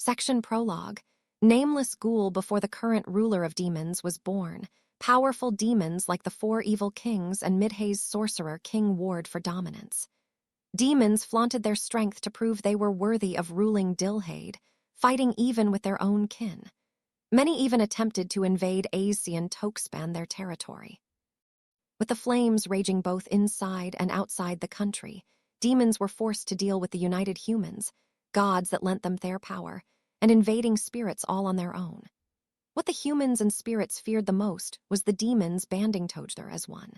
Section Prologue. Nameless ghoul before the current ruler of demons was born. Powerful demons like the four evil kings and Midhay's sorcerer King warred for dominance. Demons flaunted their strength to prove they were worthy of ruling Dilhade, fighting even with their own kin. Many even attempted to invade Aesi and Tokspan, their territory. With the flames raging both inside and outside the country, demons were forced to deal with the united humans, gods that lent them their power, and invading spirits all on their own. What the humans and spirits feared the most was the demons banding together as one.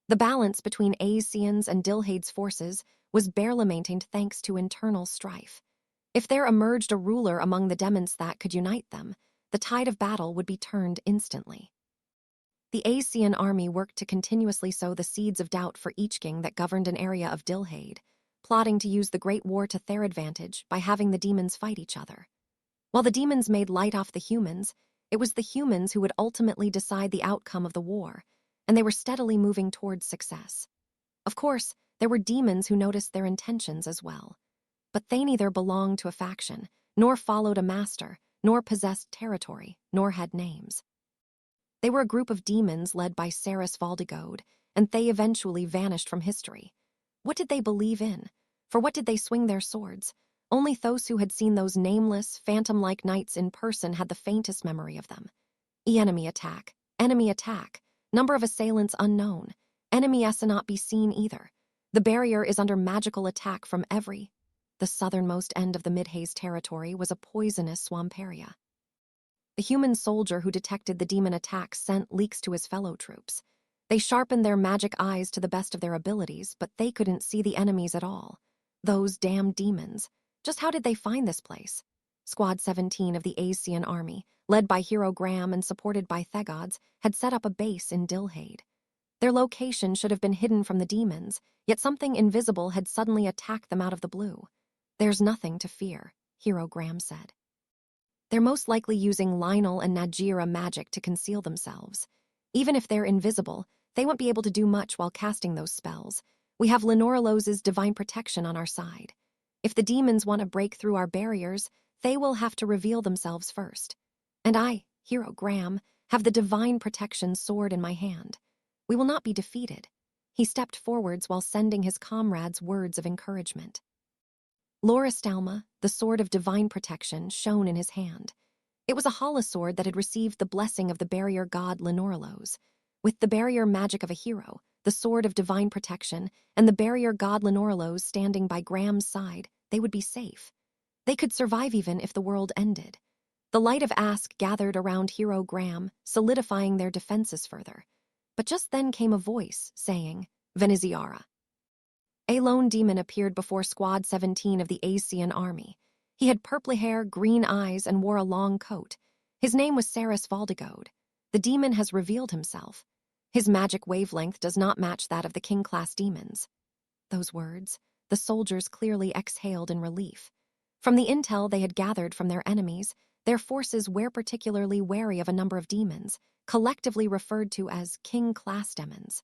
The balance between Aesians and Dilhade's forces was barely maintained thanks to internal strife. If there emerged a ruler among the demons that could unite them, the tide of battle would be turned instantly. The Aesian army worked to continuously sow the seeds of doubt for each king that governed an area of Dilhade, plotting to use the Great War to their advantage by having the demons fight each other. While the demons made light off the humans, it was the humans who would ultimately decide the outcome of the war, and they were steadily moving towards success. Of course, there were demons who noticed their intentions as well, but they neither belonged to a faction, nor followed a master, nor possessed territory, nor had names. They were a group of demons led by Saris Valdigode, and they eventually vanished from history. What did they believe in? For what did they swing their swords? Only those who had seen those nameless, phantom-like knights in person had the faintest memory of them. Enemy attack, number of assailants unknown, enemy not be seen either. The barrier is under magical attack from every. The southernmost end of the Midhaze territory was a poisonous swamp area. The human soldier who detected the demon attacks sent leaks to his fellow troops. They sharpened their magic eyes to the best of their abilities, but they couldn't see the enemies at all. Those damned demons. Just how did they find this place? Squad 17 of the Aesian army, led by Hero Graham and supported by Thegods, had set up a base in Dilhade. Their location should have been hidden from the demons, yet something invisible had suddenly attacked them out of the blue. "There's nothing to fear," Hero Graham said. "They're most likely using Lionel and Najira magic to conceal themselves. Even if they're invisible, they won't be able to do much while casting those spells. We have Lenorelos's divine protection on our side. If the demons want to break through our barriers, they will have to reveal themselves first. And I, Hero Graham, have the divine protection sword in my hand. We will not be defeated." He stepped forwards while sending his comrades words of encouragement. Loristalma, the sword of divine protection, shone in his hand. It was a hollow sword that had received the blessing of the barrier god Lenorelos. With the barrier magic of a hero, the sword of divine protection, and the barrier god Lenorelos standing by Graham's side, they would be safe. They could survive even if the world ended. The light of Ask gathered around Hero Graham, solidifying their defenses further. But just then came a voice, saying, "Veneziara." A lone demon appeared before Squad 17 of the Aesian army. He had purple hair, green eyes, and wore a long coat. His name was Saris Valdigode. The demon has revealed himself. His magic wavelength does not match that of the king-class demons. Those words, the soldiers clearly exhaled in relief. From the intel they had gathered from their enemies, their forces were particularly wary of a number of demons, collectively referred to as king-class demons.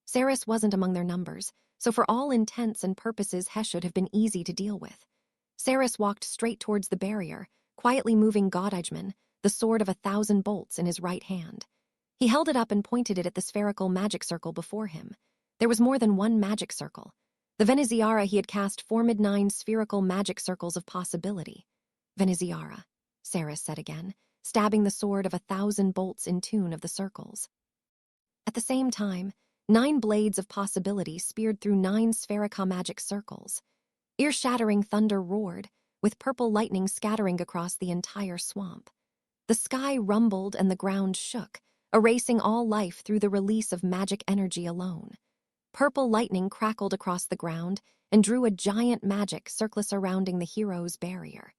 Saris wasn't among their numbers, so for all intents and purposes he should have been easy to deal with. Saris walked straight towards the barrier, quietly moving Godijman, the sword of 1,000 bolts, in his right hand. He held it up and pointed it at the spherical magic circle before him. There was more than one magic circle. The Veneziara he had cast formed 9 spherical magic circles of possibility. "Veneziara," Saris said again, stabbing the sword of 1,000 bolts in tune of the circles. At the same time, 9 blades of possibility speared through 9 spherical magic circles. Ear-shattering thunder roared, with purple lightning scattering across the entire swamp. The sky rumbled and the ground shook, erasing all life through the release of magic energy alone. Purple lightning crackled across the ground and drew a giant magic circle surrounding the hero's barrier.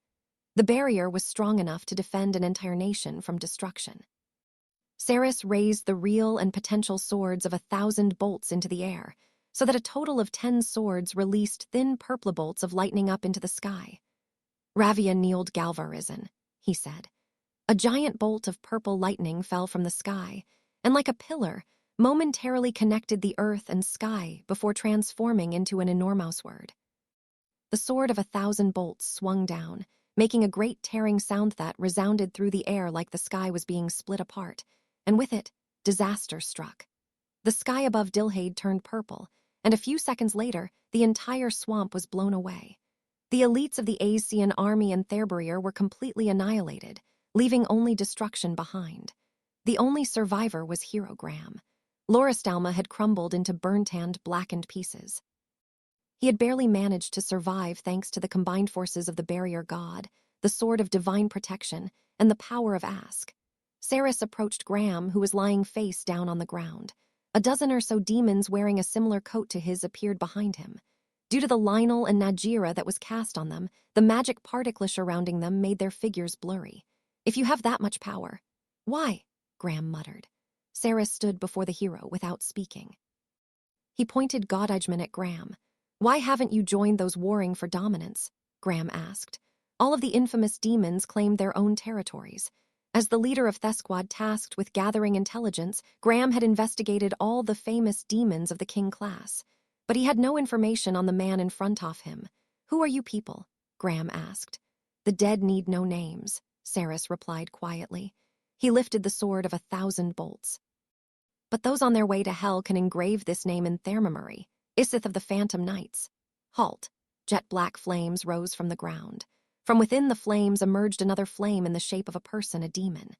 The barrier was strong enough to defend an entire nation from destruction. Saris raised the real and potential swords of 1,000 bolts into the air, so that a total of 10 swords released thin purple bolts of lightning up into the sky. "Ravia kneeled Galvarison," he said. A giant bolt of purple lightning fell from the sky, and like a pillar, momentarily connected the earth and sky before transforming into an enormous word. The sword of 1,000 bolts swung down, making a great tearing sound that resounded through the air like the sky was being split apart, and with it, disaster struck. The sky above Dilhade turned purple, and a few seconds later, the entire swamp was blown away. The elites of the Asian army and Therberir were completely annihilated, leaving only destruction behind. The only survivor was Hero Graham. Loristalma had crumbled into burnt and blackened pieces. He had barely managed to survive thanks to the combined forces of the barrier god, the sword of divine protection, and the power of Ask. Saris approached Graham, who was lying face down on the ground. A dozen or so demons wearing a similar coat to his appeared behind him. Due to the linel and Najira that was cast on them, the magic particles surrounding them made their figures blurry. If you have that much power, why? Graham muttered. Saris stood before the hero without speaking. He pointed Godijman at Graham. Why haven't you joined those warring for dominance? Graham asked. All of the infamous demons claimed their own territories. As the leader of Thesquad tasked with gathering intelligence, Graham had investigated all the famous demons of the king class. But he had no information on the man in front of him. Who are you people? Graham asked. The dead need no names, Saris replied quietly. He lifted the sword of 1,000 bolts. But those on their way to hell can engrave this name in Thermamuri, Isith of the Phantom Knights. Halt. Jet black flames rose from the ground. From within the flames emerged another flame in the shape of a person, a demon.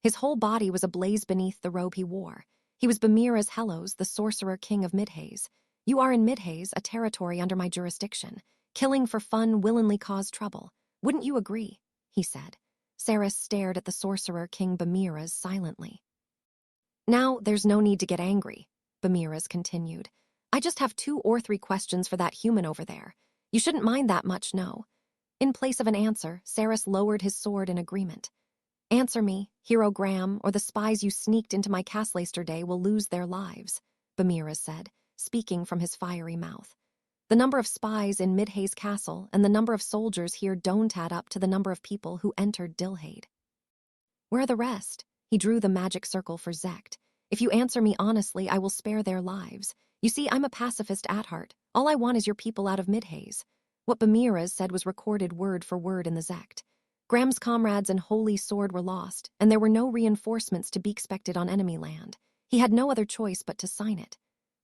His whole body was ablaze beneath the robe he wore. He was Bamira's Hellos, the sorcerer king of Midhaze. You are in Midhaze, a territory under my jurisdiction. Killing for fun willingly caused trouble. Wouldn't you agree? He said. Saris stared at the sorcerer king Bamiras silently. Now, there's no need to get angry, Bamiras continued. I just have 2 or 3 questions for that human over there. You shouldn't mind that much, no. In place of an answer, Saris lowered his sword in agreement. Answer me, Hero Graham, or the spies you sneaked into my castle yesterday will lose their lives, Bamiras said, speaking from his fiery mouth. The number of spies in Midhaze Castle and the number of soldiers here don't add up to the number of people who entered Dilhade. Where are the rest? He drew the magic circle for Zekt. If you answer me honestly, I will spare their lives. You see, I'm a pacifist at heart. All I want is your people out of Midhaze. What Bamiras said was recorded word for word in the Zekt. Graham's comrades and Holy Sword were lost, and there were no reinforcements to be expected on enemy land. He had no other choice but to sign it.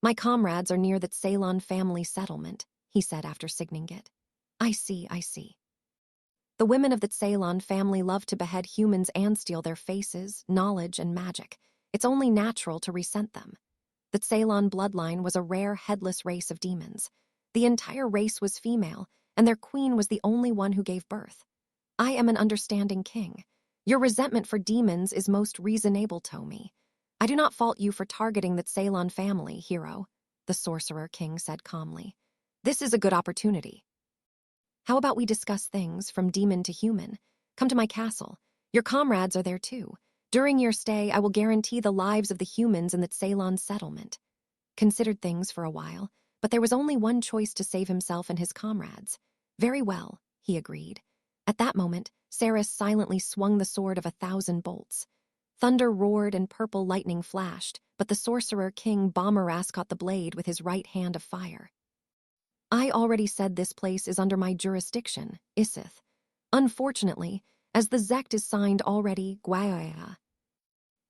My comrades are near the Ceylon family settlement, he said after signing it. I see. The women of the Ceylon family love to behead humans and steal their faces, knowledge, and magic. It's only natural to resent them. The Ceylon bloodline was a rare headless race of demons. The entire race was female, and their queen was the only one who gave birth. I am an understanding king. Your resentment for demons is most reasonable to me. I do not fault you for targeting the Ceylon family, hero, the sorcerer king said calmly. This is a good opportunity. How about we discuss things from demon to human? Come to my castle. Your comrades are there too. During your stay, I will guarantee the lives of the humans in the Ceylon settlement. Considered things for a while, but there was only one choice to save himself and his comrades. Very well, he agreed. At that moment, Saris silently swung the sword of 1,000 bolts. Thunder roared and purple lightning flashed, but the sorcerer king Bomaras caught the blade with his right hand of fire. I already said this place is under my jurisdiction, Isith. Unfortunately, as the Zekt is signed already, Gwaya.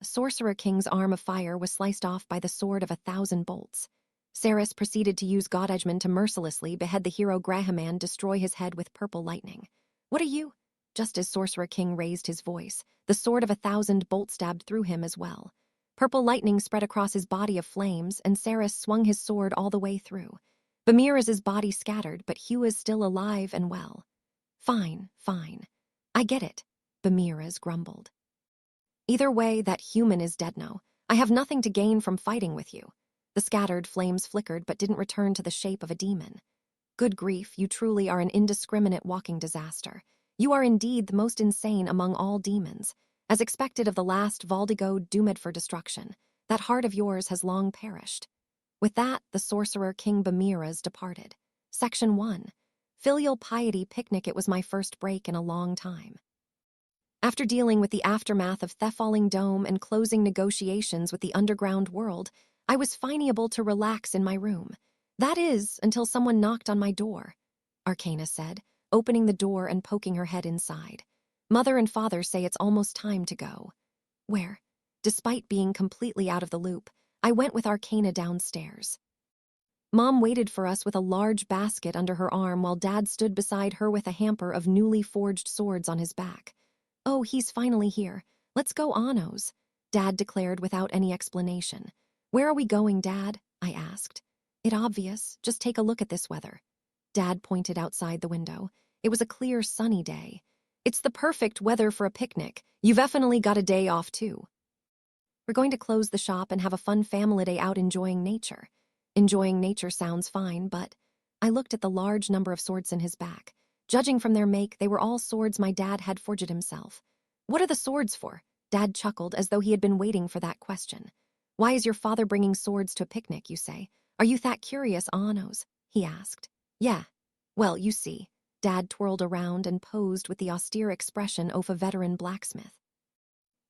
Sorcerer King's arm of fire was sliced off by the sword of 1,000 bolts. Saris proceeded to use Godijman to mercilessly behead the hero Graham and destroy his head with purple lightning. What are you? Just as Sorcerer King raised his voice, the sword of 1,000 bolts stabbed through him as well. Purple lightning spread across his body of flames, and Saris swung his sword all the way through. Bamiras' body scattered, but Hugh is still alive and well. Fine. I get it, Bamiras grumbled. Either way, that human is dead now. I have nothing to gain from fighting with you. The scattered flames flickered but didn't return to the shape of a demon. Good grief, you truly are an indiscriminate walking disaster. You are indeed the most insane among all demons. As expected of the last Valdigo doomed for destruction, that heart of yours has long perished. With that, the sorcerer King Bamiras departed. Section 1. Filial Piety Picnic. It was my first break in a long time. After dealing with the aftermath of Thefalling Dome and closing negotiations with the underground world, I was finally able to relax in my room. That is, until someone knocked on my door, Arcana said, opening the door and poking her head inside. Mother and father say it's almost time to go. Where? Despite being completely out of the loop, I went with Arcana downstairs. Mom waited for us with a large basket under her arm while Dad stood beside her with a hamper of newly forged swords on his back. Oh, he's finally here. Let's go, Anos, Dad declared without any explanation. Where are we going, Dad? I asked. It's obvious. Just take a look at this weather. Dad pointed outside the window. It was a clear, sunny day. It's the perfect weather for a picnic. You've definitely got a day off, too. We're going to close the shop and have a fun family day out enjoying nature. Enjoying nature sounds fine, but I looked at the large number of swords in his back. Judging from their make, they were all swords my dad had forged himself. What are the swords for? Dad chuckled as though he had been waiting for that question. Why is your father bringing swords to a picnic, you say? Are you that curious, Anos? He asked. Yeah. Well, you see. Dad twirled around and posed with the austere expression of a veteran blacksmith.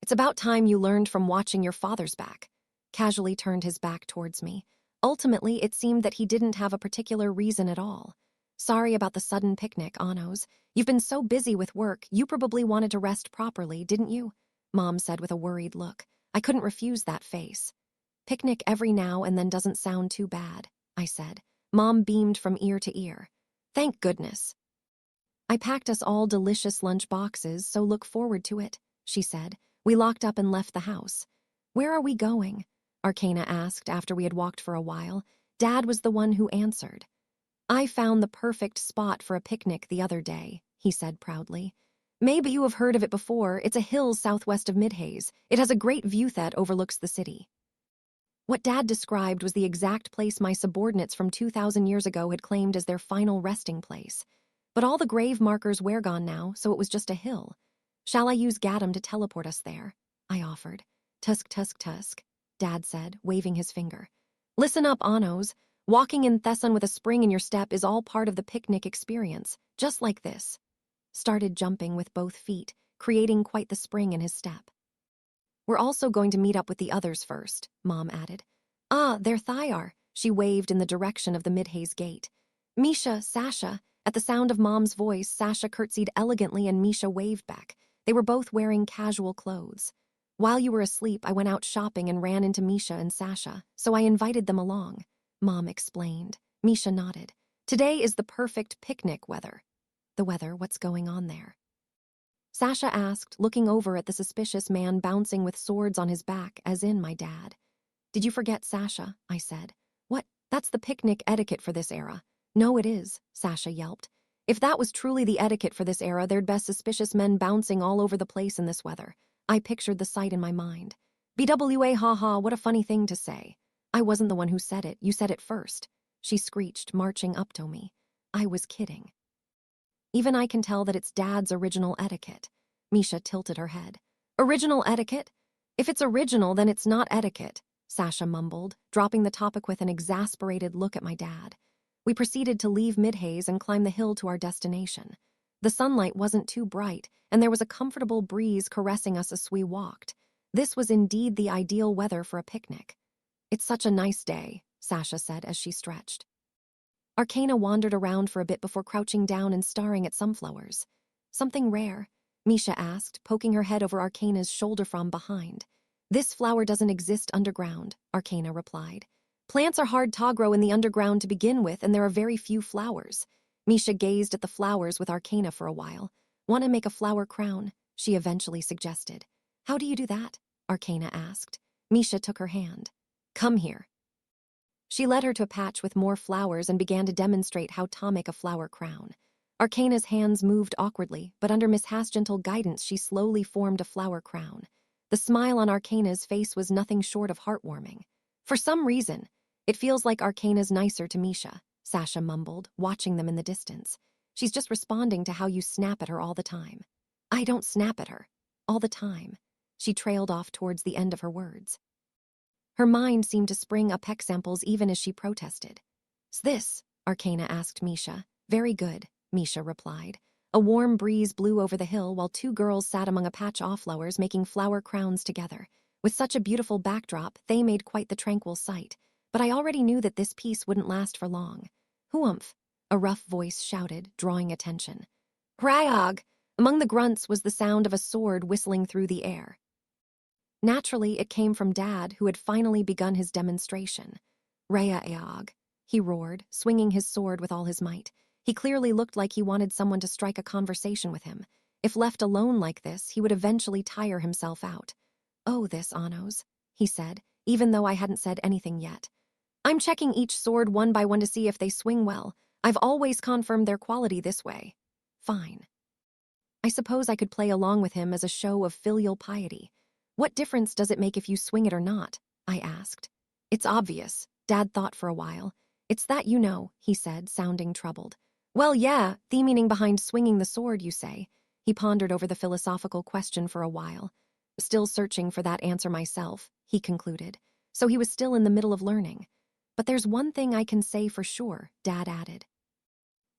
It's about time you learned from watching your father's back. Casually turned his back towards me. Ultimately, it seemed that he didn't have a particular reason at all. Sorry about the sudden picnic, Anos. You've been so busy with work, you probably wanted to rest properly, didn't you? Mom said with a worried look. I couldn't refuse that face. Picnic every now and then doesn't sound too bad, I said. Mom beamed from ear to ear. Thank goodness. I packed us all delicious lunch boxes, so look forward to it, she said. We locked up and left the house. Where are we going? Arcana asked after we had walked for a while. Dad was the one who answered. I found the perfect spot for a picnic the other day, he said proudly. Maybe you have heard of it before. It's a hill southwest of Midhaze. It has a great view that overlooks the city. What Dad described was the exact place my subordinates from 2,000 years ago had claimed as their final resting place. But all the grave markers were gone now, so it was just a hill. Shall I use Gadam to teleport us there? I offered. Tusk, tusk, tusk, Dad said, waving his finger. Listen up, Anos. Walking in Thesson with a spring in your step is all part of the picnic experience, just like this. Started jumping with both feet, creating quite the spring in his step. We're also going to meet up with the others first, Mom added. Ah, there they are, she waved in the direction of the Midhaze gate. Misha, Sasha. At the sound of Mom's voice, Sasha curtsied elegantly and Misha waved back. They were both wearing casual clothes. While you were asleep, I went out shopping and ran into Misha and Sasha, so I invited them along, Mom explained. Misha nodded. Today is the perfect picnic weather. The weather, what's going on there? Sasha asked, looking over at the suspicious man bouncing with swords on his back, as in my dad. Did you forget, Sasha? I said. What? That's the picnic etiquette for this era. No, it is, Sasha yelped. If that was truly the etiquette for this era, there'd be suspicious men bouncing all over the place in this weather. I pictured the sight in my mind. BWA, haha, what a funny thing to say. I wasn't the one who said it, you said it first. She screeched, marching up to me. I was kidding. Even I can tell that it's Dad's original etiquette. Misha tilted her head. Original etiquette? If it's original, then it's not etiquette, Sasha mumbled, dropping the topic with an exasperated look at my dad. We proceeded to leave Midhaze and climb the hill to our destination. The sunlight wasn't too bright, and there was a comfortable breeze caressing us as we walked. This was indeed the ideal weather for a picnic. It's such a nice day, Sasha said as she stretched. Arcana wandered around for a bit before crouching down and staring at sunflowers. Something rare? Misha asked, poking her head over Arcana's shoulder from behind. This flower doesn't exist underground, Arcana replied. Plants are hard to grow in the underground to begin with, and there are very few flowers. Misha gazed at the flowers with Arcana for a while. Want to make a flower crown? She eventually suggested. How do you do that? Arcana asked. Misha took her hand. Come here. She led her to a patch with more flowers and began to demonstrate how to make a flower crown. Arcana's hands moved awkwardly, but under Miss Haas' gentle guidance, she slowly formed a flower crown. The smile on Arcana's face was nothing short of heartwarming. For some reason, it feels like Arcana's nicer to Misha, Sasha mumbled, watching them in the distance. She's just responding to how you snap at her all the time. I don't snap at her. All the time. She trailed off towards the end of her words. Her mind seemed to spring up examples even as she protested. "'S this?" Arcana asked Misha. "Very good," Misha replied. A warm breeze blew over the hill while two girls sat among a patch of flowers making flower crowns together. With such a beautiful backdrop, they made quite the tranquil sight. But I already knew that this peace wouldn't last for long. "Whoomph," a rough voice shouted, drawing attention. Rayog! Among the grunts was the sound of a sword whistling through the air. Naturally, it came from Dad, who had finally begun his demonstration. Rayog, he roared, swinging his sword with all his might. He clearly looked like he wanted someone to strike a conversation with him. If left alone like this, he would eventually tire himself out. "Oh, this, Anos," he said, even though I hadn't said anything yet. "I'm checking each sword one by one to see if they swing well. I've always confirmed their quality this way." Fine. I suppose I could play along with him as a show of filial piety. "What difference does it make if you swing it or not?" I asked. "It's obvious," Dad thought for a while. "It's that you know," he said, sounding troubled. "Well, yeah, the meaning behind swinging the sword, you say." He pondered over the philosophical question for a while. "Still searching for that answer myself," he concluded. So he was still in the middle of learning. "But there's one thing I can say for sure," Dad added.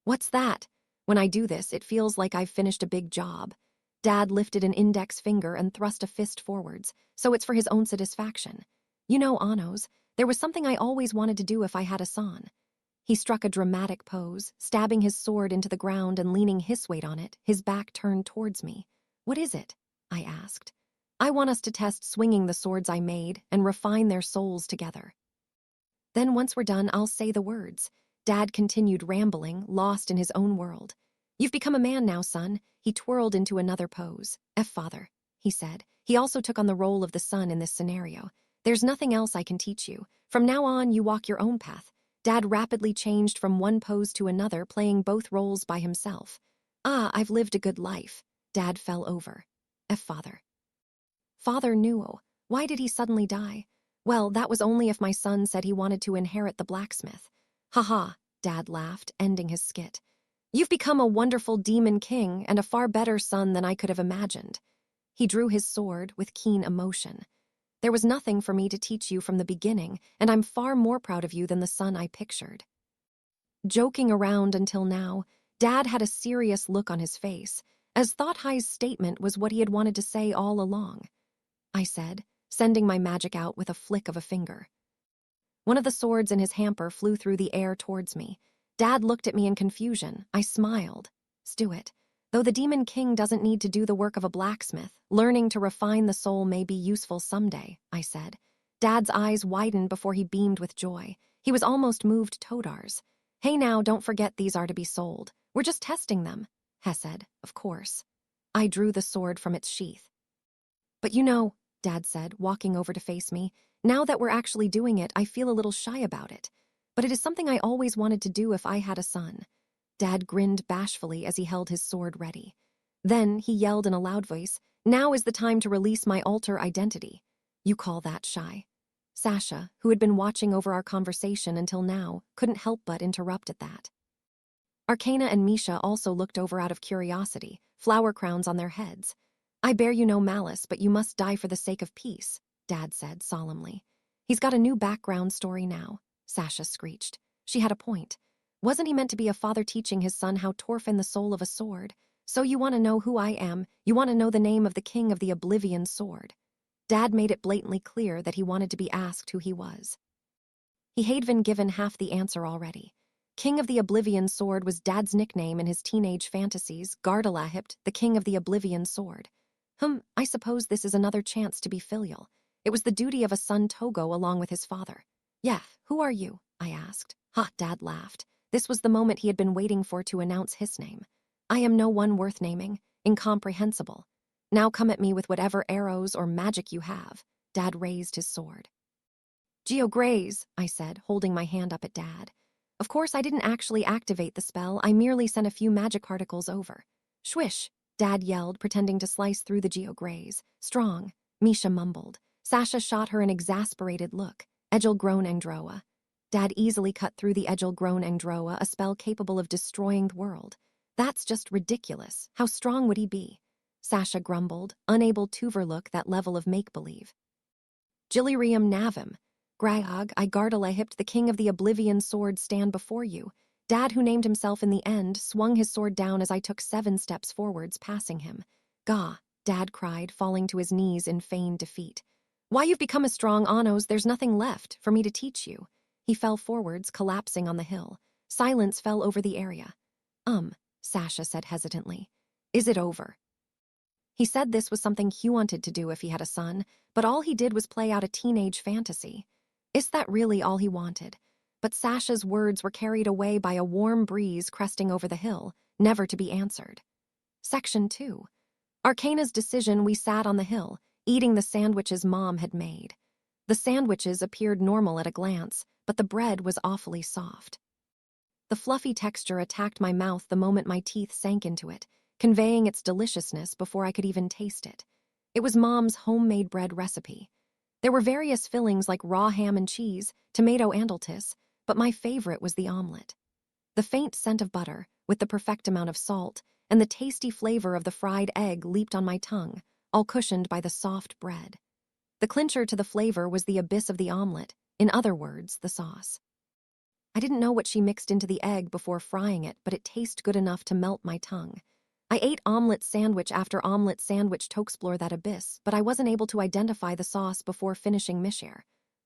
"What's that?" "When I do this, it feels like I've finished a big job." Dad lifted an index finger and thrust a fist forwards, so it's for his own satisfaction. "You know, Anos, there was something I always wanted to do if I had a son." He struck a dramatic pose, stabbing his sword into the ground and leaning his weight on it, his back turned towards me. "What is it?" I asked. "I want us to test swinging the swords I made and refine their souls together. Then once we're done, I'll say the words." Dad continued rambling, lost in his own world. "You've become a man now, son." He twirled into another pose. "Father," he said. He also took on the role of the son in this scenario. "There's nothing else I can teach you. From now on, you walk your own path." Dad rapidly changed from one pose to another, playing both roles by himself. "I've lived a good life." Dad fell over. Father. Father knew. Why did he suddenly die? Well, that was only if my son said he wanted to inherit the blacksmith. "Ha," Dad laughed, ending his skit. "You've become a wonderful demon king and a far better son than I could have imagined." He drew his sword with keen emotion. "There was nothing for me to teach you from the beginning, and I'm far more proud of you than the son I pictured." Joking around until now, Dad had a serious look on his face, as Thought High's statement was what he had wanted to say all along. I said, sending my magic out with a flick of a finger. One of the swords in his hamper flew through the air towards me. Dad looked at me in confusion. I smiled. "Stuart, though the Demon King doesn't need to do the work of a blacksmith, learning to refine the soul may be useful someday," I said. Dad's eyes widened before he beamed with joy. He was almost moved Todar's. "Hey now, don't forget these are to be sold. We're just testing them." Hess said, "Of course." I drew the sword from its sheath. "But you know," Dad said, walking over to face me, "now that we're actually doing it, I feel a little shy about it. But it is something I always wanted to do if I had a son." Dad grinned bashfully as he held his sword ready. Then he yelled in a loud voice, "Now is the time to release my alter identity." "You call that shy?" Sasha, who had been watching over our conversation until now, couldn't help but interrupt at that. Arcana and Misha also looked over out of curiosity, flower crowns on their heads. "I bear you no malice, but you must die for the sake of peace," Dad said solemnly. "He's got a new background story now," Sasha screeched. She had a point. Wasn't he meant to be a father teaching his son how to orphan the soul of a sword? "So you want to know who I am? You want to know the name of the king of the Oblivion sword?" Dad made it blatantly clear that he wanted to be asked who he was. He had been given half the answer already. King of the Oblivion Sword was Dad's nickname in his teenage fantasies, Gardalahipt, the King of the Oblivion Sword. I suppose this is another chance to be filial. It was the duty of a son to go along with his father. "Yeah, who are you?" I asked. Dad laughed. This was the moment he had been waiting for to announce his name. "I am no one worth naming, incomprehensible. Now come at me with whatever arrows or magic you have." Dad raised his sword. "Geograze," I said, holding my hand up at Dad. Of course, I didn't actually activate the spell, I merely sent a few magic particles over. "Swish," Dad yelled, pretending to slice through the geograze. "Strong," Misha mumbled. Sasha shot her an exasperated look. "Egil grown Androa." Dad easily cut through the Egil grown Androa, a spell capable of destroying the world. "That's just ridiculous. How strong would he be?" Sasha grumbled, unable to overlook that level of make-believe. "Gillyrium navim. Graag, I Gardalahipt, the king of the Oblivion sword, stand before you." Dad, who named himself in the end, swung his sword down as I took 7 steps forwards, passing him. "Gah," Dad cried, falling to his knees in feigned defeat. "Why, you've become a strong Anos, there's nothing left for me to teach you." He fell forwards, collapsing on the hill. Silence fell over the area. Sasha said hesitantly. Is it over? He said this was something he wanted to do if he had a son, but all he did was play out a teenage fantasy. Is that really all he wanted? But Sasha's words were carried away by a warm breeze cresting over the hill, never to be answered. Section 2. Arcana's decision. We sat on the hill, eating the sandwiches Mom had made. The sandwiches appeared normal at a glance, but the bread was awfully soft. The fluffy texture attacked my mouth the moment my teeth sank into it, conveying its deliciousness before I could even taste it. It was Mom's homemade bread recipe. There were various fillings like raw ham and cheese, tomato and lettuce, but my favorite was the omelet. The faint scent of butter, with the perfect amount of salt, and the tasty flavor of the fried egg leaped on my tongue, all cushioned by the soft bread. The clincher to the flavor was the abyss of the omelet, in other words, the sauce. I didn't know what she mixed into the egg before frying it, but it tasted good enough to melt my tongue. I ate omelet sandwich after omelet sandwich to explore that abyss, but I wasn't able to identify the sauce before finishing Mishir.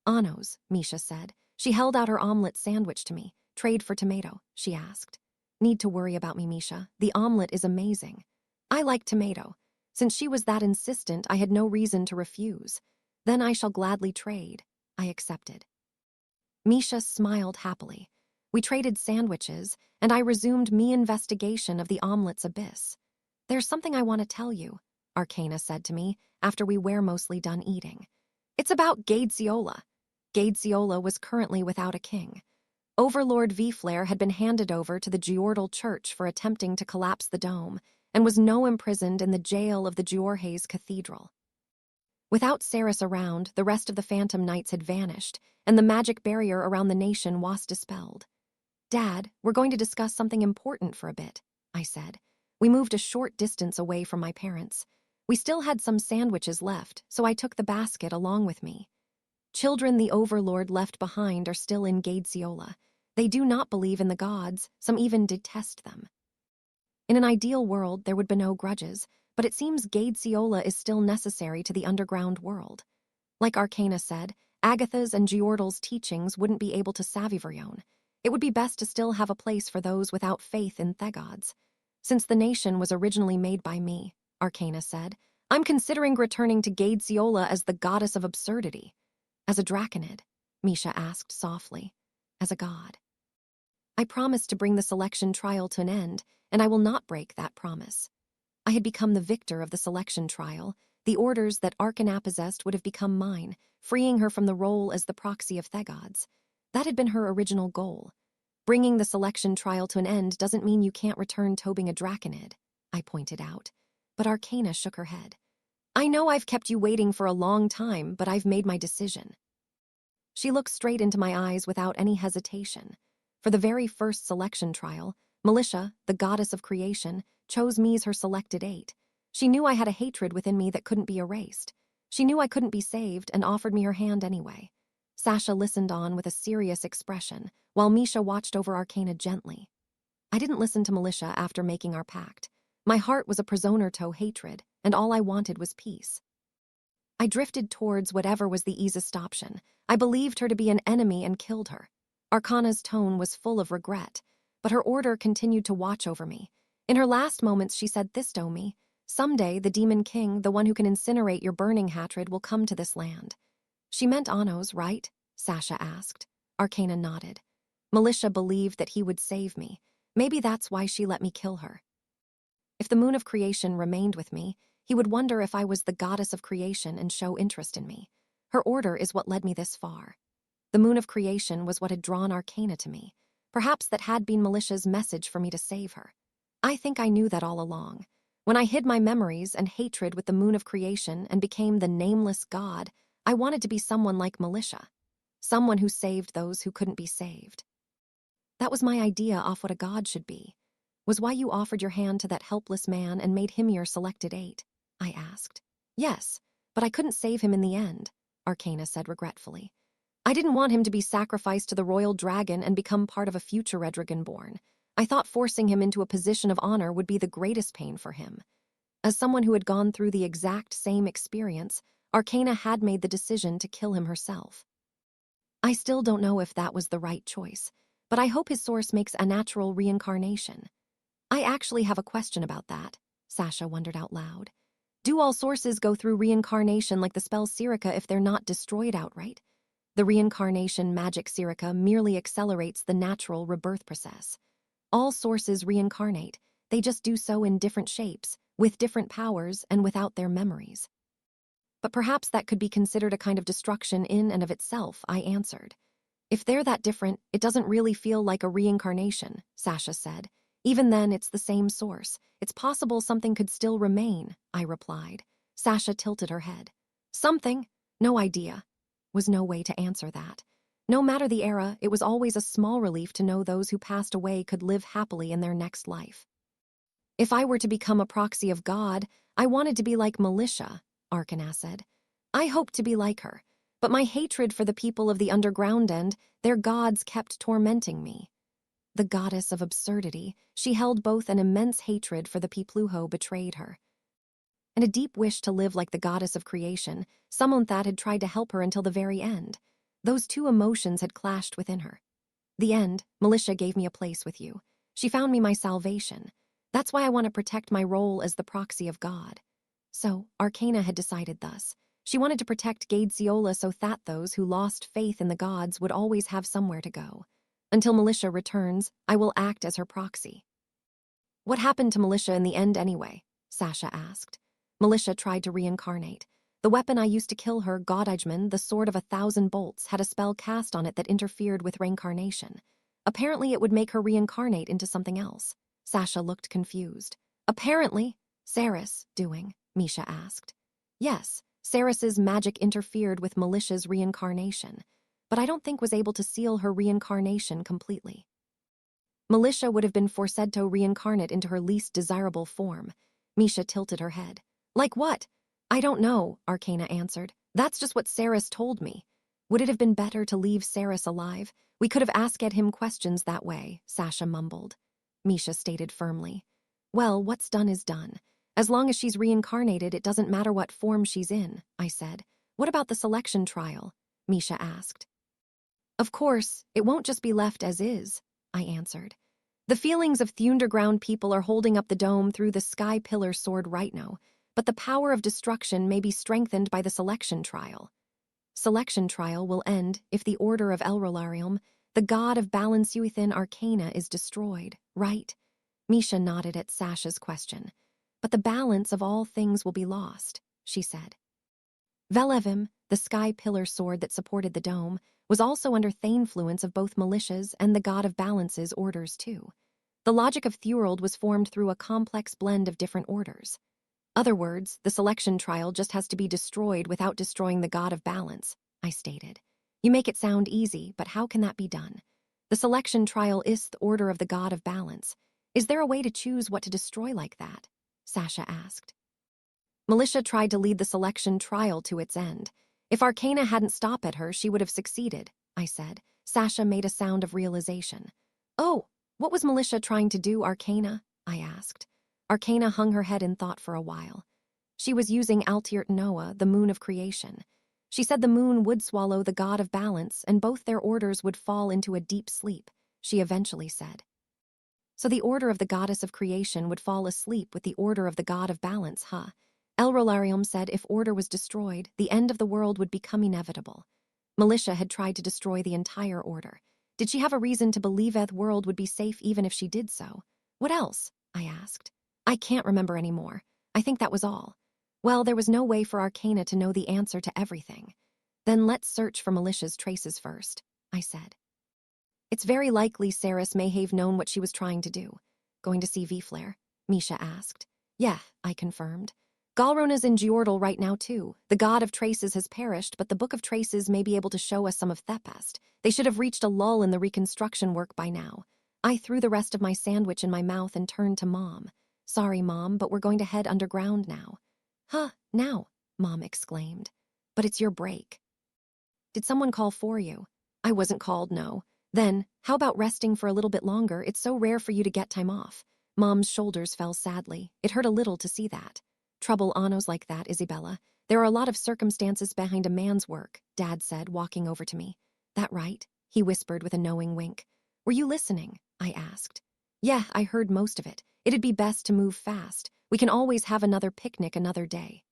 Anos, Misha said. She held out her omelet sandwich to me. Trade for tomato, she asked. Need to worry about me, Misha. The omelet is amazing. I like tomato. Since she was that insistent, I had no reason to refuse. Then I shall gladly trade. I accepted. Misha smiled happily. We traded sandwiches, and I resumed me investigation of the omelet's abyss. There's something I want to tell you, Arcana said to me after we were mostly done eating. It's about Gadesiola. Gadesiola was currently without a king. Overlord Vflair had been handed over to the Geordal Church for attempting to collapse the dome, and was now imprisoned in the jail of the Georges Cathedral. Without Ceres around, the rest of the Phantom Knights had vanished, and the magic barrier around the nation was dispelled. Dad, we're going to discuss something important for a bit, I said. We moved a short distance away from my parents. We still had some sandwiches left, so I took the basket along with me. Children the Overlord left behind are still in Gadesiola. They do not believe in the gods, some even detest them. In an ideal world, there would be no grudges, but it seems Gadesiola is still necessary to the underground world. Like Arcana said, Agatha's and Geordal's teachings wouldn't be able to Saviverion. It would be best to still have a place for those without faith in Thegods. Since the nation was originally made by me, Arcana said, I'm considering returning to Gadesiola as the goddess of absurdity. As a draconid, Misha asked softly. As a god. I promised to bring the selection trial to an end, and I will not break that promise. I had become the victor of the selection trial. The orders that Arcana possessed would have become mine, freeing her from the role as the proxy of Thegods. That had been her original goal. Bringing the selection trial to an end doesn't mean you can't return to being a draconid, I pointed out. But Arcana shook her head. I know I've kept you waiting for a long time, but I've made my decision. She looked straight into my eyes without any hesitation. For the very first selection trial, Militia, the goddess of creation, chose me as her selected eight. She knew I had a hatred within me that couldn't be erased. She knew I couldn't be saved and offered me her hand anyway. Sasha listened on with a serious expression, while Misha watched over Arcana gently. I didn't listen to Militia after making our pact. My heart was a prisoner to hatred, and all I wanted was peace. I drifted towards whatever was the easiest option. I believed her to be an enemy and killed her. Arcana's tone was full of regret, but her order continued to watch over me. In her last moments she said this to me, someday the Demon King, the one who can incinerate your burning hatred, will come to this land. She meant Anos, right? Sasha asked. Arcana nodded. Militia believed that he would save me. Maybe that's why she let me kill her. If the moon of creation remained with me, he would wonder if I was the goddess of creation and show interest in me. Her order is what led me this far. The moon of creation was what had drawn Arcana to me. Perhaps that had been Militia's message for me to save her. I think I knew that all along. When I hid my memories and hatred with the moon of creation and became the nameless god, I wanted to be someone like Militia. Someone who saved those who couldn't be saved. That was my idea of what a god should be. Was why you offered your hand to that helpless man and made him your selected eight? I asked. Yes, but I couldn't save him in the end, Arcana said regretfully. I didn't want him to be sacrificed to the royal dragon and become part of a future Redragonborn. I thought forcing him into a position of honor would be the greatest pain for him. As someone who had gone through the exact same experience, Arcana had made the decision to kill him herself. I still don't know if that was the right choice, but I hope his source makes a natural reincarnation. I actually have a question about that, Sasha wondered out loud. Do all sources go through reincarnation like the spell Sirica if they're not destroyed outright? The reincarnation magic Sirica merely accelerates the natural rebirth process. All sources reincarnate, they just do so in different shapes, with different powers, and without their memories. But perhaps that could be considered a kind of destruction in and of itself, I answered. If they're that different, it doesn't really feel like a reincarnation, Sasha said. Even then, it's the same source. It's possible something could still remain, I replied. Sasha tilted her head. Something? No idea. Was no way to answer that. No matter the era, it was always a small relief to know those who passed away could live happily in their next life. If I were to become a proxy of God, I wanted to be like Militia, Arcana said. I hoped to be like her, but my hatred for the people of the underground end, their gods kept tormenting me. The goddess of absurdity, she held both an immense hatred for the people who betrayed her and a deep wish to live like the goddess of creation, someone that had tried to help her until the very end. Those two emotions had clashed within her. The end, Militia gave me a place with you. She found me my salvation. That's why I want to protect my role as the proxy of God. So, Arcana had decided thus. She wanted to protect Gadesiola so that those who lost faith in the gods would always have somewhere to go. Until Militia returns, I will act as her proxy. What happened to Militia in the end anyway? Sasha asked. Militia tried to reincarnate. The weapon I used to kill her, Godijman, the sword of 1,000 bolts, had a spell cast on it that interfered with reincarnation. Apparently it would make her reincarnate into something else. Sasha looked confused. Apparently? Saris doing? Misha asked. Yes, Saris's magic interfered with Militia's reincarnation, but I don't think was able to seal her reincarnation completely. Militia would have been forced to reincarnate into her least desirable form. Misha tilted her head. Like what? I don't know, Arcana answered. That's just what Saris told me. Would it have been better to leave Saris alive? We could have asked him questions that way, Sasha mumbled. Misha stated firmly. Well, what's done is done. As long as she's reincarnated, it doesn't matter what form she's in, I said. What about the selection trial? Misha asked. Of course, it won't just be left as is, I answered. The feelings of the underground people are holding up the dome through the sky pillar sword right now, but the power of destruction may be strengthened by the selection trial. Selection trial will end if the order of Elrolarium, the god of balance within Arcana, is destroyed, right? Misha nodded at Sasha's question. But the balance of all things will be lost, she said. Velevim, the sky pillar sword that supported the dome, was also under the influence of both Militia's and the god of balance's orders too. The logic of Thurald was formed through a complex blend of different orders. Other words, the selection trial just has to be destroyed without destroying the god of balance, I stated. You make it sound easy, but how can that be done? The selection trial is the order of the god of balance. Is there a way to choose what to destroy like that? Sasha asked. Militia tried to lead the selection trial to its end. If Arcana hadn't stopped at her, she would have succeeded, I said. Sasha made a sound of realization. Oh, what was Militia trying to do, Arcana? I asked. Arcana hung her head in thought for a while. She was using Altiert Noah, the moon of creation. She said the moon would swallow the god of balance and both their orders would fall into a deep sleep, she eventually said. So the order of the goddess of creation would fall asleep with the order of the god of balance, huh? Elrolarium said if order was destroyed, the end of the world would become inevitable. Militia had tried to destroy the entire order. Did she have a reason to believe the world would be safe even if she did so? What else? I asked. I can't remember anymore. I think that was all. Well, there was no way for Arcana to know the answer to everything. Then let's search for Militia's traces first, I said. It's very likely Saris may have known what she was trying to do. Going to see Vflare? Misha asked. Yeah, I confirmed. Galrona's in Giordal right now too. The god of traces has perished, but the Book of Traces may be able to show us some of Thepast. They should have reached a lull in the reconstruction work by now. I threw the rest of my sandwich in my mouth and turned to Mom. Sorry, Mom, but we're going to head underground now. Huh, now, Mom exclaimed. But it's your break. Did someone call for you? I wasn't called, no. Then, how about resting for a little bit longer? It's so rare for you to get time off. Mom's shoulders fell sadly. It hurt a little to see that. Trouble honors like that, Isabella. There are a lot of circumstances behind a man's work, Dad said, walking over to me. That right? He whispered with a knowing wink. Were you listening? I asked. Yeah, I heard most of it. It'd be best to move fast. We can always have another picnic another day.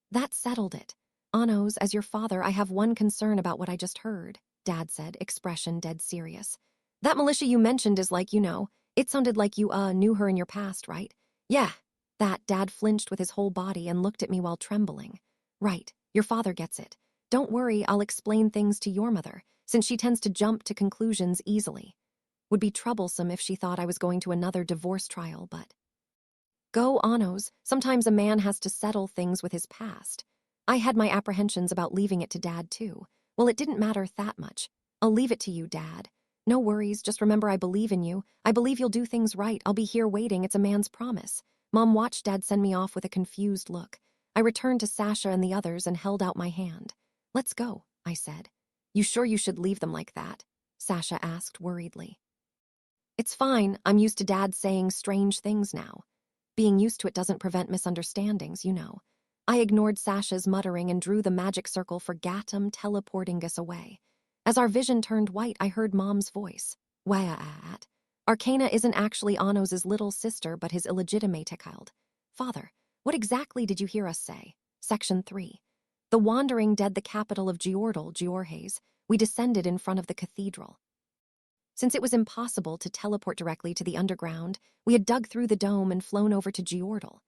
That settled it. Anos, as your father, I have one concern about what I just heard, Dad said, expression dead serious. That militia you mentioned is like, it sounded like you, knew her in your past, right? Yeah. That Dad flinched with his whole body and looked at me while trembling. Right, your father gets it. Don't worry, I'll explain things to your mother, since she tends to jump to conclusions easily. Would be troublesome if she thought I was going to another divorce trial, but... Go, Anos. Sometimes a man has to settle things with his past. I had my apprehensions about leaving it to Dad, too. Well, it didn't matter that much. I'll leave it to you, Dad. No worries, just remember I believe in you. I believe you'll do things right. I'll be here waiting, it's a man's promise. Mom watched Dad send me off with a confused look. I returned to Sasha and the others and held out my hand. Let's go, I said. You sure you should leave them like that? Sasha asked worriedly. It's fine, I'm used to Dad saying strange things now. Being used to it doesn't prevent misunderstandings, I ignored Sasha's muttering and drew the magic circle for Gatum, teleporting us away. As our vision turned white, I heard Mom's voice. Wa'at. Arcana isn't actually Anos' little sister, but his illegitimate child. Father, what exactly did you hear us say? Section 3. The wandering dead, the capital of Geordal, Georges. We descended in front of the cathedral. Since it was impossible to teleport directly to the underground, we had dug through the dome and flown over to Geordal.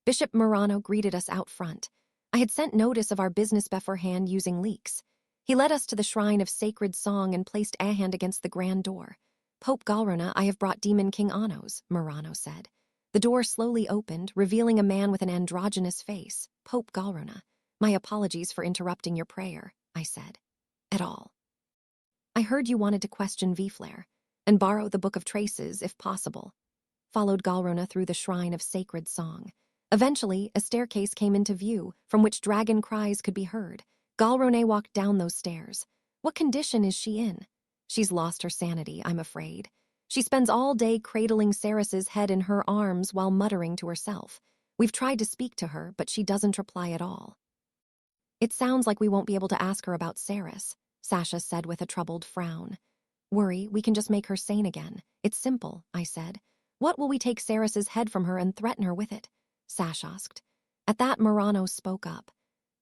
Bishop Murano greeted us out front. I had sent notice of our business beforehand using leaks. He led us to the shrine of sacred song and placed a hand against the grand door. Pope Galrona, I have brought Demon King Anos, Murano said. The door slowly opened, revealing a man with an androgynous face. Pope Galrona, my apologies for interrupting your prayer, I said. At all. I heard you wanted to question Vflair, and borrow the Book of Traces, if possible. Followed Galrona through the shrine of sacred song. Eventually, a staircase came into view, from which dragon cries could be heard. Galrone walked down those stairs. What condition is she in? She's lost her sanity, I'm afraid. She spends all day cradling Ceres's head in her arms while muttering to herself. We've tried to speak to her, but she doesn't reply at all. It sounds like we won't be able to ask her about Ceres, Sasha said with a troubled frown. Worry, we can just make her sane again. It's simple, I said. What will we take Ceres's head from her and threaten her with it? Sash asked. At that, Murano spoke up.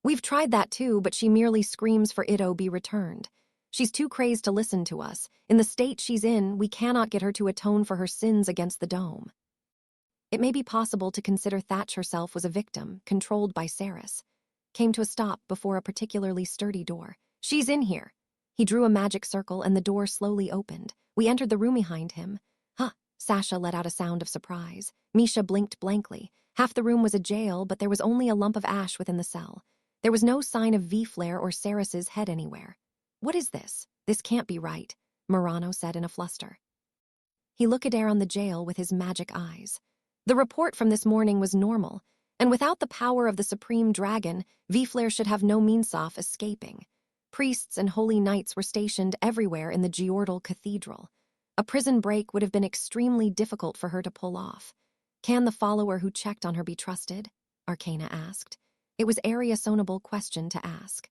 We've tried that too, but she merely screams for Itto be returned. She's too crazed to listen to us. In the state she's in, we cannot get her to atone for her sins against the dome. It may be possible to consider Thatch herself was a victim, controlled by Ceres. Came to a stop before a particularly sturdy door. She's in here. He drew a magic circle and the door slowly opened. We entered the room behind him. Huh, Sasha let out a sound of surprise. Misha blinked blankly. Half the room was a jail, but there was only a lump of ash within the cell. There was no sign of Vflair or Ceres's head anywhere. What is this? This can't be right, Murano said in a fluster. He looked around the jail with his magic eyes. The report from this morning was normal, and without the power of the supreme dragon, Vflair should have no means of escaping. Priests and holy knights were stationed everywhere in the Geordal Cathedral. A prison break would have been extremely difficult for her to pull off. Can the follower who checked on her be trusted? Arcana asked. It was a reasonable question to ask.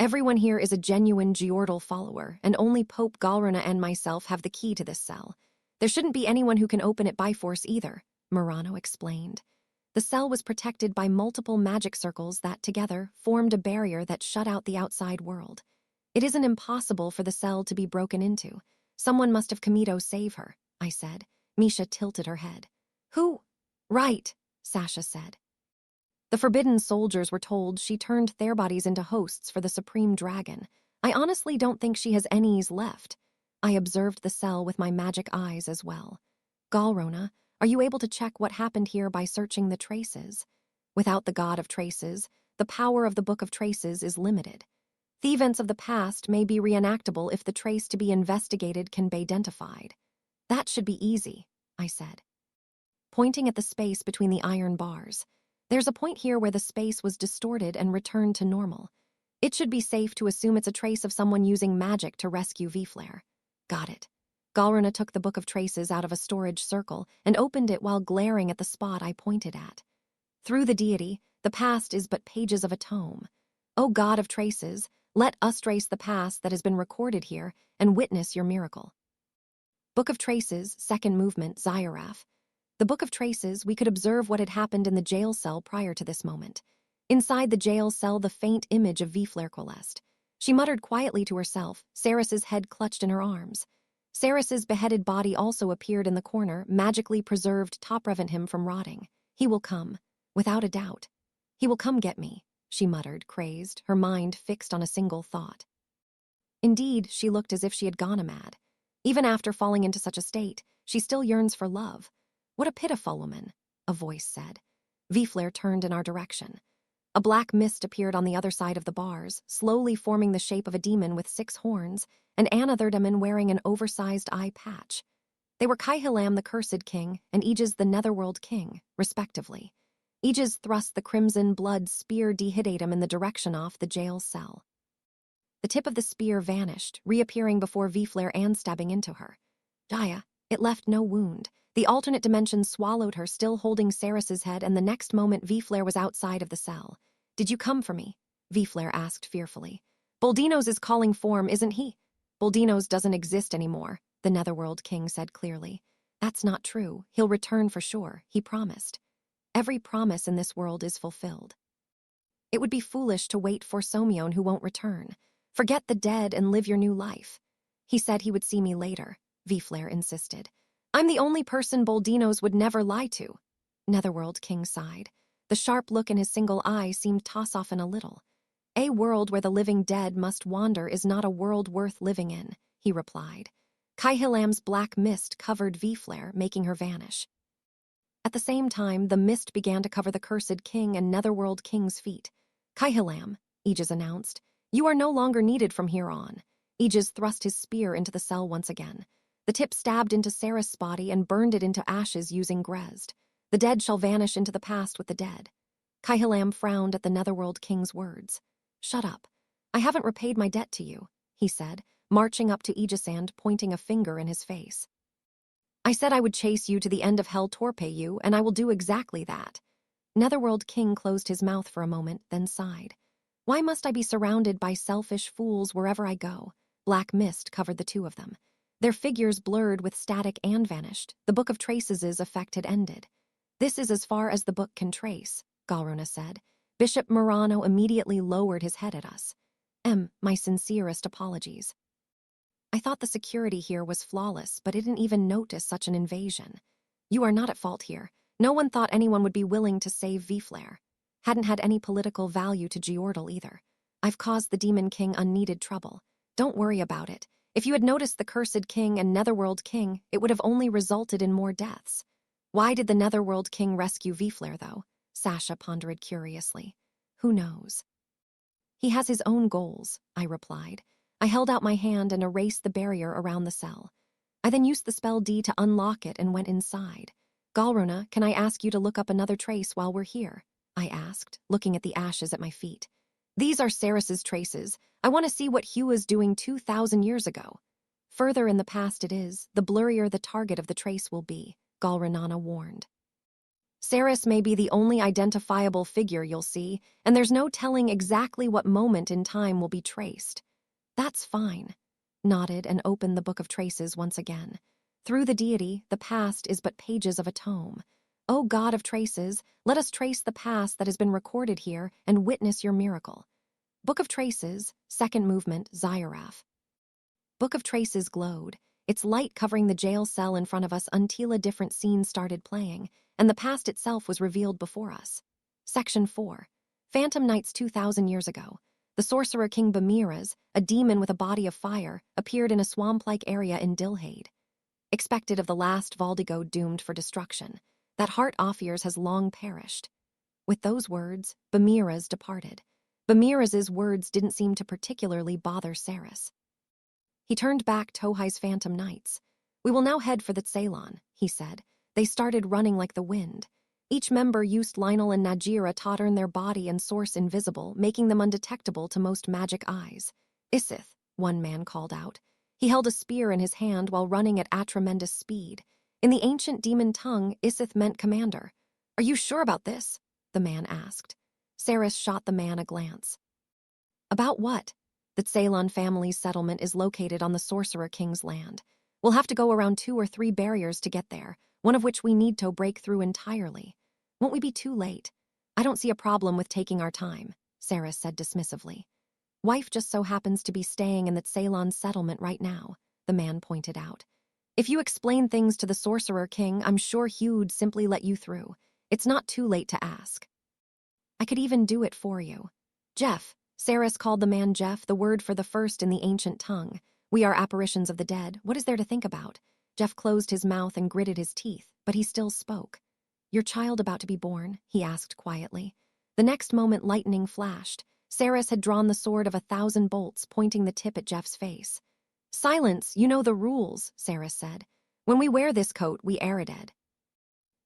Everyone here is a genuine Geordal follower, and only Pope Galrona and myself have the key to this cell. There shouldn't be anyone who can open it by force either, Murano explained. The cell was protected by multiple magic circles that, together, formed a barrier that shut out the outside world. It isn't impossible for the cell to be broken into. Someone must have Kamito save her, I said. Misha tilted her head. Who? Right, Sasha said. The forbidden soldiers were told she turned their bodies into hosts for the supreme dragon. I honestly don't think she has any's left. I observed the cell with my magic eyes as well. Galrona, are you able to check what happened here by searching the traces? Without the god of traces, the power of the Book of Traces is limited. The events of the past may be reenactable if the trace to be investigated can be identified. That should be easy, I said, pointing at the space between the iron bars. There's a point here where the space was distorted and returned to normal. It should be safe to assume it's a trace of someone using magic to rescue Vflair. Got it. Galrona took the Book of Traces out of a storage circle and opened it while glaring at the spot I pointed at. Through the deity, the past is but pages of a tome. O God of Traces, let us trace the past that has been recorded here and witness your miracle. Book of Traces, second movement, Zyraf. The Book of Traces, we could observe what had happened in the jail cell prior to this moment. Inside the jail cell, the faint image of Viflare coalesced. She muttered quietly to herself, Ceres's head clutched in her arms. Ceres's beheaded body also appeared in the corner, magically preserved to prevent him from rotting. He will come, without a doubt. He will come get me, she muttered, crazed, her mind fixed on a single thought. Indeed, she looked as if she had gone mad. Even after falling into such a state, she still yearns for love. What a pitiful woman, a voice said. Viflare turned in our direction. A black mist appeared on the other side of the bars, slowly forming the shape of a demon with 6 horns, and another demon wearing an oversized eye patch. They were Kaihilam the Cursed King and Aegis the Netherworld King, respectively. Aegis thrust the crimson blood spear dehidatum in the direction off the jail cell. The tip of the spear vanished, reappearing before Viflare and stabbing into her. Jaya, it left no wound. The alternate dimension swallowed her, still holding Ceres's head, and the next moment Viflare was outside of the cell. Did you come for me? Viflare asked fearfully. Boldinos is calling form, isn't he? Boldinos doesn't exist anymore, the Netherworld King said clearly. That's not true. He'll return for sure, he promised. Every promise in this world is fulfilled. It would be foolish to wait for Somnion who won't return. Forget the dead and live your new life. He said he would see me later, Viflare insisted. I'm the only person Boldinos would never lie to. Netherworld King sighed. The sharp look in his single eye seemed toss-off-en a little. A world where the living dead must wander is not a world worth living in, he replied. Kaihilam's black mist covered Viflare, making her vanish. At the same time, the mist began to cover the Cursed King and Netherworld King's feet. Kaihilam, Aegis announced, you are no longer needed from here on. Aegis thrust his spear into the cell once again. The tip stabbed into Ceres' body and burned it into ashes using Grezd. The dead shall vanish into the past with the dead. Kaihilam frowned at the Netherworld King's words. Shut up. I haven't repaid my debt to you, he said, marching up to Aegis and pointing a finger in his face. I said I would chase you to the end of hell, torpay you, and I will do exactly that. Netherworld King closed his mouth for a moment, then sighed. Why must I be surrounded by selfish fools wherever I go? Black mist covered the two of them. Their figures blurred with static and vanished. The Book of Traces' effect had ended. This is as far as the book can trace, Galrona said. Bishop Murano immediately lowered his head at us. My sincerest apologies. I thought the security here was flawless, but didn't even notice such an invasion. You are not at fault here. No one thought anyone would be willing to save Viflare. Hadn't had any political value to Geordle either. I've caused the Demon King unneeded trouble. Don't worry about it. If you had noticed the Cursed King and Netherworld King, it would have only resulted in more deaths. Why did the Netherworld King rescue Viflare, though? Sasha pondered curiously. Who knows? He has his own goals, I replied. I held out my hand and erased the barrier around the cell. I then used the spell D to unlock it and went inside. Galrona, can I ask you to look up another trace while we're here? I asked, looking at the ashes at my feet. These are Ceres's traces. I want to see what Hugh was doing 2,000 years ago. Further in the past it is, the blurrier the target of the trace will be, Galranana warned. Ceres may be the only identifiable figure you'll see, and there's no telling exactly what moment in time will be traced. That's fine. Nodded and opened the Book of Traces once again. Through the deity, the past is but pages of a tome. O God of Traces, let us trace the past that has been recorded here and witness your miracle. Book of Traces, second movement, Zyraf. Book of Traces glowed, its light covering the jail cell in front of us until a different scene started playing, and the past itself was revealed before us. Section 4. Phantom Nights 2,000 years ago. The sorcerer king Bamiras, a demon with a body of fire, appeared in a swamp-like area in Dilhade. Expected of the last Valdigo doomed for destruction, that heart Ophirs has long perished. With those words, Bamiras departed. Bamiras's words didn't seem to particularly bother Ceres. He turned back Tohai's Phantom Knights. We will now head for the Ceylon, he said. They started running like the wind. Each member used Lionel and Najira to turn their body and source invisible, making them undetectable to most magic eyes. Isith, one man called out. He held a spear in his hand while running at a tremendous speed. In the ancient demon tongue, Isith meant commander. Are you sure about this? The man asked. Ceres shot the man a glance. About what? The Ceylon family's settlement is located on the Sorcerer King's land. We'll have to go around 2 or 3 barriers to get there. one of which we need to break through entirely. Won't we be too late? I don't see a problem with taking our time, Sarah said dismissively. Wife just so happens to be staying in that Ceylon settlement right now, the man pointed out. If you explain things to the Sorcerer King, I'm sure Hugh'd simply let you through. It's not too late to ask. I could even do it for you. Jeff, Saris called the man Jeff, the word for the first in the ancient tongue. We are apparitions of the dead. What is there to think about? Jeff closed his mouth and gritted his teeth, but he still spoke. Your child about to be born? He asked quietly. The next moment lightning flashed. Saris had drawn the sword of 1,000 bolts, pointing the tip at Jeff's face. Silence, you know the rules, Saris said. When we wear this coat, we are dead.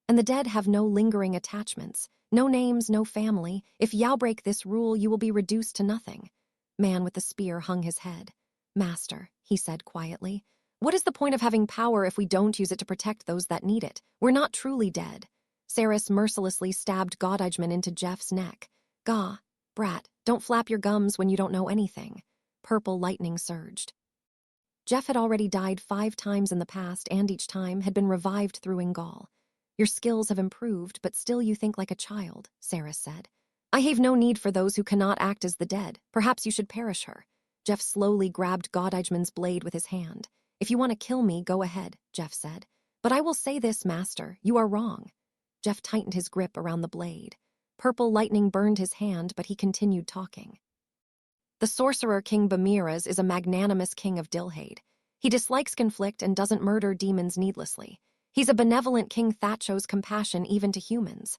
And the dead have no lingering attachments, no names, no family. If you break this rule, you will be reduced to nothing. Man with the spear hung his head. Master, he said quietly, what is the point of having power if we don't use it to protect those that need it? We're not truly dead. Saris mercilessly stabbed Godijman into Jeff's neck. Gah, brat, don't flap your gums when you don't know anything. Purple lightning surged. Jeff had already died 5 times in the past, and each time had been revived through Ingal. Your skills have improved, but still you think like a child, Saris said. I have no need for those who cannot act as the dead. Perhaps you should perish her. Jeff slowly grabbed Godijman's blade with his hand. If you want to kill me, go ahead, Jeff said. But I will say this, Master, you are wrong. Jeff tightened his grip around the blade. Purple lightning burned his hand, but he continued talking. The Sorcerer King Bamiras is a magnanimous king of Dilhade. He dislikes conflict and doesn't murder demons needlessly. He's a benevolent king that shows compassion even to humans.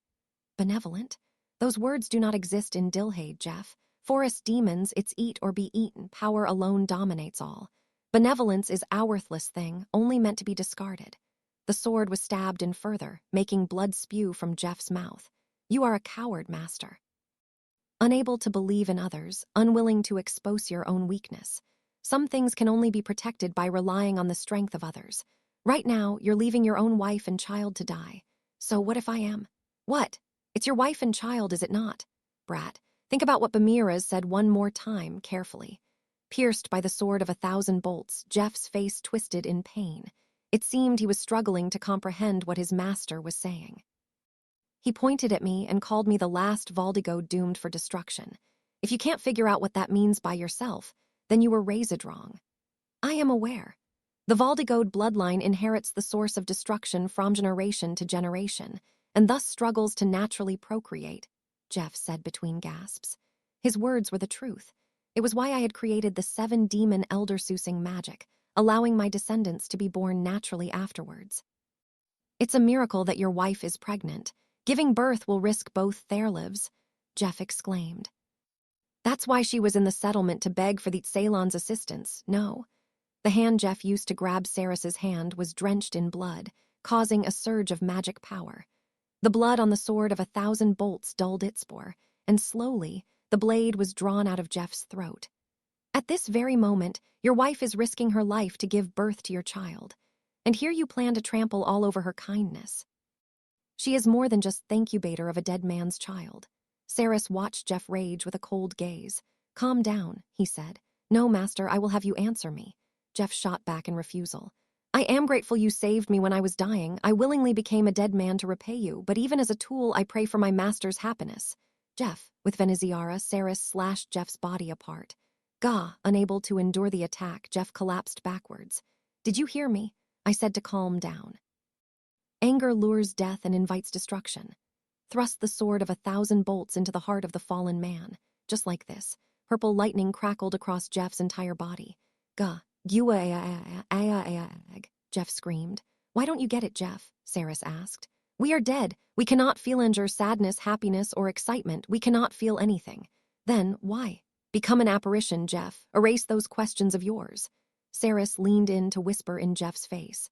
Benevolent? Those words do not exist in Dilhade, Jeff. Forest demons, it's eat or be eaten. Power alone dominates all. Benevolence is a worthless thing, only meant to be discarded. The sword was stabbed in further, making blood spew from Jeff's mouth. You are a coward, Master. Unable to believe in others, unwilling to expose your own weakness. Some things can only be protected by relying on the strength of others. Right now, you're leaving your own wife and child to die. So what if I am? What? It's your wife and child, is it not? Brat, think about what Bamiras said one more time, carefully. Pierced by the sword of 1,000 bolts, Jeff's face twisted in pain. It seemed he was struggling to comprehend what his master was saying. He pointed at me and called me the last Valdigo doomed for destruction. If you can't figure out what that means by yourself, then you were raised wrong. I am aware. The Valdigode bloodline inherits the source of destruction from generation to generation, and thus struggles to naturally procreate, Jeff said between gasps. His words were the truth. It was why I had created the 7-demon elder-sousing magic, allowing my descendants to be born naturally afterwards. It's a miracle that your wife is pregnant. Giving birth will risk both their lives, Jeff exclaimed. That's why she was in the settlement to beg for the Ceylon's assistance, no. The hand Jeff used to grab Saris's hand was drenched in blood, causing a surge of magic power. The blood on the sword of 1,000 bolts dulled its bore, and slowly, the blade was drawn out of Jeff's throat. At this very moment, your wife is risking her life to give birth to your child. And here you plan to trample all over her kindness. She is more than just the incubator of a dead man's child. Saris watched Jeff rage with a cold gaze. Calm down, he said. No, Master, I will have you answer me. Jeff shot back in refusal. I am grateful you saved me when I was dying. I willingly became a dead man to repay you, but even as a tool, I pray for my master's happiness. Jeff, with Veneziara, Saris slashed Jeff's body apart. Gah, unable to endure the attack, Jeff collapsed backwards. Did you hear me? I said to calm down. Anger lures death and invites destruction. Thrust the sword of 1,000 bolts into the heart of the fallen man. Just like this, purple lightning crackled across Jeff's entire body. Gah, Jeff screamed. Why don't you get it, Jeff? Saris asked. We are dead. We cannot feel anger, sadness, happiness, or excitement. We cannot feel anything. Then, why? Become an apparition, Jeff. Erase those questions of yours. Saris leaned in to whisper in Jeff's face.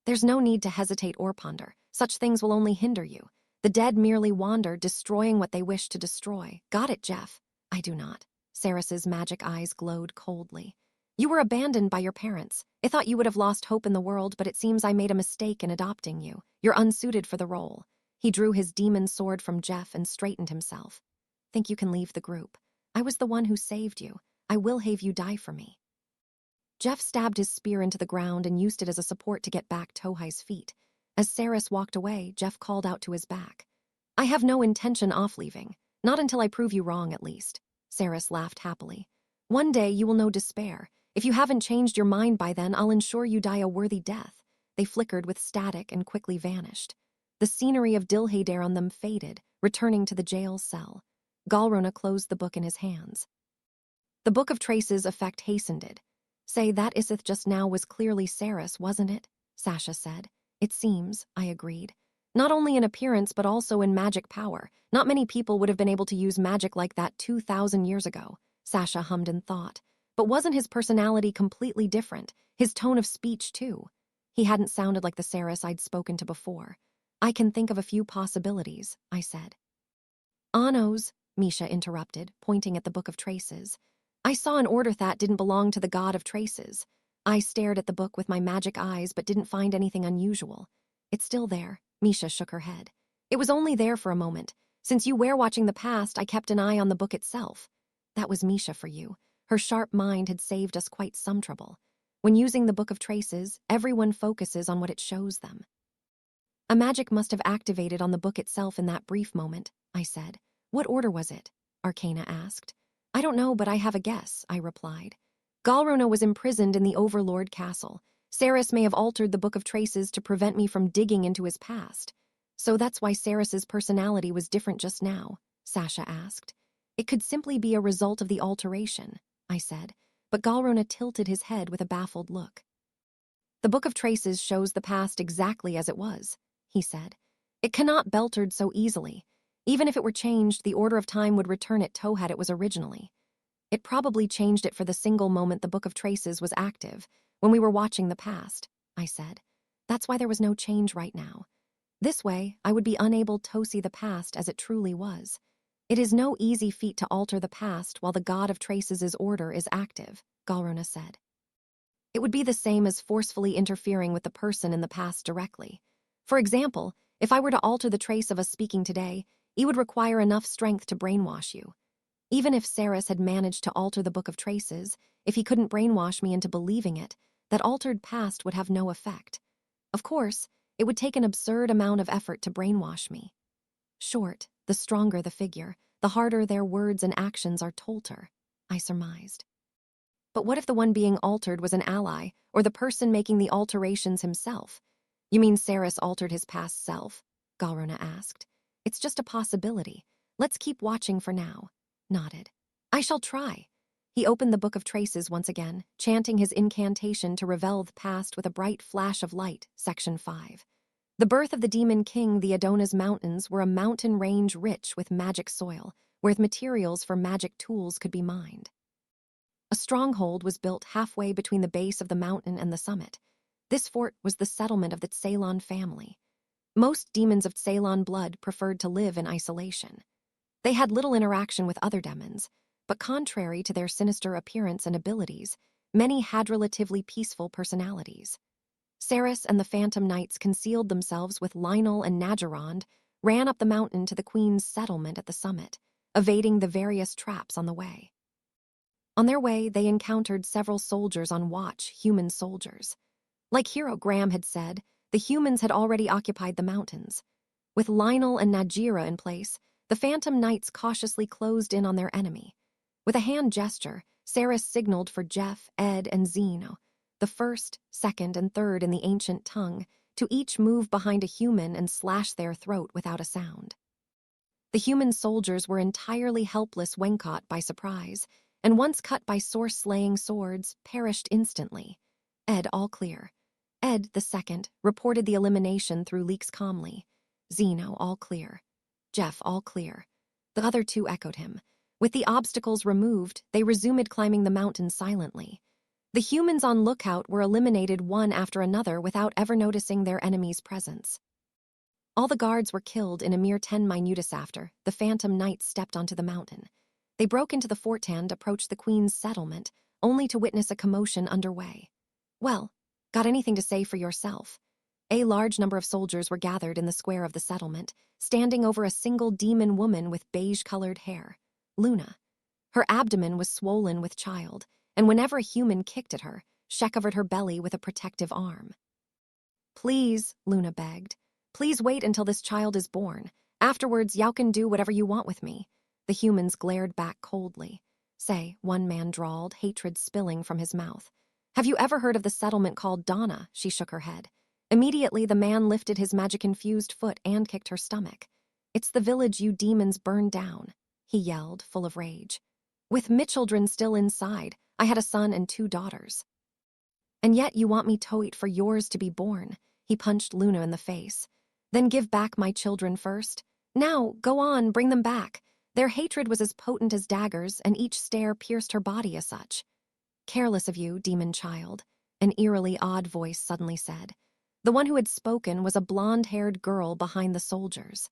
There's no need to hesitate or ponder. Such things will only hinder you. The dead merely wander, destroying what they wish to destroy. Got it, Jeff? I do not. Saris's magic eyes glowed coldly. You were abandoned by your parents. I thought you would have lost hope in the world, but it seems I made a mistake in adopting you. You're unsuited for the role. He drew his demon sword from Jeff and straightened himself. Think you can leave the group. I was the one who saved you. I will have you die for me. Jeff stabbed his spear into the ground and used it as a support to get back Tohai's feet. As Saris walked away, Jeff called out to his back. I have no intention of leaving. Not until I prove you wrong, at least. Saris laughed happily. One day you will know despair. If you haven't changed your mind by then, I'll ensure you die a worthy death. They flickered with static and quickly vanished. The scenery of Dilhader on them faded, returning to the jail cell. Galrona closed the book in his hands. The Book of Traces effect hastened it. Say, that Isith just now was clearly Saris, wasn't it? Sasha said. It seems, I agreed. Not only in appearance, but also in magic power. Not many people would have been able to use magic like that 2,000 years ago, Sasha hummed in thought. But wasn't his personality completely different? His tone of speech, too. He hadn't sounded like the Saris I'd spoken to before. I can think of a few possibilities, I said. Anos, Misha interrupted, pointing at the Book of Traces. I saw an order that didn't belong to the God of Traces. I stared at the book with my magic eyes but didn't find anything unusual. It's still there, Misha shook her head. It was only there for a moment. Since you were watching the past, I kept an eye on the book itself. That was Misha for you. Her sharp mind had saved us quite some trouble. When using the Book of Traces, everyone focuses on what it shows them. A magic must have activated on the book itself in that brief moment, I said. What order was it? Arcana asked. I don't know, but I have a guess, I replied. Galrona was imprisoned in the Overlord Castle. Saris may have altered the Book of Traces to prevent me from digging into his past. So that's why Saris's personality was different just now, Sasha asked. It could simply be a result of the alteration, I said, but Galrona tilted his head with a baffled look. The Book of Traces shows the past exactly as it was, he said. It cannot be altered so easily. Even if it were changed, the order of time would return it to how it was originally. It probably changed it for the single moment the Book of Traces was active, when we were watching the past, I said. That's why there was no change right now. This way, I would be unable to see the past as it truly was. It is no easy feat to alter the past while the God of Traces' order is active, Galrona said. It would be the same as forcefully interfering with the person in the past directly. For example, if I were to alter the trace of us speaking today, it would require enough strength to brainwash you. Even if Saris had managed to alter the Book of Traces, if he couldn't brainwash me into believing it, that altered past would have no effect. Of course, it would take an absurd amount of effort to brainwash me. Short, the stronger the figure, the harder their words and actions are told her, I surmised. But what if the one being altered was an ally, or the person making the alterations himself? You mean Saris altered his past self? Galrona asked. It's just a possibility. Let's keep watching for now. Nodded. I shall try. He opened the Book of Traces once again, chanting his incantation to reveal the past with a bright flash of light, Section 5. The birth of the demon king, the Adonis Mountains, were a mountain range rich with magic soil, where materials for magic tools could be mined. A stronghold was built halfway between the base of the mountain and the summit. This fort was the settlement of the Tsalon family. Most demons of Tsalon blood preferred to live in isolation. They had little interaction with other demons, but contrary to their sinister appearance and abilities, many had relatively peaceful personalities. Saris and the Phantom Knights concealed themselves with Lionel and Nagerond, ran up the mountain to the Queen's settlement at the summit, evading the various traps on the way. On their way, they encountered several soldiers on watch, human soldiers. Like Hero Graham had said, the humans had already occupied the mountains. With Lionel and Najira in place, the Phantom Knights cautiously closed in on their enemy. With a hand gesture, Saris signaled for Jeff, Ed, and Zeno, the first, second, and third in the ancient tongue, to each move behind a human and slash their throat without a sound. The human soldiers were entirely helpless when caught by surprise, and once cut by source-slaying swords, perished instantly. Ed, all clear. Ed, the second, reported the elimination through leaks calmly. Zeno, all clear. Jeff, all clear. The other two echoed him. With the obstacles removed, they resumed climbing the mountain silently. The humans on lookout were eliminated one after another without ever noticing their enemy's presence. All the guards were killed in a mere 10 minutus after the Phantom Knights stepped onto the mountain. They broke into the fort and approached the Queen's settlement, only to witness a commotion underway. Well, got anything to say for yourself? A large number of soldiers were gathered in the square of the settlement, standing over a single demon woman with beige-colored hair, Luna. Her abdomen was swollen with child, and whenever a human kicked at her, she covered her belly with a protective arm. Please, Luna begged. Please wait until this child is born. Afterwards, you can do whatever you want with me. The humans glared back coldly. Say, one man drawled, hatred spilling from his mouth. Have you ever heard of the settlement called Donna? She shook her head. Immediately, the man lifted his magic-infused foot and kicked her stomach. It's the village you demons burned down, he yelled, full of rage. With me children still inside, I had a son and 2 daughters. And yet you want me to wait for yours to be born. He punched Luna in the face. Then give back my children first. Now, go on, bring them back. Their hatred was as potent as daggers, and each stare pierced her body as such. Careless of you, demon child, an eerily odd voice suddenly said. The one who had spoken was a blonde-haired girl behind the soldiers.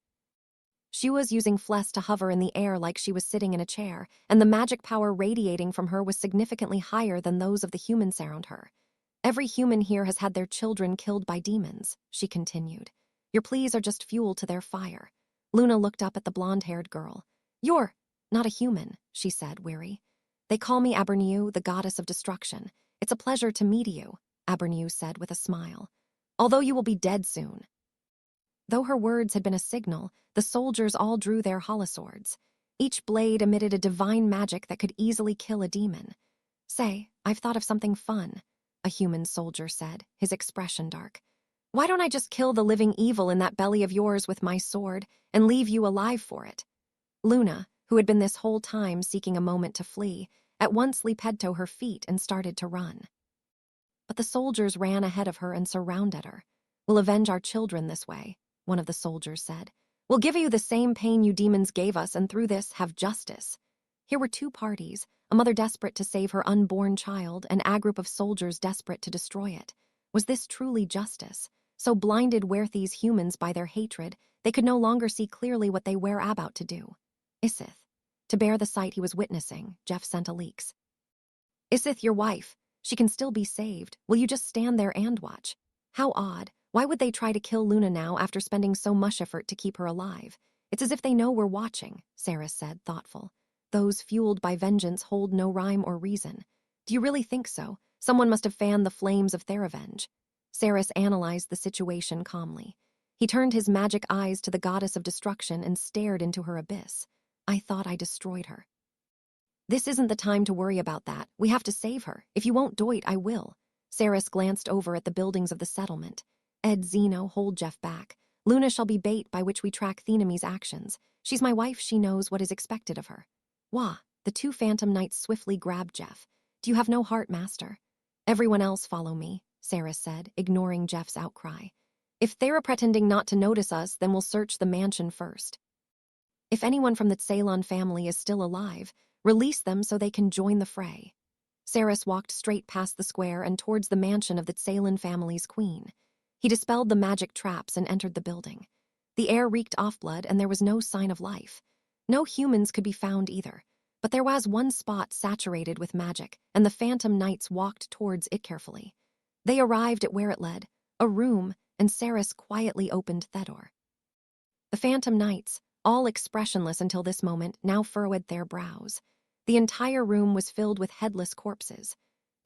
She was using flesh to hover in the air like she was sitting in a chair, and the magic power radiating from her was significantly higher than those of the humans around her. Every human here has had their children killed by demons, she continued. Your pleas are just fuel to their fire. Luna looked up at the blonde-haired girl. You're not a human, she said, weary. They call me Aberniu, the goddess of destruction. It's a pleasure to meet you, Aberniu said with a smile. Although you will be dead soon. Though her words had been a signal, the soldiers all drew their holoswords. Each blade emitted a divine magic that could easily kill a demon. Say, I've thought of something fun, a human soldier said, his expression dark. Why don't I just kill the living evil in that belly of yours with my sword and leave you alive for it? Luna, who had been this whole time seeking a moment to flee, at once leaped to her feet and started to run. But the soldiers ran ahead of her and surrounded her. We'll avenge our children this way, one of the soldiers said. We'll give you the same pain you demons gave us, and through this have justice. Here were 2 parties, a mother desperate to save her unborn child, and a group of soldiers desperate to destroy it. Was this truly justice? So blinded were these humans by their hatred, they could no longer see clearly what they were about to do. Isith. To bear the sight he was witnessing, Jeff sent a leaks. Isith, your wife. She can still be saved. Will you just stand there and watch? How odd. Why would they try to kill Luna now after spending so much effort to keep her alive? It's as if they know we're watching, Sarah said, thoughtful. Those fueled by vengeance hold no rhyme or reason. Do you really think so? Someone must have fanned the flames of their revenge. Saris analyzed the situation calmly. He turned his magic eyes to the goddess of destruction and stared into her abyss. I thought I destroyed her. This isn't the time to worry about that. We have to save her. If you won't do it, I will. Saris glanced over at the buildings of the settlement. Ed Zeno, hold Jeff back. Luna shall be bait by which we track Thenemi's actions. She's my wife, she knows what is expected of her. Wah, the 2 phantom knights swiftly grabbed Jeff. Do you have no heart, master? Everyone else follow me, Saris said, ignoring Jeff's outcry. If they're pretending not to notice us, then we'll search the mansion first. If anyone from the Ceylon family is still alive, release them so they can join the fray. Saris walked straight past the square and towards the mansion of the Ceylon family's queen. He dispelled the magic traps and entered the building. The air reeked off blood and there was no sign of life. No humans could be found either, but there was one spot saturated with magic, and the phantom knights walked towards it carefully. They arrived at where it led, a room, and Saris quietly opened the door. The phantom knights, all expressionless until this moment, now furrowed their brows. The entire room was filled with headless corpses.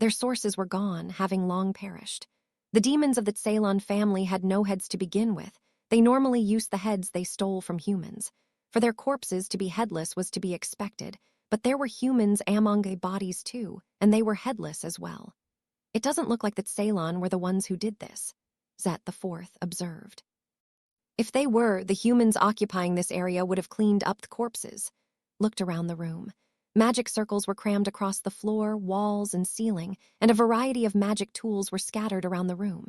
Their sources were gone, having long perished. The demons of the Ceylon family had no heads to begin with. They normally used the heads they stole from humans. For their corpses to be headless was to be expected, but there were humans among the bodies too, and they were headless as well. It doesn't look like that Ceylon were the ones who did this, Zet the Fourth observed. If they were, the humans occupying this area would have cleaned up the corpses. Looked around the room. Magic circles were crammed across the floor, walls, and ceiling, and a variety of magic tools were scattered around the room.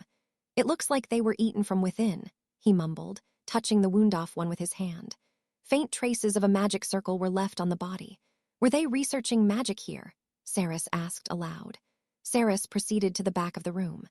It looks like they were eaten from within, he mumbled, touching the wound-off one with his hand. Faint traces of a magic circle were left on the body. Were they researching magic here? Saris asked aloud. Saris proceeded to the back of the room.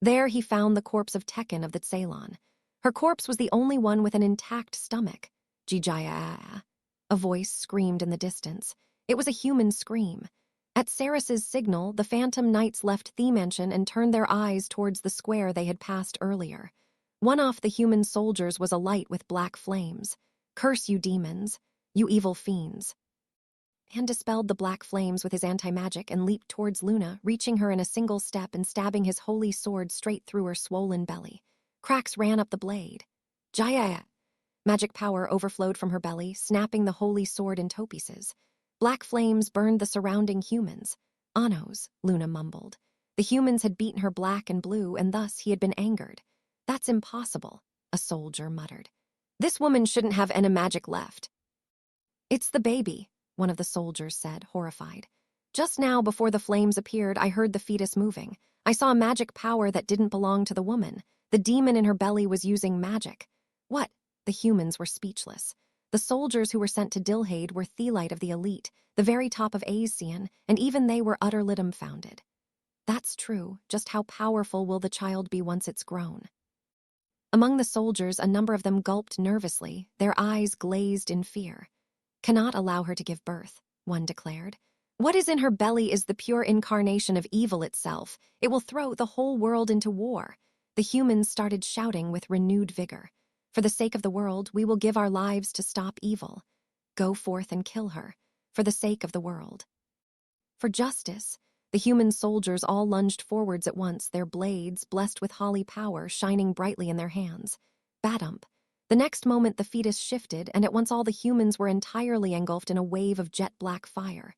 There he found the corpse of Tekken of the Ceylon. Her corpse was the only one with an intact stomach. Jijaya. A voice screamed in the distance. It was a human scream. At Saris's signal, the phantom knights left the mansion and turned their eyes towards the square they had passed earlier. One off the human soldiers was alight with black flames. Curse you demons, you evil fiends. and dispelled the black flames with his anti-magic and leaped towards Luna, reaching her in a single step and stabbing his holy sword straight through her swollen belly. Cracks ran up the blade. Jaya! Magic power overflowed from her belly, snapping the holy sword into pieces. Black flames burned the surrounding humans. Anos, Luna mumbled. The humans had beaten her black and blue, and thus he had been angered. That's impossible, a soldier muttered. This woman shouldn't have any magic left. It's the baby, one of the soldiers said, horrified. Just now, before the flames appeared, I heard the fetus moving. I saw a magic power that didn't belong to the woman. The demon in her belly was using magic. What? The humans were speechless. The soldiers who were sent to Dilhade were Thelite of the elite, the very top of Asian, and even they were utterly dumbfounded. That's true. Just how powerful will the child be once it's grown? Among the soldiers, a number of them gulped nervously, their eyes glazed in fear. Cannot allow her to give birth, one declared. What is in her belly is the pure incarnation of evil itself. It will throw the whole world into war. The humans started shouting with renewed vigor. For the sake of the world, we will give our lives to stop evil. Go forth and kill her, for the sake of the world. For justice, the human soldiers all lunged forwards at once, their blades, blessed with holy power, shining brightly in their hands. Badump. The next moment the fetus shifted, and at once all the humans were entirely engulfed in a wave of jet-black fire.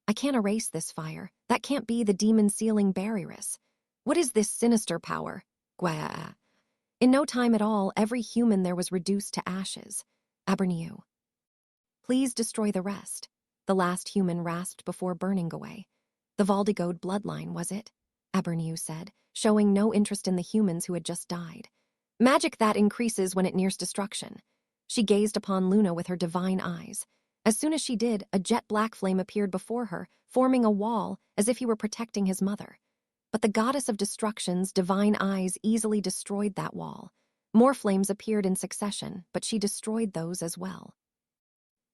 I can't erase this fire. That can't be the demon-sealing barrierus. What is this sinister power? Gwaa. In no time at all, every human there was reduced to ashes. Aberniu. Please destroy the rest, the last human rasped before burning away. The Valdigode bloodline, was it? Aberniu said, showing no interest in the humans who had just died. Magic that increases when it nears destruction. She gazed upon Luna with her divine eyes. As soon as she did, a jet-black flame appeared before her, forming a wall as if he were protecting his mother. But the goddess of destruction's divine eyes easily destroyed that wall. More flames appeared in succession, but she destroyed those as well.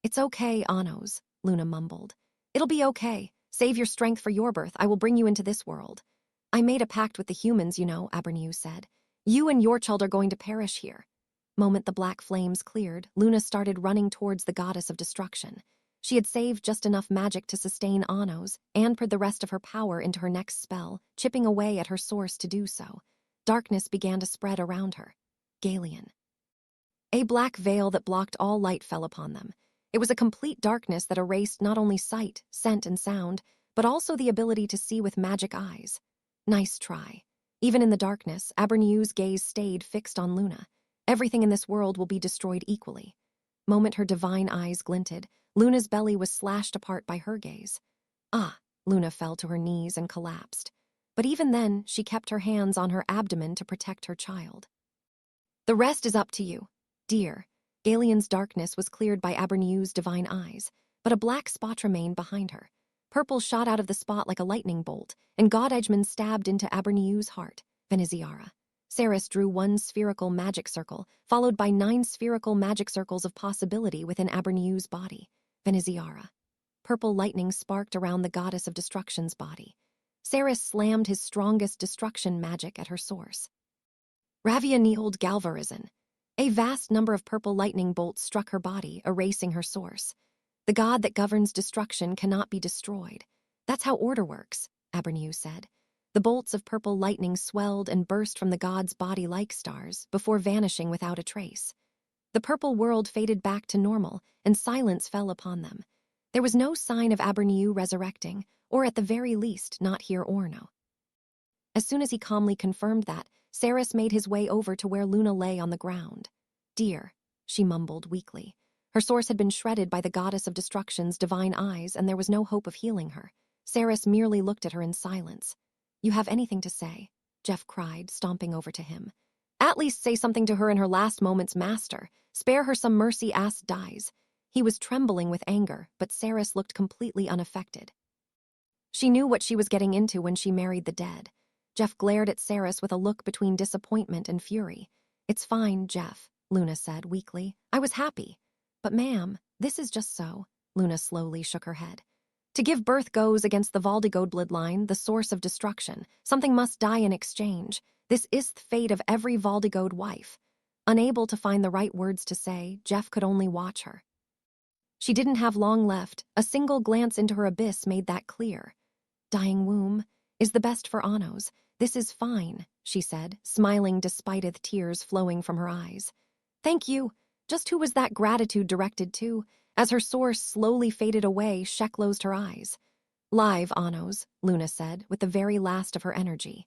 It's okay, Anos, Luna mumbled. It'll be okay. Save your strength for your birth. I will bring you into this world. I made a pact with the humans, you know, Aberniu said. You and your child are going to perish here. Moment the black flames cleared, Luna started running towards the goddess of destruction. She had saved just enough magic to sustain Anos and poured the rest of her power into her next spell, chipping away at her source to do so. Darkness began to spread around her. Galian. A black veil that blocked all light fell upon them. It was a complete darkness that erased not only sight, scent, and sound, but also the ability to see with magic eyes. Nice try. Even in the darkness, Aberniu's gaze stayed fixed on Luna. Everything in this world will be destroyed equally. Moment her divine eyes glinted, Luna's belly was slashed apart by her gaze. Ah, Luna fell to her knees and collapsed. But even then, she kept her hands on her abdomen to protect her child. The rest is up to you, dear. Galian's darkness was cleared by Aberniu's divine eyes, but a black spot remained behind her. Purple shot out of the spot like a lightning bolt, and God Edgemon stabbed into Aberniu's heart. Veneziara. Saris drew one spherical magic circle, followed by 9 spherical magic circles of possibility within Aberniu's body. Veneziara. Purple lightning sparked around the goddess of destruction's body. Saris slammed his strongest destruction magic at her source. Ravia kneeled Galvarizon. A vast number of purple lightning bolts struck her body, erasing her source. The god that governs destruction cannot be destroyed. That's how order works, Aberniu said. The bolts of purple lightning swelled and burst from the god's body like stars, before vanishing without a trace. The purple world faded back to normal, and silence fell upon them. There was no sign of Aberniu resurrecting, or at the very least, not here or now. As soon as he calmly confirmed that, Saris made his way over to where Luna lay on the ground. Dear, she mumbled weakly. Her source had been shredded by the goddess of destruction's divine eyes, and there was no hope of healing her. Saris merely looked at her in silence. You have anything to say? Jeff cried, stomping over to him. At least say something to her in her last moments, master. Spare her some mercy, ass dies. He was trembling with anger, but Saris looked completely unaffected. She knew what she was getting into when she married the dead. Jeff glared at Saris with a look between disappointment and fury. It's fine, Jeff, Luna said weakly. I was happy. But ma'am, this is just so. Luna slowly shook her head. To give birth goes against the Valdigode bloodline, the source of destruction. Something must die in exchange. This is the fate of every Valdigode wife. Unable to find the right words to say, Jeff could only watch her. She didn't have long left. A single glance into her abyss made that clear. Dying womb is the best for Anos. This is fine, she said, smiling despite the tears flowing from her eyes. Thank you. Just who was that gratitude directed to? As her source slowly faded away, She closed her eyes. Live, Anos, Luna said, with the very last of her energy.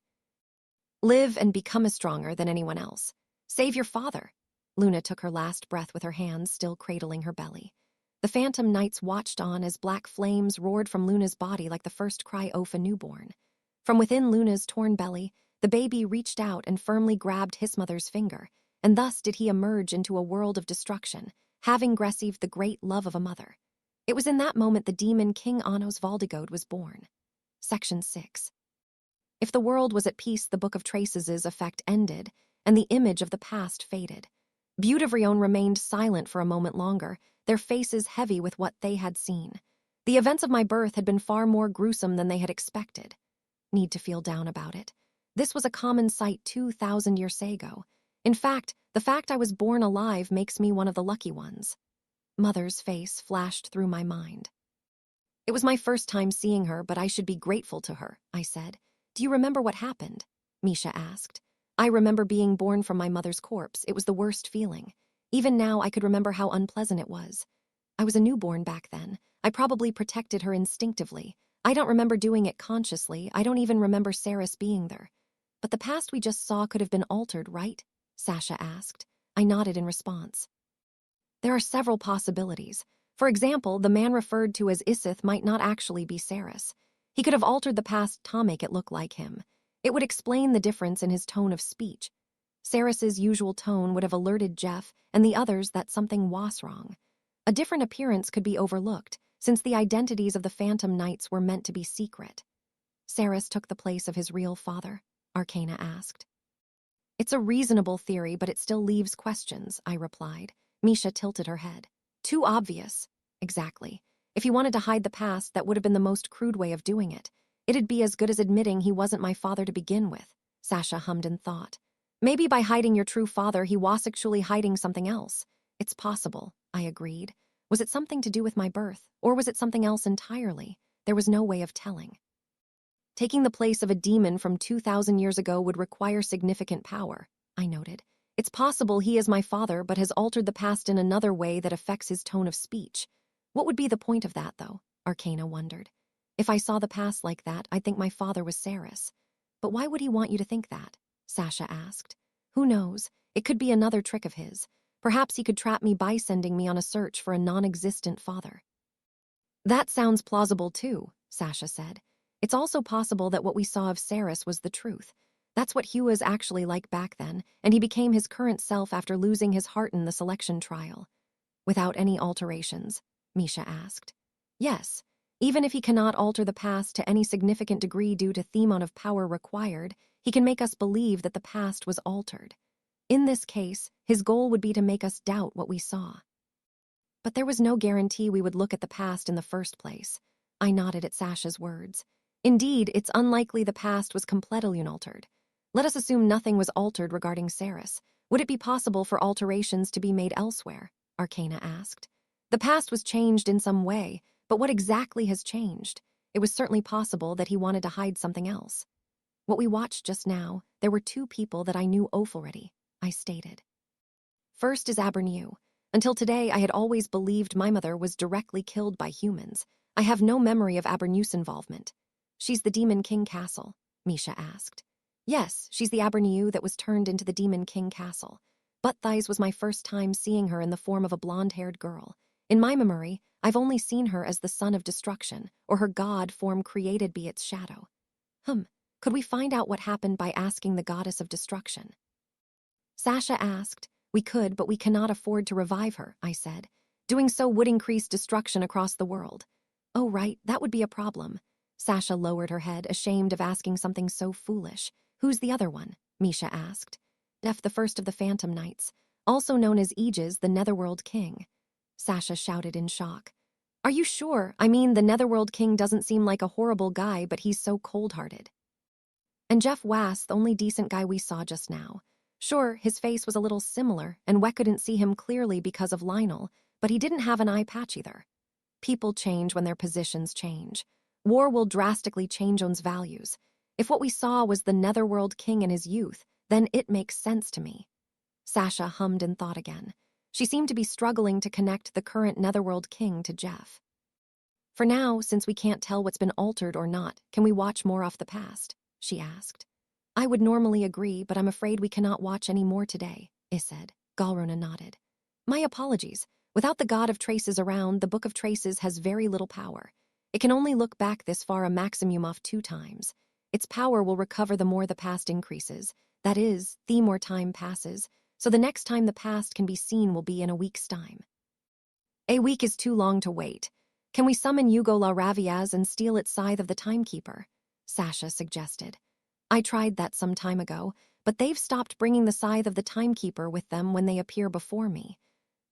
Live and become stronger than anyone else. Save your father. Luna took her last breath with her hands still cradling her belly. The phantom knights watched on as black flames roared from Luna's body like the first cry of a newborn. From within Luna's torn belly, the baby reached out and firmly grabbed his mother's finger, and thus did he emerge into a world of destruction, having received the great love of a mother. It was in that moment the demon King Anos Valdigode was born. Section 6. If the world was at peace, the Book of Traces' effect ended, and the image of the past faded. Beautivrion remained silent for a moment longer, their faces heavy with what they had seen. The events of my birth had been far more gruesome than they had expected. Need to feel down about it. This was a common sight 2,000 years ago. In fact, the fact I was born alive makes me one of the lucky ones. Mother's face flashed through my mind. It was my first time seeing her, but I should be grateful to her, I said. Do you remember what happened? Misha asked. I remember being born from my mother's corpse. It was the worst feeling. Even now, I could remember how unpleasant it was. I was a newborn back then. I probably protected her instinctively. I don't remember doing it consciously. I don't even remember Saris being there. But the past we just saw could have been altered, right? Sasha asked. I nodded in response. There are several possibilities. For example, the man referred to as Isith might not actually be Saris. He could have altered the past to make it look like him. It would explain the difference in his tone of speech. Saris's usual tone would have alerted Jeff and the others that something was wrong. A different appearance could be overlooked, since the identities of the Phantom Knights were meant to be secret. Saris took the place of his real father, Arcana asked. It's a reasonable theory, but it still leaves questions, I replied. Misha tilted her head. Too obvious. Exactly. If he wanted to hide the past, that would have been the most crude way of doing it. It'd be as good as admitting he wasn't my father to begin with, Sasha hummed in thought. Maybe by hiding your true father, he was actually hiding something else. It's possible, I agreed. Was it something to do with my birth, or was it something else entirely? There was no way of telling. Taking the place of a demon from 2,000 years ago would require significant power, I noted. It's possible he is my father, but has altered the past in another way that affects his tone of speech. What would be the point of that, though? Arcana wondered. If I saw the past like that, I'd think my father was Saris. But why would he want you to think that? Sasha asked. Who knows? It could be another trick of his. Perhaps he could trap me by sending me on a search for a non-existent father. That sounds plausible too, Sasha said. It's also possible that what we saw of Saris was the truth. That's what Hugh was actually like back then, and he became his current self after losing his heart in the selection trial. Without any alterations? Misha asked. Yes. Even if he cannot alter the past to any significant degree due to the amount of power required, he can make us believe that the past was altered. In this case, his goal would be to make us doubt what we saw. But there was no guarantee we would look at the past in the first place. I nodded at Sasha's words. Indeed, it's unlikely the past was completely unaltered. Let us assume nothing was altered regarding Saris. Would it be possible for alterations to be made elsewhere? Arcana asked. The past was changed in some way, but what exactly has changed? It was certainly possible that he wanted to hide something else. What we watched just now, there were two people that I knew already, I stated. First is Abernew. Until today, I had always believed my mother was directly killed by humans. I have no memory of Abernew's involvement. She's the Demon King Castle, Misha asked. Yes, she's the Abernew that was turned into the Demon King Castle. But Thighs was my first time seeing her in the form of a blonde-haired girl. In my memory, I've only seen her as the Son of Destruction, or her god form created by its shadow. Could we find out what happened by asking the Goddess of Destruction? Sasha asked. We could, but we cannot afford to revive her, I said. Doing so would increase destruction across the world. Oh, right, that would be a problem. Sasha lowered her head, ashamed of asking something so foolish. Who's the other one? Misha asked. Def, the first of the Phantom Knights, also known as Aegis, the Netherworld King. Sasha shouted in shock. Are you sure? I mean, the Netherworld King doesn't seem like a horrible guy, but he's so cold-hearted. And Jeff Wass, the only decent guy we saw just now. Sure, his face was a little similar, and we couldn't see him clearly because of Lionel, but he didn't have an eye patch either. People change when their positions change. War will drastically change one's values. If what we saw was the Netherworld King in his youth, then it makes sense to me. Sasha hummed in thought again. She seemed to be struggling to connect the current Netherworld King to Jeff. For now, since we can't tell what's been altered or not, can we watch more off the past? She asked. I would normally agree, but I'm afraid we cannot watch any more today, I said. Galrona nodded. My apologies. Without the God of Traces around, the Book of Traces has very little power. It can only look back this far a maximum of 2 times. Its power will recover the more the past increases. That is, the more time passes, so the next time the past can be seen will be in a week's time. A week is too long to wait. Can we summon Hugo La Raviaz and steal its scythe of the Timekeeper? Sasha suggested. I tried that some time ago, but they've stopped bringing the scythe of the Timekeeper with them when they appear before me.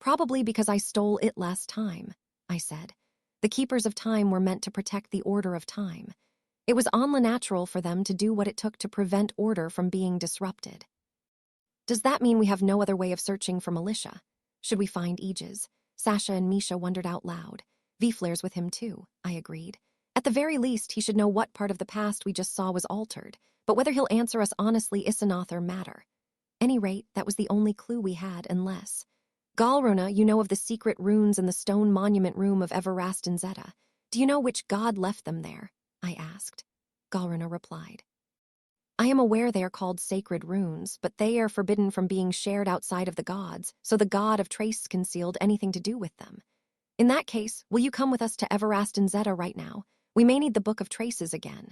Probably because I stole it last time, I said. The Keepers of Time were meant to protect the order of time. It was only natural for them to do what it took to prevent order from being disrupted. Does that mean we have no other way of searching for militia? Should we find Aegis? Sasha and Misha wondered out loud. Vflair's with him too, I agreed. At the very least, he should know what part of the past we just saw was altered, but whether he'll answer us honestly is another matter. Any rate, that was the only clue we had, unless... Galrona, you know of the secret runes in the stone monument room of Everast Zeta. Do you know which god left them there? I asked. Galrona replied. I am aware they are called sacred runes, but they are forbidden from being shared outside of the gods, so the god of Trace concealed anything to do with them. In that case, will you come with us to Everast Zeta right now? We may need the Book of Traces again.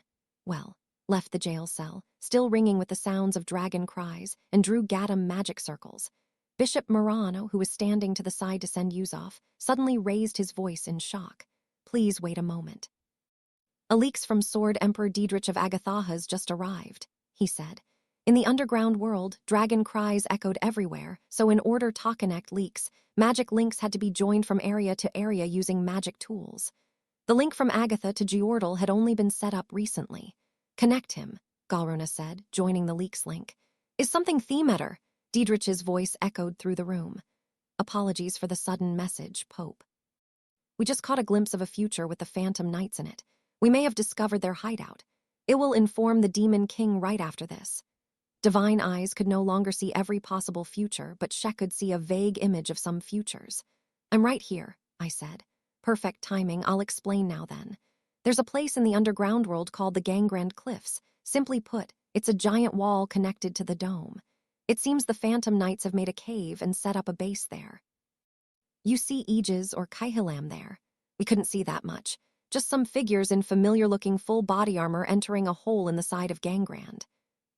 Well, left the jail cell, still ringing with the sounds of dragon cries, and drew Gaddam magic circles. Bishop Morano, who was standing to the side to send Yuzov, suddenly raised his voice in shock. Please wait a moment. A leaks from Sword Emperor Diedrich of Agatha has just arrived, he said. In the underground world, dragon cries echoed everywhere, so in order to connect leaks, magic links had to be joined from area to area using magic tools. The link from Agatha to Giordal had only been set up recently. Connect him, Galrona said, joining the leaks link. Is something Themeter? Diedrich's voice echoed through the room. Apologies for the sudden message, Pope. We just caught a glimpse of a future with the Phantom Knights in it. We may have discovered their hideout. It will inform the Demon King right after this. Divine eyes could no longer see every possible future, but Shek could see a vague image of some futures. I'm right here, I said. Perfect timing, I'll explain now then. There's a place in the underground world called the Gangrand Cliffs. Simply put, it's a giant wall connected to the dome. It seems the Phantom Knights have made a cave and set up a base there. You see Aegis or Kaihilam there. We couldn't see that much. Just some figures in familiar-looking full body armor entering a hole in the side of Gangrand.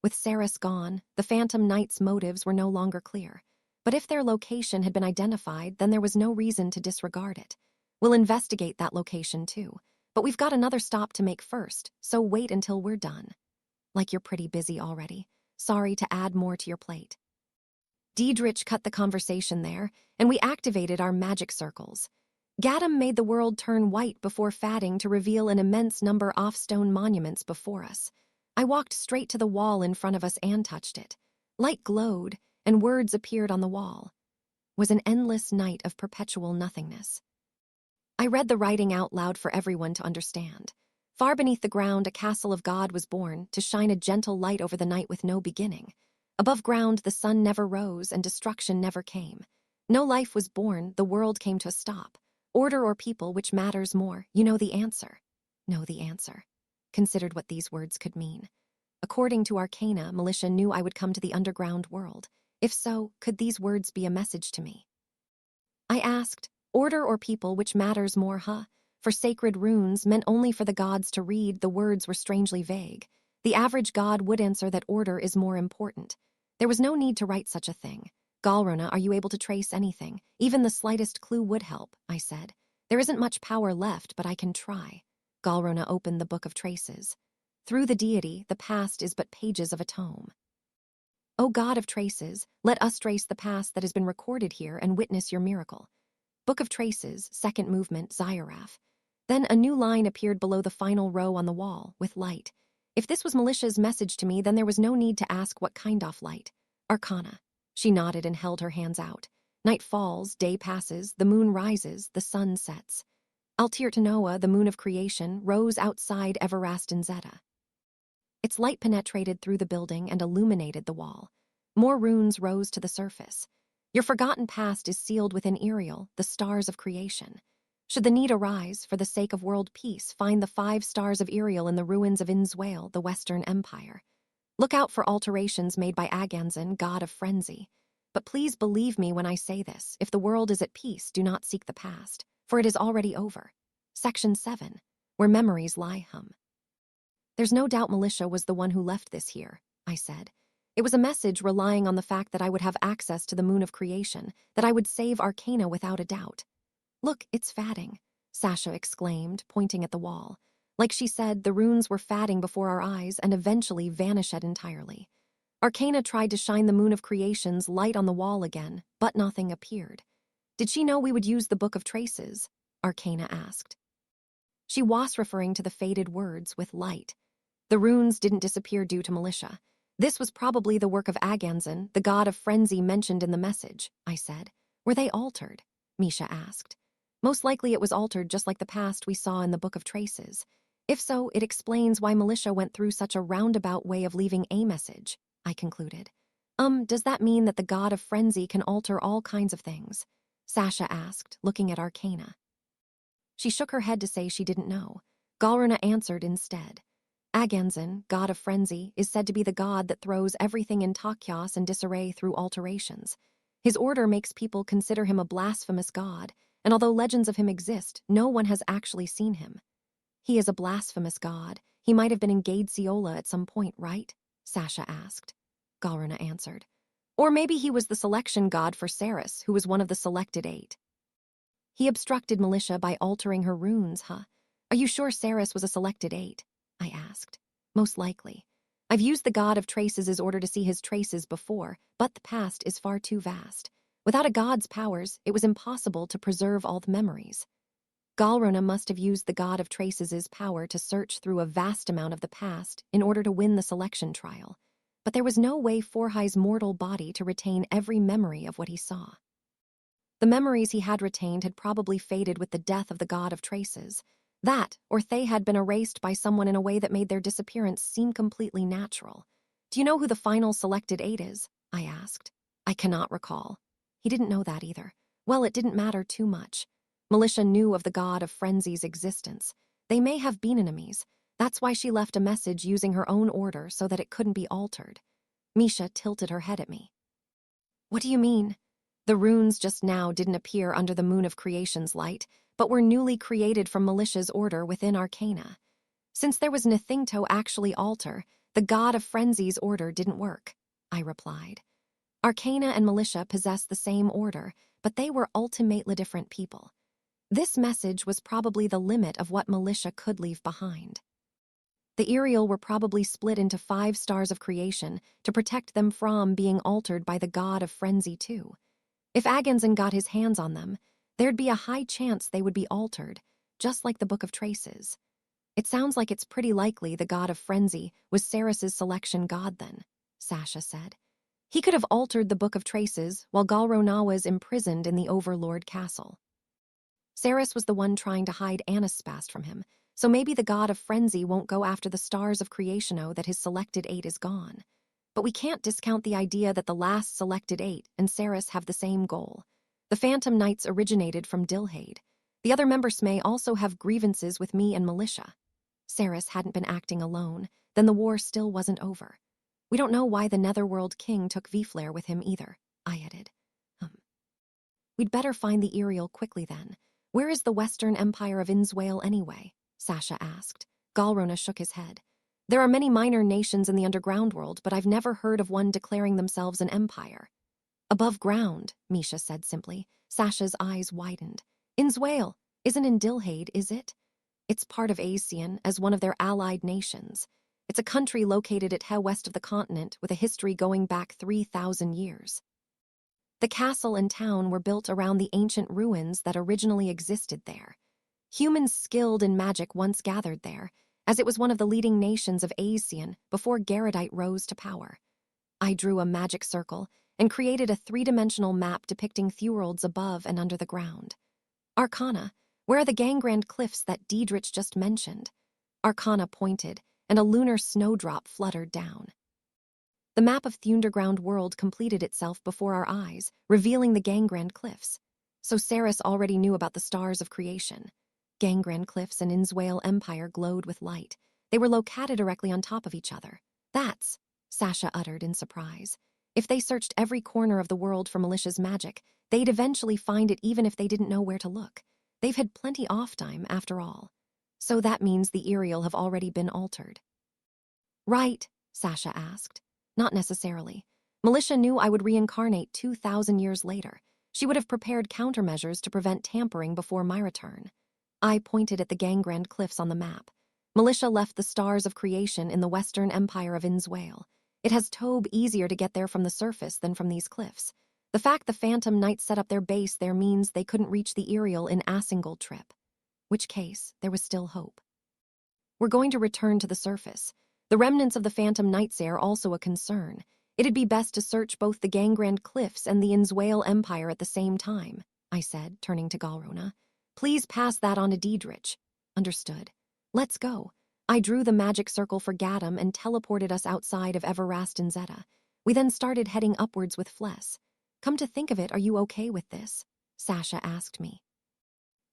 With Saris gone, the Phantom Knights' motives were no longer clear. But if their location had been identified, then there was no reason to disregard it. We'll investigate that location too. But we've got another stop to make first, so wait until we're done. Like you're pretty busy already. Sorry to add more to your plate. Diedrich cut the conversation there, and we activated our magic circles. Gaddam made the world turn white before fading to reveal an immense number of stone monuments before us. I walked straight to the wall in front of us and touched it. Light glowed, and words appeared on the wall. Was an endless night of perpetual nothingness. I read the writing out loud for everyone to understand. Far beneath the ground, a castle of God was born, to shine a gentle light over the night with no beginning. Above ground, the sun never rose, and destruction never came. No life was born, the world came to a stop. Order or people, which matters more? You know the answer. Know the answer. Considered what these words could mean. According to Arcana, Militia knew I would come to the underground world. If so, could these words be a message to me? I asked, order or people, which matters more, huh? For sacred runes, meant only for the gods to read, the words were strangely vague. The average god would answer that order is more important. There was no need to write such a thing. Galrona, are you able to trace anything? Even the slightest clue would help, I said. There isn't much power left, but I can try. Galrona opened the Book of Traces. Through the deity, the past is but pages of a tome. O God of Traces, let us trace the past that has been recorded here and witness your miracle. Book of Traces, second movement, Zyraf. Then a new line appeared below the final row on the wall, with light. If this was Militia's message to me, then there was no need to ask what kind of light. Arcana. She nodded and held her hands out. Night falls, day passes, the moon rises, the sun sets. Altirtanoa, the moon of creation, rose outside Everastin Zeta. Its light penetrated through the building and illuminated the wall. More runes rose to the surface. Your forgotten past is sealed within Iriel, the stars of creation. Should the need arise, for the sake of world peace, find the 5 stars of Iriel in the ruins of Inzwale, the Western Empire. Look out for alterations made by Aganzan, god of frenzy. But please believe me when I say this, if the world is at peace, do not seek the past, for it is already over. Section 7, where memories lie hum. There's no doubt Militia was the one who left this here, I said. It was a message relying on the fact that I would have access to the moon of creation, that I would save Arcana without a doubt. Look, it's fatting, Sasha exclaimed, pointing at the wall. Like she said, the runes were fatting before our eyes and eventually vanished entirely. Arcana tried to shine the moon of creation's light on the wall again, but nothing appeared. Did she know we would use the Book of Traces? Arcana asked. She was referring to the faded words with light. The runes didn't disappear due to Militia. This was probably the work of Aganzan, the god of frenzy mentioned in the message, I said. Were they altered? Misha asked. Most likely it was altered just like the past we saw in the Book of Traces. If so, it explains why Militia went through such a roundabout way of leaving a message, I concluded. Does that mean that the god of frenzy can alter all kinds of things? Sasha asked, looking at Arcana. She shook her head to say she didn't know. Galruna answered instead. Aganzan, god of frenzy, is said to be the god that throws everything in chaos and disarray through alterations. His order makes people consider him a blasphemous god, and although legends of him exist, no one has actually seen him. He is a blasphemous god. He might have been in Gade Ciola at some point, right? Sasha asked. Galruna answered. Or maybe he was the selection god for Ceres, who was one of the selected 8. He obstructed Militia by altering her runes, huh? Are you sure Ceres was a selected 8? I asked. Most likely. I've used the god of traces' order to see his traces before, but the past is far too vast. Without a god's powers, it was impossible to preserve all the memories. Galruna must have used the god of traces' power to search through a vast amount of the past in order to win the selection trial. But there was no way Forhai's mortal body to retain every memory of what he saw. The memories he had retained had probably faded with the death of the god of traces. That, or they had been erased by someone in a way that made their disappearance seem completely natural. Do you know who the final selected 8 is? I asked. I cannot recall. He didn't know that either. Well, it didn't matter too much. Militia knew of the god of frenzy's existence. They may have been enemies. That's why she left a message using her own order so that it couldn't be altered. Misha tilted her head at me. What do you mean? The runes just now didn't appear under the moon of creation's light, but were newly created from Militia's order within Arcana. Since there was nothing to actually alter, the god of frenzy's order didn't work, I replied. Arcana and Militia possessed the same order, but they were ultimately different people. This message was probably the limit of what Militia could leave behind. The Iriel were probably split into 5 stars of creation to protect them from being altered by the god of frenzy too. If Aganzan got his hands on them, there'd be a high chance they would be altered, just like the Book of Traces. It sounds like it's pretty likely the god of frenzy was Ceres' selection god then, Sasha said. He could have altered the Book of Traces while Galruna was imprisoned in the Overlord Castle. Ceres was the one trying to hide Anaspast from him, so maybe the god of frenzy won't go after the stars of creation now that his selected 8 is gone. But we can't discount the idea that the last selected 8 and Ceres have the same goal. The Phantom Knights originated from Dilhade. The other members may also have grievances with me and Militia. Ceres hadn't been acting alone, then the war still wasn't over. We don't know why the Netherworld King took Vflare with him either, I added. We'd better find the Iriel quickly then. Where is the Western Empire of Inzwale anyway? Sasha asked. Galruna shook his head. There are many minor nations in the underground world, but I've never heard of one declaring themselves an empire. Above ground, Misha said simply. Sasha's eyes widened. Inzwale isn't in Dilhade, is it? It's part of Asian as one of their allied nations. It's a country located at west of the continent with a history going back 3,000 years. The castle and town were built around the ancient ruins that originally existed there. Humans skilled in magic once gathered there, as it was one of the leading nations of Asian before Garadite rose to power. I drew a magic circle, and created a three-dimensional map depicting Thurolds above and under the ground. Arcana, where are the Gangrand cliffs that Diedrich just mentioned? Arcana pointed, and a lunar snowdrop fluttered down. The map of the underground world completed itself before our eyes, revealing the Gangrand cliffs. So Saris already knew about the stars of creation. Gangrand cliffs and Innswale Empire glowed with light. They were located directly on top of each other. That's, Sasha uttered in surprise. If they searched every corner of the world for malicious magic, they'd eventually find it even if they didn't know where to look. They've had plenty off time, after all. So that means the Aerial have already been altered. Right, Sasha asked. Not necessarily. Militia knew I would reincarnate 2,000 years later. She would have prepared countermeasures to prevent tampering before my return. I pointed at the Gangrand cliffs on the map. Militia left the stars of creation in the Western Empire of Innswale. It has Tobe easier to get there from the surface than from these cliffs. The fact the Phantom Knights set up their base there means they couldn't reach the Aerial in a single trip. Which case, there was still hope. We're going to return to the surface. The remnants of the Phantom Knights are also a concern. It'd be best to search both the Gangrand cliffs and the Innswale Empire at the same time, I said, turning to Galrona. Please pass that on to Diedrich. Understood. Let's go. I drew the magic circle for Gadam and teleported us outside of Everrast and Zeta. We then started heading upwards with Fless. Come to think of it, are you okay with this? Sasha asked me.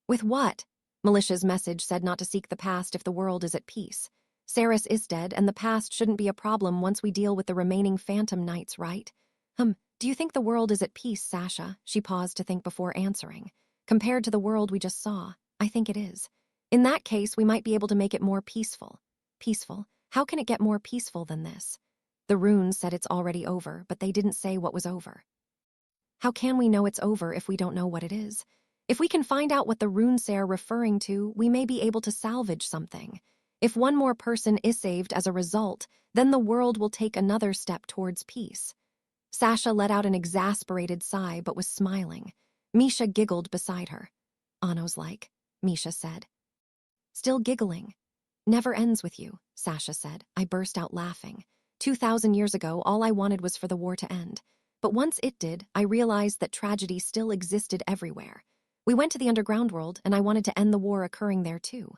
With what? Militia's message said not to seek the past if the world is at peace. Saris is dead, and the past shouldn't be a problem once we deal with the remaining Phantom Knights, right? Do you think the world is at peace, Sasha? She paused to think before answering. Compared to the world we just saw, I think it is. In that case, we might be able to make it more peaceful. Peaceful? How can it get more peaceful than this? The runes said it's already over, but they didn't say what was over. How can we know it's over if we don't know what it is? If we can find out what the runes are referring to, we may be able to salvage something. If one more person is saved as a result, then the world will take another step towards peace. Sasha let out an exasperated sigh but was smiling. Misha giggled beside her. Anno's like, Misha said. Still giggling. Never ends with you, Sasha said. I burst out laughing. 2,000 years ago, all I wanted was for the war to end. But once it did, I realized that tragedy still existed everywhere. We went to the underground world, and I wanted to end the war occurring there too.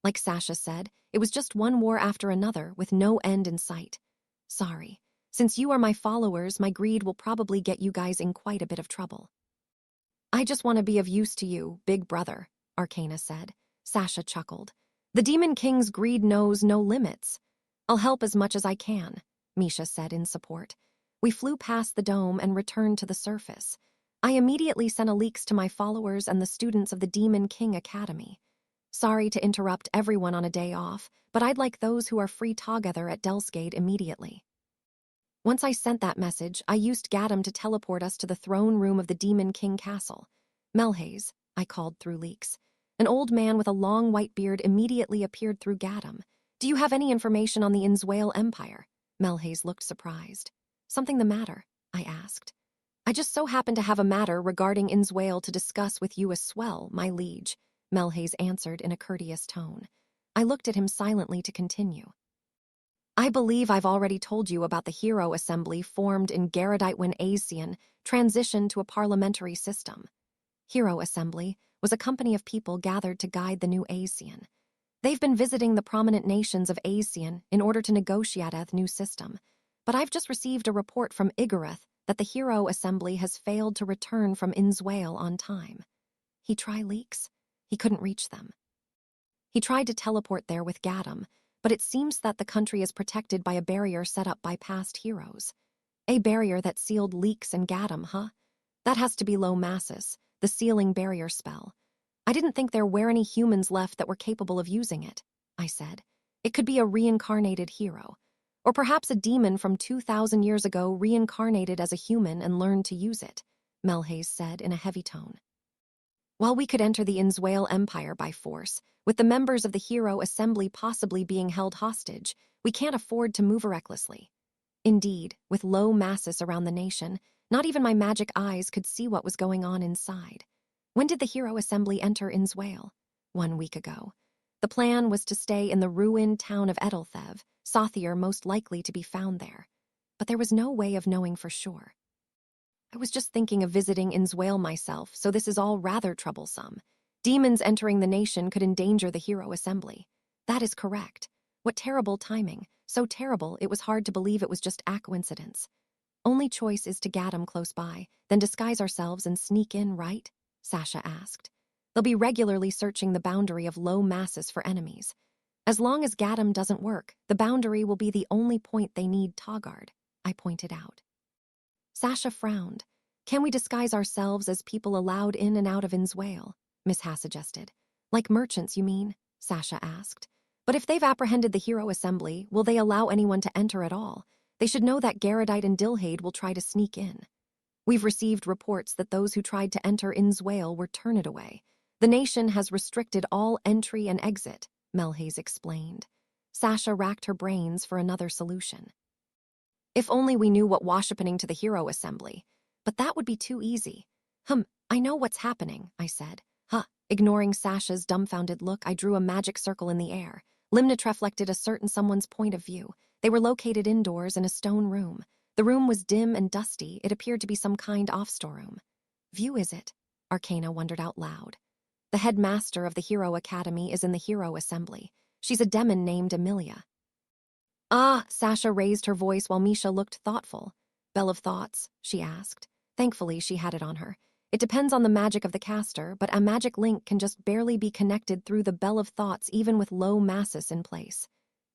Like Sasha said, it was just one war after another, with no end in sight. Sorry. Since you are my followers, my greed will probably get you guys in quite a bit of trouble. I just want to be of use to you, big brother, Arcana said. Sasha chuckled. The Demon King's greed knows no limits. I'll help as much as I can, Misha said in support. We flew past the dome and returned to the surface. I immediately sent a leaks to my followers and the students of the Demon King Academy. Sorry to interrupt everyone on a day off, but I'd like those who are free together at Delsgate immediately. Once I sent that message, I used Gadam to teleport us to the throne room of the Demon King Castle. Melhaze, I called through leaks. An old man with a long white beard immediately appeared through Gadam. Do you have any information on the Innswale Empire? Melhaze looked surprised. Something the matter? I asked. I just so happen to have a matter regarding Innswale to discuss with you as well, my liege, Melhaze answered in a courteous tone. I looked at him silently to continue. I believe I've already told you about the Hero Assembly formed in Garadite when Asian transitioned to a parliamentary system. Hero Assembly was a company of people gathered to guide the new Asian. They've been visiting the prominent nations of Asian in order to negotiate a new system, but I've just received a report from Igoreth that the Hero Assembly has failed to return from Innswale on time. He tried leaks? He couldn't reach them. He tried to teleport there with Gadam, but it seems that the country is protected by a barrier set up by past heroes. A barrier that sealed leaks and Gadam, huh? That has to be Low Massus, the sealing barrier spell. I didn't think there were any humans left that were capable of using it, I said. It could be a reincarnated hero. Or perhaps a demon from 2,000 years ago reincarnated as a human and learned to use it, Melhaze said in a heavy tone. While we could enter the Innswale Empire by force, with the members of the Hero Assembly possibly being held hostage, we can't afford to move recklessly. Indeed, with Low Massus around the nation, not even my magic eyes could see what was going on inside. When did the Hero Assembly enter Innswale? 1 week ago. The plan was to stay in the ruined town of Edelthev, Sothier most likely to be found there. But there was no way of knowing for sure. I was just thinking of visiting Innswale myself, so this is all rather troublesome. Demons entering the nation could endanger the hero assembly. That is correct. What terrible timing. So terrible, it was hard to believe it was just a coincidence. Only choice is to get 'em close by, then disguise ourselves and sneak in, right? Sasha asked. They'll be regularly searching the boundary of low masses for enemies. As long as Gaddam doesn't work, the boundary will be the only point they need Toggard, I pointed out. Sasha frowned. Can we disguise ourselves as people allowed in and out of Innswale? Miss Hass suggested. Like merchants, you mean? Sasha asked. But if they've apprehended the hero assembly, will they allow anyone to enter at all? They should know that Garradite and Dilhade will try to sneak in. We've received reports that those who tried to enter Innswale were turned away. The nation has restricted all entry and exit, Melhaze explained. Sasha racked her brains for another solution. If only we knew what was happening to the hero assembly. But that would be too easy. I know what's happening, I said. Ignoring Sasha's dumbfounded look, I drew a magic circle in the air. Limnit reflected a certain someone's point of view. They were located indoors in a stone room. The room was dim and dusty. It appeared to be some kind of storeroom. View is it? Arcana wondered out loud. The headmaster of the Hero Academy is in the Hero Assembly. She's a demon named Emilia. Sasha raised her voice while Misha looked thoughtful. Bell of Thoughts, she asked. Thankfully, she had it on her. It depends on the magic of the caster, but a magic link can just barely be connected through the Bell of Thoughts even with low masses in place.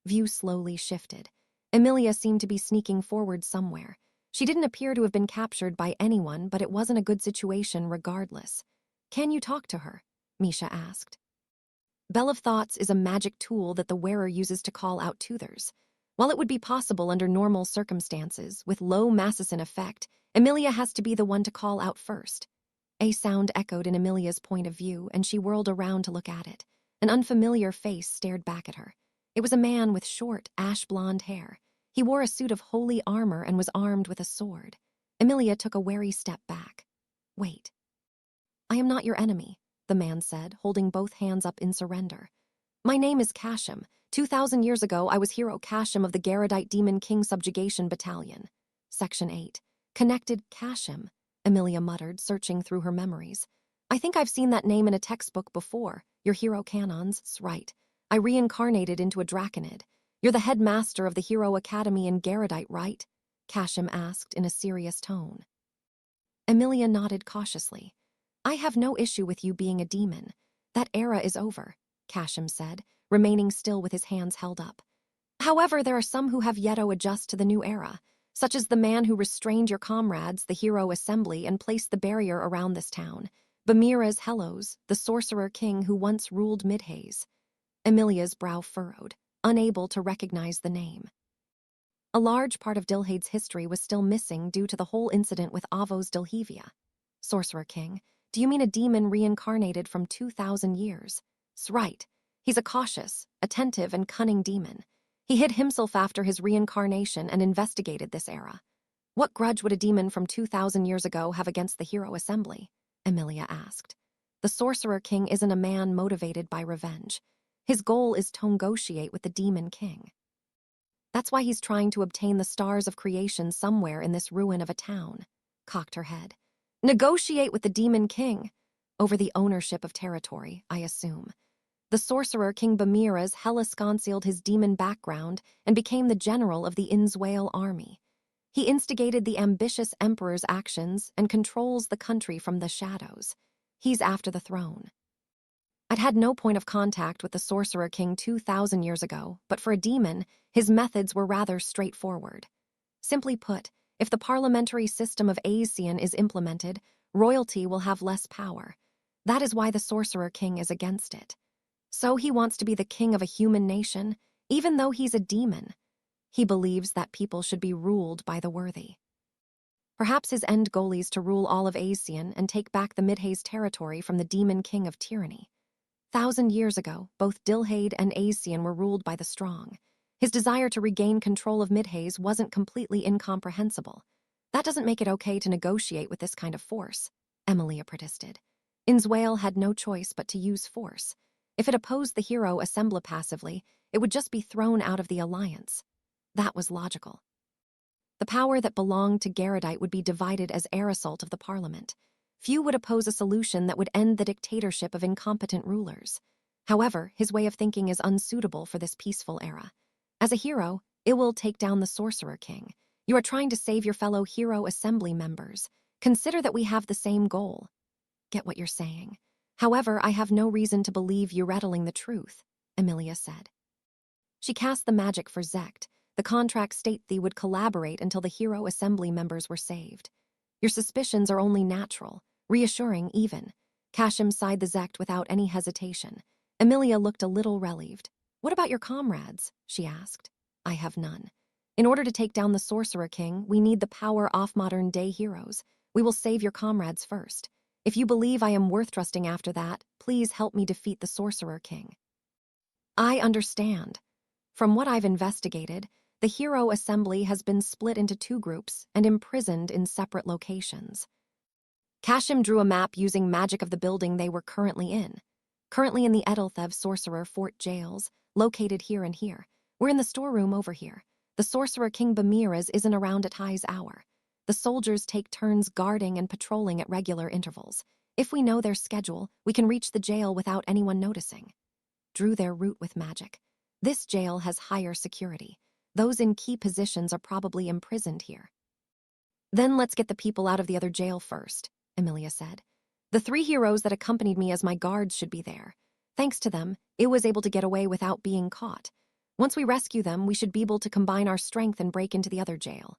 View slowly shifted. Emilia seemed to be sneaking forward somewhere. She didn't appear to have been captured by anyone, but it wasn't a good situation regardless. Can you talk to her? Misha asked. Bell of Thoughts is a magic tool that the wearer uses to call out Toothers. While it would be possible under normal circumstances, with low masses in effect, Emilia has to be the one to call out first. A sound echoed in Emilia's point of view, and she whirled around to look at it. An unfamiliar face stared back at her. It was a man with short, ash-blonde hair. He wore a suit of holy armor and was armed with a sword. Emilia took a wary step back. Wait. I am not your enemy, the man said, holding both hands up in surrender. My name is Kashim. 2,000 years ago, I was Hero Kashim of the Garradite Demon King Subjugation Battalion. Section 8. Connected Kashim, Emilia muttered, searching through her memories. I think I've seen that name in a textbook before. Your hero canons, right. I reincarnated into a Draconid. You're the headmaster of the Hero Academy in Garradite, right? Kashim asked in a serious tone. Emilia nodded cautiously. I have no issue with you being a demon. That era is over, Kashim said, remaining still with his hands held up. However, there are some who have yet to adjust to the new era, such as the man who restrained your comrades, the Hero Assembly, and placed the barrier around this town, Bamira's Hellos, the sorcerer king who once ruled Midhaze. Emilia's brow furrowed, unable to recognize the name. A large part of Dilhade's history was still missing due to the whole incident with Avos Dilhevia. Sorcerer King, do you mean a demon reincarnated from 2,000 years? Right. He's a cautious, attentive, and cunning demon. He hid himself after his reincarnation and investigated this era. What grudge would a demon from 2,000 years ago have against the Hero Assembly? Emilia asked. The Sorcerer King isn't a man motivated by revenge. His goal is to negotiate with the Demon King. That's why he's trying to obtain the stars of creation somewhere in this ruin of a town. Cocked her head. Negotiate with the Demon King. Over the ownership of territory, I assume. The sorcerer King Bamiras hella-sconcealed his demon background and became the general of the Innswale army. He instigated the ambitious emperor's actions and controls the country from the shadows. He's after the throne. I'd had no point of contact with the Sorcerer King 2,000 years ago, but for a demon, his methods were rather straightforward. Simply put, if the parliamentary system of Asian is implemented, royalty will have less power. That is why the Sorcerer King is against it. So he wants to be the king of a human nation, even though he's a demon. He believes that people should be ruled by the worthy. Perhaps his end goal is to rule all of Asian and take back the Midhaze territory from the demon king of tyranny. 1,000 years ago, both Dilhade and Asian were ruled by the strong. His desire to regain control of Midhaze wasn't completely incomprehensible. That doesn't make it okay to negotiate with this kind of force, Emilia protested. Innswale had no choice but to use force. If it opposed the Hero Assembly passively, it would just be thrown out of the alliance. That was logical. The power that belonged to Garrodite would be divided as heir assault of the parliament. Few would oppose a solution that would end the dictatorship of incompetent rulers. However, his way of thinking is unsuitable for this peaceful era. As a hero, it will take down the Sorcerer King. You are trying to save your fellow Hero Assembly members. Consider that we have the same goal. Get what you're saying. However, I have no reason to believe you're revealing the truth, Emilia said. She cast the magic for Zect. The contract states they would collaborate until the Hero Assembly members were saved. Your suspicions are only natural, reassuring even. Kashim sighed the Zect without any hesitation. Emilia looked a little relieved. What about your comrades? She asked. I have none. In order to take down the Sorcerer King, we need the power of modern-day heroes. We will save your comrades first. If you believe I am worth trusting after that, please help me defeat the Sorcerer King. I understand. From what I've investigated, the Hero Assembly has been split into two groups and imprisoned in separate locations. Kashim drew a map using magic of the building they were currently in. Currently in the Edelthev Sorcerer Fort jails, located here and here. We're in the storeroom over here. The Sorcerer King Bamiras isn't around at High's hour. The soldiers take turns guarding and patrolling at regular intervals. If we know their schedule, we can reach the jail without anyone noticing. Drew their route with magic. This jail has higher security. Those in key positions are probably imprisoned here. Then let's get the people out of the other jail first, Emilia said. The 3 heroes that accompanied me as my guards should be there. Thanks to them, I was able to get away without being caught. Once we rescue them, we should be able to combine our strength and break into the other jail.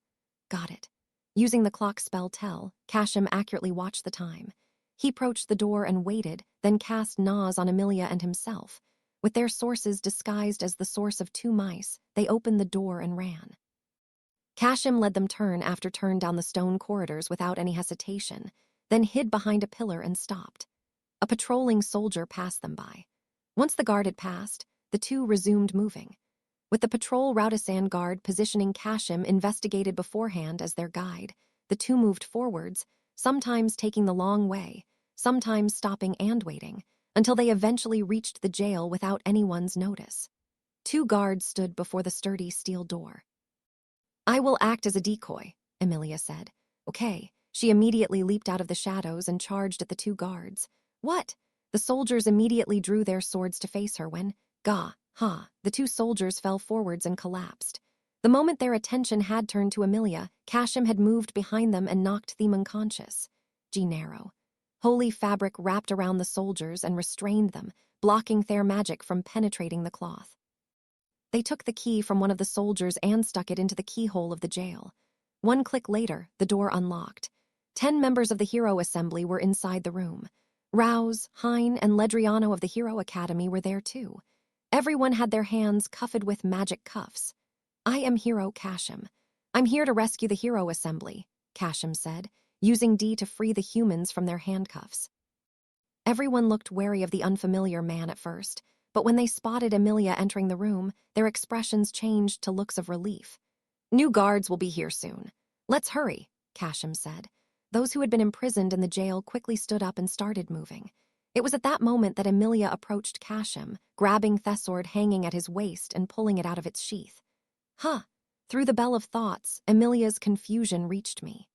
Got it. Using the clock spell Tell, Kashim accurately watched the time. He approached the door and waited, then cast Nas on Emilia and himself. With their sources disguised as the source of 2 mice, they opened the door and ran. Kashim led them turn after turn down the stone corridors without any hesitation, then hid behind a pillar and stopped. A patrolling soldier passed them by. Once the guard had passed, the 2 resumed moving. With the patrol Rautisan guard positioning Kashim investigated beforehand as their guide, the 2 moved forwards, sometimes taking the long way, sometimes stopping and waiting, until they eventually reached the jail without anyone's notice. 2 guards stood before the sturdy steel door. I will act as a decoy, Emilia said. Okay. She immediately leaped out of the shadows and charged at the 2 guards. What? The soldiers immediately drew their swords to face her when, the 2 soldiers fell forwards and collapsed. The moment their attention had turned to Emilia, Kashim had moved behind them and knocked them unconscious. Gennaro. Holy fabric wrapped around the soldiers and restrained them, blocking their magic from penetrating the cloth. They took the key from one of the soldiers and stuck it into the keyhole of the jail. 1 click later, the door unlocked. 10 members of the Hero Assembly were inside the room. Rouse, Hein, and Ledriano of the Hero Academy were there too. Everyone had their hands cuffed with magic cuffs. I am Hero Kashim. I'm here to rescue the Hero Assembly, Kashim said, using D to free the humans from their handcuffs. Everyone looked wary of the unfamiliar man at first, but when they spotted Emilia entering the room, their expressions changed to looks of relief. New guards will be here soon. Let's hurry, Kashim said. Those who had been imprisoned in the jail quickly stood up and started moving. It was at that moment that Emilia approached Kashim, grabbing Thesord hanging at his waist and pulling it out of its sheath. Through the bell of thoughts, Emilia's confusion reached me.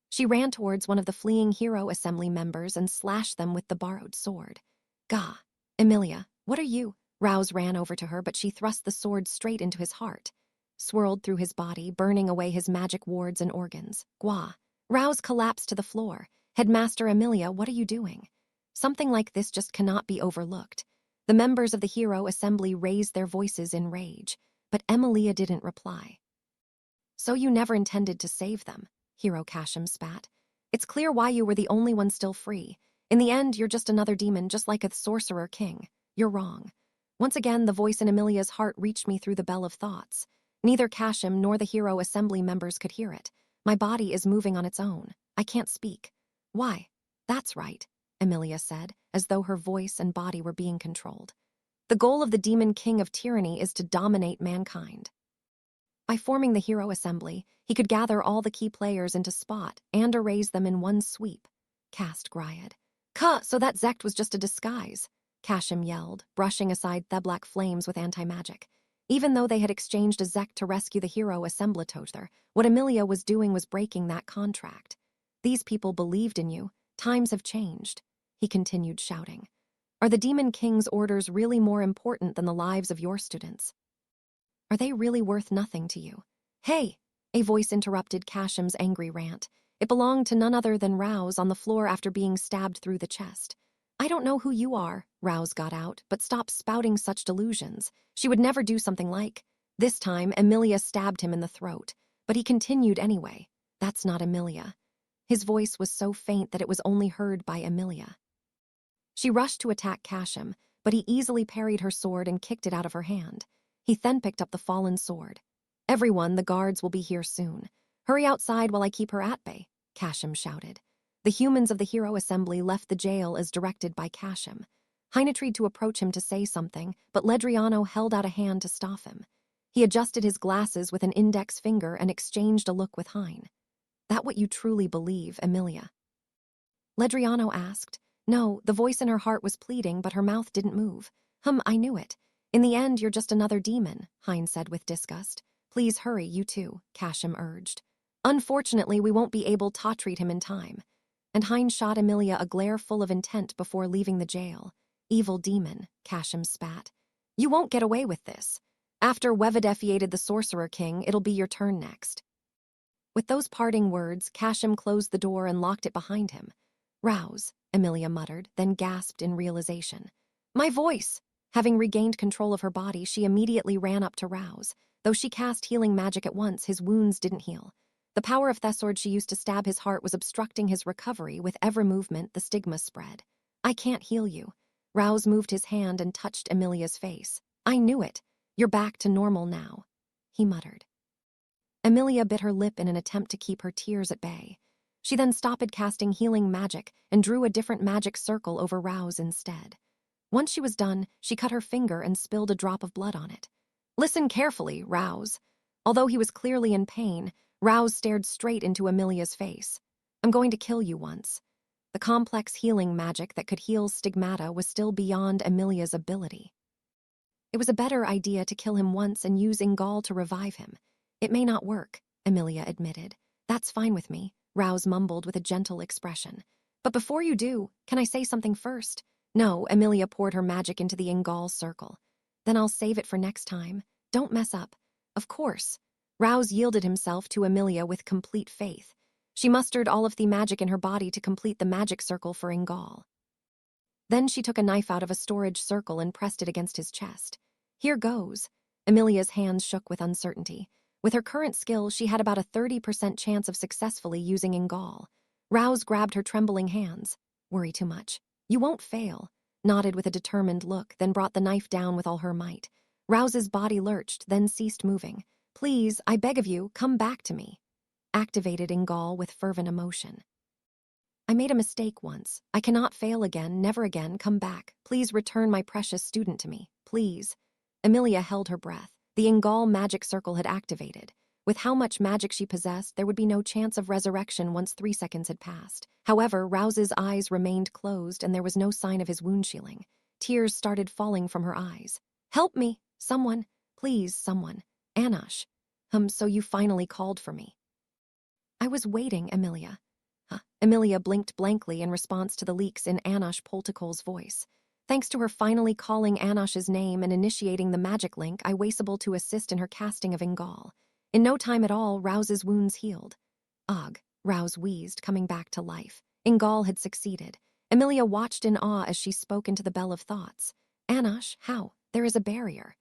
She ran towards one of the fleeing Hero Assembly members and slashed them with the borrowed sword. Gah! Emilia, what are you? Rouse ran over to her, but she thrust the sword straight into his heart. Swirled through his body, burning away his magic wards and organs. Gwa! Rouse collapsed to the floor. Headmaster Emilia, what are you doing? Something like this just cannot be overlooked. The members of the Hero Assembly raised their voices in rage, but Emilia didn't reply. So you never intended to save them, Hero Kashim spat. It's clear why you were the only one still free. In the end, you're just another demon, just like a Sorcerer King. You're wrong. Once again, the voice in Emilia's heart reached me through the bell of thoughts. Neither Kashim nor the Hero Assembly members could hear it. My body is moving on its own. I can't speak. Why? That's right, Emilia said, as though her voice and body were being controlled. The goal of the Demon King of Tyranny is to dominate mankind. By forming the Hero Assembly, he could gather all the key players into spot and erase them in one sweep. Cast Gryad. So that Zect was just a disguise, Kashim yelled, brushing aside Theblack flames with anti-magic. Even though they had exchanged a Zek to rescue the hero Assemblatother, what Emilia was doing was breaking that contract. These people believed in you. Times have changed, he continued shouting. Are the Demon King's orders really more important than the lives of your students? Are they really worth nothing to you? Hey! A voice interrupted Kashim's angry rant. It belonged to none other than Rouse on the floor after being stabbed through the chest. I don't know who you are, Rouse got out, but stop spouting such delusions. She would never do something like. This time, Emilia stabbed him in the throat, but he continued anyway. That's not Emilia. His voice was so faint that it was only heard by Emilia. She rushed to attack Kashim, but he easily parried her sword and kicked it out of her hand. He then picked up the fallen sword. Everyone, the guards will be here soon. Hurry outside while I keep her at bay, Kashim shouted. The humans of the Hero Assembly left the jail as directed by Kashim. Heine tried to approach him to say something, but Ledriano held out a hand to stop him. He adjusted his glasses with an index finger and exchanged a look with Heine. That what you truly believe, Emilia? Ledriano asked. No, the voice in her heart was pleading, but her mouth didn't move. I knew it. In the end, you're just another demon, Heine said with disgust. Please hurry, you two, Kashim urged. Unfortunately, we won't be able to treat him in time. And Heine shot Emilia a glare full of intent before leaving the jail. Evil demon, Kashim spat. You won't get away with this. After Weva defeated the Sorcerer King, it'll be your turn next. With those parting words, Kashim closed the door and locked it behind him. Rouse, Emilia muttered, then gasped in realization. My voice! Having regained control of her body, she immediately ran up to Rouse. Though she cast healing magic at once, his wounds didn't heal. The power of Thesord she used to stab his heart was obstructing his recovery. With every movement, the stigma spread. I can't heal you. Rouse moved his hand and touched Emilia's face. I knew it. You're back to normal now, he muttered. Emilia bit her lip in an attempt to keep her tears at bay. She then stopped casting healing magic and drew a different magic circle over Rouse instead. Once she was done, she cut her finger and spilled a drop of blood on it. Listen carefully, Rouse. Although he was clearly in pain, Rouse stared straight into Emilia's face. I'm going to kill you once. The complex healing magic that could heal stigmata was still beyond Emilia's ability. It was a better idea to kill him once and use Ingal to revive him. It may not work, Emilia admitted. That's fine with me, Rouse mumbled with a gentle expression. But before you do, can I say something first? No, Emilia poured her magic into the Ingal circle. Then I'll save it for next time. Don't mess up. Of course. Rouse yielded himself to Emilia with complete faith. She mustered all of the magic in her body to complete the magic circle for Ingal. Then she took a knife out of a storage circle and pressed it against his chest. Here goes. Emilia's hands shook with uncertainty. With her current skill, she had about a 30% chance of successfully using Ingal. Rouse grabbed her trembling hands. Worry too much. You won't fail, nodded with a determined look, then brought the knife down with all her might. Rouse's body lurched, then ceased moving. Please, I beg of you, come back to me. Activated Ingal with fervent emotion. I made a mistake once. I cannot fail again, never again, come back. Please return my precious student to me, please. Emilia held her breath. The Ingal magic circle had activated. With how much magic she possessed, there would be no chance of resurrection once 3 seconds had passed. However, Rouse's eyes remained closed and there was no sign of his wound healing. Tears started falling from her eyes. Help me, someone, please, someone. Anosh. So you finally called for me. I was waiting, Emilia. Emilia blinked blankly in response to the leaks in Anosh Polticol's voice. Thanks to her finally calling Anosh's name and initiating the magic link, I was able to assist in her casting of Ingal. In no time at all, Rouse's wounds healed. Ugh, Rouse wheezed, coming back to life. Ingal had succeeded. Emilia watched in awe as she spoke into the bell of thoughts. Anosh, how? There is a barrier.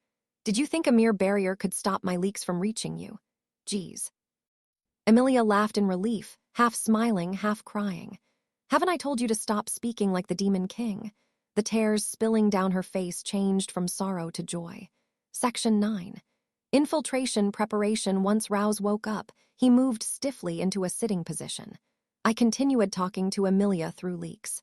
Did you think a mere barrier could stop my leaks from reaching you? Geez. Emilia laughed in relief, half smiling, half crying. Haven't I told you to stop speaking like the Demon King? The tears spilling down her face changed from sorrow to joy. Section 9. Infiltration preparation. Once Rouse woke up, he moved stiffly into a sitting position. I continued talking to Emilia through leaks.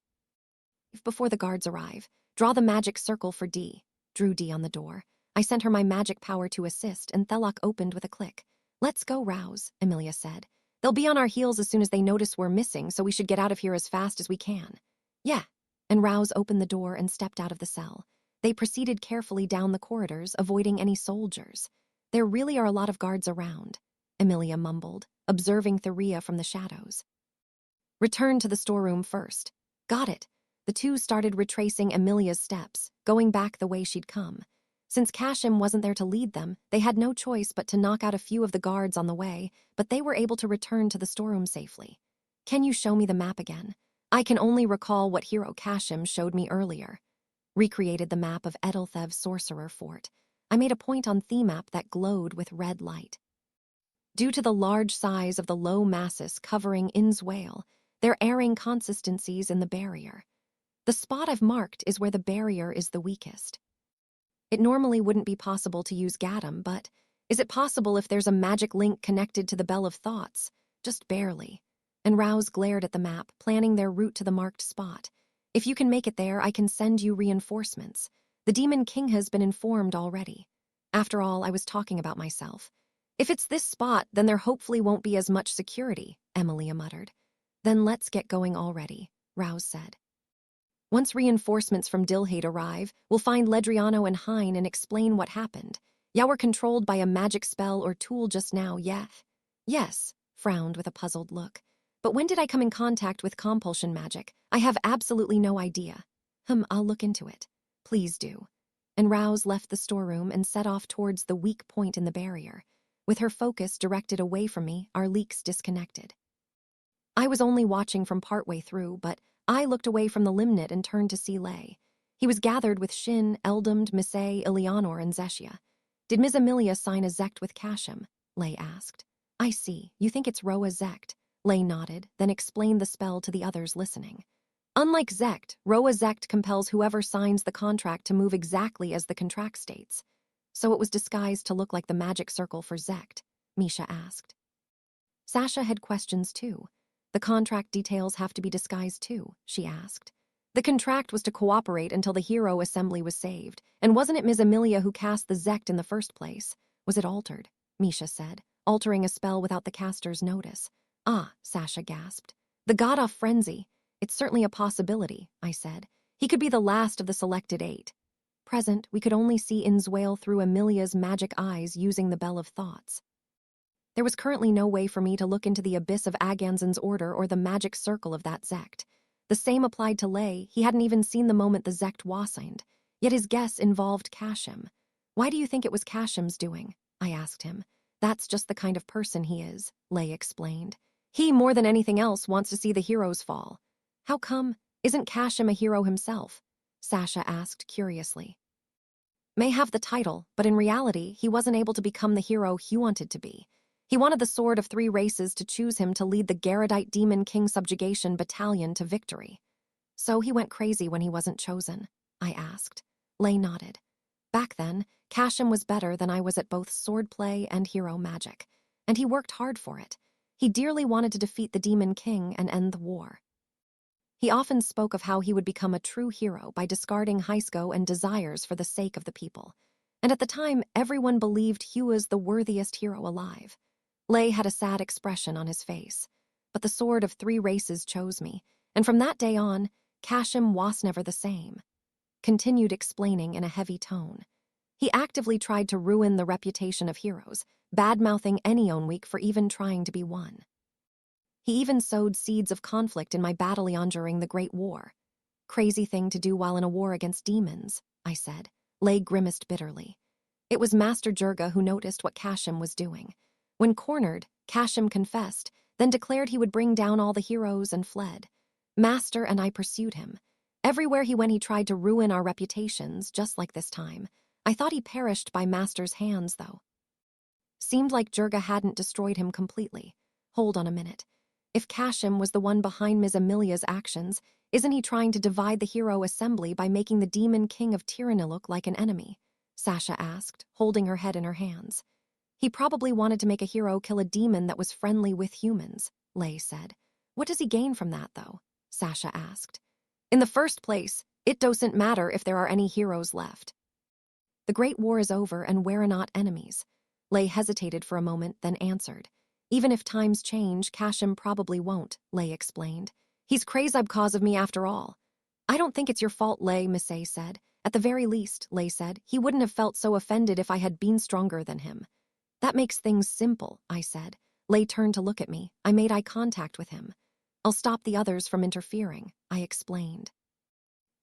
Before the guards arrive, draw the magic circle for D. Drew D on the door. I sent her my magic power to assist, and Thelok opened with a click. Let's go, Rouse, Emilia said. They'll be on our heels as soon as they notice we're missing, so we should get out of here as fast as we can. Yeah. And Rouse opened the door and stepped out of the cell. They proceeded carefully down the corridors, avoiding any soldiers. There really are a lot of guards around, Emilia mumbled, observing Theria from the shadows. Return to the storeroom first. Got it. The two started retracing Emilia's steps, going back the way she'd come. Since Kashim wasn't there to lead them, they had no choice but to knock out a few of the guards on the way, but they were able to return to the storeroom safely. Can you show me the map again? I can only recall what hero Kashim showed me earlier. Recreated the map of Edelthev's sorcerer fort. I made a point on the map that glowed with red light. Due to the large size of the low masses covering Innswale, there are erring consistencies in the barrier. The spot I've marked is where the barrier is the weakest. It normally wouldn't be possible to use Gaddam, but is it possible if there's a magic link connected to the Bell of Thoughts? Just barely. And Rouse glared at the map, planning their route to the marked spot. If you can make it there, I can send you reinforcements. The Demon King has been informed already. After all, I was talking about myself. If it's this spot, then there hopefully won't be as much security, Emilia muttered. Then let's get going already, Rouse said. Once reinforcements from Dilhade arrive, we'll find Ledriano and Hein and explain what happened. Ya were controlled by a magic spell or tool just now, yeah? Yes, frowned with a puzzled look. But when did I come in contact with compulsion magic? I have absolutely no idea. I'll look into it. Please do. And Rouse left the storeroom and set off towards the weak point in the barrier. With her focus directed away from me, our leaks disconnected. I was only watching from partway through, but I looked away from the limnit and turned to see Lay. He was gathered with Shin, Eldamd, Misay, Eleanor, and Zeshia. Did Ms. Emilia sign a zect with Kashim? Lay asked. I see. You think it's Roa Zect. Lay nodded, then explained the spell to the others listening. Unlike Zect, Roa Zect compels whoever signs the contract to move exactly as the contract states. So it was disguised to look like the magic circle for Zect, Misha asked. Sasha had questions too. The contract details have to be disguised too, she asked. The contract was to cooperate until the hero assembly was saved, and wasn't it Ms. Emilia who cast the Zect in the first place? Was it altered? Misha said, altering a spell without the caster's notice. Ah, Sasha gasped. The god of frenzy. It's certainly a possibility, I said. He could be the last of the selected 8. Present, we could only see Innswale through Emilia's magic eyes using the Bell of Thoughts. There was currently no way for me to look into the abyss of Aganzan's order or the magic circle of that Zect. The same applied to Lay. He hadn't even seen the moment the Zect wassigned. Yet his guess involved Kashim. Why do you think it was Kashim's doing? I asked him. That's just the kind of person he is, Lay explained. He, more than anything else, wants to see the heroes fall. How come? Isn't Kashim a hero himself? Sasha asked curiously. May have the title, but in reality, he wasn't able to become the hero he wanted to be. He wanted the Sword of 3 Races to choose him to lead the Garadite Demon King Subjugation Battalion to victory. So he went crazy when he wasn't chosen, I asked. Lay nodded. Back then, Kashim was better than I was at both swordplay and hero magic, and he worked hard for it. He dearly wanted to defeat the Demon King and end the war. He often spoke of how he would become a true hero by discarding Hysko and desires for the sake of the people. And at the time, everyone believed he was the worthiest hero alive. Lay had a sad expression on his face. But the Sword of 3 Races chose me, and from that day on, Kashim was never the same. Continued explaining in a heavy tone. He actively tried to ruin the reputation of heroes, bad-mouthing any Onweek for even trying to be one. He even sowed seeds of conflict in my battalion during the Great War. Crazy thing to do while in a war against demons, I said. Lay grimaced bitterly. It was Master Jurga who noticed what Kashim was doing. When cornered, Kashim confessed, then declared he would bring down all the heroes and fled. Master and I pursued him. Everywhere he went he tried to ruin our reputations, just like this time. I thought he perished by Master's hands, though. Seemed like Jurga hadn't destroyed him completely. Hold on a minute. If Kashim was the one behind Ms. Emilia's actions, isn't he trying to divide the hero assembly by making the Demon King of Tyranny look like an enemy? Sasha asked, holding her head in her hands. He probably wanted to make a hero kill a demon that was friendly with humans, Lay said. What does he gain from that, though? Sasha asked. In the first place, it doesn't matter if there are any heroes left. The Great War is over and we're not enemies. Lay hesitated for a moment, then answered. Even if times change, Kashim probably won't, Lay explained. He's crazy because of me after all. I don't think it's your fault, Lay, Misay said. At the very least, Lei said, he wouldn't have felt so offended if I had been stronger than him. That makes things simple, I said. Lei turned to look at me. I made eye contact with him. I'll stop the others from interfering, I explained.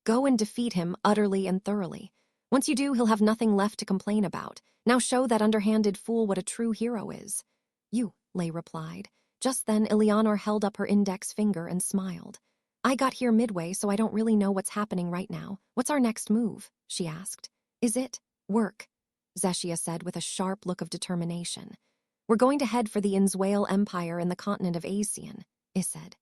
Go and defeat him utterly and thoroughly. Once you do, he'll have nothing left to complain about. Now show that underhanded fool what a true hero is. You, Lei replied. Just then, Eleanor held up her index finger and smiled. I got here midway, so I don't really know what's happening right now. What's our next move? She asked. Is it work? Zeshia said with a sharp look of determination. We're going to head for the Inzwale Empire in the continent of Asian, I said.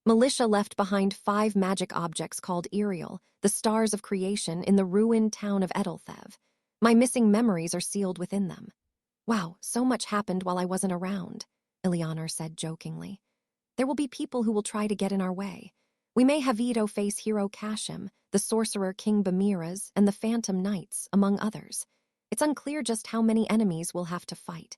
Militia left behind 5 magic objects called Iriel, the stars of creation, in the ruined town of Edelthev. My missing memories are sealed within them. Wow, so much happened while I wasn't around, Eleanor said jokingly. There will be people who will try to get in our way. We may have Ito face Hero Kashim, the sorcerer King Bamiras, and the Phantom Knights, among others. It's unclear just how many enemies we'll have to fight.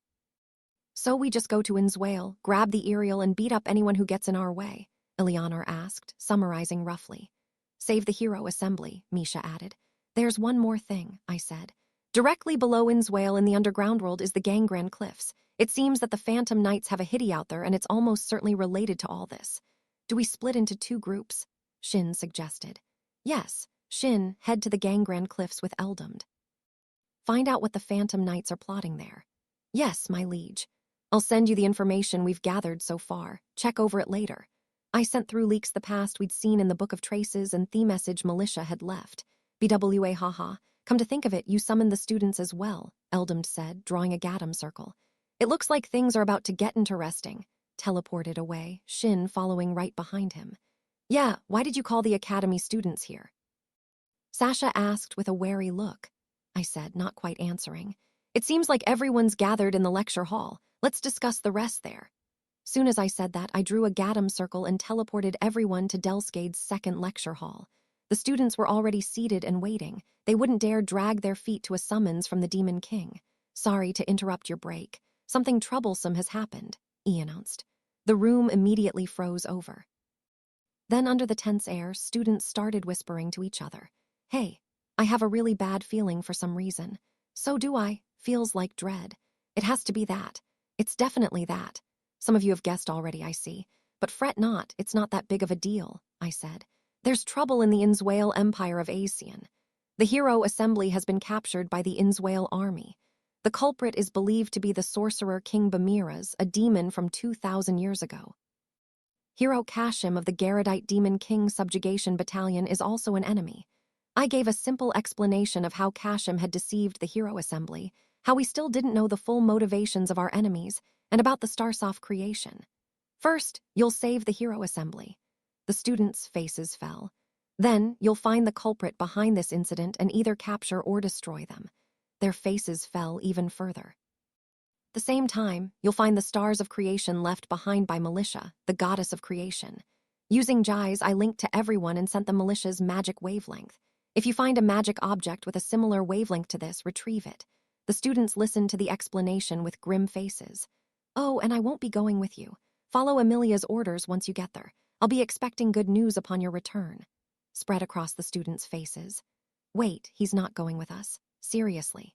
So we just go to Inzwale, grab the Iriel, and beat up anyone who gets in our way, Eleanor asked, summarizing roughly. Save the hero assembly, Misha added. There's one more thing, I said. Directly below Inzwale in the underground world is the Gangran Cliffs. It seems that the Phantom Knights have a hitty out there, and it's almost certainly related to all this. Do we split into 2 groups? Shin suggested. Yes, Shin, head to the Gangran Cliffs with Eldamd. Find out what the Phantom Knights are plotting there. Yes, my liege. I'll send you the information we've gathered so far. Check over it later. I sent through leaks the past we'd seen in the Book of Traces and the message militia had left. BWA haha. Come to think of it, you summoned the students as well, Eldamd said, drawing a Gaddam circle. It looks like things are about to get interesting. Teleported away, Shin following right behind him. Yeah, why did you call the academy students here? Sasha asked with a wary look. I said, not quite answering. It seems like everyone's gathered in the lecture hall. Let's discuss the rest there. Soon as I said that, I drew a Gaddam circle and teleported everyone to Delscade's second lecture hall. The students were already seated and waiting. They wouldn't dare drag their feet to a summons from the Demon King. Sorry to interrupt your break. Something troublesome has happened, he announced. The room immediately froze over. Then, under the tense air, students started whispering to each other. Hey, I have a really bad feeling for some reason. So do I. Feels like dread. It has to be that. It's definitely that. Some of you have guessed already, I see. But fret not, it's not that big of a deal, I said. There's trouble in the Inzwale Empire of Asian. The hero assembly has been captured by the Inzwale army. The culprit is believed to be the sorcerer King Bamiras, a demon from 2,000 years ago. Hero Kashim of the Garadite Demon King Subjugation Battalion is also an enemy. I gave a simple explanation of how Kashim had deceived the hero assembly, how we still didn't know the full motivations of our enemies, and about the Starsoft creation. First, you'll save the hero assembly. The students' faces fell. Then, you'll find the culprit behind this incident and either capture or destroy them. Their faces fell even further. At the same time, you'll find the stars of creation left behind by Militia, the goddess of creation. Using Jais, I linked to everyone and sent the Militia's magic wavelength. If you find a magic object with a similar wavelength to this, retrieve it. The students listened to the explanation with grim faces. Oh, and I won't be going with you. Follow Amelia's orders once you get there. I'll be expecting good news upon your return. Spread across the students' faces. Wait, he's not going with us. Seriously.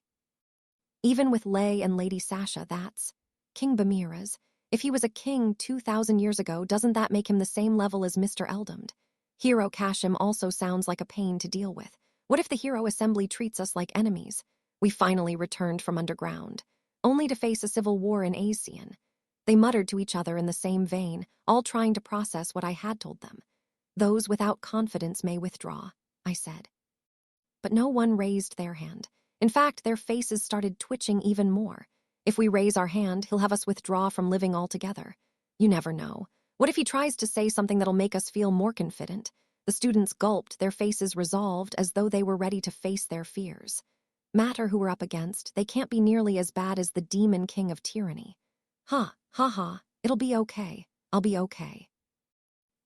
Even with Lei and Lady Sasha, that's King Bamiras. If he was a king 2,000 years ago, doesn't that make him the same level as Mr. Eldamd? Hero Kashim also sounds like a pain to deal with. What if the hero assembly treats us like enemies? We finally returned from underground, only to face a civil war in Asian. They muttered to each other in the same vein, all trying to process what I had told them. Those without confidence may withdraw, I said. But no one raised their hand. In fact, their faces started twitching even more. If we raise our hand, he'll have us withdraw from living altogether. You never know. What if he tries to say something that'll make us feel more confident? The students gulped, their faces resolved as though they were ready to face their fears. Matter who we're up against, they can't be nearly as bad as the Demon King of Tyranny. It'll be okay. I'll be okay.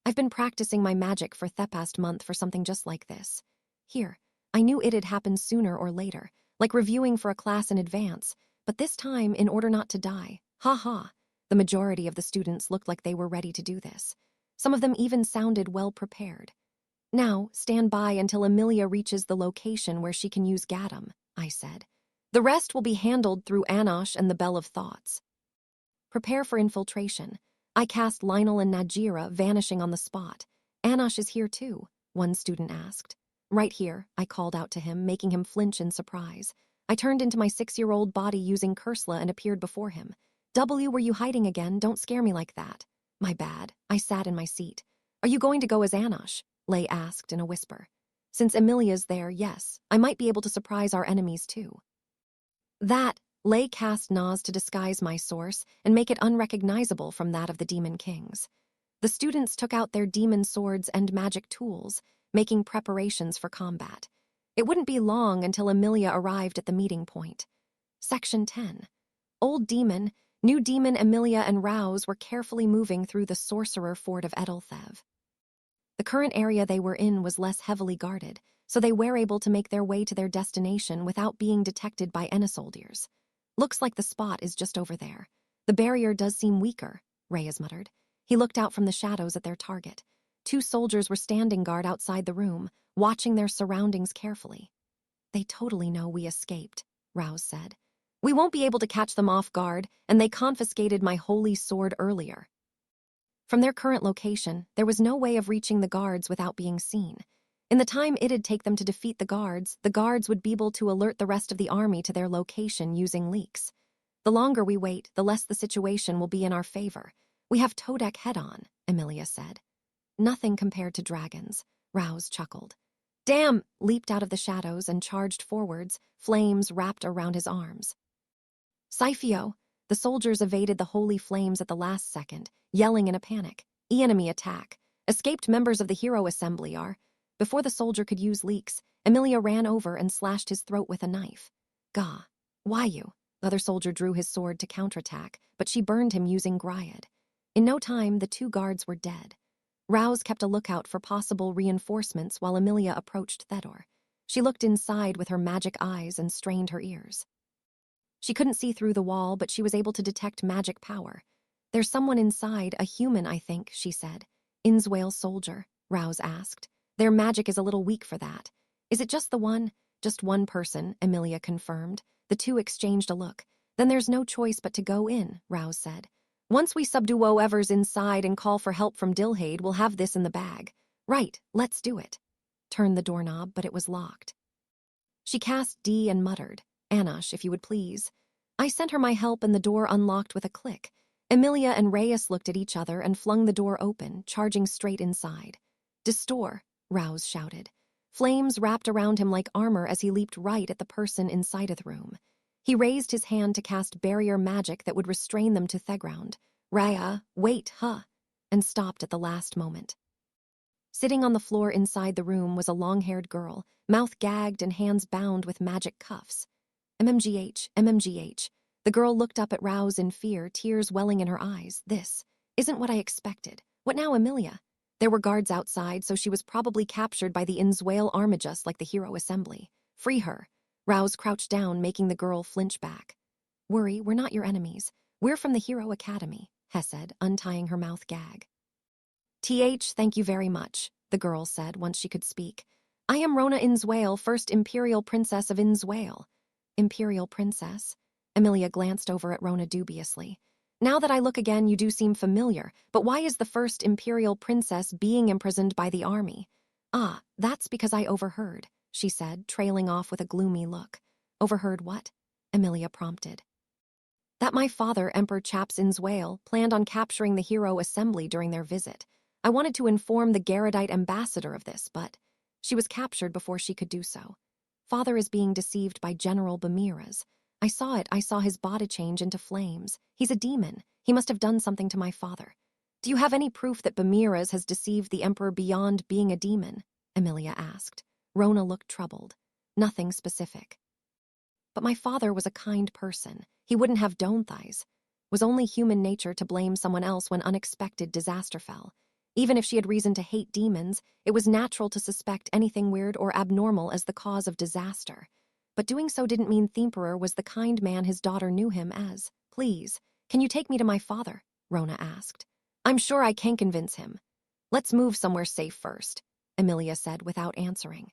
I've been practicing my magic for the past month for something just like this. Here, I knew it'd happen sooner or later, like reviewing for a class in advance, but this time in order not to die. The majority of the students looked like they were ready to do this. Some of them even sounded well prepared. Now, stand by until Amelia reaches the location where she can use Gadam, I said. The rest will be handled through Anosh and the Bell of Thoughts. Prepare for infiltration. I cast Lionel and Najira, vanishing on the spot. Anosh is here too, one student asked. Right here, I called out to him, making him flinch in surprise. I turned into my 6-year-old body using Kursla and appeared before him. W, were you hiding again? Don't scare me like that. My bad. I sat in my seat. Are you going to go as Anosh? Lay asked in a whisper. Since Amelia's there, yes. I might be able to surprise our enemies too. That, Lay cast Nas to disguise my source and make it unrecognizable from that of the Demon Kings. The students took out their demon swords and magic tools, making preparations for combat. It wouldn't be long until Amelia arrived at the meeting point. Section 10. Old Demon, New Demon Amelia and Rouse were carefully moving through the Sorcerer Fort of Edelthev. The current area they were in was less heavily guarded, so they were able to make their way to their destination without being detected by Ennisoldiers. Looks like the spot is just over there. The barrier does seem weaker, Reyes muttered. He looked out from the shadows at their target. 2 soldiers were standing guard outside the room, watching their surroundings carefully. They totally know we escaped, Rouse said. We won't be able to catch them off guard, and they confiscated my holy sword earlier. From their current location, there was no way of reaching the guards without being seen. In the time it'd take them to defeat the guards would be able to alert the rest of the army to their location using leaks. The longer we wait, the less the situation will be in our favor. We have Todek head-on, Amelia said. Nothing compared to dragons, Rouse chuckled. Damn, leaped out of the shadows and charged forwards, flames wrapped around his arms. Sifio, the soldiers evaded the holy flames at the last second, yelling in a panic. Enemy attack. Escaped members of the hero assembly are. Before the soldier could use leaks, Amelia ran over and slashed his throat with a knife. Gah. Why you? The other soldier drew his sword to counterattack, but she burned him using Gryad. In no time, the 2 guards were dead. Rouse kept a lookout for possible reinforcements while Amelia approached Thedor. She looked inside with her magic eyes and strained her ears. She couldn't see through the wall, but she was able to detect magic power. There's someone inside, a human, I think, she said. Innswale soldier, Rouse asked. Their magic is a little weak for that. Is it just the one? Just one person, Amelia confirmed. The 2 exchanged a look. Then there's no choice but to go in, Rouse said. Once we subdue whoever's inside and call for help from Dilhade, we'll have this in the bag. Right, let's do it. Turned the doorknob, but it was locked. She cast D and muttered, Anosh, if you would please. I sent her my help and the door unlocked with a click. Amelia and Reyes looked at each other and flung the door open, charging straight inside. Distore, Rouse shouted. Flames wrapped around him like armor as he leaped right at the person inside of the room. He raised his hand to cast barrier magic that would restrain them to Theground. Raya, wait, huh? And stopped at the last moment. Sitting on the floor inside the room was a long-haired girl, mouth gagged and hands bound with magic cuffs. MMGH, MMGH. The girl looked up at Rouse in fear, tears welling in her eyes. This isn't what I expected. What now, Amelia? There were guards outside, so she was probably captured by the Innswale Armistice like the hero assembly. Free her. Rouse crouched down, making the girl flinch back. Worry, we're not your enemies. We're from the Hero Academy, Hess said, untying her mouth gag. Thank you very much, the girl said once she could speak. I am Rona Innswale, first Imperial Princess of Innswale. Imperial Princess? Amelia glanced over at Rona dubiously. Now that I look again, you do seem familiar, but why is the first Imperial Princess being imprisoned by the army? Ah, that's because I overheard, she said, trailing off with a gloomy look. Overheard what? Amelia prompted. That my father, Emperor Chaps Innswale, planned on capturing the hero assembly during their visit. I wanted to inform the Garadite ambassador of this, but she was captured before she could do so. Father is being deceived by General Bamiras. I saw it. I saw his body change into flames. He's a demon. He must have done something to my father. Do you have any proof that Bamiras has deceived the Emperor beyond being a demon? Amelia asked. Rona looked troubled. Nothing specific. But my father was a kind person. He wouldn't have Donthais. Was only human nature to blame someone else when unexpected disaster fell. Even if she had reason to hate demons, it was natural to suspect anything weird or abnormal as the cause of disaster. But doing so didn't mean Themperor was the kind man his daughter knew him as. Please, can you take me to my father? Rona asked. I'm sure I can convince him. Let's move somewhere safe first. Emilia said without answering.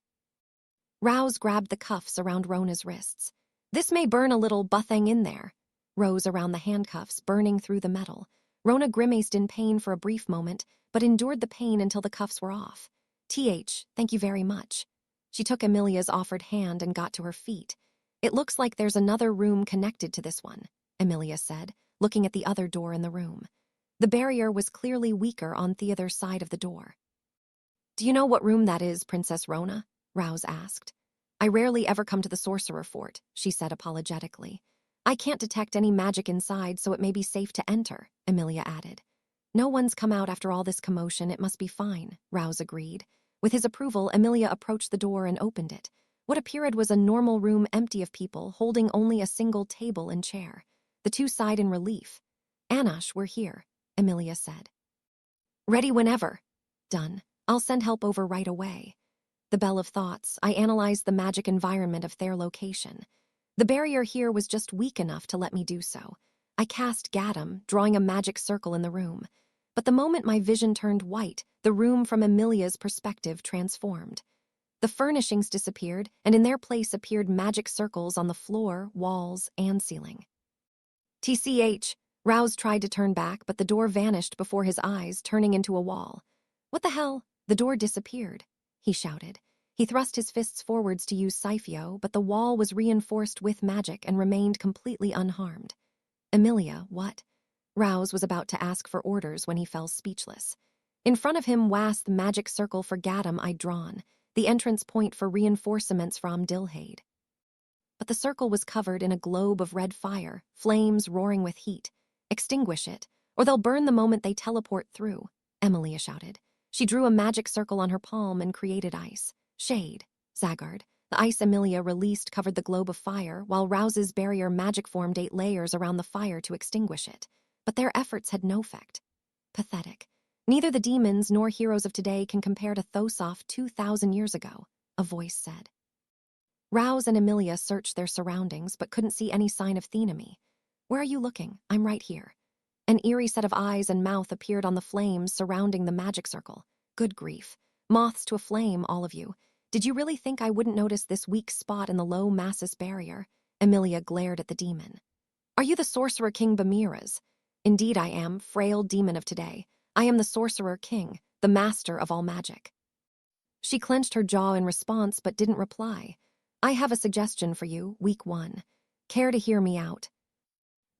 Rouse grabbed the cuffs around Rona's wrists. This may burn a little, buthang in there. Rose around the handcuffs, burning through the metal. Rona grimaced in pain for a brief moment, but endured the pain until the cuffs were off. Thank you very much. She took Emilia's offered hand and got to her feet. It looks like there's another room connected to this one, Emilia said, looking at the other door in the room. The barrier was clearly weaker on the other side of the door. Do you know what room that is, Princess Rona? Rouse asked. I rarely ever come to the sorcerer fort, she said apologetically. I can't detect any magic inside, so it may be safe to enter, Emilia added. No one's come out after all this commotion, it must be fine, Rouse agreed. With his approval, Emilia approached the door and opened it. What appeared was a normal room empty of people, holding only a single table and chair. The two sighed in relief. Anash, we're here, Emilia said. Ready whenever. Done. I'll send help over right away. The bell of thoughts, I analyzed the magic environment of their location. The barrier here was just weak enough to let me do so. I cast Gadam, drawing a magic circle in the room. But the moment my vision turned white, the room from Emilia's perspective transformed. The furnishings disappeared, and in their place appeared magic circles on the floor, walls, and ceiling. TCH, Rouse tried to turn back, but the door vanished before his eyes, turning into a wall. What the hell? The door disappeared, he shouted. He thrust his fists forwards to use Scyphio, but the wall was reinforced with magic and remained completely unharmed. Emilia, what? Rouse was about to ask for orders when he fell speechless. In front of him was the magic circle for Gadam I'd drawn, the entrance point for reinforcements from Dilhade. But the circle was covered in a globe of red fire, flames roaring with heat. Extinguish it, or they'll burn the moment they teleport through, Emilia shouted. She drew a magic circle on her palm and created ice. Shade, Zagard. The ice Emilia released covered the globe of fire, while Rouse's barrier magic formed 8 layers around the fire to extinguish it. But their efforts had no effect. Pathetic. Neither the demons nor heroes of today can compare to Thosof 2,000 years ago, a voice said. Rouse and Emilia searched their surroundings, but couldn't see any sign of Thenemy. Where are you looking? I'm right here. An eerie set of eyes and mouth appeared on the flames surrounding the magic circle. Good grief. Moths to a flame, all of you. Did you really think I wouldn't notice this weak spot in the low masses barrier? Emilia glared at the demon. Are you the sorcerer king Bamiras? Indeed I am, frail demon of today. I am the sorcerer king, the master of all magic. She clenched her jaw in response but didn't reply. I have a suggestion for you, week 1. Care to hear me out?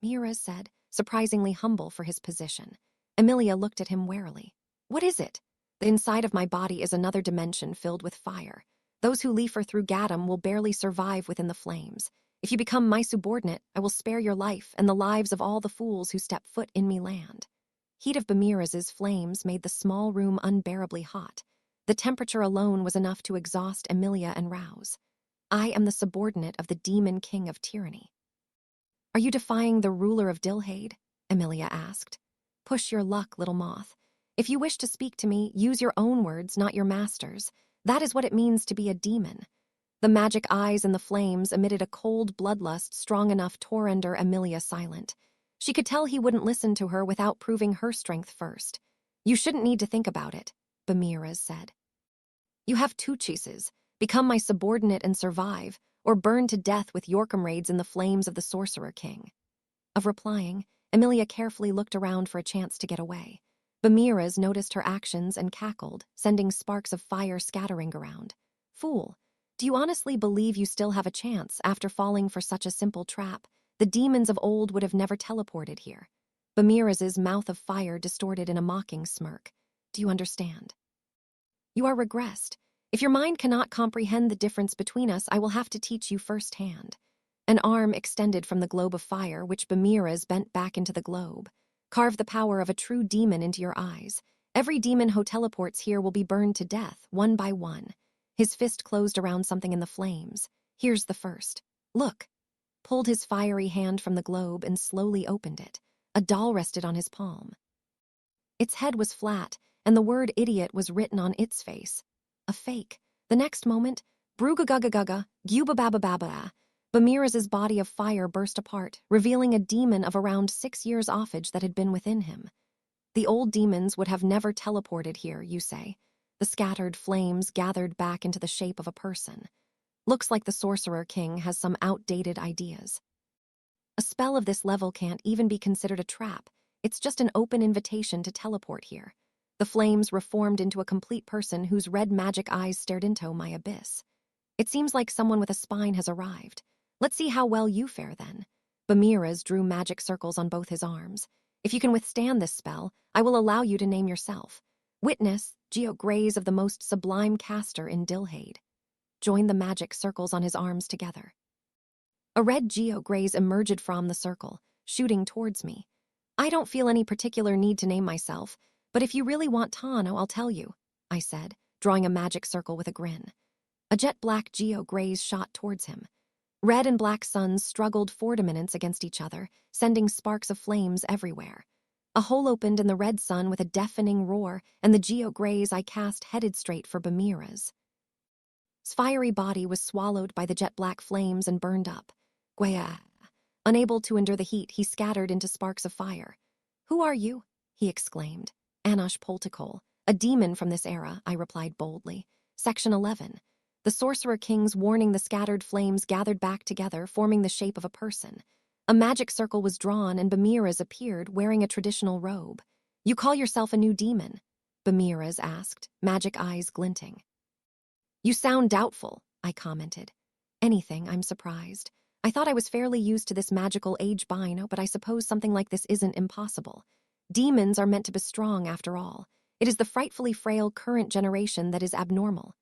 Miras said, surprisingly humble for his position. Emilia looked at him warily. What is it? The inside of my body is another dimension filled with fire. Those who leafer through Gadam will barely survive within the flames. If you become my subordinate, I will spare your life and the lives of all the fools who step foot in me land. Heat of Bamiras's flames made the small room unbearably hot. The temperature alone was enough to exhaust Emilia and Rouse. I am the subordinate of the demon king of tyranny. Are you defying the ruler of Dilhade? Emilia asked. Push your luck, little moth. If you wish to speak to me, use your own words, not your master's. That is what it means to be a demon. The magic eyes in the flames emitted a cold bloodlust strong enough to render Emilia silent. She could tell he wouldn't listen to her without proving her strength first. You shouldn't need to think about it, Bamiras said. You have 2 choices. Become my subordinate and survive, or burn to death with Yorkham raids in the flames of the Sorcerer King. Of replying, Emilia carefully looked around for a chance to get away. Bamiras noticed her actions and cackled, sending sparks of fire scattering around. Fool, do you honestly believe you still have a chance after falling for such a simple trap? The demons of old would have never teleported here. Bamiras's mouth of fire distorted in a mocking smirk. Do you understand? You are regressed. If your mind cannot comprehend the difference between us, I will have to teach you firsthand. An arm extended from the globe of fire, which Bamiras bent back into the globe. Carve the power of a true demon into your eyes. Every demon who teleports here will be burned to death, one by one. His fist closed around something in the flames. Here's the first. Look. Pulled his fiery hand from the globe and slowly opened it. A doll rested on his palm. Its head was flat, and the word idiot was written on its face. A fake. The next moment, brugagagagaga, gubababababa. Bamiras's body of fire burst apart, revealing a demon of around 6 years' offage that had been within him. The old demons would have never teleported here, you say. The scattered flames gathered back into the shape of a person. Looks like the Sorcerer King has some outdated ideas. A spell of this level can't even be considered a trap. It's just an open invitation to teleport here. The flames reformed into a complete person whose red magic eyes stared into my abyss. It seems like someone with a spine has arrived. Let's see how well you fare then. Bamiras drew magic circles on both his arms. If you can withstand this spell, I will allow you to name yourself. Witness, Geograze of the most sublime caster in Dilhade. Join the magic circles on his arms together. A red Geograze emerged from the circle, shooting towards me. I don't feel any particular need to name myself, but if you really want Tano, I'll tell you, I said, drawing a magic circle with a grin. A jet-black Geograze shot towards him. Red and black suns struggled for dominance against each other, sending sparks of flames everywhere. A hole opened in the red sun with a deafening roar, and the Geograze I cast headed straight for Bamira's. His fiery body was swallowed by the jet-black flames and burned up. Gwea. Unable to endure the heat, he scattered into sparks of fire. "Who are you?" he exclaimed. "Anosh Poltikol, a demon from this era," I replied boldly. Section 11. The Sorcerer King's warning. The scattered flames gathered back together, forming the shape of a person. A magic circle was drawn, and Bamiras appeared, wearing a traditional robe. "You call yourself a new demon?" Bamiras asked, magic eyes glinting. "You sound doubtful," I commented. "Anything, I'm surprised. I thought I was fairly used to this magical age bino, but I suppose something like this isn't impossible. Demons are meant to be strong after all. It is the frightfully frail current generation that is abnormal."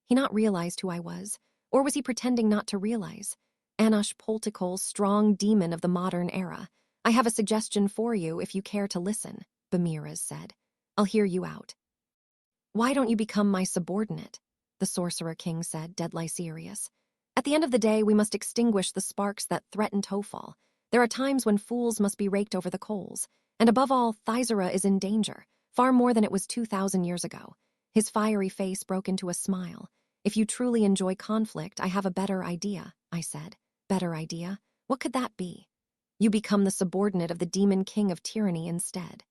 He not realized who I was, or was he pretending not to realize? Anosh Poltikol, strong demon of the modern era. "I have a suggestion for you if you care to listen," Bamiras said. "I'll hear you out." "Why don't you become my subordinate?" the Sorcerer King said, deadly serious. "At the end of the day, we must extinguish the sparks that threaten Tofal. There are times when fools must be raked over the coals. And above all, Thysera is in danger, far more than it was 2,000 years ago." His fiery face broke into a smile. "If you truly enjoy conflict, I have a better idea," I said. "Better idea? What could that be?" "You become the subordinate of the Demon King of Tyranny instead."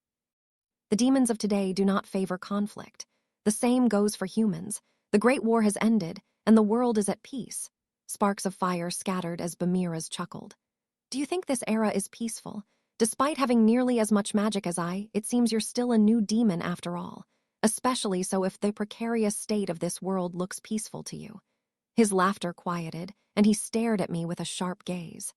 The demons of today do not favor conflict. The same goes for humans. The Great War has ended, and the world is at peace. Sparks of fire scattered as Bamiras chuckled. "Do you think this era is peaceful? Despite having nearly as much magic as I, it seems you're still a new demon after all. Especially so if the precarious state of this world looks peaceful to you." His laughter quieted, and he stared at me with a sharp gaze.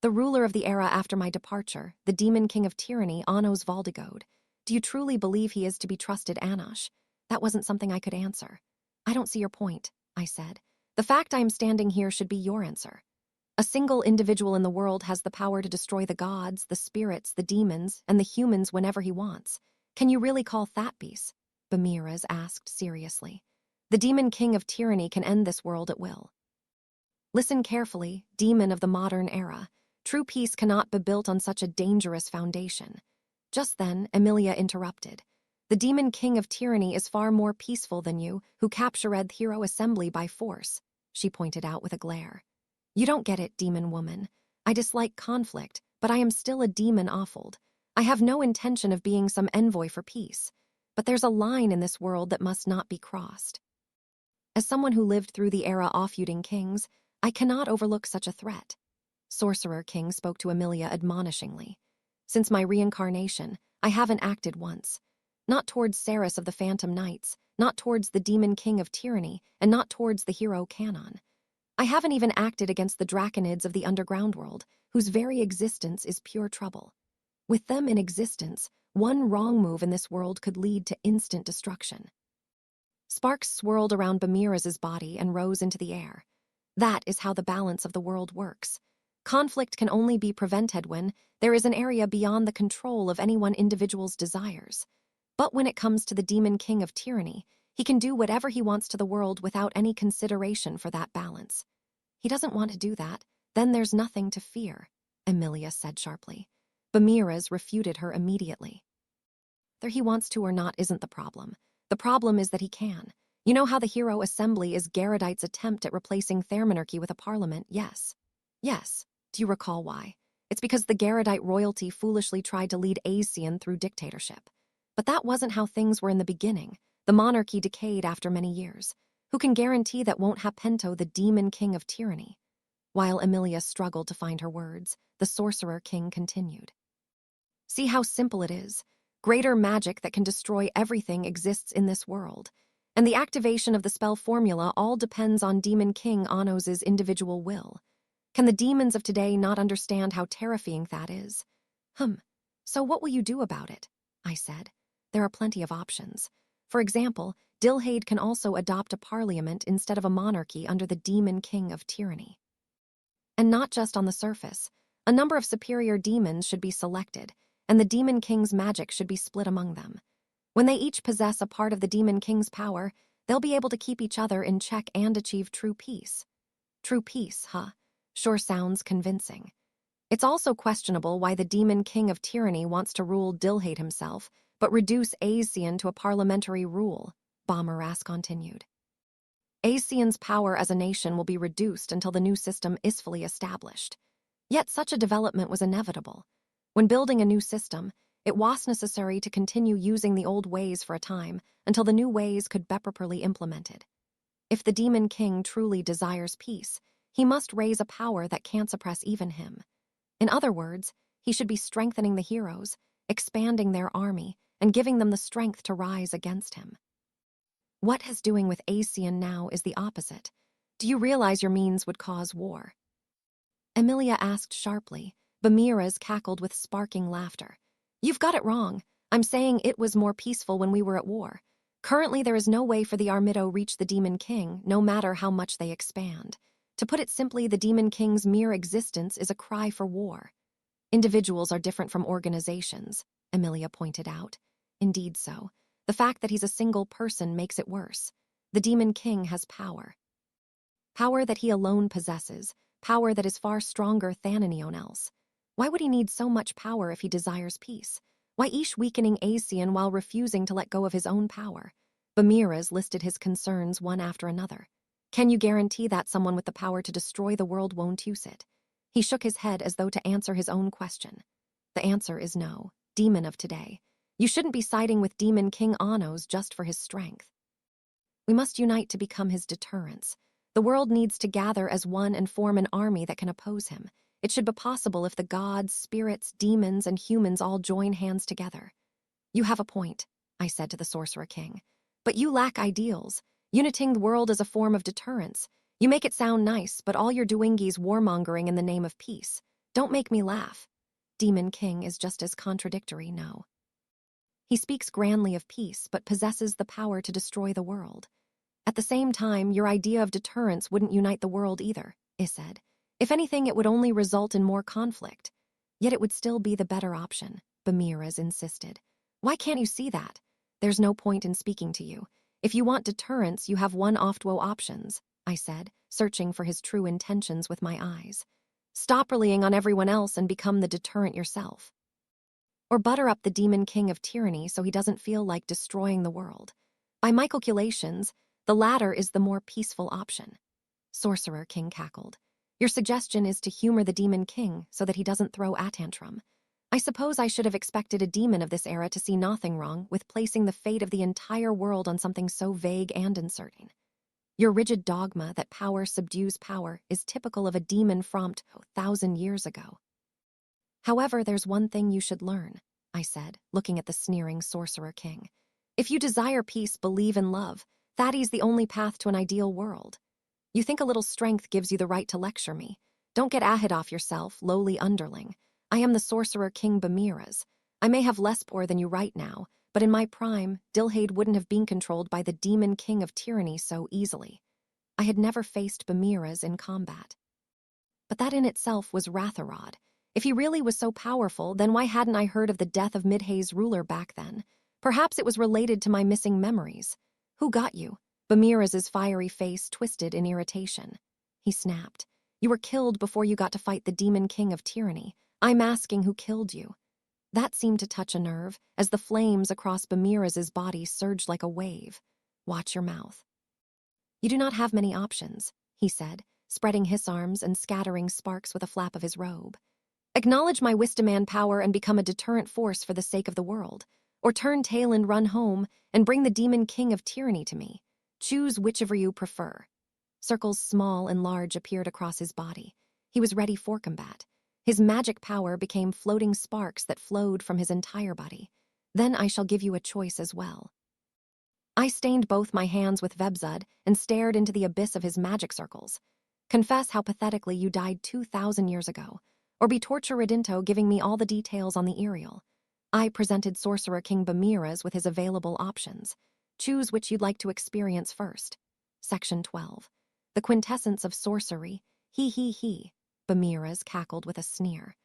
"The ruler of the era after my departure, the Demon King of Tyranny, Anos Valdigode. Do you truly believe he is to be trusted, Anosh?" That wasn't something I could answer. "I don't see your point," I said. "The fact I am standing here should be your answer. A single individual in the world has the power to destroy the gods, the spirits, the demons, and the humans whenever he wants. Can you really call that peace?" Bamiras asked seriously. "The Demon King of Tyranny can end this world at will." "Listen carefully, demon of the modern era. True peace cannot be built on such a dangerous foundation." Just then, Emilia interrupted. "The Demon King of Tyranny is far more peaceful than you, who captured Hero Assembly by force," she pointed out with a glare. "You don't get it, demon woman. I dislike conflict, but I am still a demon offled. I have no intention of being some envoy for peace. But there's a line in this world that must not be crossed. As someone who lived through the era offeuding kings, I cannot overlook such a threat." Sorcerer King spoke to Emilia admonishingly. "Since my reincarnation, I haven't acted once. Not towards Ceres of the Phantom Knights, not towards the Demon King of Tyranny, and not towards the hero Canon. I haven't even acted against the Draconids of the underground world, whose very existence is pure trouble. With them in existence, one wrong move in this world could lead to instant destruction." Sparks swirled around Bamiras' body and rose into the air. That is how the balance of the world works. Conflict can only be prevented when there is an area beyond the control of any one individual's desires. But when it comes to the Demon King of Tyranny, he can do whatever he wants to the world without any consideration for that balance. He doesn't want to do that, then there's nothing to fear, Emilia said sharply. Bamiras refuted her immediately. Whether he wants to or not isn't the problem. The problem is that he can. You know how the Hero Assembly is Garrodite's attempt at replacing Thermonarchy with a parliament, yes? Yes. Do you recall why? It's because the Garrodite royalty foolishly tried to lead Asian through dictatorship. But that wasn't how things were in the beginning. The monarchy decayed after many years. Who can guarantee that won't Hapento, the demon king of tyranny? While Emilia struggled to find her words, the sorcerer king continued. See how simple it is. Greater magic that can destroy everything exists in this world. And the activation of the spell formula all depends on Demon King Anos's individual will. Can the demons of today not understand how terrifying that is? So what will you do about it? I said. There are plenty of options. For example, Dilhade can also adopt a parliament instead of a monarchy under the Demon King of Tyranny. And not just on the surface. A number of superior demons should be selected, and the Demon King's magic should be split among them. When they each possess a part of the Demon King's power, they'll be able to keep each other in check and achieve true peace. True peace, huh? Sure sounds convincing. It's also questionable why the Demon King of Tyranny wants to rule Dilhade himself, but reduce Aesian to a parliamentary rule, Bomarask continued. Aesian's power as a nation will be reduced until the new system is fully established. Yet such a development was inevitable. When building a new system, it was necessary to continue using the old ways for a time until the new ways could be properly implemented. If the Demon King truly desires peace, he must raise a power that can't suppress even him. In other words, he should be strengthening the heroes, expanding their army, and giving them the strength to rise against him. What he's doing with Aesian now is the opposite. Do you realize your means would cause war? Emilia asked sharply. Bamiras cackled with sparking laughter. You've got it wrong. I'm saying it was more peaceful when we were at war. Currently, there is no way for the Armido reach the Demon King, no matter how much they expand. To put it simply, the Demon King's mere existence is a cry for war. Individuals are different from organizations, Emilia pointed out. Indeed so. The fact that he's a single person makes it worse. The Demon King has power. Power that he alone possesses, power that is far stronger than anyone else. Why would he need so much power if he desires peace? Why each weakening Aesian while refusing to let go of his own power? Bamiras listed his concerns one after another. Can you guarantee that someone with the power to destroy the world won't use it? He shook his head as though to answer his own question. The answer is no, demon of today. You shouldn't be siding with Demon King Anos just for his strength. We must unite to become his deterrence. The world needs to gather as one and form an army that can oppose him. It should be possible if the gods, spirits, demons, and humans all join hands together. You have a point, I said to the Sorcerer King. But you lack ideals. Uniting the world is a form of deterrence. You make it sound nice, but all you're doing is warmongering in the name of peace. Don't make me laugh. Demon King is just as contradictory, no. He speaks grandly of peace, but possesses the power to destroy the world. At the same time, your idea of deterrence wouldn't unite the world either, I said. If anything, it would only result in more conflict. Yet it would still be the better option, Bamiras insisted. Why can't you see that? There's no point in speaking to you. If you want deterrence, you have one of two options, I said, searching for his true intentions with my eyes. Stop relying on everyone else and become the deterrent yourself. Or butter up the Demon King of Tyranny so he doesn't feel like destroying the world. By my calculations, the latter is the more peaceful option. Sorcerer King cackled. Your suggestion is to humor the Demon King so that he doesn't throw a tantrum. I suppose I should have expected a demon of this era to see nothing wrong with placing the fate of the entire world on something so vague and uncertain. Your rigid dogma that power subdues power is typical of a demon from 1,000 years ago. However, there's one thing you should learn, I said, looking at the sneering Sorcerer King. If you desire peace, believe in love. That is the only path to an ideal world. You think a little strength gives you the right to lecture me. Don't get ahead off yourself, lowly underling. I am the Sorcerer King Bamiras. I may have less power than you right now, but in my prime, Dilhade wouldn't have been controlled by the Demon King of Tyranny so easily. I had never faced Bamiras in combat. But that in itself was Ratharod. If he really was so powerful, then why hadn't I heard of the death of Midhay's ruler back then? Perhaps it was related to my missing memories. Who got you? Bamiras's fiery face twisted in irritation. He snapped. You were killed before you got to fight the Demon King of Tyranny. I'm asking who killed you. That seemed to touch a nerve, as the flames across Bamiras's body surged like a wave. Watch your mouth. You do not have many options, he said, spreading his arms and scattering sparks with a flap of his robe. Acknowledge my Wistaman power and become a deterrent force for the sake of the world, or turn tail and run home and bring the demon king of tyranny to me. Choose whichever you prefer." Circles small and large appeared across his body. He was ready for combat. His magic power became floating sparks that flowed from his entire body. "Then I shall give you a choice as well." I stained both my hands with Vebzud and stared into the abyss of his magic circles. "Confess how pathetically you died 2,000 years ago, or be torture Redinto giving me all the details on the Iriel." I presented Sorcerer King Bamiras with his available options. "Choose which you'd like to experience first." Section 12. "The quintessence of sorcery. He, he." Bamiras cackled with a sneer.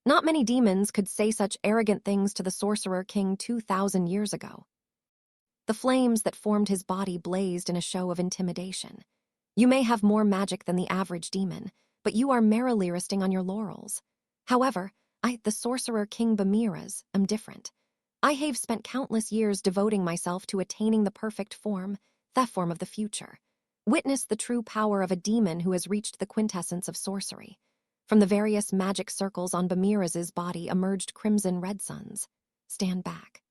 Not many demons could say such arrogant things to the Sorcerer King 2,000 years ago. The flames that formed his body blazed in a show of intimidation. "You may have more magic than the average demon, but you are merrily resting on your laurels. However, I, the Sorcerer King Bamiras, am different. I have spent countless years devoting myself to attaining the perfect form, the form of the future. Witness the true power of a demon who has reached the quintessence of sorcery." From the various magic circles on Bamiras's body emerged crimson red suns. "Stand back.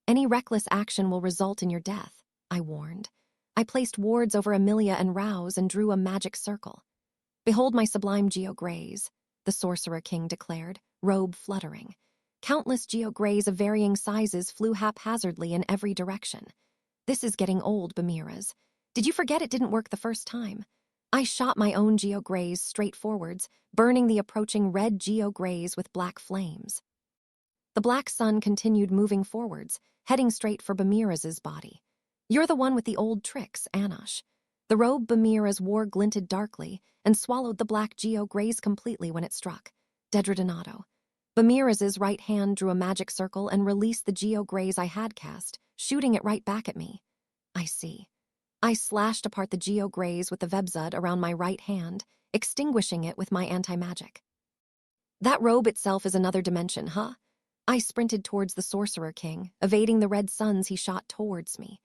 Any reckless action will result in your death," I warned. I placed wards over Amelia and Rouse and drew a magic circle. "Behold my sublime geograys," the Sorcerer King declared, robe fluttering. Countless geograys of varying sizes flew haphazardly in every direction. "This is getting old, Bamiras. Did you forget it didn't work the first time?" I shot my own geograys straight forwards, burning the approaching red geograys with black flames. The black sun continued moving forwards, heading straight for Bamiras's body. "You're the one with the old tricks, Anosh." The robe Bamiras wore glinted darkly and swallowed the black geograys completely when it struck. Dedradonato. Bamiras's right hand drew a magic circle and released the geograys I had cast, shooting it right back at me. "I see." I slashed apart the geograys with the Vebzud around my right hand, extinguishing it with my anti-magic. "That robe itself is another dimension, huh?" I sprinted towards the Sorcerer King, evading the red suns he shot towards me.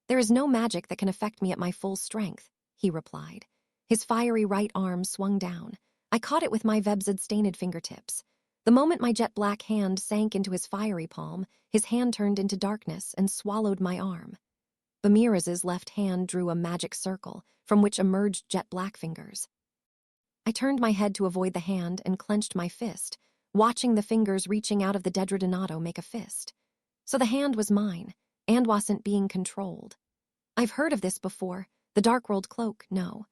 "There is no magic that can affect me at my full strength," he replied. His fiery right arm swung down. I caught it with my Vebzud-stained fingertips. The moment my jet-black hand sank into his fiery palm, his hand turned into darkness and swallowed my arm. Bamiras's left hand drew a magic circle, from which emerged jet-black fingers. I turned my head to avoid the hand and clenched my fist, watching the fingers reaching out of the Dedradonato make a fist. So the hand was mine, and wasn't being controlled. I've heard of this before. The Dark World cloak, no.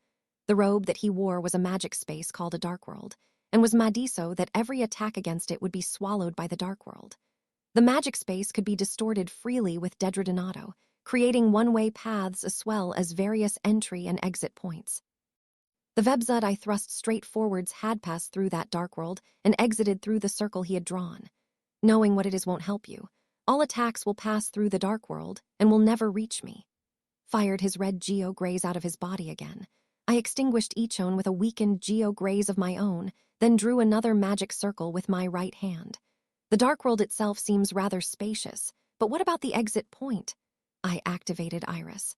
The robe that he wore was a magic space called a Dark World, and was madiso that every attack against it would be swallowed by the Dark World. The magic space could be distorted freely with Dedradonato, creating one-way paths as well as various entry and exit points. The Vebzud I thrust straight forwards had passed through that dark world and exited through the circle he had drawn. Knowing what it is won't help you. All attacks will pass through the dark world and will never reach me. Fired his red geograys out of his body again. I extinguished each own with a weakened geograys of my own, then drew another magic circle with my right hand. The dark world itself seems rather spacious, but what about the exit point? I activated Iris.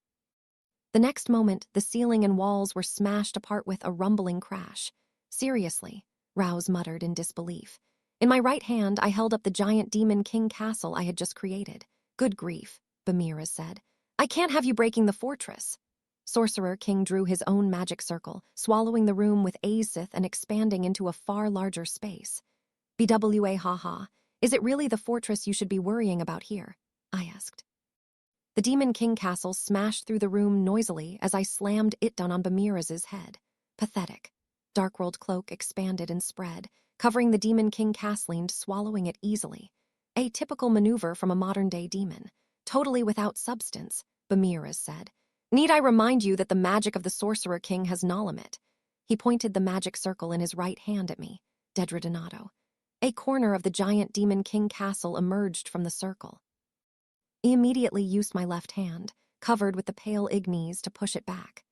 The next moment, the ceiling and walls were smashed apart with a rumbling crash. "Seriously," Rouse muttered in disbelief. In my right hand, I held up the giant Demon King castle I had just created. "Good grief," Bamiras said. "I can't have you breaking the fortress." Sorcerer King drew his own magic circle, swallowing the room with Azith and expanding into a far larger space. "BWA haha, is it really the fortress you should be worrying about here?" I asked. The Demon King castle smashed through the room noisily as I slammed it down on Bamiras's head. Pathetic. Darkworld cloak expanded and spread, covering the Demon King castling, swallowing it easily. A typical maneuver from a modern-day demon. Totally without substance, Bamiras said. "Need I remind you that the magic of the Sorcerer King has no limit?" He pointed the magic circle in his right hand at me. Dedradonato. A corner of the giant Demon King castle emerged from the circle. He immediately used my left hand, covered with the pale ignes, to push it back.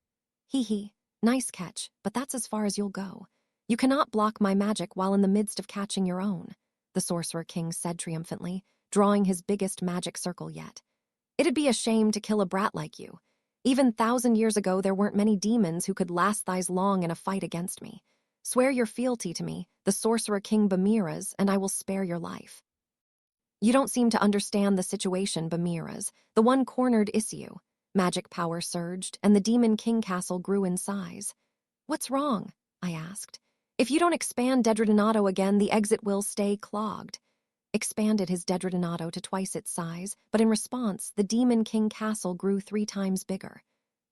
"Hee, nice catch, but that's as far as you'll go. You cannot block my magic while in the midst of catching your own," the Sorcerer King said triumphantly, drawing his biggest magic circle yet. "It'd be a shame to kill a brat like you. Even 1,000 years ago there weren't many demons who could last thys long in a fight against me. Swear your fealty to me, the Sorcerer King Bamiras, and I will spare your life." You don't seem to understand the situation, Bamiras. The one cornered issue. Magic power surged, and the Demon King Castle grew in size. What's wrong? I asked. If you don't expand Dedradinato again, the exit will stay clogged. Expanded his Dedradinato to twice its size, but in response, the Demon King Castle grew 3 times bigger.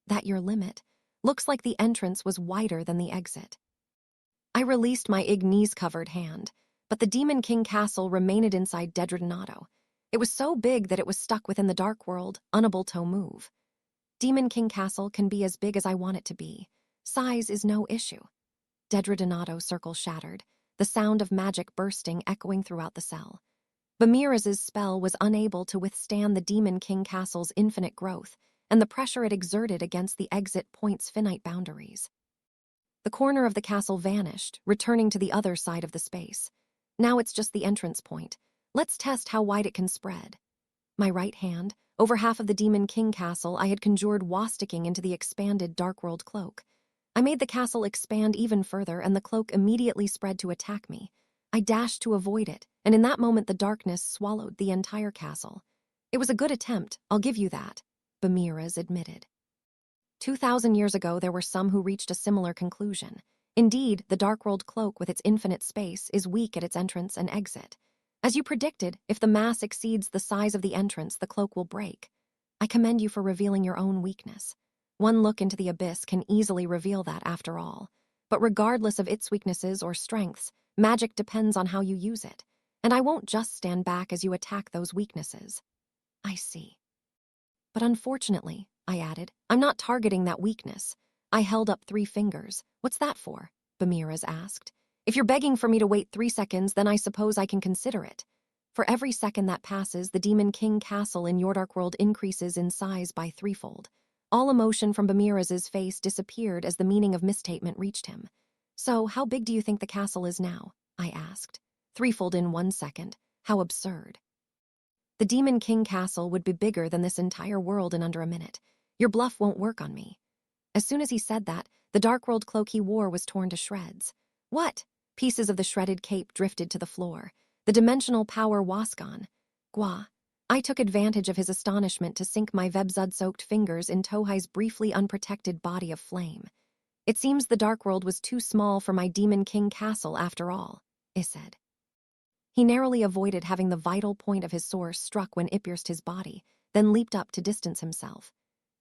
That your limit? Looks like the entrance was wider than the exit. I released my Ignis-covered hand, but the Demon King Castle remained inside Dedradinato. It was so big that it was stuck within the dark world, unable to move. Demon King Castle can be as big as I want it to be. Size is no issue. Dedradinato circle shattered, the sound of magic bursting echoing throughout the cell. Bamiraz's spell was unable to withstand the Demon King Castle's infinite growth and the pressure it exerted against the exit point's finite boundaries. The corner of the castle vanished, returning to the other side of the space. Now it's just the entrance point. Let's test how wide it can spread. My right hand, over half of the Demon King Castle, I had conjured wasticking into the expanded Darkworld cloak. I made the castle expand even further, and the cloak immediately spread to attack me. I dashed to avoid it, and in that moment the darkness swallowed the entire castle. It was a good attempt, I'll give you that, Bamiras admitted. 2,000 years ago, there were some who reached a similar conclusion. Indeed, the Darkworld cloak with its infinite space is weak at its entrance and exit. As you predicted, if the mass exceeds the size of the entrance, the cloak will break. I commend you for revealing your own weakness. One look into the abyss can easily reveal that after all. But regardless of its weaknesses or strengths, magic depends on how you use it. And I won't just stand back as you attack those weaknesses. I see. But unfortunately, I added, I'm not targeting that weakness. I held up 3 fingers. What's that for? Bamiras asked. If you're begging for me to wait 3 seconds, then I suppose I can consider it. For every second that passes, the Demon King Castle in your dark world increases in size by 3-fold. All emotion from Bamiras's face disappeared as the meaning of misstatement reached him. So, how big do you think the castle is now? I asked. 3-fold in 1 second. How absurd. The Demon King Castle would be bigger than this entire world in under a minute. Your bluff won't work on me. As soon as he said that, the Darkworld cloak he wore was torn to shreds. What? Pieces of the shredded cape drifted to the floor. The dimensional power was gone. Gwa. I took advantage of his astonishment to sink my Vebzud-soaked fingers in Tohai's briefly unprotected body of flame. It seems the Darkworld was too small for my Demon King Castle after all, I said. He narrowly avoided having the vital point of his source struck when it pierced his body, then leaped up to distance himself.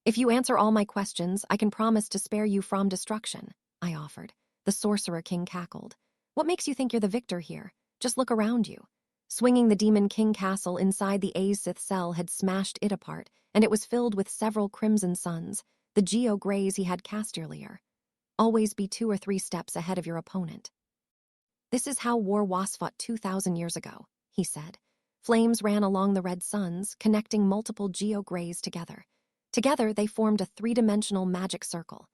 If you answer all my questions, I can promise to spare you from destruction, I offered. The Sorcerer King cackled. What makes you think you're the victor here? Just look around you. Swinging the Demon King Castle inside the Azsith cell had smashed it apart, and it was filled with several crimson suns, the Geo-Greys he had cast earlier. Always be 2 or 3 steps ahead of your opponent. This is how war was fought 2,000 years ago, he said. Flames ran along the red suns, connecting multiple Geo-Greys together. Together, they formed a 3-dimensional magic circle.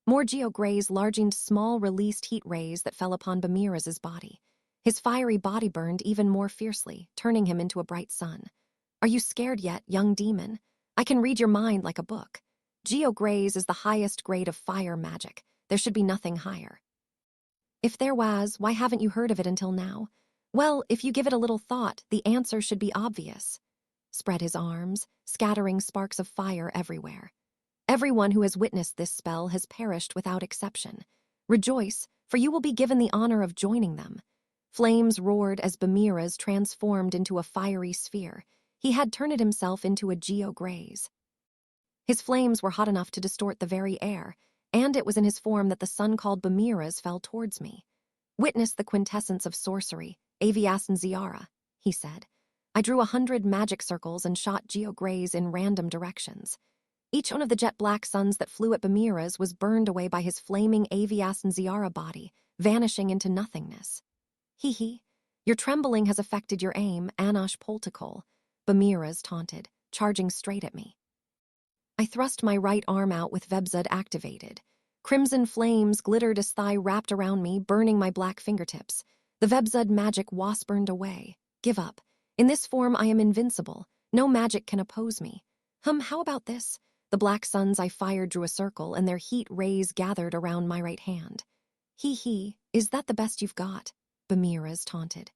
More Geo-Greys largened small released heat rays that fell upon Bamiras's body. His fiery body burned even more fiercely, turning him into a bright sun. Are you scared yet, young demon? I can read your mind like a book. Geo-Greys is the highest grade of fire magic. There should be nothing higher. If there was, why haven't you heard of it until now? Well, if you give it a little thought, the answer should be obvious. Spread his arms, scattering sparks of fire everywhere. Everyone who has witnessed this spell has perished without exception. Rejoice, for you will be given the honor of joining them. Flames roared as Bamiras transformed into a fiery sphere. He had turned himself into a Geo-Greys. His flames were hot enough to distort the very air, and it was in his form that the sun called Bamiras fell towards me. Witness the quintessence of sorcery, Aviasan Ziara, he said. I drew 100 magic circles and shot Geo-Greys in random directions. Each one of the jet-black suns that flew at Bamiras was burned away by his flaming Aviasan Ziara body, vanishing into nothingness. Hee, your trembling has affected your aim, Anash Poltikol, Bamiras taunted, charging straight at me. I thrust my right arm out with Vebzud activated. Crimson flames glittered as thigh wrapped around me, burning my black fingertips. The Vebzud magic burned away. Give up. In this form I am invincible. No magic can oppose me. How about this? The black suns I fired drew a circle, and their heat rays gathered around my right hand. Is that the best you've got? Bamiras taunted.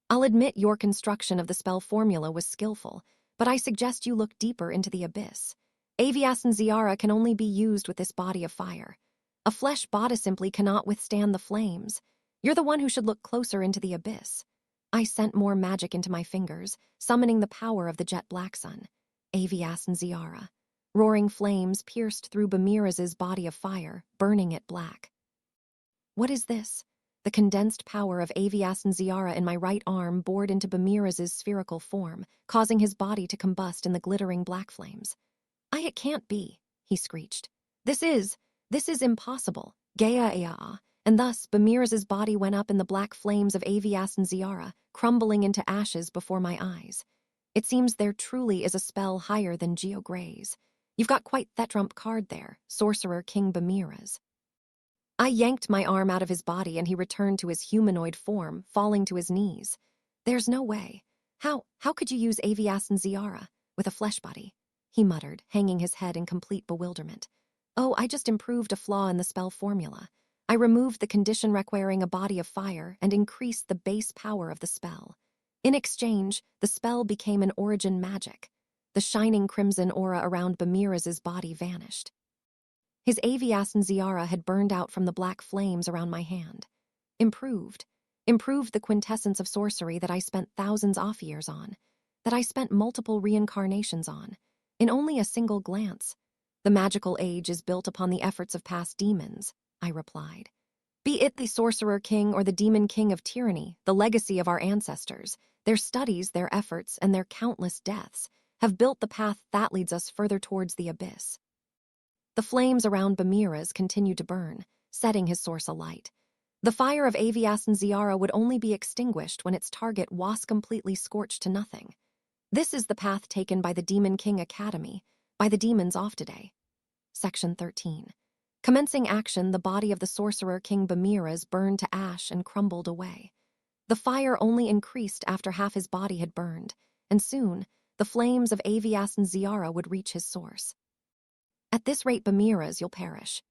I'll admit your construction of the spell formula was skillful, but I suggest you look deeper into the abyss. Avias and Ziara can only be used with this body of fire. A flesh bodice simply cannot withstand the flames. You're the one who should look closer into the abyss. I sent more magic into my fingers, summoning the power of the jet black sun. Avias and Ziara. Roaring flames pierced through Bamiraz's body of fire, burning it black. What is this? The condensed power of Avias and Ziara in my right arm bored into Bamiraz's spherical form, causing his body to combust in the glittering black flames. It can't be, he screeched. This is impossible. Gaia, and thus Bamiraz's body went up in the black flames of Avias and Ziara, crumbling into ashes before my eyes. It seems there truly is a spell higher than Geo Gray's. You've got quite that trump card there, Sorcerer King Bamiraz. I yanked my arm out of his body and he returned to his humanoid form, falling to his knees. There's no way. How could you use Avias and Ziara with a flesh body? He muttered, hanging his head in complete bewilderment. Oh, I just improved a flaw in the spell formula. I removed the condition requiring a body of fire and increased the base power of the spell. In exchange, the spell became an origin magic. The shining crimson aura around Bamiraz's body vanished. His Avias and Ziara had burned out from the black flames around my hand. Improved the quintessence of sorcery that I spent thousands of years on, that I spent multiple reincarnations on, in only a single glance. The magical age is built upon the efforts of past demons, I replied. Be it the Sorcerer King or the Demon King of Tyranny, the legacy of our ancestors, their studies, their efforts, and their countless deaths have built the path that leads us further towards the abyss. The flames around Bamiraz continued to burn, setting his source alight. The fire of Avias and Ziara would only be extinguished when its target was completely scorched to nothing. This is the path taken by the Demon King Academy, by the demons of today. Section 13. Commencing action, the body of the Sorcerer King Bamiraz burned to ash and crumbled away. The fire only increased after half his body had burned, and soon, the flames of Avias and Ziara would reach his source. At this rate, Bamiraz, you'll perish.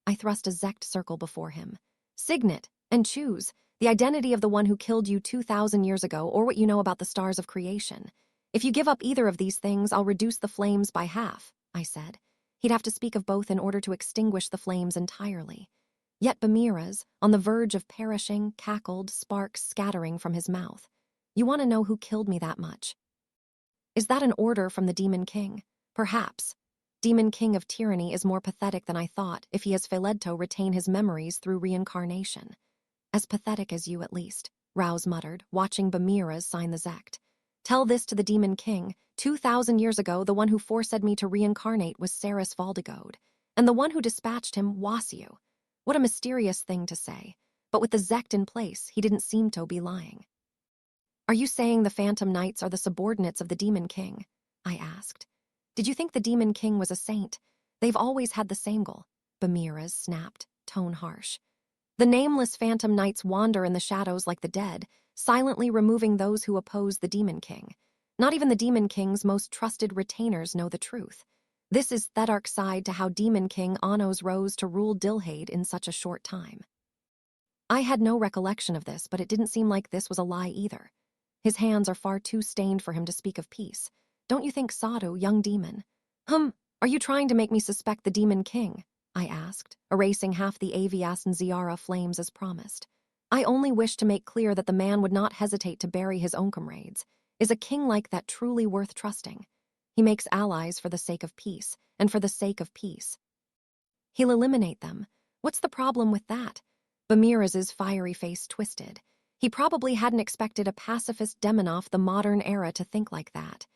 I thrust a Zect circle before him. Signet, and choose the identity of the one who killed you 2,000 years ago, or what you know about the stars of creation. If you give up either of these things, I'll reduce the flames by half, I said. He'd have to speak of both in order to extinguish the flames entirely. Yet Bamiraz, on the verge of perishing, cackled, sparks scattering from his mouth. You want to know who killed me that much? Is that an order from the Demon King? Perhaps. Demon King of Tyranny is more pathetic than I thought if he has Feledto retain his memories through reincarnation. As pathetic as you, at least, Rouse muttered, watching Bamiraz sign the Zect. Tell this to the Demon King. 2,000 years ago, the one who forced me to reincarnate was Saris Valdigode, and the one who dispatched him was you. What a mysterious thing to say, but with the Zect in place, he didn't seem to be lying. Are you saying the Phantom Knights are the subordinates of the Demon King? I asked. Did you think the Demon King was a saint? They've always had the same goal, Bamiraz snapped, tone harsh. The nameless Phantom Knights wander in the shadows like the dead, silently removing those who oppose the Demon King. Not even the Demon King's most trusted retainers know the truth. This is the dark side to how Demon King Anos rose to rule Dilhade in such a short time. I had no recollection of this, but it didn't seem like this was a lie either. His hands are far too stained for him to speak of peace. Don't you think, Sadu, young demon? Are you trying to make me suspect the Demon King? I asked, erasing half the Avias and Ziara flames as promised. I only wish to make clear that the man would not hesitate to bury his own comrades. Is a king like that truly worth trusting? He makes allies for the sake of peace, and for the sake of peace. He'll eliminate them. What's the problem with that? Bamiraz's fiery face twisted. He probably hadn't expected a pacifist demon of the modern era to think like that.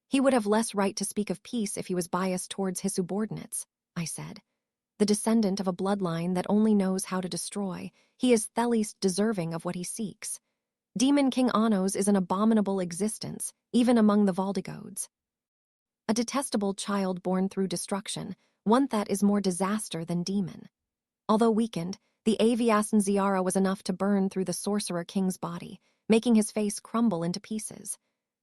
He would have less right to speak of peace if he was biased towards his subordinates, I said. The descendant of a bloodline that only knows how to destroy, he is the least deserving of what he seeks. Demon King Anos is an abominable existence, even among the Valdigodes. A detestable child born through destruction, one that is more disaster than demon. Although weakened, the Avias and Ziara was enough to burn through the Sorcerer King's body, making his face crumble into pieces.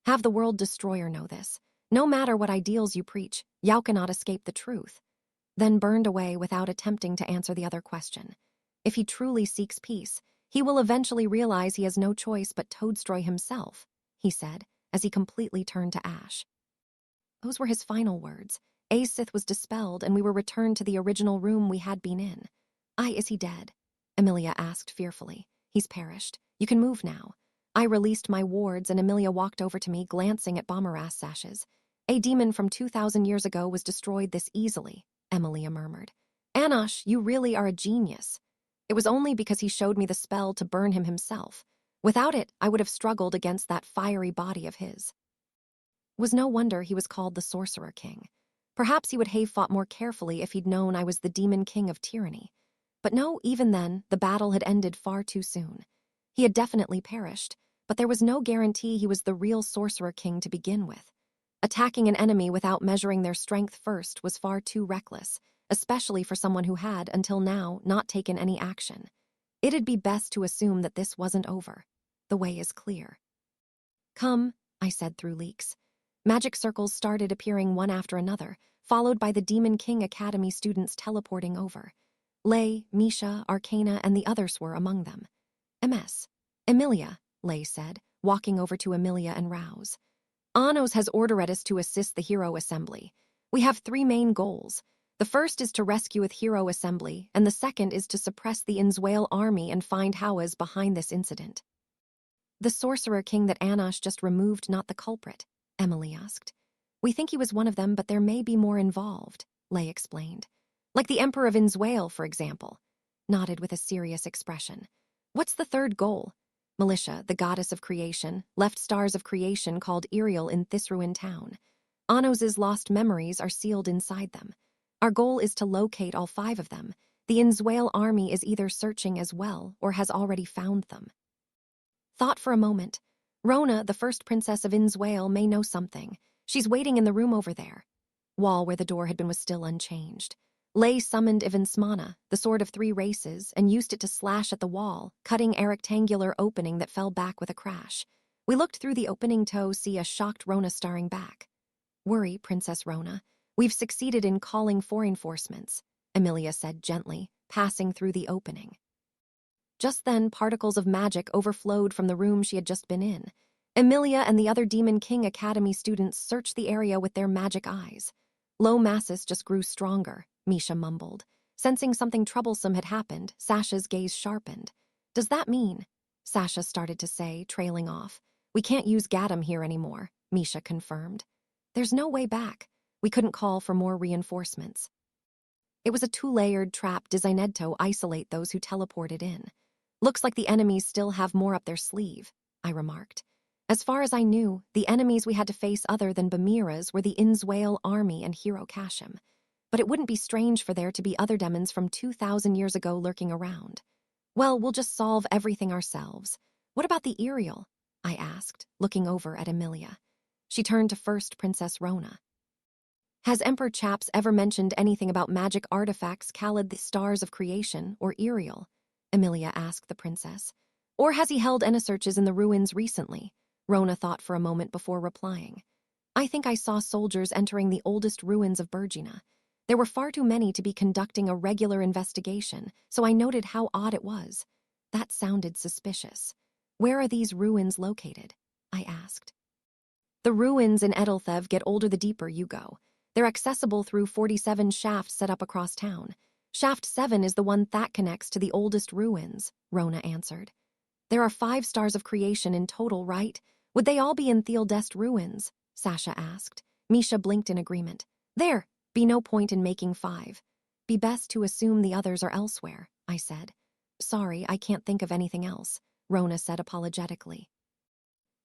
Have the World Destroyer know this. No matter what ideals you preach, Yao cannot escape the truth. Then burned away without attempting to answer the other question. If he truly seeks peace, He will eventually realize he has no choice but to destroy himself, he said, as he completely turned to ash. Those were his final words. Sith was dispelled, and we were returned to the original room we had been in. Is he dead? Emilia asked fearfully. He's perished. You can move now. I released my wards, and Emilia walked over to me, glancing at Bomara's sashes. A demon from 2,000 years ago was destroyed this easily, Emilia murmured. Anosh, you really are a genius. It was only because he showed me the spell to burn him himself. Without it, I would have struggled against that fiery body of his. It was no wonder he was called the Sorcerer King. Perhaps he would have fought more carefully if he'd known I was the Demon King of Tyranny. But no, even then, the battle had ended far too soon. He had definitely perished, but there was no guarantee he was the real Sorcerer King to begin with. Attacking an enemy without measuring their strength first was far too reckless, especially for someone who had, until now, not taken any action. It'd be best to assume that this wasn't over. The way is clear. Come, I said through leaks. Magic circles started appearing one after another, followed by the Demon King Academy students teleporting over. Lei, Misha, Arcana, and the others were among them. Emilia, Lei said, walking over to Emilia and Rouse. Anos has ordered us to assist the Hero Assembly. We have 3 main goals. The first is to rescue the Hero Assembly, and the second is to suppress the Inzwale army and find how is behind this incident. The Sorcerer King that Anosh just removed, not the culprit, Emily asked. We think he was one of them, but there may be more involved, Lei explained. Like the Emperor of Inzwale, for example. Nodded with a serious expression. What's the third goal? Militia, the goddess of creation, left stars of creation called Iriel in Thisruin town. Anos's lost memories are sealed inside them. Our goal is to locate all 5 of them. The Inzwale army is either searching as well or has already found them. Thought for a moment. Rona, the first princess of Inzwale, may know something. She's waiting in the room over there. Wall where the door had been was still unchanged. Lei summoned Ivansmana, the sword of 3 races, and used it to slash at the wall, cutting a rectangular opening that fell back with a crash. We looked through the opening to see a shocked Rona staring back. Worry, Princess Rona. We've succeeded in calling for reinforcements, Emilia said gently, passing through the opening. Just then, particles of magic overflowed from the room she had just been in. Emilia and the other Demon King Academy students searched the area with their magic eyes. Low masses just grew stronger, Misha mumbled. Sensing something troublesome had happened, Sasha's gaze sharpened. Does that mean? Sasha started to say, trailing off. We can't use Gadam here anymore, Misha confirmed. There's no way back. We couldn't call for more reinforcements. It was a 2-layered trap designed to isolate those who teleported in. Looks like the enemies still have more up their sleeve, I remarked. As far as I knew, the enemies we had to face other than Bamiras were the Inzwale army and Hero Kashim. But it wouldn't be strange for there to be other demons from 2,000 years ago lurking around. Well, we'll just solve everything ourselves. What about the Iriel? I asked, looking over at Emilia. She turned to first Princess Rona. Has Emperor Chaps ever mentioned anything about magic artifacts called the Stars of Creation, or Iriel? Emilia asked the princess. Or has he held any searches in the ruins recently? Rona thought for a moment before replying. I think I saw soldiers entering the oldest ruins of Bergina. There were far too many to be conducting a regular investigation, so I noted how odd it was. That sounded suspicious. Where are these ruins located? I asked. The ruins in Edelthev get older the deeper you go. They're accessible through 47 shafts set up across town. Shaft 7 is the one that connects to the oldest ruins, Rona answered. There are 5 stars of creation in total, right? Would they all be in Thealdest ruins? Sasha asked. Misha blinked in agreement. There, be no point in making 5. Be best to assume the others are elsewhere, I said. Sorry, I can't think of anything else, Rona said apologetically.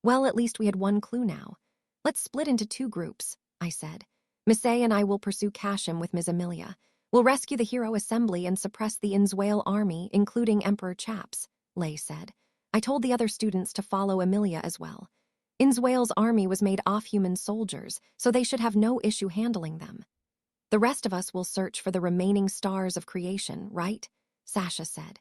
Well, at least we had one clue now. Let's split into 2 groups, I said. Misay and I will pursue Kashim with Ms. Emilia. We'll rescue the Hero Assembly and suppress the Inzwale army, including Emperor Chaps, Lei said. I told the other students to follow Emilia as well. Inzwale's army was made off human soldiers, so they should have no issue handling them. The rest of us will search for the remaining stars of creation, right? Sasha said.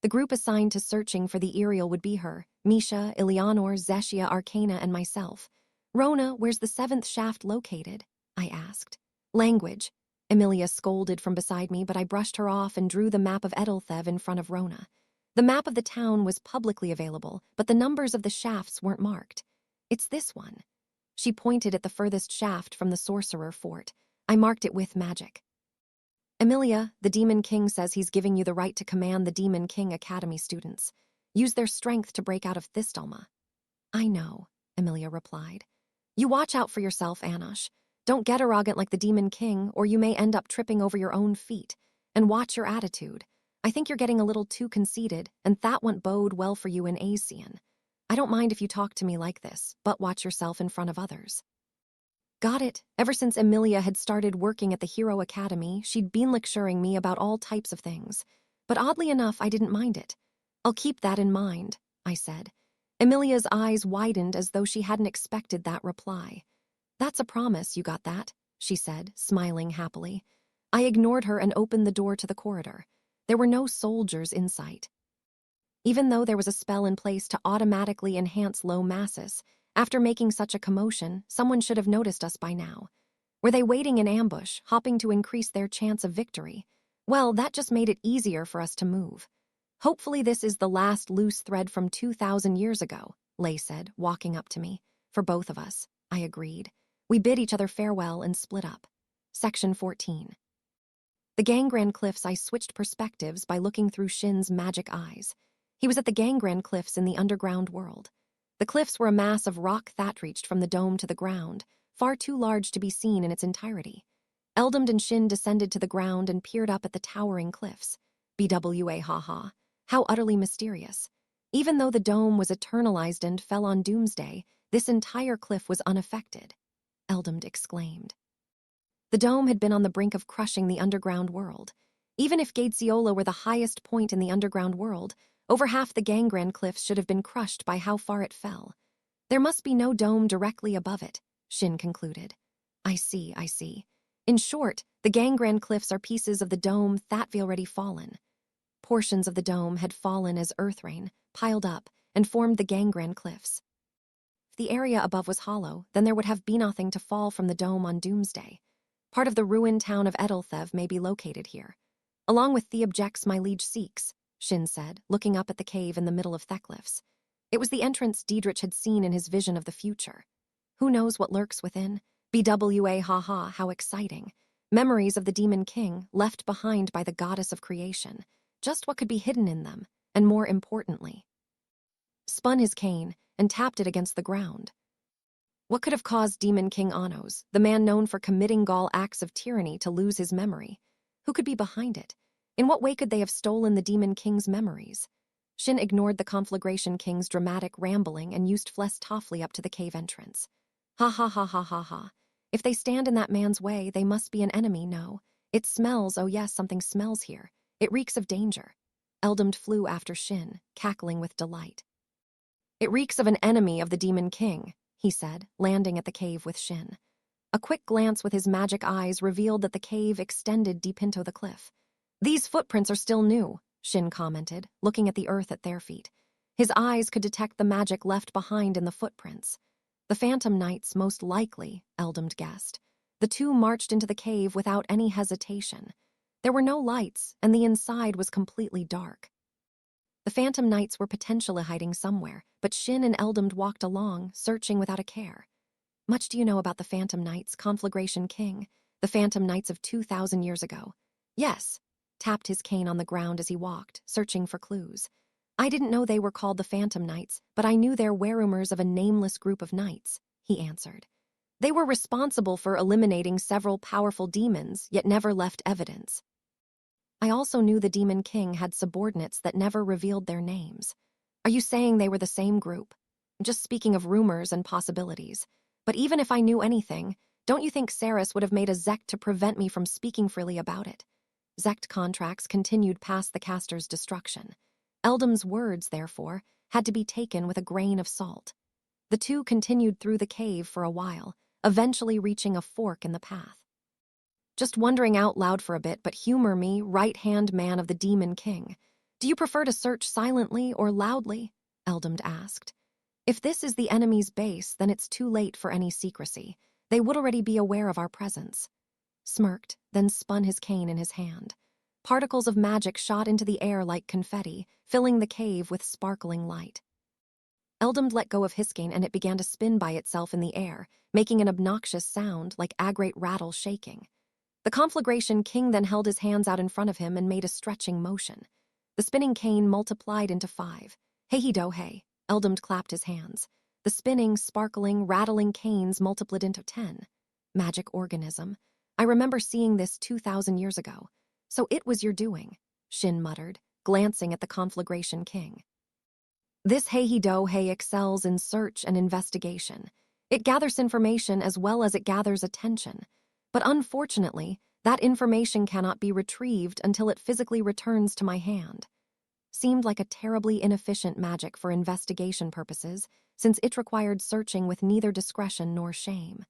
The group assigned to searching for the Iriel would be her, Misha, Eleanor, Zeshia, Arcana, and myself. Rona, where's the 7th shaft located? I asked. Language. Emilia scolded from beside me, but I brushed her off and drew the map of Edelthev in front of Rona. The map of the town was publicly available, but the numbers of the shafts weren't marked. It's this one. She pointed at the furthest shaft from the sorcerer fort. I marked it with magic. Emilia, the Demon King says he's giving you the right to command the Demon King Academy students. Use their strength to break out of Thistalma. I know, Emilia replied. You watch out for yourself, Anosh. Don't get arrogant like the Demon King, or you may end up tripping over your own feet. And watch your attitude. I think you're getting a little too conceited, and that won't bode well for you in Asian. I don't mind if you talk to me like this, but watch yourself in front of others. Got it. Ever since Emilia had started working at the Hero Academy, she'd been lecturing me about all types of things. But oddly enough, I didn't mind it. I'll keep that in mind, I said. Emilia's eyes widened as though she hadn't expected that reply. That's a promise, you got that, she said, smiling happily. I ignored her and opened the door to the corridor. There were no soldiers in sight. Even though there was a spell in place to automatically enhance low masses, after making such a commotion, someone should have noticed us by now. Were they waiting in ambush, hoping to increase their chance of victory? Well, that just made it easier for us to move. Hopefully this is the last loose thread from 2,000 years ago, Lay said, walking up to me. For both of us, I agreed. We bid each other farewell and split up. Section 14. The Gangran Cliffs. I switched perspectives by looking through Shin's magic eyes. He was at the Gangran Cliffs in the underground world. The cliffs were a mass of rock that reached from the dome to the ground, far too large to be seen in its entirety. Eldamd and Shin descended to the ground and peered up at the towering cliffs. BWA haha. How utterly mysterious. Even though the dome was eternalized and fell on doomsday, this entire cliff was unaffected. Eldamd exclaimed. The dome had been on the brink of crushing the underground world. Even if Gatesiola were the highest point in the underground world, over half the Gangran Cliffs should have been crushed by how far it fell. There must be no dome directly above it, Shin concluded. I see. In short, the Gangran Cliffs are pieces of the dome that've already fallen. Portions of the dome had fallen as earth rain, piled up, and formed the Gangran Cliffs. If the area above was hollow, then there would have been nothing to fall from the dome on doomsday. Part of the ruined town of Edelthev may be located here. Along with the objects my liege seeks, Shin said, looking up at the cave in the middle of Theclifs. It was the entrance Diedrich had seen in his vision of the future. Who knows what lurks within? BWA haha, how exciting. Memories of the Demon King, left behind by the goddess of creation. Just what could be hidden in them, and more importantly. Spun his cane and tapped it against the ground. What could have caused Demon King Anos, the man known for committing gall acts of tyranny, to lose his memory? Who could be behind it? In what way could they have stolen the Demon King's memories? Shin ignored the Conflagration King's dramatic rambling and used Fless Toffley up to the cave entrance. Ha ha ha ha ha ha. If they stand in that man's way, they must be an enemy, no. It smells, oh yes, something smells here. It reeks of danger. Eldamd flew after Shin, cackling with delight. It reeks of an enemy of the Demon King, he said, landing at the cave with Shin. A quick glance with his magic eyes revealed that the cave extended deep into the cliff. These footprints are still new, Shin commented, looking at the earth at their feet. His eyes could detect the magic left behind in the footprints. The Phantom Knights, most likely, Eldamd guessed. The two marched into the cave without any hesitation. There were no lights, and the inside was completely dark. The Phantom Knights were potentially hiding somewhere, but Shin and Eldamd walked along, searching without a care. Much do you know about the Phantom Knights, Conflagration King, the Phantom Knights of 2,000 years ago? Yes, tapped his cane on the ground as he walked, searching for clues. I didn't know they were called the Phantom Knights, but I knew they're wearumers of a nameless group of knights, he answered. They were responsible for eliminating several powerful demons, yet never left evidence. I also knew the Demon King had subordinates that never revealed their names. Are you saying they were the same group? Just speaking of rumors and possibilities. But even if I knew anything, don't you think Saris would have made a Zect to prevent me from speaking freely about it? Zect contracts continued past the caster's destruction. Eldam's words, therefore, had to be taken with a grain of salt. The two continued through the cave for a while, eventually reaching a fork in the path. Just wondering out loud for a bit, but humor me, right-hand man of the Demon King. Do you prefer to search silently or loudly? Eldamd asked. If this is the enemy's base, then it's too late for any secrecy. They would already be aware of our presence. Smirked, then spun his cane in his hand. Particles of magic shot into the air like confetti, filling the cave with sparkling light. Eldamd let go of Hiscain and it began to spin by itself in the air, making an obnoxious sound like agate rattle shaking. The conflagration king then held his hands out in front of him and made a stretching motion. The spinning cane multiplied into 5. Hey-he-do-hey, Eldamd clapped his hands. The spinning, sparkling, rattling canes multiplied into 10. Magic organism. I remember seeing this 2,000 years ago. So it was your doing, Shin muttered, glancing at the conflagration king. This hey-he-do-hey excels in search and investigation. It gathers information as well as it gathers attention. But unfortunately, that information cannot be retrieved until it physically returns to my hand. Seemed like a terribly inefficient magic for investigation purposes, since it required searching with neither discretion nor shame.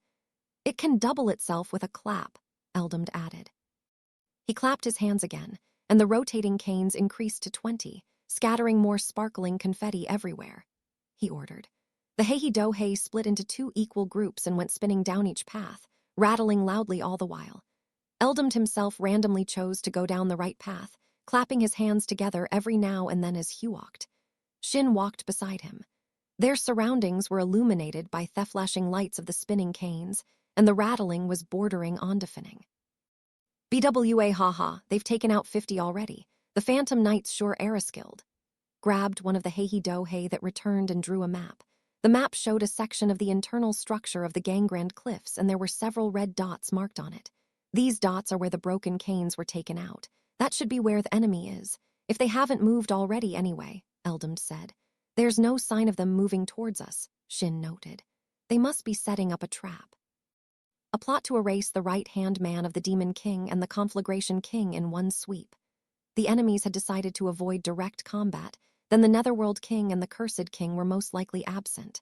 It can double itself with a clap, Eldamd added. He clapped his hands again, and the rotating canes increased to 20, scattering more sparkling confetti everywhere. He ordered. The hey-he-do-hey split into 2 equal groups and went spinning down each path, rattling loudly all the while. Eldamd himself randomly chose to go down the right path, clapping his hands together every now and then as he walked. Shin walked beside him. Their surroundings were illuminated by the flashing lights of the spinning canes, and the rattling was bordering on deafening. BWA haha, they've taken out 50 already. The Phantom Knights sure are skilled. Grabbed one of the hey-he-do-hey that returned and drew a map. The map showed a section of the internal structure of the Gangrand Cliffs, and there were several red dots marked on it. These dots are where the broken canes were taken out. That should be where the enemy is. If they haven't moved already anyway, Eldamd said. There's no sign of them moving towards us, Shin noted. They must be setting up a trap. A plot to erase the right-hand man of the Demon King and the Conflagration King in one sweep. The enemies had decided to avoid direct combat, then the Netherworld King and the Cursed King were most likely absent.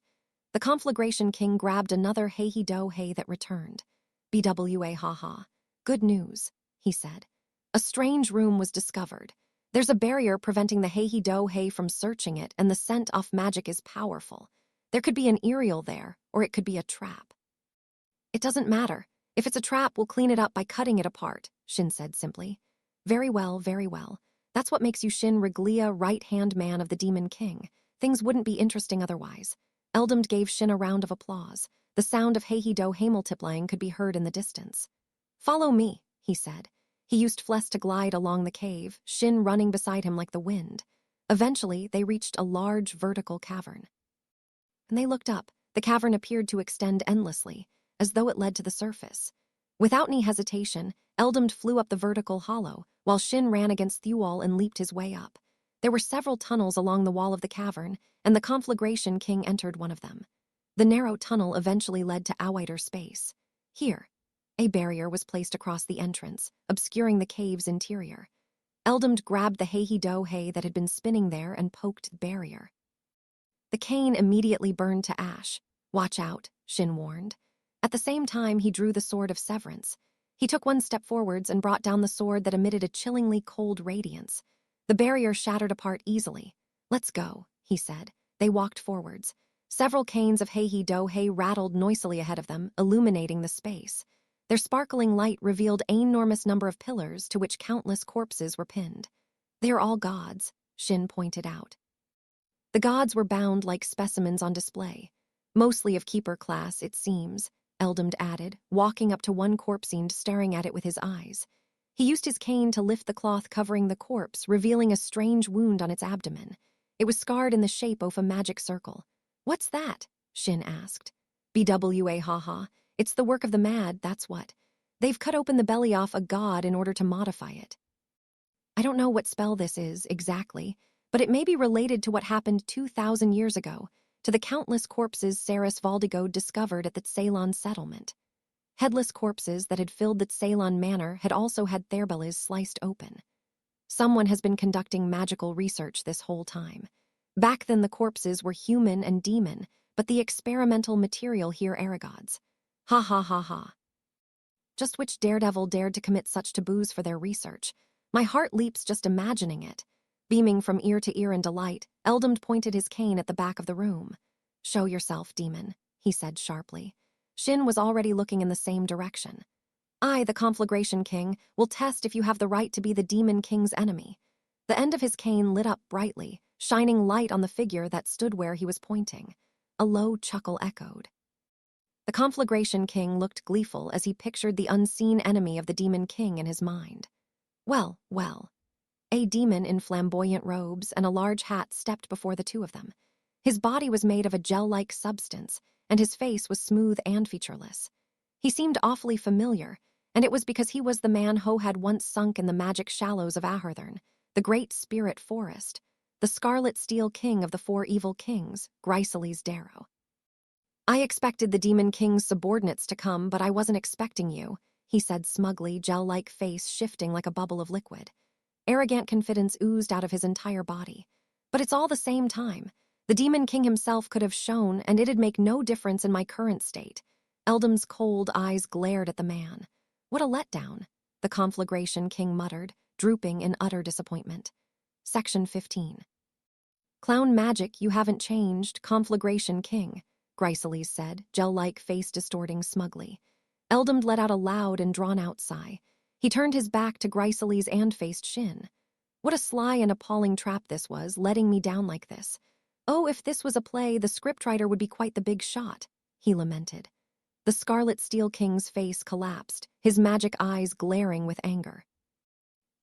The Conflagration King grabbed another hey-he-do-hey that returned. BWA haha. Good news, he said. A strange room was discovered. There's a barrier preventing the hey-he-do-hey from searching it, and the scent-off magic is powerful. There could be an aerial there, or it could be a trap. It doesn't matter. If it's a trap, we'll clean it up by cutting it apart, Shin said simply. Very well, very well. That's what makes you Shin Reglia, right-hand man of the Demon King. Things wouldn't be interesting otherwise. Eldamd gave Shin a round of applause. The sound of hey-he-do-hey multiplying could be heard in the distance. Follow me, he said. He used Fles to glide along the cave, Shin running beside him like the wind. Eventually, they reached a large vertical cavern. When they looked up, the cavern appeared to extend endlessly, as though it led to the surface. Without any hesitation, Eldamd flew up the vertical hollow, while Shin ran against Thewal and leaped his way up. There were several tunnels along the wall of the cavern, and the Conflagration King entered one of them. The narrow tunnel eventually led to outer space. Here, a barrier was placed across the entrance, obscuring the cave's interior. Eldamd grabbed the hey-he-do-hey that had been spinning there and poked the barrier. The cane immediately burned to ash. Watch out, Shin warned. At the same time, he drew the Sword of Severance. He took one step forwards and brought down the sword that emitted a chillingly cold radiance. The barrier shattered apart easily. Let's go, he said. They walked forwards. Several canes of hey-he-do-hey rattled noisily ahead of them, illuminating the space. Their sparkling light revealed an enormous number of pillars to which countless corpses were pinned. They are all gods, Shin pointed out. The gods were bound like specimens on display. Mostly of keeper class, it seems, Eldamd added, walking up to one corpse and staring at it with his eyes. He used his cane to lift the cloth covering the corpse, revealing a strange wound on its abdomen. It was scarred in the shape of a magic circle. What's that? Shin asked. BWA haha. It's the work of the mad, that's what. They've cut open the belly off a god in order to modify it. I don't know what spell this is, exactly, but it may be related to what happened 2,000 years ago, to the countless corpses Saris Valdigode discovered at the Ceylon settlement. Headless corpses that had filled the Ceylon manor had also had their bellies sliced open. Someone has been conducting magical research this whole time. Back then the corpses were human and demon, but the experimental material here are gods. Ha ha ha ha. Just which daredevil dared to commit such taboos for their research? My heart leaps just imagining it. Beaming from ear to ear in delight, Eldamd pointed his cane at the back of the room. Show yourself, demon, he said sharply. Shin was already looking in the same direction. I, the Conflagration King, will test if you have the right to be the Demon King's enemy. The end of his cane lit up brightly, shining light on the figure that stood where he was pointing. A low chuckle echoed. The Conflagration King looked gleeful as he pictured the unseen enemy of the Demon King in his mind. Well, well. A demon in flamboyant robes and a large hat stepped before the two of them. His body was made of a gel-like substance, and his face was smooth and featureless. He seemed awfully familiar, and it was because he was the man Ho had once sunk in the magic shallows of Ahurthern, the great spirit forest, the Scarlet Steel King of the Four Evil Kings, Gryceles Darrow. I expected the Demon King's subordinates to come, but I wasn't expecting you, he said smugly, gel-like face shifting like a bubble of liquid. Arrogant confidence oozed out of his entire body. But it's all the same time. The Demon King himself could have shown, and it'd make no difference in my current state. Eldam's cold eyes glared at the man. What a letdown, the Conflagration King muttered, drooping in utter disappointment. Section 15. Clown magic, you haven't changed, Conflagration King, Gryceles said, gel-like face distorting smugly. Eldam let out a loud and drawn-out sigh. He turned his back to Gryceles and faced Shin. What a sly and appalling trap this was, letting me down like this. Oh, if this was a play, the scriptwriter would be quite the big shot, he lamented. The Scarlet Steel King's face collapsed, his magic eyes glaring with anger.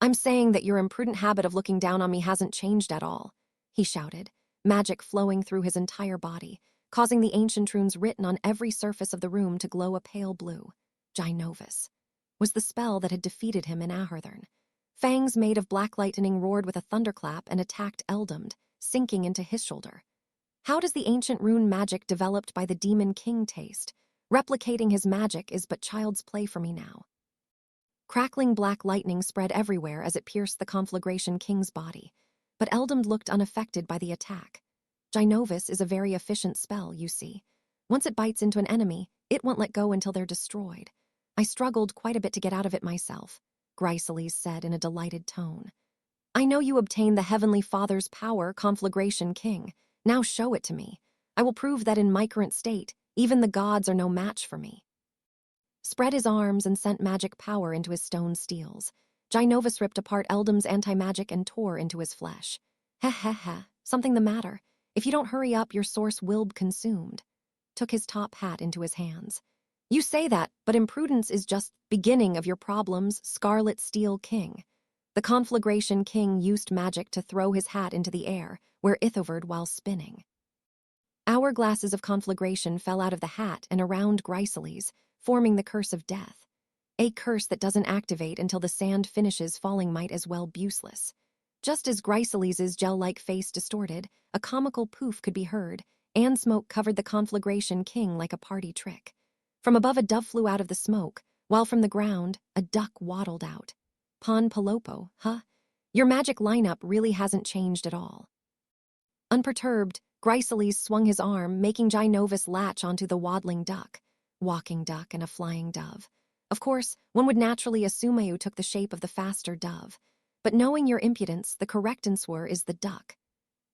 I'm saying that your imprudent habit of looking down on me hasn't changed at all, he shouted, magic flowing through his entire body, causing the ancient runes written on every surface of the room to glow a pale blue. Gynovis was the spell that had defeated him in Ahurthern. Fangs made of black lightning roared with a thunderclap and attacked Eldam, sinking into his shoulder. How does the ancient rune magic developed by the Demon King taste? Replicating his magic is but child's play for me now. Crackling black lightning spread everywhere as it pierced the Conflagration King's body, but Eldam looked unaffected by the attack. Gynovis is a very efficient spell, you see. Once it bites into an enemy, it won't let go until they're destroyed. I struggled quite a bit to get out of it myself, Gryceles said in a delighted tone. I know you obtained the Heavenly Father's power, Conflagration King. Now show it to me. I will prove that in my current state, even the gods are no match for me. Spread his arms and sent magic power into his stone steels. Gynovis ripped apart Eldam's anti-magic and tore into his flesh. Heh heh heh, something the matter. If you don't hurry up, your source will be consumed. Took his top hat into his hands. You say that, but imprudence is just beginning of your problems, Scarlet Steel King. The Conflagration King used magic to throw his hat into the air, where it hovered while spinning. Hourglasses of conflagration fell out of the hat and around Gryceles, forming the curse of death. A curse that doesn't activate until the sand finishes falling might as well be useless. Just as Gryceles's gel-like face distorted, a comical poof could be heard, and smoke covered the Conflagration King like a party trick. From above, a dove flew out of the smoke, while from the ground, a duck waddled out. Pon Palopo, huh? Your magic lineup really hasn't changed at all. Unperturbed, Gryceles swung his arm, making Gynovis latch onto the waddling duck, walking duck and a flying dove. Of course, one would naturally assume you took the shape of the faster dove, but knowing your impudence, the correct answer is the duck.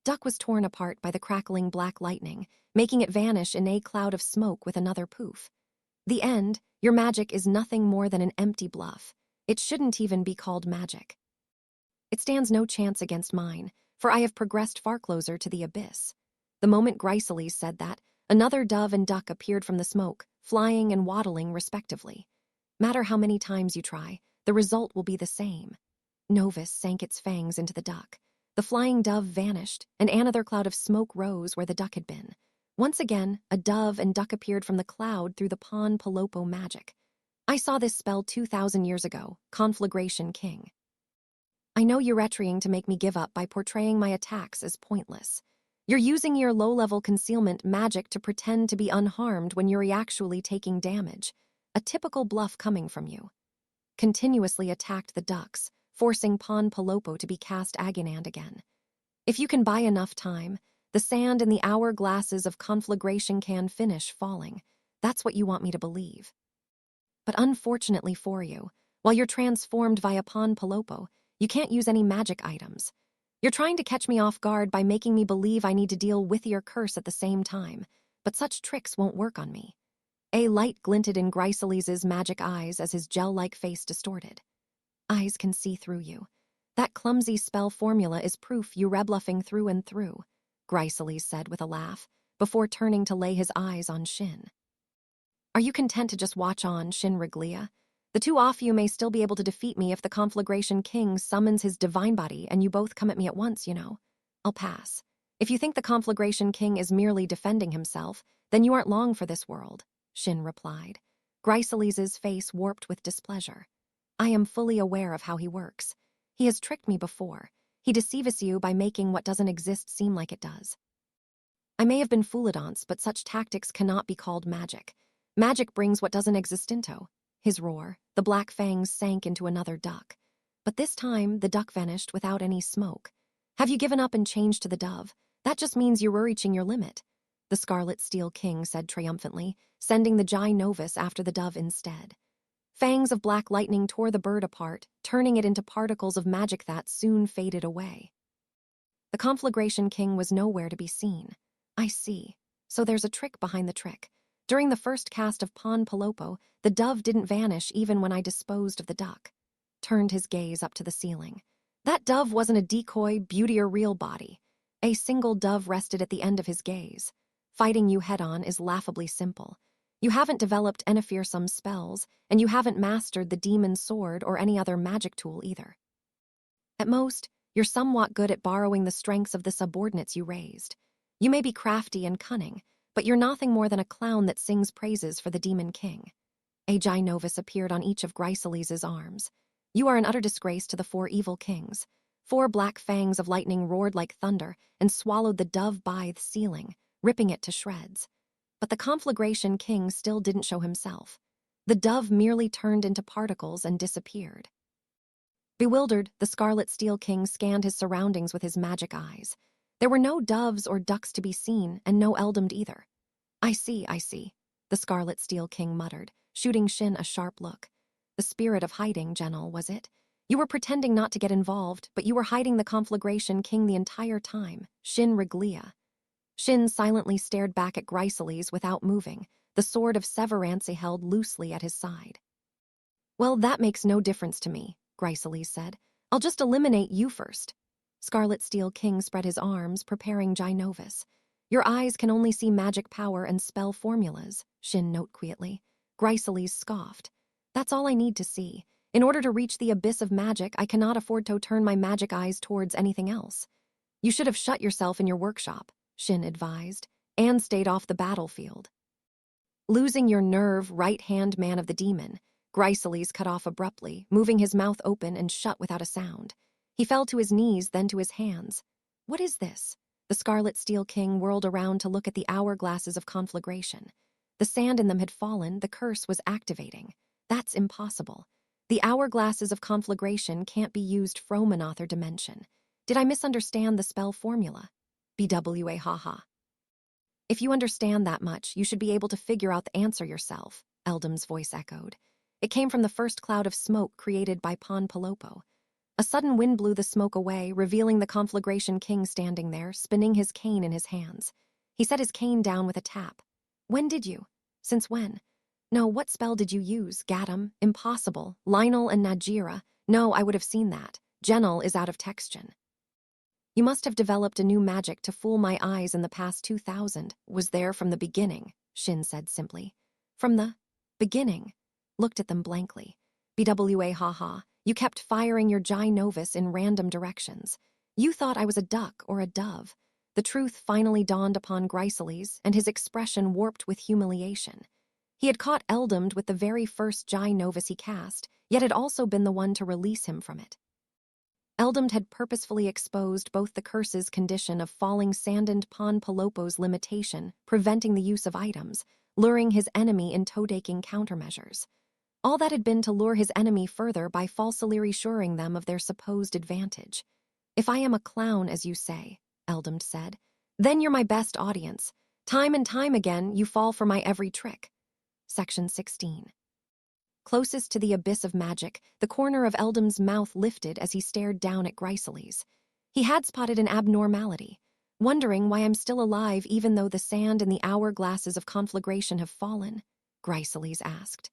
Duck was torn apart by the crackling black lightning, making it vanish in a cloud of smoke with another poof. The end, your magic is nothing more than an empty bluff. It shouldn't even be called magic. It stands no chance against mine, for I have progressed far closer to the abyss. The moment Gryceles said that, another dove and duck appeared from the smoke, flying and waddling respectively. Matter how many times you try, the result will be the same. Novus sank its fangs into the duck. The flying dove vanished, and another cloud of smoke rose where the duck had been. Once again, a dove and duck appeared from the cloud through the Pon Palopo magic. I saw this spell 2,000 years ago, Conflagration King. I know you're retrying to make me give up by portraying my attacks as pointless. You're using your low-level concealment magic to pretend to be unharmed when you're actually taking damage. A typical bluff coming from you. Continuously attacked the ducks, forcing Pon Palopo to be cast agonand again. If you can buy enough time, the sand in the hourglasses of conflagration can finish falling. That's what you want me to believe. But unfortunately for you, while you're transformed via Pon Palopo, you can't use any magic items. You're trying to catch me off guard by making me believe I need to deal with your curse at the same time, but such tricks won't work on me. A light glinted in Gryceles's magic eyes as his gel-like face distorted. Eyes can see through you. That clumsy spell formula is proof you rebluffing through and through, Gryceles said with a laugh, before turning to lay his eyes on Shin. Are you content to just watch on, Shin Riglia? The two of you may still be able to defeat me if the Conflagration King summons his divine body and you both come at me at once, you know. I'll pass. If you think the Conflagration King is merely defending himself, then you aren't long for this world, Shin replied. Gryceles's face warped with displeasure. I am fully aware of how he works. He has tricked me before. He deceives you by making what doesn't exist seem like it does. I may have been fooledance, but such tactics cannot be called magic. Magic brings what doesn't exist into. His roar, the black fangs sank into another duck. But this time, the duck vanished without any smoke. Have you given up and changed to the dove? That just means you're reaching your limit, the Scarlet Steel King said triumphantly, sending the Ginovus after the dove instead. Fangs of black lightning tore the bird apart, turning it into particles of magic that soon faded away. The Conflagration King was nowhere to be seen. I see. So there's a trick behind the trick. During the first cast of Pon Palopo, the dove didn't vanish even when I disposed of the duck. Turned his gaze up to the ceiling. That dove wasn't a decoy, beauty or real body. A single dove rested at the end of his gaze. Fighting you head-on is laughably simple. You haven't developed any fearsome spells, and you haven't mastered the demon sword or any other magic tool either. At most, you're somewhat good at borrowing the strengths of the subordinates you raised. You may be crafty and cunning, but you're nothing more than a clown that sings praises for the Demon King. A Ginovus appeared on each of Gryceles's arms. You are an utter disgrace to the four evil kings. 4 black fangs of lightning roared like thunder and swallowed the dove by the ceiling, ripping it to shreds. But the Conflagration King still didn't show himself. The dove merely turned into particles and disappeared. Bewildered, the Scarlet Steel King scanned his surroundings with his magic eyes. There were no doves or ducks to be seen, and no Eldomed either. I see, the Scarlet Steel King muttered, shooting Shin a sharp look. The spirit of hiding, General, was it? You were pretending not to get involved, but you were hiding the Conflagration King the entire time, Shin Riglia. Shin silently stared back at Gryceles without moving, the sword of Severance held loosely at his side. Well, that makes no difference to me, Gryceles said. I'll just eliminate you first. Scarlet Steel King spread his arms, preparing Ginovus. Your eyes can only see magic power and spell formulas, Shin noted quietly. Gryceles scoffed. That's all I need to see. In order to reach the abyss of magic, I cannot afford to turn my magic eyes towards anything else. You should have shut yourself in your workshop, Shin advised, and stayed off the battlefield. Losing your nerve, right-hand man of the demon, Gryceles cut off abruptly, moving his mouth open and shut without a sound. He fell to his knees, then to his hands. What is this? The Scarlet Steel King whirled around to look at the hourglasses of conflagration. The sand in them had fallen, the curse was activating. That's impossible. The hourglasses of conflagration can't be used from another dimension. Did I misunderstand the spell formula? BWA haha. If you understand that much, you should be able to figure out the answer yourself, Eldam's voice echoed. It came from the first cloud of smoke created by Pon Palopo. A sudden wind blew the smoke away, revealing the Conflagration King standing there, spinning his cane in his hands. He set his cane down with a tap. When did you? Since when? No, what spell did you use? Gaddam? Impossible. Lionel and Najira? No, I would have seen that. Genel is out of textion. You must have developed a new magic to fool my eyes in the past 2000. Was there from the beginning, Shin said simply. From the beginning. Looked at them blankly. BWA haha. You kept firing your Ginovus in random directions. You thought I was a duck or a dove. The truth finally dawned upon Gryceles, and his expression warped with humiliation. He had caught Eldomed with the very first Ginovus he cast, yet had also been the one to release him from it. Eldomed had purposefully exposed both the curse's condition of falling sand and Pon Palopo's limitation, preventing the use of items, luring his enemy in toe-taking countermeasures. All that had been to lure his enemy further by falsely reassuring them of their supposed advantage. If I am a clown, as you say, Eldomed said, then you're my best audience. Time and time again, you fall for my every trick. Section 16. Closest to the abyss of magic, the corner of Eldom's mouth lifted as he stared down at Gryceles. He had spotted an abnormality, wondering why I'm still alive even though the sand and the hourglasses of conflagration have fallen. Chrysalis asked.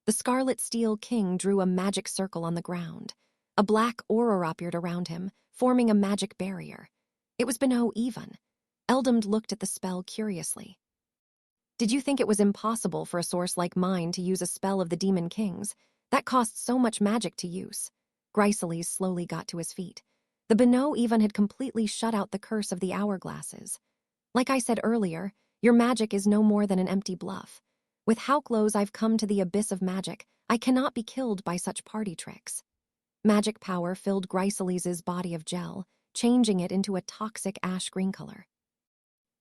The Scarlet Steel King drew a magic circle on the ground. A black aura appeared around him, forming a magic barrier. It was below even. Eldamd looked at the spell curiously. Did you think it was impossible for a source like mine to use a spell of the Demon King's? That costs so much magic to use. Chrysalis slowly got to his feet. The below even had completely shut out the curse of the hourglasses. Like I said earlier, your magic is no more than an empty bluff. With how close I've come to the abyss of magic, I cannot be killed by such party tricks. Magic power filled Chrysalis's body of gel, changing it into a toxic ash-green color.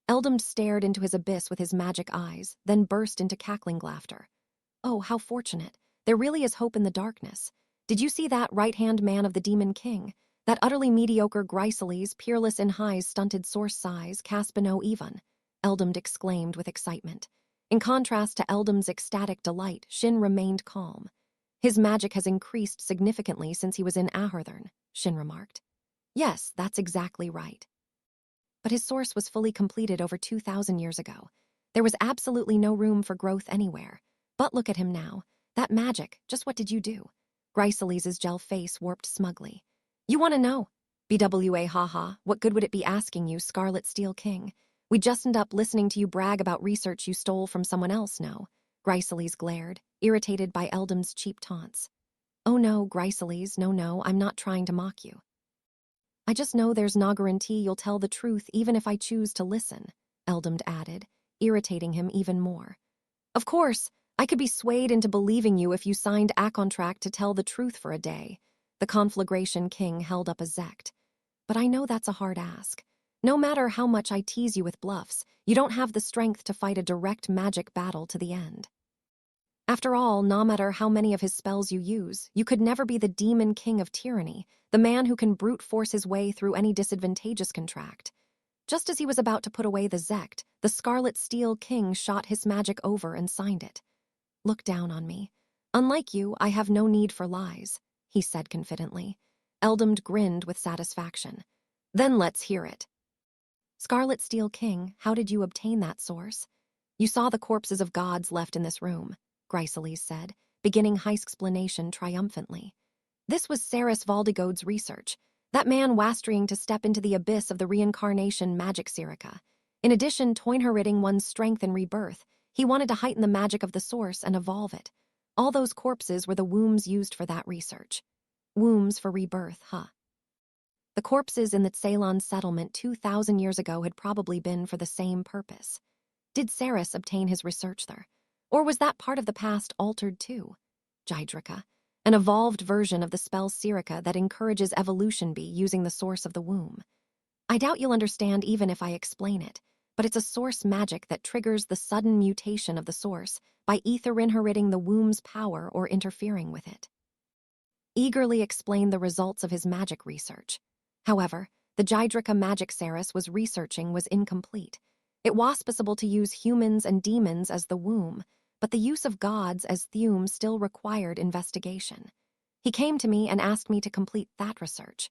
Eldamd stared into his abyss with his magic eyes, then burst into cackling laughter. Oh, how fortunate. There really is hope in the darkness. Did you see that right-hand man of the Demon King? That utterly mediocre Chrysalis, peerless in High's stunted source size, cast below even, Eldamd exclaimed with excitement. In contrast to Eldamd's ecstatic delight, Shin remained calm. His magic has increased significantly since he was in Ahurthern, Shin remarked. Yes, that's exactly right. But his source was fully completed over 2,000 years ago. There was absolutely no room for growth anywhere. But look at him now. That magic, just what did you do? Chrysalis's gel face warped smugly. You want to know? BWA haha, what good would it be asking you, Scarlet Steel King? We just end up listening to you brag about research you stole from someone else, no? Chrysalis glared, irritated by Eldam's cheap taunts. Oh no, Chrysalis, no, I'm not trying to mock you. I just know there's no guarantee you'll tell the truth even if I choose to listen, Eldamd added, irritating him even more. Of course, I could be swayed into believing you if you signed a contract to tell the truth for a day. The Conflagration King held up a zect. But I know that's a hard ask. No matter how much I tease you with bluffs, you don't have the strength to fight a direct magic battle to the end. After all, no matter how many of his spells you use, you could never be the Demon King of Tyranny, the man who can brute force his way through any disadvantageous contract. Just as he was about to put away the zect, the Scarlet Steel King shot his magic over and signed it. Look down on me. Unlike you, I have no need for lies, he said confidently. Eldamd grinned with satisfaction. Then let's hear it. Scarlet Steel King, how did you obtain that source? You saw the corpses of gods left in this room, Chrysalis said, beginning Heist's explanation triumphantly. This was Saris Valdigode's research, that man wastering to step into the abyss of the reincarnation magic Sirica. In addition, Toynheriting one's strength in rebirth, he wanted to heighten the magic of the source and evolve it. All those corpses were the wombs used for that research. Wombs for rebirth, huh? The corpses in the Ceylon settlement 2,000 years ago had probably been for the same purpose. Did Saris obtain his research there? Or was that part of the past altered too? Jydrika, an evolved version of the spell Sirica that encourages evolution be using the source of the womb. I doubt you'll understand even if I explain it, but it's a source magic that triggers the sudden mutation of the source by either inheriting the womb's power or interfering with it. Eagerly explained the results of his magic research. However, the Jydrika magic Saris was researching was incomplete. It was possible to use humans and demons as the womb, but the use of gods as Thume still required investigation. He came to me and asked me to complete that research.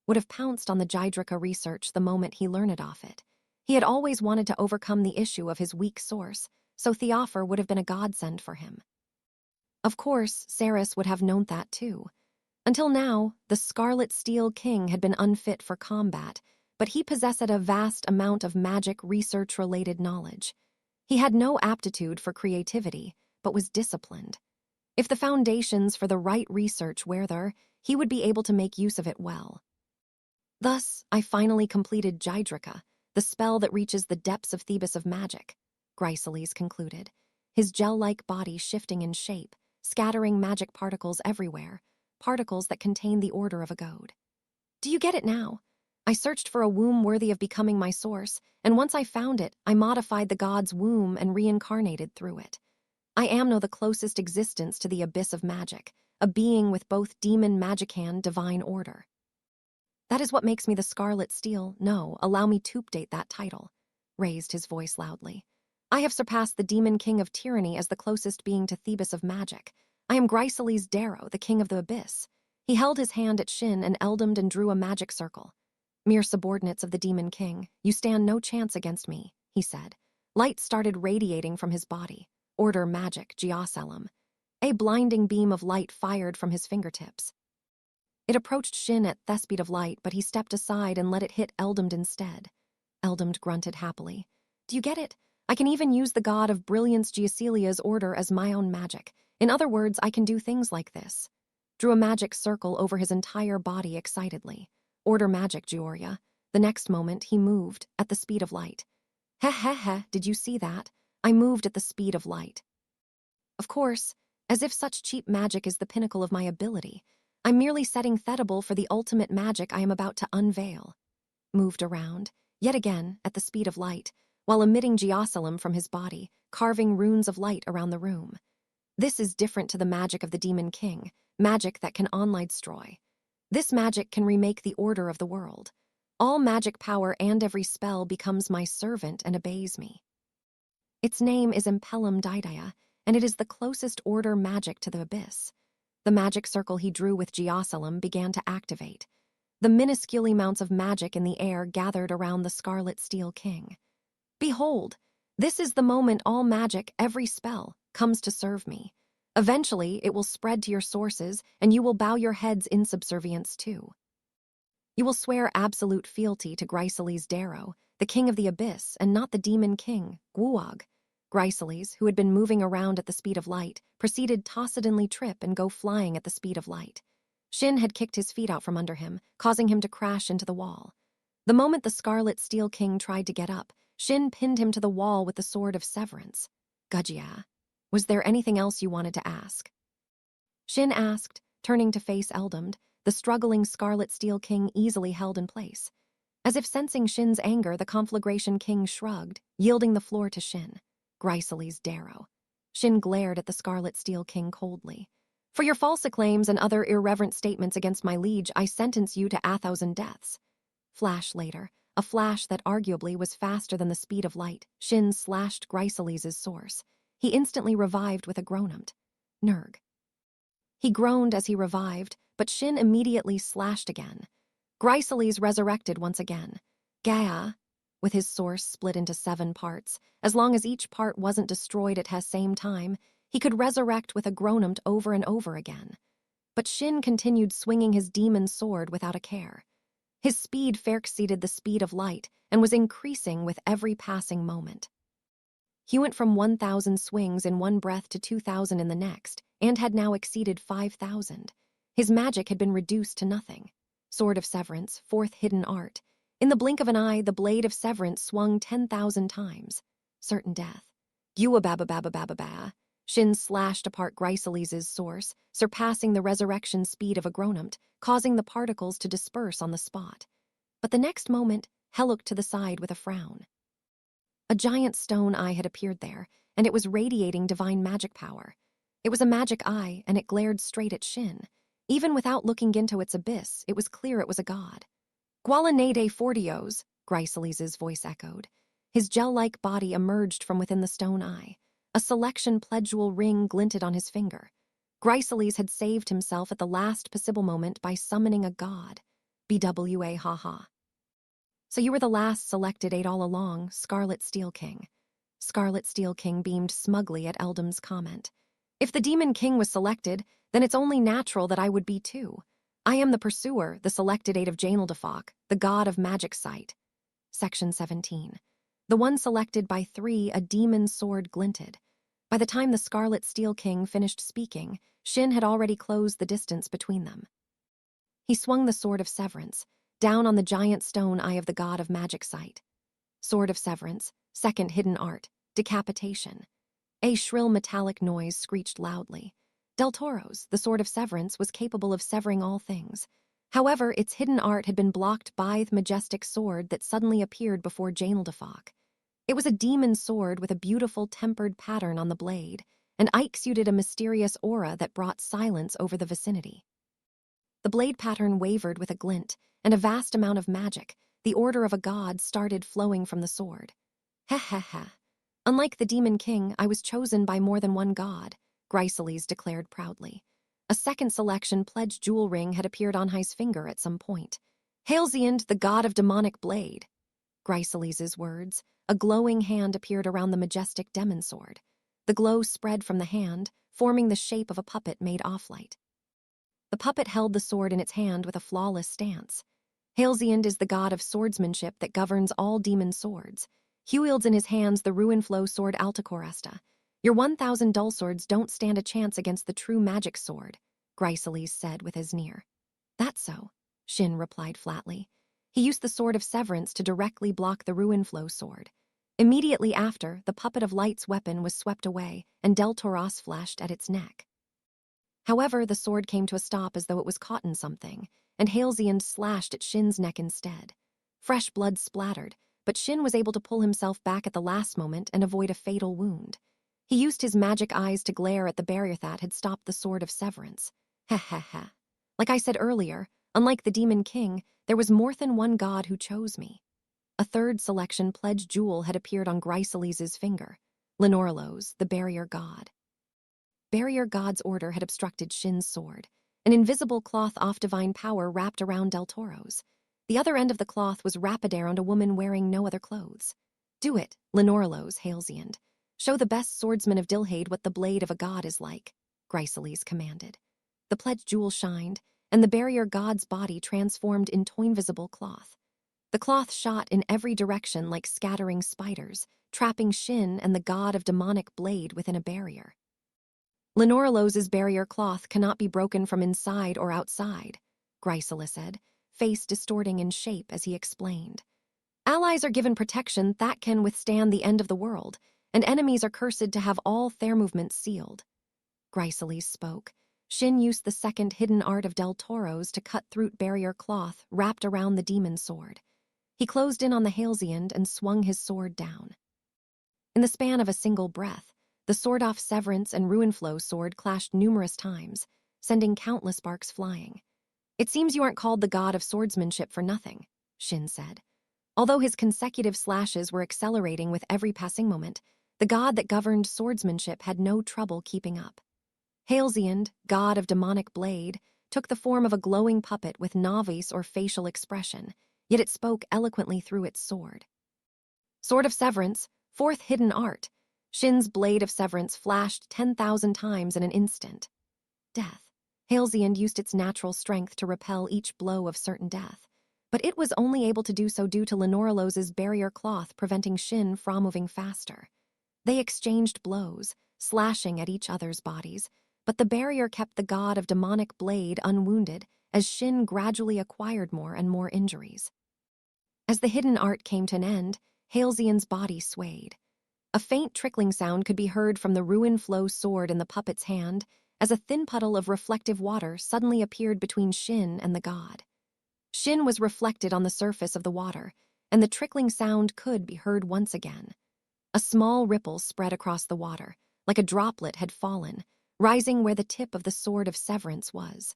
Would have pounced on the Jydrika research the moment he learned of it. He had always wanted to overcome the issue of his weak source, so Theophor would have been a godsend for him. Of course, Saris would have known that too. Until now, the Scarlet Steel King had been unfit for combat, but he possessed a vast amount of magic research-related knowledge. He had no aptitude for creativity, but was disciplined. If the foundations for the right research were there, he would be able to make use of it well. Thus, I finally completed Jydrika, the spell that reaches the depths of Thebes of magic, Chrysalis concluded, his gel-like body shifting in shape, scattering magic particles everywhere, particles that contain the order of a god. Do you get it now? I searched for a womb worthy of becoming my source, and once I found it, I modified the god's womb and reincarnated through it. I am now the closest existence to the abyss of magic, a being with both demon magic and divine order. That is what makes me the Scarlet Steel. No, allow me to update that title, raised his voice loudly. I have surpassed the Demon King of Tyranny as the closest being to Thebes of magic. I am Chrysalis Darrow, the King of the Abyss. He held his hand at Shin and Eldamd and drew a magic circle. Mere subordinates of the Demon King, you stand no chance against me, he said. Light started radiating from his body. Order magic, Geoselum. A blinding beam of light fired from his fingertips. It approached Shin at the speed of light, but he stepped aside and let it hit Eldamd instead. Eldamd grunted happily. Do you get it? I can even use the god of brilliance Geoselia's order as my own magic. In other words, I can do things like this. Drew a magic circle over his entire body excitedly. Order magic, Georia. The next moment, he moved at the speed of light. Heh, did you see that? I moved at the speed of light. Of course, as if such cheap magic is the pinnacle of my ability, I'm merely setting Thetable for the ultimate magic I am about to unveil. Moved around, yet again, at the speed of light, while emitting Geoselum from his body, carving runes of light around the room. This is different to the magic of the Demon King, magic that can online destroy. This magic can remake the order of the world. All magic power and every spell becomes my servant and obeys me. Its name is Impellum Didaya, and it is the closest order magic to the abyss. The magic circle he drew with Geoselum began to activate. The minuscule amounts of magic in the air gathered around the Scarlet Steel King. Behold, this is the moment all magic, every spell, comes to serve me. Eventually, it will spread to your sources, and you will bow your heads in subservience too. You will swear absolute fealty to Gryceles Darrow, the king of the abyss, and not the demon king, Guog. Gryceles, who had been moving around at the speed of light, proceeded to suddenly trip and go flying at the speed of light. Shin had kicked his feet out from under him, causing him to crash into the wall. The moment the Scarlet Steel King tried to get up, Shin pinned him to the wall with the Sword of Severance. Gudjia, was there anything else you wanted to ask? Shin asked, turning to face Eldamd, the struggling Scarlet Steel King easily held in place. As if sensing Shin's anger, the Conflagration King shrugged, yielding the floor to Shin. Gryceles Darrow. Shin glared at the Scarlet Steel King coldly. For your false acclaims and other irreverent statements against my liege, I sentence you to 1,000 deaths. Flash later, a flash that arguably was faster than the speed of light, Shin slashed Gryceles' source. He instantly revived with a groanumt. Nerg. He groaned as he revived, but Shin immediately slashed again. Gryceles resurrected once again. Gaia, with his source split into 7 parts, as long as each part wasn't destroyed at the same time, he could resurrect with a groanumt over and over again. But Shin continued swinging his demon sword without a care. His speed far exceeded the speed of light and was increasing with every passing moment. He went from 1,000 swings in one breath to 2,000 in the next, and had now exceeded 5,000. His magic had been reduced to nothing. Sword of Severance, 4th hidden art. In the blink of an eye, the blade of Severance swung 10,000 times. Certain death. Guababababababa. Shin slashed apart Gryceles' source, surpassing the resurrection speed of a groanumt, causing the particles to disperse on the spot. But the next moment, Hel looked to the side with a frown. A giant stone eye had appeared there, and it was radiating divine magic power. It was a magic eye, and it glared straight at Shin. Even without looking into its abyss, it was clear it was a god. Gualanade Fortios, Gryceles' voice echoed. His gel-like body emerged from within the stone eye. A selection pledgual ring glinted on his finger. Gryceles had saved himself at the last possible moment by summoning a god. BWA haha. So you were the last selected 8 all along, Scarlet Steel King. Scarlet Steel King beamed smugly at Eldam's comment. If the Demon King was selected, then it's only natural that I would be too. I am the pursuer, the selected 8 of Janaldefok, the god of magic sight. Section 17. The one selected by 3, a demon sword glinted. By the time the Scarlet Steel King finished speaking, Shin had already closed the distance between them. He swung the Sword of Severance, down on the giant stone eye of the god of magic sight. Sword of Severance, 2nd hidden art, decapitation. A shrill metallic noise screeched loudly. Del Toro's, the Sword of Severance, was capable of severing all things. However, its hidden art had been blocked by the majestic sword that suddenly appeared before Janaldefok. It was a demon sword with a beautiful tempered pattern on the blade, and exuded a mysterious aura that brought silence over the vicinity. The blade pattern wavered with a glint, and a vast amount of magic, the order of a god, started flowing from the sword. Heh. Unlike the Demon King, I was chosen by more than one god, Gryceles declared proudly. A second selection pledge jewel ring had appeared on his finger at some point. Halesiand, the god of demonic blade. Gryceles' words. A glowing hand appeared around the majestic demon sword. The glow spread from the hand, forming the shape of a puppet made off-light. The puppet held the sword in its hand with a flawless stance. Halcyon is the god of swordsmanship that governs all demon swords. He wields in his hands the Ruinflow sword Alticoresta. Your 1,000 dull swords don't stand a chance against the true magic sword, Chrysalis said with a sneer. That's so, Shin replied flatly. He used the sword of severance to directly block the Ruinflow sword. Immediately after, the puppet of light's weapon was swept away, and Del Toros flashed at its neck. However, the sword came to a stop as though it was caught in something, and Halcyon slashed at Shin's neck instead. Fresh blood splattered, but Shin was able to pull himself back at the last moment and avoid a fatal wound. He used his magic eyes to glare at the barrier that had stopped the sword of severance. Ha ha ha. Like I said earlier, unlike the Demon King, there was more than one god who chose me. A third selection pledge jewel had appeared on Chrysalis' finger. Lenorlos, the barrier god. Barrier god's order had obstructed Shin's sword. An invisible cloth of divine power wrapped around Del Toro's. The other end of the cloth was wrapped around a woman wearing no other clothes. Do it, Lenorlos Halcyon. Show the best swordsman of Dilhade what the blade of a god is like, Chrysalis commanded. The pledge jewel shined, and the barrier god's body transformed into invisible cloth. The cloth shot in every direction like scattering spiders, trapping Shin and the god of demonic blade within a barrier. Lenorlos' barrier cloth cannot be broken from inside or outside, Chrysalis said, face distorting in shape as he explained. Allies are given protection that can withstand the end of the world, and enemies are cursed to have all their movements sealed. Chrysalis spoke. Shin used the second hidden art of Del Toro's to cut through barrier cloth wrapped around the demon sword. He closed in on the Halcyon and swung his sword down. In the span of a single breath, the sword-off Severance and Ruinflow sword clashed numerous times, sending countless sparks flying. It seems you aren't called the god of swordsmanship for nothing, Shin said. Although his consecutive slashes were accelerating with every passing moment, the god that governed swordsmanship had no trouble keeping up. Halcyon, god of demonic blade, took the form of a glowing puppet with novice or facial expression, yet it spoke eloquently through its sword. Sword of Severance, fourth hidden art. Shin's blade of severance flashed 10,000 times in an instant. Death. Halcyon used its natural strength to repel each blow of certain death, but it was only able to do so due to Lenorlos' barrier cloth preventing Shin from moving faster. They exchanged blows, slashing at each other's bodies, but the barrier kept the god of demonic blade unwounded as Shin gradually acquired more and more injuries. As the hidden art came to an end, Halcyon's body swayed. A faint trickling sound could be heard from the Ruinflow sword in the puppet's hand as a thin puddle of reflective water suddenly appeared between Shin and the god. Shin was reflected on the surface of the water, and the trickling sound could be heard once again. A small ripple spread across the water, like a droplet had fallen, rising where the tip of the sword of severance was.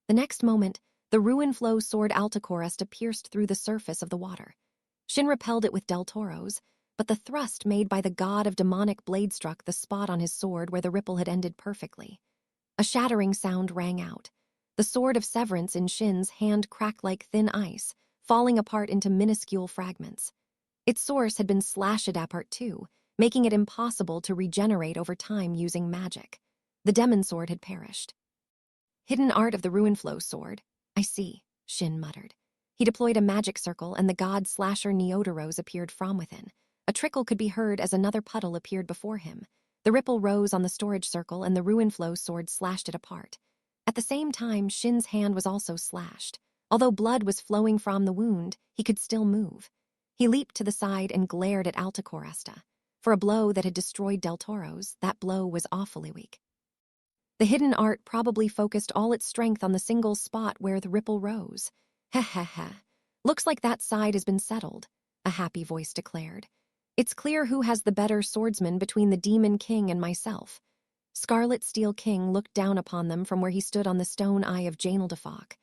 The next moment, the Ruinflow sword Alticoresta pierced through the surface of the water. Shin repelled it with Del Toro's, but the thrust made by the god of demonic blade struck the spot on his sword where the ripple had ended perfectly. A shattering sound rang out. The sword of severance in Shin's hand cracked like thin ice, falling apart into minuscule fragments. Its source had been slashed apart too, making it impossible to regenerate over time using magic. The demon sword had perished. Hidden art of the Ruinflow sword. I see, Shin muttered. He deployed a magic circle and the god slasher Neodoros appeared from within. A trickle could be heard as another puddle appeared before him. The ripple rose on the storage circle and the Ruinflow sword slashed it apart. At the same time, Shin's hand was also slashed. Although blood was flowing from the wound, he could still move. He leaped to the side and glared at Alticoresta. For a blow that had destroyed Del Toro's, that blow was awfully weak. The hidden art probably focused all its strength on the single spot where the ripple rose. Ha ha ha. Looks like that side has been settled, a happy voice declared. It's clear who has the better swordsman between the Demon King and myself. Scarlet Steel King looked down upon them from where he stood on the stone eye of Janaldefok.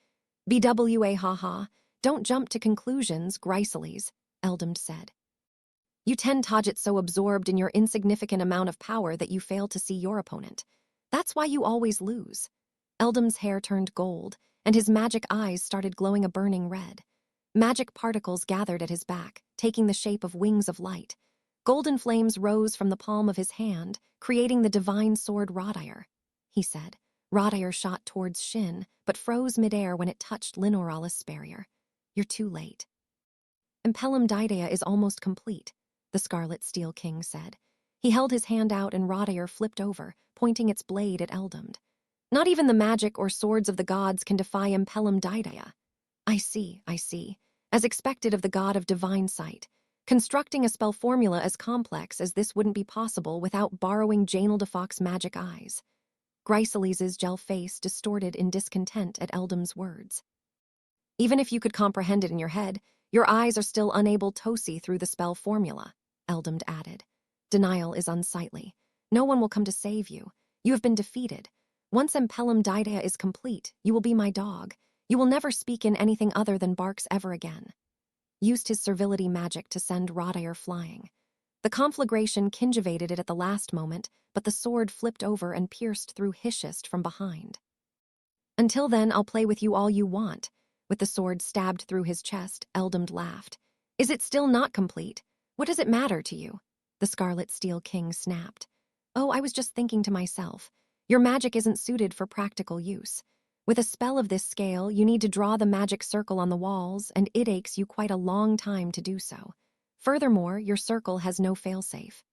BWA haha, don't jump to conclusions, Chrysalis, Eldamd said. You tend to get so absorbed in your insignificant amount of power that you fail to see your opponent. That's why you always lose. Eldam's hair turned gold, and his magic eyes started glowing a burning red. Magic particles gathered at his back, taking the shape of wings of light. Golden flames rose from the palm of his hand, creating the divine sword Rodire, he said. Rodire shot towards Shin, but froze midair when it touched Linoralis' barrier. You're too late. Impellum Didea is almost complete, the Scarlet Steel King said. He held his hand out and Rodire flipped over, pointing its blade at Eldamd. Not even the magic or swords of the gods can defy Impellum Didea. I see. As expected of the god of divine sight, constructing a spell formula as complex as this wouldn't be possible without borrowing Janaldefok's magic eyes. Grysales's gel face distorted in discontent at Eldam's words. Even if you could comprehend it in your head, your eyes are still unable to see through the spell formula, Eldamd added. Denial is unsightly. No one will come to save you. You have been defeated. Once Impellum Didea is complete, you will be my dog. You will never speak in anything other than barks ever again. Used his servility magic to send Rodire flying. The conflagration conjugated it at the last moment, but the sword flipped over and pierced through Hishist from behind. Until then, I'll play with you all you want. With the sword stabbed through his chest, Eldamd laughed. Is it still not complete? What does it matter to you? The Scarlet Steel King snapped. Oh, I was just thinking to myself. Your magic isn't suited for practical use. With a spell of this scale, you need to draw the magic circle on the walls, and it takes you quite a long time to do so. Furthermore, your circle has no failsafe.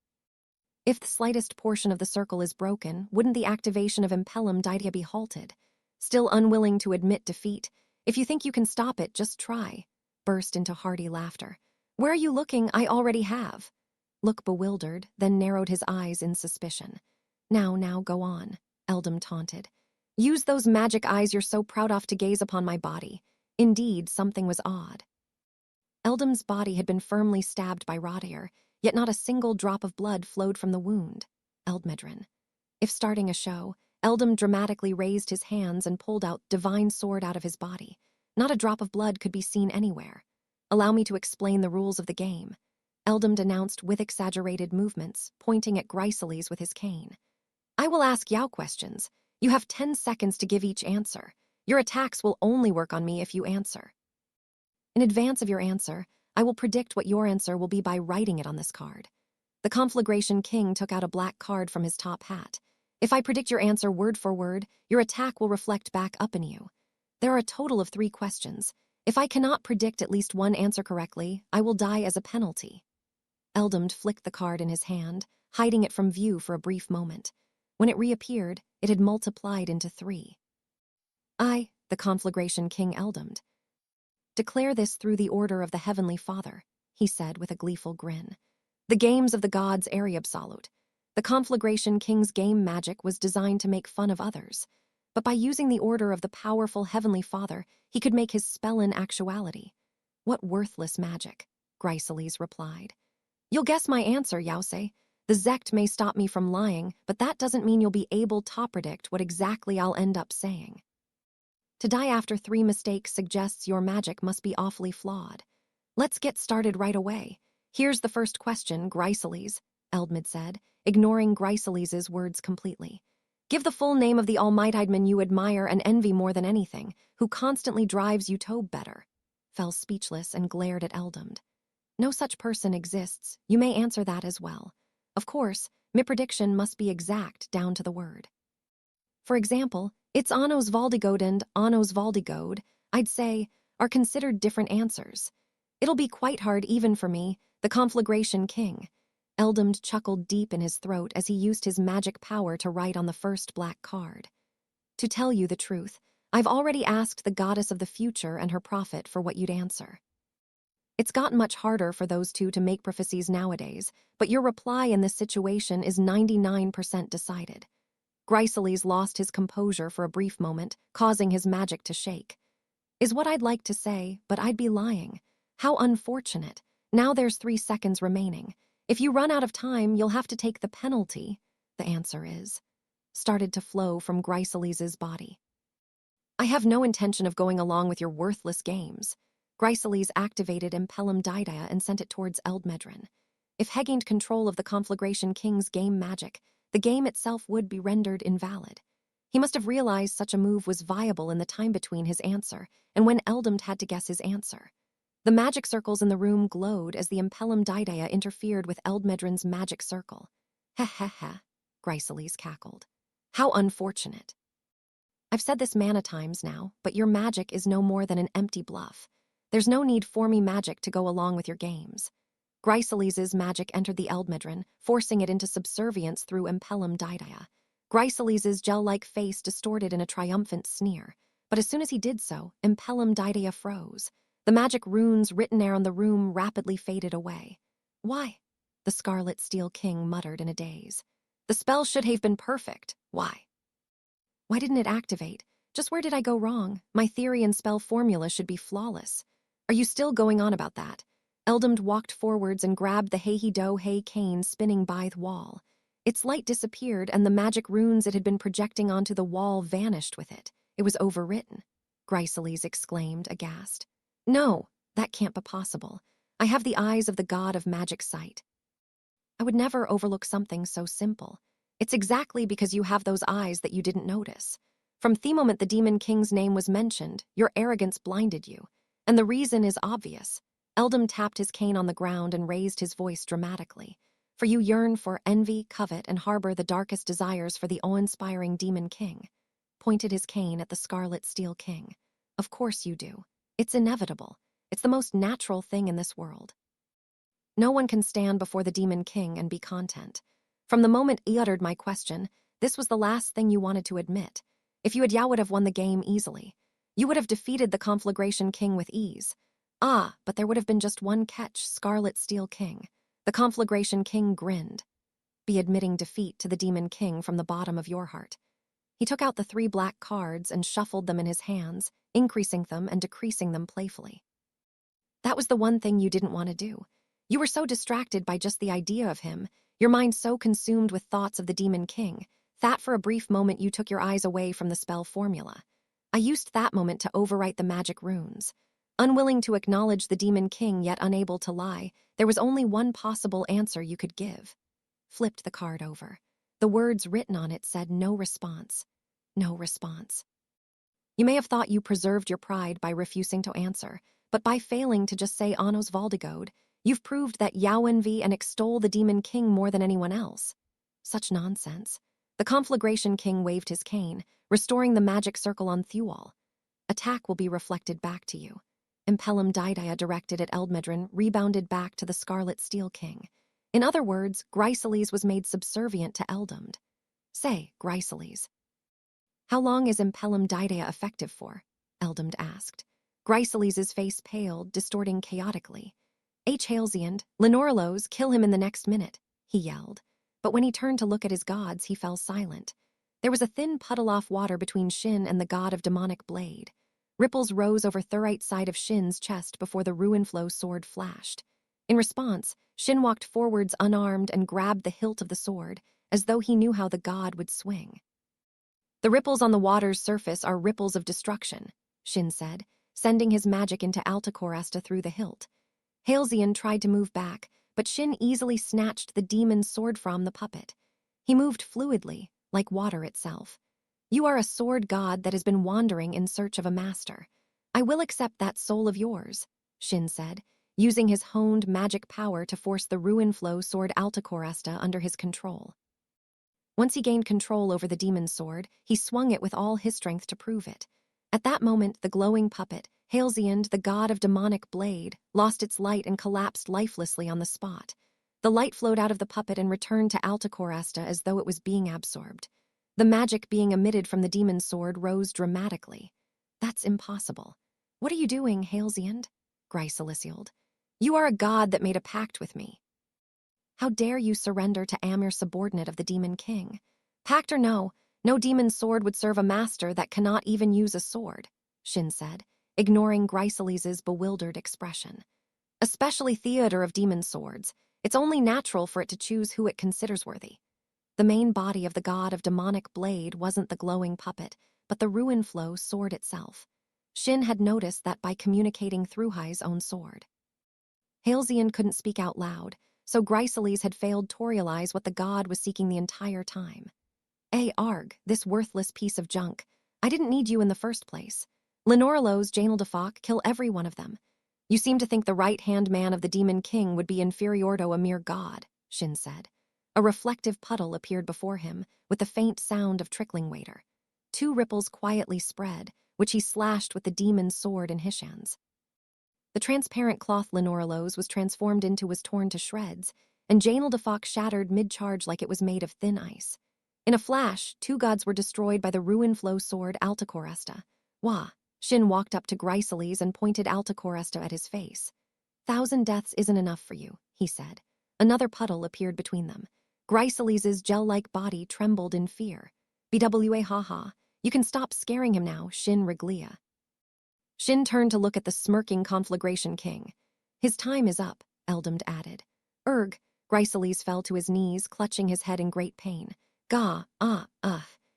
If the slightest portion of the circle is broken, wouldn't the activation of Impellum Didea be halted? Still unwilling to admit defeat, if you think you can stop it, just try. Burst into hearty laughter. Where are you looking? I already have. Look bewildered, then narrowed his eyes in suspicion. Now, go on, Eldamd taunted. Use those magic eyes you're so proud of to gaze upon my body. Indeed, something was odd. Eldam's body had been firmly stabbed by Rodire, yet not a single drop of blood flowed from the wound. Eldmedrin. If starting a show, Eldamd dramatically raised his hands and pulled out divine sword out of his body. Not a drop of blood could be seen anywhere. Allow me to explain the rules of the game. Eldamd announced with exaggerated movements, pointing at Gryseles with his cane. I will ask Yao questions. You have 10 seconds to give each answer. Your attacks will only work on me if you answer. In advance of your answer, I will predict what your answer will be by writing it on this card. The Conflagration King took out a black card from his top hat. If I predict your answer word for word, your attack will reflect back up in you. There are a total of 3 questions. If I cannot predict at least one answer correctly, I will die as a penalty. Eldamd flicked the card in his hand, hiding it from view for a brief moment. When it reappeared, it had multiplied into 3. I, the Conflagration King Eldamd, declare this through the order of the Heavenly Father, he said with a gleeful grin. The games of the gods are absolute. The Conflagration King's game magic was designed to make fun of others, but by using the order of the powerful Heavenly Father, he could make his spell an actuality. What worthless magic, Gryseles replied. You'll guess my answer, Yause. The Zect may stop me from lying, but that doesn't mean you'll be able to predict what exactly I'll end up saying. To die after 3 mistakes suggests your magic must be awfully flawed. Let's get started right away. Here's the first question, Gryseles, Eldmid said, ignoring Gryseles's words completely. Give the full name of the Almightyman you admire and envy more than anything, who constantly drives you to better. Fell speechless and glared at Eldamd. No such person exists. You may answer that as well. Of course, my prediction must be exact down to the word. For example, it's Anos Valdigode and Anos Valdigode, I'd say, are considered different answers. It'll be quite hard even for me, the Conflagration King. Eldamd chuckled deep in his throat as he used his magic power to write on the first black card. To tell you the truth, I've already asked the goddess of the future and her prophet for what you'd answer. It's gotten much harder for those two to make prophecies nowadays, but your reply in this situation is 99% decided. Gryseles lost his composure for a brief moment, causing his magic to shake. Is what I'd like to say, but I'd be lying. How unfortunate. Now there's 3 seconds remaining. If you run out of time, you'll have to take the penalty, the answer is. Started to flow from Gryseles's body. I have no intention of going along with your worthless games. Gryseles activated Impellum Didea and sent it towards Eldmedrin. If he gained control of the Conflagration King's game magic, the game itself would be rendered invalid. He must have realized such a move was viable in the time between his answer and when Eldamd had to guess his answer. The magic circles in the room glowed as the Impellum Didaea interfered with Eldmedrin's magic circle. Heh heh heh, Chrysalis cackled. How unfortunate. I've said this mana times now, but your magic is no more than an empty bluff. There's no need for me magic to go along with your games. Chrysalis' magic entered the Eldmedrin, forcing it into subservience through Impellum Didaea. Chrysalis' gel-like face distorted in a triumphant sneer, but as soon as he did so, Impellum Didaea froze. The magic runes written around the room rapidly faded away. Why? The Scarlet Steel King muttered in a daze. The spell should have been perfect. Why? Why didn't it activate? Just where did I go wrong? My theory and spell formula should be flawless. Are you still going on about that? Eldamd walked forwards and grabbed the Hey-He-Do-Hey cane spinning by the wall. Its light disappeared, and the magic runes it had been projecting onto the wall vanished with it. It was overwritten. Chrysalis exclaimed, aghast. No, that can't be possible. I have the eyes of the god of magic sight. I would never overlook something so simple. It's exactly because you have those eyes that you didn't notice. From the moment the Demon King's name was mentioned, your arrogance blinded you. And the reason is obvious. Eldam tapped his cane on the ground and raised his voice dramatically. For you yearn for envy, covet, and harbor the darkest desires for the awe-inspiring Demon King. Pointed his cane at the Scarlet Steel King. Of course you do. It's inevitable. It's the most natural thing in this world. No one can stand before the Demon King and be content. From the moment he uttered my question, this was the last thing you wanted to admit. If you would have won the game easily. You would have defeated the Conflagration King with ease. Ah, but there would have been just one catch, Scarlet Steel King. The Conflagration King grinned. Be admitting defeat to the Demon King from the bottom of your heart. He took out the 3 black cards and shuffled them in his hands, increasing them and decreasing them playfully. That was the one thing you didn't want to do. You were so distracted by just the idea of him, your mind so consumed with thoughts of the Demon King, that for a brief moment you took your eyes away from the spell formula. I used that moment to overwrite the magic runes. Unwilling to acknowledge the Demon King yet unable to lie, there was only one possible answer you could give. Flipped the card over. The words written on it said no response. No response. You may have thought you preserved your pride by refusing to answer, but by failing to just say Anos Valdigode, you've proved that you envy and extol the Demon King more than anyone else. Such nonsense. The Conflagration King waved his cane, restoring the magic circle on Thual. Attack will be reflected back to you. Impellum Didaea directed at Eldmedrin rebounded back to the Scarlet Steel King. In other words, Chrysalis was made subservient to Eldamd. Say, Chrysalis. How long is Impellum Didaea effective for? Eldamd asked. Chrysalis' face paled, distorting chaotically. Halesiand, Lenorlos, kill him in the next minute, he yelled. But when he turned to look at his gods, he fell silent. There was a thin puddle of water between Shin and the god of demonic blade. Ripples rose over Thurite's side of Shin's chest before the Ruinflow sword flashed. In response, Shin walked forwards unarmed and grabbed the hilt of the sword, as though he knew how the god would swing. The ripples on the water's surface are ripples of destruction, Shin said, sending his magic into Alticorasta through the hilt. Halesiand tried to move back, but Shin easily snatched the demon's sword from the puppet. He moved fluidly, like water itself. You are a sword god that has been wandering in search of a master. I will accept that soul of yours, Shin said, using his honed magic power to force the Ruinflow sword Alticorasta under his control. Once he gained control over the demon's sword, he swung it with all his strength to prove it. At that moment, the glowing puppet, Halesiand, the god of demonic blade, lost its light and collapsed lifelessly on the spot. The light flowed out of the puppet and returned to Alticorasta as though it was being absorbed. The magic being emitted from the demon's sword rose dramatically. That's impossible. What are you doing, Halesiand? Chrysalis yelled. You are a god that made a pact with me. How dare you surrender to Amir, subordinate of the Demon King? Pact or no demon's sword would serve a master that cannot even use a sword, Shin said, ignoring Chrysalis' bewildered expression. Especially theater of demon swords, it's only natural for it to choose who it considers worthy. The main body of the god of demonic blade wasn't the glowing puppet, but the Ruinflow sword itself. Shin had noticed that by communicating through Hai's own sword. Halesiand couldn't speak out loud, so Chrysalis had failed to realize what the god was seeking the entire time. Arg, this worthless piece of junk. I didn't need you in the first place. Lenorlos, Janel Defok, kill every one of them. You seem to think the right-hand man of the Demon King would be inferior to a mere god, Shin said. A reflective puddle appeared before him, with the faint sound of trickling water. 2 ripples quietly spread, which he slashed with the demon's sword in his hands. The transparent cloth Lenorellos was transformed into was torn to shreds, and Janel de Fox shattered mid-charge like it was made of thin ice. In a flash, 2 gods were destroyed by the ruin-flow sword Alticoresta. Wah! Shin walked up to Gryceles and pointed Alticoresta at his face. 1,000 deaths isn't enough for you, he said. Another puddle appeared between them. Gryceles's gel-like body trembled in fear. BWA haha. You can stop scaring him now, Shin Reglia. Shin turned to look at the smirking Conflagration King. His time is up, Eldamd added. Erg, Gryceles fell to his knees, clutching his head in great pain.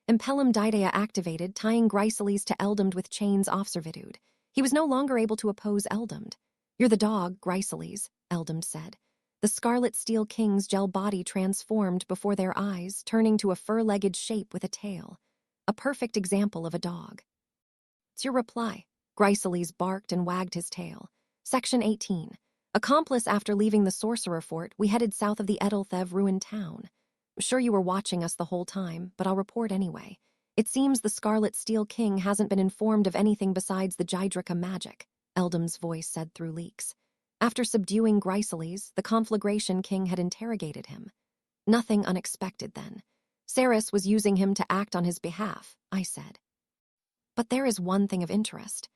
Impellum Didea activated, tying Gryceles to Eldamd with chains off servitude. He was no longer able to oppose Eldamd. You're the dog, Gryceles, Eldamd said. The Scarlet Steel King's gel body transformed before their eyes, turning to a fur-legged shape with a tail. A perfect example of a dog. It's your reply. Gryceles barked and wagged his tail. Section 18. Accomplice after leaving the Sorcerer Fort, we headed south of the Edelthev ruined town. I'm sure you were watching us the whole time, but I'll report anyway. It seems the Scarlet Steel King hasn't been informed of anything besides the Jydrika magic, Eldam's voice said through leaks. After subduing Gryceles, the Conflagration King had interrogated him. Nothing unexpected then. Saris was using him to act on his behalf, I said. But there is one thing of interest.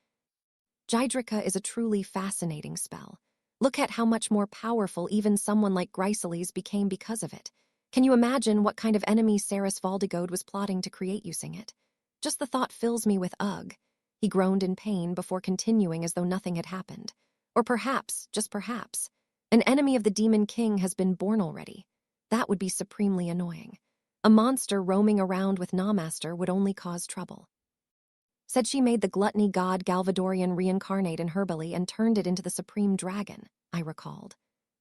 Jydrika is a truly fascinating spell. Look at how much more powerful even someone like Gryceles became because of it. Can you imagine what kind of enemy Saris Valdigode was plotting to create using it? Just the thought fills me with ugh. He groaned in pain before continuing as though nothing had happened. Or perhaps, just perhaps, an enemy of the Demon King has been born already. That would be supremely annoying. A monster roaming around with Namaster would only cause trouble. Said she made the gluttony god Galvadorian reincarnate in her belly and turned it into the supreme dragon, I recalled.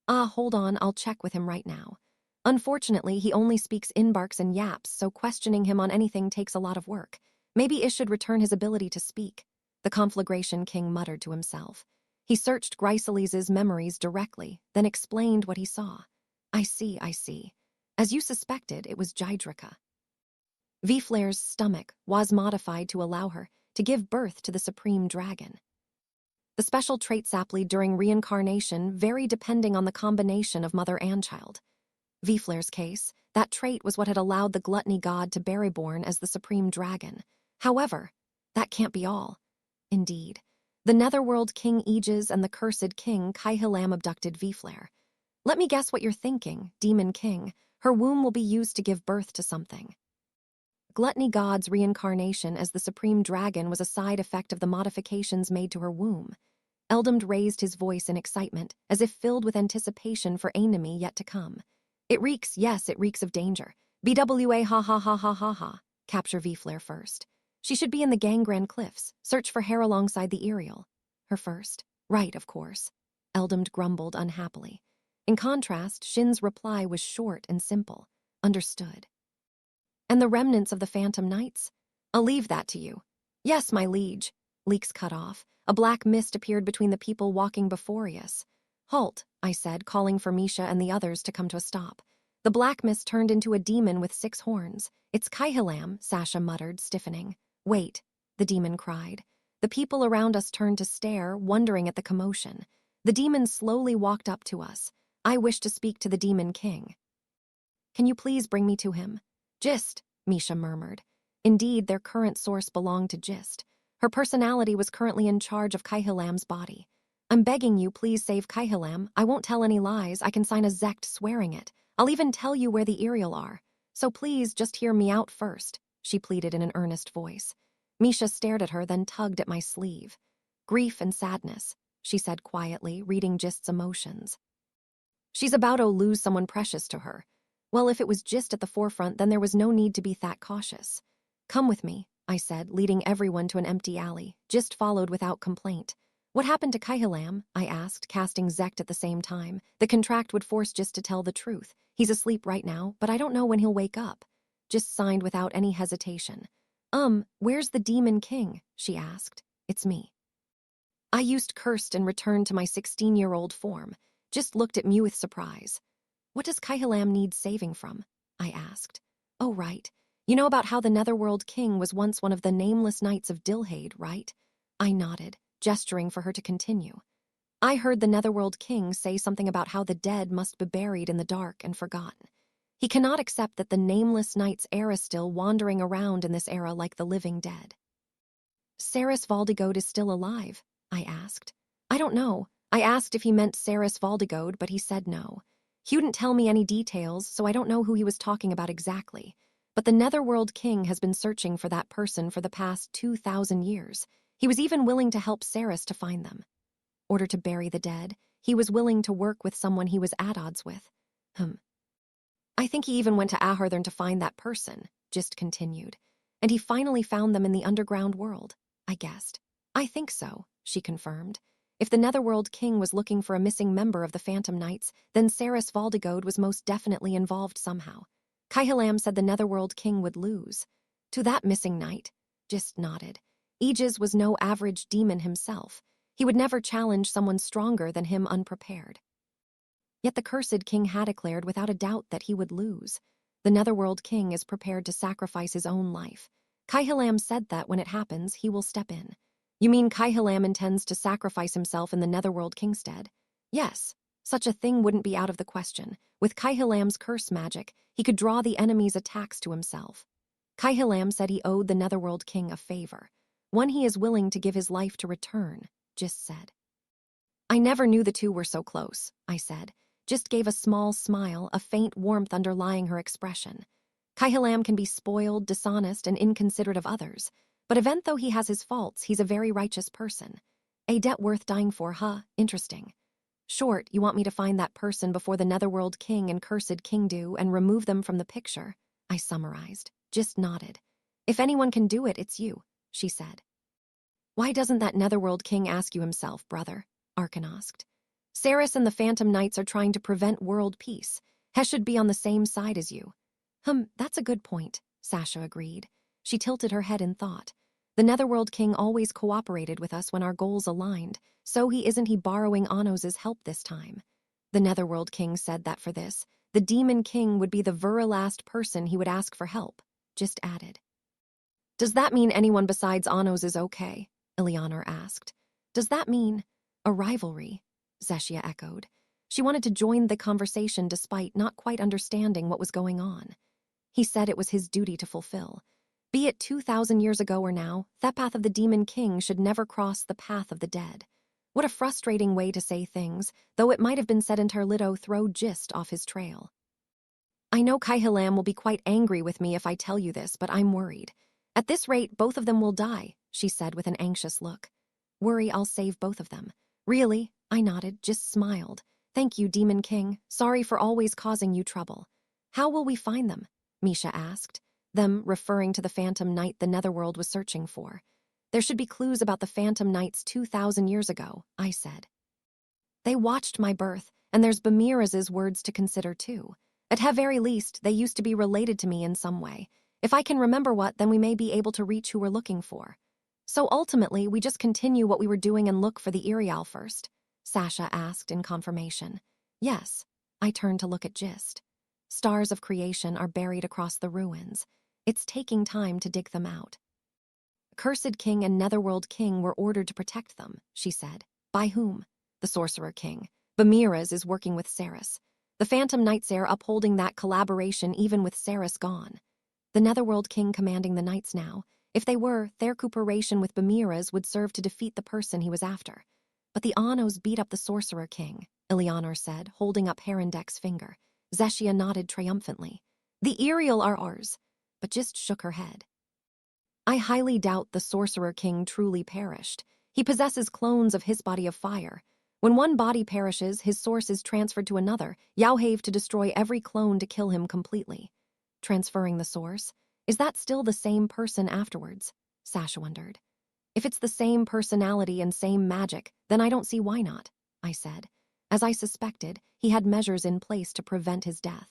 Hold on, I'll check with him right now. Unfortunately, he only speaks inbarks and yaps, so questioning him on anything takes a lot of work. Maybe Ish should return his ability to speak, the Conflagration King muttered to himself. He searched Gryceles's memories directly, then explained what he saw. I see. As you suspected, it was Jydrika. Vflair's stomach was modified to allow her to give birth to the supreme dragon. The special trait saply during reincarnation vary depending on the combination of mother and child. Vflair's case, that trait was what had allowed the gluttony god to be reborn as the supreme dragon. However, that can't be all. Indeed, the Netherworld King Aegis and the cursed King Kaihilam abducted Vflair. Let me guess what you're thinking, Demon King. Her womb will be used to give birth to something. Gluttony God's reincarnation as the supreme dragon was a side effect of the modifications made to her womb. Eldamd raised his voice in excitement, as if filled with anticipation for enemy yet to come. It reeks of danger. BWA ha. Capture Vflair first. She should be in the Gangran Cliffs. Search for her alongside the Ariel. Her first. Right, of course. Eldamd grumbled unhappily. In contrast, Shin's reply was short and simple. Understood. And the remnants of the Phantom Knights? I'll leave that to you. Yes, my liege. Leaks cut off. A black mist appeared between the people walking before us. Halt, I said, calling for Misha and the others to come to a stop. The black mist turned into a demon with 6 horns. It's Kaihilam, Sasha muttered, stiffening. Wait, the demon cried. The people around us turned to stare, wondering at the commotion. The demon slowly walked up to us. I wish to speak to the Demon King. Can you please bring me to him? Gist, Misha murmured. Indeed, their current source belonged to Gist. Her personality was currently in charge of Kaihilam's body. I'm begging you, please save Kaihilam. I won't tell any lies. I can sign a zect swearing it. I'll even tell you where the Ariel are. So please just hear me out first, she pleaded in an earnest voice. Misha stared at her, then tugged at my sleeve. Grief and sadness, she said quietly, reading Gist's emotions. She's about to lose someone precious to her. Well, if it was Gist at the forefront, then there was no need to be that cautious. Come with me, I said, leading everyone to an empty alley. Gist followed without complaint. What happened to Kaihilam? I asked, casting Zect at the same time. The contract would force Gist to tell the truth. He's asleep right now, but I don't know when he'll wake up. Gist signed without any hesitation. Where's the Demon King? She asked. It's me. I used cursed and returned to my 16-year-old form, just looked at me with surprise. What does Kaihalam need saving from? I asked. Oh, right. You know about how the Netherworld King was once one of the nameless knights of Dilhade, right? I nodded, gesturing for her to continue. I heard the Netherworld King say something about how the dead must be buried in the dark and forgotten. He cannot accept that the nameless knights are still wandering around in this era like the living dead. Saris Valdigode is still alive? I asked. I don't know. I asked if he meant Saris Valdigode, but he said no. He wouldn't tell me any details, so I don't know who he was talking about exactly. But the Netherworld King has been searching for that person for the past 2,000 years. He was even willing to help Saris to find them. Order to bury the dead, he was willing to work with someone he was at odds with. I think he even went to Ahurthern to find that person, Gist continued. And he finally found them in the underground world, I guessed. I think so, she confirmed. If the Netherworld King was looking for a missing member of the Phantom Knights, then Saris Valdigode was most definitely involved somehow. Kaihalam said the Netherworld King would lose. To that missing knight, Gist nodded. Aegis was no average demon himself. He would never challenge someone stronger than him unprepared. Yet the cursed king had declared without a doubt that he would lose. The Netherworld King is prepared to sacrifice his own life. Kaihalam said that when it happens, he will step in. You mean Kaihalam intends to sacrifice himself in the Netherworld King's stead? Yes. Such a thing wouldn't be out of the question. With Kaihalam's curse magic, he could draw the enemy's attacks to himself. Kaihalam said he owed the Netherworld King a favor. One he is willing to give his life to return, Gist said. I never knew the two were so close, I said. Gist gave a small smile, a faint warmth underlying her expression. Kaihalam can be spoiled, dishonest, and inconsiderate of others, but event though he has his faults, he's a very righteous person. A debt worth dying for, huh? Interesting. Short, you want me to find that person before the Netherworld King and Cursed King do and remove them from the picture? I summarized. Gist nodded. If anyone can do it, it's you, she said. Why doesn't that Netherworld King ask you himself, brother? Arkan asked. Saris and the Phantom Knights are trying to prevent world peace. He should be on the same side as you. That's a good point, Sasha agreed. She tilted her head in thought. The Netherworld King always cooperated with us when our goals aligned, so isn't he borrowing Anos's help this time? The Netherworld King said that for this, the Demon King would be the very last person he would ask for help, Gist added. Does that mean anyone besides Anos is okay? Eleanor asked. Does that mean a rivalry? Zeshia echoed. She wanted to join the conversation despite not quite understanding what was going on. He said it was his duty to fulfill. Be it 2,000 years ago or now, that path of the Demon King should never cross the path of the dead. What a frustrating way to say things, though it might have been said in Tarlito throw Gist off his trail. I know Kaihalam will be quite angry with me if I tell you this, but I'm worried. At this rate, both of them will die, she said with an anxious look. Worry I'll save both of them. Really? I nodded, Gist smiled. Thank you, Demon King. Sorry for always causing you trouble. How will we find them? Misha asked, them referring to the Phantom Knight the Netherworld was searching for. There should be clues about the Phantom Knights 2,000 years ago, I said. They watched my birth, and there's Bamiraz's words to consider too. At the very least, they used to be related to me in some way. If I can remember what, then we may be able to reach who we're looking for. So ultimately, we just continue what we were doing and look for the Irial first, Sasha asked in confirmation. Yes, I turned to look at Gist. Stars of creation are buried across the ruins. It's taking time to dig them out. Cursed King and Netherworld King were ordered to protect them, she said. By whom? The Sorcerer King. Bamiraz is working with Saris. The Phantom Knights are upholding that collaboration even with Saris gone. The Netherworld King commanding the Knights now. If they were, their cooperation with Bamiraz would serve to defeat the person he was after. But the Anos beat up the Sorcerer King, Eleanor said, holding up Herendek's finger. Zeshia nodded triumphantly. The Irial are ours, but Gist shook her head. I highly doubt the Sorcerer King truly perished. He possesses clones of his body of fire. When one body perishes, his source is transferred to another, Yauhave to destroy every clone to kill him completely. Transferring the source? Is that still the same person afterwards? Sasha wondered. If it's the same personality and same magic, then I don't see why not, I said. As I suspected, he had measures in place to prevent his death.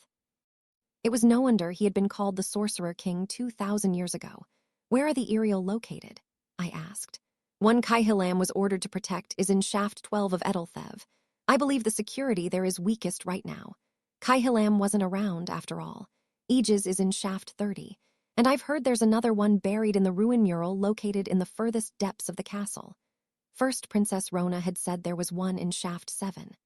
It was no wonder he had been called the Sorcerer King 2,000 years ago. Where are the Irial located? I asked. One Kaihilam was ordered to protect is in Shaft 12 of Edelthev. I believe the security there is weakest right now. Kaihilam wasn't around, after all. Aegis is in Shaft 30, and I've heard there's another one buried in the ruin mural located in the furthest depths of the castle. First, Princess Rona had said there was one in Shaft 7.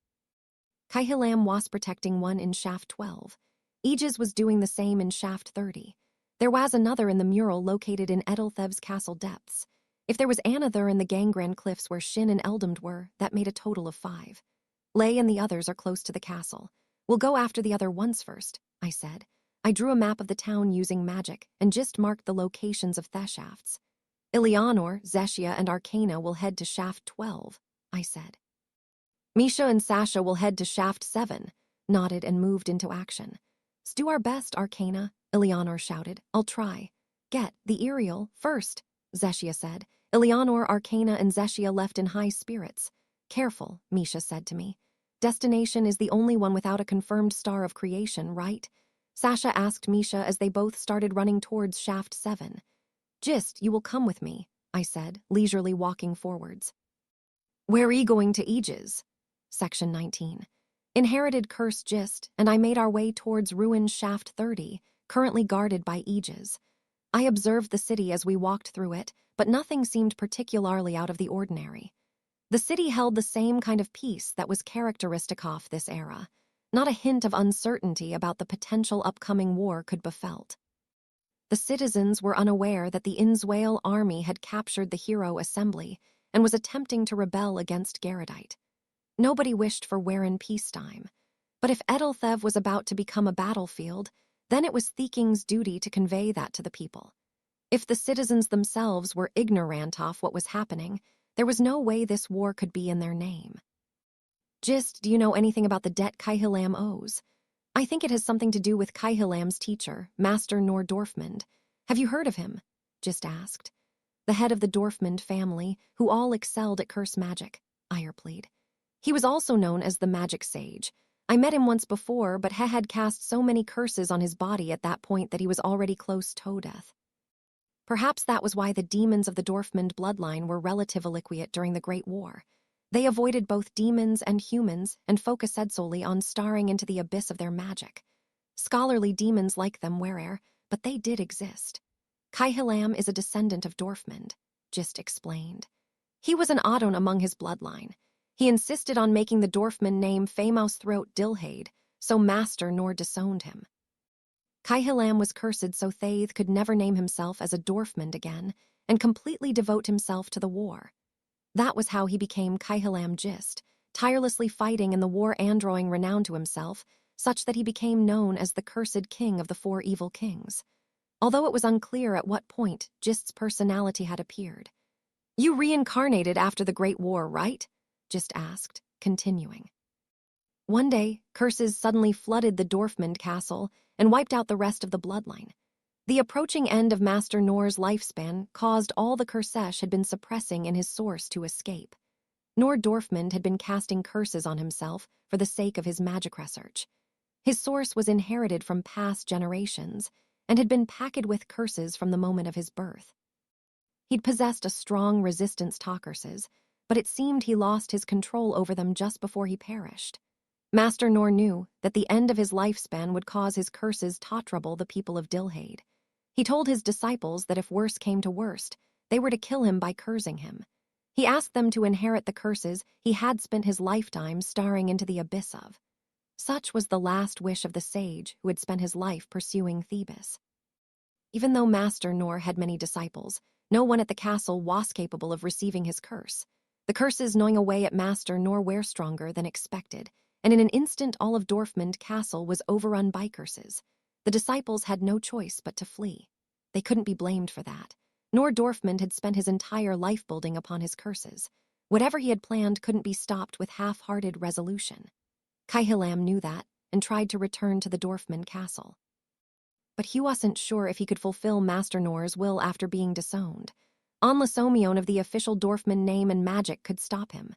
Kaihilam was protecting one in Shaft 12. Aegis was doing the same in Shaft 30. There was another in the mural located in Edelthev's castle depths. If there was another in the Gangran cliffs where Shin and Eldamd were, that made a total of 5. Lay and the others are close to the castle. We'll go after the other ones first, I said. I drew a map of the town using magic and just marked the locations of Theshafts. Eleanor, Zeshia, and Arcana will head to Shaft 12, I said. Misha and Sasha will head to Shaft 7, nodded and moved into action. Let's do our best, Arcana, Eleanor shouted. I'll try. Get the Iriel first, Zeshia said. Eleanor, Arcana, and Zeshia left in high spirits. Careful, Misha said to me. Destination is the only one without a confirmed star of creation, right? Sasha asked Misha as they both started running towards Shaft 7. Gist, you will come with me, I said, leisurely walking forwards. Where are you going to Aegis? Section 19. Inherited curse Gist, and I made our way towards ruined Shaft 30, currently guarded by Aegis. I observed the city as we walked through it, but nothing seemed particularly out of the ordinary. The city held the same kind of peace that was characteristic of this era. Not a hint of uncertainty about the potential upcoming war could be felt. The citizens were unaware that the Innswale army had captured the Hero Assembly and was attempting to rebel against Garrodite. Nobody wished for Warren peacetime. But if Edelthev was about to become a battlefield, then it was Theking's duty to convey that to the people. If the citizens themselves were ignorant of what was happening, there was no way this war could be in their name. Gist, do you know anything about the debt Kaihilam owes? I think it has something to do with Kaihilam's teacher, Master Nor Dorfmund. Have you heard of him? Gist asked. The head of the Dorfmund family, who all excelled at curse magic, Iyer pleaded. He was also known as the Magic Sage. I met him once before, but he had cast so many curses on his body at that point that he was already close to death. Perhaps that was why the demons of the Dorfmund bloodline were relatively quiet during the Great War. They avoided both demons and humans and focused solely on staring into the abyss of their magic. Scholarly demons like them were rare, but they did exist. Kaihilam is a descendant of Dorfmund, Gist explained. He was an Adon among his bloodline. He insisted on making the Dorfmund name famous throughout Dilhade, so Master Nor disowned him. Kaihilam was cursed so Thaith could never name himself as a Dorfmund again and completely devote himself to the war. That was how he became Kaihilam Gist, tirelessly fighting in the war and drawing renown to himself, such that he became known as the cursed king of the 4 evil kings. Although it was unclear at what point Gist's personality had appeared. You reincarnated after the Great War, right? Gist asked, continuing. One day, curses suddenly flooded the Dorfmund castle and wiped out the rest of the bloodline. The approaching end of Master Nor's lifespan caused all the cursesh had been suppressing in his source to escape. Nor Dorfmund had been casting curses on himself for the sake of his magic research. His source was inherited from past generations and had been packed with curses from the moment of his birth. He'd possessed a strong resistance to curses, but it seemed he lost his control over them just before he perished. Master Nor knew that the end of his lifespan would cause his curses to trouble the people of Dilhade. He told his disciples that if worse came to worst, they were to kill him by cursing him. He asked them to inherit the curses he had spent his lifetime staring into the abyss of. Such was the last wish of the sage who had spent his life pursuing Thebes. Even though Master Nor had many disciples, no one at the castle was capable of receiving his curse. The curses gnawing away at Master Nor were stronger than expected, and in an instant all of Dorfmund Castle was overrun by curses. The disciples had no choice but to flee. They couldn't be blamed for that. Nor Dorfmund had spent his entire life building upon his curses. Whatever he had planned couldn't be stopped with half-hearted resolution. Kaihilam knew that and tried to return to the Dorfmund Castle. But he wasn't sure if he could fulfill Master Nor's will after being disowned. Onlasomion of the official Dorfmund name and magic could stop him.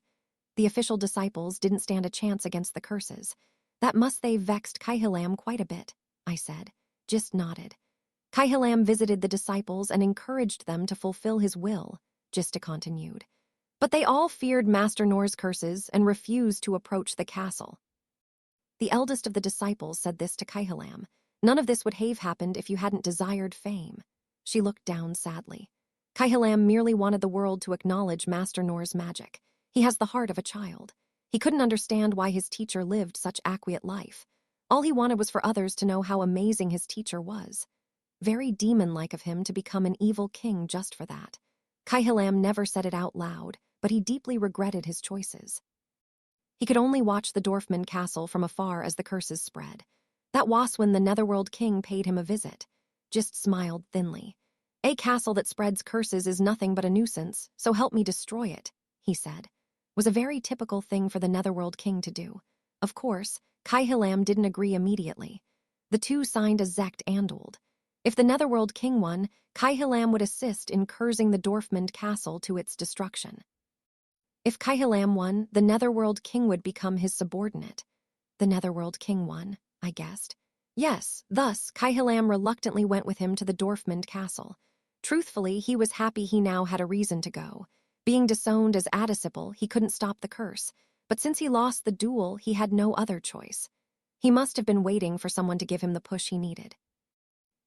The official disciples didn't stand a chance against the curses. That must they vexed Kaihilam quite a bit, I said. Gist nodded. Kaihilam visited the disciples and encouraged them to fulfill his will, Gista continued. But they all feared Master Nor's curses and refused to approach the castle. The eldest of the disciples said this to Kaihalam. None of this would have happened if you hadn't desired fame. She looked down sadly. Kaihalam merely wanted the world to acknowledge Master Nor's magic. He has the heart of a child. He couldn't understand why his teacher lived such a quiet life. All he wanted was for others to know how amazing his teacher was. Very demon-like of him to become an evil king just for that. Kaihalam never said it out loud, but he deeply regretted his choices. He could only watch the Dorfman castle from afar as the curses spread. That was when the Netherworld king paid him a visit. Gist smiled thinly. A castle that spreads curses is nothing but a nuisance, so help me destroy it, he said. Was a very typical thing for the Netherworld king to do. Of course, Kaihalam didn't agree immediately. The two signed a Zect Andold. If the Netherworld king won, Kaihalam would assist in cursing the Dorfman castle to its destruction. If Kaihalam won, the Netherworld king would become his subordinate. The Netherworld king won, I guessed. Yes, thus, Kaihalam reluctantly went with him to the Dorfman castle. Truthfully, he was happy he now had a reason to go. Being disowned as a disciple, he couldn't stop the curse. But since he lost the duel, he had no other choice. He must have been waiting for someone to give him the push he needed.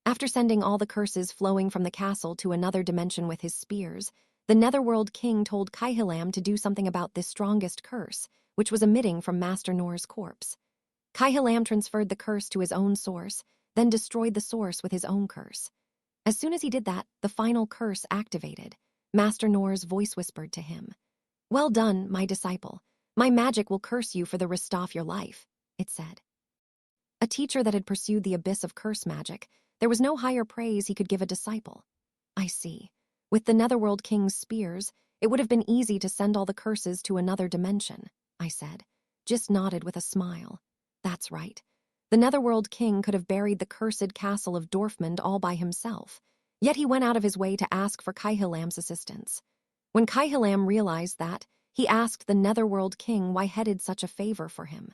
After sending all the curses flowing from the castle to another dimension with his spears, the Netherworld king told Kaihalam to do something about this strongest curse, which was emitting from Master Nor's corpse. Kaihalam transferred the curse to his own source, then destroyed the source with his own curse. As soon as he did that, the final curse activated. Master Nor's voice whispered to him. Well done, my disciple. My magic will curse you for the rest of your life, it said. A teacher that had pursued the abyss of curse magic, there was no higher praise he could give a disciple. I see. With the Netherworld king's spears, it would have been easy to send all the curses to another dimension, I said. Gist nodded with a smile. That's right. The Netherworld king could have buried the cursed castle of Dorfmund all by himself, yet he went out of his way to ask for Kaihalam's assistance. When Kaihalam realized that, he asked the Netherworld king why he did such a favor for him.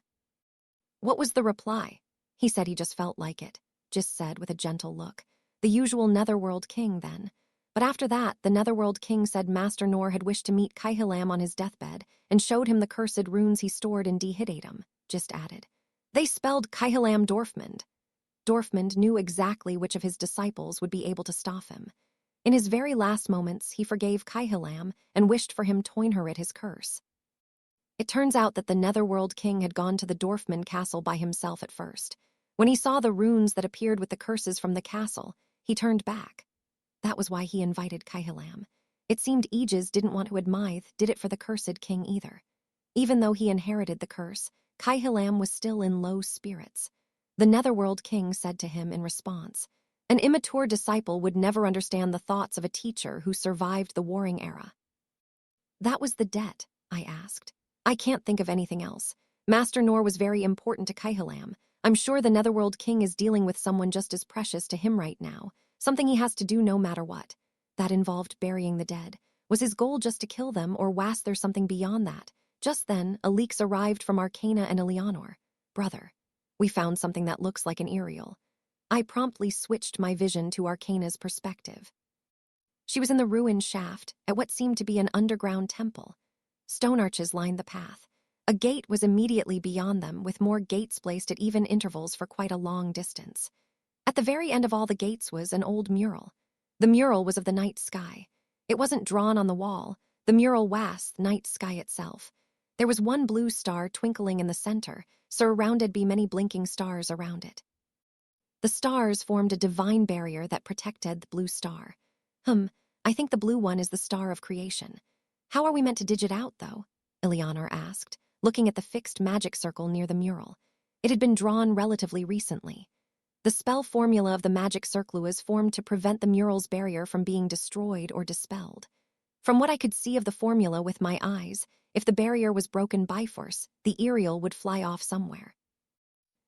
What was the reply? He said he just felt like it, Gist said with a gentle look. The usual Netherworld king, then. But after that, the Netherworld king said Master Nor had wished to meet Kaihalam on his deathbed and showed him the cursed runes he stored in Dehidatum, Gist added. They spelled Kaihalam Dorfmund. Dorfmund knew exactly which of his disciples would be able to stop him. In his very last moments, he forgave Kaihalam and wished for him to inherit his curse. It turns out that the Netherworld king had gone to the Dorfman castle by himself at first. When he saw the runes that appeared with the curses from the castle, he turned back. That was why he invited Kaihalam. It seemed Aegis didn't want to admire did it for the cursed king either. Even though he inherited the curse, Kaihalam was still in low spirits. The Netherworld king said to him in response, an immature disciple would never understand the thoughts of a teacher who survived the warring era. That was the debt, I asked. I can't think of anything else. Master Nor was very important to Kaihalam. I'm sure the Netherworld king is dealing with someone just as precious to him right now. Something he has to do no matter what. That involved burying the dead. Was his goal just to kill them, or was there something beyond that? Just then, a leaks arrived from Arcana and Eleanor. Brother, we found something that looks like an aerial. I promptly switched my vision to Arcana's perspective. She was in the ruined shaft, at what seemed to be an underground temple. Stone arches lined the path. A gate was immediately beyond them, with more gates placed at even intervals for quite a long distance. At the very end of all the gates was an old mural. The mural was of the night sky. It wasn't drawn on the wall. The mural was the night sky itself. There was one blue star twinkling in the center, surrounded by many blinking stars around it. The stars formed a divine barrier that protected the blue star. I think the blue one is the star of creation. How are we meant to dig it out, though? Eleanor asked, looking at the fixed magic circle near the mural. It had been drawn relatively recently. The spell formula of the magic circle was formed to prevent the mural's barrier from being destroyed or dispelled. From what I could see of the formula with my eyes, if the barrier was broken by force, the aerial would fly off somewhere.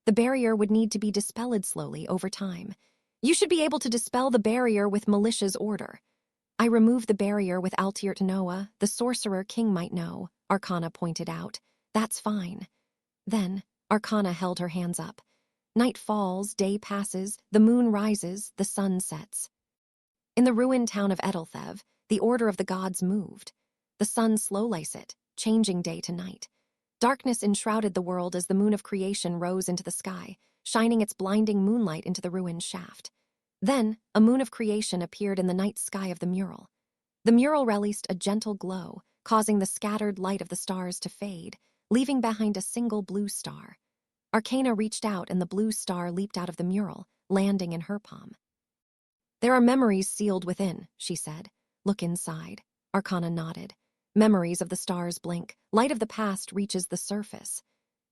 The barrier would need to be dispelled slowly over time. You should be able to dispel the barrier with Militia's order. I removed the barrier with Altiert Noah, the sorcerer king might know, Arcana pointed out. That's fine. Then, Arcana held her hands up. Night falls, day passes, the moon rises, the sun sets. In the ruined town of Edelthev, The order of the gods moved. The sun slow-liced it, changing day to night. Darkness enshrouded the world as the moon of creation rose into the sky, shining its blinding moonlight into the ruined shaft. Then, a moon of creation appeared in the night sky of the mural. The mural released a gentle glow, causing the scattered light of the stars to fade, leaving behind a single blue star. Arcana reached out and the blue star leaped out of the mural, landing in her palm. "There are memories sealed within," she said. "Look inside." Arcana nodded. Memories of the stars blink. Light of the past reaches the surface.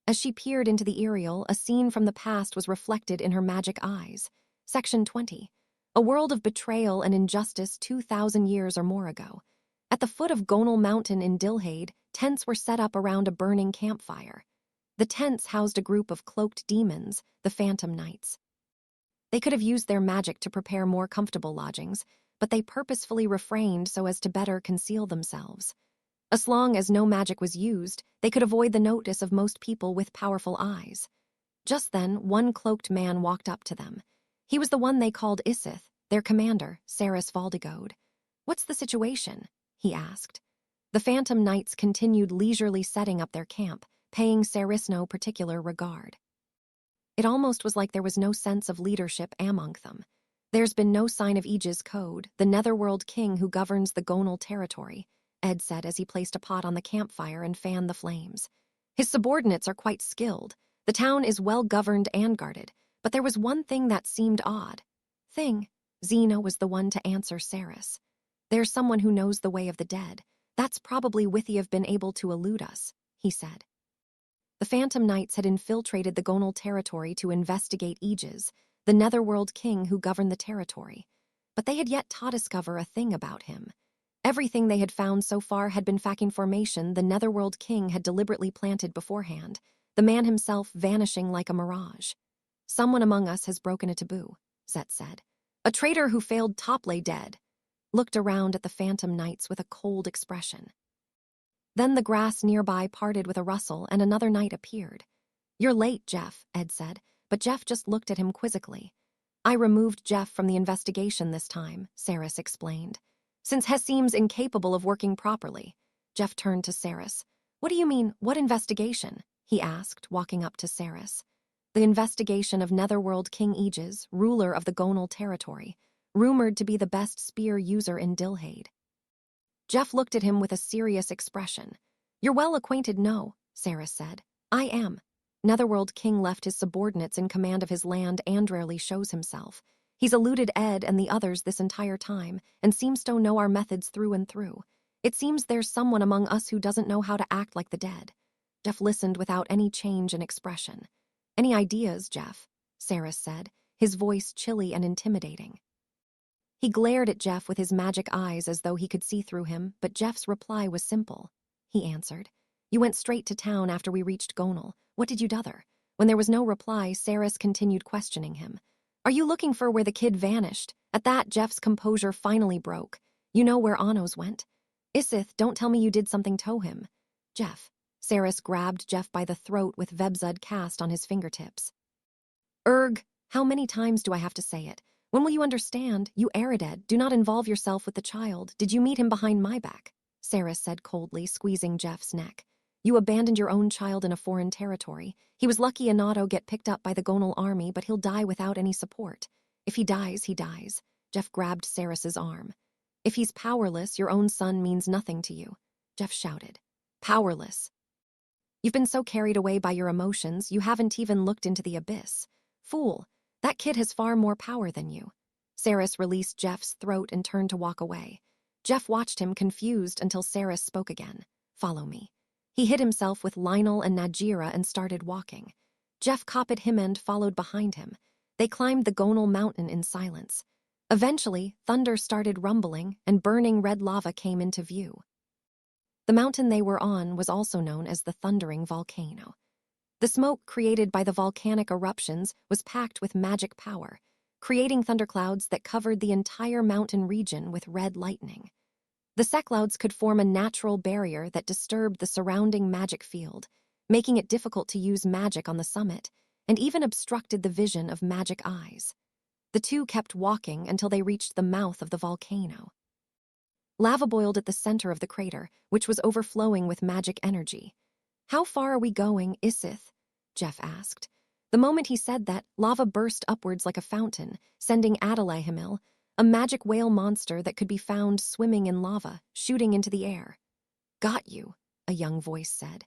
As she peered into the Aerial, a scene from the past was reflected in her magic eyes. Section 20. A world of betrayal and injustice 2,000 years or more ago. At the foot of Gonal Mountain in Dilhade, tents were set up around a burning campfire. The tents housed a group of cloaked demons, the Phantom Knights. They could have used their magic to prepare more comfortable lodgings, but they purposefully refrained so as to better conceal themselves. As long as no magic was used, they could avoid the notice of most people with powerful eyes. Just then, one cloaked man walked up to them. He was the one they called Isith, their commander, Saris Valdigode. "What's the situation?" he asked. The Phantom Knights continued leisurely setting up their camp, paying Saris no particular regard. It almost was like there was no sense of leadership among them. "There's been no sign of Aegis Code, the Netherworld king who governs the Gonal territory," Ed said as he placed a pot on the campfire and fanned the flames. "His subordinates are quite skilled. The town is well governed and guarded, but there was one thing that seemed odd." Xena was the one to answer Saris. "There's someone who knows the way of the dead. That's probably Withy have been able to elude us," he said. The Phantom Knights had infiltrated the Gonal territory to investigate Aegis, the Netherworld king who governed the territory. But they had yet to discover a thing about him. Everything they had found so far had been faking formation the Netherworld king had deliberately planted beforehand, the man himself vanishing like a mirage. "Someone among us has broken a taboo," Zet said. "A traitor who failed top lay dead," looked around at the Phantom Knights with a cold expression. Then the grass nearby parted with a rustle and another knight appeared. "You're late, Jeff," Ed said, but Jeff just looked at him quizzically. "I removed Jeff from the investigation this time," Saris explained. "Since Hess seems incapable of working properly." Jeff turned to Saris. "What do you mean, what investigation?" he asked, walking up to Saris. "The investigation of Netherworld King Aegis, ruler of the Gonal territory, rumored to be the best spear user in Dilhade." Jeff looked at him with a serious expression. "You're well acquainted, no," Saris said. "I am. Netherworld King left his subordinates in command of his land and rarely shows himself. He's eluded Ed and the others this entire time, and seems to know our methods through and through. It seems there's someone among us who doesn't know how to act like the dead." Jeff listened without any change in expression. "Any ideas, Jeff?" Saris said, his voice chilly and intimidating. He glared at Jeff with his magic eyes as though he could see through him, but Jeff's reply was simple. He answered, "You went straight to town after we reached Gonal. What did you do?" When there was no reply, Saris continued questioning him. "Are you looking for where the kid vanished?" At that, Jeff's composure finally broke. "You know where Anos went?" "Isith, don't tell me you did something to him." "Jeff." Saris grabbed Jeff by the throat with Vebzud cast on his fingertips. "Erg, how many times do I have to say it? When will you understand? You Erided, do not involve yourself with the child. Did you meet him behind my back?" Saris said coldly, squeezing Jeff's neck. "You abandoned your own child in a foreign territory. He was lucky Anato get picked up by the Gonal army, but he'll die without any support. If he dies, he dies." Jeff grabbed Saris's arm. "If he's powerless, your own son means nothing to you," Jeff shouted. "Powerless? You've been so carried away by your emotions, you haven't even looked into the abyss. Fool, that kid has far more power than you." Saris released Jeff's throat and turned to walk away. Jeff watched him confused until Saris spoke again. "Follow me." He hid himself with Lionel and Najira and started walking. Jeff copied him and followed behind him. They climbed the Gonal mountain in silence. Eventually, thunder started rumbling and burning red lava came into view. The mountain they were on was also known as the Thundering Volcano. The smoke created by the volcanic eruptions was packed with magic power, creating thunderclouds that covered the entire mountain region with red lightning. The seclouds could form a natural barrier that disturbed the surrounding magic field, making it difficult to use magic on the summit, and even obstructed the vision of magic eyes. The two kept walking until they reached the mouth of the volcano. Lava boiled at the center of the crater, which was overflowing with magic energy. "How far are we going, Isith?" Jeff asked. The moment he said that, lava burst upwards like a fountain, sending Adelaihimil, a magic whale monster that could be found swimming in lava, shooting into the air. "Got you," a young voice said.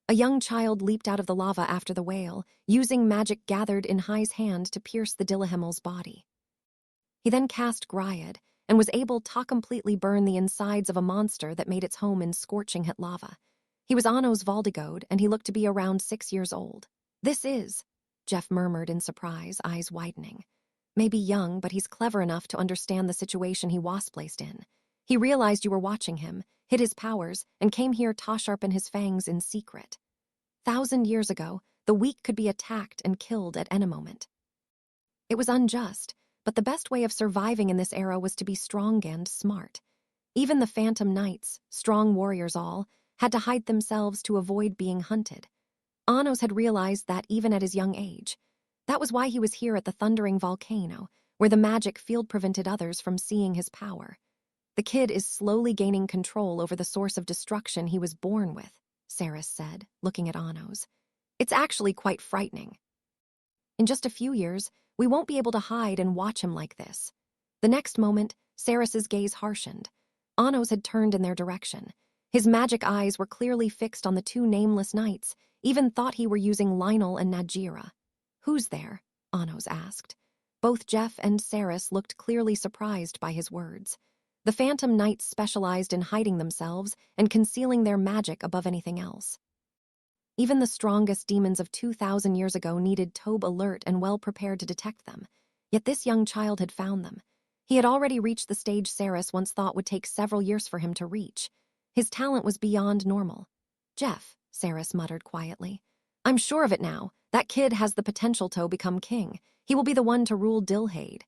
A young child leaped out of the lava after the whale, using magic gathered in Hai's hand to pierce the Dilahimil's body. He then cast Gryad, and was able to completely burn the insides of a monster that made its home in scorching hot lava. He was Anno's Valdigode, and he looked to be around 6 years old. "This is," Jeff murmured in surprise, eyes widening. "Maybe young, but he's clever enough to understand the situation he was placed in. He realized you were watching him, hid his powers, and came here to sharpen his fangs in secret. 1,000 years ago, the weak could be attacked and killed at any moment. It was unjust, but the best way of surviving in this era was to be strong and smart. Even the Phantom Knights, strong warriors all, had to hide themselves to avoid being hunted. Anos had realized that even at his young age. That was why he was here at the Thundering Volcano, where the magic field prevented others from seeing his power. The kid is slowly gaining control over the source of destruction he was born with," Saris said, looking at Anos. "It's actually quite frightening. In just a few years, we won't be able to hide and watch him like this." The next moment, Saris's gaze harshened. Anos had turned in their direction. His magic eyes were clearly fixed on the two nameless knights, even thought he were using Lionel and Najira. "Who's there?" Anos asked. Both Jeff and Saris looked clearly surprised by his words. The Phantom Knights specialized in hiding themselves and concealing their magic above anything else. Even the strongest demons of 2,000 years ago needed Tobe alert and well-prepared to detect them. Yet this young child had found them. He had already reached the stage Saris once thought would take several years for him to reach. His talent was beyond normal. "Jeff," Saris muttered quietly. "I'm sure of it now. That kid has the potential to become king. He will be the one to rule Dilhade."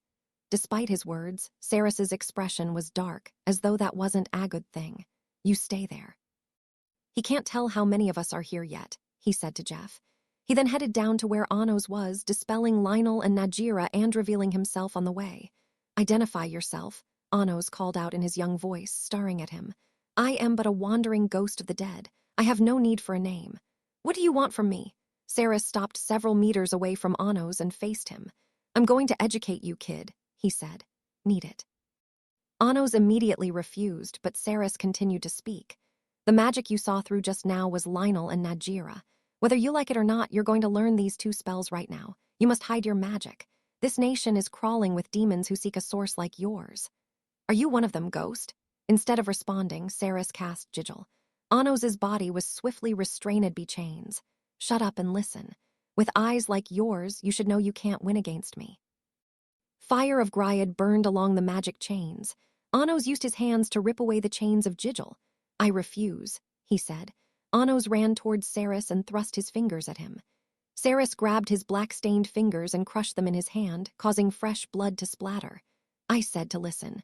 Despite his words, Saris's expression was dark, as though that wasn't a good thing. "You stay there." "He can't tell how many of us are here yet," he said to Jeff. He then headed down to where Anos was, dispelling Lionel and Najira and revealing himself on the way. "Identify yourself," Anos called out in his young voice, staring at him. "I am but a wandering ghost of the dead. I have no need for a name." "What do you want from me?" Saris stopped several meters away from Anos and faced him. "I'm going to educate you, kid," he said. "Need it." Anos immediately refused, but Saris continued to speak. "The magic you saw through just now was Lionel and Najira. Whether you like it or not, you're going to learn these two spells right now. You must hide your magic. This nation is crawling with demons who seek a source like yours." "Are you one of them, Ghost?" Instead of responding, Saris cast Sigil. Anos's body was swiftly restrained by chains. "Shut up and listen. With eyes like yours, you should know you can't win against me." Fire of Gryad burned along the magic chains. Anos used his hands to rip away the chains of Sigil. "I refuse," he said. Anos ran towards Saris and thrust his fingers at him. Saris grabbed his black-stained fingers and crushed them in his hand, causing fresh blood to splatter. "I said to listen."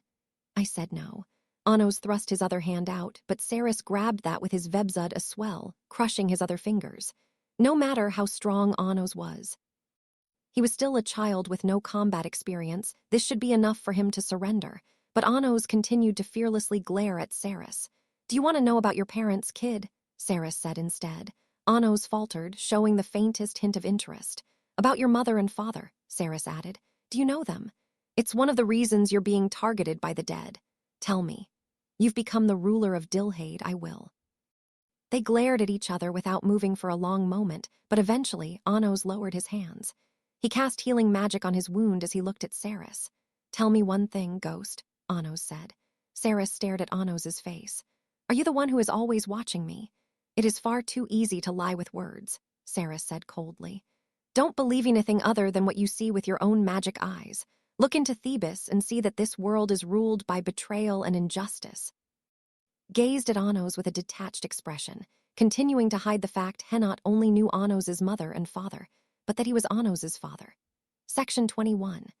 "I said no." Anos thrust his other hand out, but Saris grabbed that with his Vebzud as well, crushing his other fingers. No matter how strong Anos was, he was still a child with no combat experience. This should be enough for him to surrender. But Anos continued to fearlessly glare at Saris. "Do you want to know about your parents, kid?" Saris said instead. Anos faltered, showing the faintest hint of interest. "About your mother and father," Saris added. "Do you know them? It's one of the reasons you're being targeted by the dead. Tell me. You've become the ruler of Dilhade, I will." They glared at each other without moving for a long moment, but eventually Anos lowered his hands. He cast healing magic on his wound as he looked at Saris. "Tell me one thing, Ghost," Anos said. Saris stared at Anos's face. "Are you the one who is always watching me?" "It is far too easy to lie with words," Saris said coldly. "Don't believe anything other than what you see with your own magic eyes. Look into Thebes and see that this world is ruled by betrayal and injustice." Gazed at Anos with a detached expression, continuing to hide the fact Henot only knew Anos's mother and father, but that he was Anos's father. Section 21.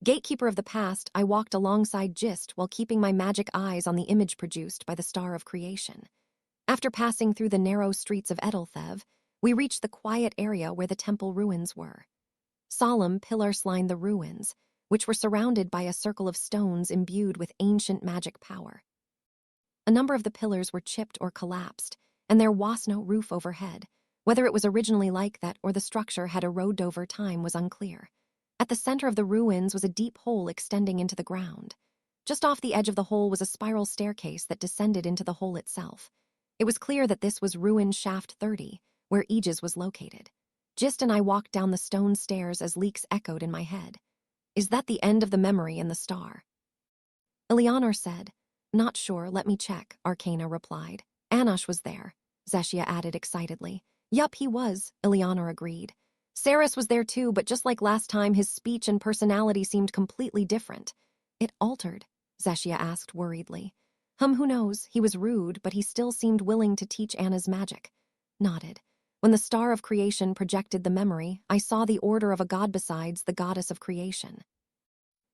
Gatekeeper of the past, I walked alongside Gist while keeping my magic eyes on the image produced by the Star of Creation. After passing through the narrow streets of Edelthev, we reached the quiet area where the temple ruins were. Solemn pillars lined the ruins, which were surrounded by a circle of stones imbued with ancient magic power. A number of the pillars were chipped or collapsed, and there was no roof overhead. Whether it was originally like that or the structure had eroded over time was unclear. At the center of the ruins was a deep hole extending into the ground. Just off the edge of the hole was a spiral staircase that descended into the hole itself. It was clear that this was ruined shaft 30, where Aegis was located. Gist and I walked down the stone stairs as leaks echoed in my head. Is that the end of the memory in the star? Eleanor said. Not sure, let me check, Arcana replied. Anosh was there, Zeshia added excitedly. Yup, he was, Eleanor agreed. Saris was there too, but just like last time, his speech and personality seemed completely different. It altered, Zeshia asked worriedly. Who knows, he was rude, but he still seemed willing to teach Anna's magic. Nodded. When the star of creation projected the memory, I saw the order of a god besides the goddess of creation.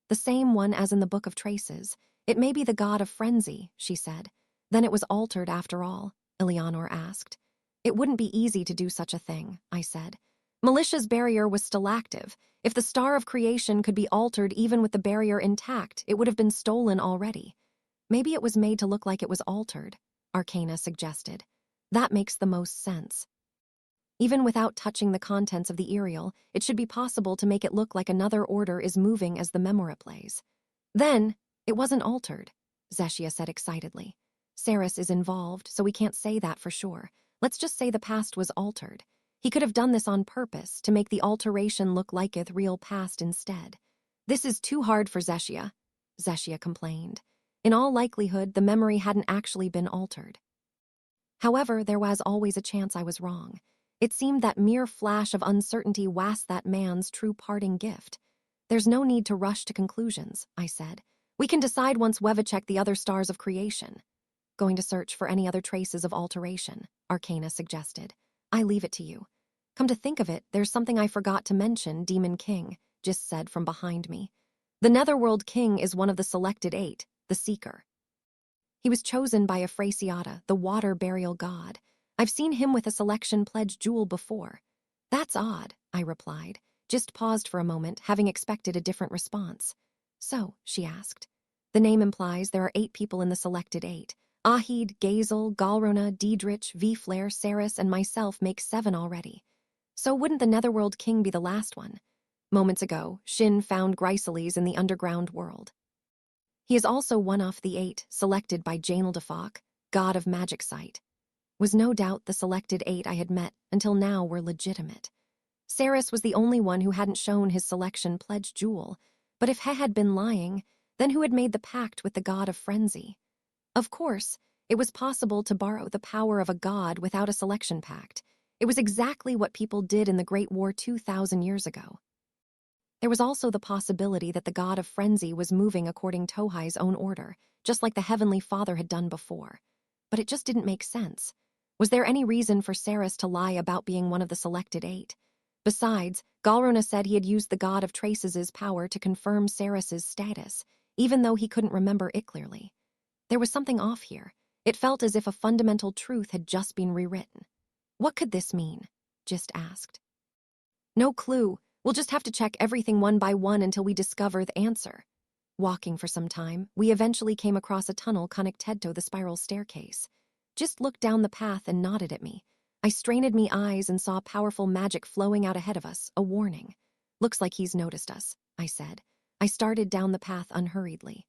The same one as in the Book of Traces. It may be the god of frenzy, she said. Then it was altered after all, Eleanor asked. It wouldn't be easy to do such a thing, I said. Militia's barrier was still active. If the star of creation could be altered even with the barrier intact, it would have been stolen already. Maybe it was made to look like it was altered, Arcana suggested. That makes the most sense. Even without touching the contents of the Aerial, it should be possible to make it look like another order is moving as the Memora plays. Then, it wasn't altered, Zeshia said excitedly. Saris is involved, so we can't say that for sure. Let's just say the past was altered. He could have done this on purpose to make the alteration look liketh real past instead. This is too hard for Zeshia, Zeshia complained. In all likelihood, the memory hadn't actually been altered. However, there was always a chance I was wrong. It seemed that mere flash of uncertainty was that man's true parting gift. There's no need to rush to conclusions, I said. We can decide once we've checked the other stars of creation. Going to search for any other traces of alteration, Arcana suggested. I leave it to you. Come to think of it, there's something I forgot to mention, Demon King, Gist said from behind me. The Netherworld King is one of the selected 8, the Seeker. He was chosen by Afrasiata, the water burial god. I've seen him with a selection pledge jewel before. That's odd, I replied. Gist paused for a moment, having expected a different response. So, she asked. The name implies there are 8 people in the selected 8. Ahid, Gazel, Galrona, Diedrich, V-Flare, Saris, and myself make 7 already. So wouldn't the Netherworld King be the last one? Moments ago, Shin found Gryceles in the underground world. He is also one of the 8 selected by Janel Defak, god of magic sight. Was no doubt the selected 8 I had met until now were legitimate. Saris was the only one who hadn't shown his selection pledge jewel, but if he had been lying, then who had made the pact with the god of frenzy? Of course, it was possible to borrow the power of a god without a selection pact. It was exactly what people did in the Great War 2,000 years ago. There was also the possibility that the god of frenzy was moving according to Tohai's own order, just like the Heavenly Father had done before. But it just didn't make sense. Was there any reason for Saris to lie about being one of the selected 8? Besides, Galrona said he had used the god of Traces' power to confirm Saris's status, even though he couldn't remember it clearly. There was something off here. It felt as if a fundamental truth had just been rewritten. What could this mean? Gist asked. No clue. We'll just have to check everything one by one until we discover the answer. Walking for some time, we eventually came across a tunnel connected to the spiral staircase. Gist looked down the path and nodded at me. I strained me eyes and saw powerful magic flowing out ahead of us, a warning. Looks like he's noticed us, I said. I started down the path unhurriedly.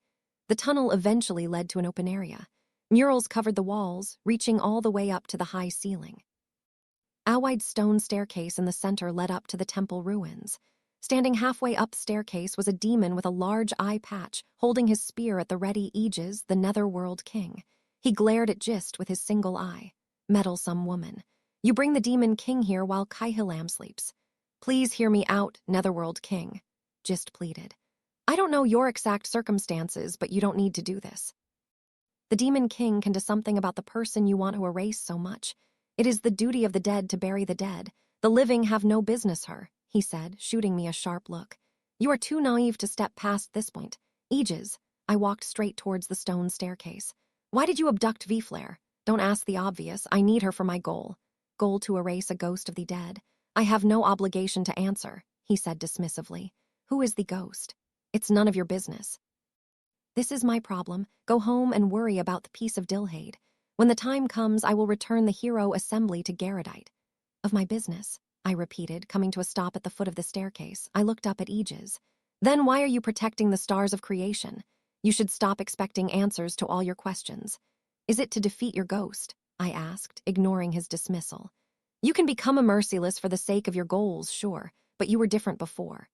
The tunnel eventually led to an open area. Murals covered the walls, reaching all the way up to the high ceiling. A wide stone staircase in the center led up to the temple ruins. Standing halfway up staircase was a demon with a large eye patch, holding his spear at the ready. Aegis, the Netherworld King. He glared at Gist with his single eye. Meddlesome woman. You bring the Demon King here while Kaihilam sleeps. Please hear me out, Netherworld King, Gist pleaded. I don't know your exact circumstances, but you don't need to do this. The Demon King can do something about the person you want to erase so much. It is the duty of the dead to bury the dead. The living have no business her, he said, shooting me a sharp look. You are too naive to step past this point. Aegis, I walked straight towards the stone staircase. Why did you abduct V-Flare? Don't ask the obvious. I need her for my goal. Goal to erase a ghost of the dead. I have no obligation to answer, he said dismissively. Who is the ghost? It's none of your business. This is my problem. Go home and worry about the piece of Dilhade. When the time comes, I will return the hero assembly to Garrodite. Of my business, I repeated, coming to a stop at the foot of the staircase. I looked up at Aegis. Then why are you protecting the stars of creation? You should stop expecting answers to all your questions. Is it to defeat your ghost? I asked, ignoring his dismissal. You can become a merciless for the sake of your goals, sure, but you were different before.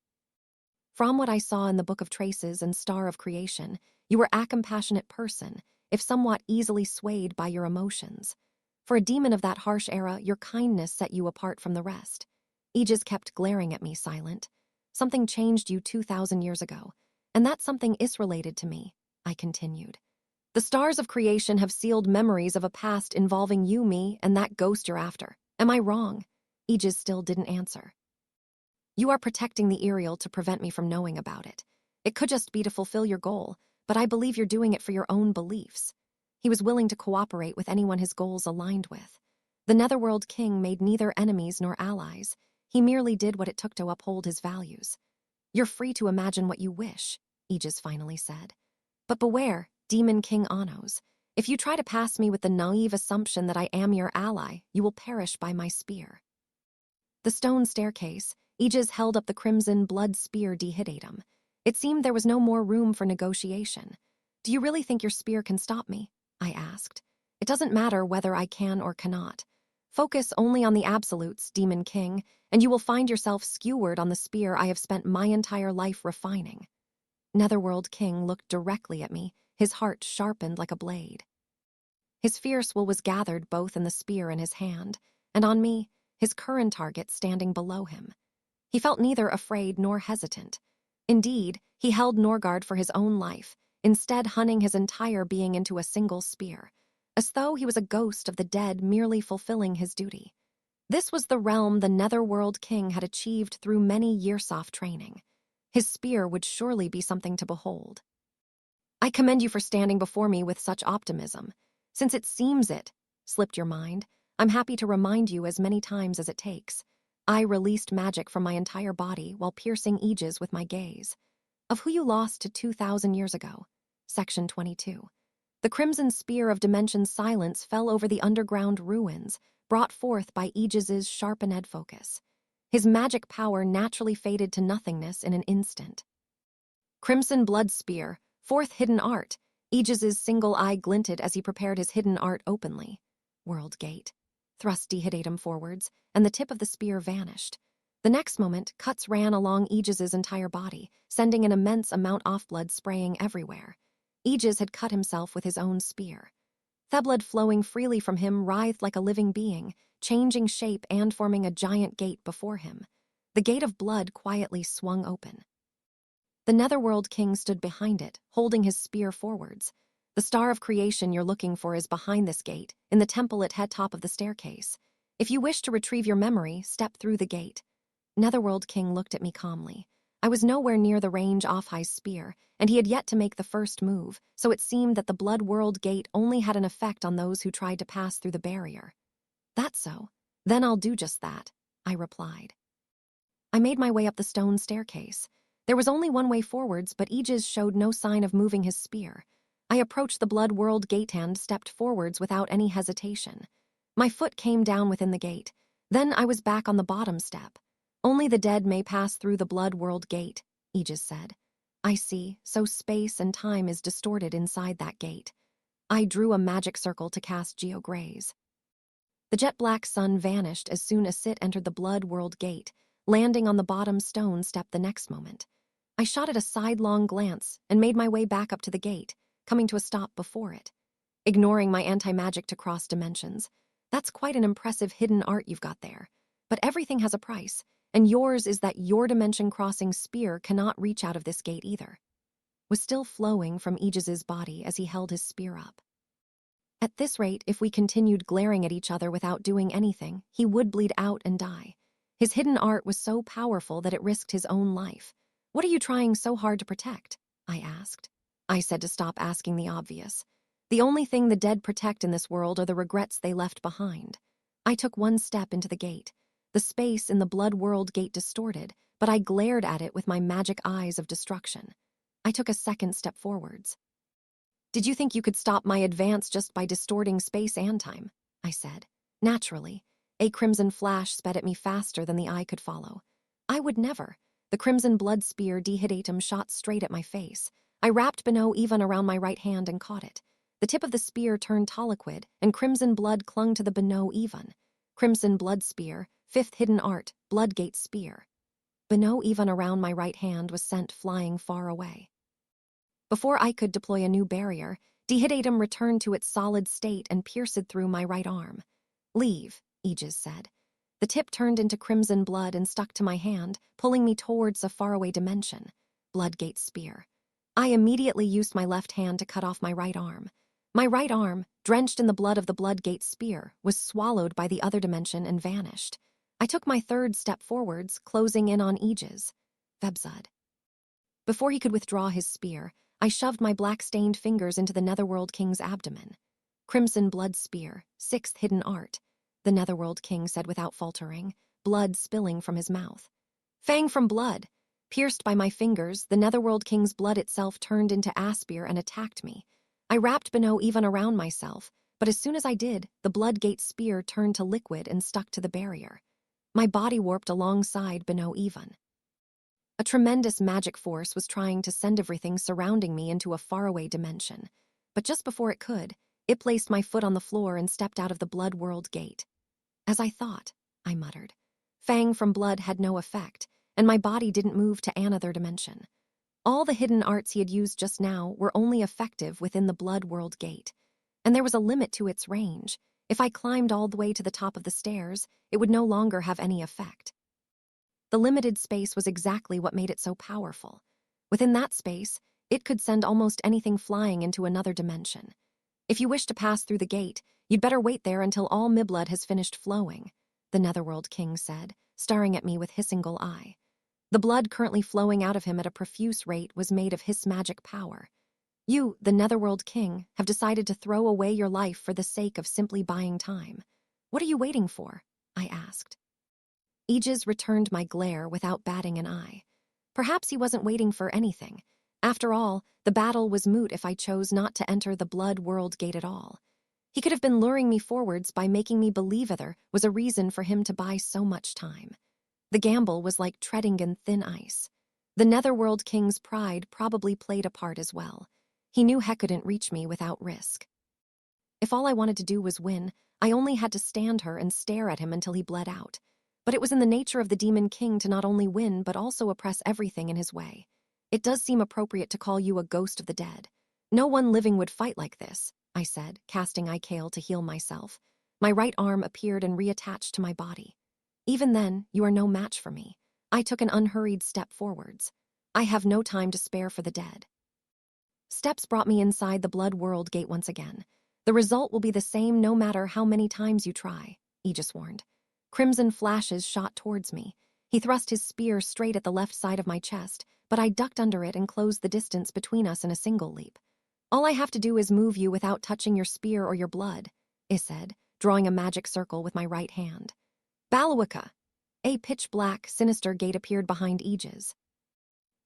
From what I saw in the Book of Traces and Star of Creation, you were a compassionate person, if somewhat easily swayed by your emotions. For a demon of that harsh era, your kindness set you apart from the rest. Aegis kept glaring at me, silent. Something changed you 2,000 years ago, and that something is related to me, I continued. The stars of creation have sealed memories of a past involving you, me, and that ghost you're after. Am I wrong? Aegis still didn't answer. You are protecting the Ariel to prevent me from knowing about it. It could just be to fulfill your goal, but I believe you're doing it for your own beliefs. He was willing to cooperate with anyone his goals aligned with. The Netherworld King made neither enemies nor allies. He merely did what it took to uphold his values. You're free to imagine what you wish, Aegis finally said. But beware, Demon King Anos. If you try to pass me with the naive assumption that I am your ally, you will perish by my spear. The stone staircase, Aegis held up the crimson blood spear dehidatum. It seemed there was no more room for negotiation. Do you really think your spear can stop me? I asked. It doesn't matter whether I can or cannot. Focus only on the absolutes, Demon King, and you will find yourself skewered on the spear I have spent my entire life refining. Netherworld King looked directly at me, his heart sharpened like a blade. His fierce will was gathered both in the spear in his hand, and on me, his current target standing below him. He felt neither afraid nor hesitant. Indeed, he held Norgard for his own life, instead hunting his entire being into a single spear, as though he was a ghost of the dead merely fulfilling his duty. This was the realm the Netherworld King had achieved through many years of training. His spear would surely be something to behold. I commend you for standing before me with such optimism. Since it seems it slipped your mind, I'm happy to remind you as many times as it takes. I released magic from my entire body while piercing Aegis with my gaze. Of who you lost to 2,000 years ago. Section 22. The crimson spear of Dimension's silence fell over the underground ruins, brought forth by Aegis's sharpened focus. His magic power naturally faded to nothingness in an instant. Crimson blood spear, fourth hidden art. Aegis's single eye glinted as he prepared his hidden art openly. World gate. Thrust dehidatum forwards, and the tip of the spear vanished. The next moment, cuts ran along Aegis's entire body, sending an immense amount of blood spraying everywhere. Aegis had cut himself with his own spear. The blood flowing freely from him writhed like a living being, changing shape and forming a giant gate before him. The gate of blood quietly swung open. The Netherworld King stood behind it, holding his spear forwards. The star of creation you're looking for is behind this gate, in the temple at head top of the staircase. If you wish to retrieve your memory, step through the gate. Netherworld King looked at me calmly. I was nowhere near the range of High's spear, and he had yet to make the first move, so it seemed that the Blood World Gate only had an effect on those who tried to pass through the barrier. That's so. Then I'll do just that, I replied. I made my way up the stone staircase. There was only one way forwards, but Aegis showed no sign of moving his spear. I approached the Blood World Gate and stepped forwards without any hesitation. My foot came down within the gate. Then I was back on the bottom step. Only the dead may pass through the Blood World Gate, Aegis said. I see, so space and time is distorted inside that gate. I drew a magic circle to cast Geograze. The jet-black sun vanished as soon as Sit entered the Blood World Gate, landing on the bottom stone step the next moment. I shot it a sidelong glance and made my way back up to the gate, coming to a stop before it. Ignoring my anti-magic to cross dimensions. That's quite an impressive hidden art you've got there. But everything has a price, and yours is that your dimension-crossing spear cannot reach out of this gate either. Was still flowing from Aegis's body as he held his spear up. At this rate, if we continued glaring at each other without doing anything, he would bleed out and die. His hidden art was so powerful that it risked his own life. What are you trying so hard to protect? I asked. I said to stop asking the obvious. The only thing the dead protect in this world are the regrets they left behind. I took one step into the gate. The space in the Blood World Gate distorted, but I glared at it with my magic eyes of destruction. I took a second step forwards. Did you think you could stop my advance just by distorting space and time? I said. Naturally. A crimson flash sped at me faster than the eye could follow. I would never. The crimson blood spear dehidatum shot straight at my face. I wrapped Beno Evan around my right hand and caught it. The tip of the spear turned taliquid, and crimson blood clung to the Beno Evan. Crimson blood spear, fifth hidden art, Bloodgate spear. Beno Evan around my right hand was sent flying far away. Before I could deploy a new barrier, dehidatum returned to its solid state and pierced through my right arm. Leave, Aegis said. The tip turned into crimson blood and stuck to my hand, pulling me towards a faraway dimension. Bloodgate spear. I immediately used my left hand to cut off my right arm. My right arm, drenched in the blood of the Bloodgate spear, was swallowed by the other dimension and vanished. I took my third step forwards, closing in on Aegis. Vebzud. Before he could withdraw his spear, I shoved my black-stained fingers into the Netherworld King's abdomen. Crimson blood spear, sixth hidden art, the Netherworld King said without faltering, blood spilling from his mouth. Fang from blood. Pierced by my fingers, the Netherworld King's blood itself turned into Aspir and attacked me. I wrapped Beno Evan around myself, but as soon as I did, the Bloodgate spear turned to liquid and stuck to the barrier. My body warped alongside Beno Evan. A tremendous magic force was trying to send everything surrounding me into a faraway dimension. But just before it could, it placed my foot on the floor and stepped out of the Blood World gate. As I thought, I muttered. Fang from blood had no effect, and my body didn't move to another dimension. All the hidden arts he had used just now were only effective within the Blood World gate, and there was a limit to its range. If I climbed all the way to the top of the stairs, it would no longer have any effect. The limited space was exactly what made it so powerful. Within that space, it could send almost anything flying into another dimension. If you wish to pass through the gate, you'd better wait there until all Miblood has finished flowing, the Netherworld King said, staring at me with hissing eye. The blood currently flowing out of him at a profuse rate was made of his magic power. You, the Netherworld King, have decided to throw away your life for the sake of simply buying time. What are you waiting for? I asked. Aegis returned my glare without batting an eye. Perhaps he wasn't waiting for anything. After all, the battle was moot if I chose not to enter the Blood World gate at all. He could have been luring me forwards by making me believe there was a reason for him to buy so much time. The gamble was like treading in thin ice. The Netherworld King's pride probably played a part as well. He knew He couldn't reach me without risk. If all I wanted to do was win, I only had to stand her and stare at him until he bled out. But it was in the nature of the Demon King to not only win but also oppress everything in his way. It does seem appropriate to call you a ghost of the dead. No one living would fight like this, I said, casting Icale to heal myself. My right arm appeared and reattached to my body. Even then, you are no match for me. I took an unhurried step forwards. I have no time to spare for the dead. Steps brought me inside the Blood World gate once again. The result will be the same no matter how many times you try, Aegis warned. Crimson flashes shot towards me. He thrust his spear straight at the left side of my chest, but I ducked under it and closed the distance between us in a single leap. All I have to do is move you without touching your spear or your blood, I said, drawing a magic circle with my right hand. Balawika! A pitch-black, sinister gate appeared behind Aegis.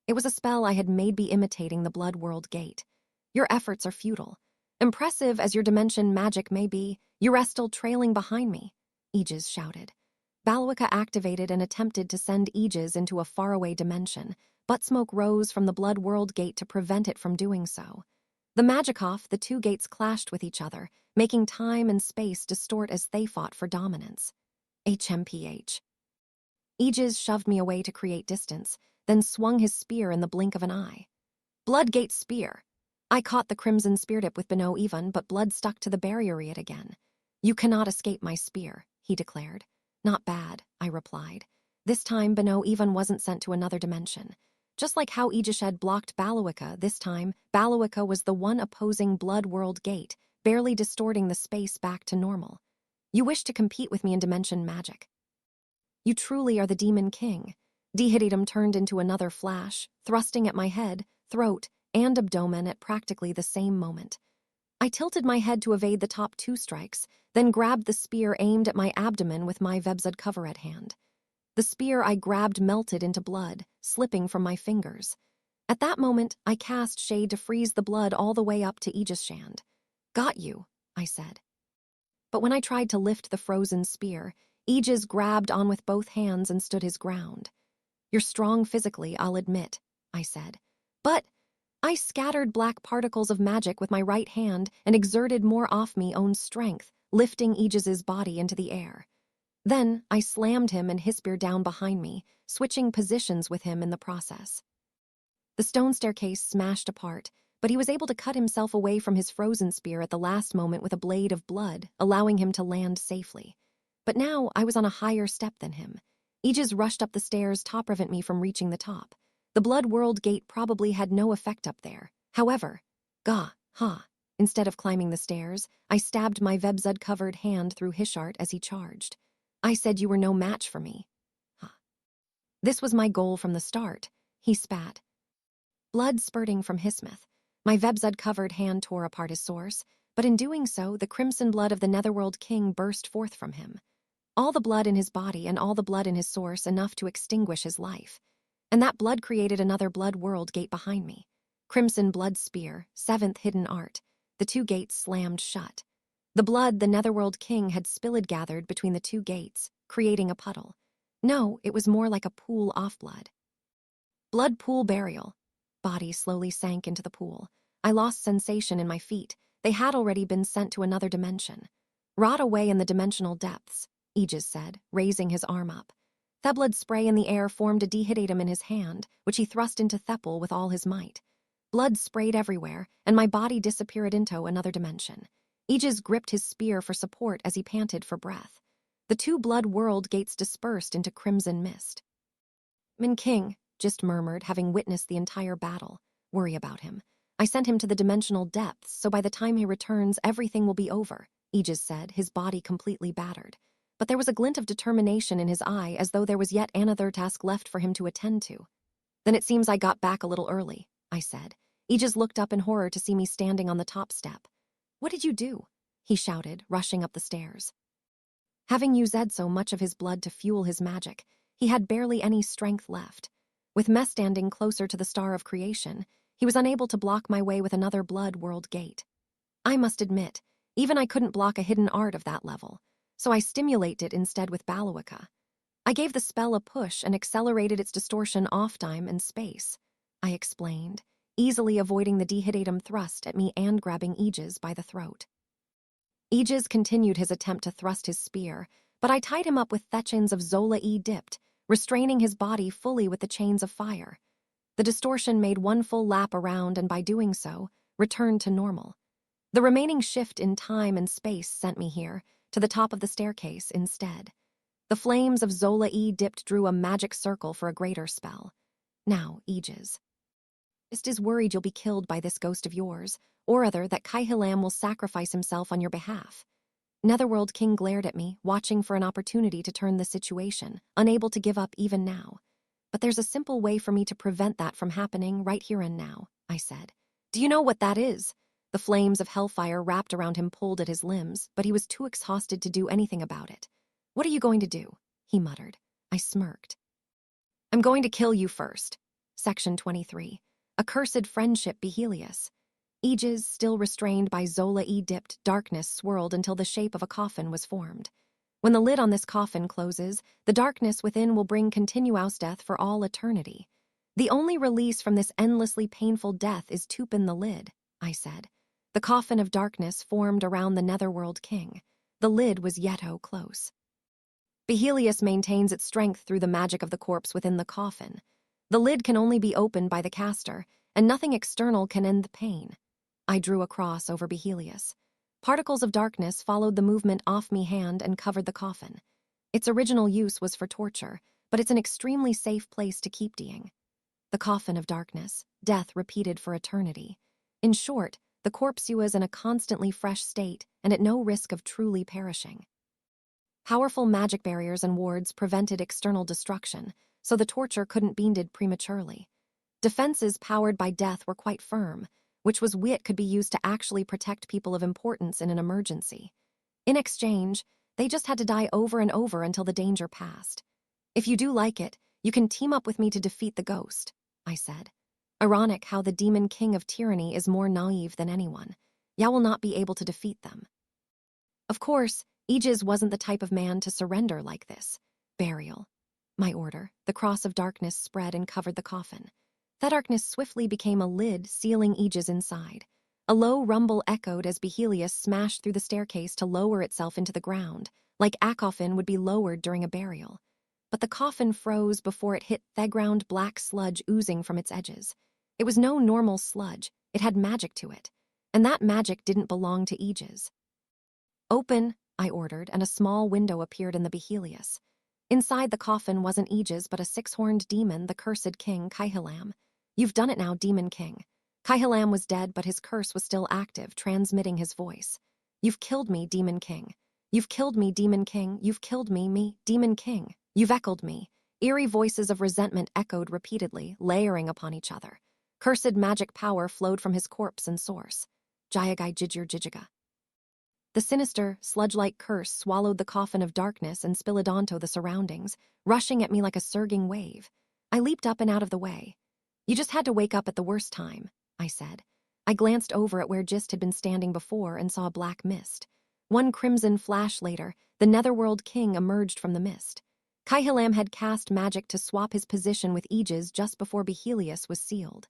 It was a spell I had made be imitating the Blood World gate. Your efforts are futile. Impressive as your dimension magic may be, you are still trailing behind me, Aegis shouted. Balawika activated and attempted to send Aegis into a faraway dimension, but smoke rose from the Blood World gate to prevent it from doing so. The magic off, the two gates clashed with each other, making time and space distort as they fought for dominance. HMPH. Aegis shoved me away to create distance, then swung his spear in the blink of an eye. Bloodgate spear. I caught the crimson spear tip with Beno Evan, but blood stuck to the barrier yet again. You cannot escape my spear, he declared. Not bad, I replied. This time, Beno Evan wasn't sent to another dimension. Just like how Aegis had blocked Balawika, this time, Balawika was the one opposing Blood World gate, barely distorting the space back to normal. You wish to compete with me in dimension magic. You truly are the Demon King. Dehidatum turned into another flash, thrusting at my head, throat, and abdomen at practically the same moment. I tilted my head to evade the top two strikes, then grabbed the spear aimed at my abdomen with my Vebzud coverlet hand. The spear I grabbed melted into blood, slipping from my fingers. At that moment, I cast Shade to freeze the blood all the way up to Aegis Shand. Got you, I said. But when I tried to lift the frozen spear, Aegis grabbed on with both hands and stood his ground. You're strong physically, I'll admit, I said. But I scattered black particles of magic with my right hand and exerted more off me own strength, lifting Aegis's body into the air. Then I slammed him and his spear down behind me, switching positions with him in the process. The stone staircase smashed apart, but he was able to cut himself away from his frozen spear at the last moment with a blade of blood, allowing him to land safely. But now I was on a higher step than him. Aegis rushed up the stairs to prevent me from reaching the top. The Blood World Gate probably had no effect up there. However, instead of climbing the stairs, I stabbed my Vebzud-covered hand through Hishart as he charged. I said you were no match for me. This was my goal from the start, he spat. Blood spurting from Hismith. My Vebzud-covered hand tore apart his source, but in doing so, the crimson blood of the Netherworld King burst forth from him. All the blood in his body and all the blood in his source enough to extinguish his life. And that blood created another Blood World Gate behind me. Crimson Blood Spear, 7th Hidden Art. The two gates slammed shut. The blood the Netherworld King had spilled gathered between the two gates, creating a puddle. No, it was more like a pool of blood. Blood Pool Burial. Body slowly sank into the pool. I lost sensation in my feet. They had already been sent to another dimension. Rot away in the dimensional depths, Aegis said, raising his arm up. Theblood's spray in the air formed a dehydratum in his hand, which he thrust into Thepple with all his might. Blood sprayed everywhere, and my body disappeared into another dimension. Aegis gripped his spear for support as he panted for breath. The two Blood World Gates dispersed into crimson mist. Min King, Gist murmured, having witnessed the entire battle. Worry about him. I sent him to the dimensional depths, so by the time he returns, everything will be over, Aegis said, his body completely battered. But there was a glint of determination in his eye, as though there was yet another task left for him to attend to. Then it seems I got back a little early, I said. Aegis looked up in horror to see me standing on the top step. What did you do? He shouted, rushing up the stairs. Having used so much of his blood to fuel his magic, he had barely any strength left. With Mess standing closer to the star of creation, he was unable to block my way with another Blood World Gate. I must admit, even I couldn't block a hidden art of that level, so I stimulated it instead with Baluika. I gave the spell a push and accelerated its distortion off time and space, I explained, easily avoiding the dehydratum thrust at me and grabbing Aegis by the throat. Aegis continued his attempt to thrust his spear, but I tied him up with Thechins of Zola E dipped, restraining his body fully with the chains of fire. The distortion made one full lap around and by doing so, returned to normal. The remaining shift in time and space sent me here, to the top of the staircase instead. The flames of Zola E dipped drew a magic circle for a greater spell. Now, Aegis. Just is worried you'll be killed by this ghost of yours, or other that Kaihilam will sacrifice himself on your behalf. Netherworld King glared at me, watching for an opportunity to turn the situation, unable to give up even now. But there's a simple way for me to prevent that from happening right here and now, I said. Do you know what that is? The flames of hellfire wrapped around him pulled at his limbs, but he was too exhausted to do anything about it. What are you going to do? He muttered. I smirked. I'm going to kill you first. Section 23. Accursed Friendship Behelius. Aegis, still restrained by Zola E dipped, darkness swirled until the shape of a coffin was formed. When the lid on this coffin closes, the darkness within will bring continuous death for all eternity. The only release from this endlessly painful death is to open the lid, I said. The coffin of darkness formed around the Netherworld King. The lid was yet close. Behelius maintains its strength through the magic of the corpse within the coffin. The lid can only be opened by the caster, and nothing external can end the pain. I drew a cross over Behelius. Particles of darkness followed the movement off me hand and covered the coffin. Its original use was for torture, but it's an extremely safe place to keep dying. The coffin of darkness, death repeated for eternity. In short, the corpse was in a constantly fresh state and at no risk of truly perishing. Powerful magic barriers and wards prevented external destruction, so the torture couldn't be ended prematurely. Defenses powered by death were quite firm, which was wit could be used to actually protect people of importance in an emergency. In exchange, they just had to die over and over until the danger passed. If you do like it, you can team up with me to defeat the ghost, I said. Ironic how the demon king of tyranny is more naive than anyone. Ya will not be able to defeat them. Of course, Aegis wasn't the type of man to surrender like this. Burial. My order. The cross of darkness spread and covered the coffin. That darkness swiftly became a lid, sealing Aegis inside. A low rumble echoed as Behelius smashed through the staircase to lower itself into the ground, like a coffin would be lowered during a burial. But the coffin froze before it hit the black sludge oozing from its edges. It was no normal sludge, it had magic to it. And that magic didn't belong to Aegis. Open, I ordered, and a small window appeared in the Behelius. Inside the coffin wasn't Aegis, but a six-horned demon, the cursed king, Kaihalam. You've done it now, Demon King. Kaihalam was dead, but his curse was still active, transmitting his voice. You've killed me, Demon King. You've killed me, Demon King. You've killed me, Demon King. You've echoed me. Eerie voices of resentment echoed repeatedly, layering upon each other. Cursed magic power flowed from his corpse and source. Jayagai Jijir Jijiga. The sinister, sludge-like curse swallowed the coffin of darkness and Spilodonto the surroundings, rushing at me like a surging wave. I leaped up and out of the way. You just had to wake up at the worst time, I said. I glanced over at where Gist had been standing before and saw a black mist. One crimson flash later, the Netherworld King emerged from the mist. Kaihalam had cast magic to swap his position with Aegis just before Behelius was sealed.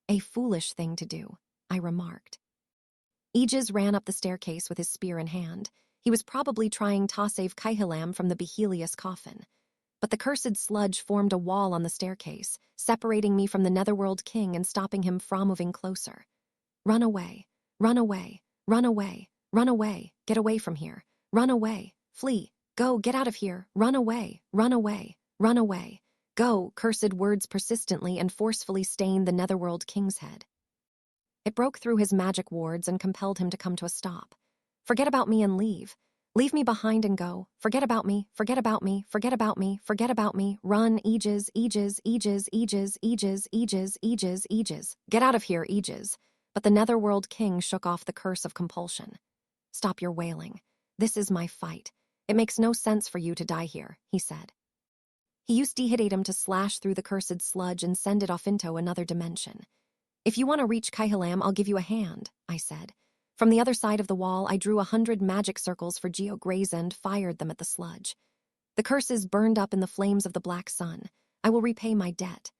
A foolish thing to do, I remarked. Aegis ran up the staircase with his spear in hand. He was probably trying to save Kaihalam from the Behelius coffin. But the cursed sludge formed a wall on the staircase, separating me from the Netherworld King and stopping him from moving closer. Run away, run away, run away, run away, get away from here, run away, flee, go, get out of here, run away, run away, run away, go, cursed words persistently and forcefully stained the Netherworld King's head. It broke through his magic wards and compelled him to come to a stop. Forget about me and leave. Leave me behind and go. Forget about me, forget about me, forget about me, forget about me. Run, Aegis, Aegis, Aegis, Aegis, Aegis, Aegis, Aegis, Aegis. Get out of here, Aegis. But the Netherworld King shook off the curse of compulsion. Stop your wailing. This is my fight. It makes no sense for you to die here, he said. He used Dehidatum to slash through the cursed sludge and send it off into another dimension. If you want to reach Kaihalam, I'll give you a hand, I said. From the other side of the wall, I drew 100 magic circles for Geograze and fired them at the sludge. The curses burned up in the flames of the black sun. I will repay my debt.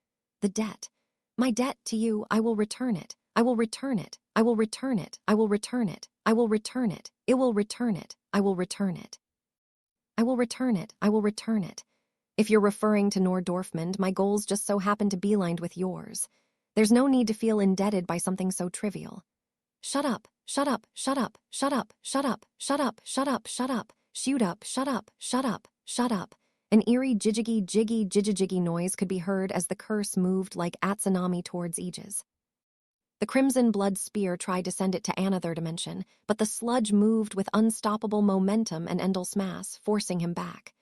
The debt. My debt to you, I will return it. I will return it. I will return it. I will return it. I will return it. It will return it. I will return it. I will return it. I will return it. If you're referring to Nordorfmund, my goals just so happen to be aligned with yours. There's no need to feel indebted by something so trivial. Shut up, shut up, shut up, shut up, shut up, shut up, shut up, shut up, shoot up, shut up, shut up, shut up. An eerie jiggy noise could be heard as the curse moved like a tsunami towards Aegis. The crimson blood spear tried to send it to another dimension, but the sludge moved with unstoppable momentum and Endel Smass, forcing him back.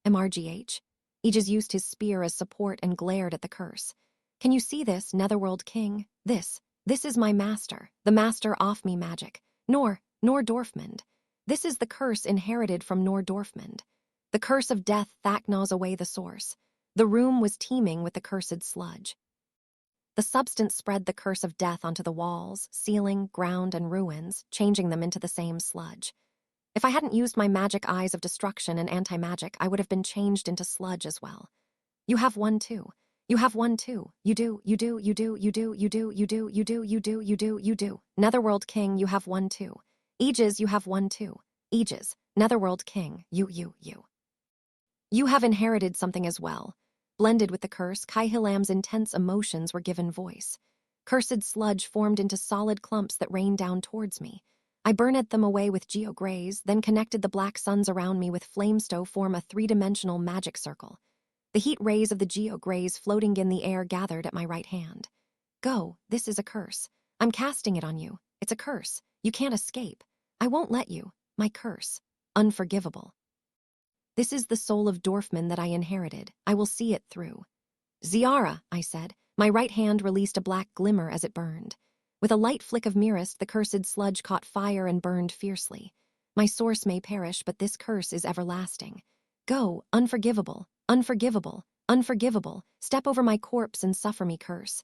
MRGH. Aegis used his spear as support and glared at the curse. Can you see this, Netherworld King? This is my master, the master off me magic. Nordorfmund. This is the curse inherited from Nordorfmund. The curse of death that gnaws away the source. The room was teeming with the cursed sludge. The substance spread the curse of death onto the walls, ceiling, ground, and ruins, changing them into the same sludge. If I hadn't used my magic eyes of destruction and anti-magic, I would have been changed into sludge as well. You have one too. You have one too. You do. Netherworld King, you have one too. Aegis, you have one too. Aegis, Netherworld King, you. You have inherited something as well. Blended with the curse, Kaihalam's intense emotions were given voice. Cursed sludge formed into solid clumps that rained down towards me. I burned them away with Geograze, then connected the black suns around me with Flamestow form a three-dimensional magic circle. The heat rays of the Geograze floating in the air gathered at my right hand. Go, this is a curse. I'm casting it on you. It's a curse. You can't escape. I won't let you. My curse. Unforgivable. This is the soul of Dorfman that I inherited. I will see it through. Ziara, I said. My right hand released a black glimmer as it burned. With a light flick of Mirist, the cursed sludge caught fire and burned fiercely. My source may perish, but this curse is everlasting. Go, unforgivable, unforgivable, unforgivable. Step over my corpse and suffer me, curse.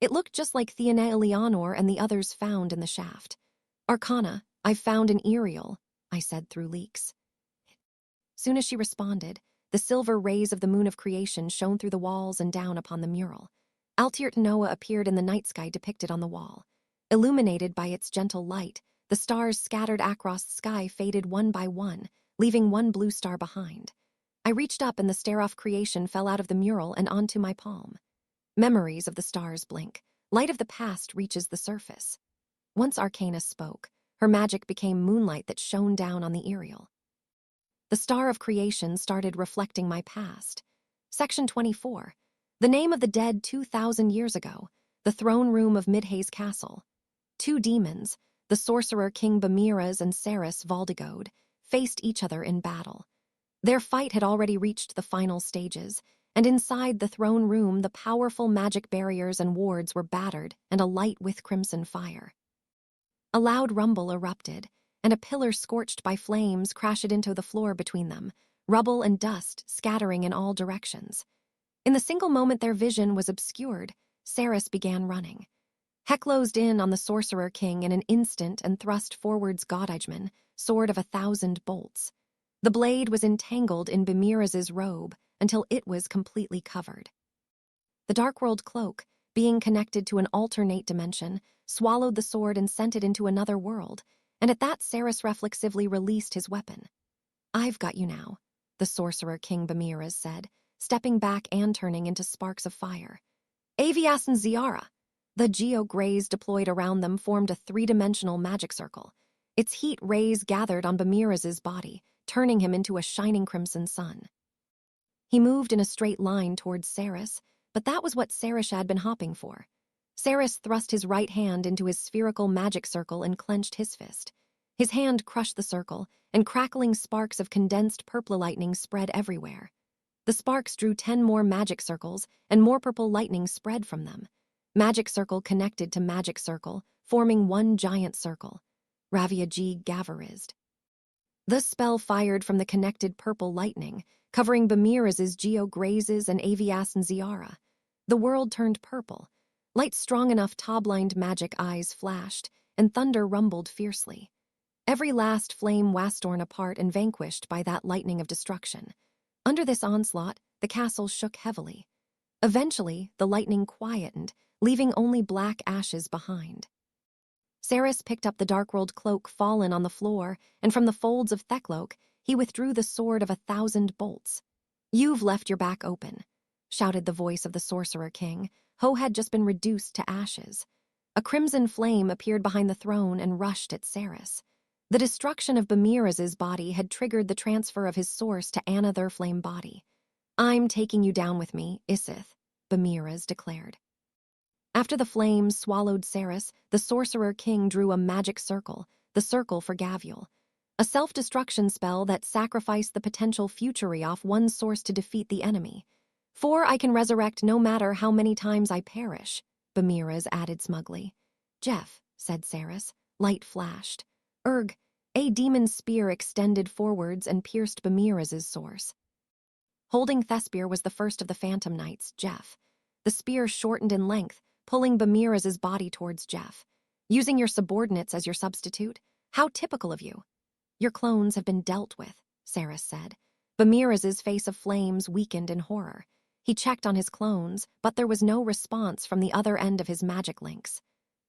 It looked just like Theana Eleanor and the others found in the shaft. Arcana, I've found an Ariel, I said through leaks. Soon as she responded, the silver rays of the moon of creation shone through the walls and down upon the mural. Altiert Noah appeared in the night sky depicted on the wall. Illuminated by its gentle light, the stars scattered across the sky faded one by one, leaving one blue star behind. I reached up and the stare-off creation fell out of the mural and onto my palm. Memories of the stars blink. Light of the past reaches the surface. Once Arcana spoke, her magic became moonlight that shone down on the Ariel. The star of creation started reflecting my past. Section 24. The name of the dead 2,000 years ago. The throne room of Midhaze Castle. Two demons, the sorcerer King Bamiras and Saris Valdigode, faced each other in battle. Their fight had already reached the final stages, and inside the throne room the powerful magic barriers and wards were battered and alight with crimson fire. A loud rumble erupted, and a pillar scorched by flames crashed into the floor between them, rubble and dust scattering in all directions. In the single moment their vision was obscured, Saris began running. Heck closed in on the Sorcerer King in an instant and thrust forwards Godeigeman, sword of 1,000 bolts. The blade was entangled in Bamiraz's robe until it was completely covered. The Dark World cloak, being connected to an alternate dimension, swallowed the sword and sent it into another world, and at that Saris reflexively released his weapon. I've got you now, the Sorcerer King Bamiras said, stepping back and turning into sparks of fire. Avias and Ziara. The geo-grays deployed around them formed a three-dimensional magic circle. Its heat rays gathered on Bamiraz's body, turning him into a shining crimson sun. He moved in a straight line towards Saris, but that was what Saris had been hopping for. Saris thrust his right hand into his spherical magic circle and clenched his fist. His hand crushed the circle, and crackling sparks of condensed purple lightning spread everywhere. The sparks drew 10 more magic circles, and more purple lightning spread from them. Magic circle connected to magic circle, forming one giant circle. Ravia G. Gavarized. The spell fired from the connected purple lightning, covering Bamiraz's geo-grazes and Avias and Ziara. The world turned purple. Light strong enough top-lined magic eyes flashed, and thunder rumbled fiercely. Every last flame was torn apart and vanquished by that lightning of destruction. Under this onslaught, the castle shook heavily. Eventually, the lightning quietened, leaving only black ashes behind. Saris picked up the Darkworld cloak fallen on the floor, and from the folds of Thekloak, he withdrew the sword of 1,000 bolts. "You've left your back open," shouted the voice of the Sorcerer King. Ho had just been reduced to ashes. A crimson flame appeared behind the throne and rushed at Saris. The destruction of Bamiraz's body had triggered the transfer of his source to another flame body. "I'm taking you down with me, Isith," Bamiraz declared. After the flames swallowed Saris, the Sorcerer King drew a magic circle, the circle for Gavial. A self-destruction spell that sacrificed the potential futury off one source to defeat the enemy. "For I can resurrect no matter how many times I perish," Bamiraz added smugly. "Jeff," said Saris. Light flashed. "Erg." A demon spear extended forwards and pierced Bamiraz's source. Holding Thespir was the first of the Phantom Knights, Jeff. The spear shortened in length, pulling Bamiraz's body towards Jeff. "Using your subordinates as your substitute? How typical of you." "Your clones have been dealt with," Saris said. Bamiraz's face of flames weakened in horror. He checked on his clones, but there was no response from the other end of his magic links.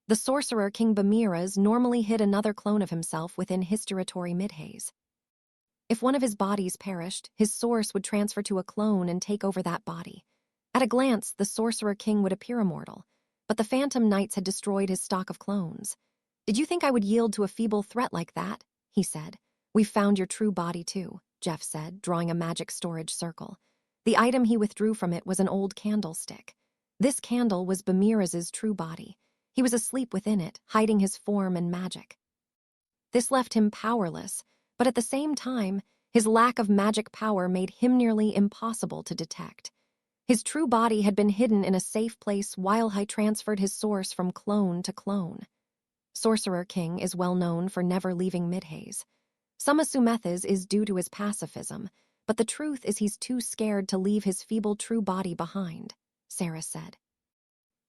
The sorcerer King Bamiraz normally hid another clone of himself within Historitory Midhaze. If one of his bodies perished, his source would transfer to a clone and take over that body. At a glance, the Sorcerer King would appear immortal, but the Phantom Knights had destroyed his stock of clones. "Did you think I would yield to a feeble threat like that?" he said. "We've found your true body too," Jeff said, drawing a magic storage circle. The item he withdrew from it was an old candlestick. This candle was Bamiraz's true body. He was asleep within it, hiding his form and magic. This left him powerless, but at the same time, his lack of magic power made him nearly impossible to detect. His true body had been hidden in a safe place while he transferred his source from clone to clone. Sorcerer King is well known for never leaving Midhaze. Some assume Methes is due to his pacifism, but the truth is he's too scared to leave his feeble true body behind, Sarah said.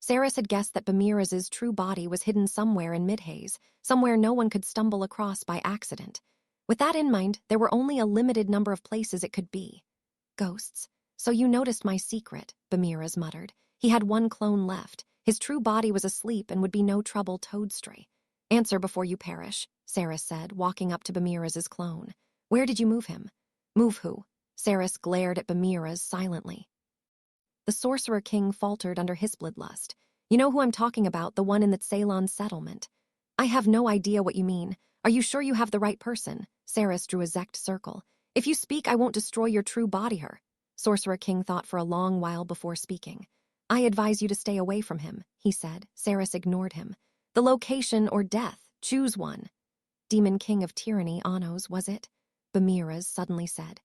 Saris had guessed that Bamiraz's true body was hidden somewhere in Midhaze, somewhere no one could stumble across by accident. With that in mind, there were only a limited number of places it could be. Ghosts. So you noticed my secret, Bamiraz muttered. He had one clone left. His true body was asleep and would be no trouble toadstray. Answer before you perish, Saris said, walking up to Bamiraz's clone. Where did you move him? Move who? Saris glared at Bamiraz silently. The Sorcerer King faltered under his bloodlust. You know who I'm talking about, the one in the Ceylon settlement. I have no idea what you mean. Are you sure you have the right person? Saris drew a zect circle. If you speak, I won't destroy your true body her. Sorcerer King thought for a long while before speaking. I advise you to stay away from him, he said. Saris ignored him. The location or death, choose one. Demon King of Tyranny, Anos, was it? Bamiraz suddenly said.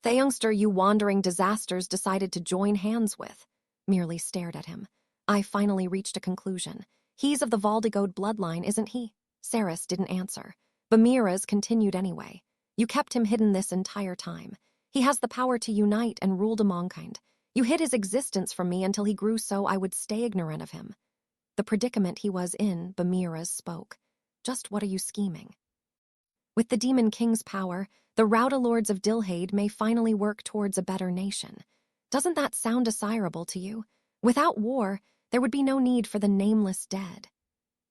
The youngster you wandering disasters decided to join hands with. Merely stared at him. I finally reached a conclusion. He's of the Valdigode bloodline, isn't he? Saris didn't answer. Bamiraz continued anyway. You kept him hidden this entire time. He has the power to unite and rule mankind. You hid his existence from me until he grew so I would stay ignorant of him. The predicament he was in, Bamiraz spoke. Just what are you scheming? With the Demon King's power, the Rauda Lords of Dilhade may finally work towards a better nation. Doesn't that sound desirable to you? Without war, there would be no need for the nameless dead.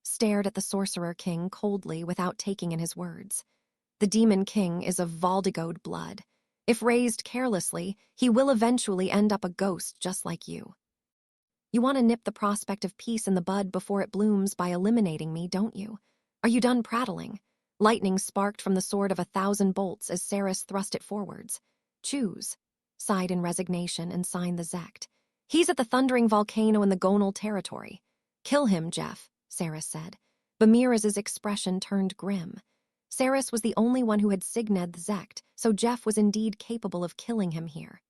Stared at the Sorcerer King coldly without taking in his words. The Demon King is of Valdigode blood. If raised carelessly, he will eventually end up a ghost just like you. You want to nip the prospect of peace in the bud before it blooms by eliminating me, don't you? Are you done prattling? Lightning sparked from the sword of 1,000 bolts as Saris thrust it forwards. Choose. Sighed in resignation and signed the zect. He's at the thundering volcano in the Gonal territory. Kill him, Jeff, Saris said. Bamiraz's expression turned grim. Saris was the only one who had signed the zect, so Jeff was indeed capable of killing him here.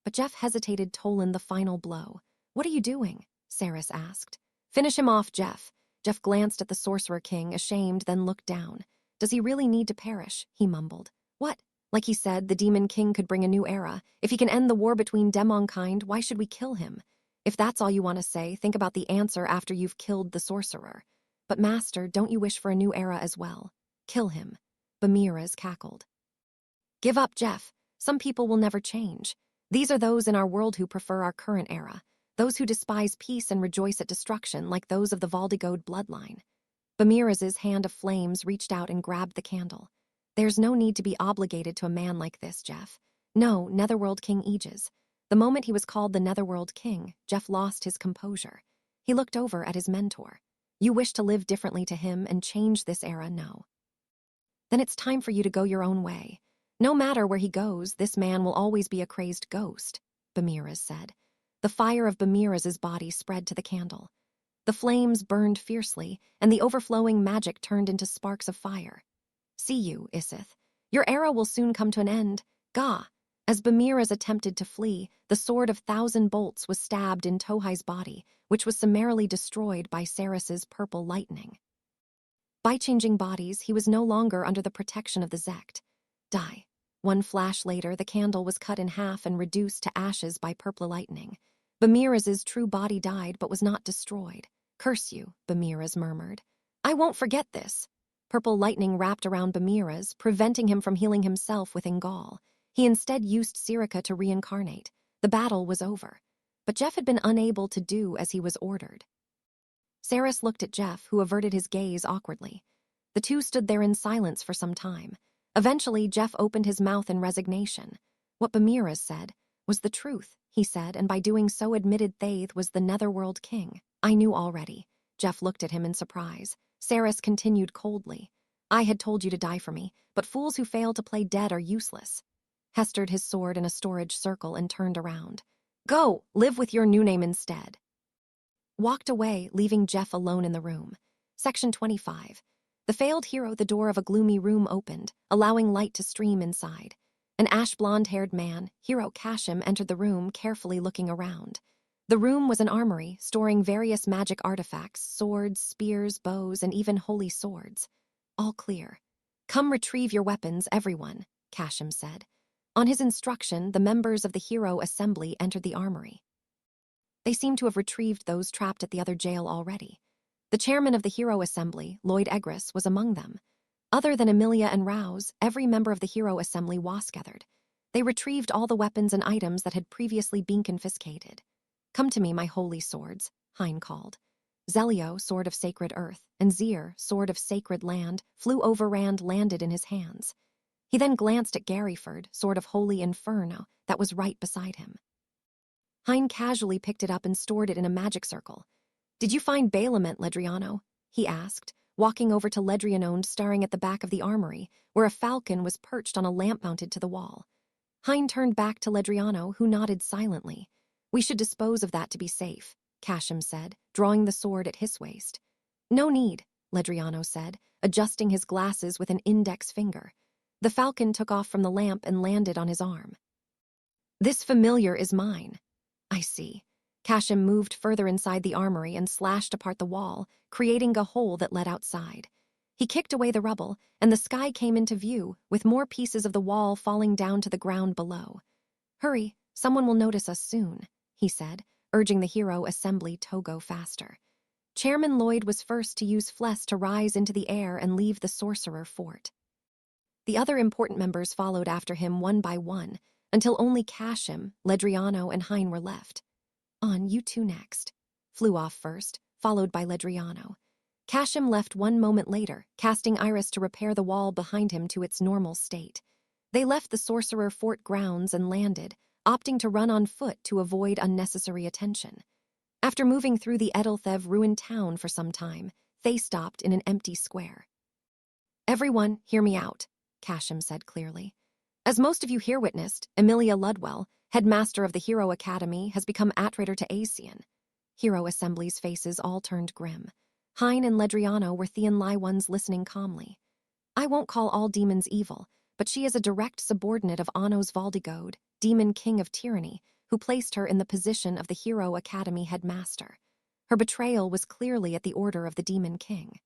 But Jeff hesitated Tolan the final blow. What are you doing? Saris asked. Finish him off, Jeff. Jeff glanced at the Sorcerer King, ashamed, then looked down. Does he really need to perish? He mumbled. What? Like he said, the Demon King could bring a new era. If he can end the war between demonkind, why should we kill him? If that's all you want to say, think about the answer after you've killed the Sorcerer. But Master, don't you wish for a new era as well? Kill him. Bamiraz cackled. Give up, Jeff. Some people will never change. These are those in our world who prefer our current era. Those who despise peace and rejoice at destruction, like those of the Valdigode bloodline. Bamiraz's hand of flames reached out and grabbed the candle. There's no need to be obligated to a man like this, Jeff. No, Netherworld King Aegis. The moment he was called the Netherworld King, Jeff lost his composure. He looked over at his mentor. You wish to live differently to him and change this era, no. Then it's time for you to go your own way. No matter where he goes, this man will always be a crazed ghost, Bamiraz said. The fire of Bamiraz's body spread to the candle. The flames burned fiercely, and the overflowing magic turned into sparks of fire. See you, Isith. Your era will soon come to an end. Gah! As Bamiraz attempted to flee, the sword of 1,000 bolts was stabbed in Tohai's body, which was summarily destroyed by Saris's purple lightning. By changing bodies, he was no longer under the protection of the Zect. Die. One flash later, the candle was cut in half and reduced to ashes by purple lightning. Bamiraz's true body died but was not destroyed. Curse you, Bamiraz murmured. I won't forget this. Purple lightning wrapped around Bamiraz, preventing him from healing himself with Ingal. He instead used Sirica to reincarnate. The battle was over. But Jeff had been unable to do as he was ordered. Saris looked at Jeff, who averted his gaze awkwardly. The two stood there in silence for some time. Eventually, Jeff opened his mouth in resignation. What Bamiraz said was the truth, he said, and by doing so admitted Thaith was the Netherworld King. I knew already. Jeff looked at him in surprise. Saris continued coldly. I had told you to die for me, but fools who fail to play dead are useless. Hestered his sword in a storage circle and turned around. Go, live with your new name instead. Walked away, leaving Jeff alone in the room. Section 25. The failed hero, the door of a gloomy room opened, allowing light to stream inside. An ash-blonde-haired man, Hero Kashim, entered the room, carefully looking around. The room was an armory, storing various magic artifacts, swords, spears, bows, and even holy swords. All clear. Come retrieve your weapons, everyone, Kashim said. On his instruction, the members of the Hero Assembly entered the armory. They seemed to have retrieved those trapped at the other jail already. The chairman of the Hero Assembly, Lloyd Egris, was among them. Other than Amelia and Rouse, every member of the Hero Assembly was gathered. They retrieved all the weapons and items that had previously been confiscated. "Come to me, my holy swords," Hein called. Zelio, sword of sacred earth, and Zir, sword of sacred land, flew over Rand, landed in his hands. He then glanced at Garyford, sword of holy inferno, that was right beside him. Hein casually picked it up and stored it in a magic circle. "Did you find Bailament, Ledriano?" he asked, walking over to Ledriano, staring at the back of the armory, where a falcon was perched on a lamp mounted to the wall. Hein turned back to Ledriano, who nodded silently. "We should dispose of that to be safe," Casham said, drawing the sword at his waist. "No need," Ledriano said, adjusting his glasses with an index finger. The falcon took off from the lamp and landed on his arm. "This familiar is mine." "I see." Casham moved further inside the armory and slashed apart the wall, creating a hole that led outside. He kicked away the rubble, and the sky came into view, with more pieces of the wall falling down to the ground below. "Hurry, someone will notice us soon," he said, urging the Hero Assembly to go faster. Chairman Lloyd was first to use Fless to rise into the air and leave the Sorcerer Fort. The other important members followed after him one by one, until only Casham, Ledriano, and Hein were left. "On, you two next," flew off first, followed by Ledriano. Casham left one moment later, casting Iris to repair the wall behind him to its normal state. They left the Sorcerer Fort grounds and landed, opting to run on foot to avoid unnecessary attention. After moving through the Edelthev ruined town for some time, they stopped in an empty square. "Everyone, hear me out," Casham said clearly. "As most of you here witnessed, Amelia Ludwell, headmaster of the Hero Academy, has become attraitor to Asian." Hero Assembly's faces all turned grim. Hein and Ledriano were Theon ones listening calmly. "I won't call all demons evil, but she is a direct subordinate of Anos Valdigode, demon king of tyranny, who placed her in the position of the Hero Academy headmaster. Her betrayal was clearly at the order of the demon king."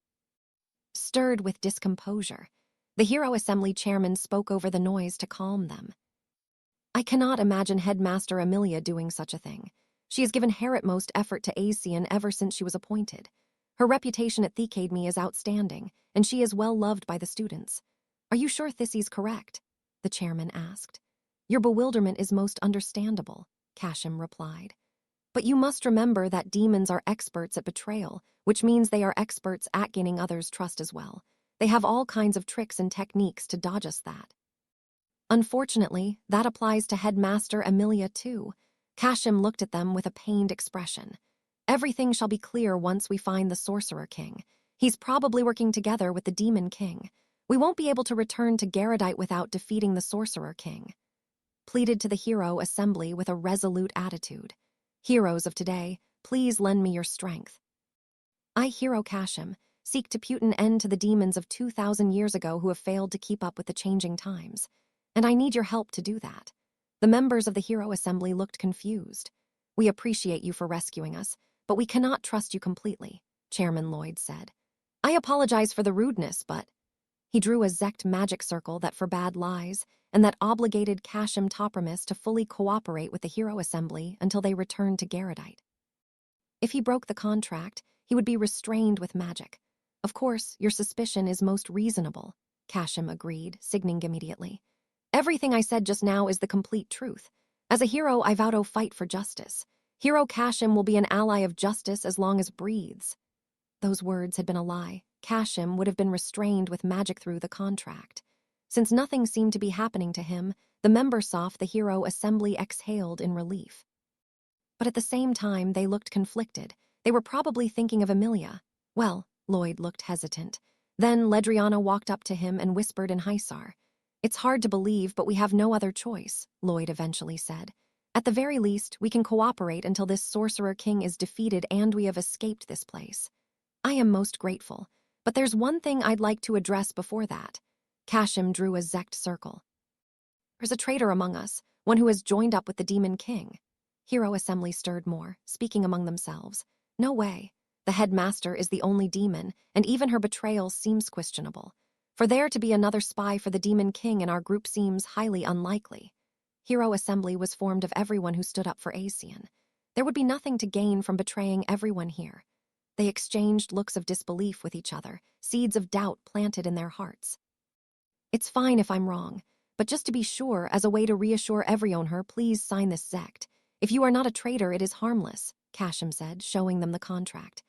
Stirred with discomposure, the Hero Assembly chairman spoke over the noise to calm them. "I cannot imagine Headmaster Amelia doing such a thing. She has given Heritmost effort to Asian ever since she was appointed. Her reputation at the Academy is outstanding, and she is well loved by the students. Are you sure Thissy's correct?" the chairman asked. "Your bewilderment is most understandable," Casham replied. "But you must remember that demons are experts at betrayal, which means they are experts at gaining others' trust as well. They have all kinds of tricks and techniques to dodge us that." "Unfortunately, that applies to Headmaster Amelia too." Casham looked at them with a pained expression. "Everything shall be clear once we find the Sorcerer King. He's probably working together with the Demon King. We won't be able to return to Garrodite without defeating the Sorcerer King," pleaded to the Hero Assembly with a resolute attitude. "Heroes of today, please lend me your strength. I, Hero Casham, seek to put an end to the demons of 2,000 years ago who have failed to keep up with the changing times. And I need your help to do that." The members of the Hero Assembly looked confused. "We appreciate you for rescuing us, but we cannot trust you completely," Chairman Lloyd said. "I apologize for the rudeness, but—" He drew a Zect magic circle that forbade lies, and that obligated Casham Topramis to fully cooperate with the Hero Assembly until they returned to Garrodite. If he broke the contract, he would be restrained with magic. "Of course, your suspicion is most reasonable," Casham agreed, signing immediately. "Everything I said just now is the complete truth. As a hero, I vow to fight for justice. Hero Casham will be an ally of justice as long as breathes." Those words had been a lie. Casham would have been restrained with magic through the contract. Since nothing seemed to be happening to him, the members of the Hero Assembly exhaled in relief. But at the same time, they looked conflicted. They were probably thinking of Amelia. "Well," Lloyd looked hesitant. Then Ledriano walked up to him and whispered in Hisar. "It's hard to believe, but we have no other choice," Lloyd eventually said. "At the very least, we can cooperate until this Sorcerer King is defeated and we have escaped this place. I am most grateful, but there's one thing I'd like to address before that." Casham drew a Zect circle. "There's a traitor among us, one who has joined up with the Demon King." Hero Assembly stirred more, speaking among themselves. "No way. The headmaster is the only demon, and even her betrayal seems questionable. For there to be another spy for the Demon King in our group seems highly unlikely." Hero Assembly was formed of everyone who stood up for Asian. There would be nothing to gain from betraying everyone here. They exchanged looks of disbelief with each other, seeds of doubt planted in their hearts. It's fine if I'm wrong, but just to be sure, as a way to reassure everyone here, please sign this zect. If you are not a traitor, it is harmless, Kashim said, showing them the contract.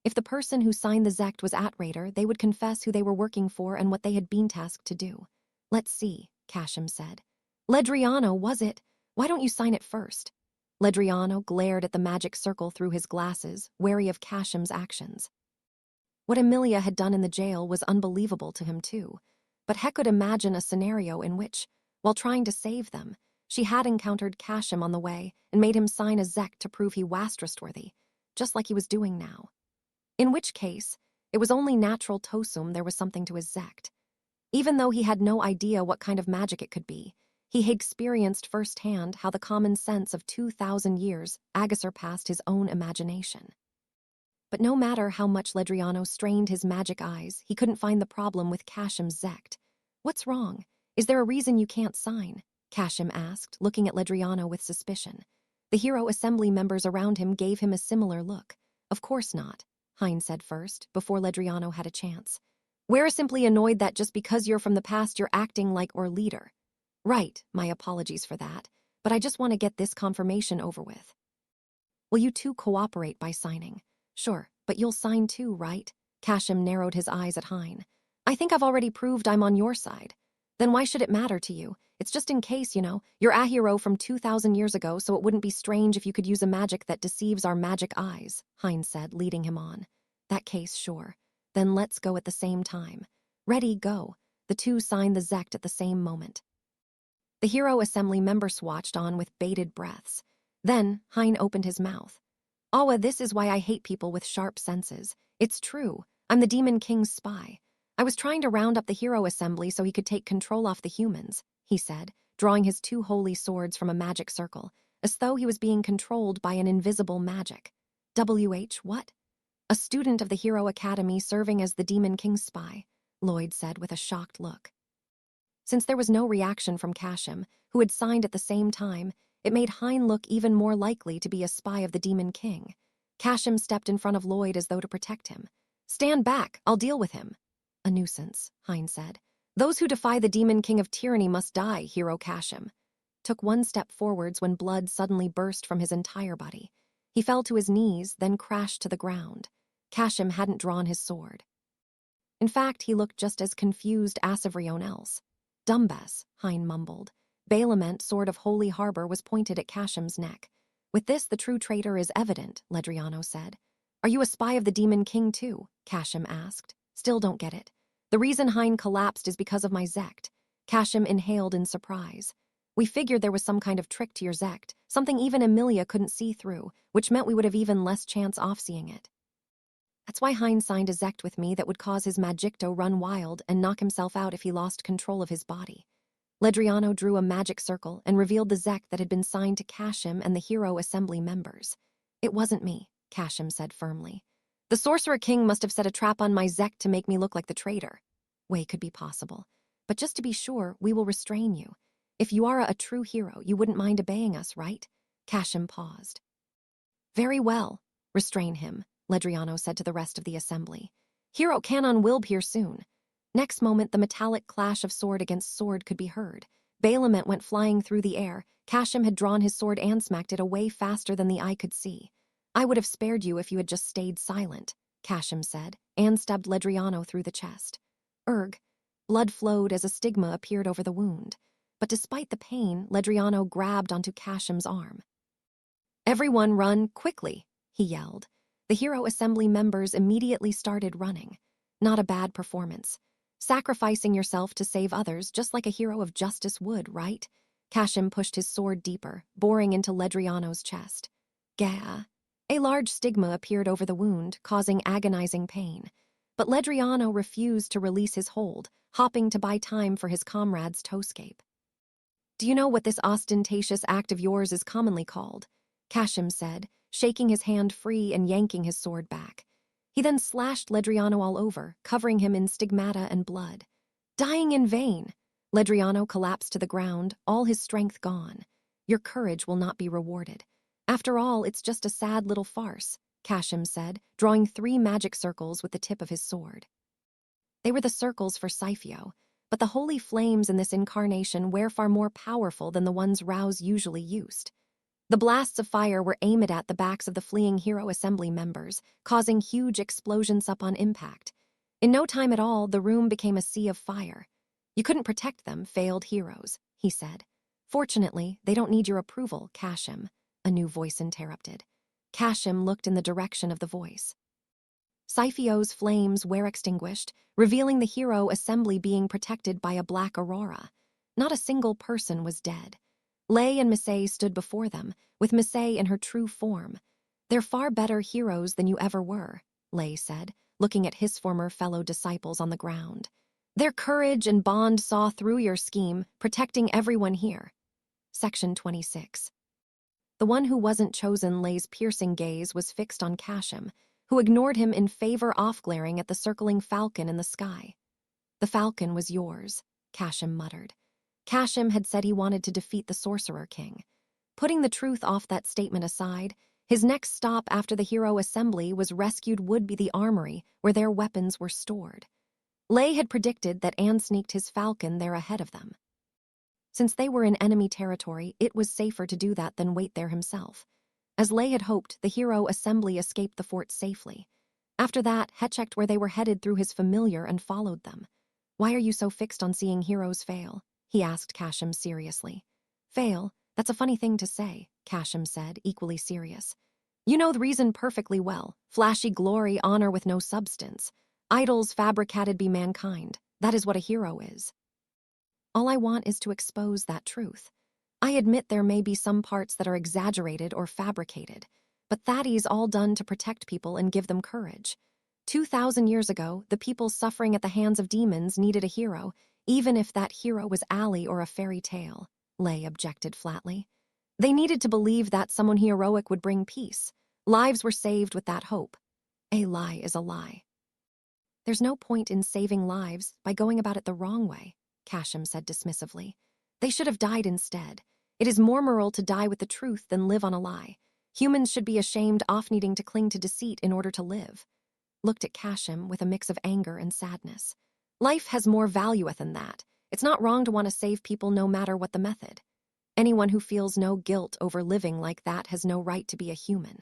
If the person who signed the zect was at Raider, they would confess who they were working for and what they had been tasked to do. Let's see, Kashim said. Ledriano, was it? Why don't you sign it first? Ledriano glared at the magic circle through his glasses, wary of Kashim's actions. What Emilia had done in the jail was unbelievable to him too, but Heck could imagine a scenario in which, while trying to save them, she had encountered Kashim on the way and made him sign a zect to prove he was trustworthy, just like he was doing now. In which case, it was only natural to assume there was something to his zect. Even though he had no idea what kind of magic it could be, he had experienced firsthand how the common sense of 2,000 years surpassed his own imagination. But no matter how much Ledriano strained his magic eyes, he couldn't find the problem with Kashim's zect. What's wrong? Is there a reason you can't sign? Kashim asked, looking at Ledriano with suspicion. The hero assembly members around him gave him a similar look. Of course not, Hein said first, before Ledriano had a chance. We're simply annoyed that just because you're from the past you're acting like our leader. Right, my apologies for that, but I just want to get this confirmation over with. Will you two cooperate by signing? Sure, but you'll sign too, right? Kashim narrowed his eyes at Hein. I think I've already proved I'm on your side. Then why should it matter to you? It's just in case, you're a hero from 2,000 years ago, so it wouldn't be strange if you could use a magic that deceives our magic eyes, Hein said, leading him on. That case, sure. Then let's go at the same time. Ready, go. The two signed the zect at the same moment. The hero assembly members watched on with bated breaths. Then Hein opened his mouth. Awa, this is why I hate people with sharp senses. It's true. I'm the Demon King's spy. I was trying to round up the hero assembly so he could take control off the humans, he said, drawing his two holy swords from a magic circle, as though he was being controlled by an invisible magic. What? A student of the Hero Academy serving as the Demon King's spy, Lloyd said with a shocked look. Since there was no reaction from Kashim, who had signed at the same time, it made Hein look even more likely to be a spy of the Demon King. Kashim stepped in front of Lloyd as though to protect him. Stand back, I'll deal with him. A nuisance, Hein said. Those who defy the Demon King of Tyranny must die, Hero Kashim. Took one step forwards when blood suddenly burst from his entire body. He fell to his knees, then crashed to the ground. Kashim hadn't drawn his sword. In fact, he looked just as confused as everyone else. Dumbess, Hein mumbled. Bailament, sword of Holy Harbor, was pointed at Kashim's neck. With this, the true traitor is evident, Ledriano said. Are you a spy of the Demon King too? Kashim asked. Still don't get it. The reason Hein collapsed is because of my zect. Kashim inhaled in surprise. We figured there was some kind of trick to your zect, something even Emilia couldn't see through, which meant we would have even less chance off seeing it. That's why Hein signed a zect with me that would cause his magicto run wild and knock himself out if he lost control of his body. Ledriano drew a magic circle and revealed the zect that had been signed to Kashim and the Hero Assembly members. It wasn't me, Kashim said firmly. The Sorcerer King must have set a trap on my zect to make me look like the traitor. Way could be possible. But just to be sure, we will restrain you. If you are a true hero, you wouldn't mind obeying us, right? Kashim paused. Very well. Restrain him, Ledriano said to the rest of the assembly. Hero Canon will appear soon. Next moment, the metallic clash of sword against sword could be heard. Bailament went flying through the air. Kashim had drawn his sword and smacked it away faster than the eye could see. I would have spared you if you had just stayed silent, Kashim said, and stabbed Ledriano through the chest. Erg. Blood flowed as a stigma appeared over the wound. But despite the pain, Ledriano grabbed onto Kashim's arm. Everyone run, quickly, he yelled. The Hero Assembly members immediately started running. Not a bad performance. Sacrificing yourself to save others just like a hero of justice would, right? Kashim pushed his sword deeper, boring into Ledriano's chest. Gah. A large stigma appeared over the wound, causing agonizing pain. But Ledriano refused to release his hold, hopping to buy time for his comrade's toescape. Do you know what this ostentatious act of yours is commonly called? Kashim said, shaking his hand free and yanking his sword back. He then slashed Ledriano all over, covering him in stigmata and blood. Dying in vain. Ledriano collapsed to the ground, all his strength gone. Your courage will not be rewarded. After all, it's just a sad little farce, Kashim said, drawing 3 magic circles with the tip of his sword. They were the circles for Scyphio, but the holy flames in this incarnation were far more powerful than the ones Rouse usually used. The blasts of fire were aimed at the backs of the fleeing Hero Assembly members, causing huge explosions up on impact. In no time at all, the room became a sea of fire. You couldn't protect them, failed heroes, he said. Fortunately, they don't need your approval, Kashim, a new voice interrupted. Kashim looked in the direction of the voice. Scyphio's flames were extinguished, revealing the Hero Assembly being protected by a black aurora. Not a single person was dead. Lay and Misfit stood before them, with Misfit in her true form. They're far better heroes than you ever were, Lay said, looking at his former fellow disciples on the ground. Their courage and bond saw through your scheme, protecting everyone here. Section 26. The one who wasn't chosen, Lay's piercing gaze was fixed on Kashim, who ignored him in favor off glaring at the circling falcon in the sky. The falcon was yours, Kashim muttered. Kashim had said he wanted to defeat the Sorcerer King. Putting the truth off that statement aside, his next stop after the Hero Assembly was rescued would be the armory, where their weapons were stored. Lay had predicted that Anne sneaked his falcon there ahead of them. Since they were in enemy territory, it was safer to do that than wait there himself. As Lay had hoped, the Hero Assembly escaped the fort safely. After that, Het checked where they were headed through his familiar and followed them. Why are you so fixed on seeing heroes fail? He asked Kashim seriously. Fail? That's a funny thing to say, Kashim said, equally serious. You know the reason perfectly well. Flashy glory, honor with no substance. Idols fabricated by mankind. That is what a hero is. All I want is to expose that truth. I admit there may be some parts that are exaggerated or fabricated, but that is all done to protect people and give them courage. 2,000 years ago, the people suffering at the hands of demons needed a hero, even if that hero was Ali or a fairy tale, Lay objected flatly. They needed to believe that someone heroic would bring peace. Lives were saved with that hope. A lie is a lie. There's no point in saving lives by going about it the wrong way, Kashim said dismissively. They should have died instead. It is more moral to die with the truth than live on a lie. Humans should be ashamed of needing to cling to deceit in order to live. Looked at Kashim with a mix of anger and sadness. Life has more value than that. It's not wrong to want to save people no matter what the method. Anyone who feels no guilt over living like that has no right to be a human.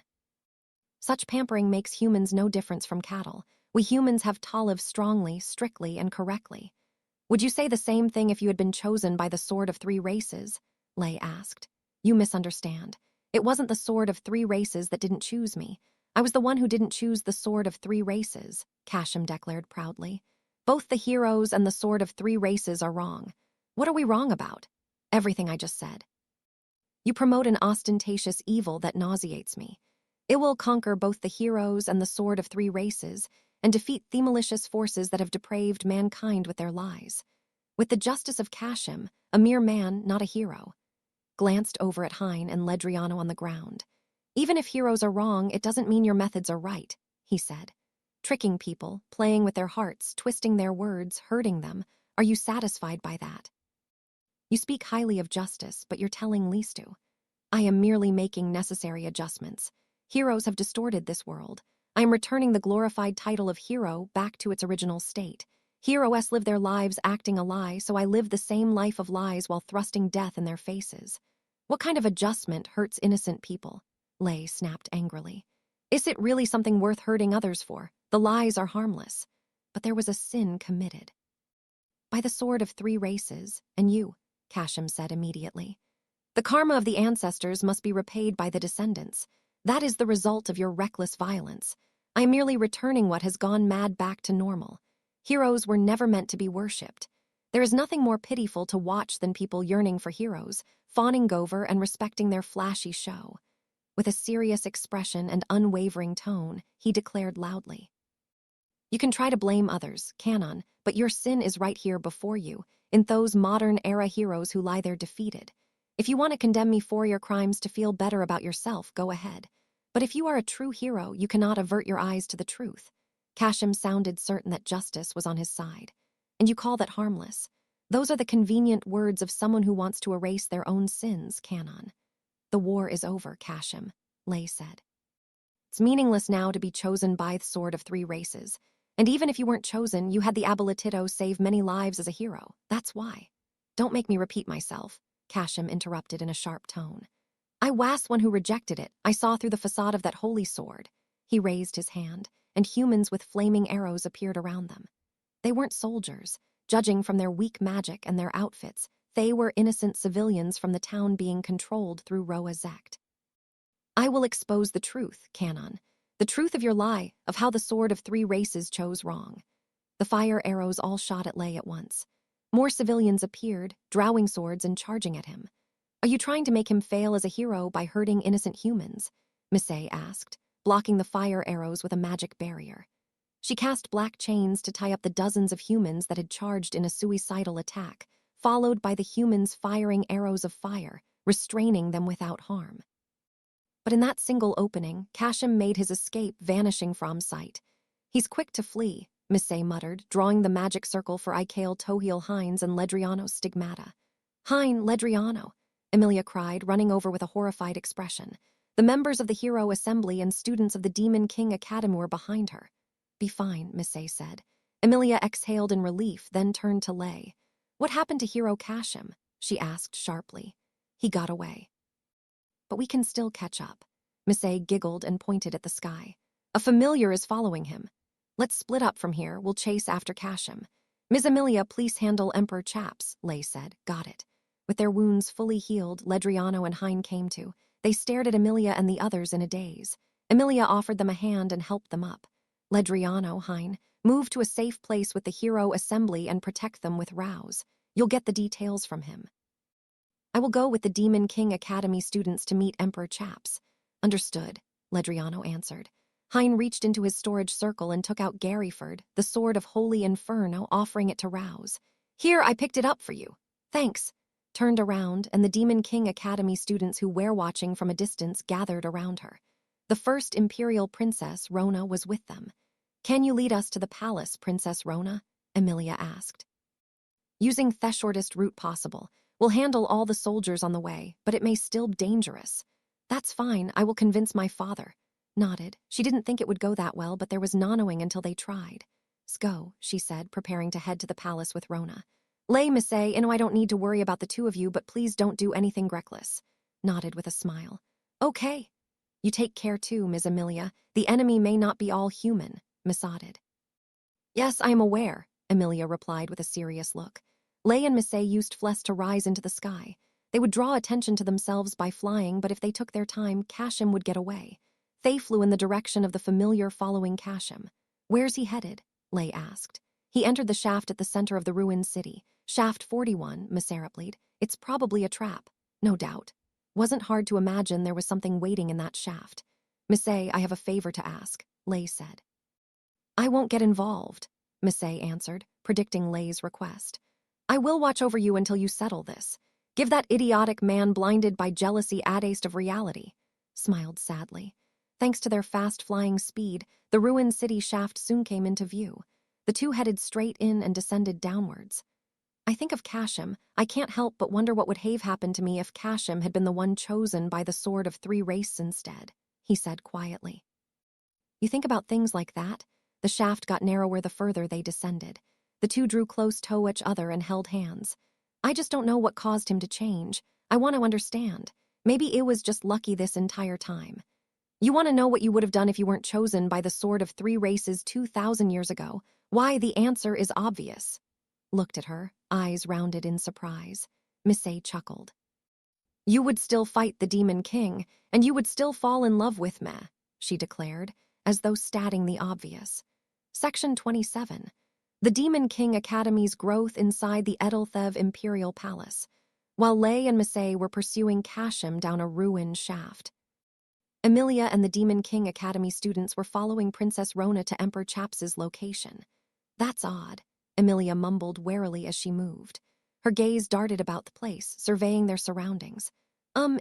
Such pampering makes humans no difference from cattle. We humans have to live strongly, strictly, and correctly. Would you say the same thing if you had been chosen by the Sword of 3 Races? Lay asked. You misunderstand. It wasn't the Sword of 3 Races that didn't choose me. I was the one who didn't choose the Sword of 3 Races, Kashim declared proudly. Both the heroes and the Sword of 3 Races are wrong. What are we wrong about? Everything I just said. You promote an ostentatious evil that nauseates me. It will conquer both the heroes and the Sword of 3 Races and defeat the malicious forces that have depraved mankind with their lies. With the justice of Kashim, a mere man, not a hero. Glanced over at Hein and Ledriano on the ground. Even if heroes are wrong, it doesn't mean your methods are right, he said. Tricking people, playing with their hearts, twisting their words, hurting them. Are you satisfied by that? You speak highly of justice, but you're telling Listu. I am merely making necessary adjustments. Heroes have distorted this world. I am returning the glorified title of hero back to its original state. Heroes live their lives acting a lie, so I live the same life of lies while thrusting death in their faces. What kind of adjustment hurts innocent people? Lay snapped angrily. Is it really something worth hurting others for? The lies are harmless. But there was a sin committed. By the Sword of 3 Races, and you, Kashim said immediately. The karma of the ancestors must be repaid by the descendants. That is the result of your reckless violence. I am merely returning what has gone mad back to normal. Heroes were never meant to be worshipped. There is nothing more pitiful to watch than people yearning for heroes, fawning over and respecting their flashy show. With a serious expression and unwavering tone, he declared loudly. You can try to blame others, Canon, but your sin is right here before you, in those modern-era heroes who lie there defeated. If you want to condemn me for your crimes to feel better about yourself, go ahead. But if you are a true hero, you cannot avert your eyes to the truth. Kashim sounded certain that justice was on his side. And you call that harmless. Those are the convenient words of someone who wants to erase their own sins, Canon. The war is over, Kashim, Lay said. It's meaningless now to be chosen by the sword of three races. And even if you weren't chosen, you had the Abolitido save many lives as a hero. That's why. Don't make me repeat myself, Kashim interrupted in a sharp tone. I was one who rejected it. I saw through the facade of that holy sword. He raised his hand, and humans with flaming arrows appeared around them. They weren't soldiers. Judging from their weak magic and their outfits, they were innocent civilians from the town being controlled through Roa Zect. I will expose the truth, Canon. The truth of your lie, of how the sword of three races chose wrong. The fire arrows all shot at Lay at once. More civilians appeared, drawing swords and charging at him. Are you trying to make him fail as a hero by hurting innocent humans? Misay asked, blocking the fire arrows with a magic barrier. She cast black chains to tie up the dozens of humans that had charged in a suicidal attack, followed by the humans firing arrows of fire, restraining them without harm. But in that single opening, Kashim made his escape, vanishing from sight. He's quick to flee, Misay muttered, drawing the magic circle for Ikael Tohil Hines and Ledriano's stigmata. Hein, Ledriano, Emilia cried, running over with a horrified expression. The members of the Hero Assembly and students of the Demon King Academy were behind her. Be fine, Misay said. Emilia exhaled in relief, then turned to Lay. What happened to Hero Kashim? She asked sharply. He got away. But we can still catch up. Misay giggled and pointed at the sky. A familiar is following him. Let's split up from here. We'll chase after Kashim. Ms. Emilia, please handle Emperor Chaps, Lay said. Got it. With their wounds fully healed, Ledriano and Hein came to. They stared at Emilia and the others in a daze. Emilia offered them a hand and helped them up. Ledriano, Hein, move to a safe place with the Hero Assembly and protect them with Rouse. You'll get the details from him. I will go with the Demon King Academy students to meet Emperor Chaps. Understood, Ledriano answered. Hein reached into his storage circle and took out Garyford, the sword of Holy Inferno, offering it to Rouse. Here, I picked it up for you. Thanks. Turned around, and the Demon King Academy students who were watching from a distance gathered around her. The first Imperial Princess, Rona, was with them. Can you lead us to the palace, Princess Rona? Emilia asked. Using the shortest route possible. We'll handle all the soldiers on the way, but it may still be dangerous. That's fine, I will convince my father. Nodded. She didn't think it would go that well, but there was no knowing until they tried. Go, she said, preparing to head to the palace with Rona. Lay, Misay, I don't need to worry about the two of you, but please don't do anything reckless. Nodded with a smile. Okay. You take care too, Ms. Emilia. The enemy may not be all human, Misadded. Yes, I am aware, Emilia replied with a serious look. Lay and Misay used flesh to rise into the sky. They would draw attention to themselves by flying, but if they took their time, Kashim would get away. They flew in the direction of the familiar following Kashim. Where's he headed? Lay asked. He entered the shaft at the center of the ruined city. Shaft 41, Misay replied. It's probably a trap. No doubt. Wasn't hard to imagine there was something waiting in that shaft. Misay, I have a favor to ask, Lay said. I won't get involved, Misay answered, predicting Lay's request. I will watch over you until you settle this. Give that idiotic man blinded by jealousy a taste of reality, smiled sadly. Thanks to their fast-flying speed, the ruined city shaft soon came into view. The two headed straight in and descended downwards. I think of Kashim. I can't help but wonder what would have happened to me if Kashim had been the one chosen by the sword of three races instead, he said quietly. You think about things like that? The shaft got narrower the further they descended. The two drew close to each other and held hands. I just don't know what caused him to change. I want to understand. Maybe it was just lucky this entire time. You want to know what you would have done if you weren't chosen by the sword of three races 2,000 years ago? Why, the answer is obvious. Looked at her, eyes rounded in surprise. Misay chuckled. You would still fight the Demon King, and you would still fall in love with me, she declared, as though stating the obvious. Section 27. The Demon King Academy's growth inside the Edelthev Imperial Palace, while Lay and Misay were pursuing Kashim down a ruined shaft. Emilia and the Demon King Academy students were following Princess Rona to Emperor Chaps's location. That's odd, Emilia mumbled warily as she moved. Her gaze darted about the place, surveying their surroundings.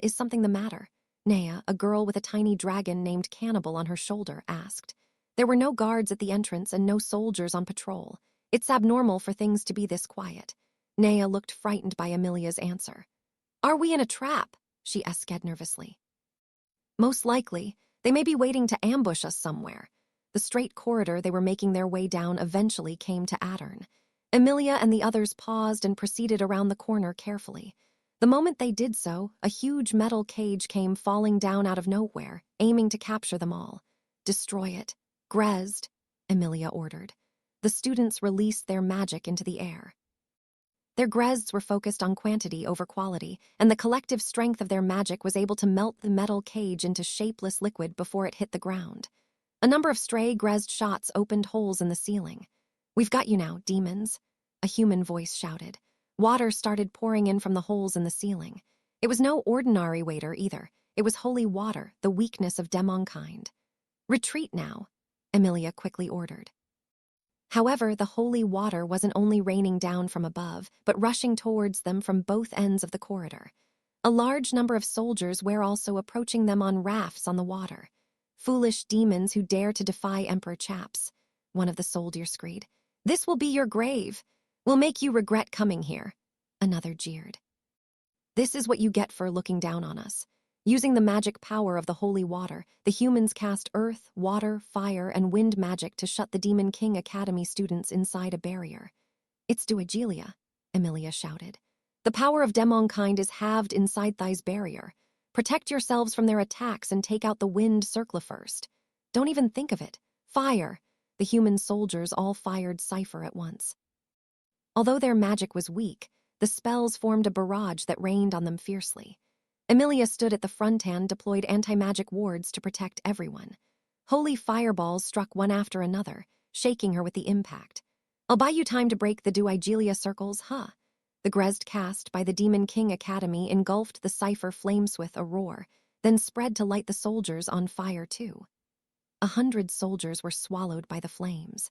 Is something the matter? Nea, a girl with a tiny dragon named Cannibal on her shoulder, asked. There were no guards at the entrance and no soldiers on patrol. It's abnormal for things to be this quiet. Nea looked frightened by Emilia's answer. Are we in a trap? she asked nervously. Most likely, they may be waiting to ambush us somewhere. The straight corridor they were making their way down eventually came to Addern. Emilia and the others paused and proceeded around the corner carefully. The moment they did so, a huge metal cage came falling down out of nowhere, aiming to capture them all. "Destroy it. Grezd," Emilia ordered. The students released their magic into the air. Their Grezds were focused on quantity over quality, and the collective strength of their magic was able to melt the metal cage into shapeless liquid before it hit the ground. A number of stray Grezd shots opened holes in the ceiling. "We've got you now, demons," a human voice shouted. Water started pouring in from the holes in the ceiling. It was no ordinary water either. It was holy water, the weakness of demonkind. "Retreat now," Emilia quickly ordered. However, the holy water wasn't only raining down from above, but rushing towards them from both ends of the corridor. A large number of soldiers were also approaching them on rafts on the water. "Foolish demons who dare to defy Emperor Chaps," one of the soldiers screamed. "This will be your grave. We'll make you regret coming here," another jeered. "This is what you get for looking down on us." Using the magic power of the holy water, the humans cast earth, water, fire, and wind magic to shut the Demon King Academy students inside a barrier. "It's Duigelia," Emilia shouted. "The power of demonkind is halved inside Thy's barrier. Protect yourselves from their attacks and take out the wind circle first. Don't even think of it. Fire!" The human soldiers all fired Cypher at once. Although their magic was weak, the spells formed a barrage that rained on them fiercely. Emilia stood at the front and deployed anti-magic wards to protect everyone. Holy fireballs struck one after another, shaking her with the impact. "I'll buy you time to break the Duigelia circles, huh?" The Grezd cast by the Demon King Academy engulfed the Cypher flames with a roar, then spread to light the soldiers on fire too. 100 soldiers were swallowed by the flames.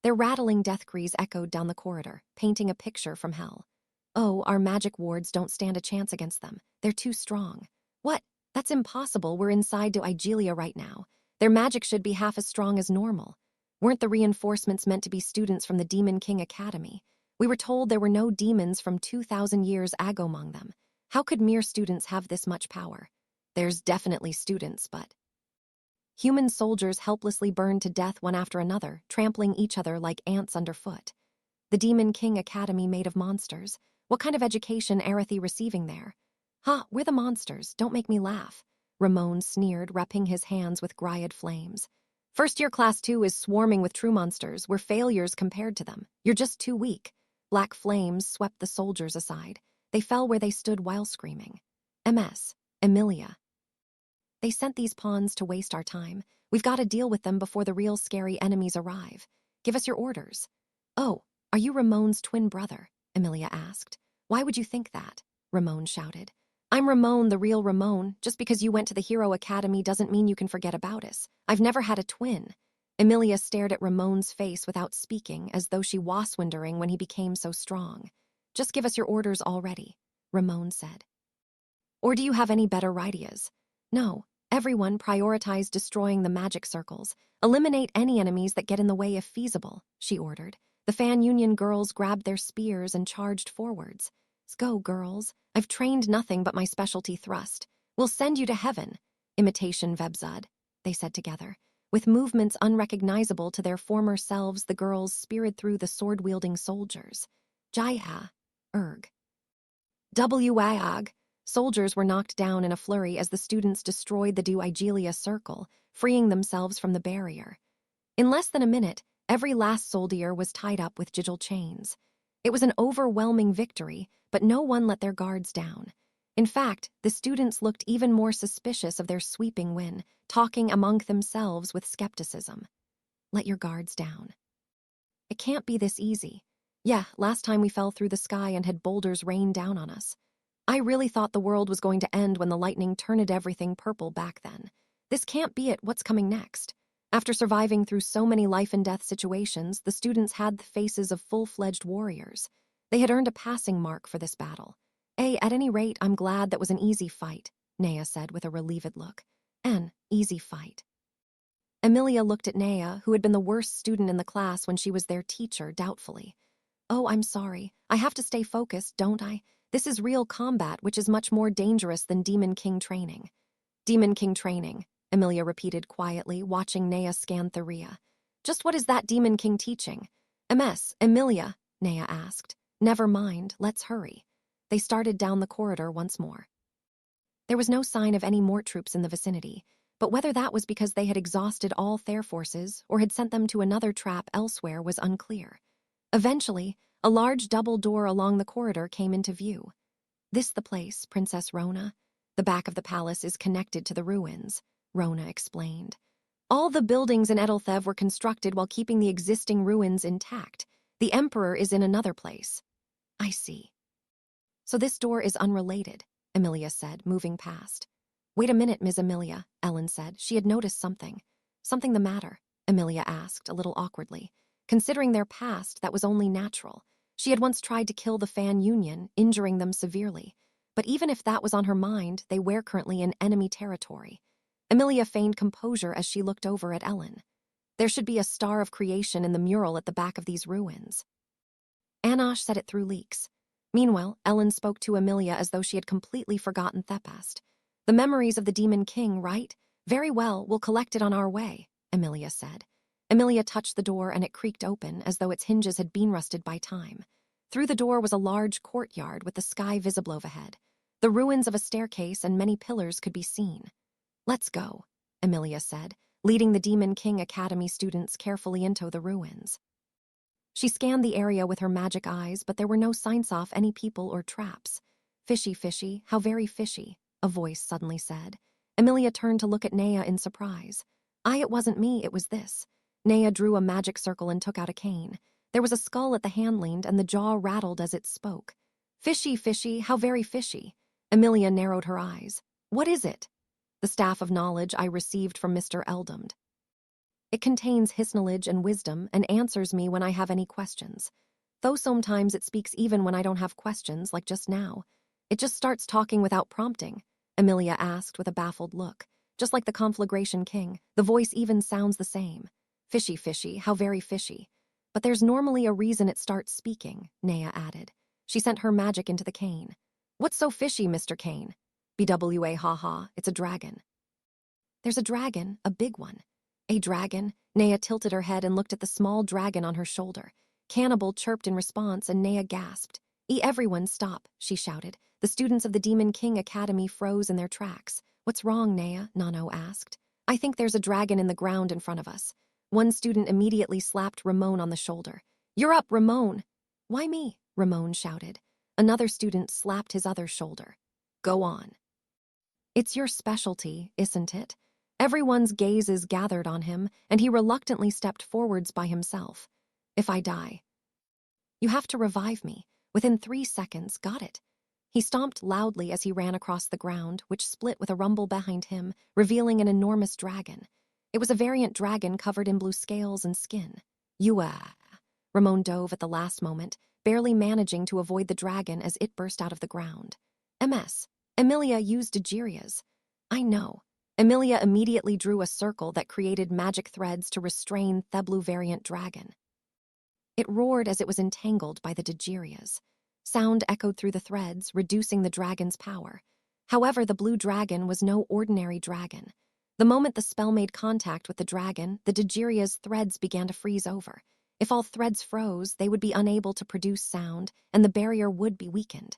Their rattling death cries echoed down the corridor, painting a picture from hell. "Oh, our magic wards don't stand a chance against them. They're too strong." "What? That's impossible. We're inside Duigelia right now. Their magic should be half as strong as normal. Weren't the reinforcements meant to be students from the Demon King Academy? We were told there were no demons from 2,000 years ago among them. How could mere students have this much power?" "There's definitely students, but..." Human soldiers helplessly burned to death one after another, trampling each other like ants underfoot. The Demon King Academy made of monsters. What kind of education Arathi receiving there? "Huh, we're the monsters, don't make me laugh," Ramon sneered, wrapping his hands with Gryad flames. "First-year Class 2 is swarming with true monsters. We're failures compared to them. You're just too weak." Black flames swept the soldiers aside. They fell where they stood while screaming. "MS, Emilia. They sent these pawns to waste our time. We've got to deal with them before the real scary enemies arrive. Give us your orders." "Oh, are you Ramon's twin brother?" Emilia asked. "Why would you think that?" Ramon shouted. "I'm Ramon, the real Ramon. Just because you went to the Hero Academy doesn't mean you can forget about us. I've never had a twin." Emilia stared at Ramon's face without speaking, as though she was wondering when he became so strong. "Just give us your orders already," Ramon said. "Or do you have any better ideas?" "No. Everyone prioritize destroying the magic circles. Eliminate any enemies that get in the way if feasible," she ordered. The Fan Union girls grabbed their spears and charged forwards. "Let's go, girls. I've trained nothing but my specialty thrust. We'll send you to heaven." "Imitation Vebzud," they said together. With movements unrecognizable to their former selves, the girls speared through the sword-wielding soldiers. "Jaiha, Erg. Wag." Soldiers were knocked down in a flurry as the students destroyed the Duigelia circle, freeing themselves from the barrier. In less than a minute, every last soldier was tied up with jiggle chains. It was an overwhelming victory, but no one let their guards down. In fact, the students looked even more suspicious of their sweeping win, talking among themselves with skepticism. "Let your guards down. It can't be this easy. Yeah, last time we fell through the sky and had boulders rain down on us. I really thought the world was going to end when the lightning turned everything purple back then. This can't be it. What's coming next?" After surviving through so many life-and-death situations, the students had the faces of full-fledged warriors. They had earned a passing mark for this battle. At any rate, I'm glad that was an easy fight," Naya said with a relieved look. "An easy fight." Emilia looked at Naya, who had been the worst student in the class when she was their teacher, doubtfully. "Oh, I'm sorry. I have to stay focused, don't I? This is real combat, which is much more dangerous than Demon King training. Demon King training, Emilia repeated quietly, watching Nea scan Theria. Just what is that Demon King teaching? Emilia, Nea asked. Never mind, let's hurry. They started down the corridor once more. There was no sign of any Mort troops in the vicinity, but whether that was because they had exhausted all their forces or had sent them to another trap elsewhere was unclear. Eventually, a large double door along the corridor came into view. This the place, Princess Rona? The back of the palace is connected to the ruins, Rona explained. All the buildings in Edelthev were constructed while keeping the existing ruins intact. The Emperor is in another place. I see. So this door is unrelated, Emilia said, moving past. Wait a minute, Ms. Emilia, Ellen said. She had noticed something. Something the matter? Emilia asked, a little awkwardly. Considering their past, that was only natural. She had once tried to kill the Fan Union, injuring them severely. But even if that was on her mind, they were currently in enemy territory. Emilia feigned composure as she looked over at Ellen. There should be a star of creation in the mural at the back of these ruins. Anosh said it through leaks. Meanwhile, Ellen spoke to Emilia as though she had completely forgotten Thepast. The memories of the Demon King, right? Very well, we'll collect it on our way, Emilia said. Emilia touched the door and it creaked open as though its hinges had been rusted by time. Through the door was a large courtyard with the sky visible overhead. The ruins of a staircase and many pillars could be seen. Let's go, Emilia said, leading the Demon King Academy students carefully into the ruins. She scanned the area with her magic eyes, but there were no signs of any people or traps. Fishy, fishy, how very fishy, a voice suddenly said. Emilia turned to look at Nea in surprise. It wasn't me, it was this. Nea drew a magic circle and took out a cane. There was a skull at the handling and the jaw rattled as it spoke. Fishy, fishy, how very fishy. Emilia narrowed her eyes. What is it? The staff of knowledge I received from Mr. Eldamd. It contains his knowledge and wisdom and answers me when I have any questions. Though sometimes it speaks even when I don't have questions, like just now. It just starts talking without prompting, Emilia asked with a baffled look. Just like the Conflagration King, the voice even sounds the same. Fishy, fishy, how very fishy. But there's normally a reason it starts speaking, Nea added. She sent her magic into the cane. What's so fishy, Mr. Cane? BWA haha, it's a dragon. There's a dragon, a big one. A dragon? Nea tilted her head and looked at the small dragon on her shoulder. Cannibal chirped in response and Nea gasped. Everyone stop, she shouted. The students of the Demon King Academy froze in their tracks. What's wrong, Nea? Nano asked. I think there's a dragon in the ground in front of us. One student immediately slapped Ramon on the shoulder. You're up, Ramon! Why me? Ramon shouted. Another student slapped his other shoulder. Go on. It's your specialty, isn't it? Everyone's gazes gathered on him, and he reluctantly stepped forwards by himself. If I die, you have to revive me. Within 3 seconds, got it? He stomped loudly as he ran across the ground, which split with a rumble behind him, revealing an enormous dragon. It was a variant dragon covered in blue scales and skin. Ramon dove at the last moment, barely managing to avoid the dragon as it burst out of the ground. Emilia used Digirias. I know. Emilia immediately drew a circle that created magic threads to restrain Theblu variant dragon. It roared as it was entangled by the Digirias. Sound echoed through the threads, reducing the dragon's power. However, the blue dragon was no ordinary dragon. The moment the spell made contact with the dragon, the Digiria's threads began to freeze over. If all threads froze, they would be unable to produce sound, and the barrier would be weakened.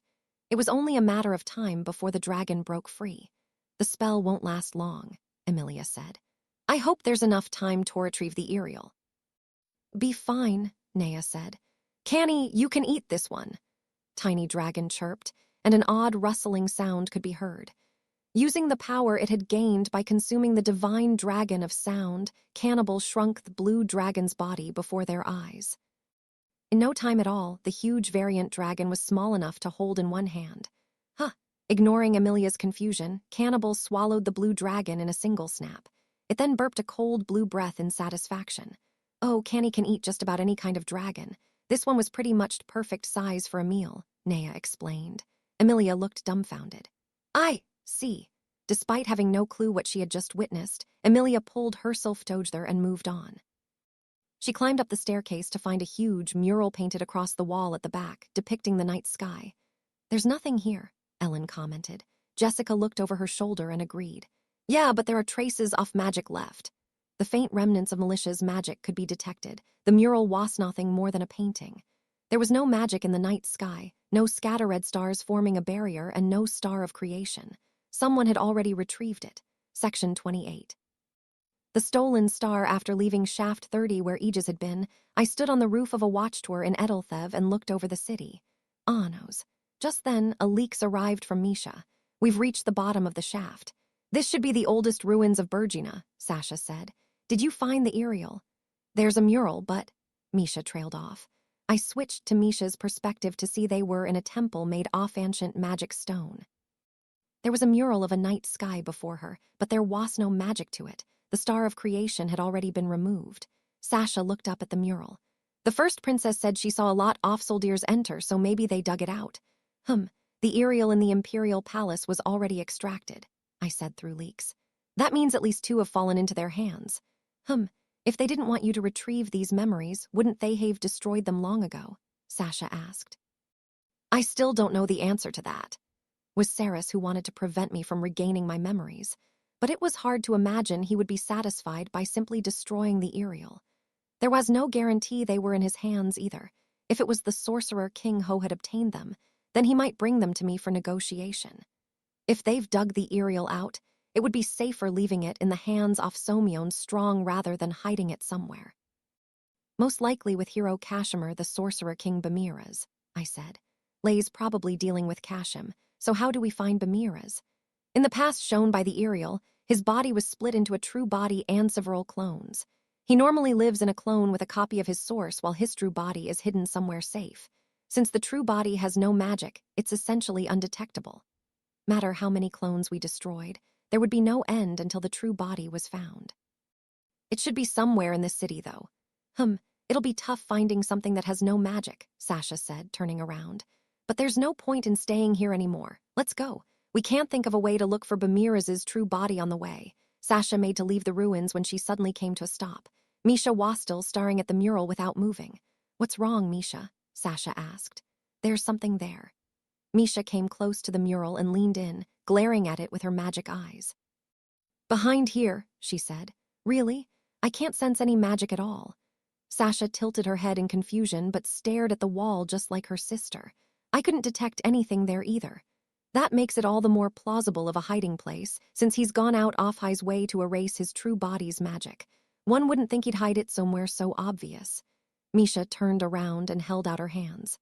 It was only a matter of time before the dragon broke free. The spell won't last long, Emilia said. I hope there's enough time to retrieve the Ariel. Be fine, Nea said. Canny, you can eat this one. Tiny Dragon chirped, and an odd rustling sound could be heard. Using the power it had gained by consuming the divine dragon of sound, Cannibal shrunk the blue dragon's body before their eyes. In no time at all, the huge variant dragon was small enough to hold in one hand. Ignoring Emilia's confusion, Cannibal swallowed the blue dragon in a single snap. It then burped a cold blue breath in satisfaction. Oh, Canny can eat just about any kind of dragon. This one was pretty much perfect size for a meal, Nea explained. Emilia looked dumbfounded. I see. Despite having no clue what she had just witnessed, Emilia pulled herself together and moved on. She climbed up the staircase to find a huge mural painted across the wall at the back, depicting the night sky. There's nothing here, Ellen commented. Jessica looked over her shoulder and agreed. Yeah, but there are traces of magic left. The faint remnants of Melicia's magic could be detected. The mural was nothing more than a painting. There was no magic in the night sky, no scatter-red stars forming a barrier, and no star of creation. Someone had already retrieved it. Section 28. The stolen star. After leaving Shaft 30 where Aegis had been, I stood on the roof of a watchtower in Edelthev and looked over the city. Anos. Just then, a leaks arrived from Misha. We've reached the bottom of the shaft. This should be the oldest ruins of Bergina, Sasha said. Did you find the aerial? There's a mural, but... Misha trailed off. I switched to Misha's perspective to see they were in a temple made of ancient magic stone. There was a mural of a night sky before her, but there was no magic to it. The star of creation had already been removed. Sasha looked up at the mural. The first princess said she saw a lot of soldiers enter, so maybe they dug it out. The aerial in the imperial palace was already extracted, I said through leaks. That means at least 2 have fallen into their hands. If they didn't want you to retrieve these memories, wouldn't they have destroyed them long ago? Sasha asked. I still don't know the answer to that. Was Saris who wanted to prevent me from regaining my memories, but it was hard to imagine he would be satisfied by simply destroying the aerial. There was no guarantee they were in his hands either. If it was the sorcerer King Ho had obtained them, then he might bring them to me for negotiation. If they've dug the aerial out, it would be safer leaving it in the hands of Somyon Strong rather than hiding it somewhere. Most likely with Hero Kashimir, the sorcerer King Bamiras, I said. Lay's probably dealing with Kashim, so how do we find Bamiras? In the past shown by the aerial, his body was split into a true body and several clones. He normally lives in a clone with a copy of his source while his true body is hidden somewhere safe. Since the true body has no magic, it's essentially undetectable. Matter how many clones we destroyed, there would be no end until the true body was found. It should be somewhere in this city, though. It'll be tough finding something that has no magic, Sasha said, turning around. But there's no point in staying here anymore. Let's go. We can't think of a way to look for Bamiras' true body on the way. Sasha made to leave the ruins when she suddenly came to a stop. Misha was still staring at the mural without moving. What's wrong, Misha? Sasha asked. There's something there. Misha came close to the mural and leaned in, glaring at it with her magic eyes. Behind here, she said. Really? I can't sense any magic at all. Sasha tilted her head in confusion but stared at the wall just like her sister. I couldn't detect anything there either. That makes it all the more plausible of a hiding place, since he's gone out off his way to erase his true body's magic. One wouldn't think he'd hide it somewhere so obvious. Misha turned around and held out her hands.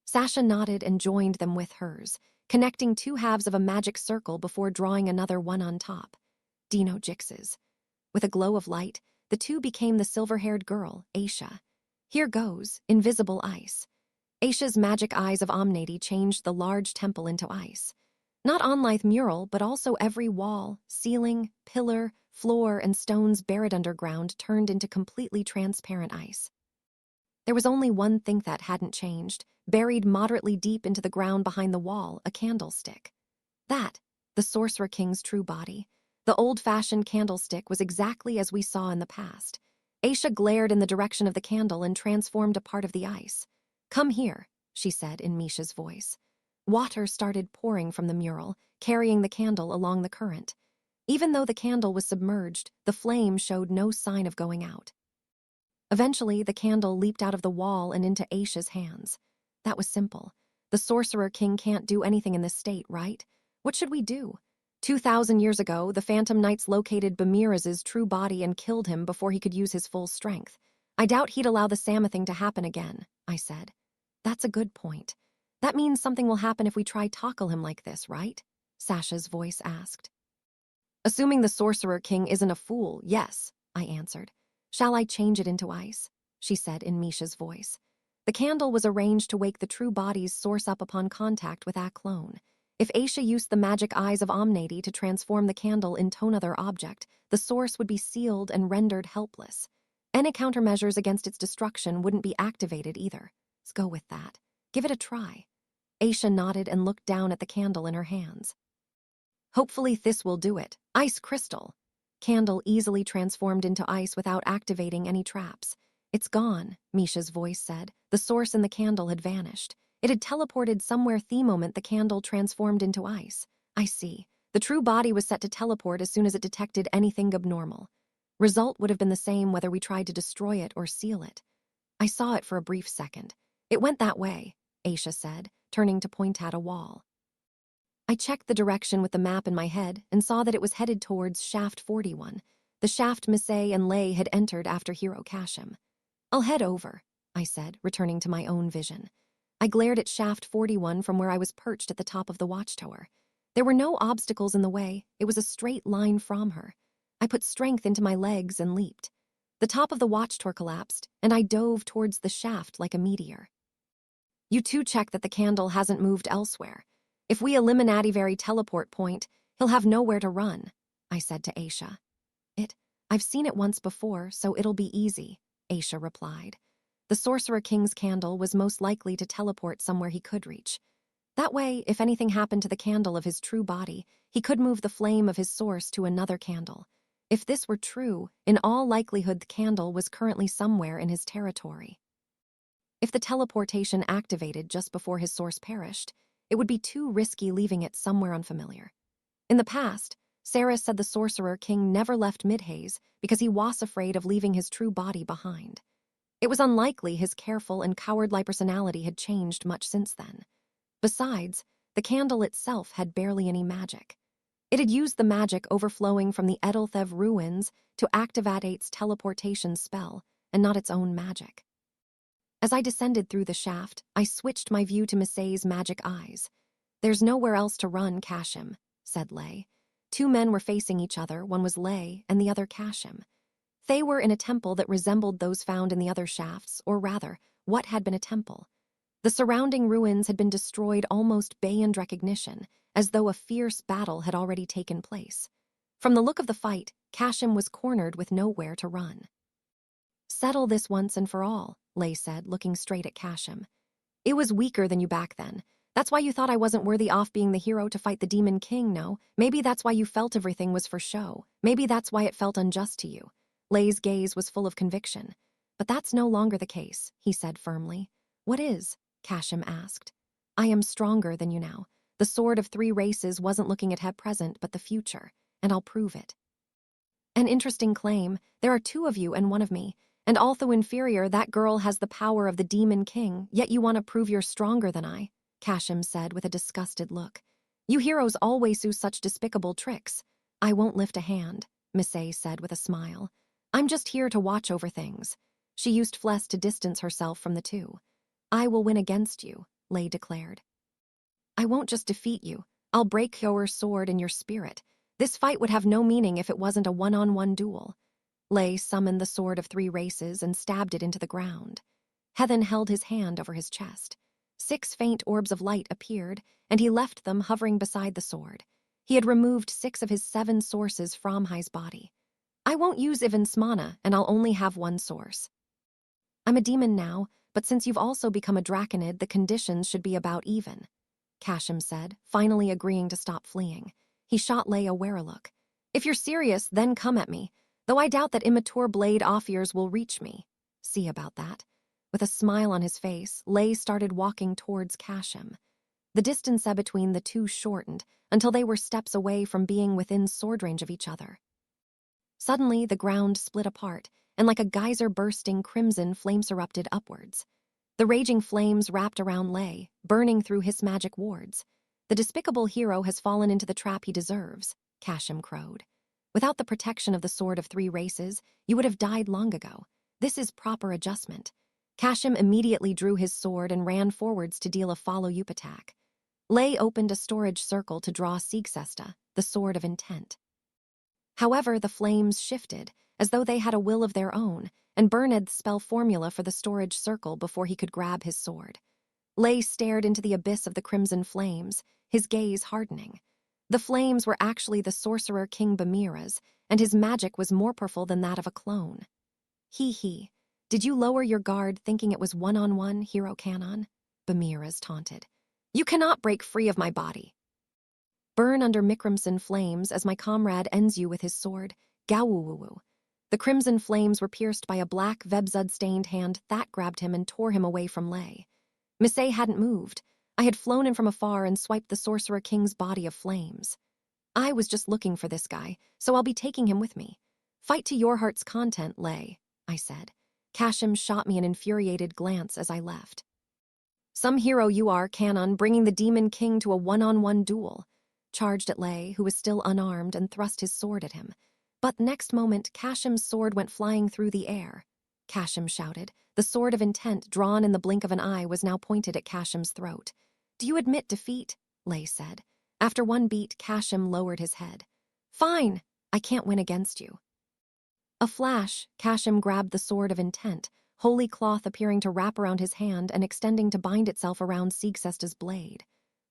Sasha nodded and joined them with hers, connecting 2 halves of a magic circle before drawing another one on top. Dino Jix's. With a glow of light, the 2 became the silver-haired girl, Aisha. Here goes, invisible ice. Aisha's magic eyes of Omnady changed the large temple into ice. Not unlike mural, but also every wall, ceiling, pillar, floor, and stones buried underground turned into completely transparent ice. There was only one thing that hadn't changed, buried moderately deep into the ground behind the wall, a candlestick. That, the Sorcerer King's true body. The old-fashioned candlestick was exactly as we saw in the past. Aisha glared in the direction of the candle and transformed a part of the ice. Come here, she said in Misha's voice. Water started pouring from the mural, carrying the candle along the current. Even though the candle was submerged, the flame showed no sign of going out. Eventually, the candle leaped out of the wall and into Aisha's hands. That was simple. The Sorcerer King can't do anything in this state, right? What should we do? 2,000 years ago, the Phantom Knights located Bamiras' true body and killed him before he could use his full strength. I doubt he'd allow the Samothing to happen again, I said. That's a good point. That means something will happen if we try tackle him like this, right? Sasha's voice asked. Assuming the Sorcerer King isn't a fool, yes, I answered. Shall I change it into ice? She said in Misha's voice. The candle was arranged to wake the true body's source up upon contact with a clone. If Aisha used the magic eyes of Omnady to transform the candle into another object, the source would be sealed and rendered helpless. Any countermeasures against its destruction wouldn't be activated either. Let's go with that. Give it a try. Aisha nodded and looked down at the candle in her hands. Hopefully this will do it. Ice crystal. Candle easily transformed into ice without activating any traps. It's gone, Misha's voice said. The source in the candle had vanished. It had teleported somewhere the moment the candle transformed into ice. I see. The true body was set to teleport as soon as it detected anything abnormal. Result would have been the same whether we tried to destroy it or seal it. I saw it for a brief second. It went that way, Aisha said, turning to point at a wall. I checked the direction with the map in my head and saw that it was headed towards Shaft 41, the shaft Misay and Lei had entered after Hero Kashim. I'll head over, I said, returning to my own vision. I glared at Shaft 41 from where I was perched at the top of the watchtower. There were no obstacles in the way, it was a straight line from her. I put strength into my legs and leaped. The top of the watchtower collapsed, and I dove towards the shaft like a meteor. You two check that the candle hasn't moved elsewhere. If we eliminate very teleport point, he'll have nowhere to run, I said to Aisha. I've seen it once before, so it'll be easy, Aisha replied. The Sorcerer King's candle was most likely to teleport somewhere he could reach. That way, if anything happened to the candle of his true body, he could move the flame of his source to another candle. If this were true, in all likelihood the candle was currently somewhere in his territory. If the teleportation activated just before his source perished, it would be too risky leaving it somewhere unfamiliar. In the past, Sarah said the Sorcerer King never left Midhaze because he was afraid of leaving his true body behind. It was unlikely his careful and cowardly personality had changed much since then. Besides, the candle itself had barely any magic. It had used the magic overflowing from the Edelthev ruins to activate its teleportation spell, and not its own magic. As I descended through the shaft, I switched my view to Misay's magic eyes. There's nowhere else to run, Kashim, said Lei. Two men were facing each other, one was Lei and the other Kashim. They were in a temple that resembled those found in the other shafts, or rather, what had been a temple. The surrounding ruins had been destroyed almost beyond recognition, as though a fierce battle had already taken place. From the look of the fight, Kashim was cornered with nowhere to run. Settle this once and for all, Lei said, looking straight at Kashim. It was weaker than you back then. That's why you thought I wasn't worthy of being the hero to fight the Demon King, no? Maybe that's why you felt everything was for show. Maybe that's why it felt unjust to you. Lei's gaze was full of conviction. But that's no longer the case, he said firmly. What is? Kashim asked. I am stronger than you now. The sword of three races wasn't looking at head present but the future, and I'll prove it. An interesting claim. There are two of you and one of me. And although inferior, that girl has the power of the Demon King, yet you want to prove you're stronger than I, Kashim said with a disgusted look. You heroes always do such despicable tricks. I won't lift a hand, Misay said with a smile. I'm just here to watch over things. She used flesh to distance herself from the two. I will win against you, Lei declared. I won't just defeat you. I'll break your sword and your spirit. This fight would have no meaning if it wasn't a one-on-one duel. Lei summoned the sword of three races and stabbed it into the ground. Hethan held his hand over his chest. 6 faint orbs of light appeared, and he left them hovering beside the sword. He had removed 6 of his 7 sources from his body. I won't use Ivan's mana, and I'll only have one source. I'm a demon now, but since you've also become a draconid, the conditions should be about even, Kashim said, finally agreeing to stop fleeing. He shot Lei a wary look. If you're serious, then come at me. Though I doubt that immature blade offiers will reach me. See about that. With a smile on his face, Lei started walking towards Kashim. The distance between the two shortened until they were steps away from being within sword range of each other. Suddenly, the ground split apart, and like a geyser bursting, crimson flames erupted upwards. The raging flames wrapped around Lei, burning through his magic wards. The despicable hero has fallen into the trap he deserves, Kashim crowed. Without the protection of the sword of three races, you would have died long ago. This is proper adjustment. Kashim immediately drew his sword and ran forwards to deal a follow-up attack. Lei opened a storage circle to draw Siegsesta, the sword of intent. However, the flames shifted, as though they had a will of their own, and burned the spell formula for the storage circle before he could grab his sword. Lei stared into the abyss of the crimson flames, his gaze hardening. The flames were actually the Sorcerer King Bamira's, and his magic was more powerful than that of a clone. He. Did you lower your guard thinking it was one-on-one, Hero Canon? Bamira's taunted. You cannot break free of my body. Burn under Mikrimson flames as my comrade ends you with his sword, Gawuwuwu. The crimson flames were pierced by a black Vebzud-stained hand that grabbed him and tore him away from Lei. Misfit hadn't moved. I had flown in from afar and swiped the Sorcerer King's body of flames. I was just looking for this guy, so I'll be taking him with me. Fight to your heart's content, Lay, I said. Kashim shot me an infuriated glance as I left. Some hero you are, Canon, bringing the Demon King to a one-on-one duel. Charged at Lay, who was still unarmed, and thrust his sword at him. But next moment, Kashim's sword went flying through the air. Kashim shouted. The sword of intent, drawn in the blink of an eye, was now pointed at Kashim's throat. Do you admit defeat? Lay said. After one beat, Kashim lowered his head. Fine, I can't win against you. A flash, Kashim grabbed the sword of intent, holy cloth appearing to wrap around his hand and extending to bind itself around Siegsesta's blade.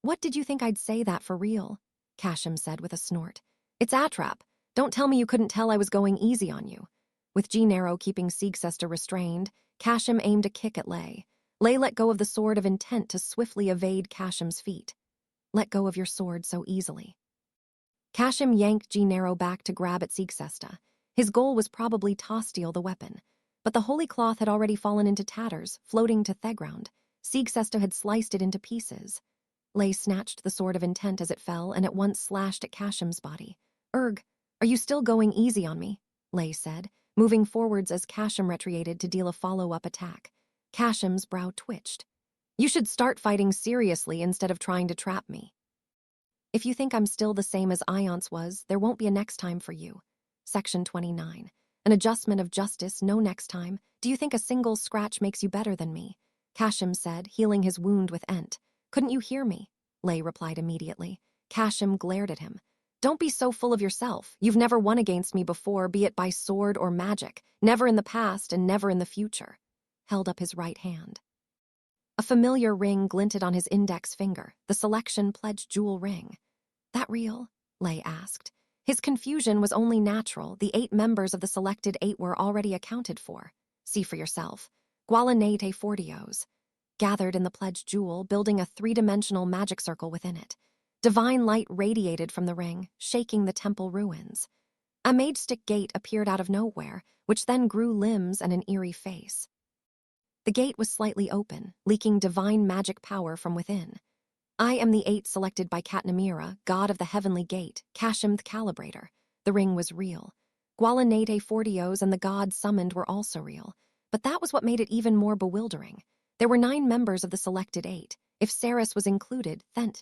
What did you think I'd say that for real? Kashim said with a snort. It's Atrap. Don't tell me you couldn't tell I was going easy on you. With Gennaro keeping Siegsesta restrained, Kashim aimed a kick at Lay. Lay let go of the sword of intent to swiftly evade Kashim's feet. Let go of your sword so easily. Kashim yanked Gennaro back to grab at Siegsesta. His goal was probably toss-steal the weapon. But the holy cloth had already fallen into tatters, floating to Theground. Siegsesta had sliced it into pieces. Lay snatched the sword of intent as it fell and at once slashed at Kashim's body. Are you still going easy on me? Lay said, moving forwards as Kashim retreated to deal a follow-up attack. Kashim's brow twitched. You should start fighting seriously instead of trying to trap me. If you think I'm still the same as Iance was, there won't be a next time for you. Section 29. An adjustment of justice, no next time. Do you think a single scratch makes you better than me? Kashim said, healing his wound with Ent. Couldn't you hear me? Lay replied immediately. Kashim glared at him. Don't be so full of yourself. You've never won against me before, be it by sword or magic. Never in the past and never in the future. Held up his right hand. A familiar ring glinted on his index finger, the selection pledged jewel ring. That real? Lay asked. His confusion was only natural. The 8 members of the selected 8 were already accounted for. See for yourself. Gualanete Fortios. Gathered in the pledged jewel, building a 3-dimensional magic circle within it. Divine light radiated from the ring, shaking the temple ruins. A magestick gate appeared out of nowhere, which then grew limbs and an eerie face. The gate was slightly open, leaking divine magic power from within. I am the 8 selected by Katnamira, god of the heavenly gate, Kashim the Calibrator. The ring was real. Gualanete Fortios and the gods summoned were also real. But that was what made it even more bewildering. There were 9 members of the selected 8. If Saris was included, then...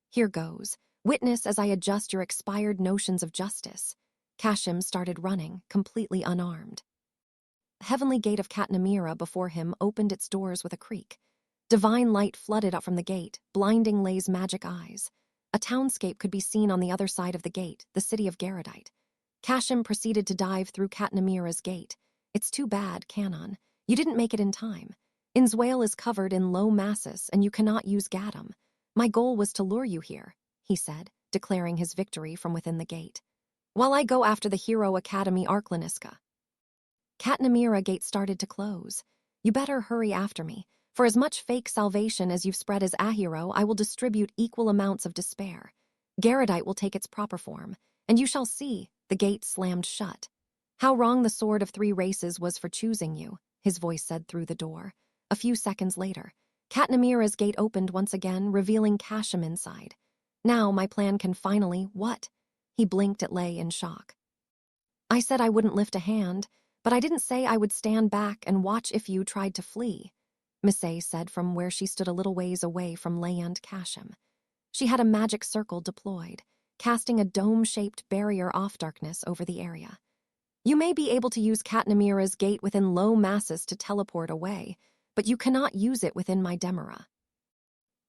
Here goes. Witness as I adjust your expired notions of justice. Kashim started running, completely unarmed. The heavenly gate of Katnamira before him opened its doors with a creak. Divine light flooded up from the gate, blinding Lay's magic eyes. A townscape could be seen on the other side of the gate, the city of Garadite. Kashim proceeded to dive through Katnamira's gate. It's too bad, Canon. You didn't make it in time. Inzwale is covered in low masses, and you cannot use Gadam. My goal was to lure you here, he said, declaring his victory from within the gate. While I go after the Hero Academy Arklaniska. Katnamira gate started to close. You better hurry after me. For as much fake salvation as you've spread as Ahiro, I will distribute equal amounts of despair. Garadite will take its proper form, and you shall see. The gate slammed shut. How wrong the Sword of 3 Races was for choosing you, his voice said through the door. A few seconds later, Katnamira's gate opened once again, revealing Kashim inside. Now my plan can finally, what? He blinked at Lay in shock. I said I wouldn't lift a hand, but I didn't say I would stand back and watch if you tried to flee. Misfit said from where she stood a little ways away from Lay and Kashim. She had a magic circle deployed, casting a dome-shaped barrier off darkness over the area. You may be able to use Katnamira's gate within low masses to teleport away, but you cannot use it within my Demira.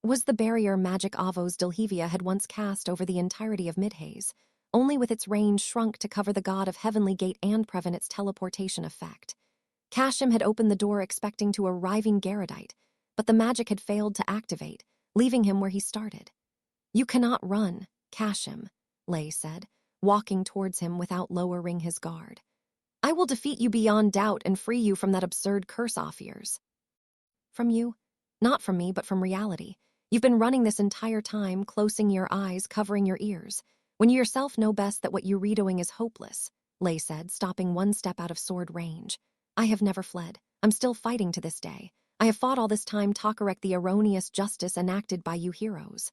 Was the barrier magic Avos Dilhevia had once cast over the entirety of Midhaze, only with its range shrunk to cover the god of Heavenly Gate and prevent its teleportation effect. Kashim had opened the door expecting to arriving Garadite, but the magic had failed to activate, leaving him where he started. You cannot run, Kashim, Lay said, walking towards him without lowering his guard. I will defeat you beyond doubt and free you from that absurd curse off yours. From you? Not from me, but from reality. You've been running this entire time, closing your eyes, covering your ears, when you yourself know best that what you're redoing is hopeless, Lay said, stopping one step out of sword range. I have never fled. I'm still fighting to this day. I have fought all this time to correct the erroneous justice enacted by you heroes.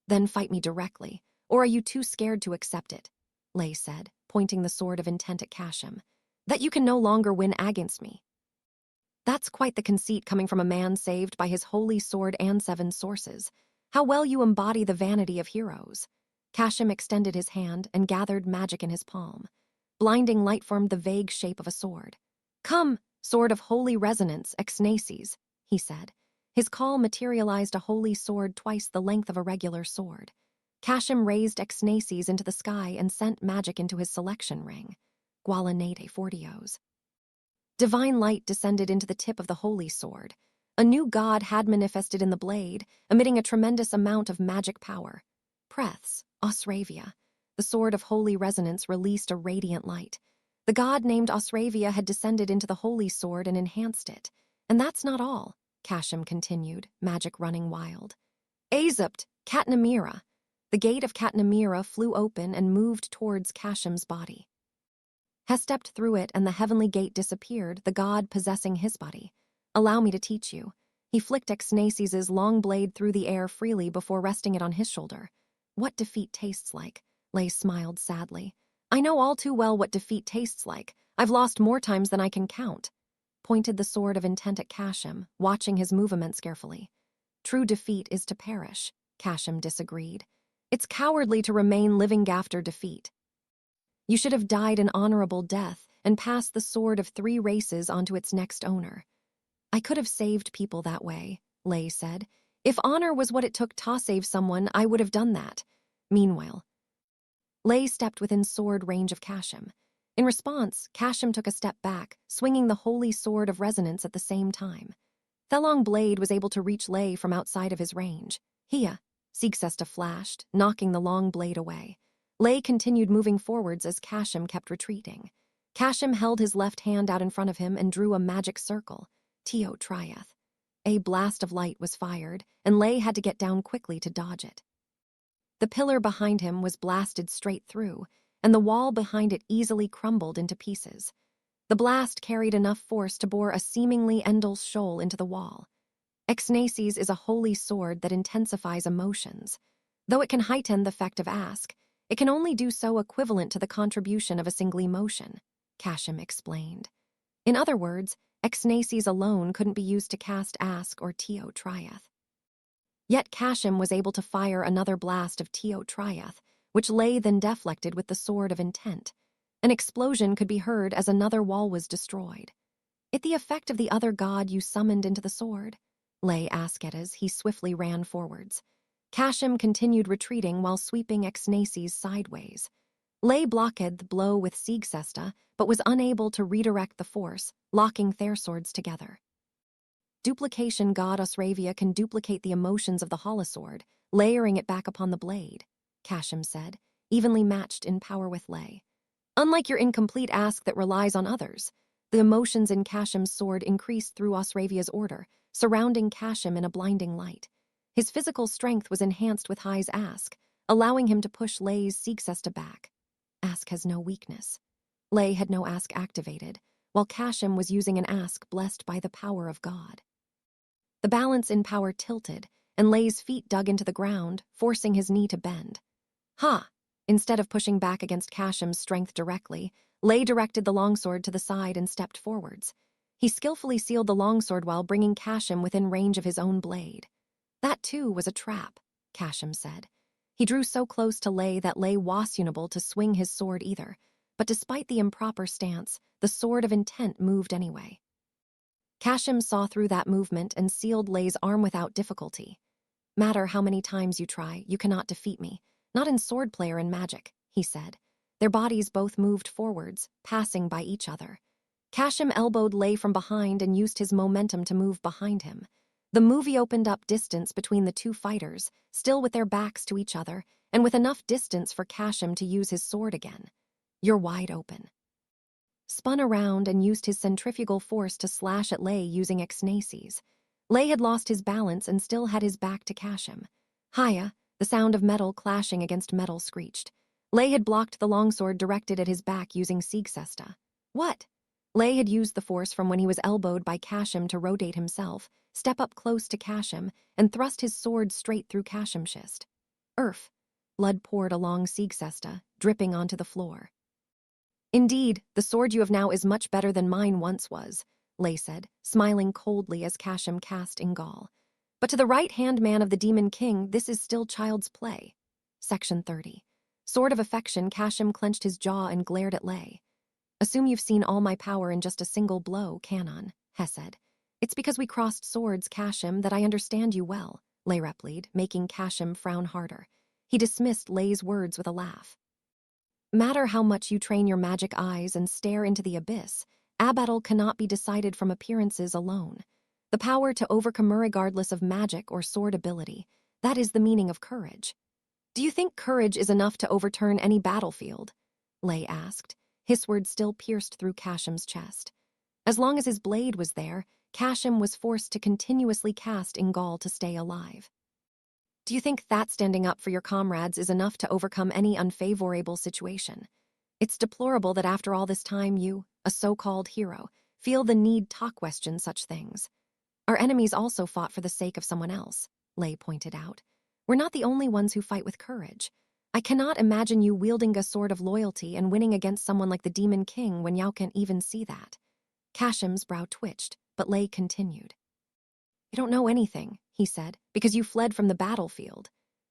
Then fight me directly, or are you too scared to accept it? Lay said, pointing the sword of intent at Kashim. That you can no longer win against me. That's quite the conceit coming from a man saved by his holy sword and 7 sources. How well you embody the vanity of heroes. Kashim extended his hand and gathered magic in his palm. Blinding light formed the vague shape of a sword. Come, sword of holy resonance, Exnaces, he said. His call materialized a holy sword twice the length of a regular sword. Kashim raised Exnaces into the sky and sent magic into his selection ring. Gualanate Fortios. Divine light descended into the tip of the holy sword. A new god had manifested in the blade, emitting a tremendous amount of magic power. Preths, Osravia. The sword of holy resonance released a radiant light. The god named Osravia had descended into the holy sword and enhanced it. And that's not all, Kashim continued, magic running wild. Azept, Katnamira. The gate of Katnamira flew open and moved towards Kashim's body. He stepped through it and the heavenly gate disappeared, the god possessing his body. Allow me to teach you. He flicked Exnaces' long blade through the air freely before resting it on his shoulder. What defeat tastes like, Lay smiled sadly. I know all too well what defeat tastes like. I've lost more times than I can count. Pointed the sword of intent at Kashim, watching his movements carefully. True defeat is to perish, Kashim disagreed. It's cowardly to remain living after defeat. You should have died an honorable death and passed the sword of 3 races onto its next owner. I could have saved people that way, Lay said. If honor was what it took to save someone, I would have done that. Meanwhile, Lay stepped within sword range of Kashim. In response, Kashim took a step back, swinging the holy sword of resonance at the same time. Thelong blade was able to reach Lay from outside of his range. Hia, Siegcesta flashed, knocking the long blade away. Lay continued moving forwards as Kashim kept retreating. Kashim held his left hand out in front of him and drew a magic circle, Teo Triath. A blast of light was fired, and Lay had to get down quickly to dodge it. The pillar behind him was blasted straight through, and the wall behind it easily crumbled into pieces. The blast carried enough force to bore a seemingly endless shoal into the wall. Exnaces is a holy sword that intensifies emotions. Though it can heighten the effect of ask, it can only do so equivalent to the contribution of a single emotion, Kashim explained. In other words, Exnaces alone couldn't be used to cast ask or Teo Triath. Yet Kashim was able to fire another blast of Teo Triath, which Lay then deflected with the sword of intent. An explosion could be heard as another wall was destroyed. It the effect of the other god you summoned into the sword? Lay asked as he swiftly ran forwards. Kashim continued retreating while sweeping Exnaces sideways. Lay blocked the blow with Siegcesta, but was unable to redirect the force, locking their swords together. Duplication god Osravia can duplicate the emotions of the holosword, layering it back upon the blade, Kashim said, evenly matched in power with Lay. Unlike your incomplete ask that relies on others, the emotions in Kashim's sword increased through Osravia's order, surrounding Kashim in a blinding light. His physical strength was enhanced with Hai's ask, allowing him to push Lay's Siegcesta back. Ask has no weakness. Lay had no ask activated, while Kashim was using an ask blessed by the power of God. The balance in power tilted, and Lay's feet dug into the ground, forcing his knee to bend. Ha! Instead of pushing back against Kashim's strength directly, Lay directed the longsword to the side and stepped forwards. He skillfully sealed the longsword while bringing Kashim within range of his own blade. That, too, was a trap, Kashim said. He drew so close to Lay that Lay was unable to swing his sword either, but despite the improper stance, the sword of intent moved anyway. Kashim saw through that movement and sealed Lay's arm without difficulty. Matter how many times you try, you cannot defeat me. Not in swordplay or in magic, he said. Their bodies both moved forwards, passing by each other. Kashim elbowed Lay from behind and used his momentum to move behind him. The movie opened up distance between the two fighters, still with their backs to each other, and with enough distance for Kashim to use his sword again. You're wide open. Spun around and used his centrifugal force to slash at Lay using Exnaces. Lay had lost his balance and still had his back to Kashim. Hiya, the sound of metal clashing against metal screeched. Lay had blocked the longsword directed at his back using Siegcesta. What? Lay had used the force from when he was elbowed by Kashim to rotate himself, step up close to Kashim, and thrust his sword straight through Kashim's chest. Urf! Blood poured along Siegsesta, dripping onto the floor. Indeed, the sword you have now is much better than mine once was, Lay said, smiling coldly as Kashim cast Ingal. But to the right-hand man of the Demon King, this is still child's play. Section 30. Sword of Affection, Kashim clenched his jaw and glared at Lay. Assume you've seen all my power in just a single blow, Canon, Hess said. It's because we crossed swords, Kashim, that I understand you well, Lay replied, making Kashim frown harder. He dismissed Lay's words with a laugh. Matter how much you train your magic eyes and stare into the abyss, a battle cannot be decided from appearances alone. The power to overcome regardless of magic or sword ability, that is the meaning of courage. Do you think courage is enough to overturn any battlefield? Lay asked, his words still pierced through Kashim's chest. As long as his blade was there, Kashim was forced to continuously cast Ingal to stay alive. Do you think that standing up for your comrades is enough to overcome any unfavorable situation? It's deplorable that after all this time you, a so-called hero, feel the need to question such things. Our enemies also fought for the sake of someone else, Lay pointed out. We're not the only ones who fight with courage. I cannot imagine you wielding a sword of loyalty and winning against someone like the Demon King when you can't even see that. Kashim's brow twitched, but Lay continued. You don't know anything, he said, because you fled from the battlefield.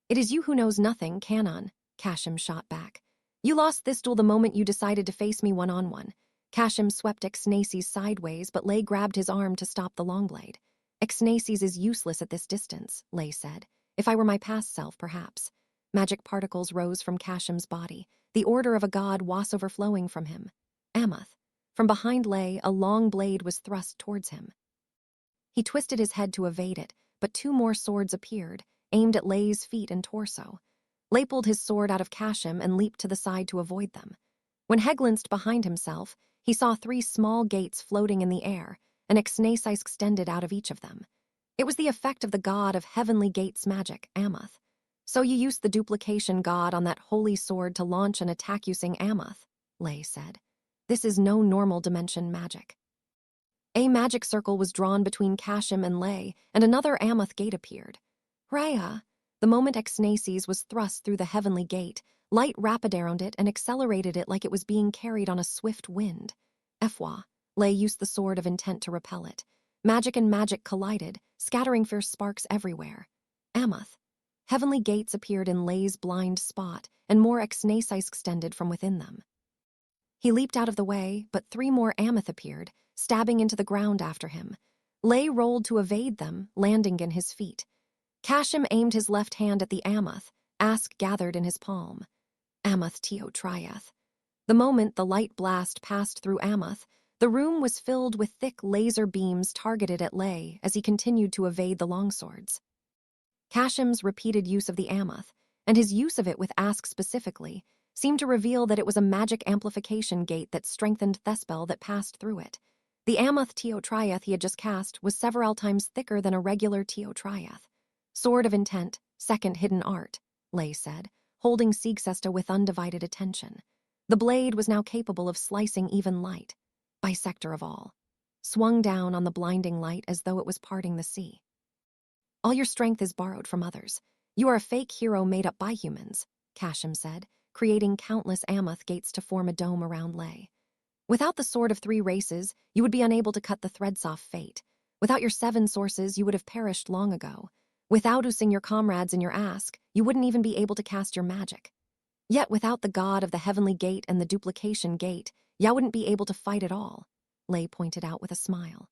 It is you who knows nothing, Canon, Kashim shot back. You lost this duel the moment you decided to face me one-on-one. Kashim swept Exnaces sideways, but Lay grabbed his arm to stop the longblade. Exnaces is useless at this distance, Lay said. If I were my past self, perhaps. Magic particles rose from Kashim's body, the order of a god was overflowing from him. Amoth. From behind Lay, a long blade was thrust towards him. He twisted his head to evade it, but two more swords appeared, aimed at Lay's feet and torso. Lay pulled his sword out of Kashim and leaped to the side to avoid them. When he glanced behind himself, he saw 3 small gates floating in the air, and Exnaces extended out of each of them. It was the effect of the god of heavenly gates magic, Amoth. So you used the duplication god on that holy sword to launch an attack using Amoth, Lay said. This is no normal dimension magic. A magic circle was drawn between Kashim and Lay, and another Amoth gate appeared. Raya! The moment Exnaces was thrust through the heavenly gate, light rapid around it and accelerated it like it was being carried on a swift wind. Efwa, Lay used the sword of intent to repel it. Magic and magic collided, scattering fierce sparks everywhere. Amoth. Heavenly gates appeared in Lay's blind spot, and more Exnaces extended from within them. He leaped out of the way, but 3 more Amoth appeared, stabbing into the ground after him. Lay rolled to evade them, landing in his feet. Kashim aimed his left hand at the Amoth, ask gathered in his palm. Amoth Teo Triath. The moment the light blast passed through Amoth, the room was filled with thick laser beams targeted at Lay as he continued to evade the longswords. Kashim's repeated use of the Amoth, and his use of it with ask specifically, seemed to reveal that it was a magic amplification gate that strengthened Thespel that passed through it. The Amoth Teo Triath he had just cast was several times thicker than a regular Teo Triath. Sword of Intent, second hidden art, Lay said, holding Siegsesta with undivided attention. The blade was now capable of slicing even light, bisector of all, swung down on the blinding light as though it was parting the sea. All your strength is borrowed from others. You are a fake hero made up by humans, Kashim said, creating countless Amoth gates to form a dome around Lay. Without the sword of 3 races, you would be unable to cut the threads off fate. Without your 7 sources, you would have perished long ago. Without using your comrades in your ask, you wouldn't even be able to cast your magic. Yet without the god of the heavenly gate and the duplication gate, ya wouldn't be able to fight at all, Lay pointed out with a smile.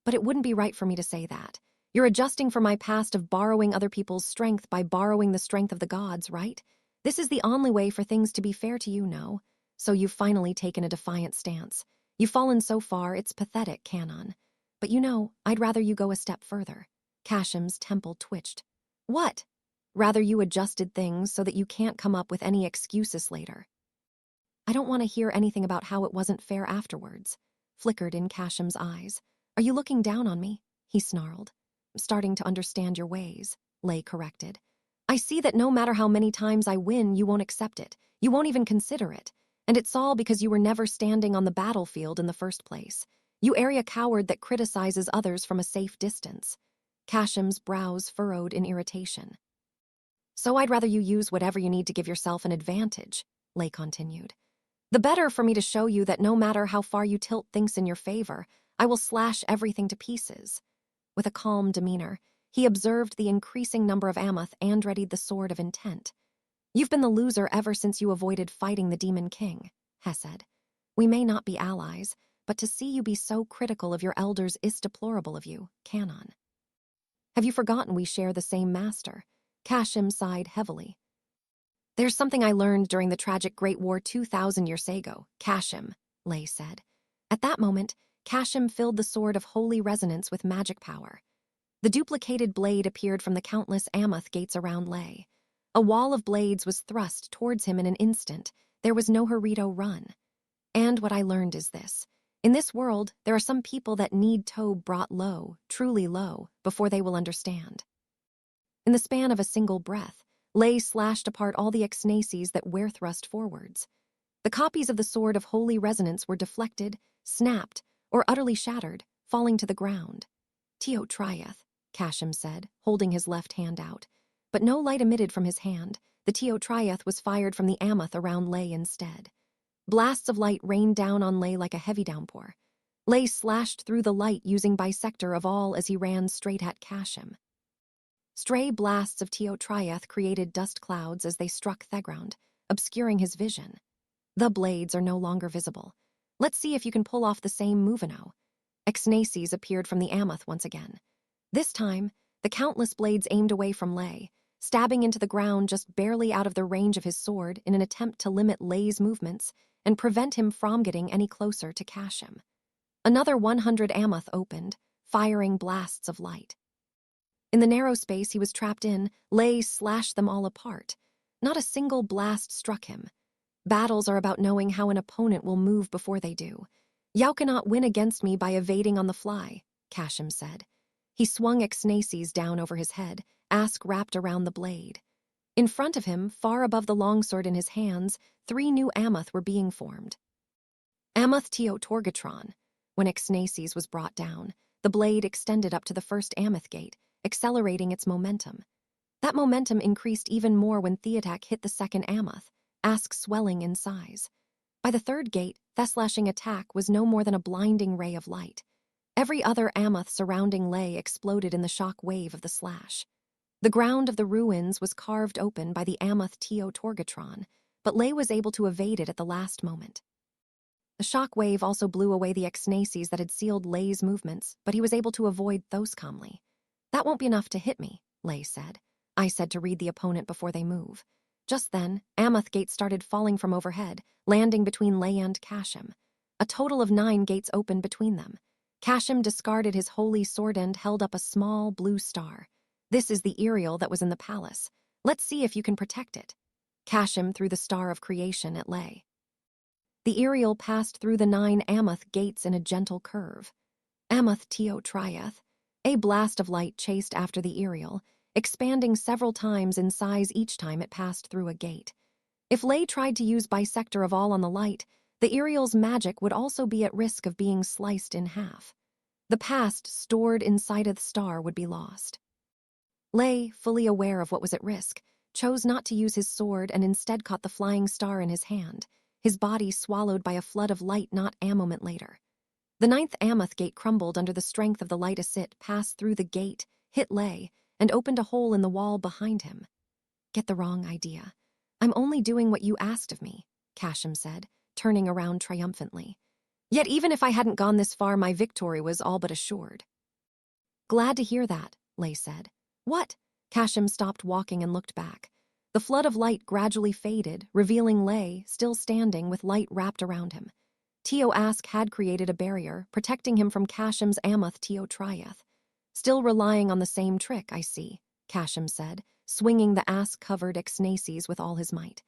But it wouldn't be right for me to say that. You're adjusting for my past of borrowing other people's strength by borrowing the strength of the gods, right? This is the only way for things to be fair to you, no? So you've finally taken a defiant stance. You've fallen so far, it's pathetic, Canon. But you know, I'd rather you go a step further. Kashim's temple twitched. What? Rather you adjusted things so that you can't come up with any excuses later. I don't want to hear anything about how it wasn't fair afterwards, flickered in Kashim's eyes. Are you looking down on me? He snarled. Starting to understand your ways, Lay corrected. I see that no matter how many times I win, you won't accept it. You won't even consider it. And it's all because you were never standing on the battlefield in the first place. You area coward that criticizes others from a safe distance. Kashim's brows furrowed in irritation. So I'd rather you use whatever you need to give yourself an advantage, Lei continued. The better for me to show you that no matter how far you tilt things in your favor, I will slash everything to pieces. With a calm demeanor, he observed the increasing number of Amoth and readied the sword of intent. You've been the loser ever since you avoided fighting the Demon King, He said. We may not be allies, but to see you be so critical of your elders is deplorable of you, Canon. Have you forgotten we share the same master? Kashim sighed heavily. There's something I learned during the tragic Great War 2,000 years ago, Kashim, Lei said. At that moment, Kashim filled the sword of holy resonance with magic power. The duplicated blade appeared from the countless Amoth gates around Lei. A wall of blades was thrust towards him in an instant. There was no Harito run. And what I learned is this. In this world, there are some people that need toe brought low, truly low, before they will understand. In the span of a single breath, Lei slashed apart all the exnaces that were thrust forwards. The copies of the sword of holy resonance were deflected, snapped, or utterly shattered, falling to the ground. Teo Trieth, Kashim said, holding his left hand out. But no light emitted from his hand. The Teo Trieth was fired from the Amoth around Lei instead. Blasts of light rained down on Lei like a heavy downpour. Lei slashed through the light using Bisector of All as he ran straight at Kashim. Stray blasts of Teo Trieth created dust clouds as they struck Theground, obscuring his vision. The blades are no longer visible. Let's see if you can pull off the same Muvino. Exnaces appeared from the Amoth once again. This time, the countless blades aimed away from Lei, stabbing into the ground just barely out of the range of his sword in an attempt to limit Lei's movements and prevent him from getting any closer to Kashim. Another 100 Amoth opened, firing blasts of light. In the narrow space he was trapped in, Lei slashed them all apart. Not a single blast struck him. Battles are about knowing how an opponent will move before they do. Yao cannot win against me by evading on the fly, Kashim said. He swung Exnaces down over his head, ask wrapped around the blade. In front of him, far above the longsword in his hands, 3 new Amoth were being formed. Amoth Teo Torgatron. When Exnaces was brought down, the blade extended up to the first Amoth gate, accelerating its momentum. That momentum increased even more when Theotak hit the second Amoth, ask swelling in size. By the third gate, Theslashing attack was no more than a blinding ray of light. Every other Amoth surrounding Lei exploded in the shock wave of the slash. The ground of the ruins was carved open by the Amoth Teo Torgatron, but Lei was able to evade it at the last moment. The shock wave also blew away the Exnaces that had sealed Lei's movements, but he was able to avoid those calmly. That won't be enough to hit me, Lei said. I said to read the opponent before they move. Just then, Amoth gates started falling from overhead, landing between Lei and Kashim. A total of 9 gates opened between them. Kashim discarded his holy sword and held up a small blue star. This is the Iriel that was in the palace. Let's see if you can protect it. Kashim threw the star of creation at Lei. The Iriel passed through the 9 Amoth gates in a gentle curve. Amoth Teo Trieth. A blast of light chased after the Iriel, expanding several times in size each time it passed through a gate. If Lei tried to use Bisector of All on the light, the Iriel's magic would also be at risk of being sliced in half. The past stored inside of the star would be lost. Lei, fully aware of what was at risk, chose not to use his sword and instead caught the flying star in his hand, his body swallowed by a flood of light not a moment later. The 9th Amoth gate crumbled under the strength of the light as it passed through the gate, hit Lei, and opened a hole in the wall behind him. Get the wrong idea. I'm only doing what you asked of me, Kashim said, turning around triumphantly. Yet even if I hadn't gone this far, my victory was all but assured. Glad to hear that, Lei said. What? Kashim stopped walking and looked back. The flood of light gradually faded, revealing Lei, still standing with light wrapped around him. Teo Ask had created a barrier, protecting him from Kashim's Amoth Teo Trieth. Still relying on the same trick, I see, Kashim said, swinging the Ask-covered Exnaces with all his might.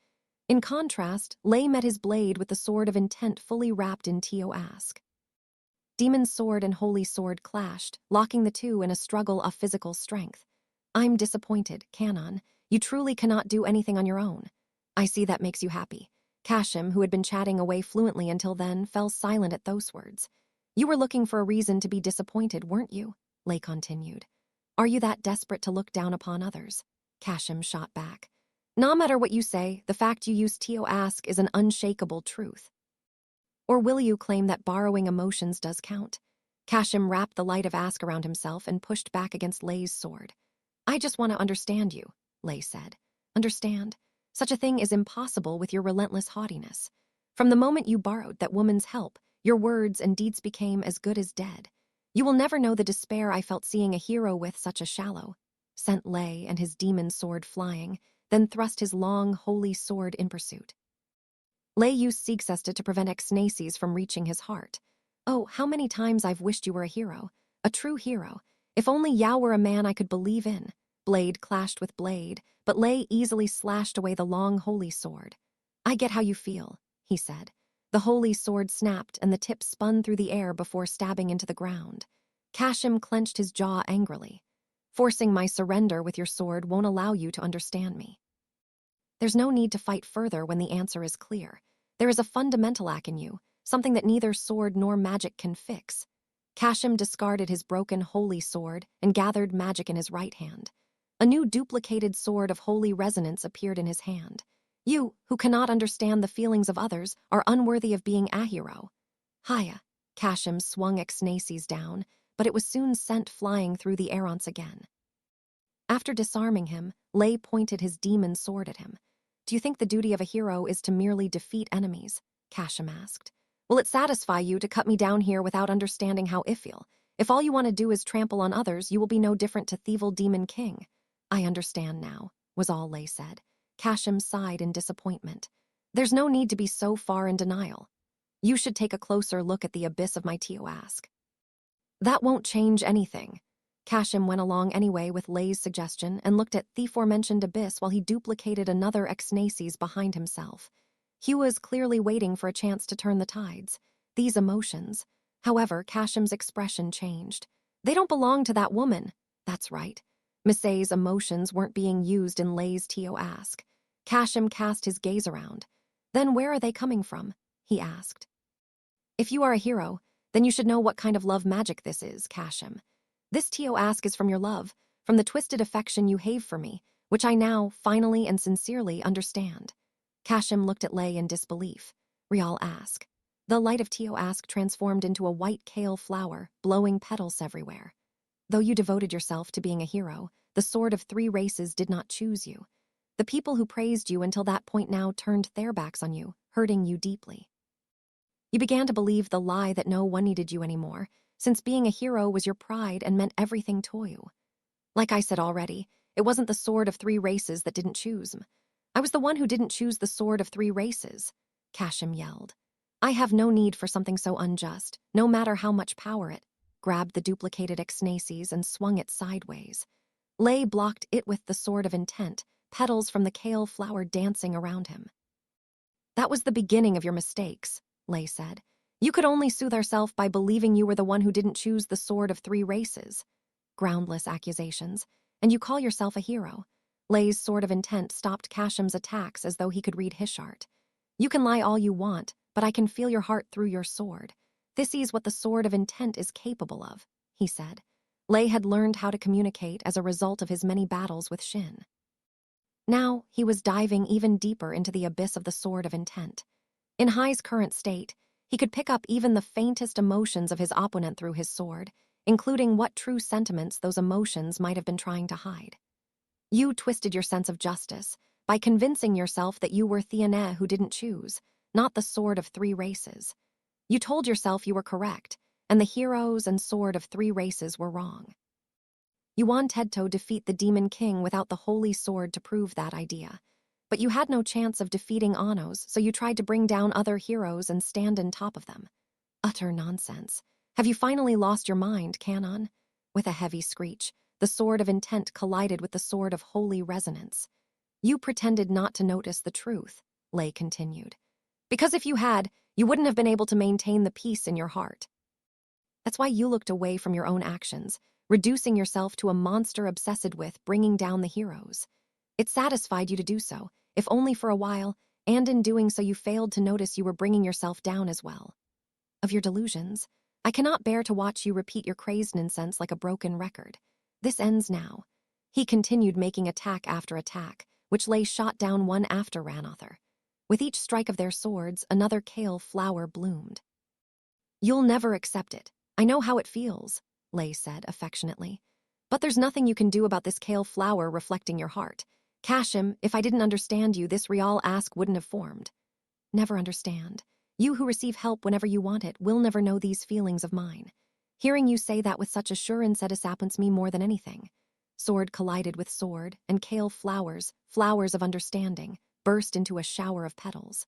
In contrast, Lei met his blade with the sword of intent fully wrapped in Teo Ask. Demon's sword and holy sword clashed, locking the two in a struggle of physical strength. I'm disappointed, Canon. You truly cannot do anything on your own. I see that makes you happy. Kashim, who had been chatting away fluently until then, fell silent at those words. You were looking for a reason to be disappointed, weren't you? Lei continued. Are you that desperate to look down upon others? Kashim shot back. No matter what you say, the fact you use Tio ask is an unshakable truth. Or will you claim that borrowing emotions does count? Kashim wrapped the light of ask around himself and pushed back against Lei's sword. I just want to understand you, Lei said. Understand? Such a thing is impossible with your relentless haughtiness. From the moment you borrowed that woman's help, your words and deeds became as good as dead. You will never know the despair I felt seeing a hero with such a shallow. Sent Lei and his demon sword flying, then thrust his long, holy sword in pursuit. Lei used Siegsesta to prevent Exnaces from reaching his heart. Oh, how many times I've wished you were a hero. A true hero. If only Yao were a man I could believe in. Blade clashed with blade, but Lei easily slashed away the long holy sword. I get how you feel, he said. The holy sword snapped and the tip spun through the air before stabbing into the ground. Kashim clenched his jaw angrily. Forcing my surrender with your sword won't allow you to understand me. There's no need to fight further when the answer is clear. There is a fundamental lack in you, something that neither sword nor magic can fix. Kashim discarded his broken holy sword and gathered magic in his right hand. A new duplicated sword of holy resonance appeared in his hand. You, who cannot understand the feelings of others, are unworthy of being a hero. Haya. Kashim swung Exnaces down, but it was soon sent flying through the air once again. After disarming him, Lei pointed his demon sword at him. Do you think the duty of a hero is to merely defeat enemies? Kashim asked. Will it satisfy you to cut me down here without understanding how I feel? If all you want to do is trample on others, you will be no different to Thievel Demon King. I understand now, was all Lei said. Kashim sighed in disappointment. There's no need to be so far in denial. You should take a closer look at the abyss of my Tio ask. That won't change anything. Kashim went along anyway with Lei's suggestion and looked at the aforementioned abyss while he duplicated another Exnaces behind himself. He was clearly waiting for a chance to turn the tides. These emotions. However, Kashim's expression changed. They don't belong to that woman. That's right. Misay's emotions weren't being used in Lei's Tio ask. Kashim cast his gaze around. Then where are they coming from? He asked. If you are a hero, then you should know what kind of love magic this is, Kashim. This Tio ask is from your love, from the twisted affection you have for me, which I now, finally and sincerely, understand. Kashim looked at Lei in disbelief. Rial ask. The light of Tio ask transformed into a white kale flower, blowing petals everywhere. Though you devoted yourself to being a hero, the sword of 3 races did not choose you. The people who praised you until that point now turned their backs on you, hurting you deeply. You began to believe the lie that no one needed you anymore, since being a hero was your pride and meant everything to you. Like I said already, it wasn't the sword of 3 races that didn't choose him. I was the one who didn't choose the sword of 3 races, Kashim yelled. I have no need for something so unjust, no matter how much power it. Grabbed the duplicated Exnaces and swung it sideways. Lei blocked it with the sword of intent, petals from the kale flower dancing around him. That was the beginning of your mistakes, Lei said. You could only soothe yourself by believing you were the one who didn't choose the sword of 3 races. Groundless accusations, and you call yourself a hero. Lei's sword of intent stopped Kashim's attacks as though he could read his heart. You can lie all you want, but I can feel your heart through your sword. This is what the sword of intent is capable of, he said. Lei had learned how to communicate as a result of his many battles with Shin. Now, he was diving even deeper into the abyss of the sword of intent. In Hai's current state, he could pick up even the faintest emotions of his opponent through his sword, including what true sentiments those emotions might have been trying to hide. You twisted your sense of justice by convincing yourself that you were Thiene who didn't choose, not the sword of 3 races. You told yourself you were correct, and the heroes and sword of 3 races were wrong. Yuan Tedto defeat the Demon King without the holy sword to prove that idea. But you had no chance of defeating Anos, so you tried to bring down other heroes and stand on top of them. Utter nonsense. Have you finally lost your mind, Canon? With a heavy screech, the sword of intent collided with the sword of holy resonance. You pretended not to notice the truth, Lei continued. Because if you had, you wouldn't have been able to maintain the peace in your heart. That's why you looked away from your own actions, reducing yourself to a monster obsessed with bringing down the heroes. It satisfied you to do so, if only for a while, and in doing so you failed to notice you were bringing yourself down as well. Of your delusions, I cannot bear to watch you repeat your crazed nonsense like a broken record. This ends now. He continued, making attack after attack, which Lay shot down one after Ranother. With each strike of their swords, another kale flower bloomed. You'll never accept it. I know how it feels, Lay said affectionately. But there's nothing you can do about this kale flower reflecting your heart. Kashim, if I didn't understand you, this real ask wouldn't have formed. Never understand. You who receive help whenever you want it will never know these feelings of mine. Hearing you say that with such assurance disappoints me more than anything. Sword collided with sword, and kale flowers, flowers of understanding, burst into a shower of petals.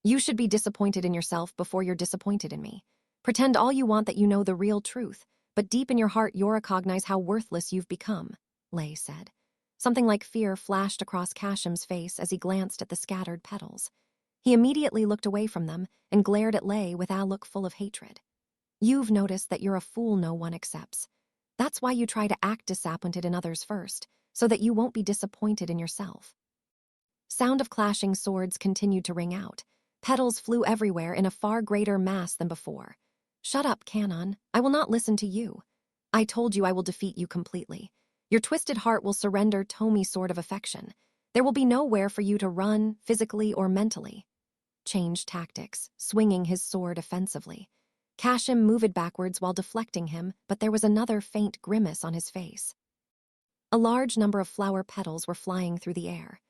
You should be disappointed in yourself before you're disappointed in me. Pretend all you want that you know the real truth, but deep in your heart you'll recognize how worthless you've become, Lay said. Something like fear flashed across Kashim's face as he glanced at the scattered petals. He immediately looked away from them and glared at Lay with a look full of hatred. You've noticed that you're a fool no one accepts. That's why you try to act disappointed in others first, so that you won't be disappointed in yourself. Sound of clashing swords continued to ring out. Petals flew everywhere in a far greater mass than before. Shut up, Canon. I will not listen to you. I told you I will defeat you completely. Your twisted heart will surrender Tomi's sword of affection. There will be nowhere for you to run, physically or mentally. Changed tactics, swinging his sword offensively. Kashim moved backwards while deflecting him, but there was another faint grimace on his face. A large number of flower petals were flying through the air.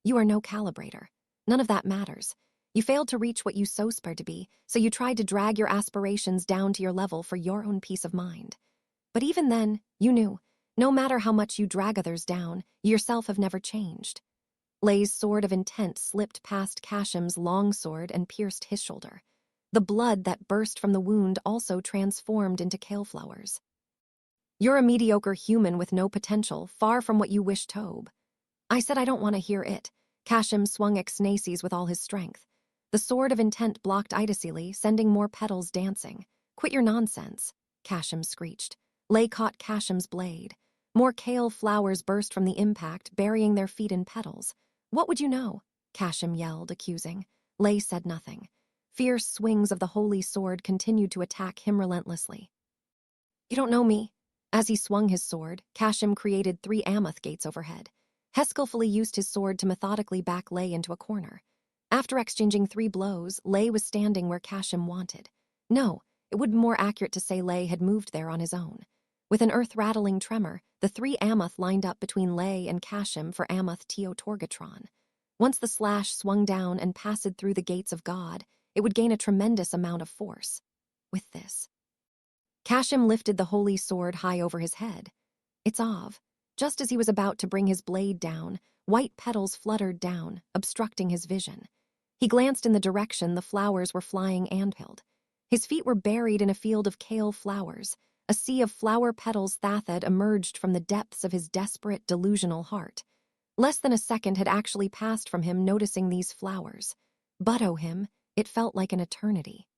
You are no calibrator. None of that matters. You failed to reach what you so aspired to be, so you tried to drag your aspirations down to your level for your own peace of mind. But even then, you knew, no matter how much you drag others down, you yourself have never changed. Lay's sword of intent slipped past Kashim's long sword and pierced his shoulder. The blood that burst from the wound also transformed into kale flowers. You're a mediocre human with no potential, far from what you wish, Tobe. I said I don't want to hear it. Kashim swung Exnaces with all his strength. The sword of intent blocked Idacele, sending more petals dancing. Quit your nonsense, Kashim screeched. Lay caught Kashim's blade. More kale flowers burst from the impact, burying their feet in petals. What would you know? Kashim yelled, accusing. Lay said nothing. Fierce swings of the holy sword continued to attack him relentlessly. You don't know me. As he swung his sword, Kashim created 3 Amoth gates overhead. He skillfully used his sword to methodically back Lay into a corner. After exchanging 3 blows, Lay was standing where Kashim wanted. No, it would be more accurate to say Lay had moved there on his own. With an earth-rattling tremor, the 3 Amoth lined up between Lay and Kashim for Amoth Teo Torgatron. Once the slash swung down and passed through the gates of God, it would gain a tremendous amount of force. With this, Kashim lifted the holy sword high over his head. It's Av. Just as he was about to bring his blade down, white petals fluttered down, obstructing his vision. He glanced in the direction the flowers were flying antpilled. His feet were buried in a field of kale flowers. A sea of flower petals Thathed emerged from the depths of his desperate, delusional heart. Less than a second had actually passed from him noticing these flowers. But oh him, it felt like an eternity.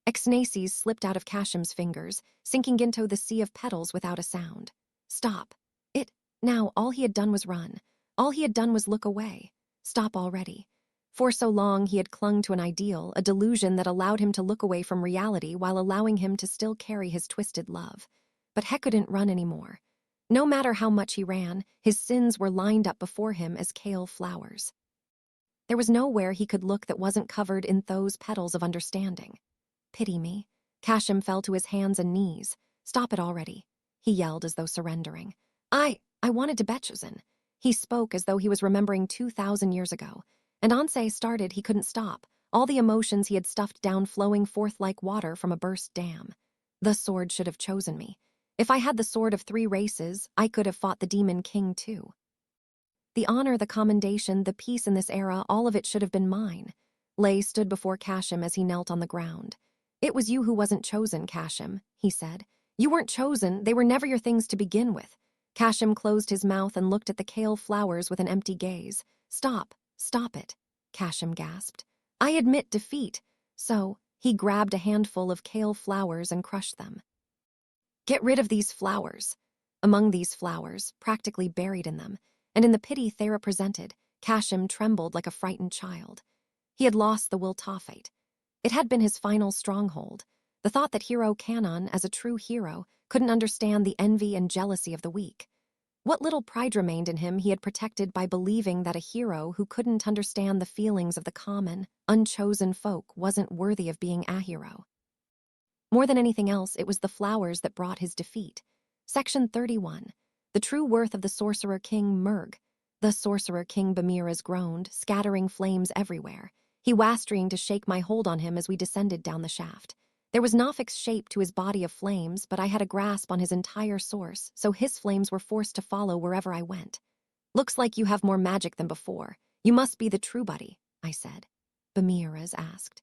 Exnaces slipped out of Kashim's fingers, sinking into the sea of petals without a sound. Stop. Now, all he had done was run. All he had done was look away. Stop already. For so long he had clung to an ideal, a delusion that allowed him to look away from reality while allowing him to still carry his twisted love. But he couldn't run anymore. No matter how much he ran, his sins were lined up before him as kale flowers. There was nowhere he could look that wasn't covered in those petals of understanding. Pity me. Kashim fell to his hands and knees. Stop it already, he yelled as though surrendering. I wanted to Betchosen. He spoke as though he was remembering 2,000 years ago. And Ansei started, he couldn't stop, all the emotions he had stuffed down flowing forth like water from a burst dam. The sword should have chosen me. If I had the sword of 3 races, I could have fought the Demon King too. The honor, the commendation, the peace in this era, all of it should have been mine. Lay stood before Kashim as he knelt on the ground. It was you who wasn't chosen, Kashim, he said. You weren't chosen, they were never your things to begin with. Kashim closed his mouth and looked at the kale flowers with an empty gaze. Stop it, Kashim gasped. I admit defeat. So, he grabbed a handful of kale flowers and crushed them. Get rid of these flowers. Among these flowers, practically buried in them, and in the pity Thera presented, Kashim trembled like a frightened child. He had lost the will Tophet. It had been his final stronghold. The thought that Hero Kanon, as a true hero, couldn't understand the envy and jealousy of the weak. What little pride remained in him he had protected by believing that a hero who couldn't understand the feelings of the common, unchosen folk wasn't worthy of being a hero. More than anything else, it was the flowers that brought his defeat. Section 31. The true worth of the Sorcerer King Murg. The Sorcerer King Bamiras groaned, scattering flames everywhere. He was trying to shake my hold on him as we descended down the shaft. There was no fixed shape to his body of flames, but I had a grasp on his entire source, so his flames were forced to follow wherever I went. Looks like you have more magic than before. You must be the true buddy, I said. Bamiras asked.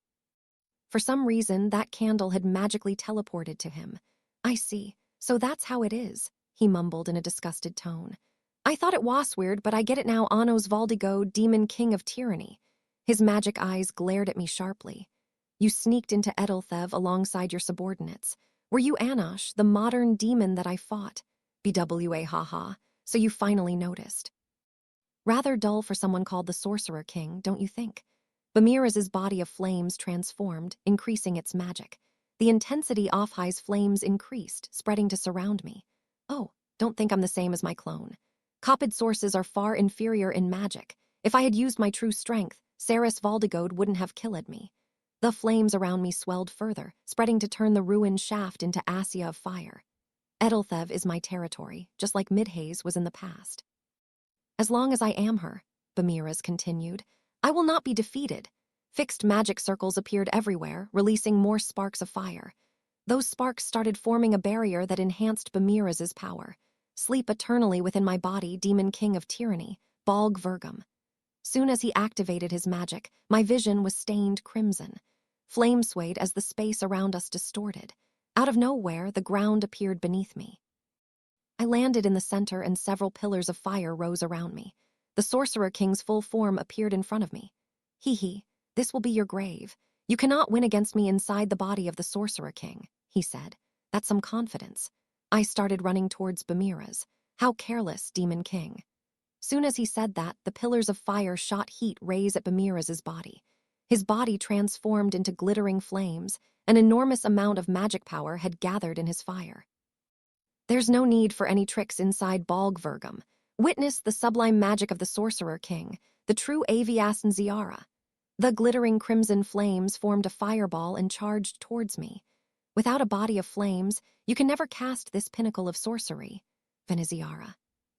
For some reason, that candle had magically teleported to him. I see, so that's how it is, he mumbled in a disgusted tone. I thought it was weird, but I get it now. Anos Valdigo, demon king of tyranny. His magic eyes glared at me sharply. You sneaked into Edelthev alongside your subordinates. Were you Anosh, the modern demon that I fought? BWA haha, so you finally noticed. Rather dull for someone called the Sorcerer King, don't you think? Bamiras' body of flames transformed, increasing its magic. The intensity of his flames increased, spreading to surround me. Oh, don't think I'm the same as my clone. Copied sources are far inferior in magic. If I had used my true strength, Saris Valdigode wouldn't have killed me. The flames around me swelled further, spreading to turn the ruined shaft into Assia of fire. Edelthev is my territory, just like Midhaze was in the past. As long as I am her, Bamiras continued, I will not be defeated. Fixed magic circles appeared everywhere, releasing more sparks of fire. Those sparks started forming a barrier that enhanced Bamiras' power. Sleep eternally within my body, demon king of tyranny, Balg Vergum. Soon as he activated his magic, my vision was stained crimson. Flame swayed as the space around us distorted. Out of nowhere, the ground appeared beneath me. I landed in the center and several pillars of fire rose around me. The Sorcerer King's full form appeared in front of me. Hee, this will be your grave. You cannot win against me inside the body of the Sorcerer King, he said. That's some confidence. I started running towards Bamiras. How careless, Demon King. Soon as he said that, the pillars of fire shot heat rays at Bamiras' body. His body transformed into glittering flames. An enormous amount of magic power had gathered in his fire. There's no need for any tricks inside Balg Vergum. Witness the sublime magic of the Sorcerer King, the true Avias and Ziara. The glittering crimson flames formed a fireball and charged towards me. Without a body of flames, you can never cast this pinnacle of sorcery, Veneziara.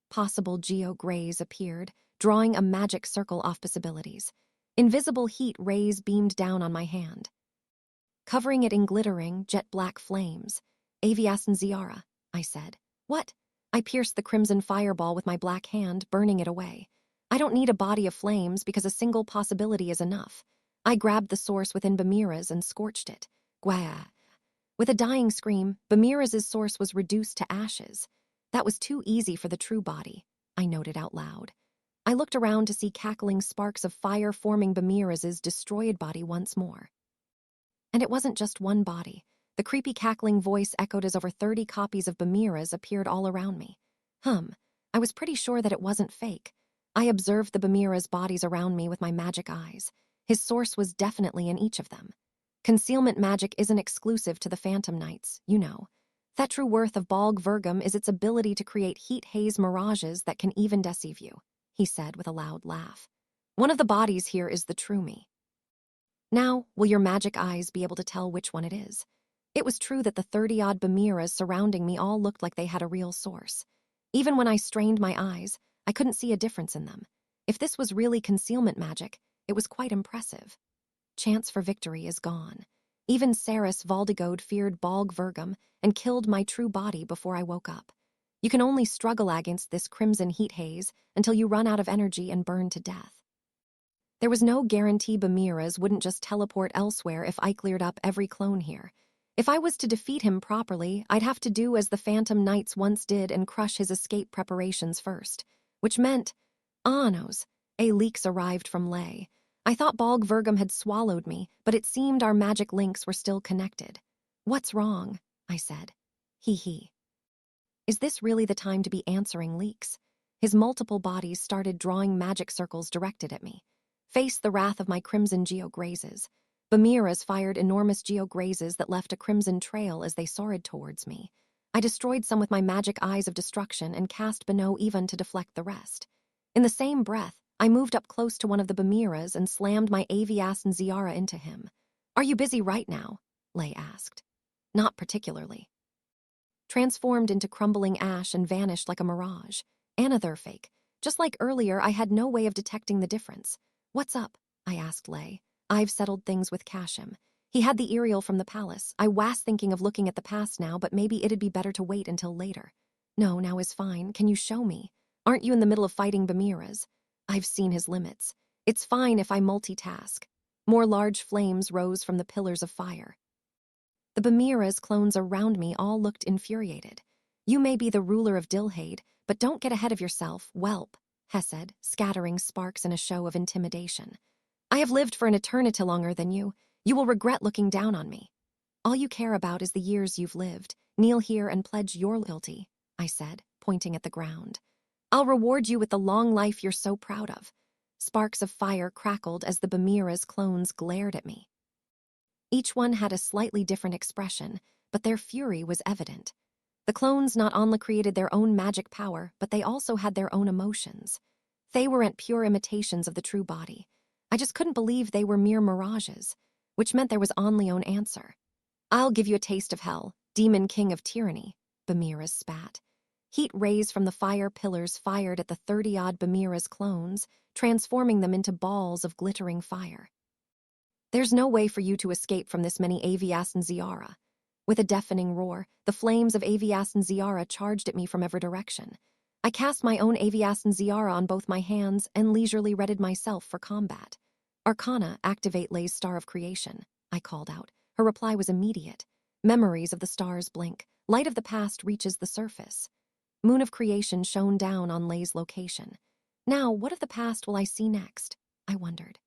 Possible geo-grays appeared, drawing a magic circle off possibilities. Invisible heat rays beamed down on my hand, covering it in glittering, jet-black flames. Avias and Ziara, I said. What? I pierced the crimson fireball with my black hand, burning it away. I don't need a body of flames because a single possibility is enough. I grabbed the source within Bamiras and scorched it. Gwah. With a dying scream, Bamiras' source was reduced to ashes. That was too easy for the true body, I noted out loud. I looked around to see cackling sparks of fire forming Bamiras' destroyed body once more. And it wasn't just one body. The creepy cackling voice echoed as over 30 copies of Bamiras appeared all around me. I was pretty sure that it wasn't fake. I observed the Bamiras' bodies around me with my magic eyes. His source was definitely in each of them. Concealment magic isn't exclusive to the Phantom Knights, you know. That true worth of Balg Vergum is its ability to create heat haze mirages that can even deceive you, he said with a loud laugh. One of the bodies here is the true me. Now, will your magic eyes be able to tell which one it is? It was true that the 30-odd Bamiras surrounding me all looked like they had a real source. Even when I strained my eyes, I couldn't see a difference in them. If this was really concealment magic, it was quite impressive. Chance for victory is gone. Even Saris Valdigode feared Balg Vergum and killed my true body before I woke up. You can only struggle against this crimson heat haze until you run out of energy and burn to death. There was no guarantee Bamiras wouldn't just teleport elsewhere if I cleared up every clone here. If I was to defeat him properly, I'd have to do as the Phantom Knights once did and crush his escape preparations first, which meant, Anos, leaks arrived from Ley. I thought Balg Vergum had swallowed me, but it seemed our magic links were still connected. What's wrong? I said. Hee. Is this really the time to be answering leaks? His multiple bodies started drawing magic circles directed at me. Face the wrath of my crimson geograzes. Bamiras fired enormous geograzes that left a crimson trail as they soared towards me. I destroyed some with my magic eyes of destruction and cast Bano even to deflect the rest. In the same breath, I moved up close to one of the Bamiras and slammed my Avias and Ziara into him. "Are you busy right now?" Lay asked. "Not particularly." Transformed into crumbling ash and vanished like a mirage. Another fake. Just like earlier, I had no way of detecting the difference. "What's up?" I asked Lay. "I've settled things with Kashim. He had the aerial from the palace. I was thinking of looking at the past now, but maybe it'd be better to wait until later." "No, now is fine. Can you show me? Aren't you in the middle of fighting Bamiras?" "I've seen his limits. It's fine if I multitask." More large flames rose from the pillars of fire. The Bamira's clones around me all looked infuriated. "You may be the ruler of Dilhade, but don't get ahead of yourself, whelp," Hess said, scattering sparks in a show of intimidation. "I have lived for an eternity longer than you. You will regret looking down on me. All you care about is the years you've lived. Kneel here and pledge your loyalty," I said, pointing at the ground. "I'll reward you with the long life you're so proud of." Sparks of fire crackled as the Bamira's clones glared at me. Each one had a slightly different expression, but their fury was evident. The clones not only created their own magic power, but they also had their own emotions. They weren't pure imitations of the true body. I just couldn't believe they were mere mirages, which meant there was only one answer. "I'll give you a taste of hell, demon king of tyranny," Bamiras spat. Heat rays from the fire pillars fired at the 30-odd Bamira's clones, transforming them into balls of glittering fire. "There's no way for you to escape from this many Avias and Ziara." With a deafening roar, the flames of Avias and Ziara charged at me from every direction. I cast my own Avias and Ziara on both my hands and leisurely readied myself for combat. "Arcana, activate Lay's Star of Creation," I called out. Her reply was immediate. Memories of the stars blink. Light of the past reaches the surface. Moon of Creation shone down on Lay's location. Now, what of the past will I see next? I wondered.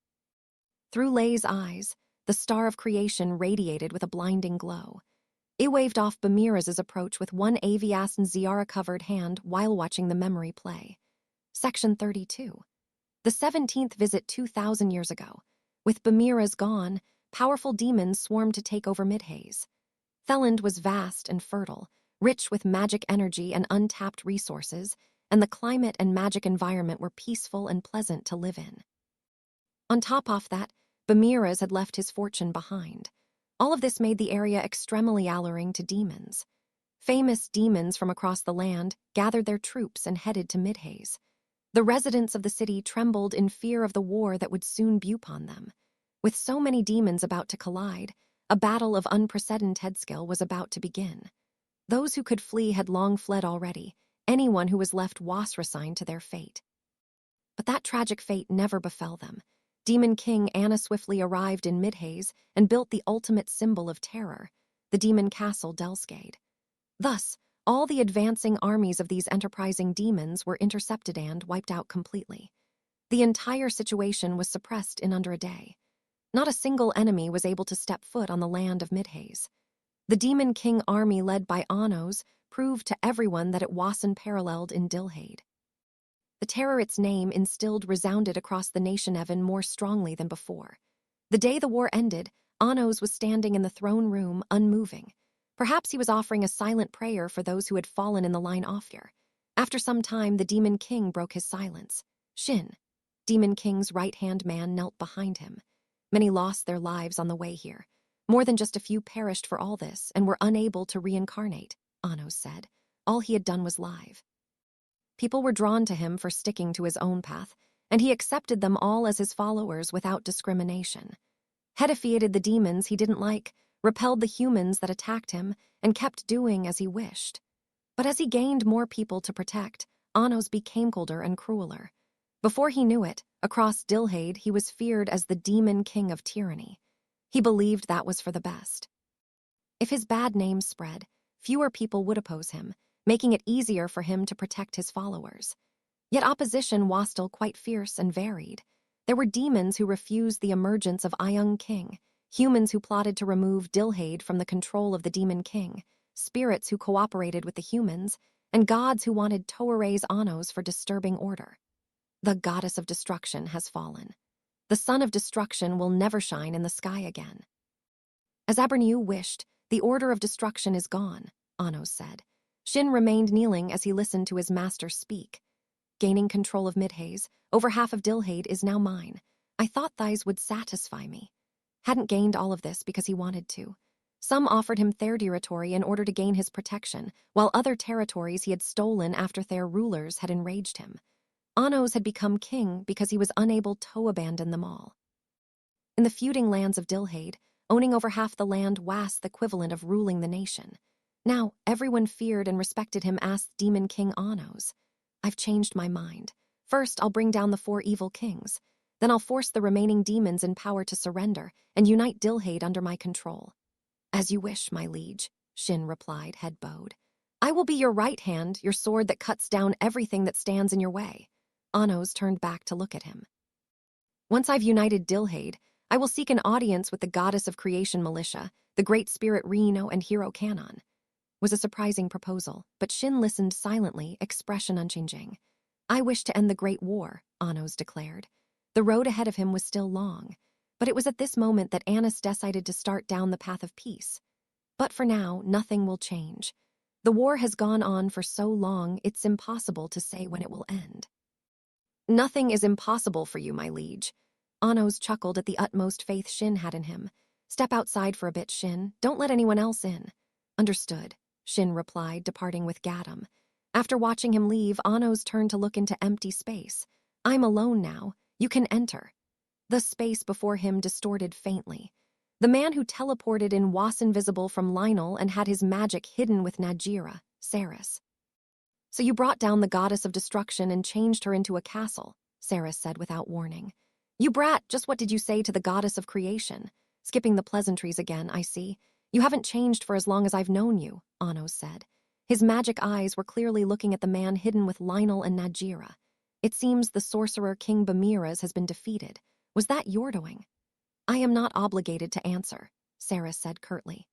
Through Lay's eyes, the Star of Creation radiated with a blinding glow. It waved off Bamiras' approach with one Avias and Ziara-covered hand while watching the memory play. Section 32. The 17th visit 2,000 years ago. With Bamiras gone, powerful demons swarmed to take over Midhaze. Theland was vast and fertile, rich with magic energy and untapped resources, and the climate and magic environment were peaceful and pleasant to live in. On top of that, Bamiras had left his fortune behind. All of this made the area extremely alluring to demons. Famous demons from across the land gathered their troops and headed to Midhaze. The residents of the city trembled in fear of the war that would soon be upon them. With so many demons about to collide, a battle of unprecedented scale was about to begin. Those who could flee had long fled already. Anyone who was left was resigned to their fate. But that tragic fate never befell them. Demon King Anna swiftly arrived in Midhaze and built the ultimate symbol of terror, the demon castle Delskade. Thus, all the advancing armies of these enterprising demons were intercepted and wiped out completely. The entire situation was suppressed in under a day. Not a single enemy was able to step foot on the land of Midhaze. The Demon King army led by Anos proved to everyone that it wasn't paralleled in Dilhade. The terror its name instilled resounded across the nation even more strongly than before. The day the war ended, Anos was standing in the throne room, unmoving. Perhaps he was offering a silent prayer for those who had fallen in the line off here. After some time, the Demon King broke his silence. Shin, Demon King's right-hand man, knelt behind him. Many lost their lives on the way here. More than just a few perished for all this and were unable to reincarnate, Anos said. All he had done was live. People were drawn to him for sticking to his own path, and he accepted them all as his followers without discrimination. Hedifiated the demons he didn't like, repelled the humans that attacked him, and kept doing as he wished. But as he gained more people to protect, Anos became colder and crueler. Before he knew it, across Dilhade he was feared as the Demon King of Tyranny. He believed that was for the best. If his bad name spread, fewer people would oppose him, making it easier for him to protect his followers. Yet opposition was still quite fierce and varied. There were demons who refused the emergence of Iung King, humans who plotted to remove Dilhade from the control of the Demon King, spirits who cooperated with the humans, and gods who wanted Toare's Anos for disturbing order. The goddess of destruction has fallen. The sun of destruction will never shine in the sky again. As Abernew wished, the order of destruction is gone, Anos said. Shin remained kneeling as he listened to his master speak. Gaining control of Midhaze, over half of Dilhade is now mine. I thought thys would satisfy me. Hadn't gained all of this because he wanted to. Some offered him Thair territory in order to gain his protection, while other territories he had stolen after Thair rulers had enraged him. Anos had become king because he was unable to abandon them all. In the feuding lands of Dilhade, owning over half the land was the equivalent of ruling the nation. Now, everyone feared and respected him as Demon King Anos. I've changed my mind. First, I'll bring down the 4 evil kings. Then I'll force the remaining demons in power to surrender and unite Dilhade under my control. As you wish, my liege, Shin replied, head bowed. I will be your right hand, your sword that cuts down everything that stands in your way. Anos turned back to look at him. Once I've united Dilhade, I will seek an audience with the goddess of creation militia, the great spirit Reno and hero Canon. Was a surprising proposal, but Shin listened silently, expression unchanging. I wish to end the Great War, Anos declared. The road ahead of him was still long, but it was at this moment that Anis decided to start down the path of peace. But for now, nothing will change. The war has gone on for so long, it's impossible to say when it will end. Nothing is impossible for you, my liege. Anos chuckled at the utmost faith Shin had in him. Step outside for a bit, Shin. Don't let anyone else in. Understood, Shin replied, departing with Gadam. After watching him leave, Anos turned to look into empty space. I'm alone now. You can enter. The space before him distorted faintly. The man who teleported in was invisible from Lionel and had his magic hidden with Najira, Saris. So you brought down the goddess of destruction and changed her into a castle, Saris said without warning. You brat, just what did you say to the goddess of creation? Skipping the pleasantries again, I see. You haven't changed for as long as I've known you, Anos said. His magic eyes were clearly looking at the man hidden with Lionel and Najira. It seems the sorcerer King Bamiras has been defeated. Was that your doing? I am not obligated to answer, Saris said curtly.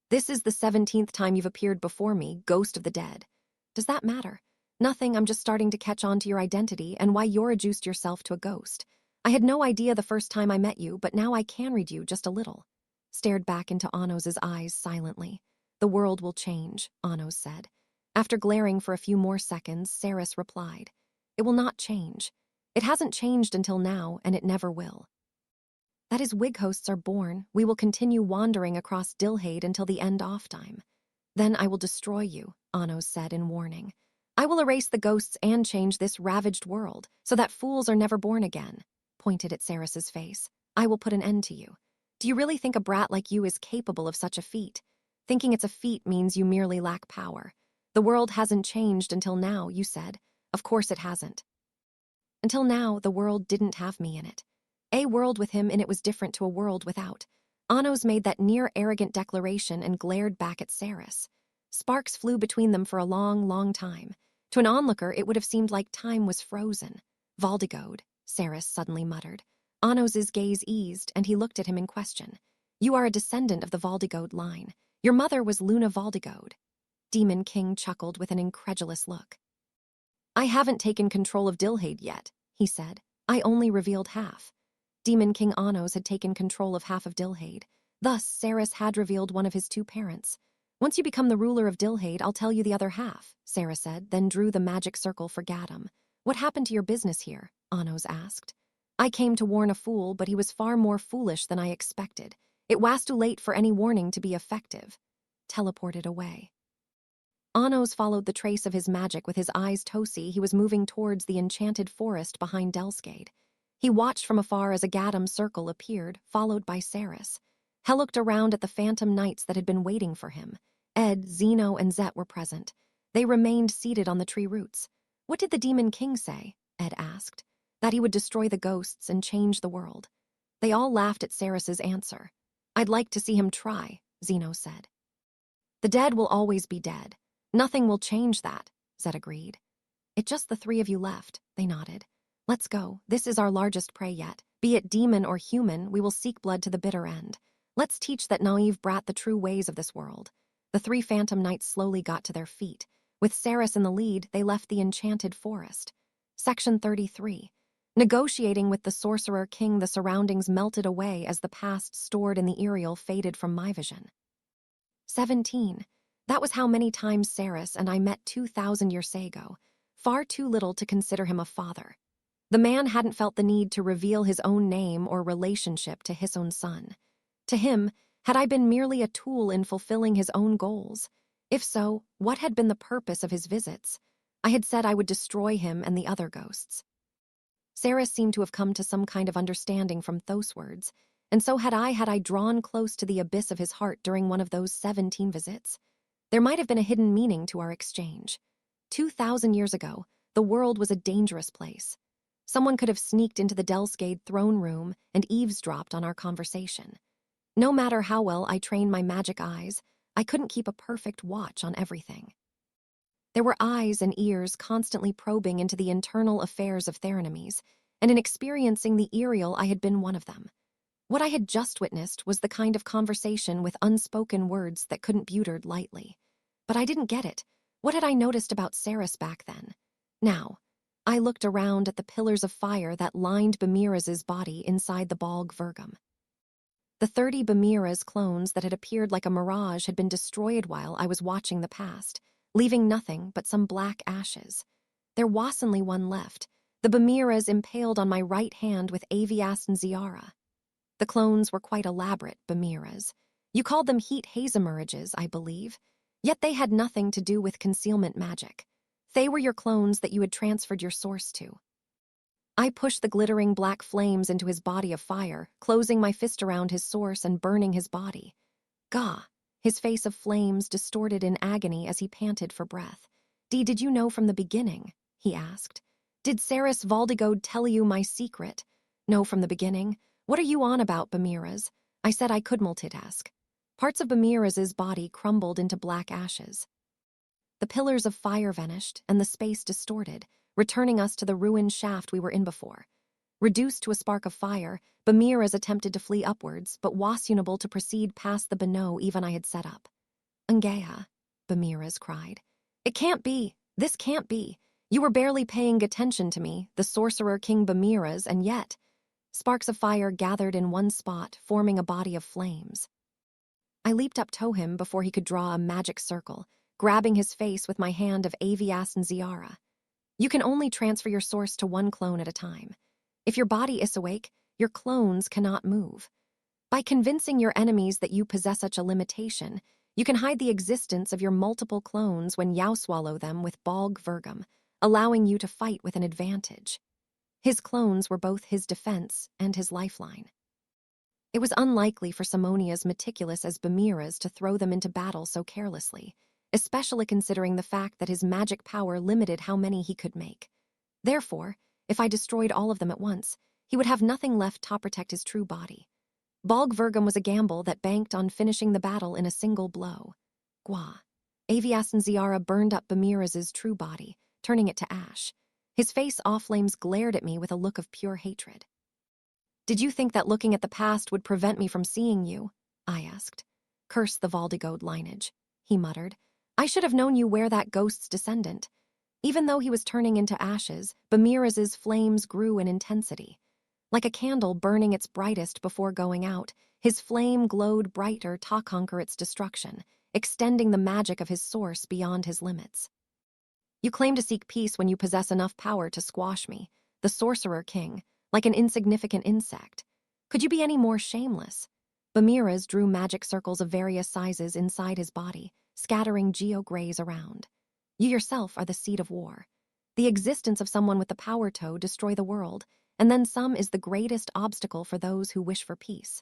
This is the 17th time you've appeared before me, ghost of the dead. Does that matter? Nothing, I'm just starting to catch on to your identity and why you're reduced yourself to a ghost. I had no idea the first time I met you, but now I can read you just a little. Stared back into Anos' eyes silently. The world will change, Anos said. After glaring for a few more seconds, Saris replied. It will not change. It hasn't changed until now, and it never will. That is, wig hosts are born, we will continue wandering across Dilhade until the end off time. Then I will destroy you, Anos said in warning. I will erase the ghosts and change this ravaged world, so that fools are never born again. Pointed at Saris's face. I will put an end to you. Do you really think a brat like you is capable of such a feat? Thinking it's a feat means you merely lack power. The world hasn't changed until now, you said. Of course it hasn't. Until now, the world didn't have me in it. A world with him in it was different to a world without. Anos made that near-arrogant declaration and glared back at Saris. Sparks flew between them for a long, long time. To an onlooker, it would have seemed like time was frozen. Valdigode, Saris suddenly muttered. Anos' gaze eased, and he looked at him in question. You are a descendant of the Valdigode line. Your mother was Luna Valdigode. Demon King chuckled with an incredulous look. I haven't taken control of Dilhade yet, he said. I only revealed half. Demon King Anos had taken control of half of Dilhade. Thus, Saris had revealed one of his 2 parents. Once you become the ruler of Dilhade, I'll tell you the other half, Saris said, then drew the magic circle for Gadam. What happened to your business here? Anos asked. I came to warn a fool, but he was far more foolish than I expected. It was too late for any warning to be effective. Teleported away. Anos followed the trace of his magic with his eyes tossy. He was moving towards the enchanted forest behind Delskade. He watched from afar as a Gadam circle appeared, followed by Saris. Hel looked around at the phantom knights that had been waiting for him. Ed, Zeno, and Zet were present. They remained seated on the tree roots. What did the Demon King say? Ed asked. That he would destroy the ghosts and change the world. They all laughed at Saris's answer. I'd like to see him try, Zeno said. The dead will always be dead. Nothing will change that, Zed agreed. It's just the 3 of you left, they nodded. Let's go. This is our largest prey yet. Be it demon or human, we will seek blood to the bitter end. Let's teach that naive brat the true ways of this world. The 3 phantom knights slowly got to their feet. With Saris in the lead, they left the enchanted forest. Section 33. Negotiating with the Sorcerer King, the surroundings melted away as the past stored in the Aerial faded from my vision. 17. That was how many times Saris and I met 2,000 years ago. Far too little to consider him a father. The man hadn't felt the need to reveal his own name or relationship to his own son. To him, had I been merely a tool in fulfilling his own goals? If so, what had been the purpose of his visits? I had said I would destroy him and the other ghosts. Saris seemed to have come to some kind of understanding from those words, and so had I drawn close to the abyss of his heart during one of those 17 visits. There might have been a hidden meaning to our exchange. 2,000 years ago, the world was a dangerous place. Someone could have sneaked into the Delscade throne room and eavesdropped on our conversation. No matter how well I trained my magic eyes, I couldn't keep a perfect watch on everything. There were eyes and ears constantly probing into the internal affairs of their enemies, and in experiencing the Aerial, I had been one of them. What I had just witnessed was the kind of conversation with unspoken words that couldn't be uttered lightly. But I didn't get it. What had I noticed about Saris back then? Now, I looked around at the pillars of fire that lined Bamiraz's body inside the Balg Vergum. The 30 Bamiraz clones that had appeared like a mirage had been destroyed while I was watching the past, leaving nothing but some black ashes. There was only one left, the Bamiraz impaled on my right hand with Avias and Ziara. The clones were quite elaborate Bamiraz. You called them heat hazemirages, I believe. Yet they had nothing to do with concealment magic. They were your clones that you had transferred your source to. I pushed the glittering black flames into his body of fire, closing my fist around his source and burning his body. Gah! His face of flames distorted in agony as he panted for breath. Did you know from the beginning? He asked. Did Saris Valdigode tell you my secret? No, from the beginning. What are you on about, Bamiraz? I said I could multitask. Parts of Bamiraz's body crumbled into black ashes. The pillars of fire vanished, and the space distorted, returning us to the ruined shaft we were in before. Reduced to a spark of fire, Bamiraz attempted to flee upwards, but was unable to proceed past the Bano even I had set up. Ungea, Bamiraz cried. It can't be. This can't be. You were barely paying attention to me, the Sorcerer King Bamiraz, and yet... Sparks of fire gathered in one spot, forming a body of flames. I leaped up to him before he could draw a magic circle, grabbing his face with my hand of Avias and Ziara. You can only transfer your source to one clone at a time. If your body is awake, your clones cannot move. By convincing your enemies that you possess such a limitation, you can hide the existence of your multiple clones when you swallow them with Balg Vergum, allowing you to fight with an advantage. His clones were both his defense and his lifeline. It was unlikely for Simonia's meticulous as Bamiraz to throw them into battle so carelessly, especially considering the fact that his magic power limited how many he could make. Therefore, if I destroyed all of them at once, he would have nothing left to protect his true body. Balg Vergum was a gamble that banked on finishing the battle in a single blow. Gwa. Avias and Ziara burned up Bamiraz's true body, turning it to ash. His face off flames glared at me with a look of pure hatred. Did you think that looking at the past would prevent me from seeing you? I asked. Curse the Valdigode lineage, he muttered. I should have known you were that ghost's descendant. Even though he was turning into ashes, Bamiraz's flames grew in intensity. Like a candle burning its brightest before going out, his flame glowed brighter to conquer its destruction, extending the magic of his source beyond his limits. You claim to seek peace when you possess enough power to squash me, the Sorcerer King, like an insignificant insect. Could you be any more shameless? Bamiraz drew magic circles of various sizes inside his body, scattering geograys around. You yourself are the seed of war. The existence of someone with the power to destroy the world, and then some is the greatest obstacle for those who wish for peace.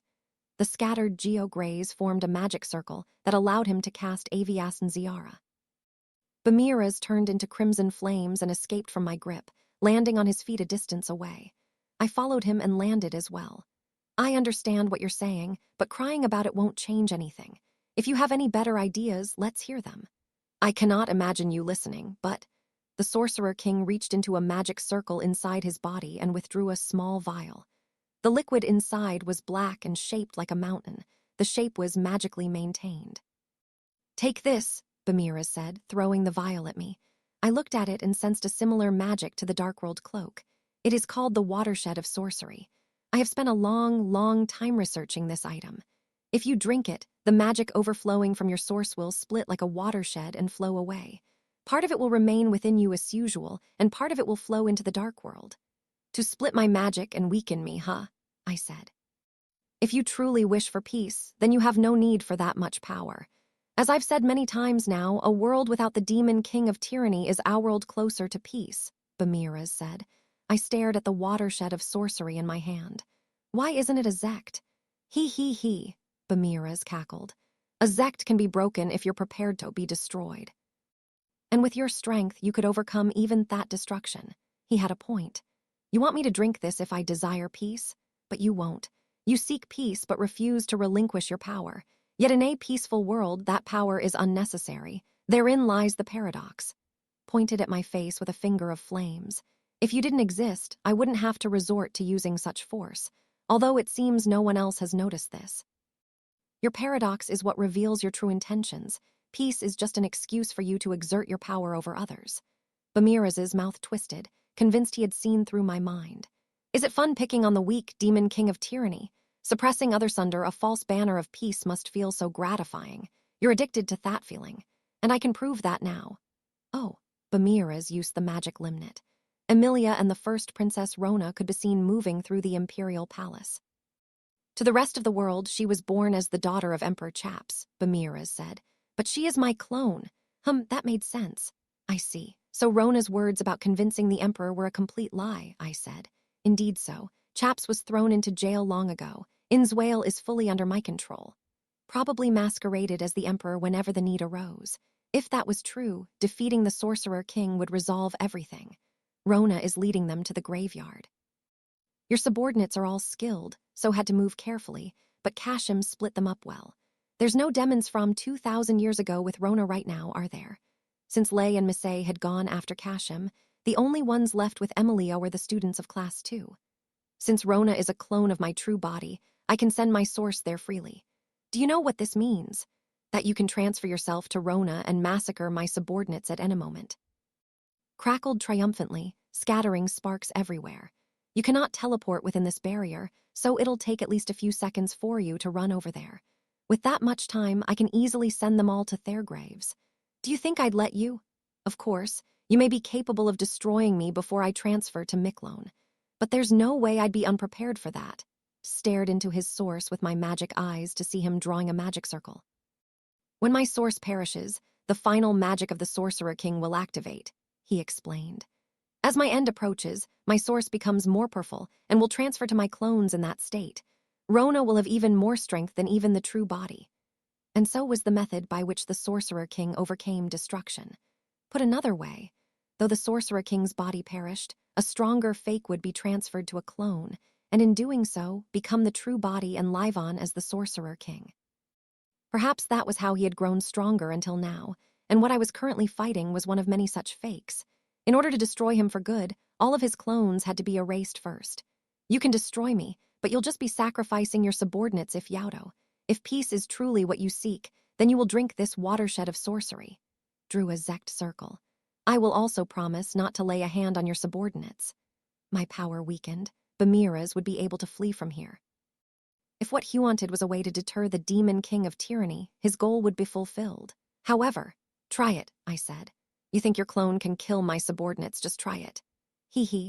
The scattered geograys formed a magic circle that allowed him to cast Avias and Ziara. Bamiraz turned into crimson flames and escaped from my grip, landing on his feet a distance away. I followed him and landed as well. I understand what you're saying, but crying about it won't change anything. If you have any better ideas, let's hear them. I cannot imagine you listening, but... The Sorcerer King reached into a magic circle inside his body and withdrew a small vial. The liquid inside was black and shaped like a mountain. The shape was magically maintained. Take this, Bamira said, throwing the vial at me. I looked at it and sensed a similar magic to the Dark World cloak. It is called the watershed of sorcery. I have spent a long time researching this item. If you drink it, the magic overflowing from your source will split like a watershed and flow away. Part of it will remain within you as usual, and part of it will flow into the Dark World. To split my magic and weaken me, huh? I said. If you truly wish for peace, then you have no need for that much power. As I've said many times now, a world without the demon king of tyranny is our world closer to peace, Bamira said. I stared at the watershed of sorcery in my hand. Why isn't it a zect? He, Bamiras cackled. A zect can be broken if you're prepared to be destroyed. And with your strength, you could overcome even that destruction. He had a point. You want me to drink this if I desire peace? But you won't. You seek peace but refuse to relinquish your power. Yet in a peaceful world, that power is unnecessary. Therein lies the paradox. Pointed at my face with a finger of flames. If you didn't exist, I wouldn't have to resort to using such force, although it seems no one else has noticed this. Your paradox is what reveals your true intentions. Peace is just an excuse for you to exert your power over others. Bamiraz's mouth twisted, convinced he had seen through my mind. Is it fun picking on the weak demon king of tyranny? Suppressing others under a false banner of peace must feel so gratifying. You're addicted to that feeling, and I can prove that now. Oh, Bamiras used the magic limnet. Emilia and the first Princess Rona could be seen moving through the imperial palace. To the rest of the world, she was born as the daughter of Emperor Chaps, Bamiras said. But she is my clone. That made sense. I see. So Rona's words about convincing the emperor were a complete lie, I said. Indeed so. Chaps was thrown into jail long ago. Innswale is fully under my control. Probably masqueraded as the emperor whenever the need arose. If that was true, defeating the Sorcerer King would resolve everything. Rona is leading them to the graveyard. Your subordinates are all skilled, so had to move carefully, but Kashim split them up well. There's no demons from 2,000 years ago with Rona right now, are there? Since Lay and Missay had gone after Kashim, the only ones left with Emilia were the students of Class 2. Since Rona is a clone of my true body, I can send my source there freely. Do you know what this means? That you can transfer yourself to Rona and massacre my subordinates at any moment. Crackled triumphantly, scattering sparks everywhere. You cannot teleport within this barrier, so it'll take at least a few seconds for you to run over there. With that much time, I can easily send them all to their graves. Do you think I'd let you? Of course, you may be capable of destroying me before I transfer to Miklone. But there's no way I'd be unprepared for that. Stared into his source with my magic eyes to see him drawing a magic circle. When my source perishes, the final magic of the Sorcerer King will activate, he explained. As my end approaches, my source becomes more powerful and will transfer to my clones in that state. Rona will have even more strength than even the true body. And so was the method by which the Sorcerer King overcame destruction. Put another way, though the Sorcerer King's body perished, a stronger fake would be transferred to a clone, and in doing so, become the true body and live on as the Sorcerer King. Perhaps that was how he had grown stronger until now, and what I was currently fighting was one of many such fakes. In order to destroy him for good, all of his clones had to be erased first. You can destroy me, but you'll just be sacrificing your subordinates if Yaudo. If peace is truly what you seek, then you will drink this watershed of sorcery. Drew a zect circle. I will also promise not to lay a hand on your subordinates. My power weakened. Bamiras would be able to flee from here. If what he wanted was a way to deter the demon king of tyranny, his goal would be fulfilled. However, try it, I said. You think your clone can kill my subordinates, just try it.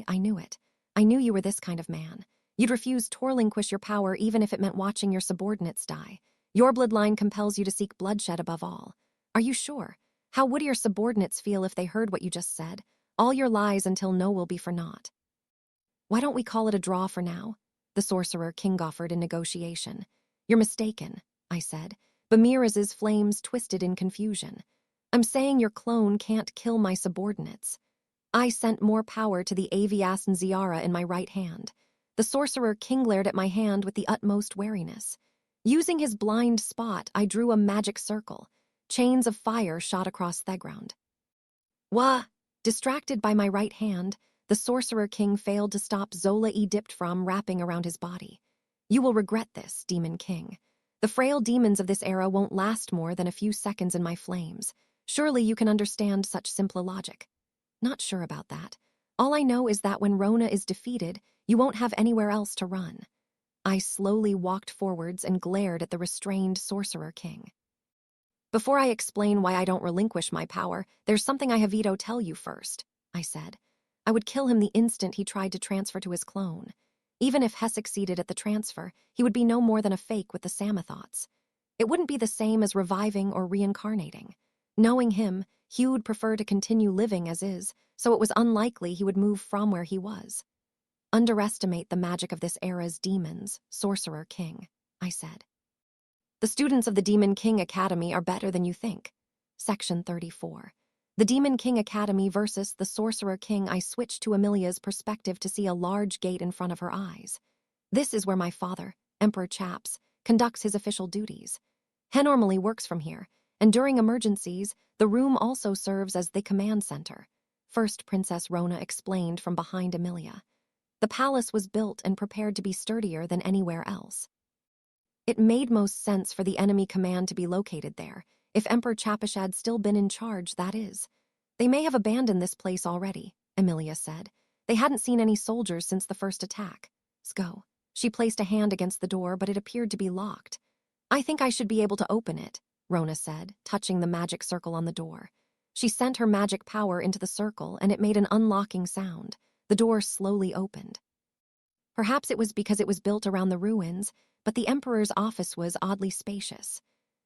I knew it. I knew you were this kind of man. You'd refuse to relinquish your power even if it meant watching your subordinates die. Your bloodline compels you to seek bloodshed above all. Are you sure? How would your subordinates feel if they heard what you just said? All your lies until no will be for naught. Why don't we call it a draw for now? The Sorcerer King offered in negotiation. You're mistaken, I said. Bamiraz's flames twisted in confusion. I'm saying your clone can't kill my subordinates. I sent more power to the Avias and Ziara in my right hand. The Sorcerer King glared at my hand with the utmost wariness. Using his blind spot, I drew a magic circle. Chains of fire shot across the ground. Wah! Distracted by my right hand, the Sorcerer King failed to stop Zola dipped from wrapping around his body. You will regret this, Demon King. The frail demons of this era won't last more than a few seconds in my flames. Surely you can understand such simple logic. Not sure about that. All I know is that when Rona is defeated, you won't have anywhere else to run. I slowly walked forwards and glared at the restrained Sorcerer King. Before I explain why I don't relinquish my power, there's something I have Vito tell you first, I said. I would kill him the instant he tried to transfer to his clone. Even if Hess succeeded at the transfer, he would be no more than a fake with the Samathots. It wouldn't be the same as reviving or reincarnating. Knowing him, Hugh would prefer to continue living as is, so it was unlikely he would move from where he was. Underestimate the magic of this era's demons, Sorcerer King, I said. The students of the Demon King Academy are better than you think. Section 34. The Demon King Academy versus the Sorcerer King. I switched to Amelia's perspective to see a large gate in front of her eyes. This is where my father, Emperor Chaps, conducts his official duties. He normally works from here, and during emergencies, the room also serves as the command center. First, Princess Rona explained from behind Amelia. The palace was built and prepared to be sturdier than anywhere else. It made most sense for the enemy command to be located there, if Emperor Chapish had still been in charge, that is. They may have abandoned this place already, Amelia said. They hadn't seen any soldiers since the first attack. Go. She placed a hand against the door, but it appeared to be locked. I think I should be able to open it, Rona said, touching the magic circle on the door. She sent her magic power into the circle, and it made an unlocking sound. The door slowly opened. Perhaps it was because it was built around the ruins, but the Emperor's office was oddly spacious.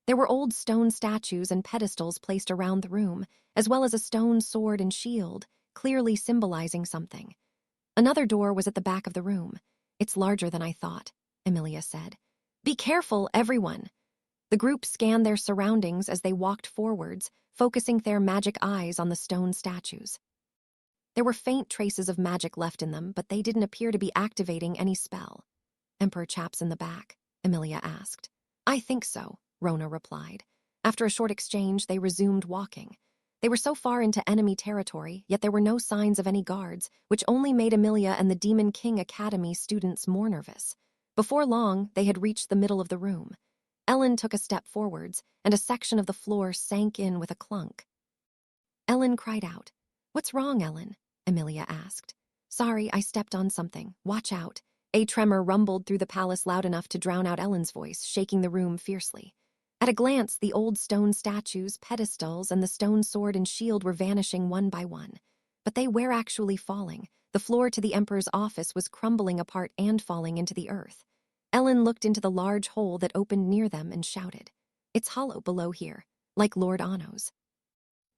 There were old stone statues and pedestals placed around the room, as well as a stone sword and shield, clearly symbolizing something. Another door was at the back of the room. It's larger than I thought, Amelia said. Be careful, everyone. The group scanned their surroundings as they walked forwards, focusing their magic eyes on the stone statues. There were faint traces of magic left in them, but they didn't appear to be activating any spell. Emperor Chaps in the back, Amelia asked. I think so, Rona replied. After a short exchange, they resumed walking. They were so far into enemy territory, yet there were no signs of any guards, which only made Amelia and the Demon King Academy students more nervous. Before long, they had reached the middle of the room. Ellen took a step forwards, and a section of the floor sank in with a clunk. Ellen cried out. What's wrong, Ellen? Amelia asked. Sorry, I stepped on something. Watch out. A tremor rumbled through the palace loud enough to drown out Ellen's voice, shaking the room fiercely. At a glance, the old stone statues, pedestals, and the stone sword and shield were vanishing one by one. But they were actually falling. The floor to the Emperor's office was crumbling apart and falling into the earth. Ellen looked into the large hole that opened near them and shouted. It's hollow below here, like Lord Anno's.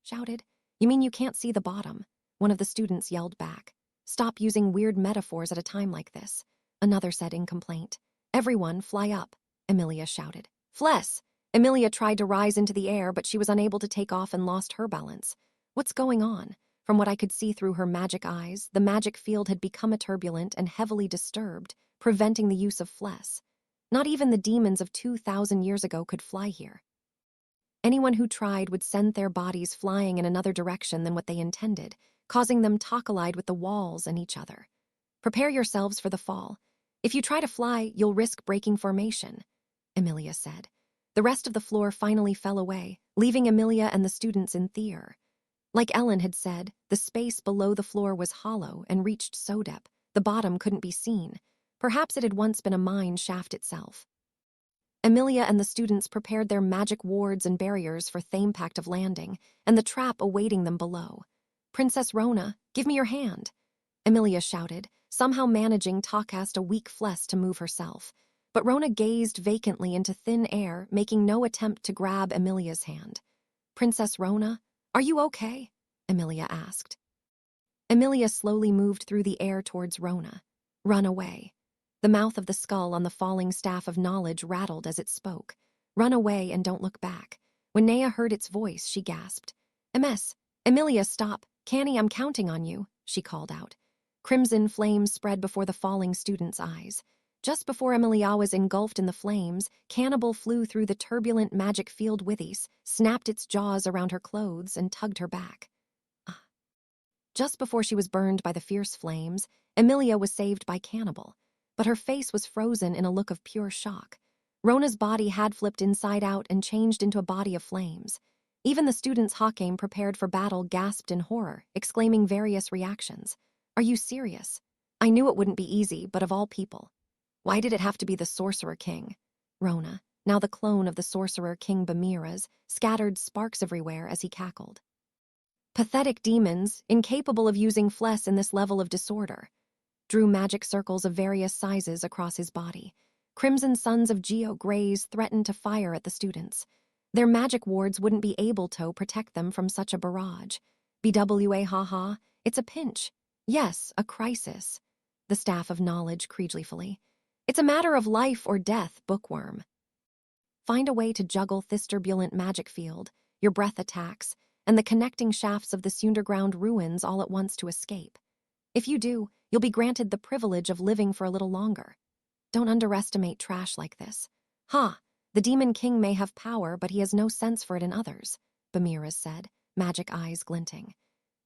Shouted. You mean you can't see the bottom? One of the students yelled back. Stop using weird metaphors at a time like this. Another said in complaint. Everyone, fly up, Amelia shouted. Fless! Amelia tried to rise into the air, but she was unable to take off and lost her balance. What's going on? From what I could see through her magic eyes, the magic field had become turbulent and heavily disturbed, preventing the use of Fless. Not even the demons of 2,000 years ago could fly here. Anyone who tried would send their bodies flying in another direction than what they intended, causing them to collide with the walls and each other. Prepare yourselves for the fall. If you try to fly, you'll risk breaking formation, Amelia said. The rest of the floor finally fell away, leaving Amelia and the students in fear. Like Ellen had said, the space below the floor was hollow and reached so deep, the bottom couldn't be seen. Perhaps it had once been a mine shaft itself. Amelia and the students prepared their magic wards and barriers for the impact of landing, and the trap awaiting them below. Princess Rona, give me your hand, Amelia shouted, somehow managing to cast a weak Fless to move herself. But Rona gazed vacantly into thin air, making no attempt to grab Amelia's hand. Princess Rona, are you okay? Amelia asked. Amelia slowly moved through the air towards Rona. Run away. The mouth of the skull on the falling staff of knowledge rattled as it spoke. Run away and don't look back. When Nea heard its voice, she gasped. Amelia, stop. Canny, I'm counting on you, she called out. Crimson flames spread before the falling student's eyes. Just before Amelia was engulfed in the flames, Cannibal flew through the turbulent magic field withies, snapped its jaws around her clothes, and tugged her back. Just before she was burned by the fierce flames, Amelia was saved by Cannibal. But her face was frozen in a look of pure shock. Rona's body had flipped inside out and changed into a body of flames. Even the students Hawkame prepared for battle gasped in horror, exclaiming various reactions. Are you serious? I knew it wouldn't be easy, but of all people. Why did it have to be the Sorcerer King? Rona, now the clone of the Sorcerer King Bamiras, scattered sparks everywhere as he cackled. Pathetic demons, incapable of using flesh in this level of disorder, drew magic circles of various sizes across his body. Crimson Sons of Geo Greys threatened to fire at the students. Their magic wards wouldn't be able to protect them from such a barrage. BWA haha, it's a pinch. Yes, a crisis. The Staff of Knowledge creedfully. It's a matter of life or death, bookworm. Find a way to juggle this turbulent magic field, your breath attacks, and the connecting shafts of this underground ruins all at once to escape. If you do, you'll be granted the privilege of living for a little longer. Don't underestimate trash like this. The Demon King may have power, but he has no sense for it in others, Bamiras said, magic eyes glinting.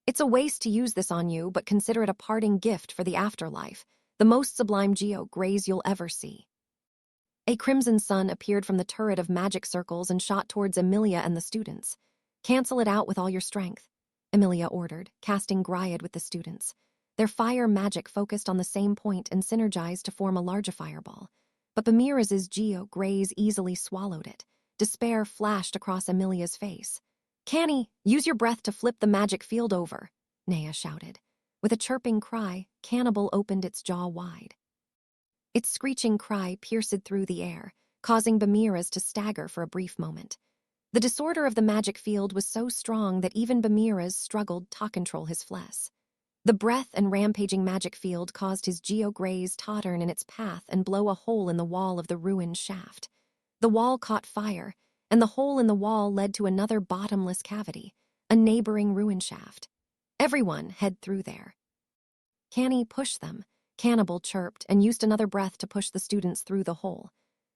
It's a waste to use this on you, but consider it a parting gift for the afterlife, the most sublime Geo Greys you'll ever see. A crimson sun appeared from the turret of magic circles and shot towards Emilia and the students. Cancel it out with all your strength, Emilia ordered, casting Gryad with the students. Their fire magic focused on the same point and synergized to form a larger fireball. But Bamiras' Geo Greys easily swallowed it. Despair flashed across Emilia's face. Canny, use your breath to flip the magic field over, Nea shouted. With a chirping cry, Cannibal opened its jaw wide. Its screeching cry pierced through the air, causing Bamiras to stagger for a brief moment. The disorder of the magic field was so strong that even Bamiras struggled to control his flesh. The breath and rampaging magic field caused his Geo Greys totter in its path and blow a hole in the wall of the ruined shaft. The wall caught fire, and the hole in the wall led to another bottomless cavity, a neighboring ruin shaft. Everyone head through there. Canny, push them, Cannibal chirped and used another breath to push the students through the hole.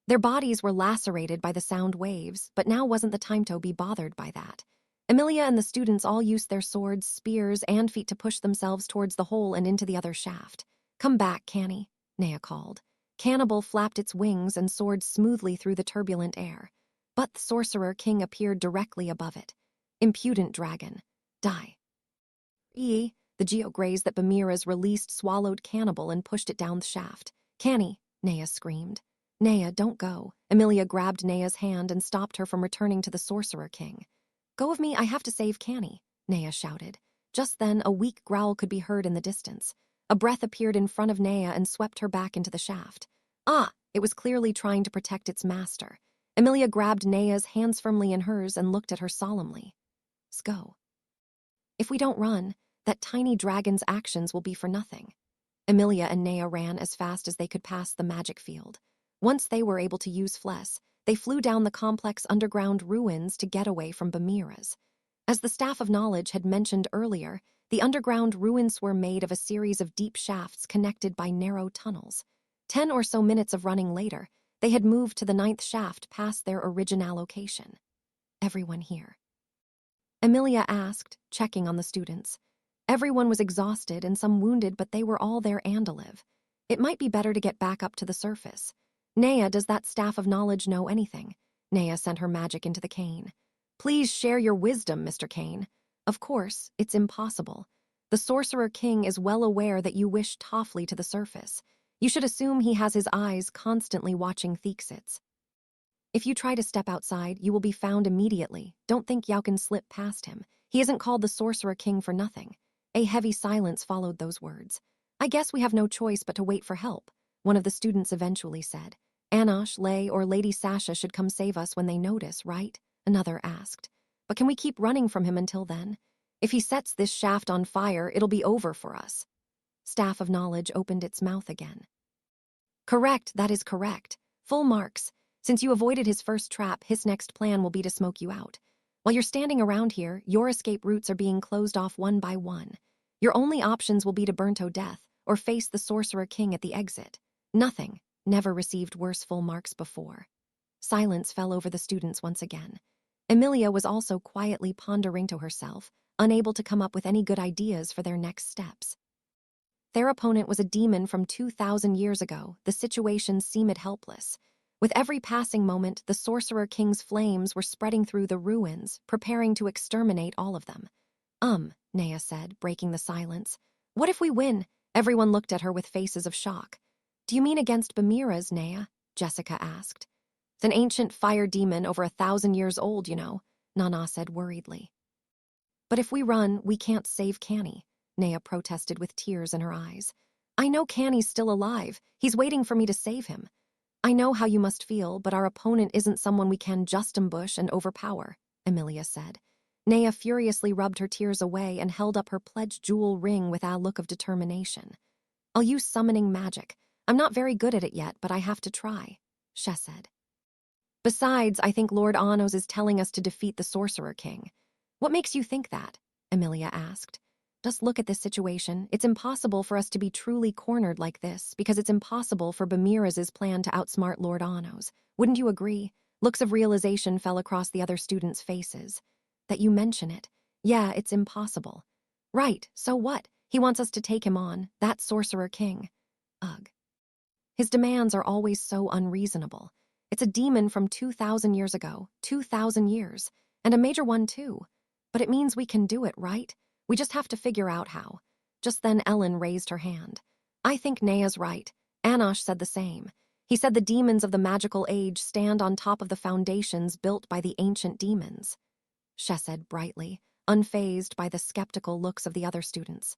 Their bodies were lacerated by the sound waves, but now wasn't the time to be bothered by that. Emilia and the students all used their swords, spears, and feet to push themselves towards the hole and into the other shaft. Come back, Canny, Nea called. Cannibal flapped its wings and soared smoothly through the turbulent air. But the Sorcerer King appeared directly above it. Impudent dragon. Die. The Geo Greys that Bamiras released swallowed Cannibal and pushed it down the shaft. Canny, Nea screamed. Nea, don't go. Emilia grabbed Nea's hand and stopped her from returning to the Sorcerer King. Go of me, I have to save Canny, Nea shouted. Just then, a weak growl could be heard in the distance. A breath appeared in front of Nea and swept her back into the shaft. It was clearly trying to protect its master. Emilia grabbed Nea's hands firmly in hers and looked at her solemnly. Let's go. If we don't run, that tiny dragon's actions will be for nothing. Emilia and Nea ran as fast as they could past the magic field. Once they were able to use flesh, they flew down the complex underground ruins to get away from Bamiras. As the Staff of Knowledge had mentioned earlier, the underground ruins were made of a series of deep shafts connected by narrow tunnels. 10 or so minutes of running later, they had moved to the 9th shaft past their original location. Everyone here? Emilia asked, checking on the students. Everyone was exhausted and some wounded, but they were all there and alive. It might be better to get back up to the surface. Nea, does that Staff of Knowledge know anything? Nea sent her magic into the cane. Please share your wisdom, Mr. Kane. Of course, it's impossible. The Sorcerer King is well aware that you wish Toffley to the surface. You should assume he has his eyes constantly watching Theexits. If you try to step outside, you will be found immediately. Don't think you can slip past him. He isn't called the Sorcerer King for nothing. A heavy silence followed those words. I guess we have no choice but to wait for help, one of the students eventually said. Anosh, Lay, or Lady Sasha should come save us when they notice, right? Another asked. But can we keep running from him until then? If he sets this shaft on fire, it'll be over for us. Staff of Knowledge opened its mouth again. Correct, that is correct. Full marks. Since you avoided his first trap, his next plan will be to smoke you out. While you're standing around here, your escape routes are being closed off one by one. Your only options will be to burn to death or face the Sorcerer King at the exit. Nothing. Never received worse full marks before. Silence fell over the students once again. Emilia was also quietly pondering to herself, unable to come up with any good ideas for their next steps. Their opponent was a demon from 2,000 years ago. The situation seemed helpless. With every passing moment, the Sorcerer King's flames were spreading through the ruins, preparing to exterminate all of them. Nea said, breaking the silence. What if we win? Everyone looked at her with faces of shock. Do you mean against Bamira's, Nea? Jessica asked. It's an ancient fire demon over 1,000 years old, you know, Nana said worriedly. But if we run, we can't save Canny, Nea protested with tears in her eyes. I know Canny's still alive. He's waiting for me to save him. I know how you must feel, but our opponent isn't someone we can just ambush and overpower, Emilia said. Nea furiously rubbed her tears away and held up her pledged jewel ring with a look of determination. I'll use summoning magic. I'm not very good at it yet, but I have to try, She said. Besides, I think Lord Anos is telling us to defeat the Sorcerer King. What makes you think that? Emilia asked. Just look at this situation. It's impossible for us to be truly cornered like this because it's impossible for Bamira's plan to outsmart Lord Anos. Wouldn't you agree? Looks of realization fell across the other students' faces. That you mention it. Yeah, it's impossible. Right, so what? He wants us to take him on. That Sorcerer King. Ugh. His demands are always so unreasonable. It's a demon from 2,000 years ago, 2,000 years, and a major one too. But it means we can do it, right? We just have to figure out how. Just then Ellen raised her hand. I think Nea's right. Anosh said the same. He said the demons of the magical age stand on top of the foundations built by the ancient demons. She said brightly, unfazed by the skeptical looks of the other students.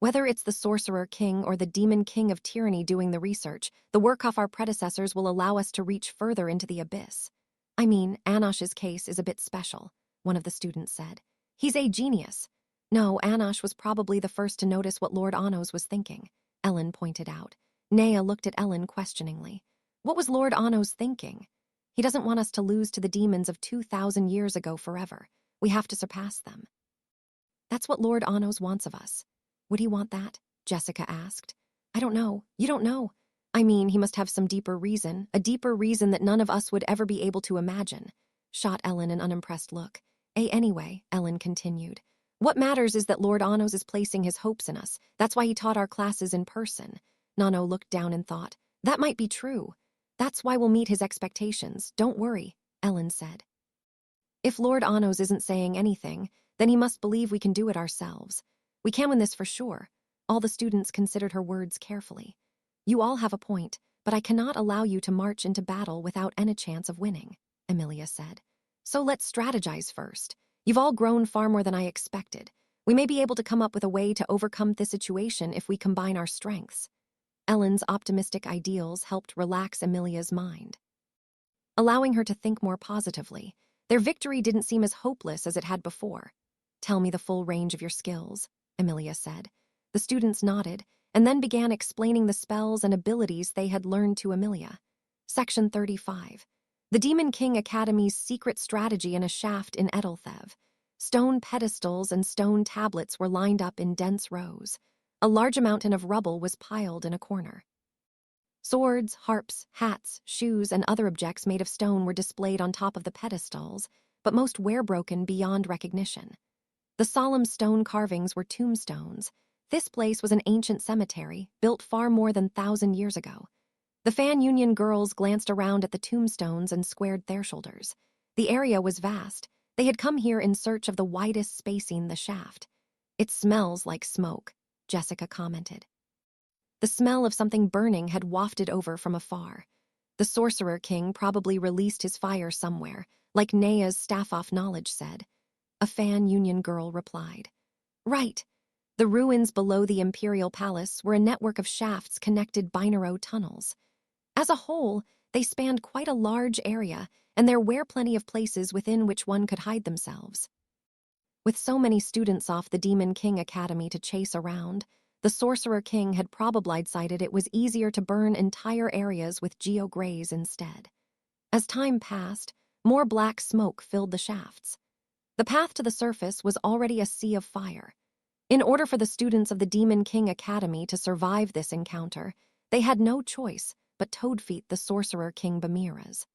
Whether it's the Sorcerer King or the Demon King of Tyranny doing the research, the work of our predecessors will allow us to reach further into the abyss. I mean, Anosh's case is a bit special, one of the students said. He's a genius. No, Anosh was probably the first to notice what Lord Anos was thinking, Ellen pointed out. Nea looked at Ellen questioningly. What was Lord Anos thinking? He doesn't want us to lose to the demons of 2,000 years ago forever. We have to surpass them. That's what Lord Anos wants of us. Would he want that? Jessica asked. I don't know. You don't know. I mean, he must have some deeper reason, a deeper reason that none of us would ever be able to imagine. Shot Ellen an unimpressed look. Anyway, Ellen continued. What matters is that Lord Anos is placing his hopes in us. That's why he taught our classes in person. Nano looked down and thought, that might be true. That's why we'll meet his expectations. Don't worry, Ellen said. If Lord Anos isn't saying anything, then he must believe we can do it ourselves. We can win this for sure. All the students considered her words carefully. You all have a point, but I cannot allow you to march into battle without any chance of winning, Emilia said. So let's strategize first. You've all grown far more than I expected. We may be able to come up with a way to overcome this situation if we combine our strengths. Ellen's optimistic ideals helped relax Emilia's mind, allowing her to think more positively. Their victory didn't seem as hopeless as it had before. Tell me the full range of your skills, Emilia said. The students nodded, and then began explaining the spells and abilities they had learned to Emilia. Section 35. The Demon King Academy's secret strategy in a shaft in Edelthev. Stone pedestals and stone tablets were lined up in dense rows. A large mountain of rubble was piled in a corner. Swords, harps, hats, shoes, and other objects made of stone were displayed on top of the pedestals, but most wear-broken beyond recognition. The solemn stone carvings were tombstones. This place was an ancient cemetery, built far more than 1,000 years ago. The Fan Union girls glanced around at the tombstones and squared their shoulders. The area was vast. They had come here in search of the widest spacing the shaft. It smells like smoke, Jessica commented. The smell of something burning had wafted over from afar. The Sorcerer King probably released his fire somewhere, like Nea's staff-off knowledge said. A Fan Union girl replied. Right. The ruins below the Imperial Palace were a network of shafts connected binary tunnels. As a whole, they spanned quite a large area, and there were plenty of places within which one could hide themselves. With so many students off the Demon King Academy to chase around, the Sorcerer King had probably decided it was easier to burn entire areas with geograys instead. As time passed, more black smoke filled the shafts. The path to the surface was already a sea of fire. In order for the students of the Demon King Academy to survive this encounter, they had no choice but toad-feet the Sorcerer King Bamira's.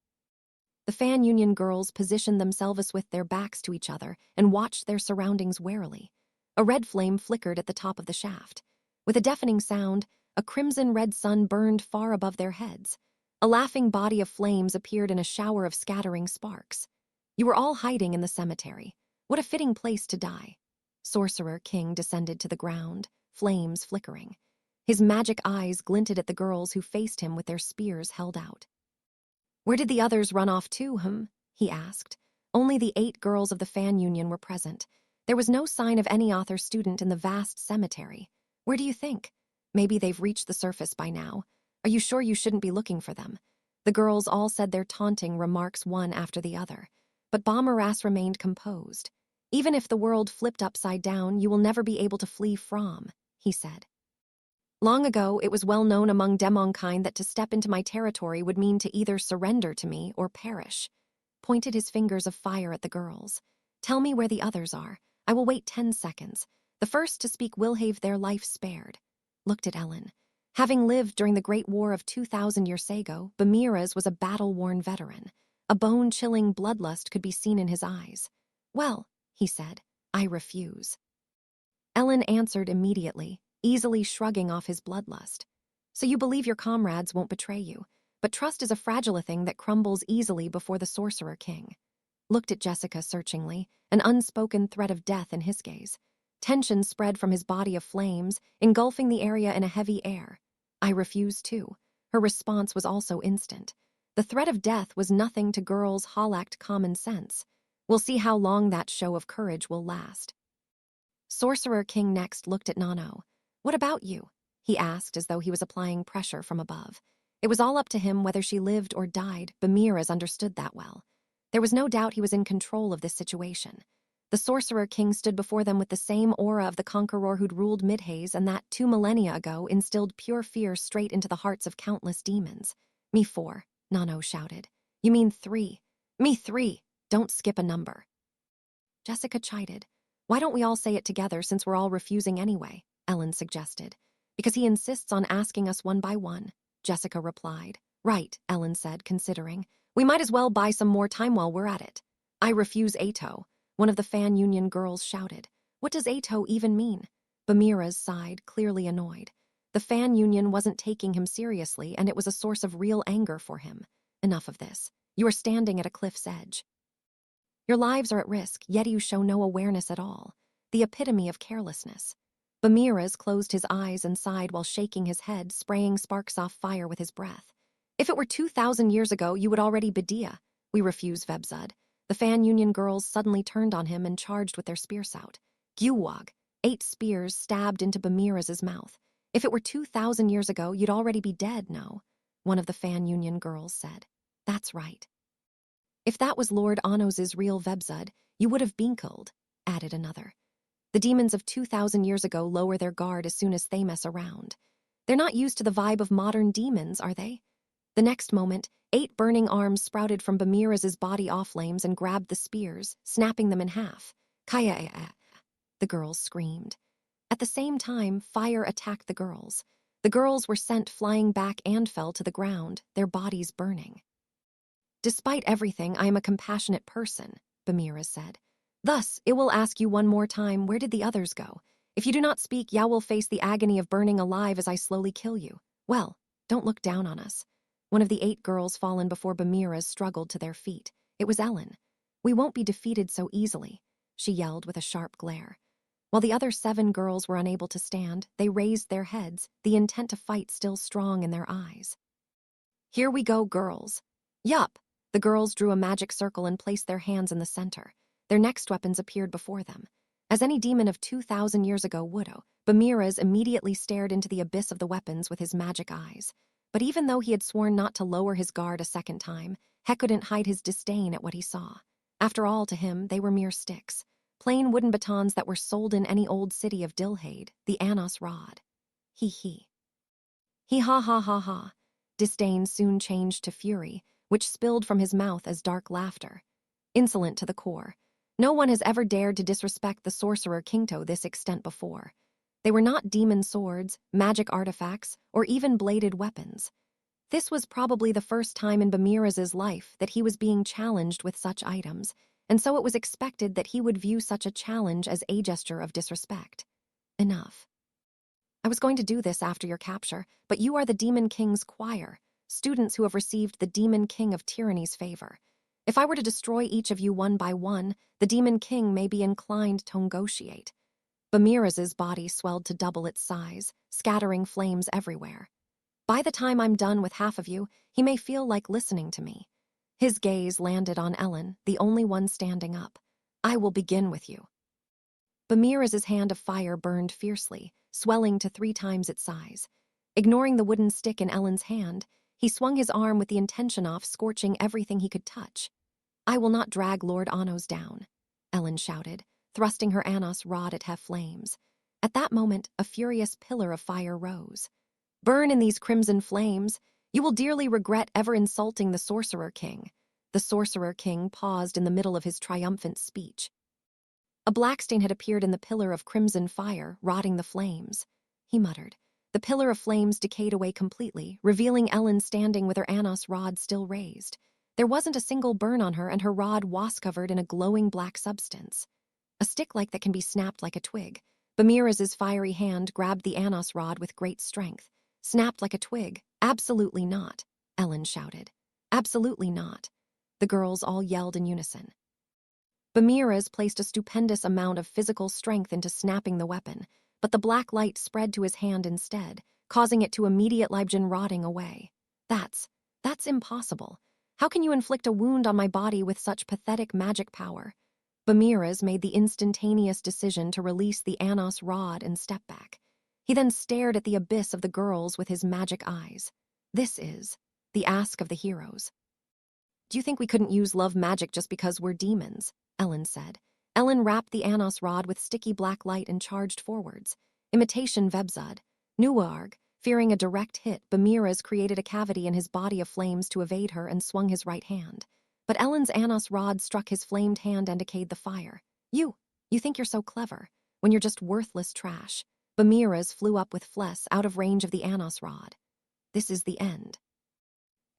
The Fan Union girls positioned themselves with their backs to each other and watched their surroundings warily. A red flame flickered at the top of the shaft. With a deafening sound, a crimson-red sun burned far above their heads. A laughing body of flames appeared in a shower of scattering sparks. You were all hiding in the cemetery. What a fitting place to die. Sorcerer King descended to the ground, flames flickering. His magic eyes glinted at the girls who faced him with their spears held out. Where did the others run off to, he asked. Only the 8 girls of the fan union were present. There was no sign of any author student in the vast cemetery. Where do you think? Maybe they've reached the surface by now. Are you sure you shouldn't be looking for them? The girls all said their taunting remarks one after the other. But Bomberas remained composed. Even if the world flipped upside down, you will never be able to flee from, he said. Long ago, it was well known among demonkind that to step into my territory would mean to either surrender to me or perish. Pointed his fingers of fire at the girls. Tell me where the others are. I will wait 10 seconds. The first to speak will have their life spared. Looked at Ellen. Having lived during the Great War of 2,000 years ago, Bamiras was a battle-worn veteran. A bone-chilling bloodlust could be seen in his eyes. Well, he said, I refuse. Ellen answered immediately, easily shrugging off his bloodlust. So you believe your comrades won't betray you, but trust is a fragile thing that crumbles easily before the Sorcerer King. Looked at Jessica searchingly, an unspoken threat of death in his gaze. Tension spread from his body of flames, engulfing the area in a heavy air. I refuse too. Her response was also instant. The threat of death was nothing to girls' halact common sense. We'll see how long that show of courage will last. Sorcerer King next looked at Nano. What about you? He asked as though he was applying pressure from above. It was all up to him whether she lived or died. Bamiras understood that well. There was no doubt he was in control of this situation. The Sorcerer King stood before them with the same aura of the conqueror who'd ruled Midhaze and that 2 millennia ago instilled pure fear straight into the hearts of countless demons. Me 4, Nano shouted. You mean 3. Me 3. Don't skip a number. Jessica chided. Why don't we all say it together since we're all refusing anyway? Ellen suggested. Because he insists on asking us one by one, Jessica replied. Right, Ellen said, considering. We might as well buy some more time while we're at it. I refuse Ato, one of the fan union girls shouted. What does Ato even mean? Bamiras sighed, clearly annoyed. The fan union wasn't taking him seriously, and it was a source of real anger for him. Enough of this. You are standing at a cliff's edge. Your lives are at risk, yet you show no awareness at all. The epitome of carelessness. Bamiras closed his eyes and sighed while shaking his head, spraying sparks off fire with his breath. If it were 2,000 years ago, you would already Bedia. We refuse, Vebzud. The fan union girls suddenly turned on him and charged with their spearsout. Gewog. 8 spears stabbed into Bamiras' mouth. If it were 2,000 years ago, you'd already be dead, no? One of the fan union girls said. That's right. If that was Lord Anos's real Vebzud, you would have binkled, added another. The demons of 2,000 years ago lower their guard as soon as they mess around. They're not used to the vibe of modern demons, are they? The next moment, 8 burning arms sprouted from Bamiras' body off flames and grabbed the spears, snapping them in half. Kaya, the girls screamed. At the same time, fire attacked the girls. The girls were sent flying back and fell to the ground, their bodies burning. Despite everything, I am a compassionate person, Bamiras said. Thus, it will ask you one more time, where did the others go? If you do not speak, Yao will face the agony of burning alive as I slowly kill you. Well, don't look down on us. One of the 8 girls fallen before Bamiras struggled to their feet. It was Ellen. We won't be defeated so easily, she yelled with a sharp glare. While the other 7 girls were unable to stand, they raised their heads, the intent to fight still strong in their eyes. Here we go, girls. Yup. The girls drew a magic circle and placed their hands in the center. Their next weapons appeared before them. As any demon of 2,000 years ago would, Bamiras immediately stared into the abyss of the weapons with his magic eyes. But even though he had sworn not to lower his guard a second time, Heck couldn't hide his disdain at what he saw. After all, to him, they were mere sticks. Plain wooden batons that were sold in any old city of Dilhade, the Anos rod. He. He ha ha ha ha. Disdain soon changed to fury, which spilled from his mouth as dark laughter. Insolent to the core. No one has ever dared to disrespect the sorcerer King to this extent before. They were not demon swords, magic artifacts, or even bladed weapons. This was probably the first time in Bamiras' life that he was being challenged with such items, and so it was expected that he would view such a challenge as a gesture of disrespect. Enough. I was going to do this after your capture, but you are the Demon King's choir. students who have received the Demon King of Tyranny's favor. If I were to destroy each of you one by one, the Demon King may be inclined to negotiate. Bamiraz's body swelled to double its size, scattering flames everywhere. By the time I'm done with half of you, he may feel like listening to me. His gaze landed on Ellen, the only one standing up. I will begin with you. Bamiraz's hand of fire burned fiercely, swelling to 3 times its size. Ignoring the wooden stick in Ellen's hand, he swung his arm with the intention of scorching everything he could touch. I will not drag Lord Anos down, Ellen shouted, thrusting her Anos rod at Hef flames. At that moment, a furious pillar of fire rose. Burn in these crimson flames. You will dearly regret ever insulting the Sorcerer King. The Sorcerer King paused in the middle of his triumphant speech. A black stain had appeared in the pillar of crimson fire, rotting the flames. He muttered. The pillar of flames decayed away completely, revealing Ellen standing with her Anos rod still raised. There wasn't a single burn on her, and her rod was covered in a glowing black substance. A stick-like that can be snapped like a twig. Bamiraz's fiery hand grabbed the Anos rod with great strength. Snapped like a twig. Absolutely not, Ellen shouted. Absolutely not. The girls all yelled in unison. Bamiraz placed a stupendous amount of physical strength into snapping the weapon, but the black light spread to his hand instead, causing it to immediately begin rotting away. That's impossible. How can you inflict a wound on my body with such pathetic magic power? Bamiraz made the instantaneous decision to release the Anos rod and step back. He then stared at the abyss of the girls with his magic eyes. This is the ask of the heroes. Do you think we couldn't use love magic just because we're demons? Ellen said. Ellen wrapped the Anos rod with sticky black light and charged forwards. Imitation Vebzud. Nuarg, fearing a direct hit, Bamiraz created a cavity in his body of flames to evade her and swung his right hand. But Ellen's Anos rod struck his flamed hand and decayed the fire. You think you're so clever, when you're just worthless trash. Bamiraz flew up with Fles out of range of the Anos rod. This is the end.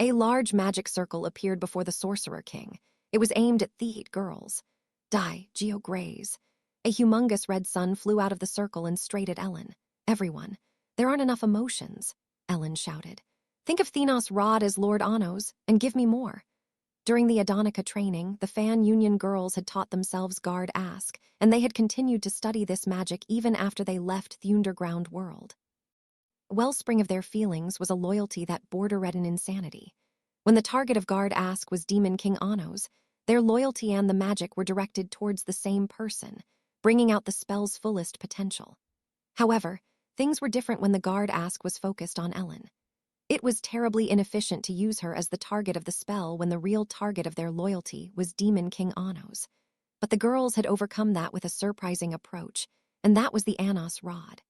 A large magic circle appeared before the Sorcerer King. It was aimed at the 8 girls. Die, Geo Grays. A humongous red sun flew out of the circle and straight at Ellen. Everyone. There aren't enough emotions, Ellen shouted. Think of Thenos Rod as Lord Anos, and give me more. During the Adonica training, the Fan Union girls had taught themselves Guard Ask, and they had continued to study this magic even after they left the underground world. A wellspring of their feelings was a loyalty that bordered in insanity. When the target of Guard Ask was Demon King Anos, their loyalty and the magic were directed towards the same person, bringing out the spell's fullest potential. However, things were different when the Guard Ask was focused on Ellen. It was terribly inefficient to use her as the target of the spell when the real target of their loyalty was Demon King Anos. But the girls had overcome that with a surprising approach, and that was the Anos rod.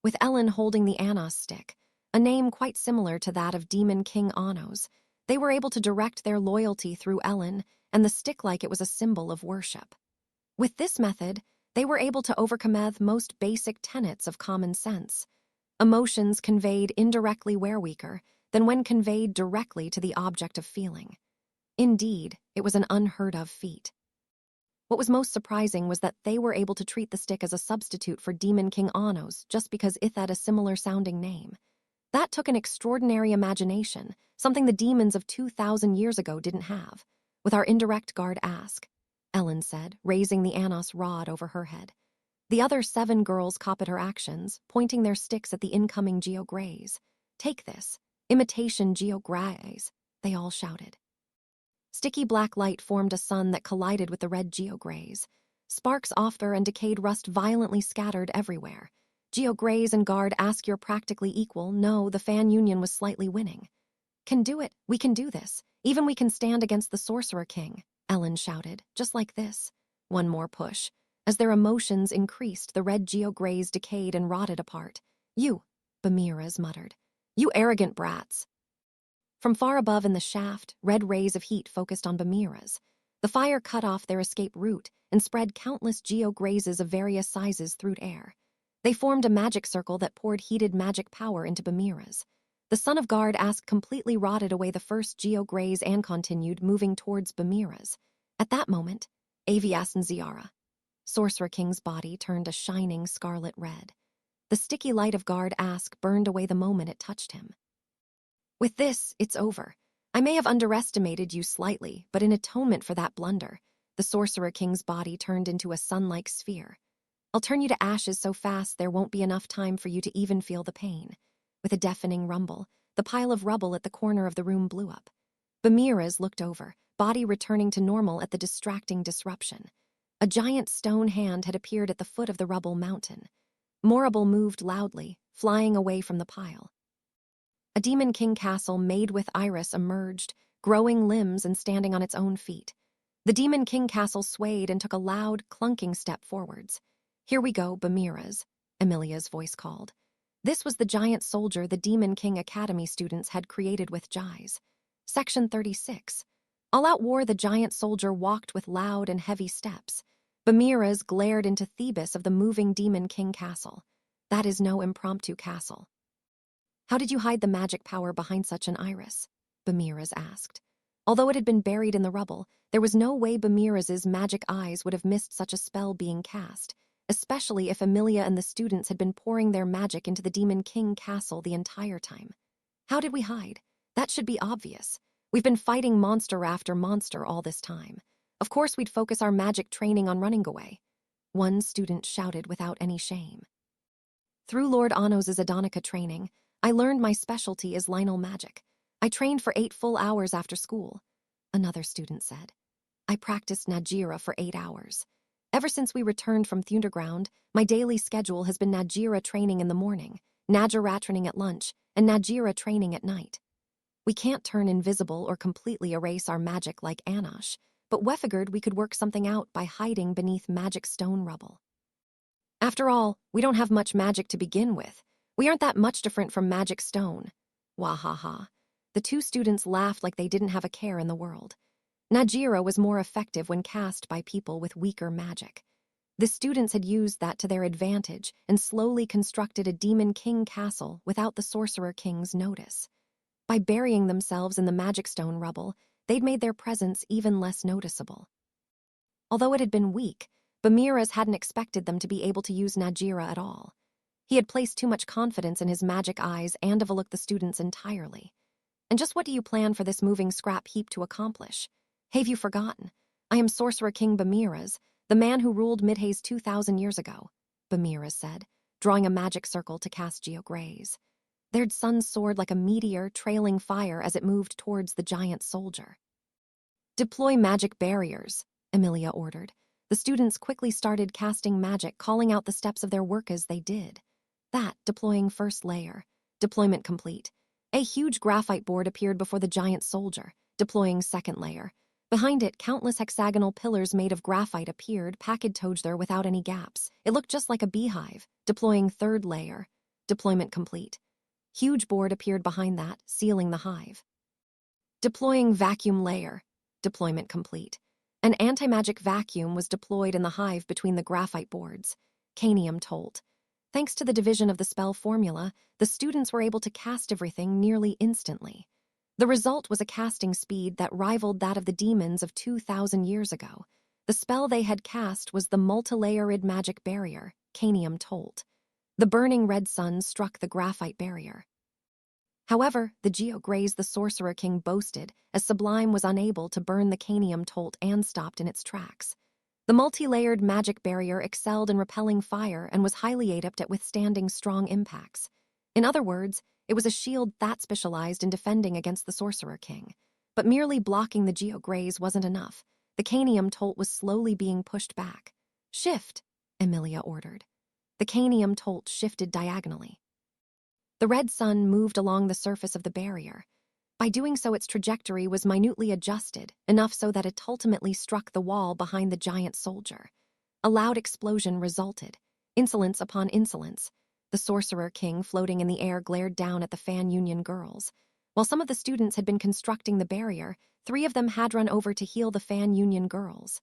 With Ellen holding the Anos stick, a name quite similar to that of Demon King Anos, they were able to direct their loyalty through Ellen and the stick like it was a symbol of worship. With this method, they were able to overcome the most basic tenets of common sense. Emotions conveyed indirectly were weaker than when conveyed directly to the object of feeling. Indeed, it was an unheard-of feat. What was most surprising was that they were able to treat the stick as a substitute for Demon King Anos just because it had a similar-sounding name. That took an extraordinary imagination, something the demons of 2,000 years ago didn't have. With our indirect Guard Ask, Ellen said, raising the Anos rod over her head. The other 7 girls copied her actions, pointing their sticks at the incoming Geo Grays. Take this. Imitation Geo Grays, they all shouted. Sticky black light formed a sun that collided with the red Geo Grays. Sparks off her and decayed rust violently scattered everywhere. Geo Grays and Guard Ask you're practically equal. No, the Fan Union was slightly winning. Can do it. We can do this. Even we can stand against the Sorcerer King, Ellen shouted, just like this. One more push. As their emotions increased, the red Geo Grays decayed and rotted apart. You, Bamiraz muttered. You arrogant brats. From far above in the shaft, red rays of heat focused on Bamiraz. The fire cut off their escape route and spread countless Geo Grays of various sizes through air. They formed a magic circle that poured heated magic power into Bamiraz. The Son of Guard Ask completely rotted away the first Geo Grays and continued moving towards Bamiraz. At that moment, Avias and Ziara. Sorcerer King's body turned a shining scarlet red. The sticky light of Guard Ask burned away the moment it touched him. With this, it's over. I may have underestimated you slightly, but in atonement for that blunder, the Sorcerer King's body turned into a sun-like sphere. I'll turn you to ashes so fast there won't be enough time for you to even feel the pain. With a deafening rumble, the pile of rubble at the corner of the room blew up. Bamiras looked over, body returning to normal at the distracting disruption. A giant stone hand had appeared at the foot of the rubble mountain. Morrible moved loudly, flying away from the pile. A Demon King castle made with iris emerged, growing limbs and standing on its own feet. The Demon King castle swayed and took a loud, clunking step forwards. "Here we go, Bamiras," Emilia's voice called. This was the giant soldier the Demon King Academy students had created with Jais. Section 36. All out war, the giant soldier walked with loud and heavy steps. Bamiras glared into Thebes of the moving Demon King castle. That is no impromptu castle. How did you hide the magic power behind such an iris? Bamiras asked. Although it had been buried in the rubble, there was no way Bamiras's magic eyes would have missed such a spell being cast, especially if Emilia and the students had been pouring their magic into the Demon King castle the entire time. How did we hide? That should be obvious. We've been fighting monster after monster all this time. Of course we'd focus our magic training on running away. One student shouted without any shame. Through Lord Anos's Adonica training, I learned my specialty is Lionel magic. I trained for 8 full hours after school, another student said. I practiced Najira for 8 hours. Ever since we returned from Thunderground, my daily schedule has been Najira training in the morning, Najira training at lunch, and Najira training at night. We can't turn invisible or completely erase our magic like Anosh, but we figured we could work something out by hiding beneath magic stone rubble. After all, we don't have much magic to begin with. We aren't that much different from magic stone. Wahaha. The 2 students laughed like they didn't have a care in the world. Najira was more effective when cast by people with weaker magic. The students had used that to their advantage and slowly constructed a Demon King castle without the Sorcerer King's notice. By burying themselves in the magic stone rubble, they'd made their presence even less noticeable. Although it had been weak, Bamiras hadn't expected them to be able to use Najira at all. He had placed too much confidence in his magic eyes and overlooked the students entirely. And just what do you plan for this moving scrap heap to accomplish? Have you forgotten? I am Sorcerer King Bamiras, the man who ruled Midhaze 2,000 years ago, Bamiras said, drawing a magic circle to cast Geograze. Their sun soared like a meteor trailing fire as it moved towards the giant soldier. Deploy magic barriers, Emilia ordered. The students quickly started casting magic, calling out the steps of their work as they did. That, deploying first layer. Deployment complete. A huge graphite board appeared before the giant soldier, deploying second layer. Behind it, countless hexagonal pillars made of graphite appeared, packaged there without any gaps. It looked just like a beehive, deploying third layer. Deployment complete. Huge board appeared behind that, sealing the hive. Deploying vacuum layer. Deployment complete. An anti-magic vacuum was deployed in the hive between the graphite boards. Canium told. Thanks to the division of the spell formula, the students were able to cast everything nearly instantly. The result was a casting speed that rivaled that of the demons of 2,000 years ago. The spell they had cast was the multilayered magic barrier, Canium told. The burning red sun struck the graphite barrier. However, the Geograze the Sorcerer King boasted, as Sublime was unable to burn the Canium tolt and stopped in its tracks. The multi-layered magic barrier excelled in repelling fire and was highly adept at withstanding strong impacts. In other words, it was a shield that specialized in defending against the Sorcerer King. But merely blocking the Geograze wasn't enough. The Canium tolt was slowly being pushed back. Shift, Emilia ordered. The Canium tolt shifted diagonally. The red sun moved along the surface of the barrier. By doing so, its trajectory was minutely adjusted, enough so that it ultimately struck the wall behind the giant soldier. A loud explosion resulted. Insolence upon insolence. The Sorcerer King, floating in the air, glared down at the Fan Union girls. While some of the students had been constructing the barrier, 3 of them had run over to heal the Fan Union girls.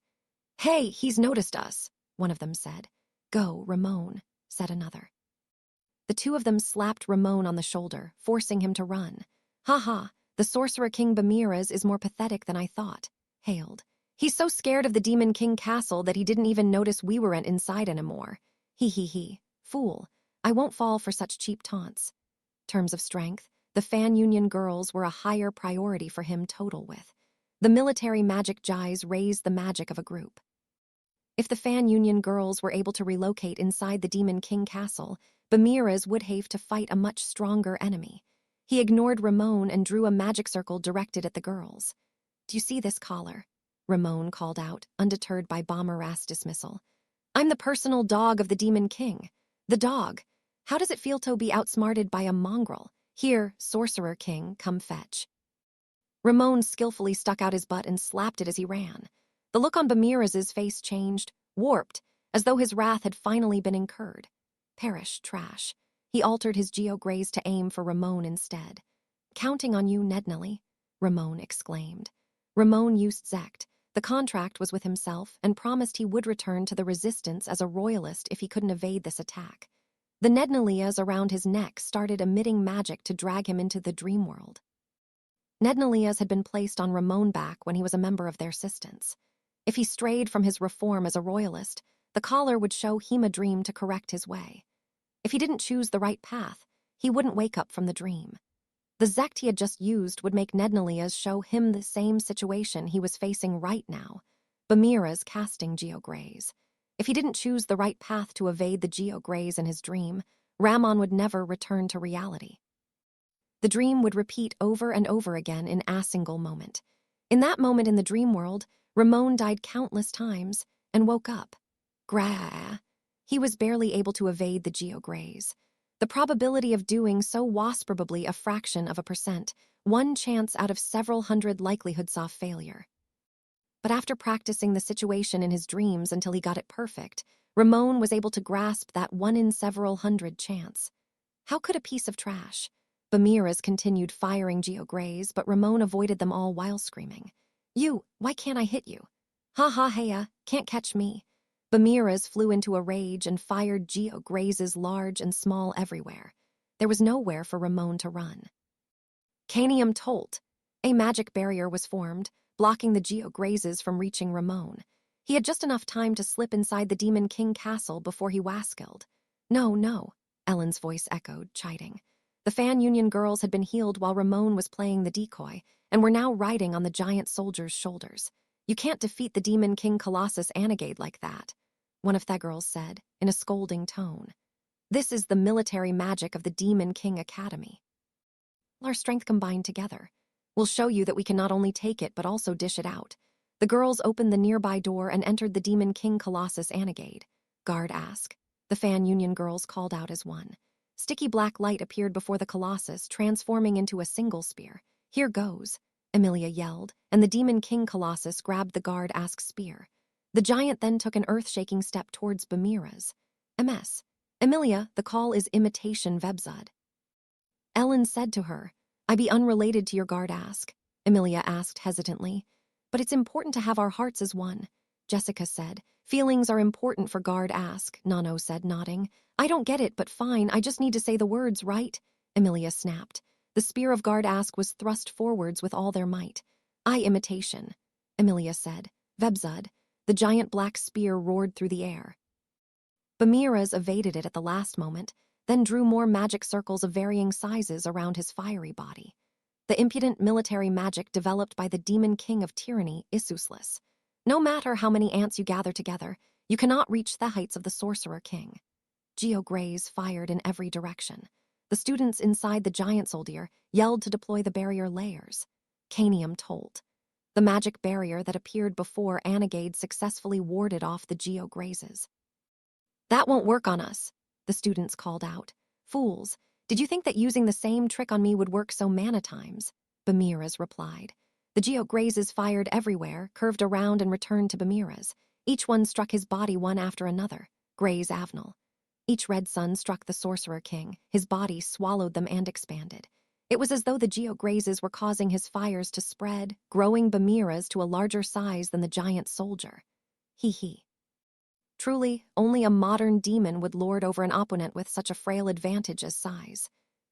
"Hey, he's noticed us," one of them said. "Go, Ramon," said another. The 2 of them slapped Ramon on the shoulder, forcing him to run. "Ha, the Sorcerer King Bamiras is more pathetic than I thought," hailed. "He's so scared of the Demon King castle that he didn't even notice we weren't inside anymore. He. Fool, I won't fall for such cheap taunts." Terms of strength, the Fan Union girls were a higher priority for him total with. The military magic Jais raised the magic of a group. If the Fan Union girls were able to relocate inside the Demon King castle, Bamiras would have to fight a much stronger enemy. He ignored Ramon and drew a magic circle directed at the girls. "Do you see this collar?" Ramon called out, undeterred by Bamiras' dismissal. "I'm the personal dog of the Demon King. The dog. How does it feel to be outsmarted by a mongrel? Here, Sorcerer King, come fetch." Ramon skillfully stuck out his butt and slapped it as he ran. The look on Bamiras' face changed, warped, as though his wrath had finally been incurred. Perish, trash. He altered his geograze to aim for Ramon instead. "Counting on you, Nednally," Ramon exclaimed. Ramon used Zect. The contract was with himself and promised he would return to the resistance as a royalist if he couldn't evade this attack. The Nednalias around his neck started emitting magic to drag him into the dream world. Nednalias had been placed on Ramon back when he was a member of their assistance. If he strayed from his reform as a royalist, the collar would show him a dream to correct his way. If he didn't choose the right path, he wouldn't wake up from the dream. The Zect he had just used would make Nednalias show him the same situation he was facing right now, Bamiras casting geograze. If he didn't choose the right path to evade the geograze in his dream, Ramon would never return to reality. The dream would repeat over and over again in a single moment. In that moment in the dream world, Ramon died countless times and woke up. Grah. He was barely able to evade the geograze. The probability of doing so was probably a fraction of a percent, one chance out of several hundred likelihoods of failure. But after practicing the situation in his dreams until he got it perfect, Ramon was able to grasp that one in several hundred chance. How could a piece of trash? Bamiras continued firing geograze, but Ramon avoided them all while screaming, "You, why can't I hit you? Ha ha heya, can't catch me." Bamiras flew into a rage and fired geograzes large and small everywhere. There was nowhere for Ramon to run. Canium tolt. A magic barrier was formed, blocking the geograzes from reaching Ramon. He had just enough time to slip inside the Demon King castle before he waskilled. "No, no," Ellen's voice echoed, chiding. The Fan Union girls had been healed while Ramon was playing the decoy, and were now riding on the giant soldier's shoulders. "You can't defeat the Demon King Colossus Anagade like that," one of the girls said, in a scolding tone. "This is the military magic of the Demon King Academy. Our strength combined together. We'll show you that we can not only take it but also dish it out." The girls opened the nearby door and entered the Demon King Colossus Anagade. "Guard ask," the Fan Union girls called out as one. Sticky black light appeared before the Colossus, transforming into a single spear. "Here goes," Emilia yelled, and the Demon King Colossus grabbed the guard ask's spear. The giant then took an earth-shaking step towards Bamiras. "MS. Emilia, the call is imitation Vebzud." Ellen said to her, "I be unrelated to your guard ask," Emilia asked hesitantly. "But it's important to have our hearts as one," Jessica said. "Feelings are important for guard ask," Nano said, nodding. "I don't get it, but fine, I just need to say the words, right?" Emilia snapped. The spear of guard ask was thrust forwards with all their might. "I imitation," Emilia said. "Vebzud." The giant black spear roared through the air. Bamiras evaded it at the last moment, then drew more magic circles of varying sizes around his fiery body. The impudent military magic developed by the Demon King of Tyranny is useless. No matter how many ants you gather together, you cannot reach the heights of the Sorcerer King. Geograze fired in every direction. The students inside the giant soldier yelled to deploy the barrier layers. Canium told. The magic barrier that appeared before Anagade successfully warded off the geograzes. "That won't work on us," the students called out. "Fools, did you think that using the same trick on me would work so many times?" Bamiras replied. The geograzes fired everywhere, curved around and returned to Bamiras. Each one struck his body one after another. Graze Avnal. Each red sun struck the Sorcerer King. His body swallowed them and expanded. It was as though the geograzes were causing his fires to spread, growing Bamiras to a larger size than the giant soldier. Hee. Truly, only a modern demon would lord over an opponent with such a frail advantage as size.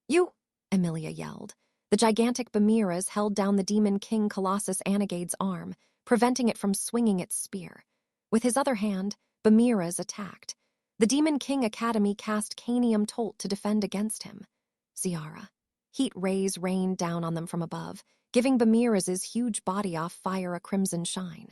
"You!" Emilia yelled. The gigantic Bamiras held down the Demon King Colossus Anagade's arm, preventing it from swinging its spear. With his other hand, Bamiras attacked. The Demon King Academy cast Canium Tolt to defend against him. Ziara. Heat rays rained down on them from above, giving Bamiraz's huge body off fire a crimson shine.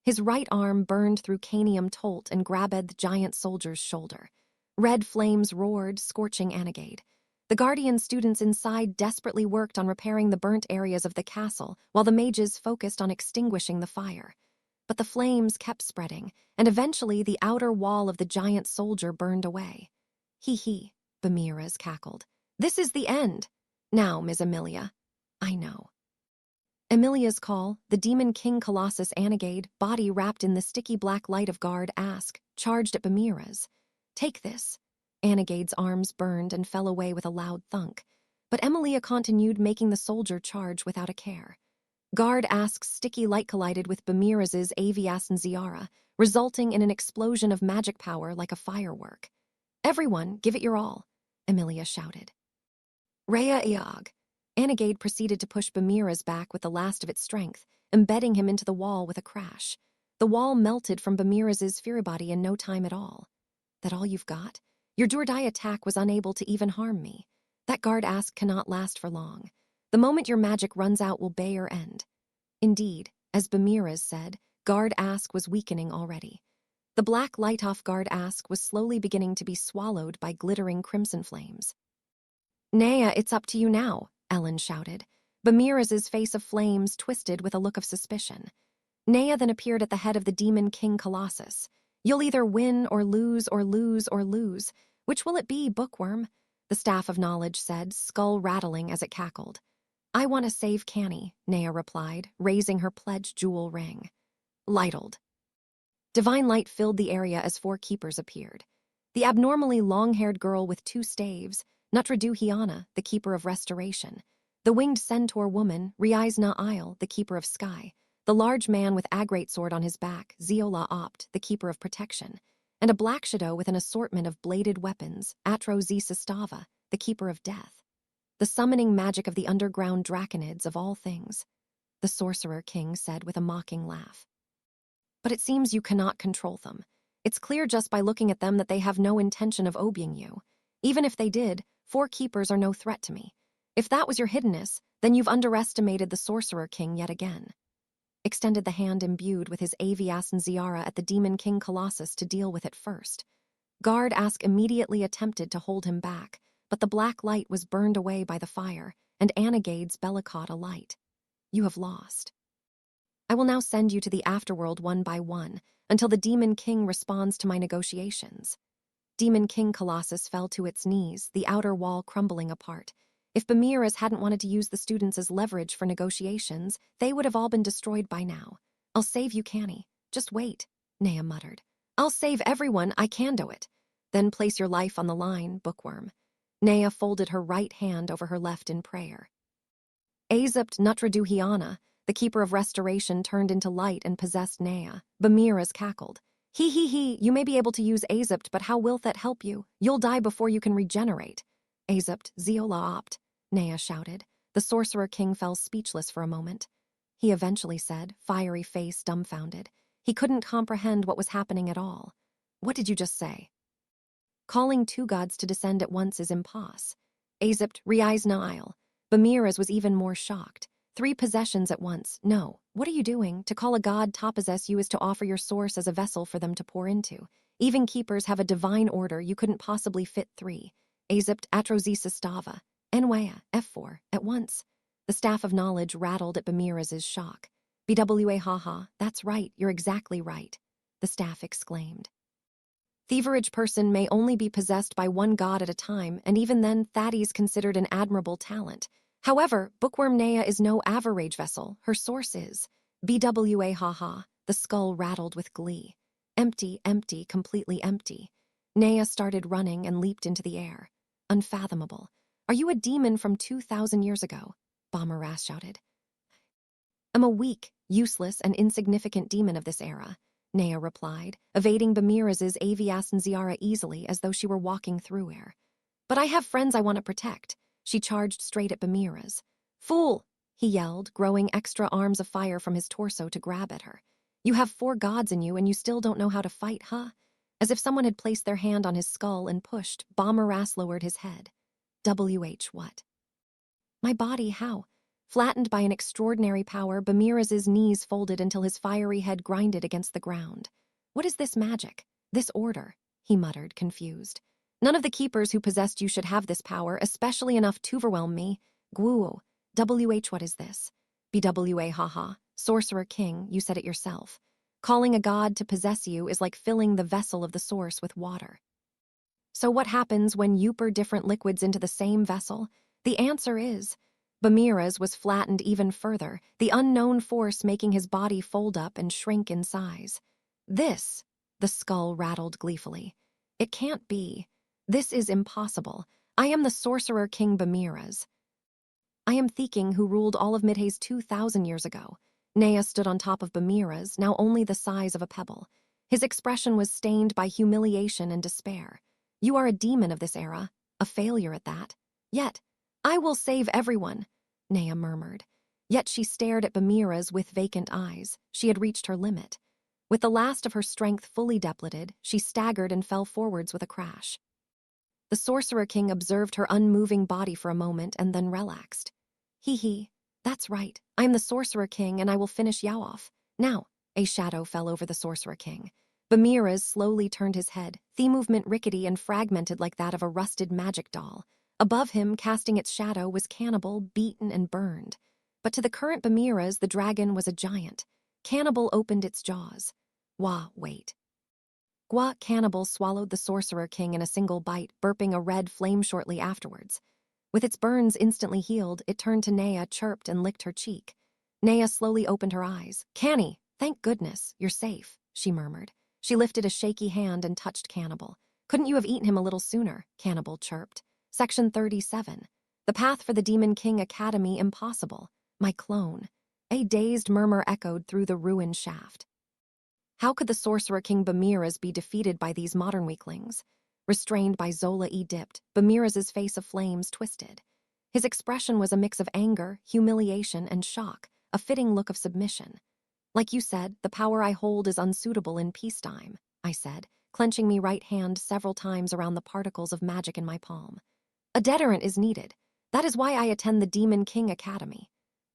His right arm burned through canium tolt and grabbed the giant soldier's shoulder. Red flames roared, scorching Anagade. The Guardian students inside desperately worked on repairing the burnt areas of the castle, while the mages focused on extinguishing the fire. But the flames kept spreading, and eventually the outer wall of the giant soldier burned away. Hee, Bamiraz cackled. This is the end. Now, Miss Emilia. I know. Emilia's call, the Demon King Colossus Anagade, body wrapped in the sticky black light of guard ask, charged at Bamiraz. Take this. Anagade's arms burned and fell away with a loud thunk, but Emilia continued making the soldier charge without a care. Guard ask's sticky light collided with Bamiraz's Avias and Ziara, resulting in an explosion of magic power like a firework. Everyone, give it your all, Emilia shouted. Rhea Iog. Anagade proceeded to push Bamiraz back with the last of its strength, embedding him into the wall with a crash. The wall melted from Bamiraz's fury body in no time at all. That all you've got? Your do-or-die attack was unable to even harm me. That guard ask cannot last for long. The moment your magic runs out will bay your end. Indeed, as Bamiraz said, guard ask was weakening already. The black light off guard ask was slowly beginning to be swallowed by glittering crimson flames. Nea, it's up to you now, Ellen shouted. Bamiraz's face of flames twisted with a look of suspicion. Nea then appeared at the head of the Demon King Colossus. You'll either win or lose or lose or lose. Which will it be, Bookworm? The Staff of Knowledge said, skull rattling as it cackled. I want to save Canny, Nea replied, raising her pledge jewel ring. Lightled. Divine light filled the area as 4 keepers appeared. The abnormally long-haired girl with 2 staves, Nutradu Hiana, the keeper of restoration. The winged centaur woman, Riaisna Isle, the keeper of sky. The large man with Agrate sword on his back, Zeola Opt, the keeper of protection. And a black shadow with an assortment of bladed weapons, Atro Zisistava, the keeper of death. The summoning magic of the underground draconids of all things. The sorcerer king said with a mocking laugh. But it seems you cannot control them. It's clear just by looking at them that they have no intention of obeying you. Even if they did, 4 keepers are no threat to me. If that was your hiddenness, then you've underestimated the sorcerer king yet again. Extended the hand imbued with his Avias and Ziara at the Demon King Colossus to deal with it first. Guard Ask immediately attempted to hold him back, but the black light was burned away by the fire, and Anagade's bellicaught alight. You have lost. I will now send you to the afterworld one by one, until the Demon King responds to my negotiations. Demon King Colossus fell to its knees, the outer wall crumbling apart. If Bamiraz hadn't wanted to use the students as leverage for negotiations, they would have all been destroyed by now. I'll save you, Canny. Just wait, Nea muttered. I'll save everyone, I can do it. Then place your life on the line, Bookworm. Nea folded her right hand over her left in prayer. Azept Nutradu Hiana, the keeper of restoration, turned into light and possessed Nea. Bamiraz cackled. He, you may be able to use Azept, but how will that help you? You'll die before you can regenerate. Azept, Zeola Opt, Nea shouted. The sorcerer king fell speechless for a moment. He eventually said, fiery face dumbfounded. He couldn't comprehend what was happening at all. What did you just say? Calling 2 gods to descend at once is impos. Azept, Riaisna Isle. Bamiraz was even more shocked. 3 possessions at once. No, what are you doing? To call a god to possess you is to offer your source as a vessel for them to pour into. Even keepers have a divine order, you couldn't possibly fit 3. Azept Atrozisistava, Enwaya, F4, at once. The Staff of Knowledge rattled at Bamiraz's shock. BWA haha, that's right, you're exactly right, the staff exclaimed. Thieverage person may only be possessed by 1 god at a time, and even then Thaddeus considered an admirable talent. However, Bookworm Nea is no average vessel, her source is. BWA haha, the skull rattled with glee. Empty, completely empty. Nea started running and leaped into the air. Unfathomable. Are you a demon from 2,000 years ago? Bamiraz shouted. I'm a weak, useless, and insignificant demon of this era, Nea replied, evading Bamiraz's Avias and Ziara easily as though she were walking through air. But I have friends I want to protect. She charged straight at Bamiraz. Fool, he yelled, growing extra arms of fire from his torso to grab at her. You have 4 gods in you and you still don't know how to fight, huh? As if someone had placed their hand on his skull and pushed, Bamiraz lowered his head. WH what? My body, how? Flattened by an extraordinary power, Bamiraz's knees folded until his fiery head grinded against the ground. What is this magic? This order? He muttered, confused. None of the keepers who possessed you should have this power, especially enough to overwhelm me. Guo. What is this? BWA haha. Sorcerer King, you said it yourself. Calling a god to possess you is like filling the vessel of the source with water. So what happens when you pour different liquids into the same vessel? The answer is, Bamiraz was flattened even further, the unknown force making his body fold up and shrink in size. This, the skull rattled gleefully. It can't be. This is impossible. I am the Sorcerer King Bamiraz. I am the king who ruled all of Midhaze 2,000 years ago. Nea stood on top of Bamiraz, now only the size of a pebble. His expression was stained by humiliation and despair. You are a demon of this era, a failure at that. Yet, I will save everyone, Nea murmured. Yet she stared at Bamiraz with vacant eyes. She had reached her limit. With the last of her strength fully depleted, she staggered and fell forwards with a crash. The Sorcerer King observed her unmoving body for a moment and then relaxed. Hee, that's right. I am the Sorcerer King and I will finish Yao off. Now, a shadow fell over the Sorcerer King. Bamiraz slowly turned his head, the movement rickety and fragmented like that of a rusted magic doll. Above him, casting its shadow, was Cannibal, beaten and burned. But to the current Bamiraz, the dragon was a giant. Cannibal opened its jaws. Wait. Gua Cannibal swallowed the Sorcerer King in a single bite, burping a red flame shortly afterwards. With its burns instantly healed, it turned to Nea, chirped, and licked her cheek. Nea slowly opened her eyes. Canny, thank goodness, you're safe, she murmured. She lifted a shaky hand and touched Cannibal. Couldn't you have eaten him a little sooner? Cannibal chirped. Section 37. The path for the Demon King Academy impossible. My clone. A dazed murmur echoed through the ruined shaft. How could the Sorcerer King Bamiraz be defeated by these modern weaklings? Restrained by Zola Dipt, Bamiraz's face of flames twisted. His expression was a mix of anger, humiliation, and shock, a fitting look of submission. Like you said, the power I hold is unsuitable in peacetime, I said, clenching my right hand several times around the particles of magic in my palm. A deterrent is needed. That is why I attend the Demon King Academy.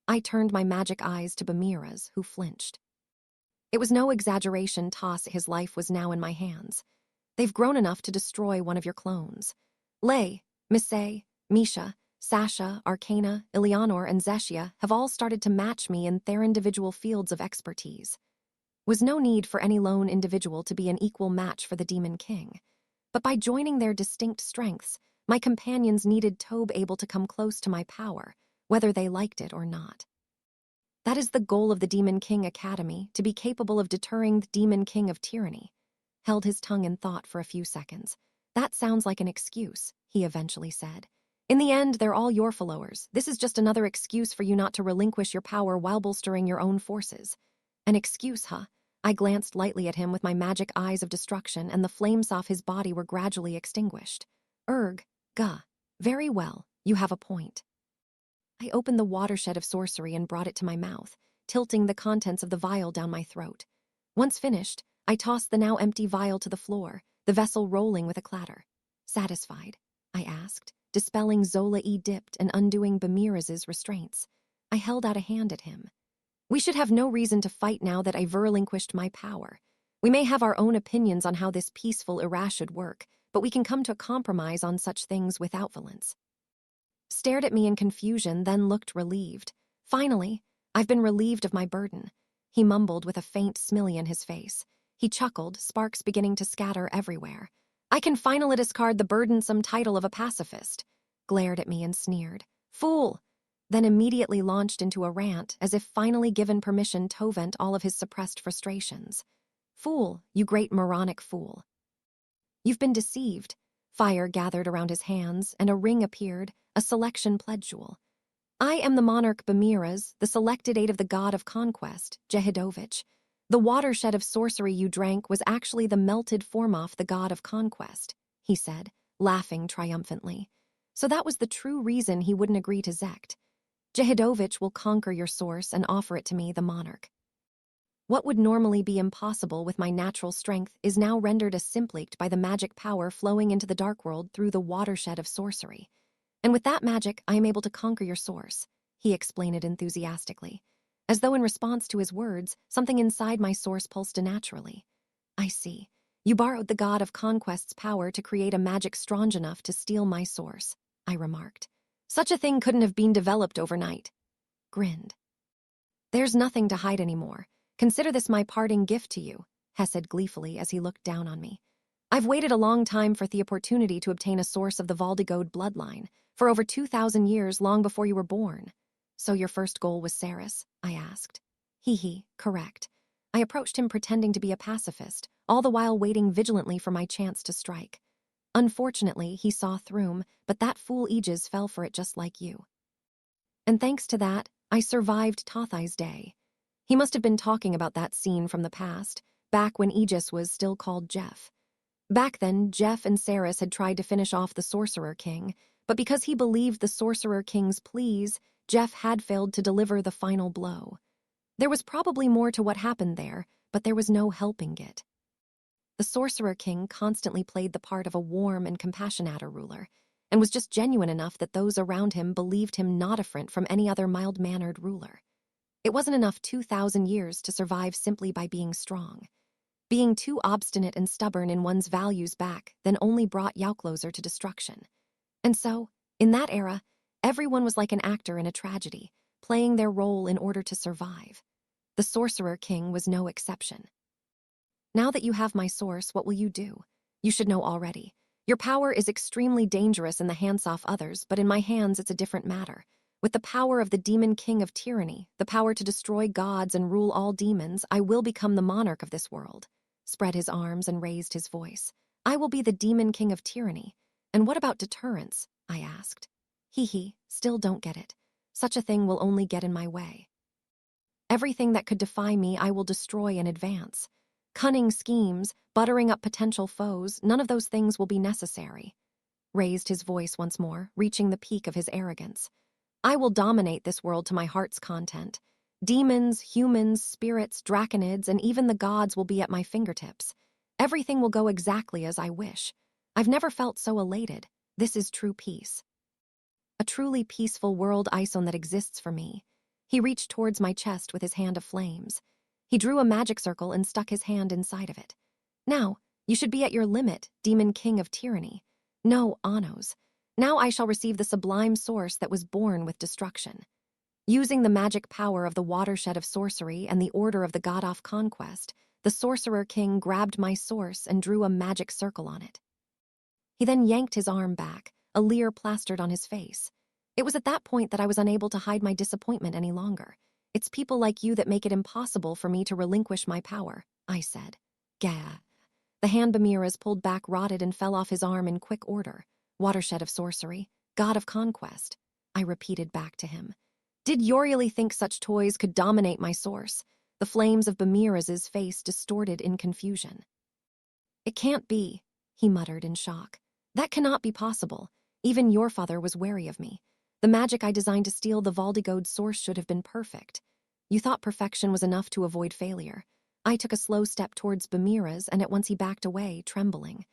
I turned my magic eyes to Bamiraz, who flinched. It was no exaggeration, his life was now in my hands. They've grown enough to destroy one of your clones. Lei, Missei, Misha, Sasha, Arcana, Eleanor, and Zeshia have all started to match me in their individual fields of expertise. Was no need for any lone individual to be an equal match for the Demon King. But by joining their distinct strengths, my companions needed Tobe able to come close to my power, whether they liked it or not. That is the goal of the Demon King Academy, to be capable of deterring the Demon King of tyranny. Held his tongue in thought for a few seconds. That sounds like an excuse, he eventually said. In the end, they're all your followers. This is just another excuse for you not to relinquish your power while bolstering your own forces. An excuse, huh? I glanced lightly at him with my magic eyes of destruction, and the flames off his body were gradually extinguished. Guh. Very well, you have a point. I opened the watershed of sorcery and brought it to my mouth, tilting the contents of the vial down my throat. Once finished, I tossed the now empty vial to the floor, the vessel rolling with a clatter. Satisfied? I asked, dispelling Zola Dipt and undoing Bamiraz's restraints. I held out a hand at him. We should have no reason to fight now that I've relinquished my power. We may have our own opinions on how this peaceful era should work, but we can come to a compromise on such things without violence. Stared at me in confusion, then looked relieved. Finally, I've been relieved of my burden, he mumbled with a faint smile in his face. He chuckled, sparks beginning to scatter everywhere. I can finally discard the burdensome title of a pacifist, glared at me and sneered. Fool! Then immediately launched into a rant, as if finally given permission to vent all of his suppressed frustrations. Fool, you great moronic fool. You've been deceived. Fire gathered around his hands, and a ring appeared, a selection pledge jewel. I am the monarch Bamiraz, the selected aide of the god of conquest, Jehidovich. The watershed of sorcery you drank was actually the melted Formoth, the god of conquest, he said, laughing triumphantly. So that was the true reason he wouldn't agree to Zekt. Jehidovich will conquer your source and offer it to me, the monarch. What would normally be impossible with my natural strength is now rendered a simplict by the magic power flowing into the dark world through the watershed of sorcery. And with that magic, I am able to conquer your source, he explained it enthusiastically. As though in response to his words, something inside my source pulsed naturally. I see. You borrowed the god of conquest's power to create a magic strong enough to steal my source, I remarked. Such a thing couldn't have been developed overnight. Grinned. There's nothing to hide anymore. Consider this my parting gift to you, Hess said gleefully as he looked down on me. I've waited a long time for the opportunity to obtain a source of the Valdigode bloodline, for over 2,000 years long before you were born. So your first goal was Saris? I asked. Correct. I approached him pretending to be a pacifist, all the while waiting vigilantly for my chance to strike. Unfortunately, he saw through, but that fool Aegis fell for it just like you. And thanks to that, I survived Tothai's day. He must have been talking about that scene from the past, back when Aegis was still called Jeff. Back then, Jeff and Saris had tried to finish off the Sorcerer King, but because he believed the Sorcerer King's pleas, Jeff had failed to deliver the final blow. There was probably more to what happened there, but there was no helping it. The Sorcerer King constantly played the part of a warm and compassionate ruler, and was just genuine enough that those around him believed him not different from any other mild-mannered ruler. It wasn't enough 2,000 years to survive simply by being strong. Being too obstinate and stubborn in one's values back then only brought Yaukloser to destruction. And so, in that era, everyone was like an actor in a tragedy, playing their role in order to survive. The Sorcerer King was no exception. Now that you have my source, what will you do? You should know already. Your power is extremely dangerous in the hands of others, but in my hands it's a different matter. With the power of the Demon King of Tyranny, the power to destroy gods and rule all demons, I will become the monarch of this world. Spread his arms and raised his voice. I will be the Demon King of Tyranny. And what about deterrence? I asked. Still don't get it. Such a thing will only get in my way. Everything that could defy me I will destroy in advance. Cunning schemes, buttering up potential foes, none of those things will be necessary. Raised his voice once more, reaching the peak of his arrogance. I will dominate this world to my heart's content. Demons, humans, spirits, draconids, and even the gods will be at my fingertips. Everything will go exactly as I wish. I've never felt so elated. This is true peace. A truly peaceful world Ison that exists for me. He reached towards my chest with his hand of flames. He drew a magic circle and stuck his hand inside of it. Now, you should be at your limit, Demon King of Tyranny. No, Anos. Now I shall receive the sublime source that was born with destruction. Using the magic power of the watershed of sorcery and the order of the god of conquest, the Sorcerer King grabbed my source and drew a magic circle on it. He then yanked his arm back, a leer plastered on his face. It was at that point that I was unable to hide my disappointment any longer. It's people like you that make it impossible for me to relinquish my power, I said. Gah. The hand Bamiras pulled back rotted and fell off his arm in quick order. Watershed of sorcery, god of conquest, I repeated back to him. Did you really think such toys could dominate my source? The flames of Bamiras's face distorted in confusion. It can't be, he muttered in shock. That cannot be possible. Even your father was wary of me. The magic I designed to steal the Valdigode source should have been perfect. You thought perfection was enough to avoid failure. I took a slow step towards Bamiras, and at once he backed away, trembling.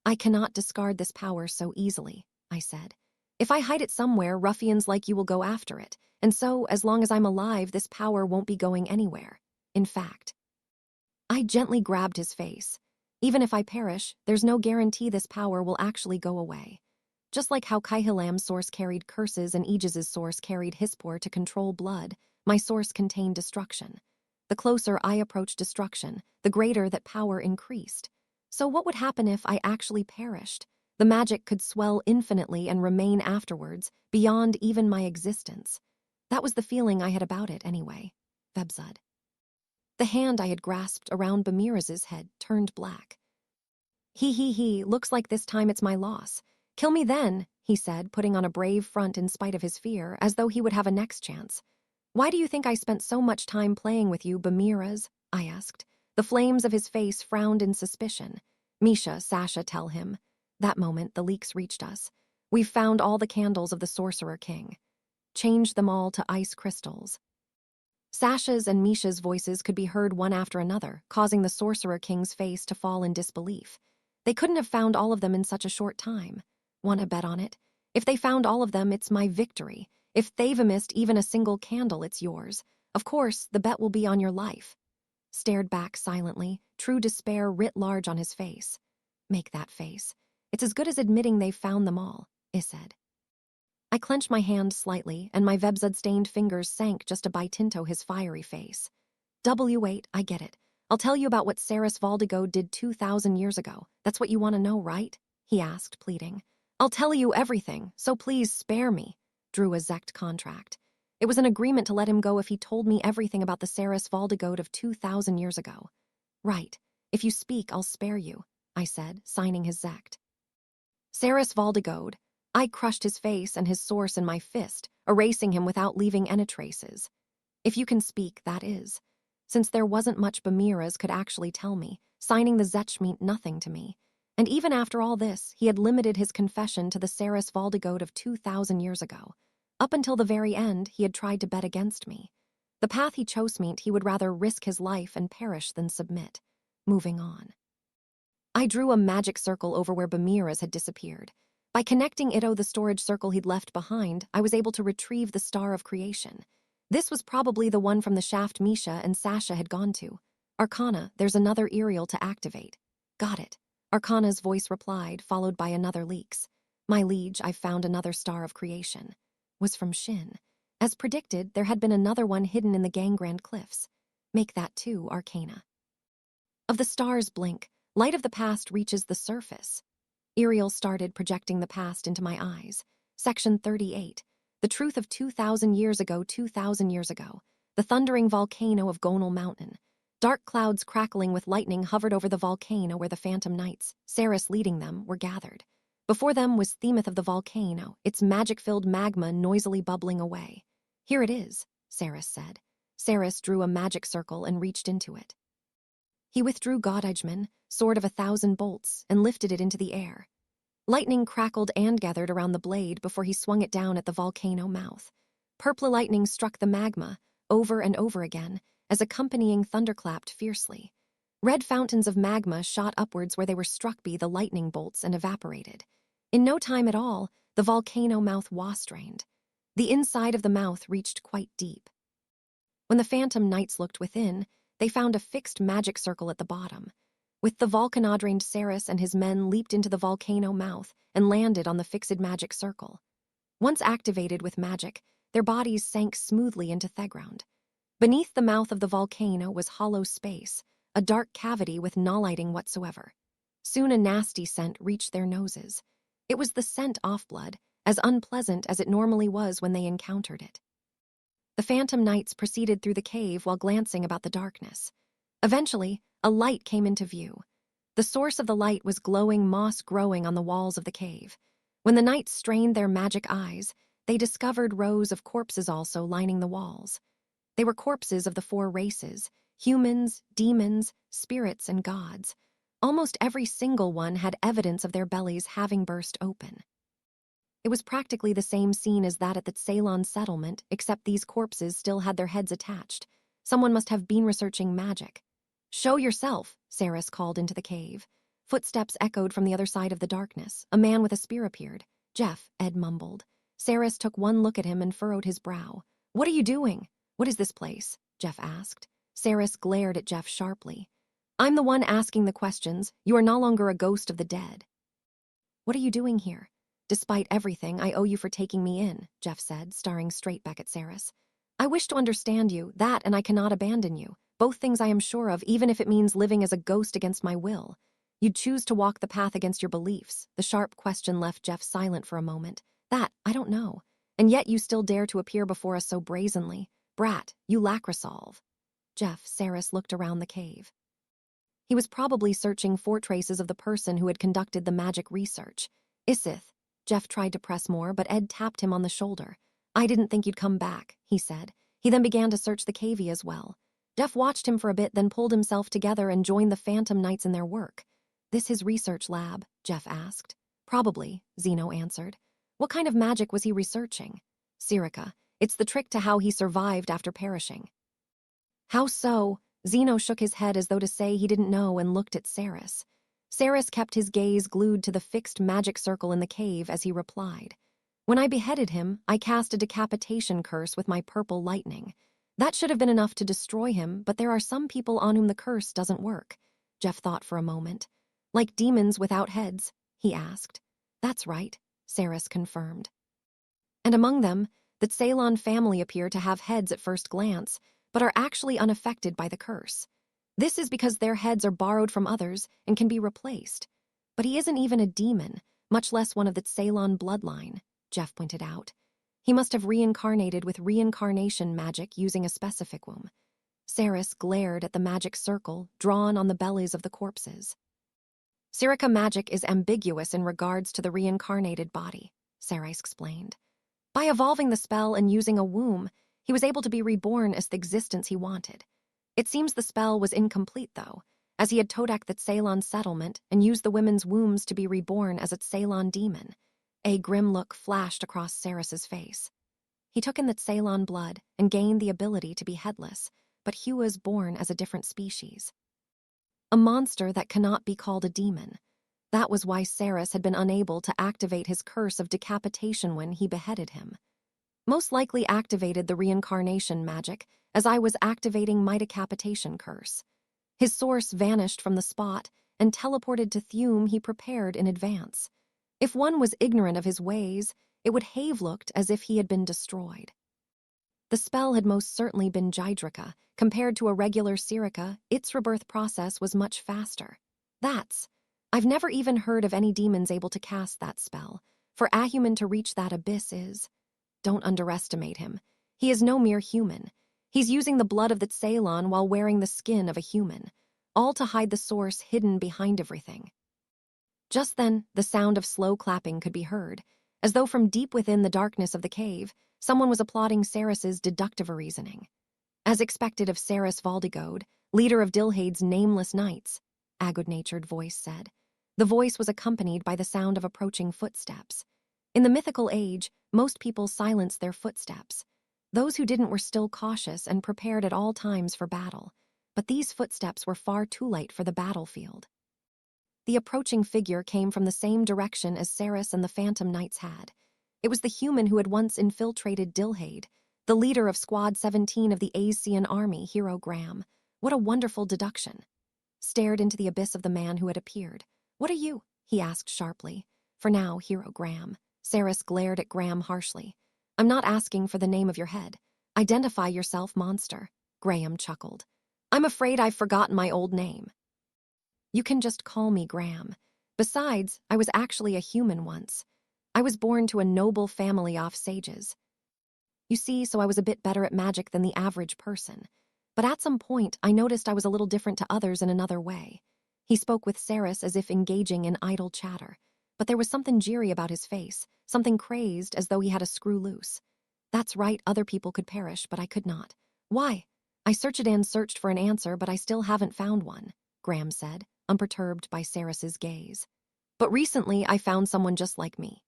I cannot discard this power so easily, I said. If I hide it somewhere, ruffians like you will go after it, and so, as long as I'm alive, this power won't be going anywhere. In fact, I gently grabbed his face. Even if I perish, there's no guarantee this power will actually go away. Just like how Kaihilam's source carried curses and Aegis's source carried Hispor to control blood, my source contained destruction. The closer I approached destruction, the greater that power increased. So what would happen if I actually perished? The magic could swell infinitely and remain afterwards, beyond even my existence. That was the feeling I had about it anyway. Vebzud. The hand I had grasped around Bamiras's head turned black. Looks like this time it's my loss. Kill me then, he said, putting on a brave front in spite of his fear, as though he would have a next chance. Why do you think I spent so much time playing with you, Bamiras? I asked. The flames of his face frowned in suspicion. Misha, Sasha, tell him. That moment, the leaks reached us. We've found all the candles of the Sorcerer King. Changed them all to ice crystals. Sasha's and Misha's voices could be heard one after another, causing the Sorcerer King's face to fall in disbelief. They couldn't have found all of them in such a short time. Want to bet on it? If they found all of them, it's my victory. If they've missed even a single candle, it's yours. Of course, the bet will be on your life. Stared back silently, true despair writ large on his face. Make that face. It's as good as admitting they've found them all, I said. I clenched my hand slightly, and my Vebzud-stained fingers sank just to bite into his fiery face. W8, I get it. I'll tell you about what Saris Valdigo did 2,000 years ago. That's what you want to know, right? He asked, pleading. I'll tell you everything, so please spare me. Drew a Zect contract. It was an agreement to let him go if he told me everything about the Saris Valdigo of 2,000 years ago. Right. If you speak, I'll spare you, I said, signing his Zect. Saris Valdigo. I crushed his face and his source in my fist, erasing him without leaving any traces. If you can speak, that is. Since there wasn't much Bamiras could actually tell me, signing the Zetch meant nothing to me. And even after all this, he had limited his confession to the Saris Valdigo of 2,000 years ago. Up until the very end, he had tried to bet against me. The path he chose meant he would rather risk his life and perish than submit. Moving on. I drew a magic circle over where Bamiras had disappeared. By connecting Ito the storage circle he'd left behind, I was able to retrieve the Star of Creation. This was probably the one from the shaft Misha and Sasha had gone to. Arcana, there's another Aerial to activate. Got it. Arcana's voice replied, followed by another leaks. My liege, I've found another Star of Creation. Was from Shin. As predicted, there had been another one hidden in the Gangrand Cliffs. Make that too, Arcana. Of the star's blink, light of the past reaches the surface. Aerial started projecting the past into my eyes. Section 38. The truth of 2,000 years ago, 2,000 years ago. The thundering volcano of Gonal Mountain. Dark clouds crackling with lightning hovered over the volcano where the Phantom Knights, Saris leading them, were gathered. Before them was Themeth of the volcano, its magic-filled magma noisily bubbling away. Here it is, Saris said. Saris drew a magic circle and reached into it. He withdrew Godijman, sword of 1,000 bolts, and lifted it into the air. Lightning crackled and gathered around the blade before he swung it down at the volcano mouth. Purple lightning struck the magma, over and over again, as accompanying thunder clapped fiercely. Red fountains of magma shot upwards where they were struck by the lightning bolts and evaporated. In no time at all, the volcano mouth was-drained. The inside of the mouth reached quite deep. When the Phantom Knights looked within, they found a fixed magic circle at the bottom. With the volcano-drained Saris and his men leaped into the volcano mouth and landed on the fixed magic circle. Once activated with magic, their bodies sank smoothly into Theground. Beneath the mouth of the volcano was hollow space, a dark cavity with no lighting whatsoever. Soon a nasty scent reached their noses. It was the scent Offblood, as unpleasant as it normally was when they encountered it. The Phantom Knights proceeded through the cave while glancing about the darkness. Eventually, a light came into view. The source of the light was glowing moss growing on the walls of the cave. When the knights strained their magic eyes, they discovered rows of corpses also lining the walls. They were corpses of the 4 races: humans, demons, spirits, and gods. Almost every single one had evidence of their bellies having burst open. It was practically the same scene as that at the Ceylon settlement, except these corpses still had their heads attached. Someone must have been researching magic. Show yourself, Saris called into the cave. Footsteps echoed from the other side of the darkness. A man with a spear appeared. Jeff, Ed mumbled. Saris took one look at him and furrowed his brow. What are you doing? What is this place? Jeff asked. Saris glared at Jeff sharply. I'm the one asking the questions. You are no longer a ghost of the dead. What are you doing here? Despite everything, I owe you for taking me in, Jeff said, staring straight back at Saris. I wish to understand you, that and I cannot abandon you. Both things I am sure of, even if it means living as a ghost against my will. You'd choose to walk the path against your beliefs. The sharp question left Jeff silent for a moment. That, I don't know. And yet you still dare to appear before us so brazenly. Brat, you lack resolve. Jeff, Saris looked around the cave. He was probably searching for traces of the person who had conducted the magic research. Isith. Jeff tried to press more, but Ed tapped him on the shoulder. I didn't think you'd come back, he said. He then began to search the cavey as well. Jeff watched him for a bit, then pulled himself together and joined the Phantom Knights in their work. This his research lab? Jeff asked. Probably, Zeno answered. What kind of magic was he researching? Sirica. It's the trick to how he survived after perishing. How so? Zeno shook his head as though to say he didn't know and looked at Saris. Saris kept his gaze glued to the fixed magic circle in the cave as he replied. When I beheaded him, I cast a decapitation curse with my purple lightning. That should have been enough to destroy him, but there are some people on whom the curse doesn't work. Jeff thought for a moment. Like demons without heads, he asked. That's right, Saris confirmed. And among them, the Ceylon family appear to have heads at first glance, but are actually unaffected by the curse. This is because their heads are borrowed from others and can be replaced. But he isn't even a demon, much less one of the Ceylon bloodline, Jeff pointed out. He must have reincarnated with reincarnation magic using a specificum. Saris glared at the magic circle drawn on the bellies of the corpses. Sirica magic is ambiguous in regards to the reincarnated body, Saris explained. By evolving the spell and using a womb, he was able to be reborn as the existence he wanted. It seems the spell was incomplete, though, as he had Todak the Ceylon settlement and used the women's wombs to be reborn as a Ceylon demon. A grim look flashed across Saris's face. He took in the Ceylon blood and gained the ability to be headless, but he was born as a different species. A monster that cannot be called a demon. That was why Saris had been unable to activate his curse of decapitation when he beheaded him. Most likely activated the reincarnation magic as I was activating my decapitation curse. His source vanished from the spot and teleported to Thume he prepared in advance. If one was ignorant of his ways, it would have looked as if he had been destroyed. The spell had most certainly been Gydrica. Compared to a regular Sirica, its rebirth process was much faster. I've never even heard of any demons able to cast that spell. For a human to reach that abyss is... Don't underestimate him. He is no mere human. He's using the blood of the Ceylon while wearing the skin of a human, all to hide the source hidden behind everything. Just then, the sound of slow clapping could be heard, as though from deep within the darkness of the cave, someone was applauding Saris's deductive reasoning. As expected of Saris Valdigode, leader of Dilhade's nameless knights, a good-natured voice said. The voice was accompanied by the sound of approaching footsteps. In the mythical age, most people silenced their footsteps. Those who didn't were still cautious and prepared at all times for battle, but these footsteps were far too late for the battlefield. The approaching figure came from the same direction as Saris and the Phantom Knights had. It was the human who had once infiltrated Dilhade, the leader of Squad 17 of the Asian army, Hero Graham. What a wonderful deduction. Stared into the abyss of the man who had appeared. What are you? He asked sharply. For now, Hero Graham. Saris glared at Graham harshly. I'm not asking for the name of your head. Identify yourself, monster. Graham chuckled. I'm afraid I've forgotten my old name. You can just call me Graham. Besides, I was actually a human once. I was born to a noble family off Sages. You see, so I was a bit better at magic than the average person. But at some point, I noticed I was a little different to others in another way. He spoke with Saris as if engaging in idle chatter, but there was something jeery about his face, something crazed as though he had a screw loose. That's right, other people could perish, but I could not. Why? I searched and searched for an answer, but I still haven't found one, Graham said, unperturbed by Saris's gaze. But recently, I found someone just like me.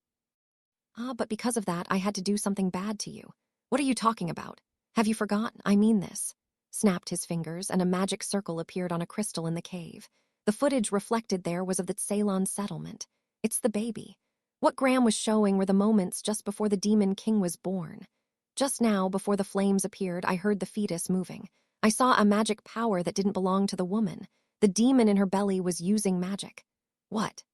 But because of that, I had to do something bad to you. What are you talking about? Have you forgotten? I mean this. Snapped his fingers, and a magic circle appeared on a crystal in the cave. The footage reflected there was of the Ceylon settlement. It's the baby. What Graham was showing were the moments just before the demon king was born. Just now, before the flames appeared, I heard the fetus moving. I saw a magic power that didn't belong to the woman. The demon in her belly was using magic. What?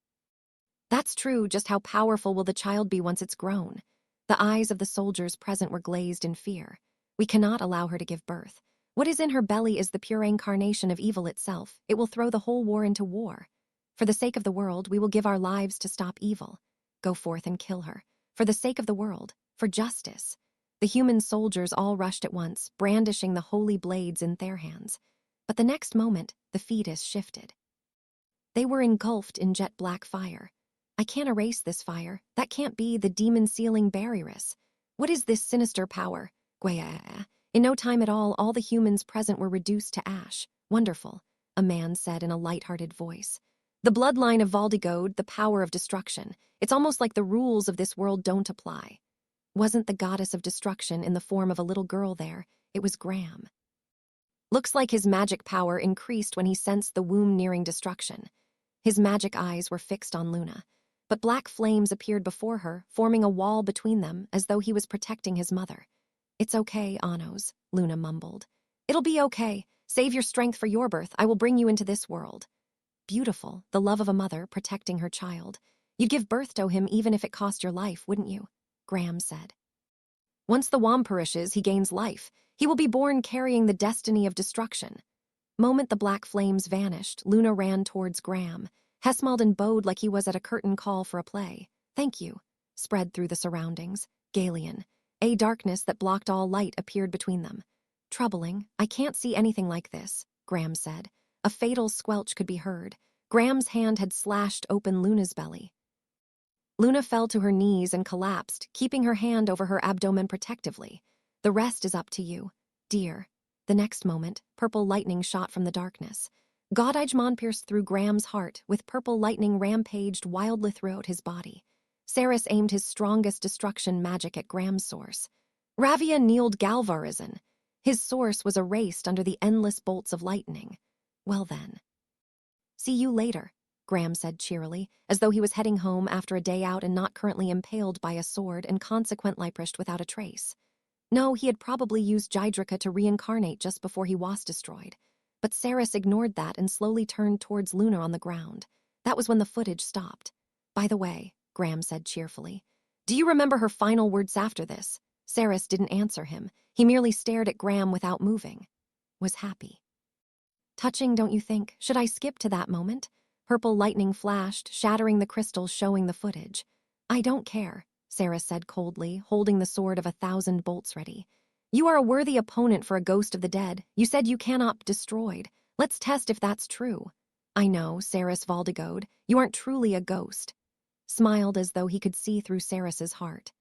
That's true. Just how powerful will the child be once it's grown? The eyes of the soldiers present were glazed in fear. We cannot allow her to give birth. What is in her belly is the pure incarnation of evil itself. It will throw the whole war into war. For the sake of the world, we will give our lives to stop evil. Go forth and kill her. For the sake of the world, for justice. The human soldiers all rushed at once, brandishing the holy blades in their hands. But the next moment, the fetus shifted. They were engulfed in jet-black fire. I can't erase this fire. That can't be the demon-sealing barrierus. What is this sinister power? Gwea. In no time at all the humans present were reduced to ash. Wonderful, a man said in a light-hearted voice. The bloodline of Valdigode, the power of destruction. It's almost like the rules of this world don't apply. Wasn't the goddess of destruction in the form of a little girl there? It was Graham. Looks like his magic power increased when he sensed the womb nearing destruction. His magic eyes were fixed on Luna. but black flames appeared before her, forming a wall between them as though he was protecting his mother. "It's okay, Anos," Luna mumbled. "It'll be okay. Save your strength for your birth. I will bring you into this world." Beautiful, the love of a mother protecting her child. "You'd give birth to him even if it cost your life, wouldn't you?" Graham said. "Once the womb perishes, he gains life. He will be born carrying the destiny of destruction." Moment the black flames vanished, Luna ran towards Graham. Hesmalden bowed like he was at a curtain call for a play. "Thank you," spread through the surroundings. Galian. A darkness that blocked all light appeared between them. "Troubling. I can't see anything like this," Graham said. A fatal squelch could be heard. Graham's hand had slashed open Luna's belly. Luna fell to her knees and collapsed, keeping her hand over her abdomen protectively. "The rest is up to you, dear." The next moment, purple lightning shot from the darkness. Godijmon pierced through Graham's heart, with purple lightning rampaged wildly throughout his body. Saris aimed his strongest destruction magic at Graham's source. Ravia kneeled Galvarizon. His source was erased under the endless bolts of lightning. "Well then. See you later," Graham said cheerily, as though he was heading home after a day out and not currently impaled by a sword and consequently perished without a trace. No, he had probably used Gydrica to reincarnate just before he was destroyed. But Saris ignored that and slowly turned towards Luna on the ground. That was when the footage stopped. "By the way," Graham said cheerfully, "do you remember her final words after this?" Saris didn't answer him. He merely stared at Graham without moving. "Was happy." "Touching, don't you think? Should I skip to that moment?" Purple lightning flashed, shattering the crystals showing the footage. "I don't care," Saris said coldly, holding the sword of 1,000 bolts ready. "You are a worthy opponent for a ghost of the dead. You said you cannot be destroyed. Let's test if that's true." "I know, Saris Valdigode, you aren't truly a ghost." Smiled as though he could see through Saris's heart.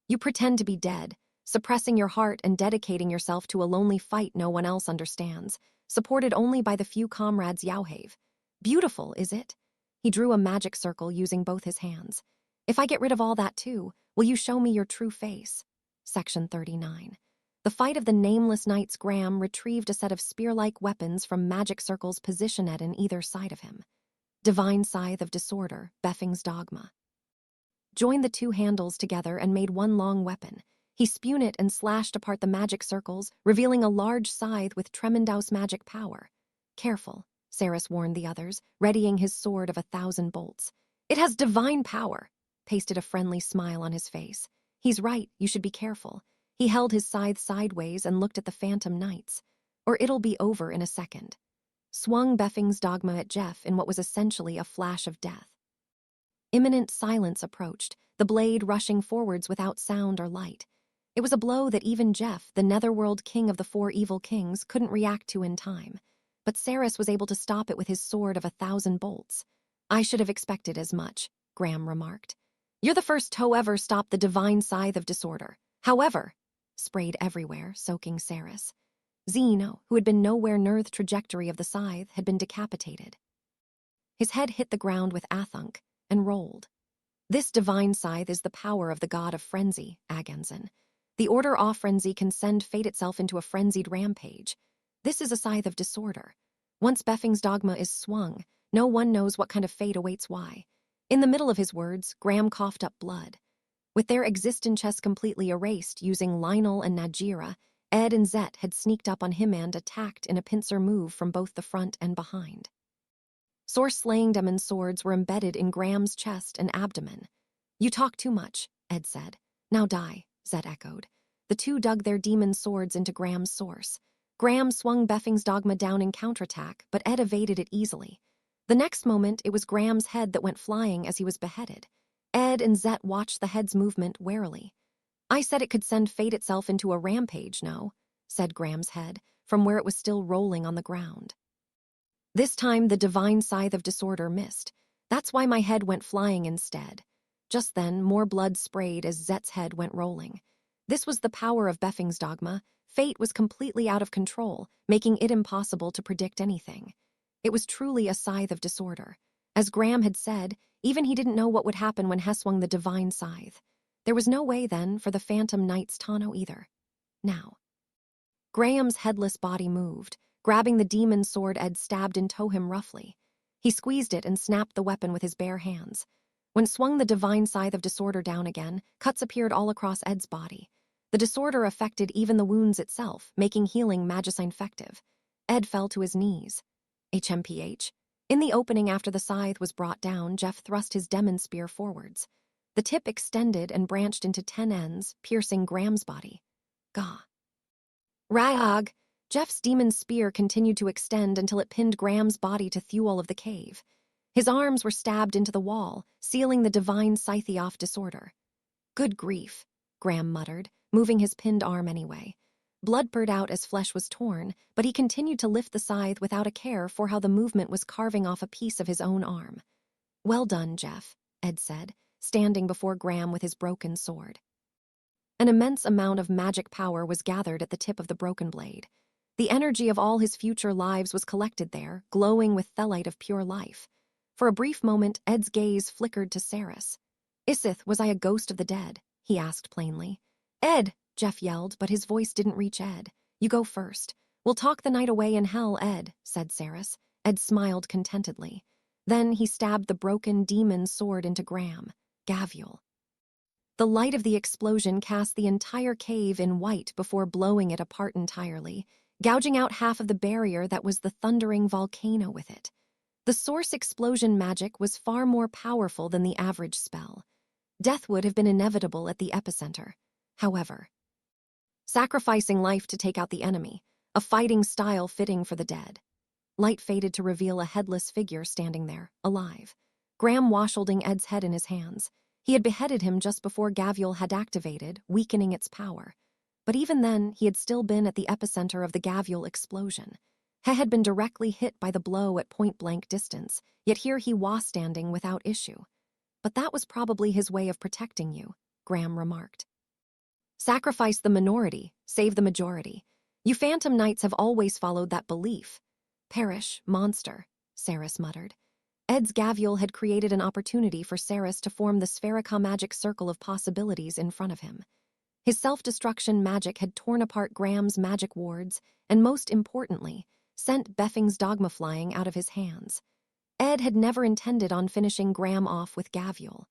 "You pretend to be dead, suppressing your heart and dedicating yourself to a lonely fight no one else understands, supported only by the few comrades Yauhave. Beautiful, is it?" He drew a magic circle using both his hands. "If I get rid of all that too, will you show me your true face?" Section 39. The fight of the nameless knights. Graham retrieved a set of spear-like weapons from magic circles positioned on either side of him. Divine Scythe of Disorder, Beffing's Dogma. Joined the two handles together and made one long weapon. He spun it and slashed apart the magic circles, revealing a large scythe with tremendous magic power. "Careful," Saris warned the others, readying his sword of 1,000 bolts. "It has divine power," pasted a friendly smile on his face. "He's right, you should be careful." He held his scythe sideways and looked at the phantom knights. "Or it'll be over in a second." Swung Beffing's Dogma at Jeff in what was essentially a flash of death. Imminent silence approached, the blade rushing forwards without sound or light. It was a blow that even Jeff, the netherworld king of the 4 evil kings, couldn't react to in time. But Saris was able to stop it with his sword of 1,000 bolts. "I should have expected as much," Graham remarked. "You're the first to ever stop the divine scythe of disorder. However," sprayed everywhere, soaking Saris. Zeno, who had been nowhere near the trajectory of the scythe, had been decapitated. His head hit the ground with Athunk and rolled. "This divine scythe is the power of the god of frenzy, Aganson. The order off frenzy can send fate itself into a frenzied rampage. This is a scythe of disorder. Once Beffing's Dogma is swung, no one knows what kind of fate awaits why." In the middle of his words, Graham coughed up blood. With their existences completely erased using Lionel and Najira, Ed and Zet had sneaked up on him and attacked in a pincer move from both the front and behind. Source-slaying demon swords were embedded in Graham's chest and abdomen. "You talk too much," Ed said. "Now die," Zet echoed. The two dug their demon swords into Graham's source. Graham swung Beffing's Dogma down in counterattack, but Ed evaded it easily. The next moment, it was Graham's head that went flying as he was beheaded. Ed and Zet watched the head's movement warily. "I said it could send fate itself into a rampage, no?" said Graham's head, from where it was still rolling on the ground. "This time the divine scythe of disorder missed. That's why my head went flying instead." Just then, more blood sprayed as Zet's head went rolling. This was the power of Beffing's Dogma. Fate was completely out of control, making it impossible to predict anything. It was truly a scythe of disorder. As Graham had said, even he didn't know what would happen when Hess swung the divine scythe. There was no way, then, for the phantom knights Tano either. Now. Graham's headless body moved. Grabbing the demon sword, Ed stabbed into him roughly. He squeezed it and snapped the weapon with his bare hands. When swung the divine scythe of disorder down again, cuts appeared all across Ed's body. The disorder affected even the wounds itself, making healing magicine effective. Ed fell to his knees. HMPH. In the opening after the scythe was brought down, Jeff thrust his demon spear forwards. The tip extended and branched into 10 ends, piercing Graham's body. Gah. Rag! Jeff's demon spear continued to extend until it pinned Graham's body to Thewol of the cave. His arms were stabbed into the wall, sealing the divine scythe-off disorder. Good grief, Graham muttered, moving his pinned arm anyway. Blood poured out as flesh was torn, but he continued to lift the scythe without a care for how the movement was carving off a piece of his own arm. Well done, Jeff, Ed said, standing before Graham with his broken sword. An immense amount of magic power was gathered at the tip of the broken blade. The energy of all his future lives was collected there, glowing with thelite of pure life. For a brief moment, Ed's gaze flickered to Saris. "Isith, was I a ghost of the dead?" he asked plainly. "Ed!" Jeff yelled, but his voice didn't reach Ed. "You go first. We'll talk the night away in hell, Ed," said Saris. Ed smiled contentedly. Then he stabbed the broken demon sword into Graham. Gavial. The light of the explosion cast the entire cave in white before blowing it apart entirely, gouging out half of the barrier that was the thundering volcano with it. The source explosion magic was far more powerful than the average spell. Death would have been inevitable at the epicenter. However, sacrificing life to take out the enemy, a fighting style fitting for the dead. Light faded to reveal a headless figure standing there, alive. Graham was holding Ed's head in his hands. He had beheaded him just before Gavial had activated, weakening its power. But even then, he had still been at the epicenter of the Gavial explosion. He had been directly hit by the blow at point-blank distance, yet here he was standing without issue. "But that was probably his way of protecting you," Graham remarked. "Sacrifice the minority, save the majority. You Phantom Knights have always followed that belief." "Perish, monster," Saris muttered. Ed's Gavial had created an opportunity for Saris to form the Spherica magic circle of possibilities in front of him. His self-destruction magic had torn apart Graham's magic wards, and most importantly, sent Beffing's dogma flying out of his hands. Ed had never intended on finishing Graham off with Gavial.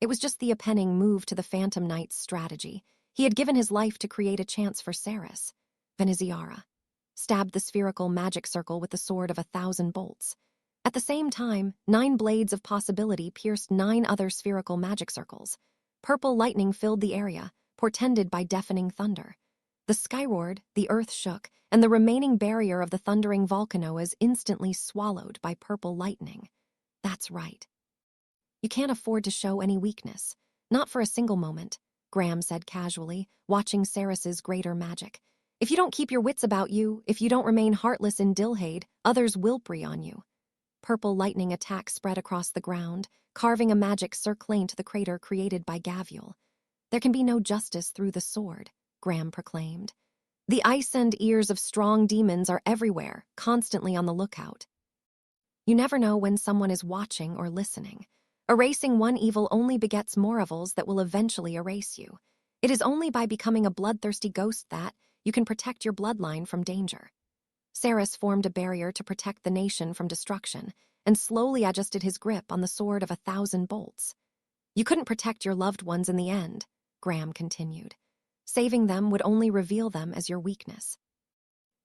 It was just the appending move to the Phantom Knight's strategy. He had given his life to create a chance for Saris. Veneziara stabbed the spherical magic circle with the sword of 1,000 bolts. At the same time, 9 blades of possibility pierced 9 other spherical magic circles. Purple lightning filled the area, portended by deafening thunder. The sky roared, the earth shook, and the remaining barrier of the thundering volcano was instantly swallowed by purple lightning. That's right. "You can't afford to show any weakness. Not for a single moment," Graham said casually, watching Saris's greater magic. "If you don't keep your wits about you, if you don't remain heartless in Dilhade, others will prey on you." Purple lightning attack spread across the ground, carving a magic circlane to the crater created by Gavial. "There can be no justice through the sword," Graham proclaimed. "The eyes and ears of strong demons are everywhere, constantly on the lookout. You never know when someone is watching or listening. Erasing one evil only begets more evils that will eventually erase you. It is only by becoming a bloodthirsty ghost that you can protect your bloodline from danger." Saris formed a barrier to protect the nation from destruction, and slowly adjusted his grip on the sword of 1,000 bolts. "You couldn't protect your loved ones in the end," Graham continued. "Saving them would only reveal them as your weakness.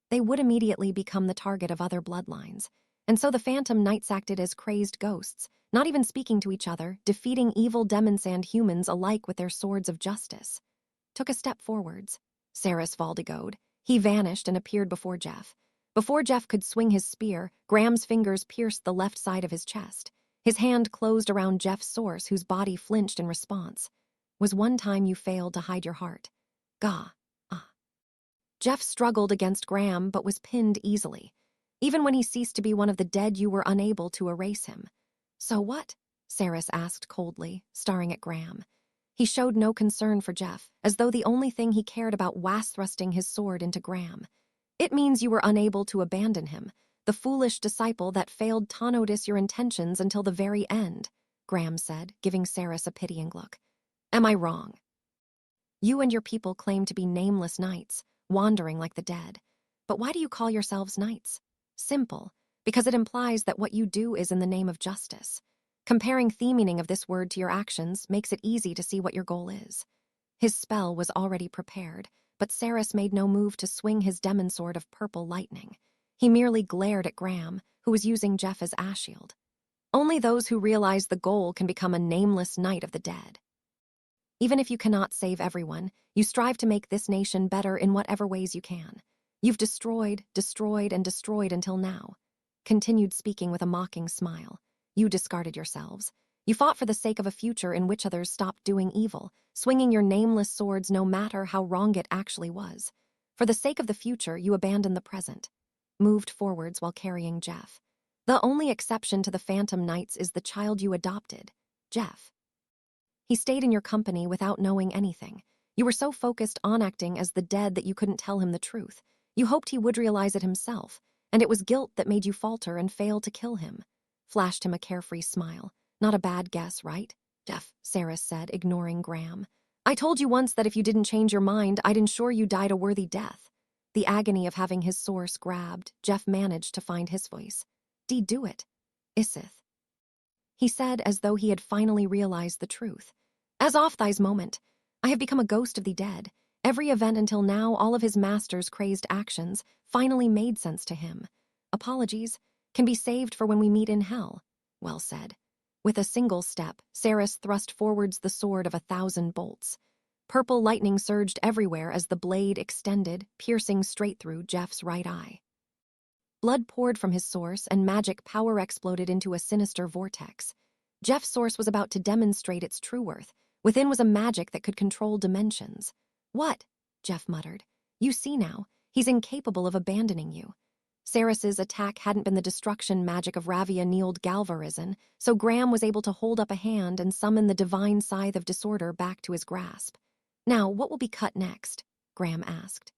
They would immediately become the target of other bloodlines, and so the Phantom Knights acted as crazed ghosts, not even speaking to each other, defeating evil demons and humans alike with their swords of justice." Took a step forwards. Saris Valdegoed. He vanished and appeared before Jeff. Before Jeff could swing his spear, Graham's fingers pierced the left side of his chest. His hand closed around Jeff's source, whose body flinched in response. "Was one time you failed to hide your heart." "Gah. Ah." Jeff struggled against Graham, but was pinned easily. "Even when he ceased to be one of the dead, you were unable to erase him." "So what?" Saris asked coldly, staring at Graham. He showed no concern for Jeff, as though the only thing he cared about was thrusting his sword into Graham. "It means you were unable to abandon him, the foolish disciple that failed to notice your intentions until the very end," Graham said, giving Saris a pitying look. "Am I wrong? You and your people claim to be nameless knights, wandering like the dead. But why do you call yourselves knights? Simple, because it implies that what you do is in the name of justice. Comparing the meaning of this word to your actions makes it easy to see what your goal is. His spell was already prepared, but Saris made no move to swing his demon sword of purple lightning. He merely glared at Graham, who was using Jeff as ash shield. Only those who realize the goal can become a nameless knight of the dead. Even if you cannot save everyone, you strive to make this nation better in whatever ways you can. You've destroyed, and destroyed until now. Continued speaking with a mocking smile. You discarded yourselves. You fought for the sake of a future in which others stopped doing evil, swinging your nameless swords no matter how wrong it actually was. For the sake of the future, you abandoned the present. Moved forwards while carrying Jeff. The only exception to the Phantom Knights is the child you adopted, Jeff. He stayed in your company without knowing anything. You were so focused on acting as the dead that you couldn't tell him the truth. You hoped he would realize it himself, and it was guilt that made you falter and fail to kill him. Flashed him a carefree smile. Not a bad guess, right? Jeff, Saris said, ignoring Graham. I told you once that if you didn't change your mind, I'd ensure you died a worthy death. The agony of having his source grabbed, Jeff managed to find his voice. Do it. Isith. He said as though he had finally realized the truth. As off thy's moment, I have become a ghost of the dead. Every event until now, all of his master's crazed actions, finally made sense to him. Apologies can be saved for when we meet in hell. Well said. With a single step, Saris thrust forwards the sword of 1,000 bolts. Purple lightning surged everywhere as the blade extended, piercing straight through Jeff's right eye. Blood poured from his source, and magic power exploded into a sinister vortex. Jeff's source was about to demonstrate its true worth. Within was a magic that could control dimensions. What? Jeff muttered. You see now, he's incapable of abandoning you. Saris's attack hadn't been the destruction magic of Ravia-Neeld Galvarizon, so Graham was able to hold up a hand and summon the divine scythe of disorder back to his grasp. Now, what will be cut next? Graham asked.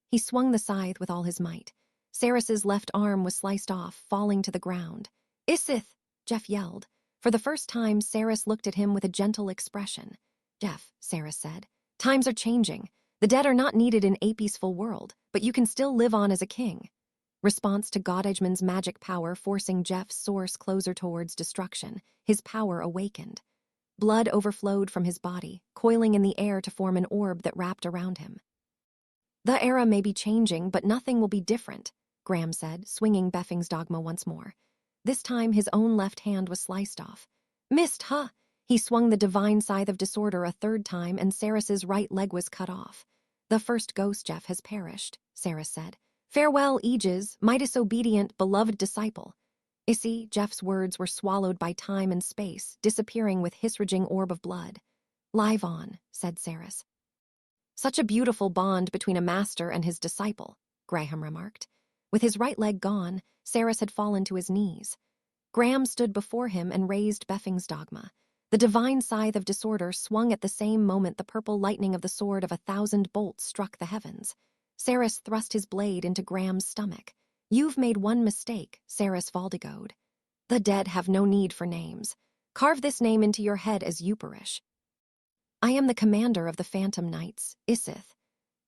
He swung the scythe with all his might. Saris's left arm was sliced off, falling to the ground. Isith! Jeff yelled. For the first time, Saris looked at him with a gentle expression. Jeff, Saris said, times are changing. The dead are not needed in a peaceful world, but you can still live on as a king. Response to Godedgeman's magic power forcing Jeff's source closer towards destruction, his power awakened. Blood overflowed from his body, coiling in the air to form an orb that wrapped around him. The era may be changing, but nothing will be different, Graham said, swinging Beffing's dogma once more. This time his own left hand was sliced off. Missed, huh? He swung the divine scythe of disorder a third time, and Saris's right leg was cut off. The first ghost Jeff has perished, Saris said. Farewell, Aegis, my disobedient, beloved disciple. Issy, Jeff's words were swallowed by time and space, disappearing with his-raging orb of blood. Live on, said Saris. Such a beautiful bond between a master and his disciple, Graham remarked. With his right leg gone, Saris had fallen to his knees. Graham stood before him and raised Beffing's dogma. The divine scythe of disorder swung at the same moment the purple lightning of the sword of 1,000 bolts struck the heavens. Saris thrust his blade into Graham's stomach. You've made one mistake, Saris Valdigode. The dead have no need for names. Carve this name into your head as Euperish. I am the commander of the Phantom Knights, Isith.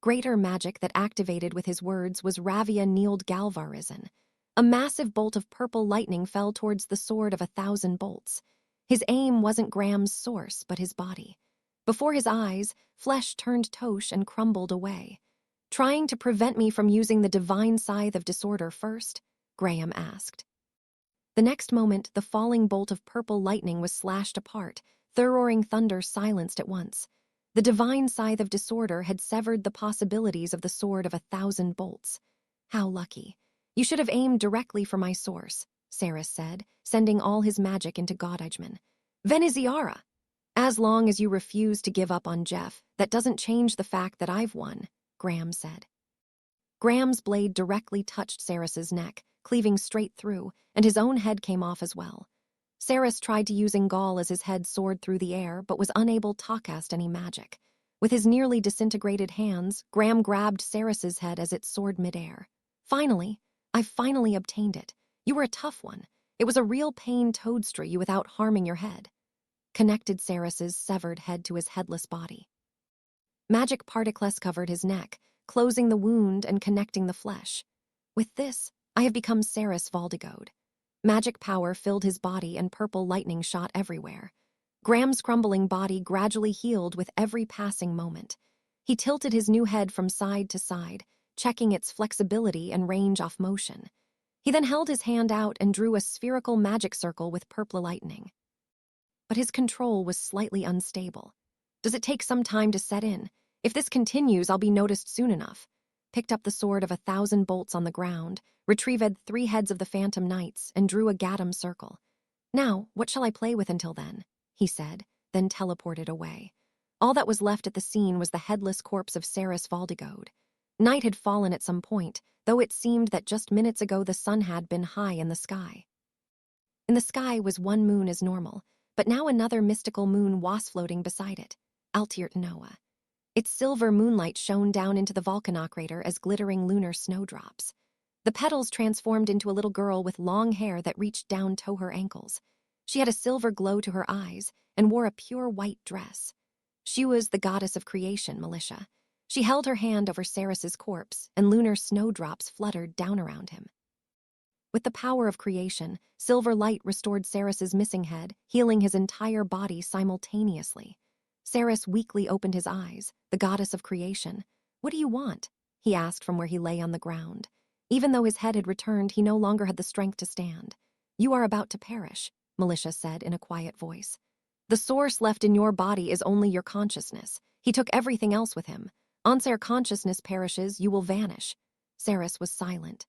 Greater magic that activated with his words was Ravia-Neeld Galvarizon. A massive bolt of purple lightning fell towards the sword of 1,000 bolts. His aim wasn't Graham's source, but his body. Before his eyes, flesh turned tosh and crumbled away. Trying to prevent me from using the divine scythe of disorder first? Graham asked. The next moment, the falling bolt of purple lightning was slashed apart, roaring thunder silenced at once. The divine scythe of disorder had severed the possibilities of the sword of 1,000 bolts. How lucky. You should have aimed directly for my source, Saris said, sending all his magic into Godedgeman. Veneziara! As long as you refuse to give up on Jeff, that doesn't change the fact that I've won, Graham said. Graham's blade directly touched Saris's neck, cleaving straight through, and his own head came off as well. Saris tried to use Ingal as his head soared through the air, but was unable to cast any magic. With his nearly disintegrated hands, Graham grabbed Saris's head as it soared midair. I've finally obtained it. You were a tough one. It was a real pain toadstring you without harming your head. Connected Saris's severed head to his headless body. Magic particles covered his neck, closing the wound and connecting the flesh. With this, I have become Saris Valdigode. Magic power filled his body and purple lightning shot everywhere. Graham's crumbling body gradually healed with every passing moment. He tilted his new head from side to side, checking its flexibility and range of motion. He then held his hand out and drew a spherical magic circle with purple lightning. But his control was slightly unstable. Does it take some time to set in? If this continues, I'll be noticed soon enough. Picked up the sword of 1,000 bolts on the ground, retrieved 3 heads of the phantom knights, and drew a Gaddam circle. Now, what shall I play with until then? He said, then teleported away. All that was left at the scene was the headless corpse of Ceres Valdigode. Night had fallen at some point, though it seemed that just minutes ago the sun had been high in the sky. In the sky was one moon as normal, but now another mystical moon was floating beside it, Altiert Noah. Its silver moonlight shone down into the volcanocrater as glittering lunar snowdrops. The petals transformed into a little girl with long hair that reached down to her ankles. She had a silver glow to her eyes and wore a pure white dress. She was the goddess of creation, Militia. She held her hand over Ceres's corpse, and lunar snowdrops fluttered down around him. With the power of creation, silver light restored Ceres's missing head, healing his entire body simultaneously. Ceres weakly opened his eyes, the goddess of creation. "What do you want?" he asked from where he lay on the ground. Even though his head had returned, he no longer had the strength to stand. "You are about to perish," Militia said in a quiet voice. "The source left in your body is only your consciousness. He took everything else with him. Once our consciousness perishes, you will vanish." Ceres was silent.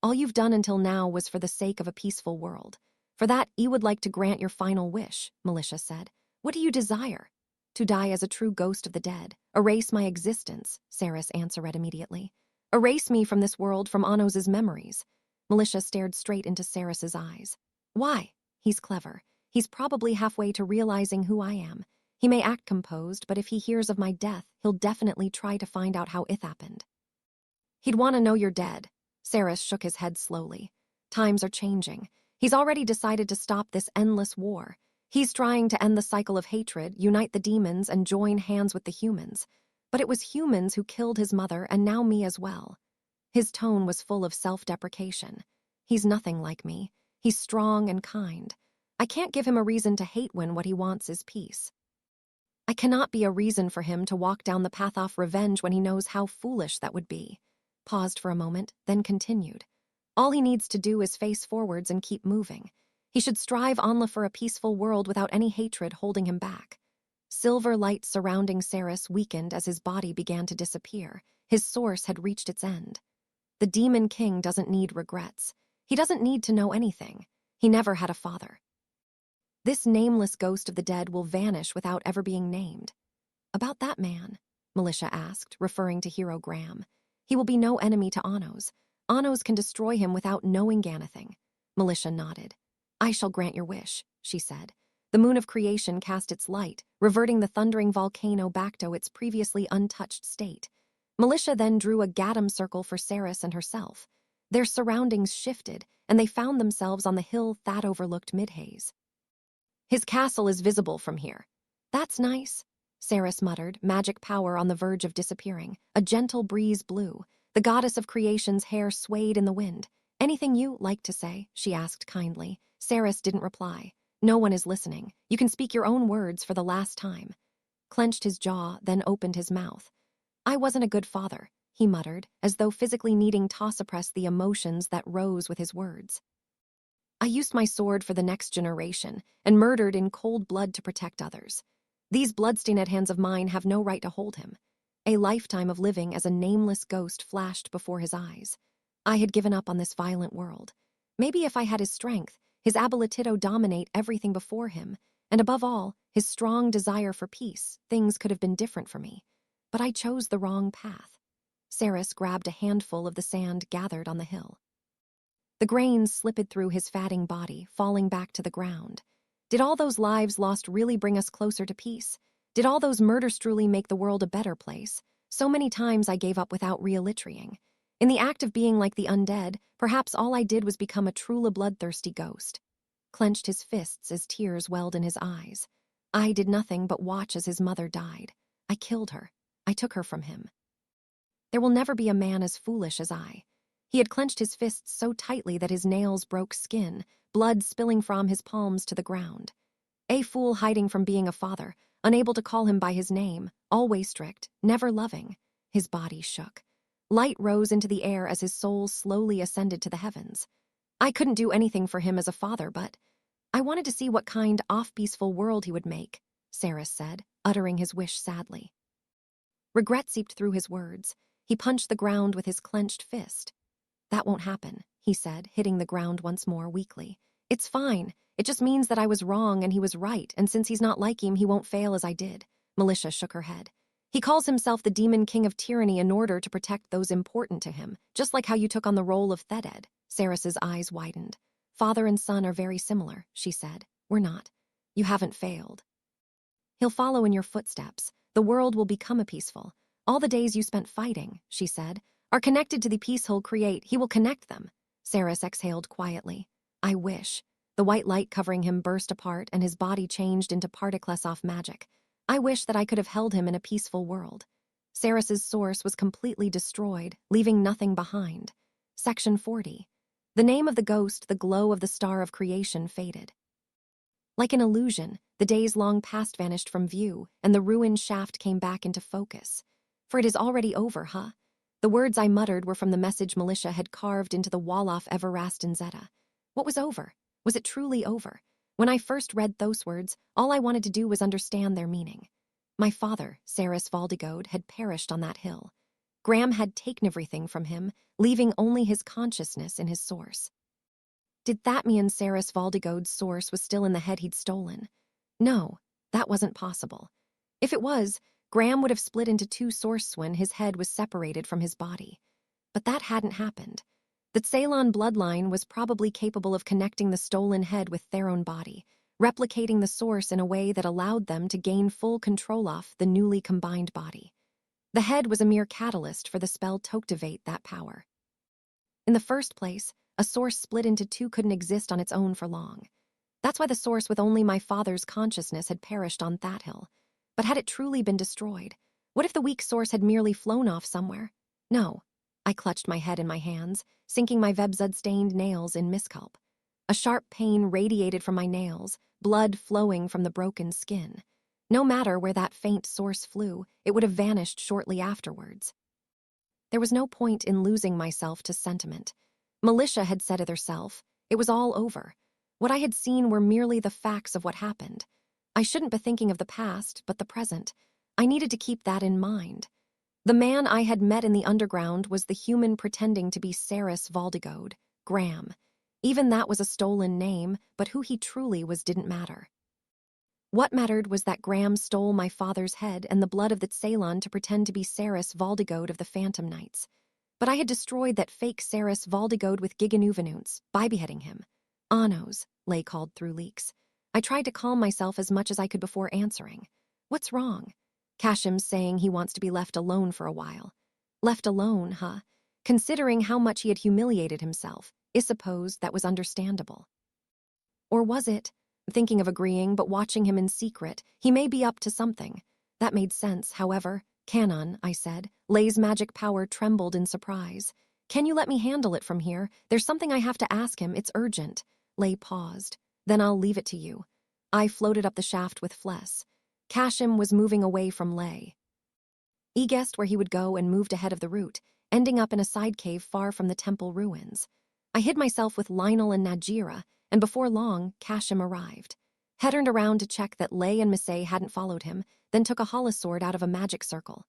"All you've done until now was for the sake of a peaceful world. For that, you would like to grant your final wish," Militia said. "What do you desire?" "To die as a true ghost of the dead. Erase my existence," Ceres answered immediately. "Erase me from this world, from Anos's memories." Militia stared straight into Ceres's eyes. "Why? He's clever. He's probably halfway to realizing who I am. He may act composed, but if he hears of my death, he'll definitely try to find out how it happened." "He'd want to know you're dead." Ceres shook his head slowly. "Times are changing. He's already decided to stop this endless war. He's trying to end the cycle of hatred, unite the demons, and join hands with the humans. But it was humans who killed his mother, and now me as well." His tone was full of self-deprecation. "He's nothing like me. He's strong and kind. I can't give him a reason to hate when what he wants is peace. I cannot be a reason for him to walk down the path of revenge when he knows how foolish that would be." Paused for a moment, then continued. "All he needs to do is face forwards and keep moving. He should strive only for a peaceful world without any hatred holding him back." Silver light surrounding Ceres weakened as his body began to disappear. His source had reached its end. The Demon King doesn't need regrets. He doesn't need to know anything. He never had a father. This nameless ghost of the dead will vanish without ever being named. "About that man?" Militia asked, referring to Hero Graham. "He will be no enemy to Anos. Anos can destroy him without knowing anything." Militia nodded. "I shall grant your wish," she said. The moon of creation cast its light, reverting the thundering volcano back to its previously untouched state. Militia then drew a Gaddam circle for Ceres and herself. Their surroundings shifted, and they found themselves on the hill that overlooked Midhaze. "His castle is visible from here." "That's nice," Ceres muttered, magic power on the verge of disappearing. A gentle breeze blew. The goddess of creation's hair swayed in the wind. "Anything you like to say?" she asked kindly. Ceres didn't reply. "No one is listening. You can speak your own words for the last time." Clenched his jaw, then opened his mouth. "I wasn't a good father," he muttered, as though physically needing to suppress the emotions that rose with his words. "I used my sword for the next generation and murdered in cold blood to protect others. These bloodstained hands of mine have no right to hold him." A lifetime of living as a nameless ghost flashed before his eyes. I had given up on this violent world. Maybe if I had his strength, his ability to dominate everything before him, and above all, his strong desire for peace, things could have been different for me. But I chose the wrong path. Ceres grabbed a handful of the sand gathered on the hill. The grains slipped through his fatting body, falling back to the ground. Did all those lives lost really bring us closer to peace? Did all those murders truly make the world a better place? So many times I gave up without realitrying. In the act of being like the undead, perhaps all I did was become a truly bloodthirsty ghost. Clenched his fists as tears welled in his eyes. I did nothing but watch as his mother died. I killed her. I took her from him. There will never be a man as foolish as I. He had clenched his fists so tightly that his nails broke skin, blood spilling from his palms to the ground. A fool hiding from being a father, unable to call him by his name, always strict, never loving. His body shook. Light rose into the air as his soul slowly ascended to the heavens. I couldn't do anything for him as a father, but I wanted to see what kind of peaceful world he would make, Saris said, uttering his wish sadly. Regret seeped through his words. He punched the ground with his clenched fist. That won't happen, he said, hitting the ground once more weakly. It's fine. It just means that I was wrong and he was right, and since he's not like him, he won't fail as I did. Militia shook her head. He calls himself the demon king of tyranny in order to protect those important to him, just like how you took on the role of Thethed. Saris's eyes widened. Father and son are very similar, she said. We're not. You haven't failed. He'll follow in your footsteps. The world will become a peaceful. All the days you spent fighting, she said, are connected to the peace he'll create. He will connect them. Saris exhaled quietly. I wish. The white light covering him burst apart and his body changed into particles of magic. I wish that I could have held him in a peaceful world. Saris's source was completely destroyed, leaving nothing behind. Section 40. The name of the ghost, the glow of the star of creation faded. Like an illusion, the days-long past vanished from view, and the ruined shaft came back into focus. For it is already over, huh? The words I muttered were from the message Militia had carved into the wall off Everast Zeta. What was over? Was it truly over? When I first read those words, all I wanted to do was understand their meaning. My father, Saris Valdigode, had perished on that hill. Graham had taken everything from him, leaving only his consciousness in his source. Did that mean Saris Valdigode's source was still in the head he'd stolen? No, that wasn't possible. If it was, Graham would have split into two sources when his head was separated from his body. But that hadn't happened. The Ceylon bloodline was probably capable of connecting the stolen head with their own body, replicating the source in a way that allowed them to gain full control of the newly combined body. The head was a mere catalyst for the spell to activate that power. In the first place, a source split into two couldn't exist on its own for long. That's why the source with only my father's consciousness had perished on that hill. But had it truly been destroyed? What if the weak source had merely flown off somewhere? No. I clutched my head in my hands, sinking my Vebzud-stained nails in misculp. A sharp pain radiated from my nails, blood flowing from the broken skin. No matter where that faint source flew, it would have vanished shortly afterwards. There was no point in losing myself to sentiment. Militia had said it herself. It was all over. What I had seen were merely the facts of what happened. I shouldn't be thinking of the past, but the present. I needed to keep that in mind. The man I had met in the underground was the human pretending to be Saris Valdigode, Graham. Even that was a stolen name, but who he truly was didn't matter. What mattered was that Graham stole my father's head and the blood of the Ceylon to pretend to be Saris Valdigode of the Phantom Knights. But I had destroyed that fake Saris Valdigode with Giganuvenuns by beheading him. Anos, Lay called through leaks. I tried to calm myself as much as I could before answering. What's wrong? Kashim's saying he wants to be left alone for a while. Left alone, huh? Considering how much he had humiliated himself, I suppose that was understandable. Or was it? Thinking of agreeing, but watching him in secret, he may be up to something. That made sense, however. Canon, I said. Lay's magic power trembled in surprise. Can you let me handle it from here? There's something I have to ask him. It's urgent. Lay paused. Then I'll leave it to you. I floated up the shaft with Fless. Kashim was moving away from Lay. He guessed where he would go and moved ahead of the route, ending up in a side cave far from the temple ruins. I hid myself with Lionel and Najira, and before long, Kashim arrived. He turned around to check that Lay and Misay hadn't followed him, then took a holosword out of a magic circle.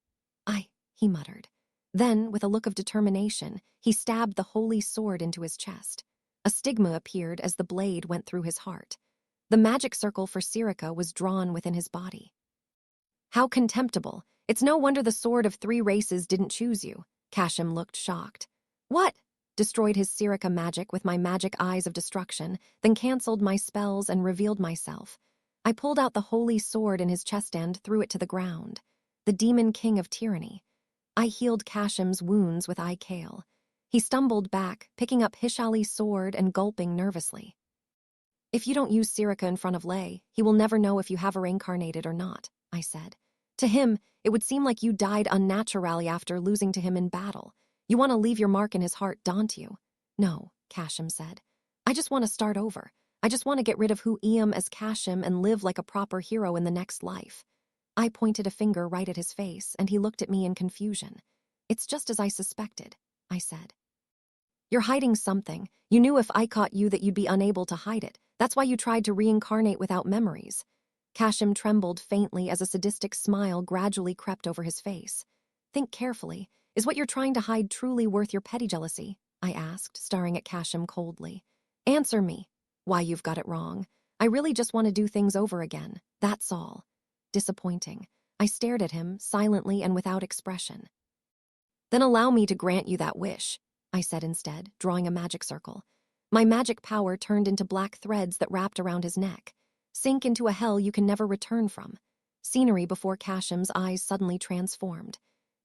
He muttered. Then, with a look of determination, he stabbed the holy sword into his chest. A stigma appeared as the blade went through his heart. The magic circle for Sirica was drawn within his body. How contemptible. It's no wonder the sword of 3 races didn't choose you. Kashim looked shocked. What? Destroyed his Sirica magic with my magic eyes of destruction, then cancelled my spells and revealed myself. I pulled out the holy sword in his chest and threw it to the ground. The demon king of tyranny. I healed Kashim's wounds with Kale. He stumbled back, picking up Hishali's sword and gulping nervously. If you don't use Sirica in front of Lay, he will never know if you have her incarnated or not, I said. To him, it would seem like you died unnaturally after losing to him in battle. You want to leave your mark in his heart, don't you? No, Kashim said. I just want to start over. I just want to get rid of who I am as Kashim and live like a proper hero in the next life. I pointed a finger right at his face, and he looked at me in confusion. It's just as I suspected, I said. You're hiding something. You knew if I caught you that you'd be unable to hide it. That's why you tried to reincarnate without memories. Kashim trembled faintly as a sadistic smile gradually crept over his face. Think carefully. Is what you're trying to hide truly worth your petty jealousy? I asked, staring at Kashim coldly. Answer me. Why you've got it wrong. I really just want to do things over again. That's all. Disappointing. I stared at him, silently and without expression. Then allow me to grant you that wish, I said instead, drawing a magic circle. My magic power turned into black threads that wrapped around his neck. Sink into a hell you can never return from. Scenery before Kashim's eyes suddenly transformed.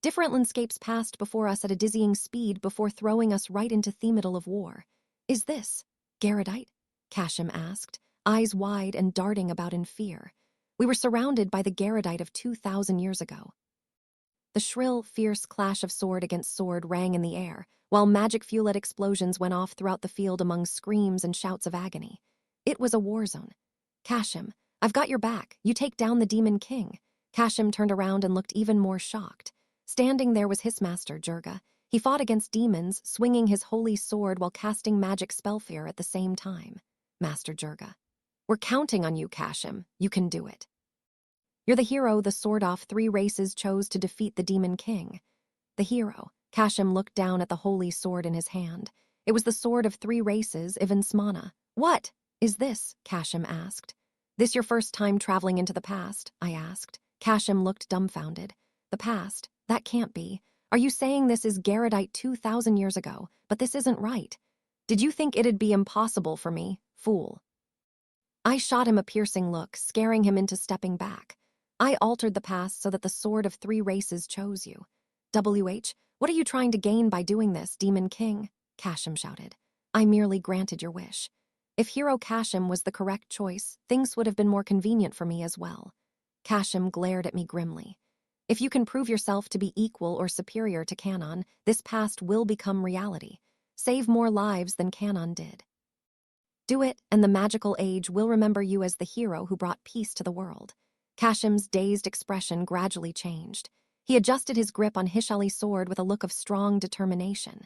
Different landscapes passed before us at a dizzying speed before throwing us right into the middle of war. Is this Garrodite? Kashim asked, eyes wide and darting about in fear. We were surrounded by the Garrodite of 2,000 years ago. The shrill, fierce clash of sword against sword rang in the air, while magic-fueled explosions went off throughout the field among screams and shouts of agony. It was a war zone. Kashim, I've got your back. You take down the Demon King. Kashim turned around and looked even more shocked. Standing there was his master, Jurga. He fought against demons, swinging his holy sword while casting magic spellfear at the same time. Master Jurga. We're counting on you, Kashim. You can do it. You're the hero the sword-off 3 races chose to defeat the Demon King. The hero. Kashim looked down at the holy sword in his hand. It was the sword of 3 races, Ivansmana. What is this? Kashim asked. This your first time traveling into the past? I asked. Kashim looked dumbfounded. The past? That can't be. Are you saying this is Garrodite 2,000 years ago? But this isn't right. Did you think it'd be impossible for me, fool? I shot him a piercing look, scaring him into stepping back. I altered the past so that the sword of 3 races chose you. WH, what are you trying to gain by doing this, Demon King? Kashim shouted. I merely granted your wish. If Hero Kashim was the correct choice, things would have been more convenient for me as well. Kashim glared at me grimly. If you can prove yourself to be equal or superior to Kanon, this past will become reality. Save more lives than Kanon did. Do it, and the magical age will remember you as the hero who brought peace to the world. Kashim's dazed expression gradually changed. He adjusted his grip on Hishali's sword with a look of strong determination.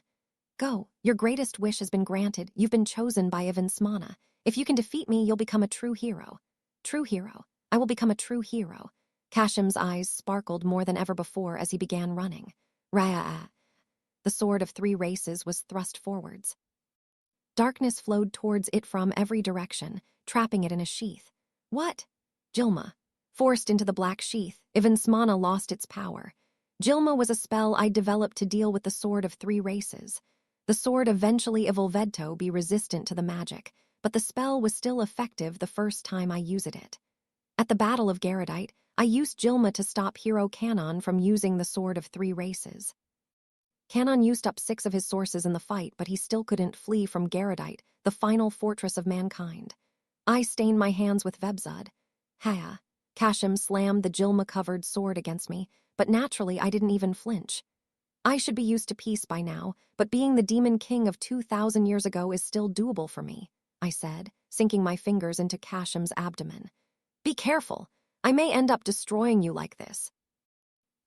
Go, your greatest wish has been granted. You've been chosen by Ivansmana. If you can defeat me, you'll become a true hero. True hero. I will become a true hero. Kashim's eyes sparkled more than ever before as he began running. Ra'ah. The sword of 3 races was thrust forwards. Darkness flowed towards it from every direction, trapping it in a sheath. What? Jilma. Forced into the black sheath, Ivansmana lost its power. Jilma was a spell I developed to deal with the sword of 3 races. The sword eventually evolved to be resistant to the magic, but the spell was still effective the first time I used it. At the Battle of Garrodite, I used Jilma to stop Hero Kanon from using the sword of 3 races. Kanon used up 6 of his sources in the fight, but he still couldn't flee from Garrodite, the final fortress of mankind. I stained my hands with Vebzud. Haya. Kashim slammed the Jilma-covered sword against me, but naturally I didn't even flinch. I should be used to peace by now, but being the Demon King of 2,000 years ago is still doable for me, I said, sinking my fingers into Kashim's abdomen. Be careful. I may end up destroying you like this.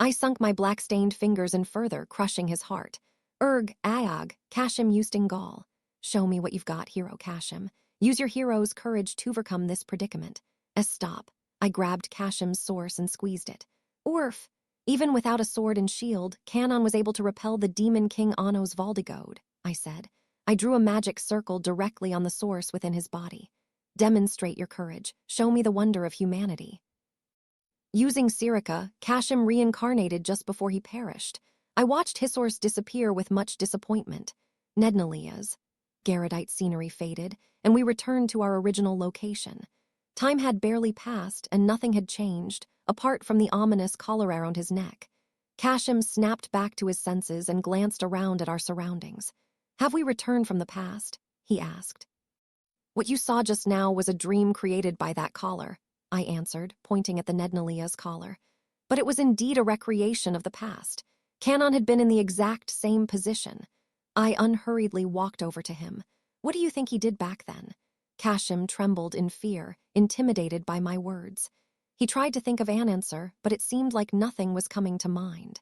I sunk my black-stained fingers in further, crushing his heart. Ayag, Kashim used in Gaul. Show me what you've got, Hero Kashim. Use your hero's courage to overcome this predicament. Stop. I grabbed Kashim's source and squeezed it. Orf! Even without a sword and shield, Kanon was able to repel the Demon King Anno's Valdigode, I said. I drew a magic circle directly on the source within his body. Demonstrate your courage. Show me the wonder of humanity. Using Sirica, Kashim reincarnated just before he perished. I watched his source disappear with much disappointment. Nednalia's Garrodite scenery faded, and we returned to our original location. Time had barely passed, and nothing had changed, apart from the ominous collar around his neck. Kashim snapped back to his senses and glanced around at our surroundings. Have we returned from the past? He asked. What you saw just now was a dream created by that collar, I answered, pointing at the Nednalia's collar. But it was indeed a recreation of the past. Cannon had been in the exact same position. I unhurriedly walked over to him. What do you think he did back then? Kashim trembled in fear, intimidated by my words. He tried to think of an answer, but it seemed like nothing was coming to mind.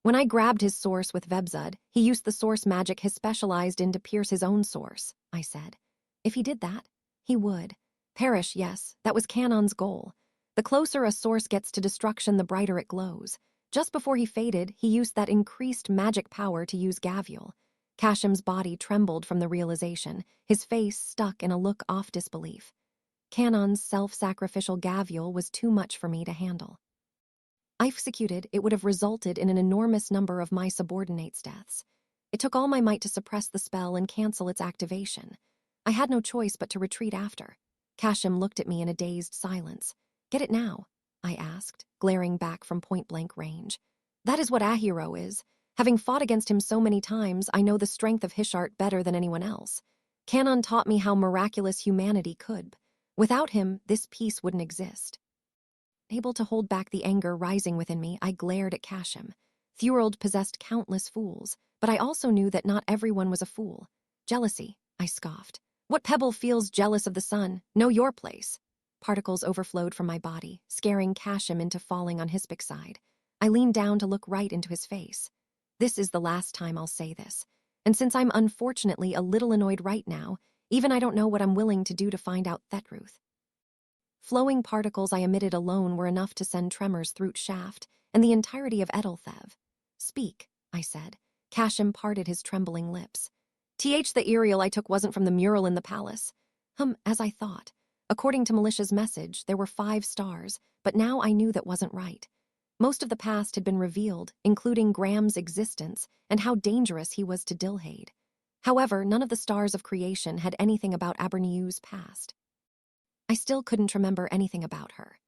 When I grabbed his source with Vebzud, he used the source magic his specialized in to pierce his own source, I said. If he did that, he would. Perish, yes, that was Cannon's goal. The closer a source gets to destruction, the brighter it glows. Just before he faded, he used that increased magic power to use Gavial. Kashim's body trembled from the realization, his face stuck in a look of disbelief. Cannon's self-sacrificial Gavial was too much for me to handle. Executed, it would have resulted in an enormous number of my subordinates' deaths. It took all my might to suppress the spell and cancel its activation. I had no choice but to retreat after. Kashim looked at me in a dazed silence. Get it now? I asked, glaring back from point-blank range. That is what a hero is. Having fought against him so many times, I know the strength of Hishart better than anyone else. Cannon taught me how miraculous humanity could. Without him, this peace wouldn't exist. Able to hold back the anger rising within me, I glared at Kashim. Thurald possessed countless fools, but I also knew that not everyone was a fool. Jealousy, I scoffed. What pebble feels jealous of the sun? Know your place. Particles overflowed from my body, scaring Kashim into falling on his backside. I leaned down to look right into his face. This is the last time I'll say this. And since I'm unfortunately a little annoyed right now, even I don't know what I'm willing to do to find out that truth. Flowing particles I emitted alone were enough to send tremors through shaft and the entirety of Edelthev. Speak, I said. Kashim parted his trembling lips. The aerial I took wasn't from the mural in the palace. As I thought. According to Militia's message, there were 5 stars, but now I knew that wasn't right. Most of the past had been revealed, including Graham's existence and how dangerous he was to Dilhade. However, none of the stars of creation had anything about Aberniu's past. I still couldn't remember anything about her.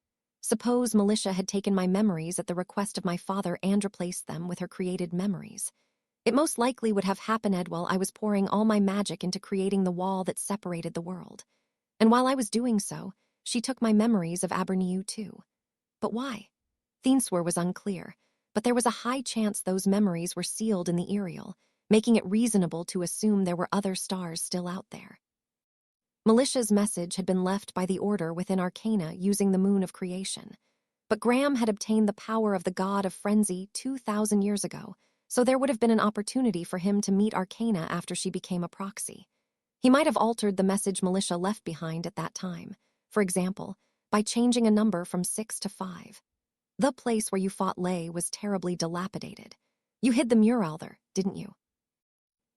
Suppose Militia had taken my memories at the request of my father and replaced them with her created memories. It most likely would have happened while I was pouring all my magic into creating the wall that separated the world. And while I was doing so, she took my memories of Aberniu too. But why? Thinswer was unclear, but there was a high chance those memories were sealed in the aerial, making it reasonable to assume there were other stars still out there. Militia's message had been left by the Order within Arcana using the Moon of Creation. But Graham had obtained the power of the God of Frenzy 2,000 years ago, so there would have been an opportunity for him to meet Arcana after she became a proxy. He might have altered the message Militia left behind at that time, for example, by changing a number from 6 to 5. The place where you fought Lay was terribly dilapidated. You hid the mural there, didn't you?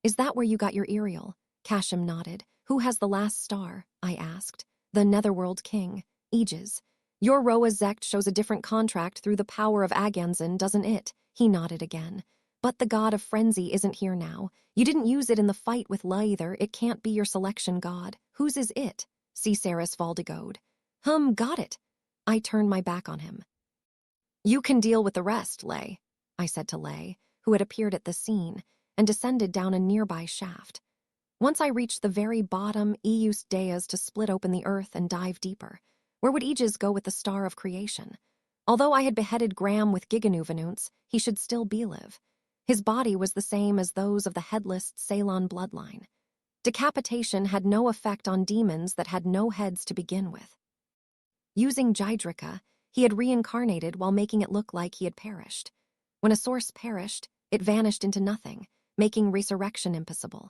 Is that where you got your aerial? Kashim nodded. Who has the last star? I asked. The Netherworld King, Aegis. Your Roa Zect shows a different contract through the power of Aganzan, doesn't it? He nodded again. But the god of frenzy isn't here now. You didn't use it in the fight with La either. It can't be your selection god. Whose is it? Cesaris Valdigode. Got it. I turned my back on him. You can deal with the rest, Lay, I said to Lay, who had appeared at the scene, and descended down a nearby shaft. Once I reached the very bottom, I used Deas to split open the earth and dive deeper. Where would Aegis go with the star of creation? Although I had beheaded Graham with Giganuvanunts, he should still be live. His body was the same as those of the headless Ceylon bloodline. Decapitation had no effect on demons that had no heads to begin with. Using Jydrika, he had reincarnated while making it look like he had perished. When a source perished, it vanished into nothing, making resurrection impossible.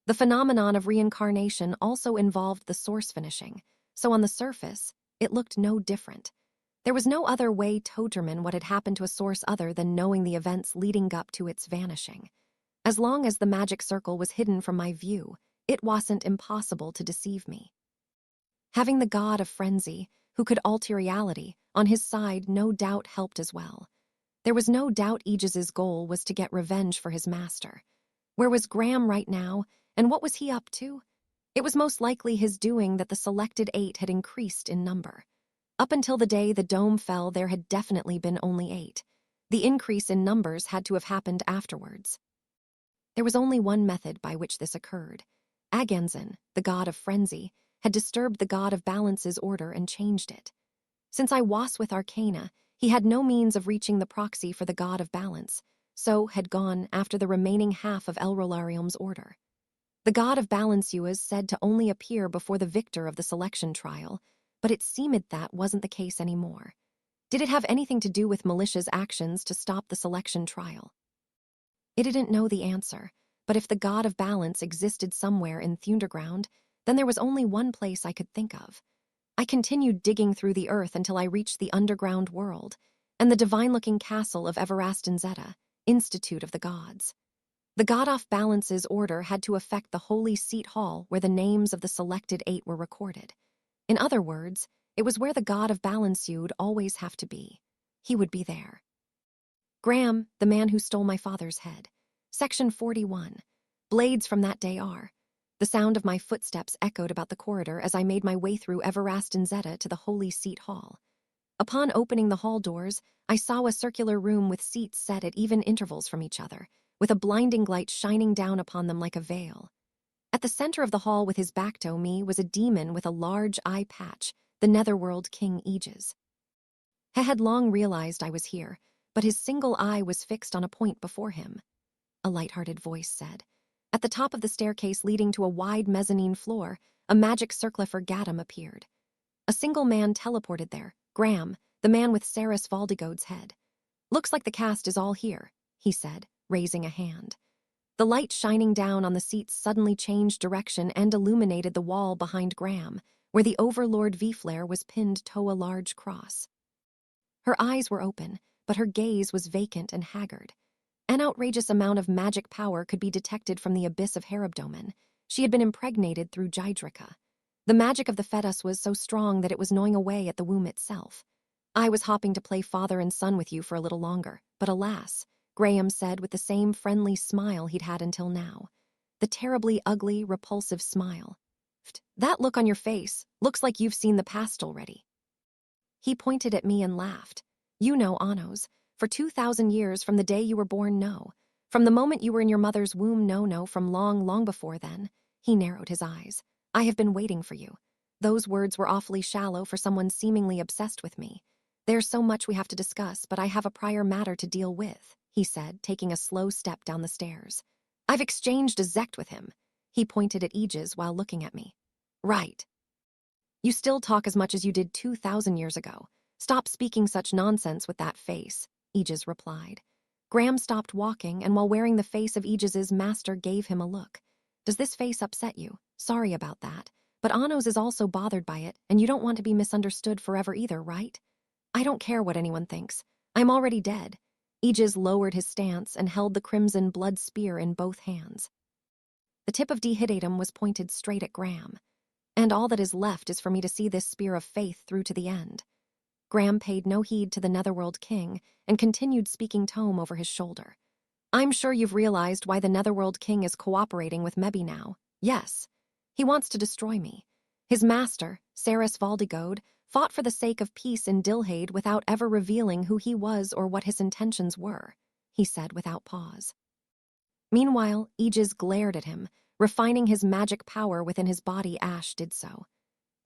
The phenomenon of reincarnation also involved the source finishing, so on the surface, it looked no different. There was no other way to determine what had happened to a source other than knowing the events leading up to its vanishing. As long as the magic circle was hidden from my view, it wasn't impossible to deceive me. Having the god of frenzy, who could alter reality, on his side no doubt helped as well. There was no doubt Aegis's goal was to get revenge for his master. Where was Graham right now, and what was he up to? It was most likely his doing that the selected 8 had increased in number. Up until the day the dome fell, there had definitely been only 8. The increase in numbers had to have happened afterwards. There was only one method by which this occurred. Aganzan, the god of frenzy, had disturbed the god of balance's order and changed it. Since I was with Arcana, he had no means of reaching the proxy for the god of balance, so had gone after the remaining half of Elrolarium's order. The god of balance was said to only appear before the victor of the selection trial, but it seemed that wasn't the case anymore. Did it have anything to do with militia's actions to stop the selection trial? It didn't know the answer, but if the god of balance existed somewhere in Thunderground, then there was only one place I could think of. I continued digging through the earth until I reached the underground world and the divine-looking castle of Everastin Zeta, Institute of the Gods. The god off balance's order had to affect the Holy Seat Hall where the names of the selected 8 were recorded. In other words, it was where the god of balance would always have to be. He would be there. Graham, the man who stole my father's head. Section 41. Blades from that day are. The sound of my footsteps echoed about the corridor as I made my way through Everastin Zeta to the Holy Seat Hall. Upon opening the hall doors, I saw a circular room with seats set at even intervals from each other, with a blinding light shining down upon them like a veil. At the center of the hall with his back to me was a demon with a large eye patch, the Netherworld King Aegis. He had long realized I was here, but his single eye was fixed on a point before him. A light-hearted voice said. At the top of the staircase leading to a wide mezzanine floor, a magic circlet for Gadam appeared. A single man teleported there, Graham, the man with Saris Valdigode's head. Looks like the cast is all here, he said, raising a hand. The light shining down on the seats suddenly changed direction and illuminated the wall behind Graham, where the Overlord Vflare was pinned to a large cross. Her eyes were open, but her gaze was vacant and haggard. An outrageous amount of magic power could be detected from the abyss of Herabdomen. She had been impregnated through Jydrika. The magic of the fetus was so strong that it was gnawing away at the womb itself. I was hoping to play father and son with you for a little longer, but alas, Graham said with the same friendly smile he'd had until now. The terribly ugly, repulsive smile. That look on your face looks like you've seen the past already. He pointed at me and laughed. You know, Anos, for 2,000 years from the day you were born, no. From the moment you were in your mother's womb, no, from long, long before then. He narrowed his eyes. I have been waiting for you. Those words were awfully shallow for someone seemingly obsessed with me. There's so much we have to discuss, but I have a prior matter to deal with, he said, taking a slow step down the stairs. I've exchanged a zect with him. He pointed at Aegis while looking at me. Right. You still talk as much as you did 2,000 years ago. Stop speaking such nonsense with that face, Aegis replied. Graham stopped walking, and while wearing the face of Aegis's master gave him a look. Does this face upset you? Sorry about that. But Anos is also bothered by it, and you don't want to be misunderstood forever either, right? I don't care what anyone thinks. I'm already dead. Aegis lowered his stance and held the crimson blood spear in both hands. The tip of Dehidatum was pointed straight at Graham. And all that is left is for me to see this spear of faith through to the end. Graham paid no heed to the Netherworld King and continued speaking tome over his shoulder. I'm sure you've realized why the Netherworld King is cooperating with Mebi now. Yes. He wants to destroy me. His master, Saris Valdigode, fought for the sake of peace in Dilhade without ever revealing who he was or what his intentions were, he said without pause. Meanwhile, Aegis glared at him, refining his magic power within his body. Ash did so.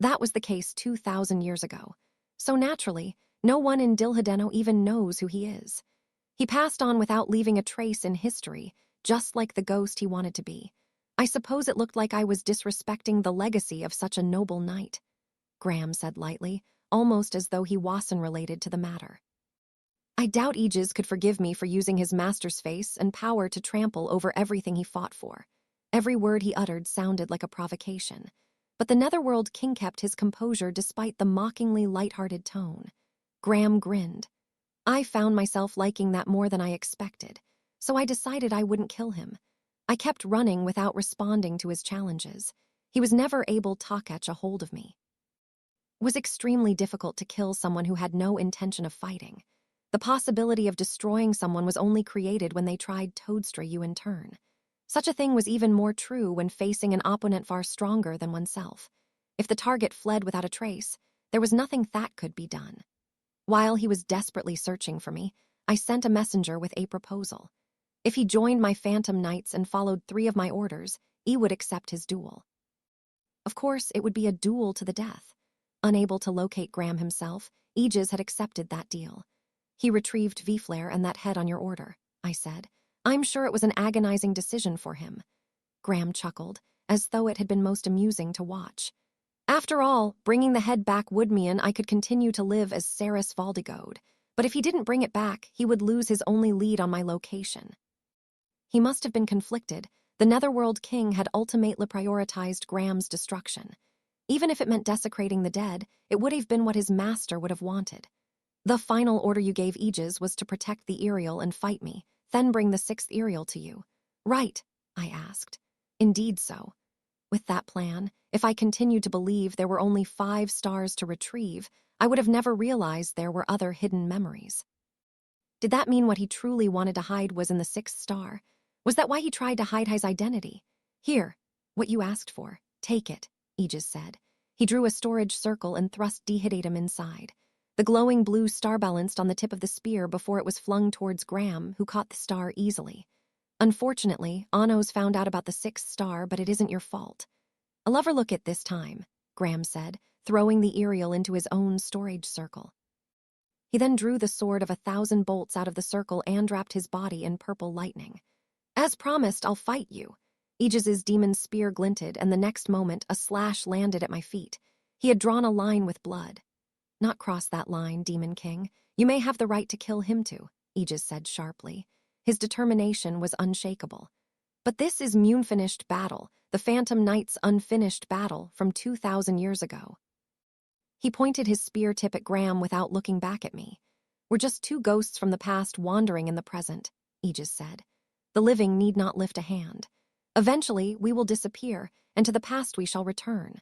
That was the case 2,000 years ago. So naturally, no one in Dilhadeno even knows who he is. He passed on without leaving a trace in history, just like the ghost he wanted to be. I suppose it looked like I was disrespecting the legacy of such a noble knight, Graham said lightly, almost as though he wasn't related to the matter. I doubt Aegis could forgive me for using his master's face and power to trample over everything he fought for. Every word he uttered sounded like a provocation. But the Netherworld King kept his composure despite the mockingly light-hearted tone. Graham grinned. I found myself liking that more than I expected, so I decided I wouldn't kill him. I kept running without responding to his challenges. He was never able to catch a hold of me. It was extremely difficult to kill someone who had no intention of fighting. The possibility of destroying someone was only created when they tried Toadstray you in turn. Such a thing was even more true when facing an opponent far stronger than oneself. If the target fled without a trace, there was nothing that could be done. While he was desperately searching for me, I sent a messenger with a proposal. If he joined my Phantom Knights and followed 3 of my orders, he would accept his duel. Of course, it would be a duel to the death. Unable to locate Graham himself, Aegis had accepted that deal. He retrieved Vflare and that head on your order, I said. I'm sure it was an agonizing decision for him. Graham chuckled, as though it had been most amusing to watch. After all, bringing the head back would mean I could continue to live as Saris Valdigode, but if he didn't bring it back, he would lose his only lead on my location. He must have been conflicted. The Netherworld King had ultimately prioritized Graham's destruction. Even if it meant desecrating the dead, it would have been what his master would have wanted. The final order you gave Aegis was to protect the Ariel and fight me, then bring the 6th Ariel to you. Right, I asked. Indeed so. With that plan, if I continued to believe there were only 5 stars to retrieve, I would have never realized there were other hidden memories. Did that mean what he truly wanted to hide was in the 6th star? Was that why he tried to hide his identity? Here, what you asked for. Take it, Aegis said. He drew a storage circle and thrust Dihiddatum inside. The glowing blue star balanced on the tip of the spear before it was flung towards Graham, who caught the star easily. Unfortunately, Anos found out about the 6th star, but it isn't your fault. I'll overlook it this time, Graham said, throwing the Ariel into his own storage circle. He then drew the sword of 1,000 bolts out of the circle and wrapped his body in purple lightning. As promised, I'll fight you. Aegis's demon spear glinted, and the next moment a slash landed at my feet. He had drawn a line with blood. Not cross that line, Demon King. You may have the right to kill him too, Aegis said sharply. His determination was unshakable. But this is Mune-finished battle, the Phantom Knight's unfinished battle from 2,000 years ago. He pointed his spear tip at Graham without looking back at me. We're just 2 ghosts from the past wandering in the present, Aegis said. The living need not lift a hand. Eventually, we will disappear, and to the past we shall return.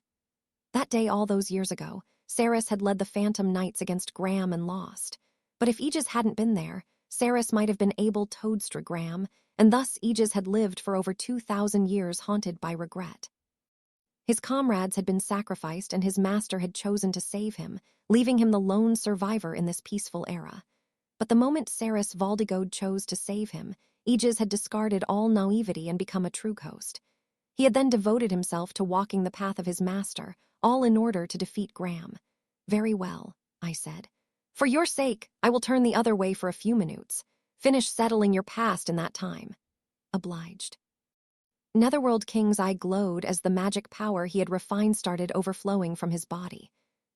That day all those years ago, Saris had led the Phantom Knights against Graham and lost. But if Aegis hadn't been there, Saris might have been able to toadstra Graham, and thus Aegis had lived for over 2,000 years haunted by regret. His comrades had been sacrificed and his master had chosen to save him, leaving him the lone survivor in this peaceful era. But the moment Saris Valdigode chose to save him, Aegis had discarded all naivety and become a true ghost. He had then devoted himself to walking the path of his master, all in order to defeat Graham. Very well, I said. For your sake, I will turn the other way for a few minutes. Finish settling your past in that time. Obliged. Netherworld King's eye glowed as the magic power he had refined started overflowing from his body.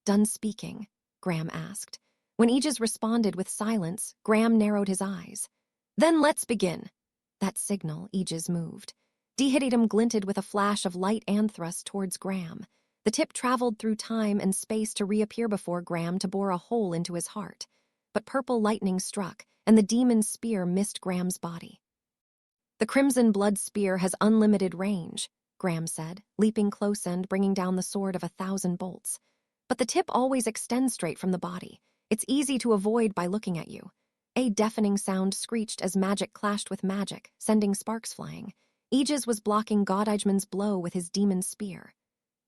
Done speaking? Graham asked. When Aegis responded with silence, Graham narrowed his eyes. Then let's begin. That signal, Aegis moved. Dihiddatum glinted with a flash of light and thrust towards Graham. The tip traveled through time and space to reappear before Graham to bore a hole into his heart. But purple lightning struck, and the demon's spear missed Graham's body. The crimson blood spear has unlimited range, Graham said, leaping close and bringing down the sword of 1,000 bolts. But the tip always extends straight from the body. It's easy to avoid by looking at you. A deafening sound screeched as magic clashed with magic, sending sparks flying. Aegis was blocking Godijman's blow with his demon spear.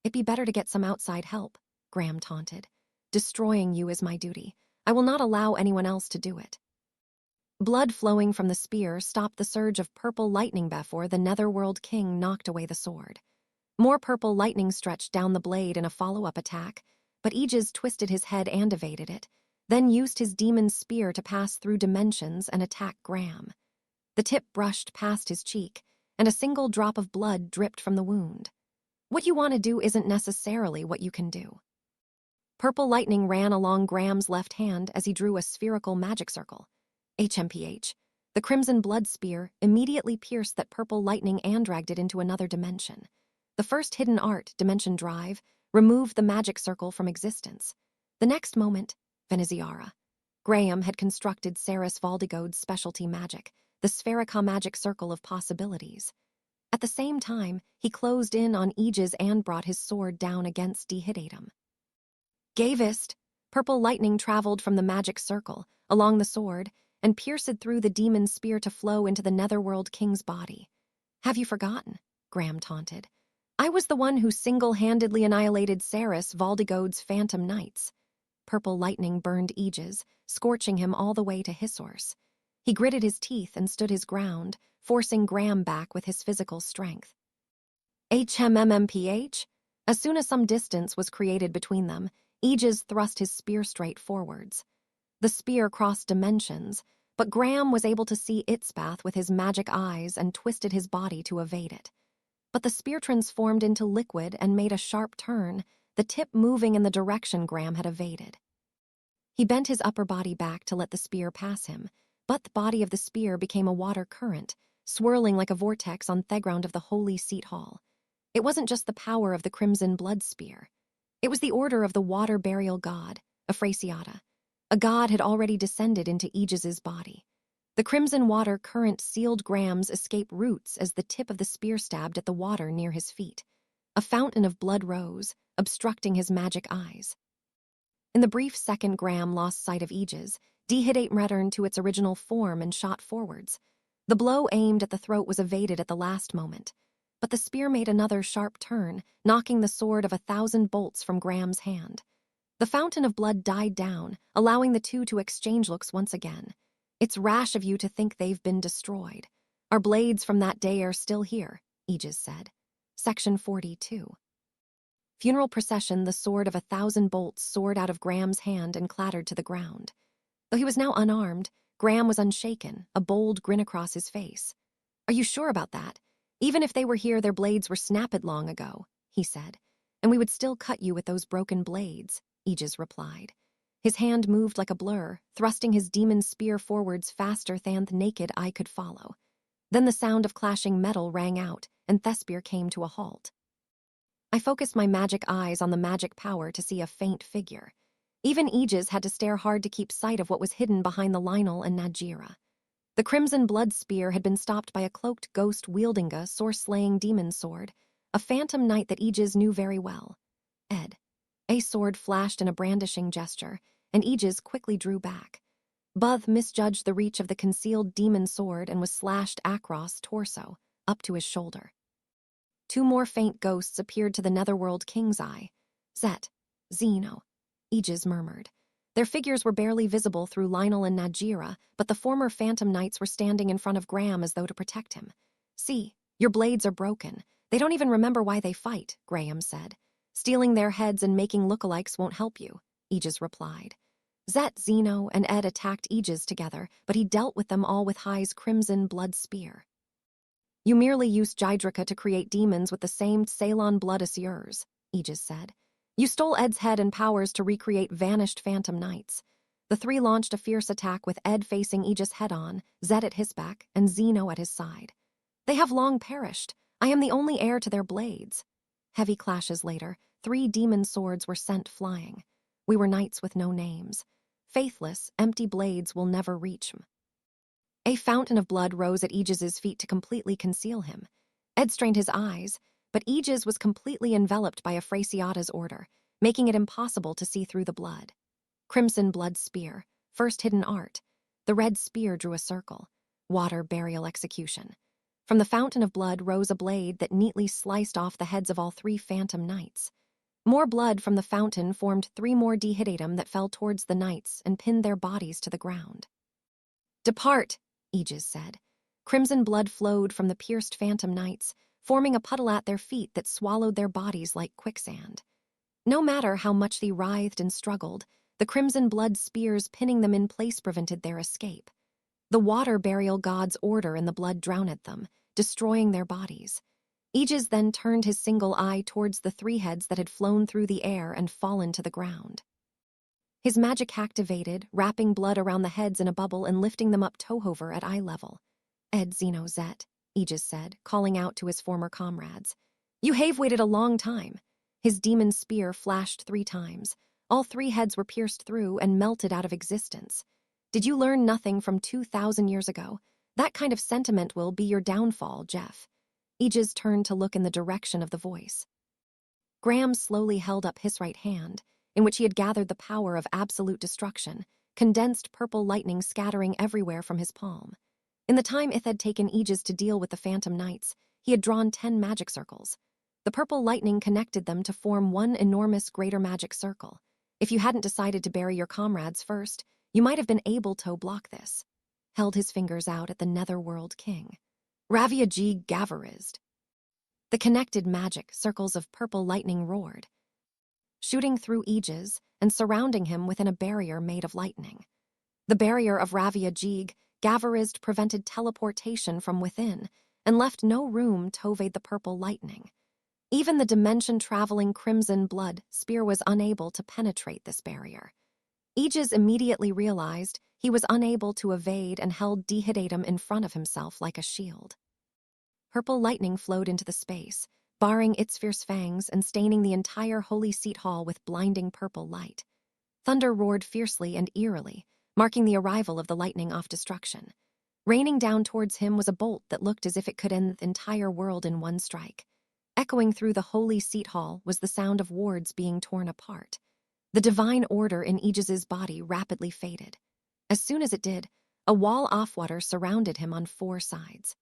It'd be better to get some outside help, Graham taunted. Destroying you is my duty. I will not allow anyone else to do it. Blood flowing from the spear stopped the surge of purple lightning before the Netherworld King knocked away the sword. More purple lightning stretched down the blade in a follow-up attack, but Aegis twisted his head and evaded it, then used his demon spear to pass through dimensions and attack Graham. The tip brushed past his cheek, and a single drop of blood dripped from the wound. What you want to do isn't necessarily what you can do. Purple lightning ran along Graham's left hand as he drew a spherical magic circle. HMPH. The crimson blood spear immediately pierced that purple lightning and dragged it into another dimension. The first hidden art, Dimension Drive, removed the magic circle from existence. The next moment, Veneziara. Graham had constructed Saris Valdigode's specialty magic, the Spherica magic circle of possibilities. At the same time, he closed in on Aegis and brought his sword down against Dihiddatum. Gavist! Purple lightning traveled from the magic circle, along the sword, and pierced through the demon spear to flow into the Netherworld King's body. Have you forgotten? Graham taunted. I was the one who single-handedly annihilated Saris Valdigode's Phantom Knights. Purple lightning burned Aegis, scorching him all the way to Hisors. He gritted his teeth and stood his ground, forcing Graham back with his physical strength. HMMPH? As soon as some distance was created between them, Aegis thrust his spear straight forwards. The spear crossed dimensions, but Graham was able to see its path with his magic eyes and twisted his body to evade it. But the spear transformed into liquid and made a sharp turn, the tip moving in the direction Graham had evaded. He bent his upper body back to let the spear pass him, but the body of the spear became a water current, swirling like a vortex on the ground of the Holy Seat Hall. It wasn't just the power of the crimson blood spear. It was the order of the water burial god, Afrasiata. A god had already descended into Aegis's body. The crimson water current sealed Graham's escape routes as the tip of the spear stabbed at the water near his feet. A fountain of blood rose, obstructing his magic eyes. In the brief second Graham lost sight of Aegis, Dihidate returned to its original form and shot forwards. The blow aimed at the throat was evaded at the last moment, but the spear made another sharp turn, knocking the sword of 1,000 bolts from Graham's hand. The fountain of blood died down, allowing the two to exchange looks once again. "It's rash of you to think they've been destroyed. Our blades from that day are still here," Aegis said. Section 42. Funeral procession, the sword of 1,000 bolts soared out of Graham's hand and clattered to the ground. Though he was now unarmed, Graham was unshaken, a bold grin across his face. "Are you sure about that? Even if they were here, their blades were snapped long ago," he said. "And we would still cut you with those broken blades," Aegis replied. His hand moved like a blur, thrusting his demon spear forwards faster than the naked eye could follow. Then the sound of clashing metal rang out, and Thespir came to a halt. I focused my magic eyes on the magic power to see a faint figure. Even Aegis had to stare hard to keep sight of what was hidden behind the Lionel and Najira. The crimson blood spear had been stopped by a cloaked ghost wielding a sword-slaying demon sword, a phantom knight that Aegis knew very well. Ed. A sword flashed in a brandishing gesture, and Aegis quickly drew back. Buth misjudged the reach of the concealed demon sword and was slashed across torso, up to his shoulder. Two more faint ghosts appeared to the Netherworld King's eye. "Zet, Zeno," Aegis murmured. Their figures were barely visible through Lionel and Najira, but the former phantom knights were standing in front of Graham as though to protect him. "See, your blades are broken. They don't even remember why they fight," Graham said. "Stealing their heads and making lookalikes won't help you," Aegis replied. Zet, Zeno, and Ed attacked Aegis together, but he dealt with them all with High's crimson blood spear. "You merely used Gydrica to create demons with the same Ceylon blood as yours," Aegis said. "You stole Ed's head and powers to recreate vanished phantom knights." The three launched a fierce attack with Ed facing Aegis head-on, Zed at his back, and Zeno at his side. "They have long perished. I am the only heir to their blades." Heavy clashes later, 3 demon swords were sent flying. We were knights with no names. Faithless, empty blades will never reach him. A fountain of blood rose at Aegis's feet to completely conceal him. Ed strained his eyes, but Aegis was completely enveloped by Afrasiata's order, making it impossible to see through the blood. Crimson blood spear, first hidden art. The red spear drew a circle. Water burial execution. From the fountain of blood rose a blade that neatly sliced off the heads of all 3 phantom knights. More blood from the fountain formed 3 more dehidatum that fell towards the knights and pinned their bodies to the ground. "Depart," Aegis said. Crimson blood flowed from the pierced phantom knights, forming a puddle at their feet that swallowed their bodies like quicksand. No matter how much they writhed and struggled, the crimson blood spears pinning them in place prevented their escape. The water burial god's order and the blood drowned them, destroying their bodies. Aegis then turned his single eye towards the 3 heads that had flown through the air and fallen to the ground. His magic activated, wrapping blood around the heads in a bubble and lifting them up tohover at eye level. "Ed, Zeno, Zet," Aegis said, calling out to his former comrades. "You have waited a long time." His demon spear flashed 3 times. All 3 heads were pierced through and melted out of existence. "Did you learn nothing from 2,000 years ago? That kind of sentiment will be your downfall, Jeff." Aegis turned to look in the direction of the voice. Graham slowly held up his right hand, in which he had gathered the power of absolute destruction, condensed purple lightning scattering everywhere from his palm. In the time it had taken Aegis to deal with the Phantom Knights, he had drawn 10 magic circles. The purple lightning connected them to form one enormous greater magic circle. If you hadn't decided to bury your comrades first, you might have been able to block this. Held his fingers out at the Netherworld King. Ravia G. Gavarized. The connected magic circles of purple lightning roared, shooting through Aegis and surrounding him within a barrier made of lightning. The barrier of Ravia Jeeg Gavarized prevented teleportation from within and left no room to evade the purple lightning. Even the dimension-traveling crimson blood spear was unable to penetrate this barrier. Aegis immediately realized he was unable to evade and held Dehidatum in front of himself like a shield. Purple lightning flowed into the space, barring its fierce fangs and staining the entire Holy Seat Hall with blinding purple light. Thunder roared fiercely and eerily, marking the arrival of the lightning off destruction. Raining down towards him was a bolt that looked as if it could end the entire world in one strike. Echoing through the Holy Seat Hall was the sound of wards being torn apart. The divine order in Aegis's body rapidly faded. As soon as it did, a wall of water surrounded him on 4 sides.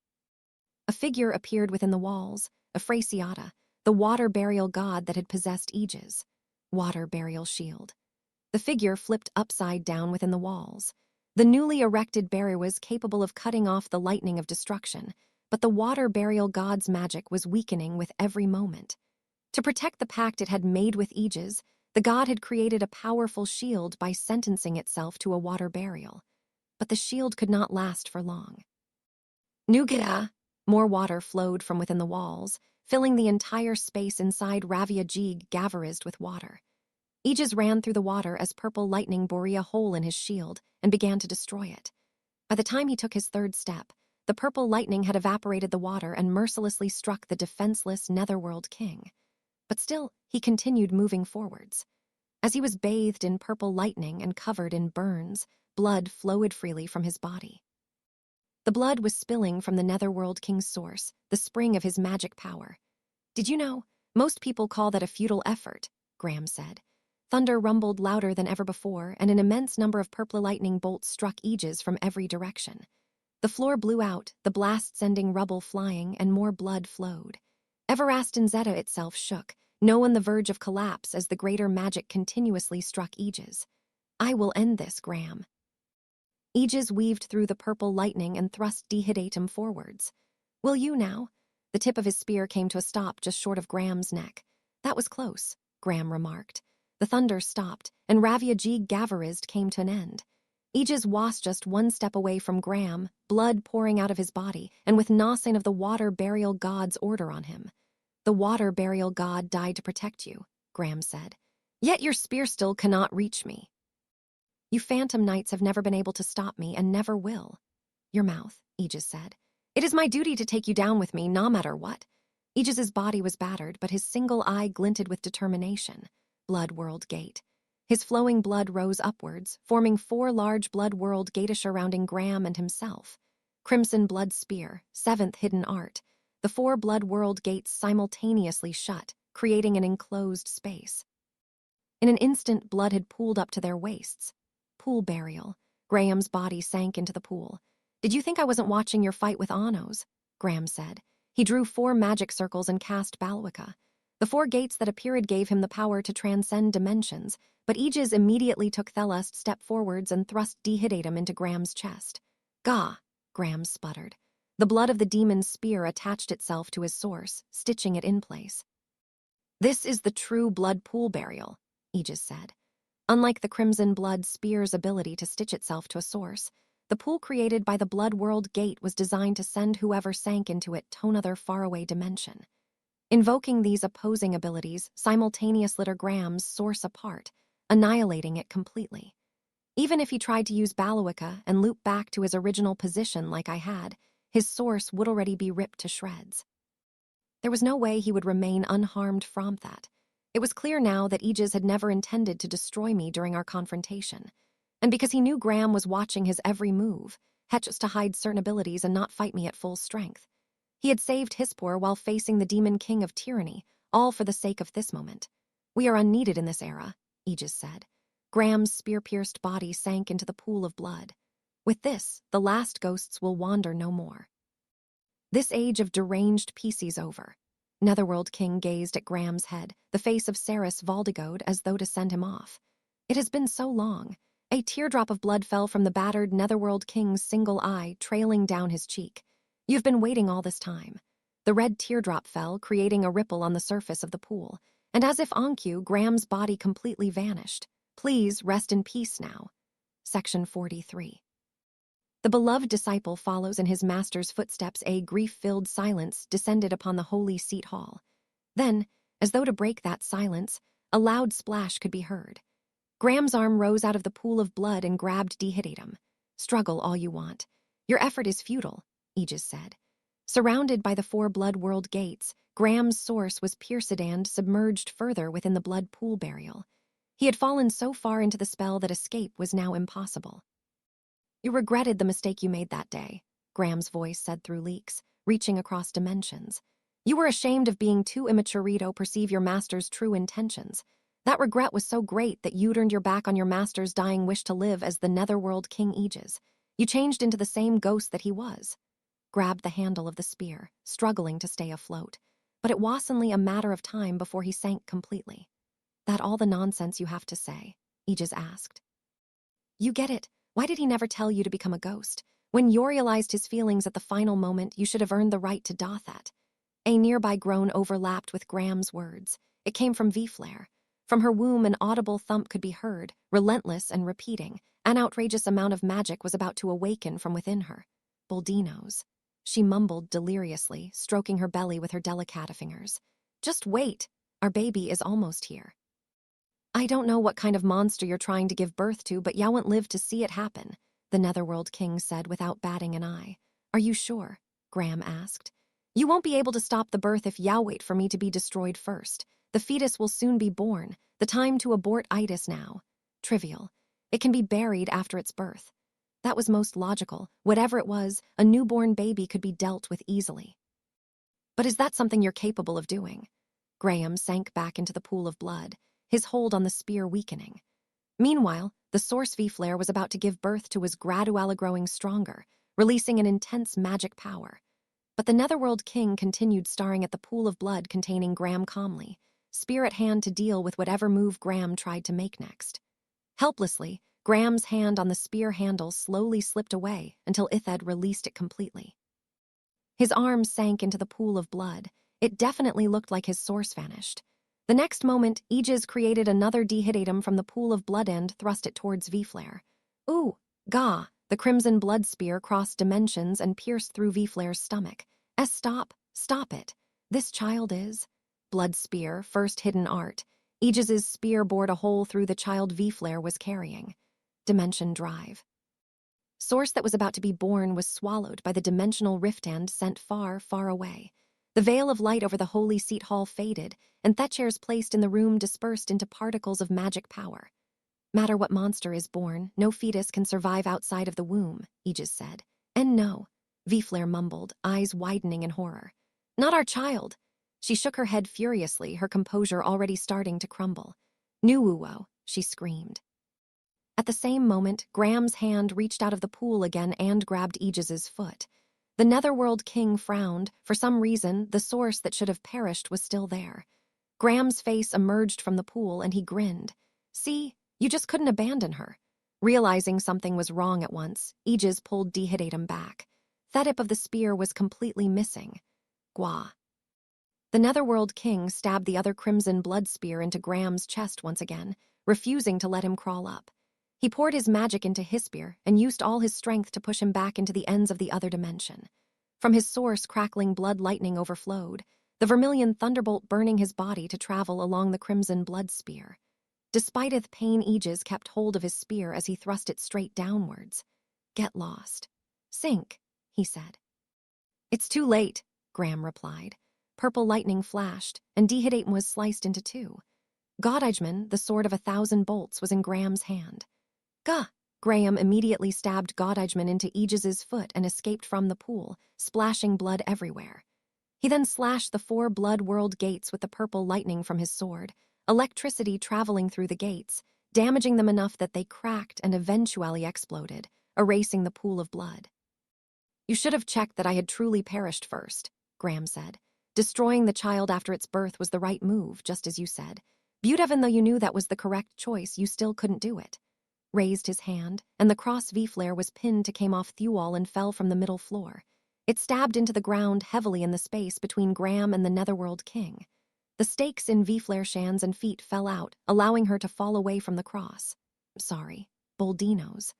A figure appeared within the walls, Afrasiata, the water burial god that had possessed Aegis. Water burial shield. The figure flipped upside down within the walls. The newly erected barrier was capable of cutting off the lightning of destruction, but the water burial god's magic was weakening with every moment. To protect the pact it had made with Aegis, the god had created a powerful shield by sentencing itself to a water burial. But the shield could not last for long. Nugida! More water flowed from within the walls, filling the entire space inside Ravia Jig Gavarized with water. Aegis ran through the water as purple lightning bored a hole in his shield and began to destroy it. By the time he took his 3rd step, the purple lightning had evaporated the water and mercilessly struck the defenseless Netherworld king. But still, he continued moving forwards. As he was bathed in purple lightning and covered in burns, blood flowed freely from his body. The blood was spilling from the Netherworld king's source, the spring of his magic power. "Did you know? Most people call that a futile effort," Graham said. Thunder rumbled louder than ever before, and an immense number of purple lightning bolts struck Aegis from every direction. The floor blew out, the blast sending rubble flying, and more blood flowed. Everastin Zeta itself shook, now on the verge of collapse as the greater magic continuously struck Aegis. "I will end this, Graham." Aegis weaved through the purple lightning and thrust Dehidatum forwards. "Will you now?" The tip of his spear came to a stop just short of Graham's neck. "That was close," Graham remarked. The thunder stopped, and Ravia Jig Gavarized came to an end. Aegis was just 1 step away from Graham, blood pouring out of his body, and with nothing of the water burial god's order on him. "The water burial god died to protect you," Graham said. "Yet your spear still cannot reach me." "You Phantom Knights have never been able to stop me and never will." "Your mouth," Aegis said. "It is my duty to take you down with me, no matter what." Aegis's body was battered, but his single eye glinted with determination. Blood World Gate. His flowing blood rose upwards, forming 4 large Blood World Gates surrounding Graham and himself. Crimson Blood Spear, 7th hidden art. The 4 Blood World Gates simultaneously shut, creating an enclosed space. In an instant, blood had pooled up to their waists. Pool burial. Graham's body sank into the pool. "Did you think I wasn't watching your fight with Anos?" Graham said. He drew 4 magic circles and cast Balwicca. The 4 gates that appeared gave him the power to transcend dimensions, but Aegis immediately took the last step forwards and thrust Dehidatum into Graham's chest. "Gah!" Graham sputtered. The blood of the demon's spear attached itself to his source, stitching it in place. "This is the true blood pool burial," Aegis said. Unlike the crimson blood spear's ability to stitch itself to a source, the pool created by the Blood World Gate was designed to send whoever sank into it to another faraway dimension. Invoking these opposing abilities simultaneously lit Graham's source apart, annihilating it completely. Even if he tried to use Balwicca and loop back to his original position like I had, his source would already be ripped to shreds. There was no way he would remain unharmed from that. It was clear now that Aegis had never intended to destroy me during our confrontation. And because he knew Graham was watching his every move, Hetch to hide certain abilities and not fight me at full strength. He had saved Hispor while facing the demon king of tyranny, all for the sake of this moment. "We are unneeded in this era," Aegis said. Graham's spear-pierced body sank into the pool of blood. "With this, the last ghosts will wander no more." This age of deranged PC's over. Netherworld King gazed at Graham's head, the face of Saris Valdigode as though to send him off. "It has been so long." A teardrop of blood fell from the battered Netherworld King's single eye, trailing down his cheek. "You've been waiting all this time." The red teardrop fell, creating a ripple on the surface of the pool, and as if on cue, Graham's body completely vanished. "Please rest in peace now." Section 43. The beloved disciple follows in his master's footsteps. A grief-filled silence descended upon the holy seat hall. Then, as though to break that silence, a loud splash could be heard. Graham's arm rose out of the pool of blood and grabbed Dihidadum. "Struggle all you want. Your effort is futile," Aegis said. Surrounded by the 4 blood world gates, Graham's source was pierced and submerged further within the blood pool burial. He had fallen so far into the spell that escape was now impossible. "You regretted the mistake you made that day," Graham's voice said through leaks, reaching across dimensions. "You were ashamed of being too immature to perceive your master's true intentions. That regret was so great that you turned your back on your master's dying wish to live as the Netherworld King Aegis. You changed into the same ghost that he was." Grabbed the handle of the spear, struggling to stay afloat. But it was only a matter of time before he sank completely. "That all the nonsense you have to say?" Aegis asked. "You get it. Why did he never tell you to become a ghost? When you realized his feelings at the final moment, you should have earned the right to Dothat." A nearby groan overlapped with Graham's words. It came from Vflair. From her womb, an audible thump could be heard, relentless and repeating. An outrageous amount of magic was about to awaken from within her. "Boldinos," she mumbled deliriously, stroking her belly with her delicate fingers. "Just wait. Our baby is almost here." "I don't know what kind of monster you're trying to give birth to, but you won't live to see it happen," the Netherworld King said without batting an eye. "Are you sure?" Graham asked. "You won't be able to stop the birth if you wait for me to be destroyed first. The fetus will soon be born. The time to abort it is now. Trivial. It can be buried after its birth." That was most logical. Whatever it was, a newborn baby could be dealt with easily. "But is that something you're capable of doing?" Graham sank back into the pool of blood, his hold on the spear weakening. Meanwhile, the source V-Flare was about to give birth to was gradually growing stronger, releasing an intense magic power. But the Netherworld King continued staring at the pool of blood containing Graham calmly, spear at hand to deal with whatever move Graham tried to make next. Helplessly, Graham's hand on the spear handle slowly slipped away until Ithed released it completely. His arm sank into the pool of blood. It definitely looked like his source vanished. The next moment, Aegis created another Dihidadum from the pool of blood and thrust it towards Vflair. "Ooh, gah!" The crimson blood spear crossed dimensions and pierced through Vflair's stomach. Stop it. This child is..." Blood spear, first hidden art. Aegis's spear bored a hole through the child Vflair was carrying. Dimension drive. Source that was about to be born was swallowed by the dimensional rift and sent far, far away. The veil of light over the holy seat hall faded, and Thechairs placed in the room dispersed into particles of magic power. "Matter what monster is born, no fetus can survive outside of the womb," Aegis said. "And no," Vflair mumbled, eyes widening in horror. "Not our child." She shook her head furiously, her composure already starting to crumble. "Nuuwo," she screamed. At the same moment, Graham's hand reached out of the pool again and grabbed Aegis's foot. The Netherworld King frowned. For some reason, the source that should have perished was still there. Graham's face emerged from the pool and he grinned. "See, you just couldn't abandon her." Realizing something was wrong at once, Aegis pulled Dihidadum back. That tip of the spear was completely missing. Gwa. The Netherworld King stabbed the other crimson blood spear into Graham's chest once again, refusing to let him crawl up. He poured his magic into his spear and used all his strength to push him back into the ends of the other dimension. From his source, crackling blood lightning overflowed, the vermilion thunderbolt burning his body to travel along the crimson blood spear. Despite its pain, Aegis kept hold of his spear as he thrust it straight downwards. "Get lost. Sink," he said. "It's too late," Graham replied. Purple lightning flashed, and Dihidadum was sliced into 2. Godijman, the sword of 1,000 bolts, was in Graham's hand. "Gah!" Graham immediately stabbed Godijman into Aegis's foot and escaped from the pool, splashing blood everywhere. He then slashed the 4 blood world gates with the purple lightning from his sword, electricity traveling through the gates, damaging them enough that they cracked and eventually exploded, erasing the pool of blood. "You should have checked that I had truly perished first," Graham said. "Destroying the child after its birth was the right move, just as you said. But even though you knew that was the correct choice, you still couldn't do it." Raised his hand, and the cross V-flare was pinned to came off Thual and fell from the middle floor. It stabbed into the ground heavily in the space between Graham and the Netherworld King. The stakes in V-flare's hands and feet fell out, allowing her to fall away from the cross. "Sorry, Boldinos."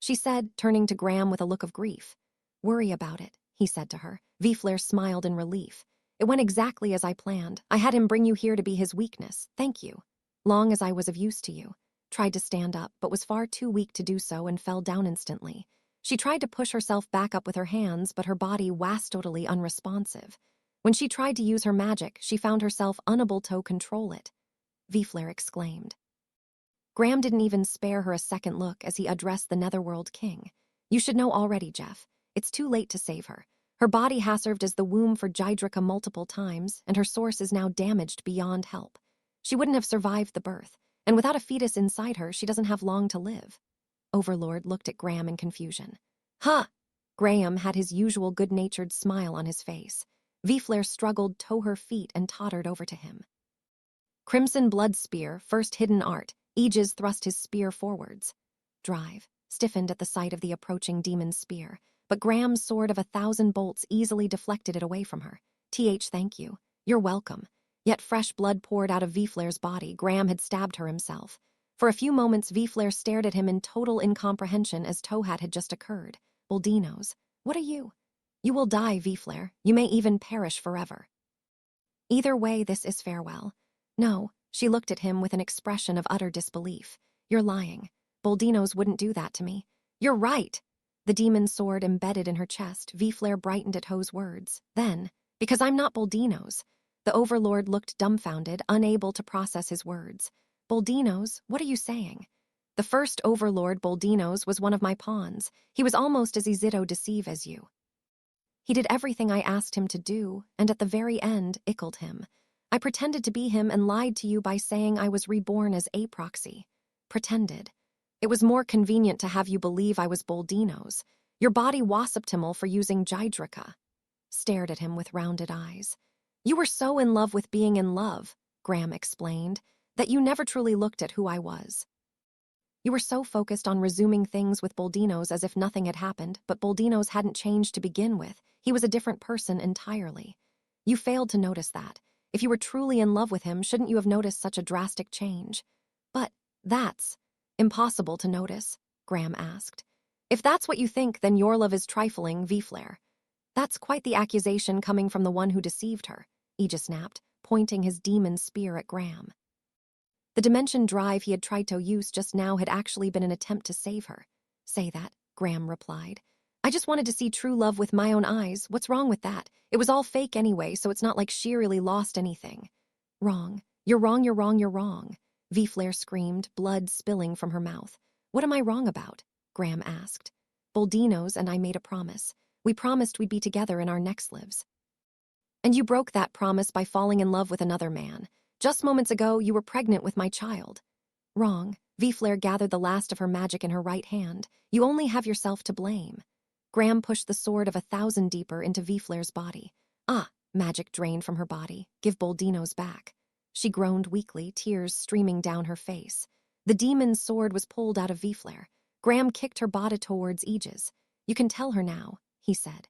she said, turning to Graham with a look of grief. Worry about it, he said to her. Vifler smiled in relief. It went exactly as I planned. I had him bring you here to be his weakness. Thank you. Long as I was of use to you. Tried to stand up, but was far too weak to do so and fell down instantly. She tried to push herself back up with her hands, but her body was totally unresponsive. When she tried to use her magic, she found herself unable to control it. Vifler exclaimed. Graham didn't even spare her a second look as he addressed the Netherworld King. You should know already, Jeff. It's too late to save her. Her body has served as the womb for Jydrika multiple times, and her source is now damaged beyond help. She wouldn't have survived the birth, and without a fetus inside her, she doesn't have long to live. Overlord looked at Graham in confusion. Huh! Graham had his usual good-natured smile on his face. Vifler struggled to her feet and tottered over to him. Crimson Blood Spear, first hidden art. Aegis thrust his spear forwards. Drive, stiffened at the sight of the approaching demon's spear, but Graham's sword of 1,000 bolts easily deflected it away from her. Thank you. You're welcome. Yet fresh blood poured out of Vifler's body. Graham had stabbed her himself. For a few moments, Vifler stared at him in total incomprehension as Tohat had just occurred. Boldinos, what are you? You will die, Vifler. You may even perish forever. Either way, this is farewell. No, she looked at him with an expression of utter disbelief. You're lying. Boldinos wouldn't do that to me. You're right. The demon's sword embedded in her chest, Vifler brightened at Ho's words. Then, because I'm not Boldinos. The Overlord looked dumbfounded, unable to process his words. Boldinos, what are you saying? The first Overlord, Boldinos, was one of my pawns. He was almost as easy to deceive as you. He did everything I asked him to do, and at the very end, ickled him. I pretended to be him and lied to you by saying I was reborn as a proxy. Pretended. It was more convenient to have you believe I was Boldinos. Your body was optimal for using Jydrika. Stared at him with rounded eyes. You were so in love with being in love, Graham explained, that you never truly looked at who I was. You were so focused on resuming things with Boldinos as if nothing had happened, but Boldinos hadn't changed to begin with. He was a different person entirely. You failed to notice that. If you were truly in love with him, shouldn't you have noticed such a drastic change? But that's impossible to notice, Graham asked. If that's what you think, then your love is trifling, Vifler. That's quite the accusation coming from the one who deceived her, Aegis snapped, pointing his demon spear at Graham. The dimension drive he had tried to use just now had actually been an attempt to save her. Say that, Graham replied. I just wanted to see true love with my own eyes. What's wrong with that? It was all fake anyway, so it's not like she really lost anything. Wrong. You're wrong, you're wrong, you're wrong. Vifler screamed, blood spilling from her mouth. What am I wrong about? Graham asked. Boldinos and I made a promise. We promised we'd be together in our next lives. And you broke that promise by falling in love with another man. Just moments ago, you were pregnant with my child. Wrong. Vifler gathered the last of her magic in her right hand. You only have yourself to blame. Graham pushed the sword of 1,000 deeper into Vifler's body. Ah, magic drained from her body. Give Boldinos back. She groaned weakly, tears streaming down her face. The demon's sword was pulled out of Vifler. Graham kicked her body towards Aegis. You can tell her now, he said.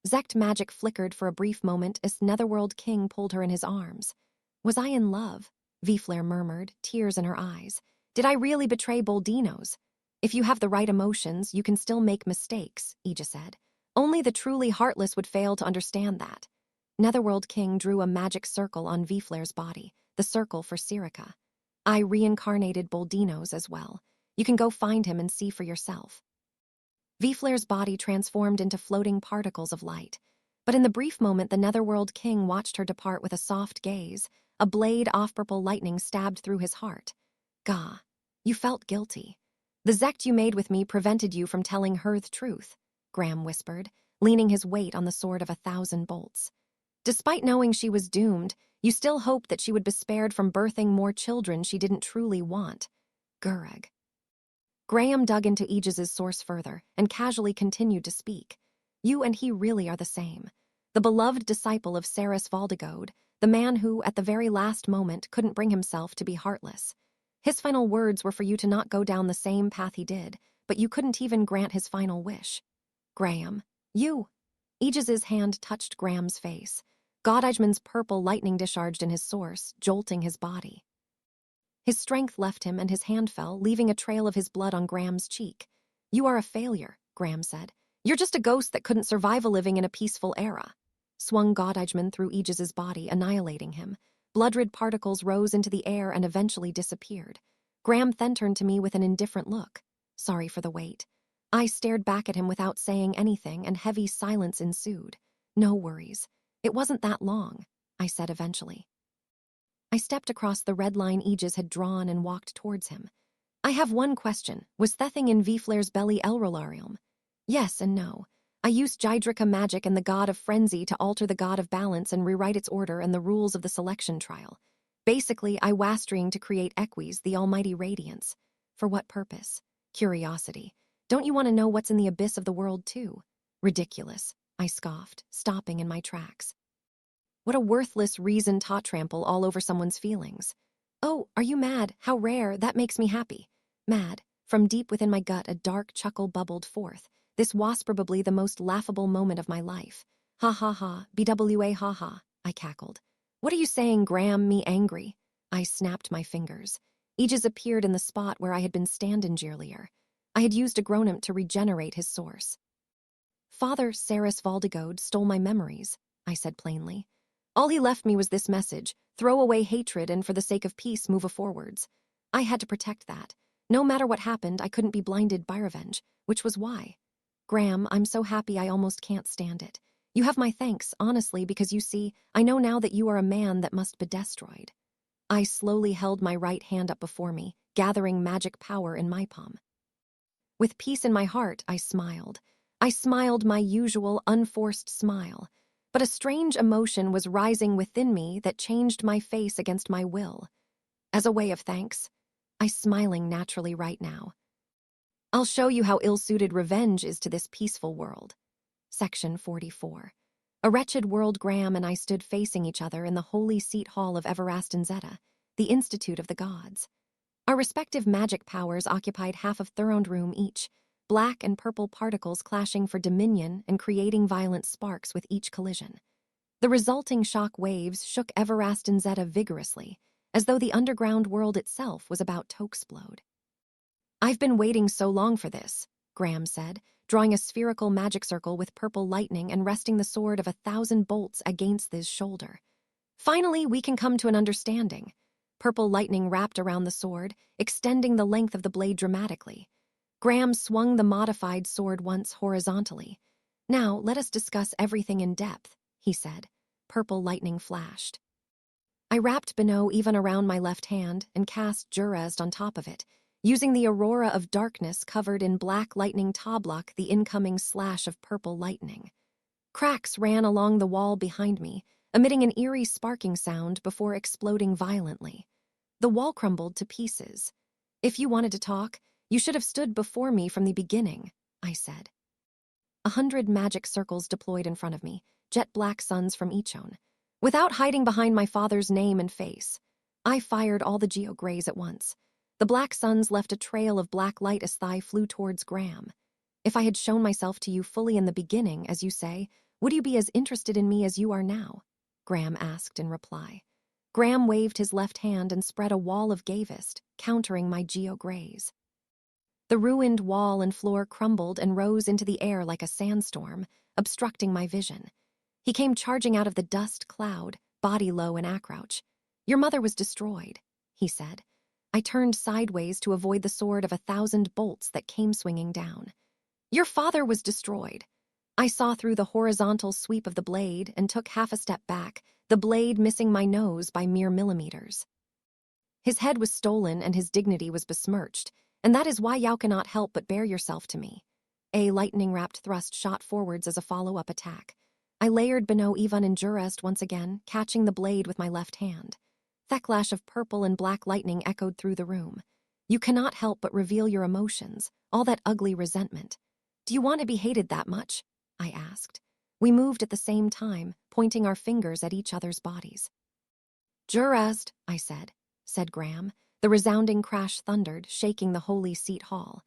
Zect magic flickered for a brief moment as Netherworld King pulled her in his arms. Was I in love? Vifler murmured, tears in her eyes. Did I really betray Boldinos? If you have the right emotions, you can still make mistakes, Aegis said. Only the truly heartless would fail to understand that. Netherworld King drew a magic circle on Vifler's body, the circle for Sirica. I reincarnated Boldinos as well. You can go find him and see for yourself. Vifler's body transformed into floating particles of light. But in the brief moment, the Netherworld King watched her depart with a soft gaze. A blade of purple lightning stabbed through his heart. Gah, you felt guilty. The Zect you made with me prevented you from telling her the truth, Graham whispered, leaning his weight on the sword of 1,000 bolts. Despite knowing she was doomed, you still hoped that she would be spared from birthing more children she didn't truly want. Gurug. Graham dug into Aegis's source further and casually continued to speak. You and he really are the same. The beloved disciple of Saris Valdigode, the man who, at the very last moment, couldn't bring himself to be heartless. His final words were for you to not go down the same path he did, but you couldn't even grant his final wish. Graham, you. Aegis's hand touched Graham's face. Godijman's purple lightning discharged in his source, jolting his body. His strength left him and his hand fell, leaving a trail of his blood on Graham's cheek. You are a failure, Graham said. You're just a ghost that couldn't survive a living in a peaceful era. Swung Godijman through Aegis's body, annihilating him. Blood-red particles rose into the air and eventually disappeared. Graham then turned to me with an indifferent look. Sorry for the wait. I stared back at him without saying anything, and heavy silence ensued. No worries. It wasn't that long, I said eventually. I stepped across the red line Aegis had drawn and walked towards him. I have one question. Was Thething in Viflair's belly Elrolarium? Yes and no. I used Gydrica magic and the god of frenzy to alter the god of balance and rewrite its order and the rules of the selection trial. Basically, I Wastriing to create Equis, the almighty radiance. For what purpose? Curiosity. Don't you want to know what's in the abyss of the world too? Ridiculous, I scoffed, stopping in my tracks. What a worthless reason to trample all over someone's feelings. Oh, are you mad? How rare, that makes me happy. Mad. From deep within my gut, a dark chuckle bubbled forth. This was probably the most laughable moment of my life. Ha ha ha, BWA ha ha, I cackled. What are you saying, Graham, me angry? I snapped my fingers. Aegis appeared in the spot where I had been standing earlier. I had used a grown-up to regenerate his source. Father Saris Valdigode stole my memories, I said plainly. All he left me was this message: throw away hatred and for the sake of peace move forwards. I had to protect that. No matter what happened, I couldn't be blinded by revenge, which was why. Graham, I'm so happy I almost can't stand it. You have my thanks, honestly, because you see, I know now that you are a man that must be destroyed. I slowly held my right hand up before me, gathering magic power in my palm. With peace in my heart, I smiled. I smiled my usual, unforced smile. But a strange emotion was rising within me that changed my face against my will. As a way of thanks, I'm smiling naturally right now. I'll show you how ill-suited revenge is to this peaceful world. Section 44. A wretched world. Graham and I stood facing each other in the holy seat hall of Everastin Zeta, the Institute of the Gods. Our respective magic powers occupied half of Thurond room each, black and purple particles clashing for dominion and creating violent sparks with each collision. The resulting shock waves shook Everastin Zeta vigorously, as though the underground world itself was about to explode. I've been waiting so long for this, Graham said, drawing a spherical magic circle with purple lightning and resting the sword of 1,000 bolts against his shoulder. Finally, we can come to an understanding. Purple lightning wrapped around the sword, extending the length of the blade dramatically. Graham swung the modified sword once horizontally. Now, let us discuss everything in depth, he said. Purple lightning flashed. I wrapped Beno even around my left hand and cast Jurezd on top of it, using the aurora of darkness covered in black lightning to block the incoming slash of purple lightning. Cracks ran along the wall behind me, emitting an eerie sparking sound before exploding violently. The wall crumbled to pieces. If you wanted to talk, you should have stood before me from the beginning, I said. 100 magic circles deployed in front of me, jet black suns from each one. Without hiding behind my father's name and face, I fired all the geograys at once. The black suns left a trail of black light as I flew towards Graham. If I had shown myself to you fully in the beginning, as you say, would you be as interested in me as you are now? Graham asked in reply. Graham waved his left hand and spread a wall of Gavist, countering my geograys. The ruined wall and floor crumbled and rose into the air like a sandstorm, obstructing my vision. He came charging out of the dust cloud, body low and acrouch. Your mother was destroyed, he said. I turned sideways to avoid the sword of 1,000 bolts that came swinging down. Your father was destroyed. I saw through the horizontal sweep of the blade and took half a step back, the blade missing my nose by mere millimeters. His head was stolen and his dignity was besmirched, and that is why you cannot help but bear yourself to me. A lightning-wrapped thrust shot forwards as a follow-up attack. I layered Beno Ivan and Jurezd once again, catching the blade with my left hand. Thecklash of purple and black lightning echoed through the room. You cannot help but reveal your emotions, all that ugly resentment. Do you want to be hated that much? I asked. We moved at the same time, pointing our fingers at each other's bodies. Jurezd, I said Graham. The resounding crash thundered, shaking the holy seat hall.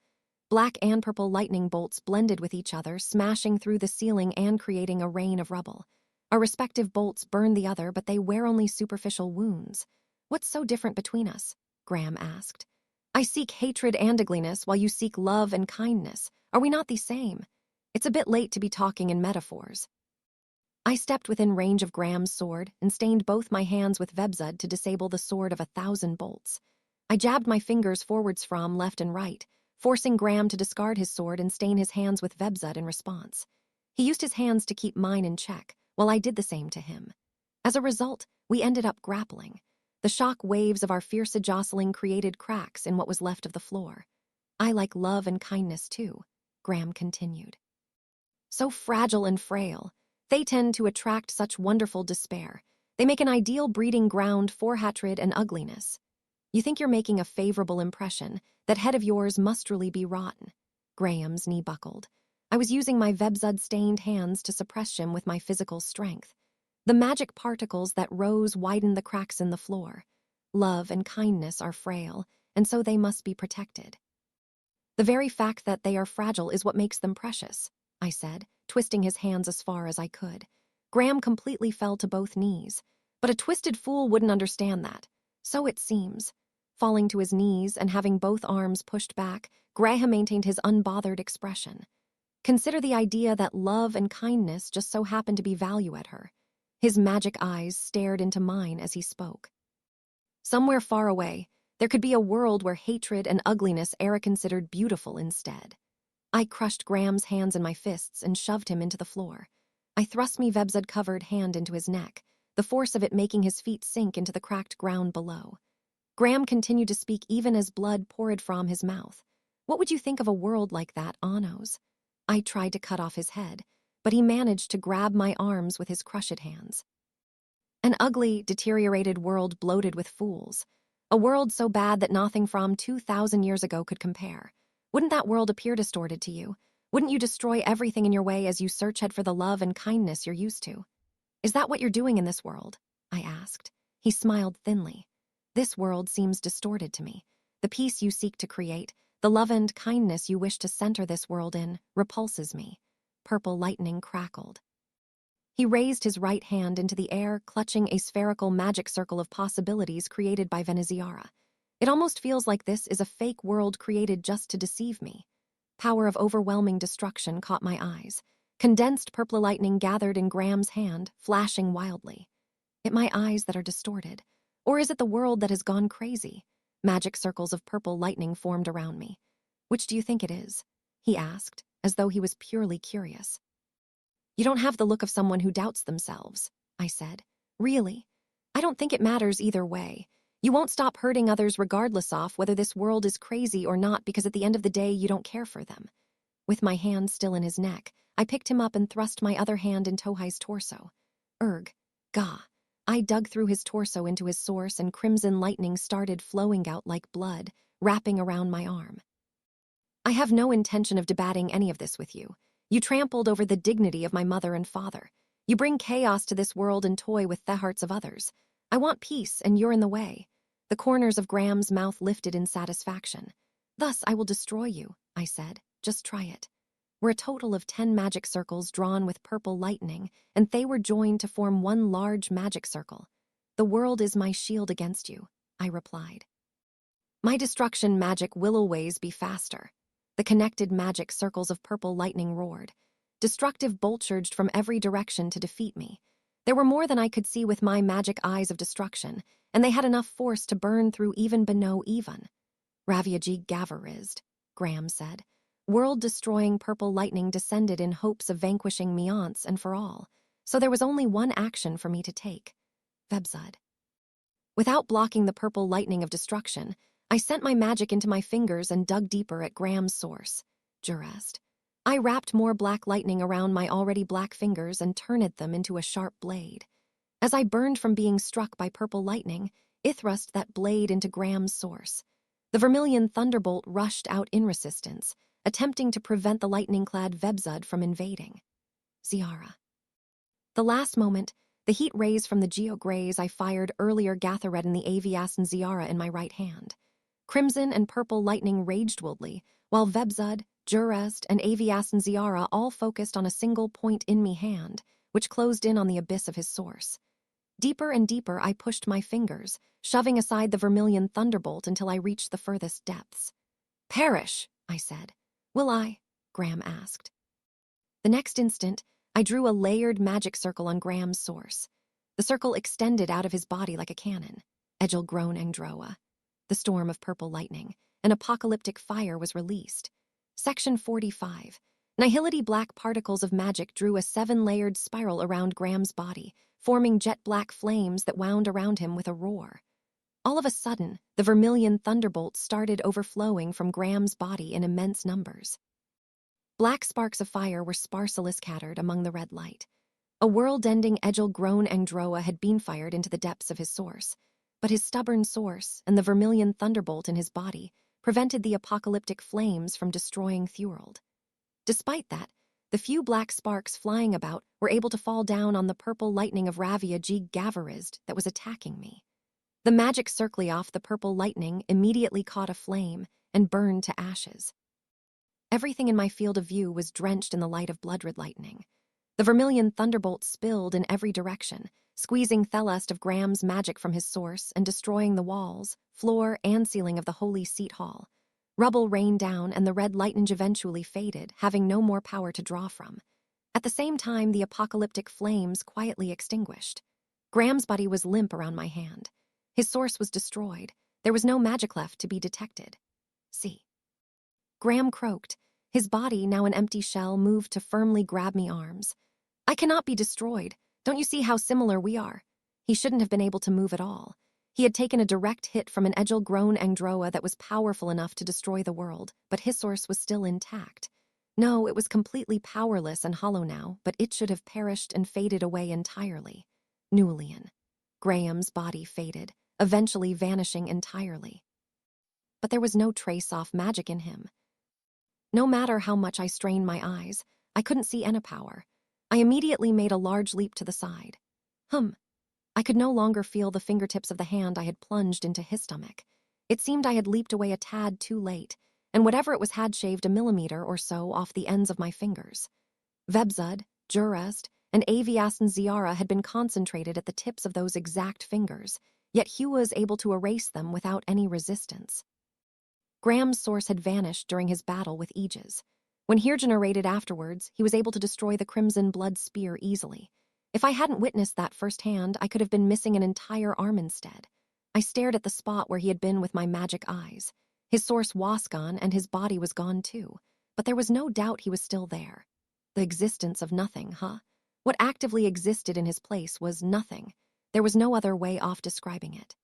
Black and purple lightning bolts blended with each other, smashing through the ceiling and creating a rain of rubble. Our respective bolts burned the other, but they wear only superficial wounds. What's so different between us? Graham asked. I seek hatred and ugliness while you seek love and kindness. Are we not the same? It's a bit late to be talking in metaphors. I stepped within range of Graham's sword and stained both my hands with Vebzud to disable the sword of 1,000 bolts. I jabbed my fingers forwards from left and right, forcing Graham to discard his sword and stain his hands with Vebzud in response. He used his hands to keep mine in check, while I did the same to him. As a result, we ended up grappling. The shock waves of our fierce jostling created cracks in what was left of the floor. I like love and kindness too, Graham continued. So fragile and frail, they tend to attract such wonderful despair. They make an ideal breeding ground for hatred and ugliness. You think you're making a favorable impression. That head of yours must really be rotten. Graham's knee buckled. I was using my Vebzud-stained hands to suppress him with my physical strength. The magic particles that rose widened the cracks in the floor. Love and kindness are frail, and so they must be protected. The very fact that they are fragile is what makes them precious, I said, twisting his hands as far as I could. Graham completely fell to both knees. But a twisted fool wouldn't understand that. So it seems. Falling to his knees and having both arms pushed back, Graham maintained his unbothered expression. Consider the idea that love and kindness just so happened to be value at her. His magic eyes stared into mine as he spoke. Somewhere far away, there could be a world where hatred and ugliness are considered beautiful instead. I crushed Graham's hands in my fists and shoved him into the floor. I thrust me Vebzud-covered hand into his neck, the force of it making his feet sink into the cracked ground below. Graham continued to speak even as blood poured from his mouth. What would you think of a world like that, Anos? I tried to cut off his head, but he managed to grab my arms with his crushed hands. An ugly, deteriorated world bloated with fools. A world so bad that nothing from 2,000 years ago could compare. Wouldn't that world appear distorted to you? Wouldn't you destroy everything in your way as you search for the love and kindness you're used to? Is that what you're doing in this world? I asked. He smiled thinly. This world seems distorted to me. The peace you seek to create, the love and kindness you wish to center this world in, repulses me. Purple lightning crackled. He raised his right hand into the air, clutching a spherical magic circle of possibilities created by Veneziara. It almost feels like this is a fake world created just to deceive me. Power of overwhelming destruction caught my eyes. Condensed purple lightning gathered in Graham's hand, flashing wildly. It my eyes that are distorted? Or is it the world that has gone crazy? Magic circles of purple lightning formed around me. Which do you think it is? He asked, as though he was purely curious. You don't have the look of someone who doubts themselves, I said. Really? I don't think it matters either way. You won't stop hurting others regardless of whether this world is crazy or not, because at the end of the day you don't care for them. With my hand still in his neck, I picked him up and thrust my other hand in Tohai's torso. Gah. I dug through his torso into his source, and crimson lightning started flowing out like blood, wrapping around my arm. I have no intention of debating any of this with you. You trampled over the dignity of my mother and father. You bring chaos to this world and toy with the hearts of others. I want peace, and you're in the way. The corners of Graham's mouth lifted in satisfaction. Thus I will destroy you, I said. Just try it. We're a total of 10 magic circles drawn with purple lightning, and they were joined to form one large magic circle. The world is my shield against you, I replied. My destruction magic will always be faster. The connected magic circles of purple lightning roared. Destructive bolt surged from every direction to defeat me. There were more than I could see with my magic eyes of destruction, and they had enough force to burn through even below even. Raviaji Gavarized, Graham said. World-destroying purple lightning descended in hopes of vanquishing me once and for all, so there was only one action for me to take. Vebzud. Without blocking the purple lightning of destruction, I sent my magic into my fingers and dug deeper at Graham's source. Jurest. I wrapped more black lightning around my already black fingers and turned them into a sharp blade. As I burned from being struck by purple lightning, I thrust that blade into Graham's source. The vermilion thunderbolt rushed out in resistance, attempting to prevent the lightning-clad Vebzud from invading. Ziara. The last moment, the heat rays from the geograys I fired earlier gathered in the Avias and Ziara in my right hand. Crimson and purple lightning raged wildly, while Vebzud, Jurest, and Avias and Ziara all focused on a single point in me hand, which closed in on the abyss of his source. Deeper and deeper I pushed my fingers, shoving aside the vermilion thunderbolt until I reached the furthest depths. "Perish," I said. "Will I?" Graham asked. The next instant, I drew a layered magic circle on Graham's source. The circle extended out of his body like a cannon. Egil groan Angdroa. The storm of purple lightning. An apocalyptic fire was released. Section 45. Nihility black particles of magic drew a 7-layered spiral around Graham's body, forming jet-black flames that wound around him with a roar. All of a sudden, the vermilion thunderbolts started overflowing from Graham's body in immense numbers. Black sparks of fire were sparsely scattered among the red light. A world-ending Egil groan Angdroa had been fired into the depths of his source, but his stubborn source and the vermilion thunderbolt in his body prevented the apocalyptic flames from destroying Thurald. Despite that, the few black sparks flying about were able to fall down on the purple lightning of Ravia G. Gavarizd that was attacking me. The magic circling off the purple lightning immediately caught a flame and burned to ashes. Everything in my field of view was drenched in the light of blood-red lightning. The vermilion thunderbolt spilled in every direction, squeezing Thelest of Graham's magic from his source and destroying the walls, floor, and ceiling of the Holy Seat Hall. Rubble rained down and the red lightning eventually faded, having no more power to draw from. At the same time, the apocalyptic flames quietly extinguished. Graham's body was limp around my hand. His source was destroyed. There was no magic left to be detected. See. Graham croaked. His body, now an empty shell, moved to firmly grab me arms. "I cannot be destroyed. Don't you see how similar we are?" He shouldn't have been able to move at all. He had taken a direct hit from an Egil groan Angdroa that was powerful enough to destroy the world, but his source was still intact. No, it was completely powerless and hollow now, but it should have perished and faded away entirely. Nulian. Graham's body faded, eventually vanishing entirely. But there was no trace-off magic in him. No matter how much I strained my eyes, I couldn't see any power. I immediately made a large leap to the side. I could no longer feel the fingertips of the hand I had plunged into his stomach. It seemed I had leaped away a tad too late, and whatever it was had shaved a millimeter or so off the ends of my fingers. Vebzud, Jurest, and Avias and Ziara had been concentrated at the tips of those exact fingers, yet Hugh was able to erase them without any resistance. Graham's source had vanished during his battle with Aegis. When Hirja narrated afterwards, he was able to destroy the Crimson Blood Spear easily. If I hadn't witnessed that firsthand, I could have been missing an entire arm instead. I stared at the spot where he had been with my magic eyes. His source was gone, and his body was gone too. But there was no doubt he was still there. The existence of nothing, huh? What actively existed in his place was nothing. There was no other way off describing it.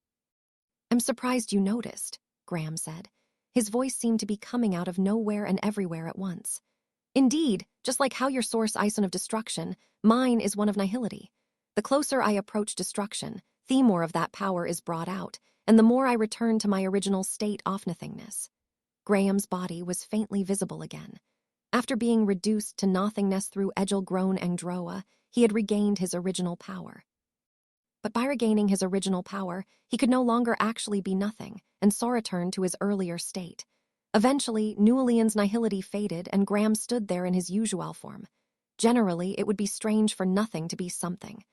"I'm surprised you noticed," Graham said. His voice seemed to be coming out of nowhere and everywhere at once. "Indeed, just like how your source is one of destruction, mine is one of nihility. The closer I approach destruction, the more of that power is brought out, and the more I return to my original state of nothingness." Graham's body was faintly visible again. After being reduced to nothingness through Egil groan Angdroa, he had regained his original power. But by regaining his original power, he could no longer actually be nothing, and saw return to his earlier state. Eventually, Nulian's nihility faded, and Graham stood there in his usual form. Generally, it would be strange for nothing to be something.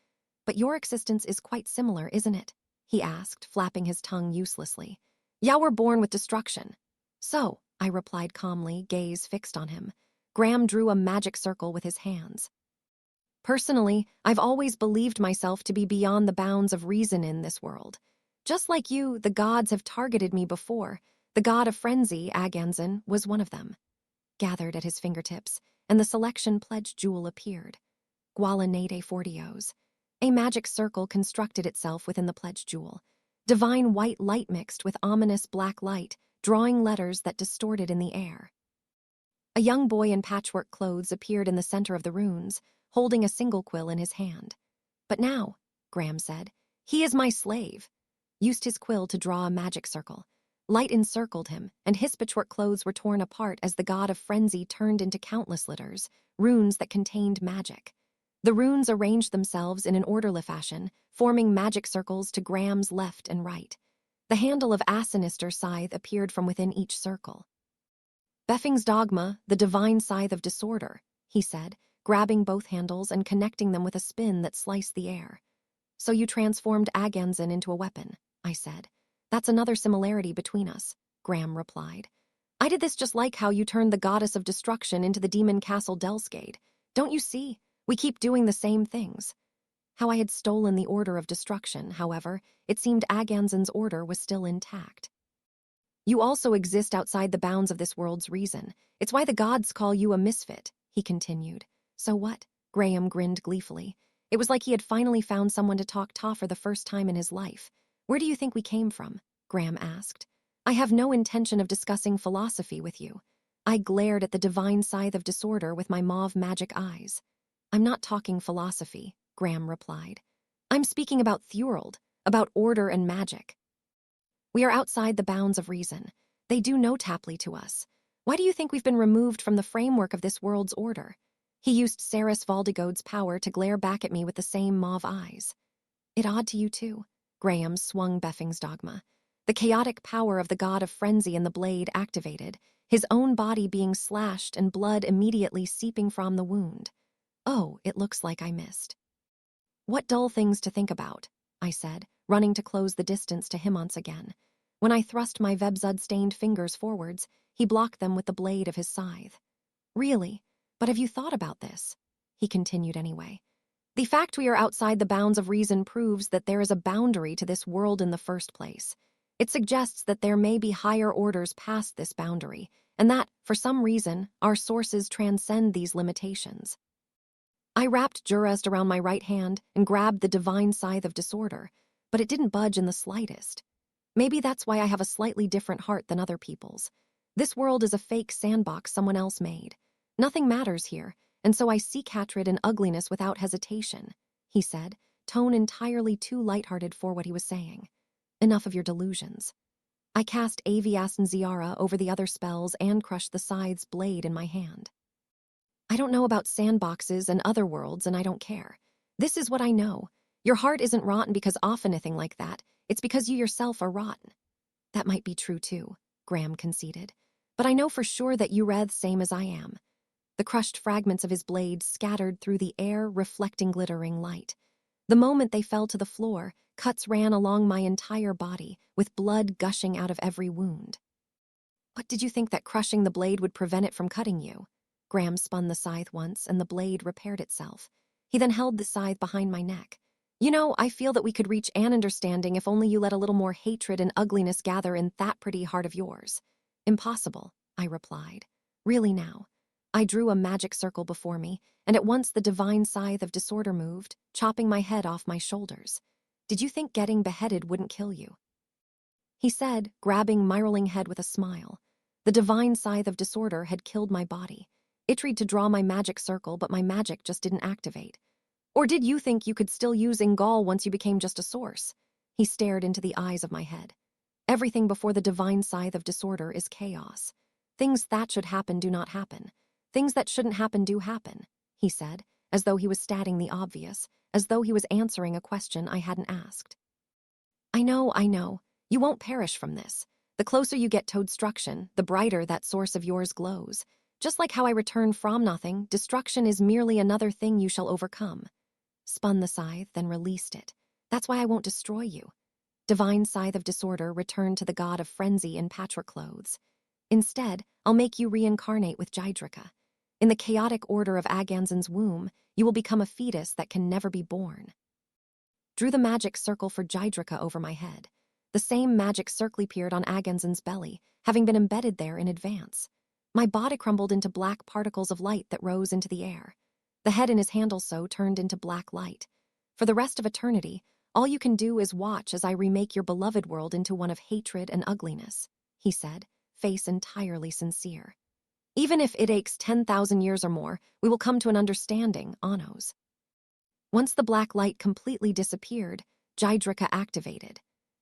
"But your existence is quite similar, isn't it?" he asked, flapping his tongue uselessly. "Ya were born with destruction." "So," I replied calmly, gaze fixed on him. Graham drew a magic circle with his hands. "Personally, I've always believed myself to be beyond the bounds of reason in this world. Just like you, the gods have targeted me before. The god of frenzy, Aganzan, was one of them." Gathered at his fingertips, and the selection pledge jewel appeared. Guala Nade Fortios. A magic circle constructed itself within the pledge jewel. Divine white light mixed with ominous black light, drawing letters that distorted in the air. A young boy in patchwork clothes appeared in the center of the runes, holding a single quill in his hand. "But now," Graham said, "he is my slave." Used his quill to draw a magic circle. Light encircled him, and his patchwork clothes were torn apart as the god of frenzy turned into countless litters, runes that contained magic. The runes arranged themselves in an orderly fashion, forming magic circles to Graham's left and right. The handle of a sinister scythe appeared from within each circle. "Beffing's dogma, the divine scythe of disorder," he said, grabbing both handles and connecting them with a spin that sliced the air. So you transformed Aganzan into a weapon, I said. That's another similarity between us, Graham replied. I did this just like how you turned the goddess of destruction into the demon castle Delsgate. Don't you see? We keep doing the same things. How I had stolen the order of destruction, however, it seemed Aganzan's order was still intact. You also exist outside the bounds of this world's reason. It's why the gods call you a misfit, he continued. So what? Graham grinned gleefully. It was like he had finally found someone to talk to for the first time in his life. Where do you think we came from? Graham asked. I have no intention of discussing philosophy with you. I glared at the divine scythe of disorder with my mauve magic eyes. I'm not talking philosophy, Graham replied. I'm speaking about Thurald, about order and magic. We are outside the bounds of reason. They do no taply to us. Why do you think we've been removed from the framework of this world's order? He used Saris Valdegode's power to glare back at me with the same mauve eyes. It odd to you too? Graham swung Beffing's dogma. The chaotic power of the god of frenzy in the blade activated, his own body being slashed and blood immediately seeping from the wound. Oh, it looks like I missed. What dull things to think about, I said, running to close the distance to him once again. When I thrust my Vebzud-stained fingers forwards, he blocked them with the blade of his scythe. Really? But have you thought about this? He continued anyway. The fact we are outside the bounds of reason proves that there is a boundary to this world in the first place. It suggests that there may be higher orders past this boundary, and that, for some reason, our sources transcend these limitations. I wrapped Jurast around my right hand and grabbed the divine scythe of disorder, but it didn't budge in the slightest. Maybe that's why I have a slightly different heart than other people's. This world is a fake sandbox someone else made. Nothing matters here, and so I seek hatred and ugliness without hesitation, he said, tone entirely too lighthearted for what he was saying. Enough of your delusions. I cast Avias and Ziara over the other spells and crushed the scythe's blade in my hand. I don't know about sandboxes and other worlds, and I don't care. This is what I know. Your heart isn't rotten because of anything like that. It's because you yourself are rotten. That might be true too, Graham conceded. But I know for sure that you read same as I am. The crushed fragments of his blade scattered through the air, reflecting glittering light. The moment they fell to the floor, cuts ran along my entire body, with blood gushing out of every wound. What did you think that crushing the blade would prevent it from cutting you? Graham spun the scythe once, and the blade repaired itself. He then held the scythe behind my neck. You know, I feel that we could reach an understanding if only you let a little more hatred and ugliness gather in that pretty heart of yours. Impossible, I replied. Really now. I drew a magic circle before me, and at once the divine scythe of disorder moved, chopping my head off my shoulders. Did you think getting beheaded wouldn't kill you? He said, grabbing my rolling head with a smile. The divine scythe of disorder had killed my body. It tried to draw my magic circle, but my magic just didn't activate. Or did you think you could still use Ingall once you became just a source? He stared into the eyes of my head. Everything before the divine scythe of disorder is chaos. Things that should happen do not happen. Things that shouldn't happen do happen, he said, as though he was stating the obvious, as though he was answering a question I hadn't asked. I know. You won't perish from this. The closer you get to destruction, the brighter that source of yours glows. Just like how I return from nothing, destruction is merely another thing you shall overcome. Spun the scythe, then released it. That's why I won't destroy you. Divine scythe of disorder returned to the god of frenzy in patchwork clothes. Instead, I'll make you reincarnate with Jydrika. In the chaotic order of Aganzan's womb, you will become a fetus that can never be born. Drew the magic circle for Jydrika over my head. The same magic circle appeared on Aganzan's belly, having been embedded there in advance. My body crumbled into black particles of light that rose into the air. The head in his hand also turned into black light. For the rest of eternity, all you can do is watch as I remake your beloved world into one of hatred and ugliness, he said, face entirely sincere. Even if it takes 10,000 years or more, we will come to an understanding, Anos. Once the black light completely disappeared, Jydrika activated.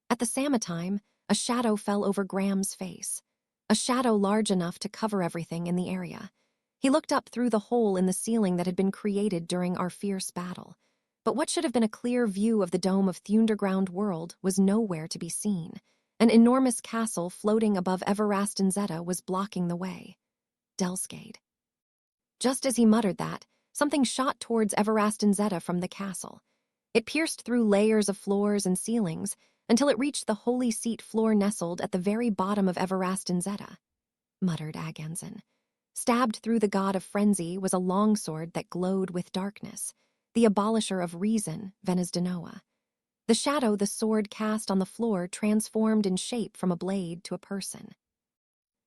At the same time, a shadow fell over Graham's face. A shadow large enough to cover everything in the area. He looked up through the hole in the ceiling that had been created during our fierce battle. But what should have been a clear view of the dome of the underground world was nowhere to be seen. An enormous castle floating above Everastin Zeta was blocking the way. Delsgate. Just as he muttered that, something shot towards Everastin Zeta from the castle. It pierced through layers of floors and ceilings until it reached the holy seat floor nestled at the very bottom of Everastin Zeta, muttered Aganson. Stabbed through the god of frenzy was a longsword that glowed with darkness, the abolisher of reason, Venusdenoa. The shadow the sword cast on the floor transformed in shape from a blade to a person.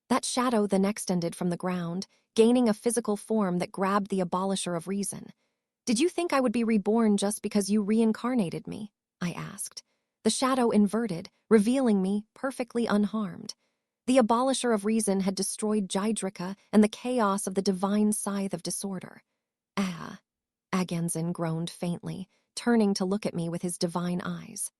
That shadow then extended from the ground, gaining a physical form that grabbed the abolisher of reason. Did you think I would be reborn just because you reincarnated me? I asked. The shadow inverted, revealing me perfectly unharmed. The abolisher of reason had destroyed Jydrika and the chaos of the divine scythe of disorder. Ah, Aganson groaned faintly, turning to look at me with his divine eyes.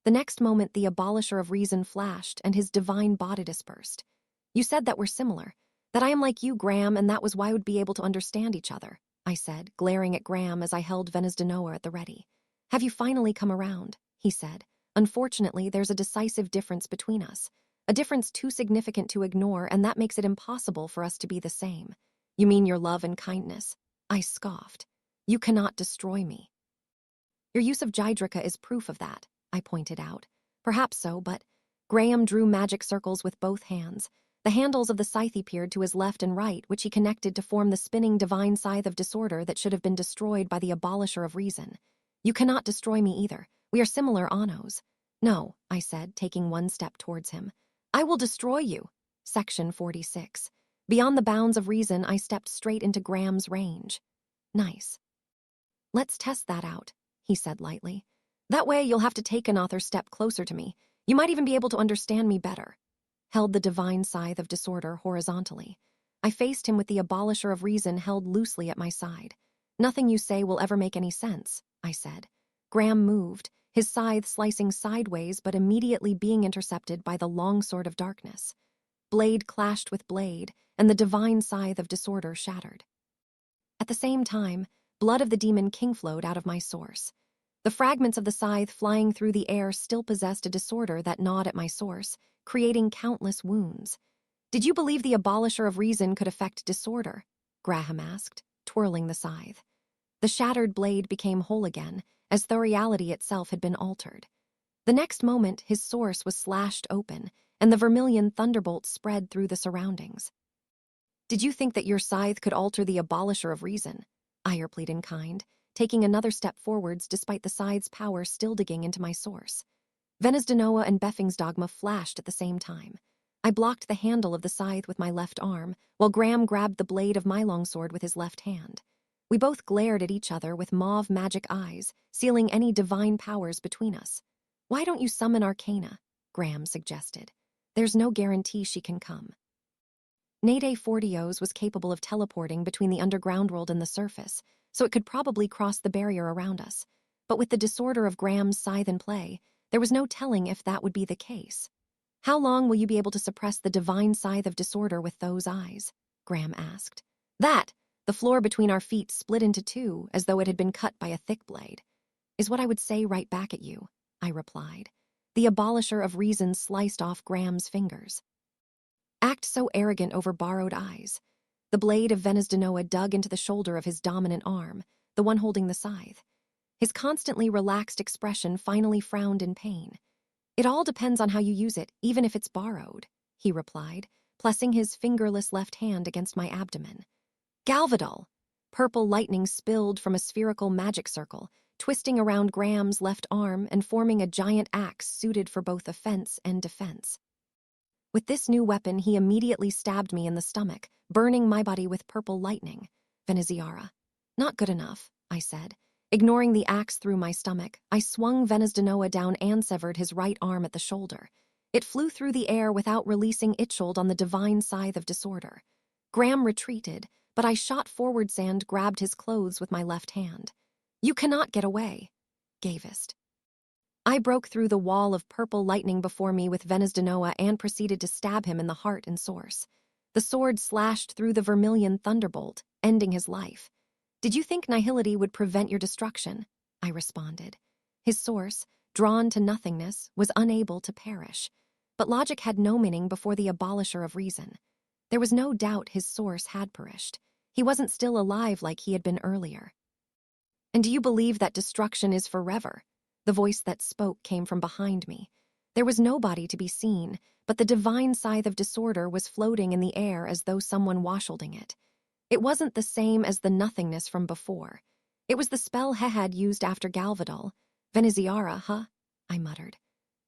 The next moment the abolisher of reason flashed and his divine body dispersed. You said that we're similar, that I am like you, Graham, and that was why we'd be able to understand each other, I said, glaring at Graham as I held Venusdenoa at the ready. Have you finally come around? He said. Unfortunately, there's a decisive difference between us. A difference too significant to ignore, and that makes it impossible for us to be the same. You mean your love and kindness? I scoffed. You cannot destroy me. Your use of Jydrika is proof of that, I pointed out. Perhaps so, but Graham drew magic circles with both hands. The handles of the scythe appeared to his left and right, which he connected to form the spinning divine scythe of disorder that should have been destroyed by the abolisher of reason. You cannot destroy me either. We are similar Anos. No, I said, taking one step towards him. I will destroy you. Section 46. Beyond the bounds of reason, I stepped straight into Graham's range. Nice. Let's test that out, he said lightly. That way you'll have to take another step closer to me. You might even be able to understand me better. Held the divine scythe of disorder horizontally. I faced him with the abolisher of reason held loosely at my side. Nothing you say will ever make any sense, I said. Graham moved, his scythe slicing sideways but immediately being intercepted by the longsword of darkness. Blade clashed with blade, and the divine scythe of disorder shattered. At the same time, blood of the demon king flowed out of my source. The fragments of the scythe flying through the air still possessed a disorder that gnawed at my source, creating countless wounds. Did you believe the abolisher of reason could affect disorder? Graham asked, twirling the scythe. The shattered blade became whole again, as though reality itself had been altered. The next moment, his source was slashed open, and the vermilion thunderbolt spread through the surroundings. Did you think that your scythe could alter the abolisher of reason? I replied in kind, taking another step forwards despite the scythe's power still digging into my source. Venusdenoa and Beffing's dogma flashed at the same time. I blocked the handle of the scythe with my left arm, while Graham grabbed the blade of my longsword with his left hand. We both glared at each other with mauve magic eyes, sealing any divine powers between us. Why don't you summon Arcana? Graham suggested. There's no guarantee she can come. Nade Fortios was capable of teleporting between the underground world and the surface, so it could probably cross the barrier around us. But with the disorder of Graham's scythe in play, there was no telling if that would be the case. How long will you be able to suppress the divine scythe of disorder with those eyes? Graham asked. That, the floor between our feet split into two as though it had been cut by a thick blade, is what I would say right back at you, I replied. The abolisher of reason sliced off Graham's fingers. Act so arrogant over borrowed eyes. The blade of Venusdenoa dug into the shoulder of his dominant arm, the one holding the scythe. His constantly relaxed expression finally frowned in pain. It all depends on how you use it, even if it's borrowed, he replied, pressing his fingerless left hand against my abdomen. Galvadol! Purple lightning spilled from a spherical magic circle, twisting around Graham's left arm and forming a giant axe suited for both offense and defense. With this new weapon, he immediately stabbed me in the stomach, burning my body with purple lightning. Veneziara. Not good enough, I said. Ignoring the axe through my stomach, I swung Venusdenoa down and severed his right arm at the shoulder. It flew through the air without releasing Itchold on the divine scythe of disorder. Graham retreated, but I shot forwards and grabbed his clothes with my left hand. You cannot get away. Gavest. I broke through the wall of purple lightning before me with Venusdenoa and proceeded to stab him in the heart and source. The sword slashed through the vermilion thunderbolt, ending his life. Did you think nihility would prevent your destruction? I responded. His source, drawn to nothingness, was unable to perish. But logic had no meaning before the abolisher of reason. There was no doubt his source had perished. He wasn't still alive like he had been earlier. And do you believe that destruction is forever? The voice that spoke came from behind me. There was nobody to be seen, but the divine scythe of disorder was floating in the air as though someone washielding it. It wasn't the same as the nothingness from before. It was the spell Hehad used after Galvadol. Veneziara, huh? I muttered.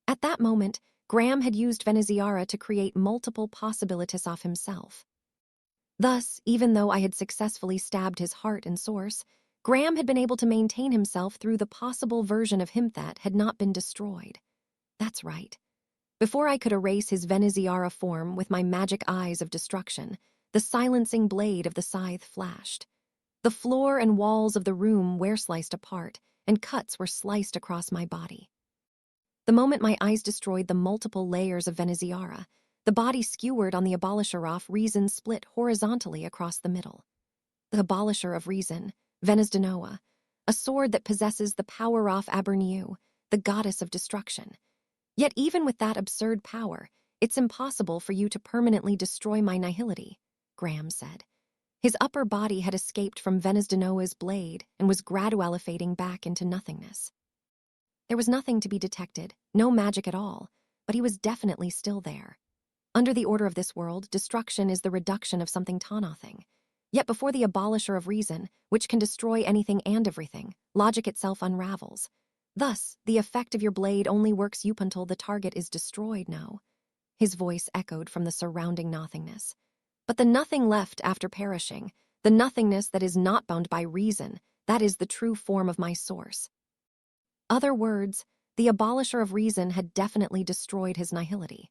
At that moment, Graham had used Veneziara to create multiple possibilities of himself. Thus, even though I had successfully stabbed his heart and source, Graham had been able to maintain himself through the possible version of him that had not been destroyed. That's right. Before I could erase his Veneziara form with my magic eyes of destruction, the silencing blade of the scythe flashed. The floor and walls of the room were sliced apart, and cuts were sliced across my body. The moment my eyes destroyed the multiple layers of Veneziara, the body skewered on the Abolisher of Reason split horizontally across the middle. The Abolisher of Reason, Venez a sword that possesses the power of Aberniu, the goddess of destruction. Yet even with that absurd power, it's impossible for you to permanently destroy my nihility, Graham said. His upper body had escaped from Venez blade and was gradually fading back into nothingness. There was nothing to be detected, no magic at all, but he was definitely still there. Under the order of this world, destruction is the reduction of something to nothing. Yet before the Abolisher of Reason, which can destroy anything and everything, logic itself unravels. Thus, the effect of your blade only works up until the target is destroyed, no? His voice echoed from the surrounding nothingness. But the nothing left after perishing, the nothingness that is not bound by reason, that is the true form of my source. Other words, the Abolisher of Reason had definitely destroyed his nihility.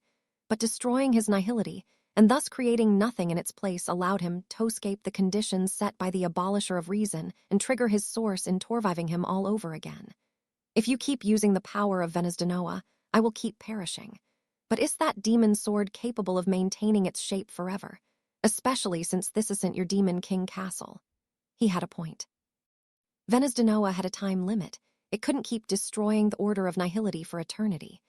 But destroying his nihility, and thus creating nothing in its place, allowed him to escape the conditions set by the Abolisher of Reason and trigger his source in reviving him all over again. If you keep using the power of Venez I will keep perishing. But is that demon sword capable of maintaining its shape forever? Especially since this isn't your Demon King castle. He had a point. Venez had a time limit. It couldn't keep destroying the order of nihility for eternity.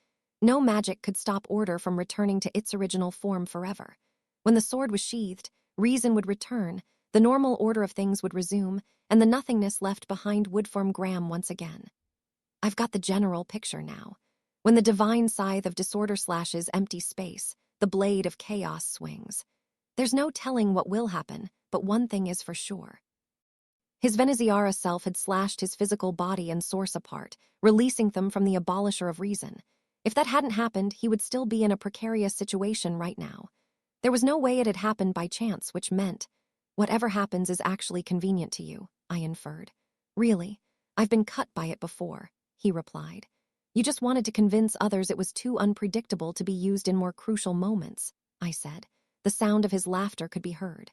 No magic could stop order from returning to its original form forever. When the sword was sheathed, reason would return, the normal order of things would resume, and the nothingness left behind would form Graham once again. I've got the general picture now. When the divine scythe of disorder slashes empty space, the blade of chaos swings. There's no telling what will happen, but one thing is for sure. His Veneziara self had slashed his physical body and source apart, releasing them from the Abolisher of Reason. If that hadn't happened, he would still be in a precarious situation right now. There was no way it had happened by chance, which meant, whatever happens is actually convenient to you, I inferred. Really, I've been cut by it before, he replied. You just wanted to convince others it was too unpredictable to be used in more crucial moments, I said. The sound of his laughter could be heard.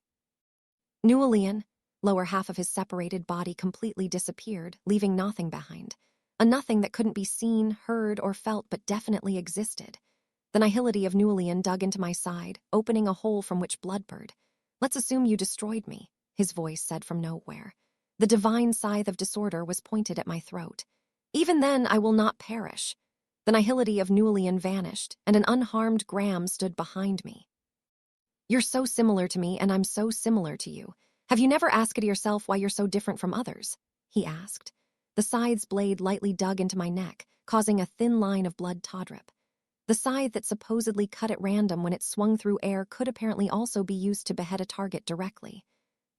Newalian, lower half of his separated body completely disappeared, leaving nothing behind. A nothing that couldn't be seen, heard, or felt but definitely existed. The nihility of Newalian dug into my side, opening a hole from which blood poured. Let's assume you destroyed me, his voice said from nowhere. The divine scythe of disorder was pointed at my throat. Even then, I will not perish. The nihility of Newalian vanished, and an unharmed Graham stood behind me. You're so similar to me, and I'm so similar to you. Have you never asked yourself why you're so different from others? He asked. The scythe's blade lightly dug into my neck, causing a thin line of blood to drip. The scythe that supposedly cut at random when it swung through air could apparently also be used to behead a target directly.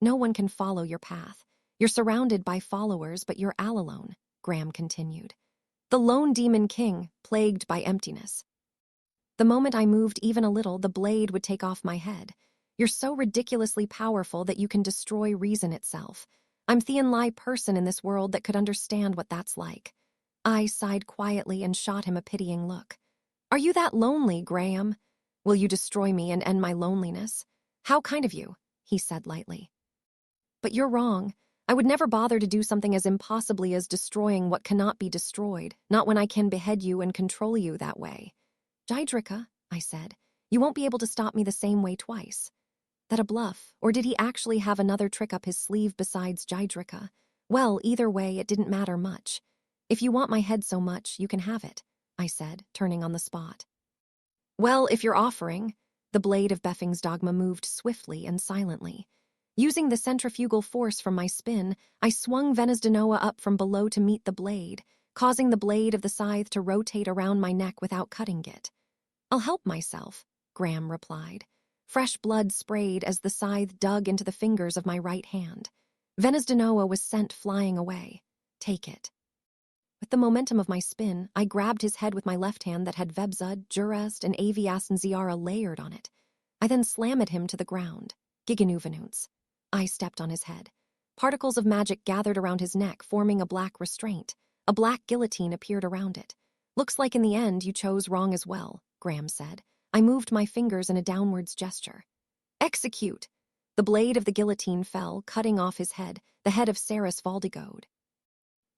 No one can follow your path. You're surrounded by followers, but you're all alone, Graham continued. The lone demon king, plagued by emptiness. The moment I moved even a little, the blade would take off my head. You're so ridiculously powerful that you can destroy reason itself. I'm the only person in this world that could understand what that's like. I sighed quietly and shot him a pitying look. Are you that lonely, Graham? Will you destroy me and end my loneliness? How kind of you, he said lightly. But you're wrong. I would never bother to do something as impossibly as destroying what cannot be destroyed, not when I can behead you and control you that way. Jydrika, I said, you won't be able to stop me the same way twice. That a bluff, or did he actually have another trick up his sleeve besides Jydrika? Well, either way, it didn't matter much. If you want my head so much, you can have it, I said, turning on the spot. Well, if you're offering, the blade of Beffing's dogma moved swiftly and silently. Using the centrifugal force from my spin, I swung Venusdanoa up from below to meet the blade, causing the blade of the scythe to rotate around my neck without cutting it. "I'll help myself," Graham replied. Fresh blood sprayed as the scythe dug into the fingers of my right hand. Venusdanoa was sent flying away. "Take it." With the momentum of my spin, I grabbed his head with my left hand that had Vebzud, Jurest, and Avias and Ziara layered on it. I then slammed him to the ground. Giganuvenuns. I stepped on his head. Particles of magic gathered around his neck, forming a black restraint. A black guillotine appeared around it. "Looks like in the end you chose wrong as well," Graham said. I moved my fingers in a downwards gesture. "Execute!" The blade of the guillotine fell, cutting off his head, the head of Saris Valdigode.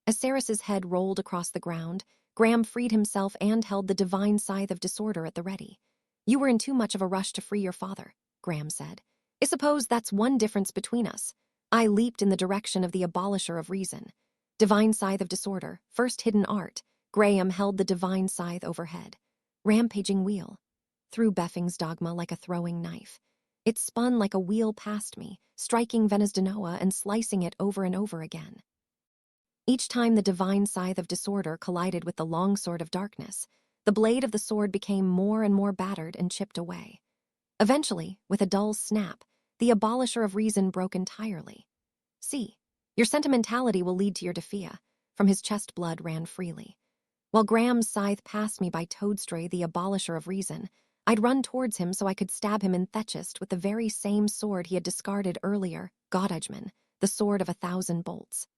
As Saris's head rolled across the ground, Graham freed himself and held the divine scythe of disorder at the ready. "You were in too much of a rush to free your father," Graham said. "I suppose that's one difference between us." I leaped in the direction of the abolisher of reason. Divine scythe of disorder, first hidden art. Graham held the divine scythe overhead. Rampaging wheel. Through Beffing's dogma like a throwing knife. It spun like a wheel past me, striking Venusdanoa and slicing it over and over again. Each time the divine scythe of disorder collided with the longsword of darkness, the blade of the sword became more and more battered and chipped away. Eventually, with a dull snap, the abolisher of reason broke entirely. "See, your sentimentality will lead to your defeat." From his chest blood ran freely. While Graham's scythe passed me by Toadstray, the abolisher of reason, I'd run towards him so I could stab him in Thechist with the very same sword he had discarded earlier, Godegman, the sword of 1,000 bolts.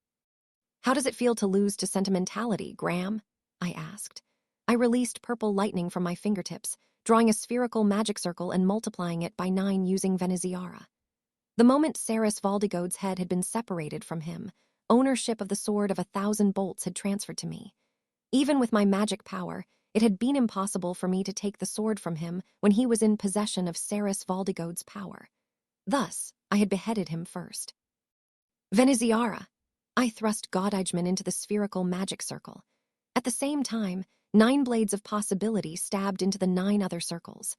"How does it feel to lose to sentimentality, Graham?" I asked. I released purple lightning from my fingertips, drawing a spherical magic circle and multiplying it by 9 using Veneziara. The moment Saris Valdigode's head had been separated from him, ownership of the sword of 1,000 bolts had transferred to me. Even with my magic power, it had been impossible for me to take the sword from him when he was in possession of Saris Valdigode's power. Thus, I had beheaded him first. "Veneziara!" I thrust Godegman into the spherical magic circle. At the same time, 9 blades of possibility stabbed into the 9 other circles.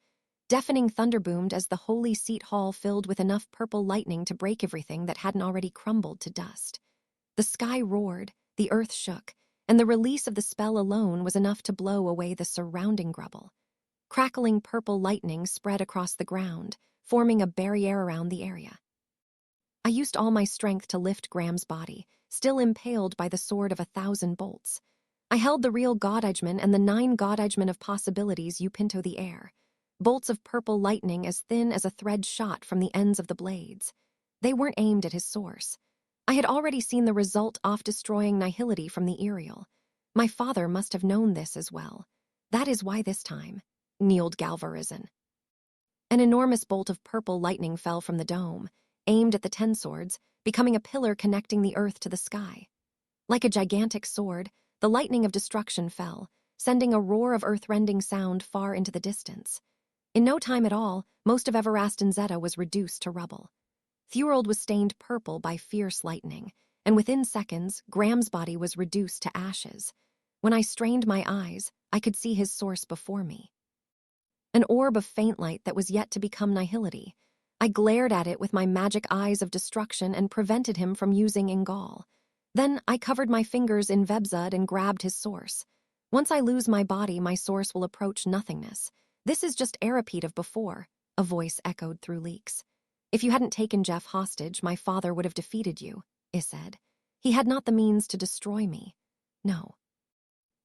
Deafening thunder boomed as the holy seat hall filled with enough purple lightning to break everything that hadn't already crumbled to dust. The sky roared, the earth shook, and the release of the spell alone was enough to blow away the surrounding grubble. Crackling purple lightning spread across the ground, forming a barrier around the area. I used all my strength to lift Graham's body, still impaled by the sword of 1,000 bolts. I held the real Godegman and the 9 Godegman of possibilities Upinto the air. Bolts of purple lightning as thin as a thread shot from the ends of the blades. They weren't aimed at his source. I had already seen the result off destroying nihility from the Aerial. My father must have known this as well. That is why this time, kneeled Galvarizon. An enormous bolt of purple lightning fell from the dome, aimed at the 10 swords, becoming a pillar connecting the earth to the sky. Like a gigantic sword, the lightning of destruction fell, sending a roar of earth-rending sound far into the distance. In no time at all, most of Everast and Zeta was reduced to rubble. Thurald was stained purple by fierce lightning, and within seconds, Graham's body was reduced to ashes. When I strained my eyes, I could see his source before me. An orb of faint light that was yet to become nihility. I glared at it with my magic eyes of destruction and prevented him from using Ingal. Then I covered my fingers in Vebzud and grabbed his source. Once I lose my body, my source will approach nothingness. "This is just a repeat of before," a voice echoed through leaks. "If you hadn't taken Jeff hostage, my father would have defeated you," I said. "He had not the means to destroy me. No.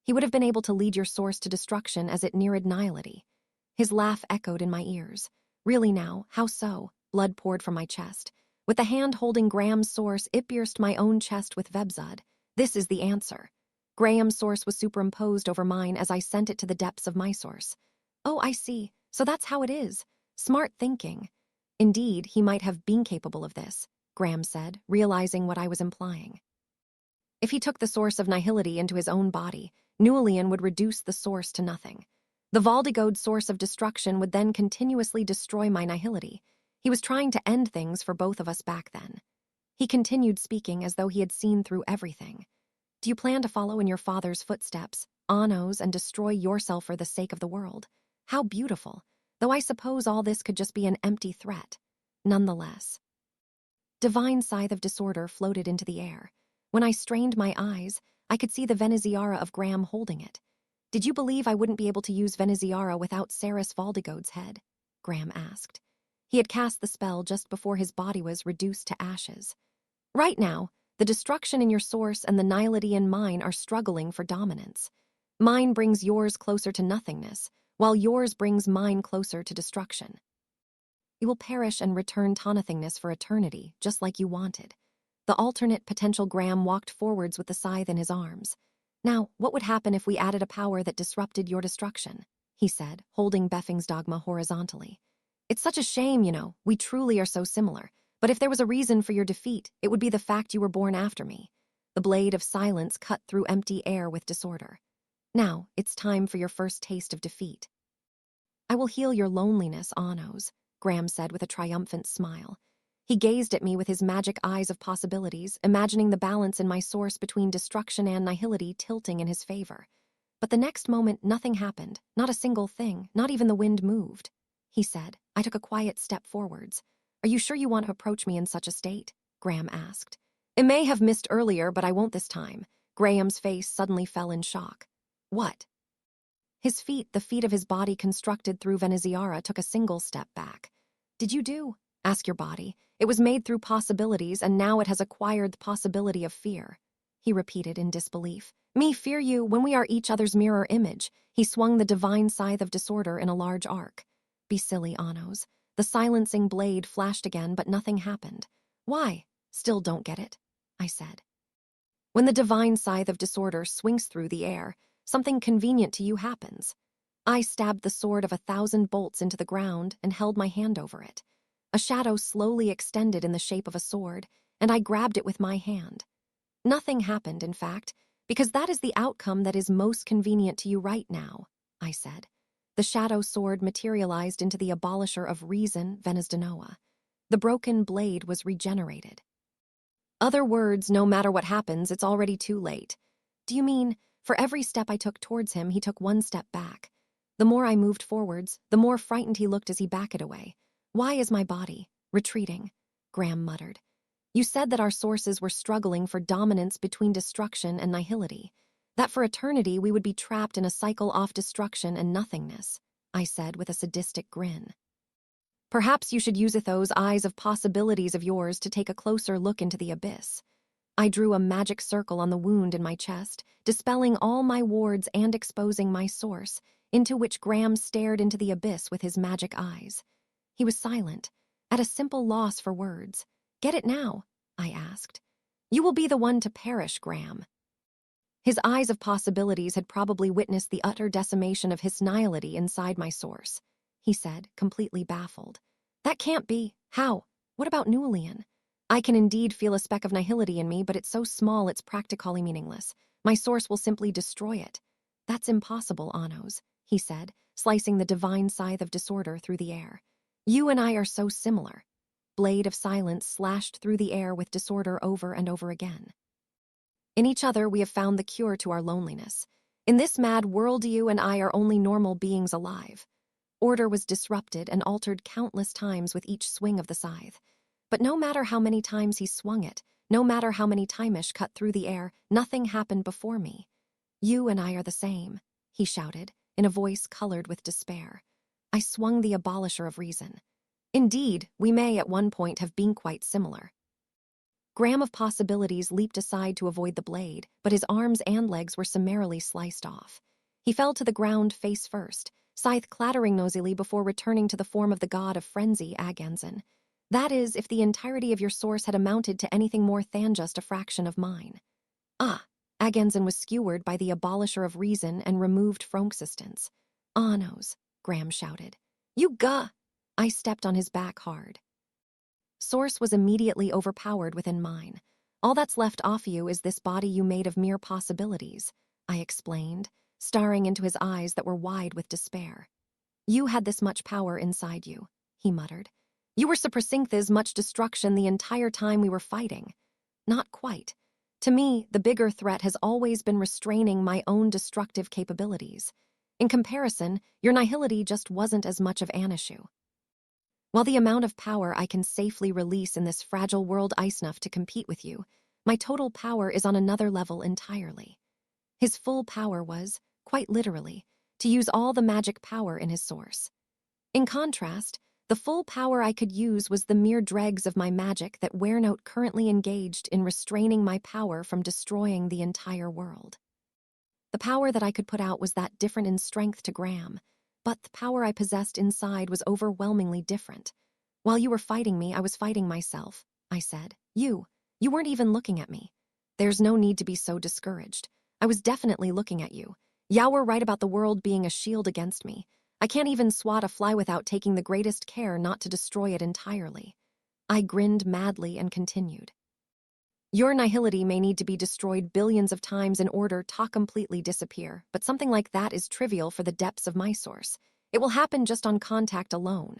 He would have been able to lead your source to destruction as it neared nihility." His laugh echoed in my ears. "Really now, how so?" Blood poured from my chest. With the hand holding Graham's source, it pierced my own chest with Vebzud. "This is the answer." Graham's source was superimposed over mine as I sent it to the depths of my source. "Oh, I see. So that's how it is. Smart thinking." "Indeed, he might have been capable of this," Graham said, realizing what I was implying. If he took the source of nihility into his own body, Newellian would reduce the source to nothing. The Valdigode source of destruction would then continuously destroy my nihility. He was trying to end things for both of us back then. He continued speaking as though he had seen through everything. "Do you plan to follow in your father's footsteps, Anno's, and destroy yourself for the sake of the world? How beautiful, though I suppose all this could just be an empty threat. Nonetheless." Divine scythe of disorder floated into the air. When I strained my eyes, I could see the Veneziara of Graham holding it. Did you believe I wouldn't be able to use Veneziara without Saris Valdigode's head? Graham asked. He had cast the spell just before his body was reduced to ashes. Right now, the destruction in your source and the nihility in mine are struggling for dominance. Mine brings yours closer to nothingness, while yours brings mine closer to destruction. You will perish and return to nothingness for eternity, just like you wanted. The alternate potential Graham walked forwards with the scythe in his arms. Now, what would happen if we added a power that disrupted your destruction? He said, holding Beffing's dogma horizontally. It's such a shame, we truly are so similar. But if there was a reason for your defeat, it would be the fact you were born after me. The blade of silence cut through empty air with disorder. Now, it's time for your first taste of defeat. I will heal your loneliness, Anos, Graham said with a triumphant smile. He gazed at me with his magic eyes of possibilities, imagining the balance in my source between destruction and nihility tilting in his favor. But the next moment, nothing happened, not a single thing, not even the wind moved. He said. I took a quiet step forwards. Are you sure you want to approach me in such a state? Graham asked. It may have missed earlier, but I won't this time. Graham's face suddenly fell in shock. What? His feet, the feet of his body constructed through Veneziara, took a single step back. Did you do? Ask your body. It was made through possibilities, and now it has acquired the possibility of fear. He repeated in disbelief. Me fear you when we are each other's mirror image. He swung the divine scythe of disorder in a large arc. Be silly, Anos. The silencing blade flashed again, but nothing happened. Why? Still don't get it, I said. When the divine scythe of disorder swings through the air, something convenient to you happens. I stabbed the sword of 1,000 bolts into the ground and held my hand over it. A shadow slowly extended in the shape of a sword, and I grabbed it with my hand. Nothing happened, in fact, because that is the outcome that is most convenient to you right now, I said. The shadow sword materialized into the abolisher of reason, Venezdanoa. The broken blade was regenerated. Other words, no matter what happens, it's already too late. Do you mean, for every step I took towards him, he took one step back? The more I moved forwards, the more frightened he looked as he backed away. Why is my body retreating? Graham muttered. You said that our sources were struggling for dominance between destruction and nihility. That for eternity we would be trapped in a cycle of destruction and nothingness, I said with a sadistic grin. Perhaps you should use those eyes of possibilities of yours to take a closer look into the abyss. I drew a magic circle on the wound in my chest, dispelling all my wards and exposing my source, into which Graham stared into the abyss with his magic eyes. He was silent, at a simple loss for words. Get it now? I asked. You will be the one to perish, Graham. His eyes of possibilities had probably witnessed the utter decimation of his nihility inside my source, he said, completely baffled. That can't be. How? What about Nulian? I can indeed feel a speck of nihility in me, but it's so small it's practically meaningless. My source will simply destroy it. That's impossible, Anos, he said, slicing the divine scythe of disorder through the air. You and I are so similar. Blade of silence slashed through the air with disorder over and over again. In each other, we have found the cure to our loneliness. In this mad world, you and I are only normal beings alive. Order was disrupted and altered countless times with each swing of the scythe. But no matter how many times he swung it, no matter how many Timish cut through the air, nothing happened before me. You and I are the same, he shouted, in a voice colored with despair. I swung the abolisher of reason. Indeed, we may at one point have been quite similar. Graham of Possibilities leaped aside to avoid the blade, but his arms and legs were summarily sliced off. He fell to the ground face first, scythe clattering noisily before returning to the form of the god of frenzy, Aganzen. That is, if the entirety of your source had amounted to anything more than just a fraction of mine. Ah, Aganzen was skewered by the abolisher of reason and removed from existence. Anos, Graham shouted. You guh! I stepped on his back hard. Source was immediately overpowered within mine. All that's left off you is this body you made of mere possibilities, I explained, staring into his eyes that were wide with despair. You had this much power inside you, he muttered. You were suppressing this much destruction the entire time we were fighting. Not quite. To me, the bigger threat has always been restraining my own destructive capabilities. In comparison, your nihility just wasn't as much of an issue. While the amount of power I can safely release in this fragile world is enough to compete with you, my total power is on another level entirely. His full power was, quite literally, to use all the magic power in his source. In contrast, the full power I could use was the mere dregs of my magic that Werenote currently engaged in restraining my power from destroying the entire world. The power that I could put out was that different in strength to Graham, but the power I possessed inside was overwhelmingly different. While you were fighting me, I was fighting myself, I said. You weren't even looking at me. There's no need to be so discouraged. I was definitely looking at you. You were right about the world being a shield against me. I can't even swat a fly without taking the greatest care not to destroy it entirely. I grinned madly and continued. Your nihility may need to be destroyed billions of times in order to completely disappear, but something like that is trivial for the depths of my source. It will happen just on contact alone.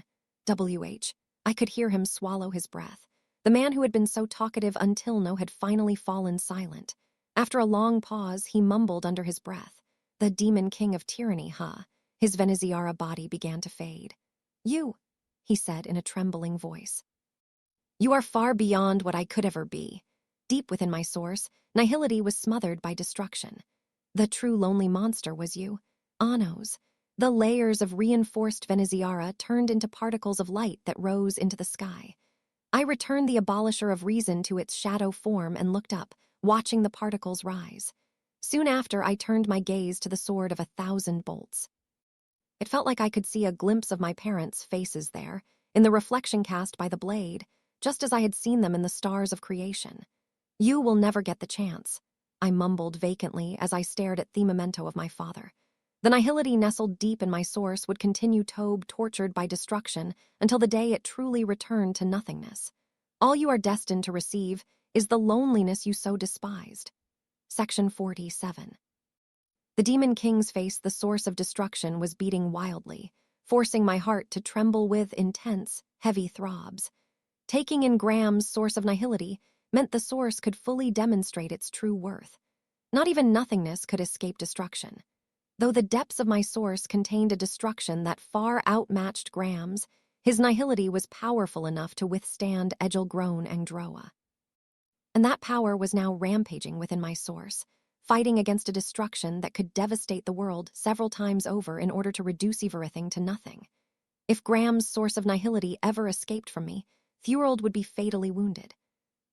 WH. I could hear him swallow his breath. The man who had been so talkative until now had finally fallen silent. After a long pause, he mumbled under his breath. The demon king of tyranny, huh? His Veneziara body began to fade. You, he said in a trembling voice. You are far beyond what I could ever be. Deep within my source, nihility was smothered by destruction. The true lonely monster was you. Anos. The layers of reinforced Veneziara turned into particles of light that rose into the sky. I returned the abolisher of reason to its shadow form and looked up, watching the particles rise. Soon after, I turned my gaze to the sword of 1,000 bolts. It felt like I could see a glimpse of my parents' faces there, in the reflection cast by the blade, just as I had seen them in the stars of creation. You will never get the chance, I mumbled vacantly as I stared at the memento of my father. The nihility nestled deep in my source would continue tortured by destruction until the day it truly returned to nothingness. All you are destined to receive is the loneliness you so despised. Section 47. The Demon King's face, the source of destruction, was beating wildly, forcing my heart to tremble with intense, heavy throbs. Taking in Graham's source of nihility meant the source could fully demonstrate its true worth. Not even nothingness could escape destruction. Though the depths of my source contained a destruction that far outmatched Graham's, his nihility was powerful enough to withstand Edgelgrown Angdroa. And that power was now rampaging within my source, fighting against a destruction that could devastate the world several times over in order to reduce everything to nothing. If Graham's source of nihility ever escaped from me, Thorold would be fatally wounded.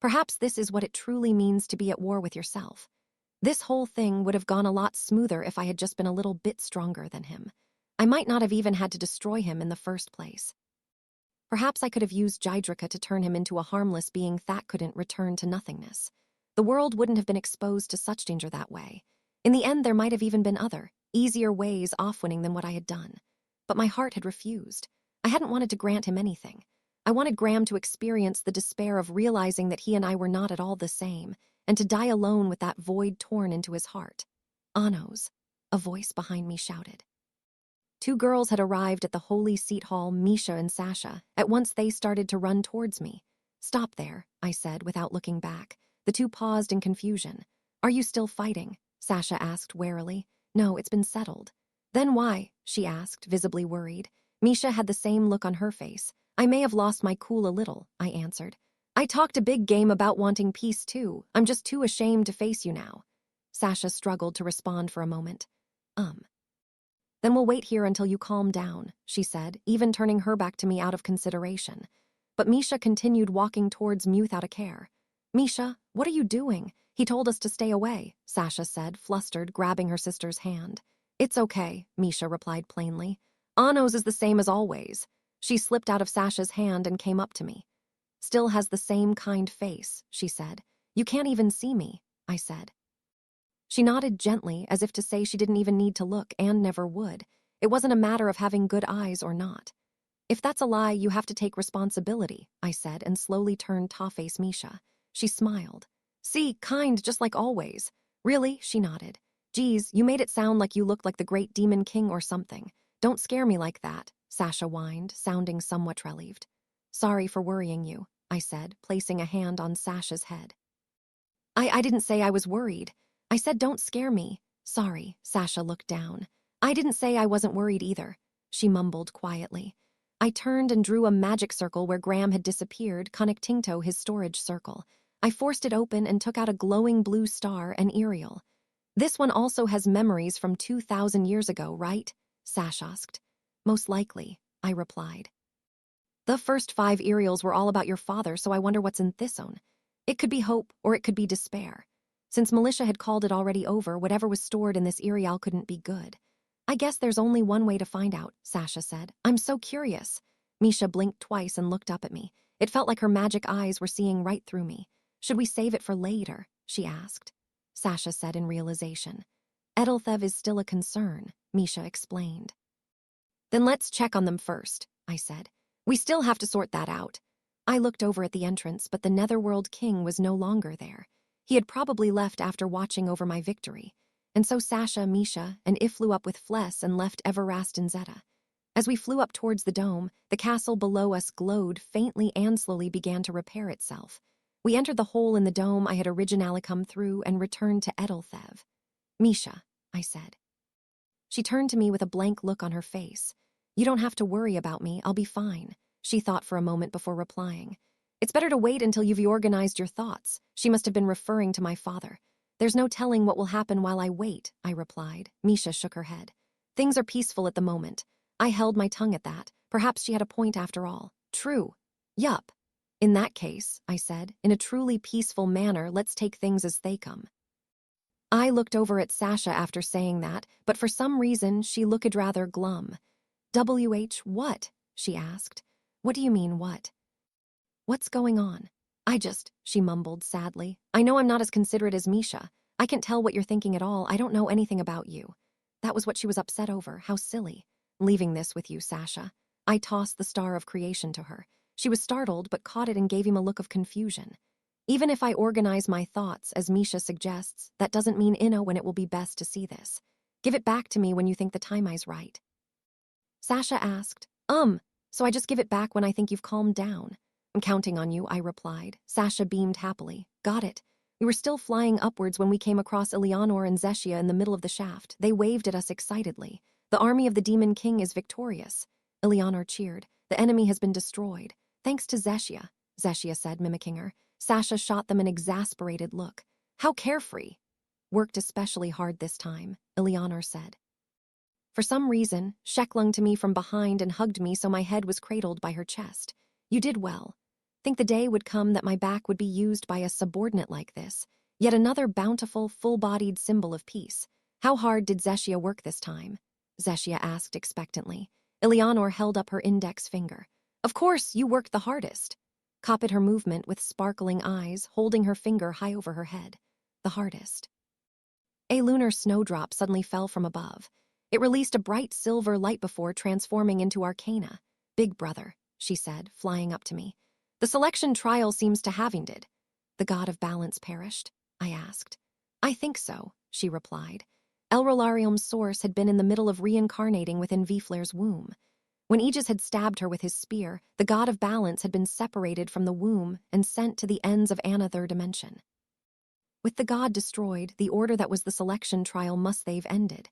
Perhaps this is what it truly means to be at war with yourself. This whole thing would have gone a lot smoother if I had just been a little bit stronger than him. I might not have even had to destroy him in the first place. Perhaps I could have used Jydrika to turn him into a harmless being that couldn't return to nothingness. The world wouldn't have been exposed to such danger that way. In the end, there might have even been other, easier ways off winning than what I had done. But my heart had refused. I hadn't wanted to grant him anything. I wanted Graham to experience the despair of realizing that he and I were not at all the same, and to die alone with that void torn into his heart. Anos, a voice behind me shouted. Two girls had arrived at the Holy Seat Hall, Misha and Sasha. At once they started to run towards me. Stop there, I said without looking back. The two paused in confusion. Are you still fighting? Sasha asked warily. No, it's been settled. Then why? She asked, visibly worried. Misha had the same look on her face. I may have lost my cool a little, I answered. I talked a big game about wanting peace too. I'm just too ashamed to face you now. Sasha struggled to respond for a moment. Then we'll wait here until you calm down, she said, even turning her back to me out of consideration. But Misha continued walking towards me without a care. Misha, what are you doing? He told us to stay away, Sasha said, flustered, grabbing her sister's hand. It's okay, Misha replied plainly. Anos is the same as always. She slipped out of Sasha's hand and came up to me. Still has the same kind face, she said. You can't even see me, I said. She nodded gently, as if to say she didn't even need to look and never would. It wasn't a matter of having good eyes or not. If that's a lie, you have to take responsibility, I said, and slowly turned to face Misha. She smiled. See, kind, just like always. Really? She nodded. Geez, you made it sound like you looked like the great demon king or something. Don't scare me like that, Sasha whined, sounding somewhat relieved. Sorry for worrying you, I said, placing a hand on Sasha's head. I didn't say I was worried. I said don't scare me. Sorry, Sasha looked down. I didn't say I wasn't worried either, she mumbled quietly. I turned and drew a magic circle where Graham had disappeared, connecting to his storage circle. I forced it open and took out a glowing blue star, an Ariel. This one also has memories from 2,000 years ago, right? Sash asked. Most likely, I replied. The first 5 Ariels were all about your father, so I wonder what's in this one. It could be hope, or it could be despair. Since Militia had called it already over, whatever was stored in this Ariel couldn't be good. I guess there's only one way to find out, Sasha said. I'm so curious. Misha blinked twice and looked up at me. It felt like her magic eyes were seeing right through me. Should we save it for later? She asked. Sasha said in realization. Edelthev is still a concern, Misha explained. Then let's check on them first, I said. We still have to sort that out. I looked over at the entrance, but the Netherworld King was no longer there. He had probably left after watching over my victory. And so Sasha, Misha, and I flew up with Fless and left Everrast and Zeta. As we flew up towards the dome, the castle below us glowed faintly and slowly began to repair itself. We entered the hole in the dome I had originally come through and returned to Edelthev. Misha, I said. She turned to me with a blank look on her face. You don't have to worry about me, I'll be fine. She thought for a moment before replying. It's better to wait until you've reorganized your thoughts. She must have been referring to my father. There's no telling what will happen while I wait, I replied. Misha shook her head. Things are peaceful at the moment. I held my tongue at that. Perhaps she had a point after all. True. Yup. In that case, I said, in a truly peaceful manner, let's take things as they come. I looked over at Sasha after saying that, but for some reason she looked rather glum. What? She asked. What do you mean, what? What's going on? She mumbled sadly. I know I'm not as considerate as Misha. I can't tell what you're thinking at all. I don't know anything about you. That was what she was upset over. How silly. Leaving this with you, Sasha. I tossed the star of creation to her. She was startled, but caught it and gave him a look of confusion. Even if I organize my thoughts, as Misha suggests, that doesn't mean I know when it will be best to see this. Give it back to me when you think the time is right. Sasha asked, so I just give it back when I think you've calmed down. I'm counting on you, I replied. Sasha beamed happily. Got it. We were still flying upwards when we came across Eleanor and Zeshia in the middle of the shaft. They waved at us excitedly. The army of the Demon King is victorious. Eleanor cheered. The enemy has been destroyed. Thanks to Zeshia, Zeshia said, mimicking her. Sasha shot them an exasperated look. How carefree. Worked especially hard this time, Eleanor said. For some reason, She clung to me from behind and hugged me so my head was cradled by her chest. You did well. Think the day would come that my back would be used by a subordinate like this. Yet another bountiful, full-bodied symbol of peace. How hard did Zeshia work this time? Zeshia asked expectantly. Eleanor held up her index finger. Of course, you worked the hardest. Copied her movement with sparkling eyes, holding her finger high over her head. The hardest. A lunar snowdrop suddenly fell from above. It released a bright silver light before transforming into Arcana. Big brother, she said, flying up to me. The selection trial seems to have ended. The god of balance perished? I asked. I think so, she replied. Elrolarium's source had been in the middle of reincarnating within Viflair's womb. When Aegis had stabbed her with his spear, the god of balance had been separated from the womb and sent to the ends of Another dimension. With the god destroyed, the order that was the selection trial must they've ended.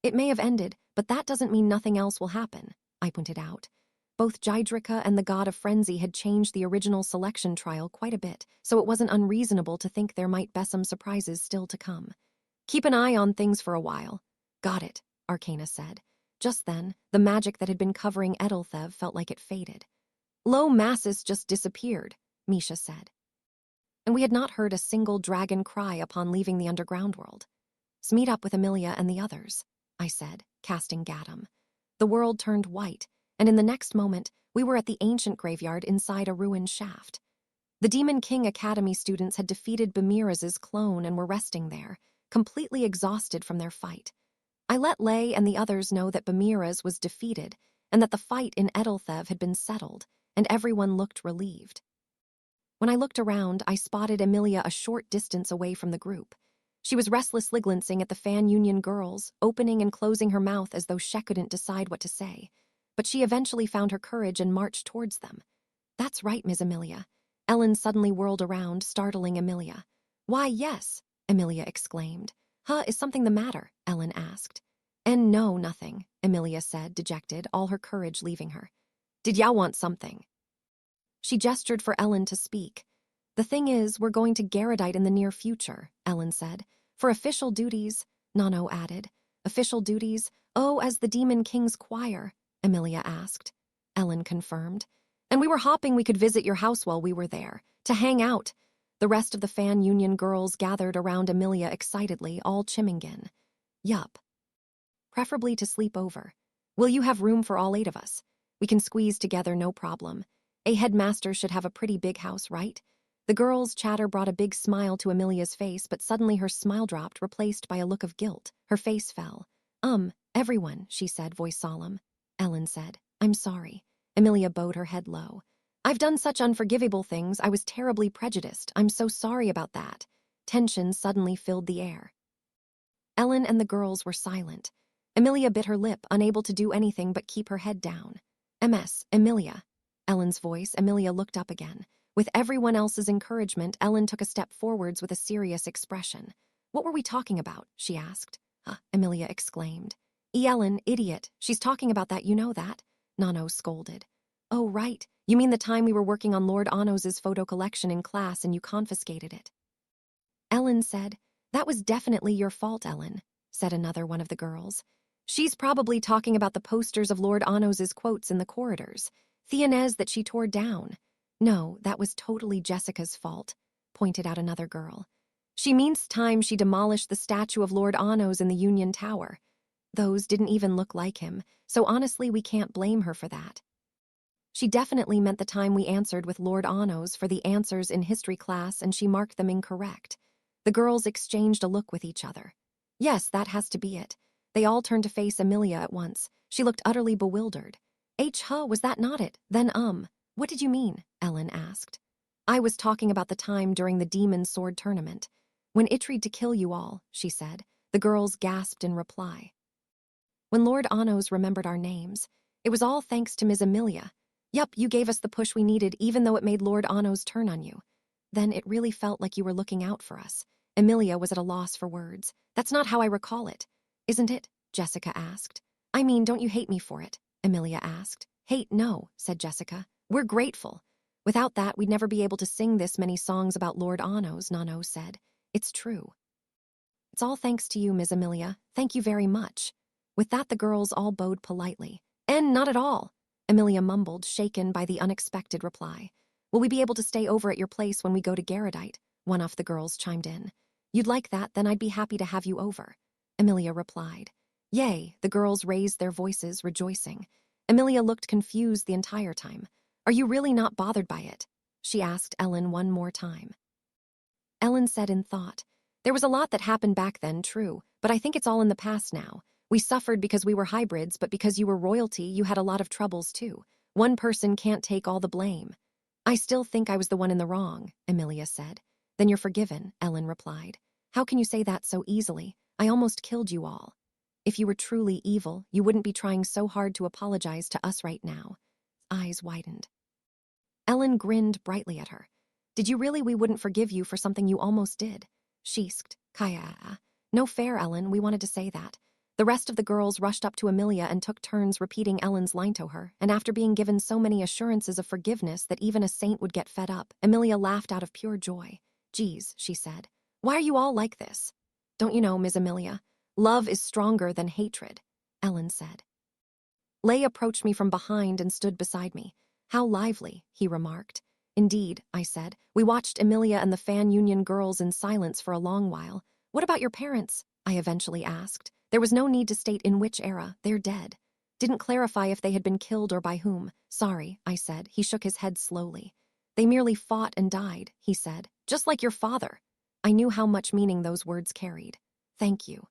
It may have ended, but that doesn't mean nothing else will happen, I pointed out. Both Jydrika and the god of frenzy had changed the original selection trial quite a bit, so it wasn't unreasonable to think there might be some surprises still to come. Keep an eye on things for a while. Got it, Arcana said. Just then, the magic that had been covering Edelthev felt like it faded. Low masses just disappeared, Misha said. And we had not heard a single dragon cry upon leaving the underground world. Meet up with Emilia and the others, I said, casting Gatum. The world turned white, and in the next moment, we were at the ancient graveyard inside a ruined shaft. The Demon King Academy students had defeated Bamiraz's clone and were resting there, completely exhausted from their fight. I let Lay and the others know that Bamiraz was defeated and that the fight in Edelthev had been settled, and everyone looked relieved. When I looked around, I spotted Emilia a short distance away from the group. She was restlessly glancing at the Fan Union girls, opening and closing her mouth as though she couldn't decide what to say. But she eventually found her courage and marched towards them. That's right, Miss Emilia. Ellen suddenly whirled around, startling Emilia. Why, yes, Emilia exclaimed. Is something the matter? Ellen asked. And no, nothing, Emilia said, dejected, all her courage leaving her. Did ya want something? She gestured for Ellen to speak. The thing is, we're going to Garrodite in the near future, Ellen said. For official duties, Nano added. Official duties? Oh, as the Demon King's choir, Amelia asked. Ellen confirmed. And we were hoping we could visit your house while we were there, to hang out. The rest of the fan union girls gathered around Amelia excitedly, all chiming in. Yup. Preferably to sleep over. Will you have room for all 8 of us? We can squeeze together, no problem. A headmaster should have a pretty big house, right? The girls' chatter brought a big smile to Amelia's face, but suddenly her smile dropped, replaced by a look of guilt. Her face fell. Everyone, she said, voice solemn. Ellen said, I'm sorry. Amelia bowed her head low. I've done such unforgivable things. I was terribly prejudiced. I'm so sorry about that. Tension suddenly filled the air. Ellen and the girls were silent. Amelia bit her lip, unable to do anything but keep her head down. Amelia. Ellen's voice. Amelia looked up again. With everyone else's encouragement, Ellen took a step forwards with a serious expression. What were we talking about? She asked. Amelia exclaimed. Ellen, idiot. She's talking about that, you know that? Nano scolded. Oh, right. You mean the time we were working on Lord Onos's photo collection in class and you confiscated it. Ellen said, That was definitely your fault, Ellen, said another one of the girls. She's probably talking about the posters of Lord Onos's quotes in the corridors. Theanez that she tore down. No, that was totally Jessica's fault, pointed out another girl. She means time she demolished the statue of Lord Onos in the Union Tower. Those didn't even look like him, so honestly we can't blame her for that. She definitely meant the time we answered with Lord Onos for the answers in history class and she marked them incorrect. The girls exchanged a look with each other. Yes, that has to be it. They all turned to face Amelia at once. She looked utterly bewildered. Was that not it? Then, what did you mean? Ellen asked. I was talking about the time during the Demon Sword tournament. When it tried to kill you all, she said. The girls gasped in reply. When Lord Onos remembered our names, it was all thanks to Ms. Amelia. Yup, you gave us the push we needed even though it made Lord Onos turn on you. Then it really felt like you were looking out for us. Amelia was at a loss for words. That's not how I recall it. Isn't it? Jessica asked. I mean, don't you hate me for it? Amelia asked. Hate, no, said Jessica. We're grateful. Without that, we'd never be able to sing this many songs about Lord Onos, Nano said. It's true. It's all thanks to you, Ms. Amelia. Thank you very much. With that, the girls all bowed politely. And not at all, Amelia mumbled, shaken by the unexpected reply. Will we be able to stay over at your place when we go to Garrodite? One of the girls chimed in. You'd like that, then I'd be happy to have you over. Amelia replied. Yay, the girls raised their voices, rejoicing. Amelia looked confused the entire time. Are you really not bothered by it? She asked Ellen one more time. Ellen said in thought, There was a lot that happened back then, true, but I think it's all in the past now. We suffered because we were hybrids, but because you were royalty, you had a lot of troubles too. One person can't take all the blame. I still think I was the one in the wrong, Amelia said. Then you're forgiven, Ellen replied. How can you say that so easily? I almost killed you all. If you were truly evil, you wouldn't be trying so hard to apologize to us right now. Eyes widened. Ellen grinned brightly at her. Did you really? We wouldn't forgive you for something you almost did. Sheesked. Kaya. No fair, Ellen, we wanted to say that. The rest of the girls rushed up to Amelia and took turns repeating Ellen's line to her, and after being given so many assurances of forgiveness that even a saint would get fed up, Amelia laughed out of pure joy. Geez, she said. Why are you all like this? Don't you know, Miss Amelia? Love is stronger than hatred, Ellen said. Lay approached me from behind and stood beside me. How lively, he remarked. Indeed, I said. We watched Amelia and the fan union girls in silence for a long while. What about your parents? I eventually asked. There was no need to state in which era. They're dead. Didn't clarify if they had been killed or by whom. Sorry, I said. He shook his head slowly. They merely fought and died, he said. Just like your father. I knew how much meaning those words carried. Thank you.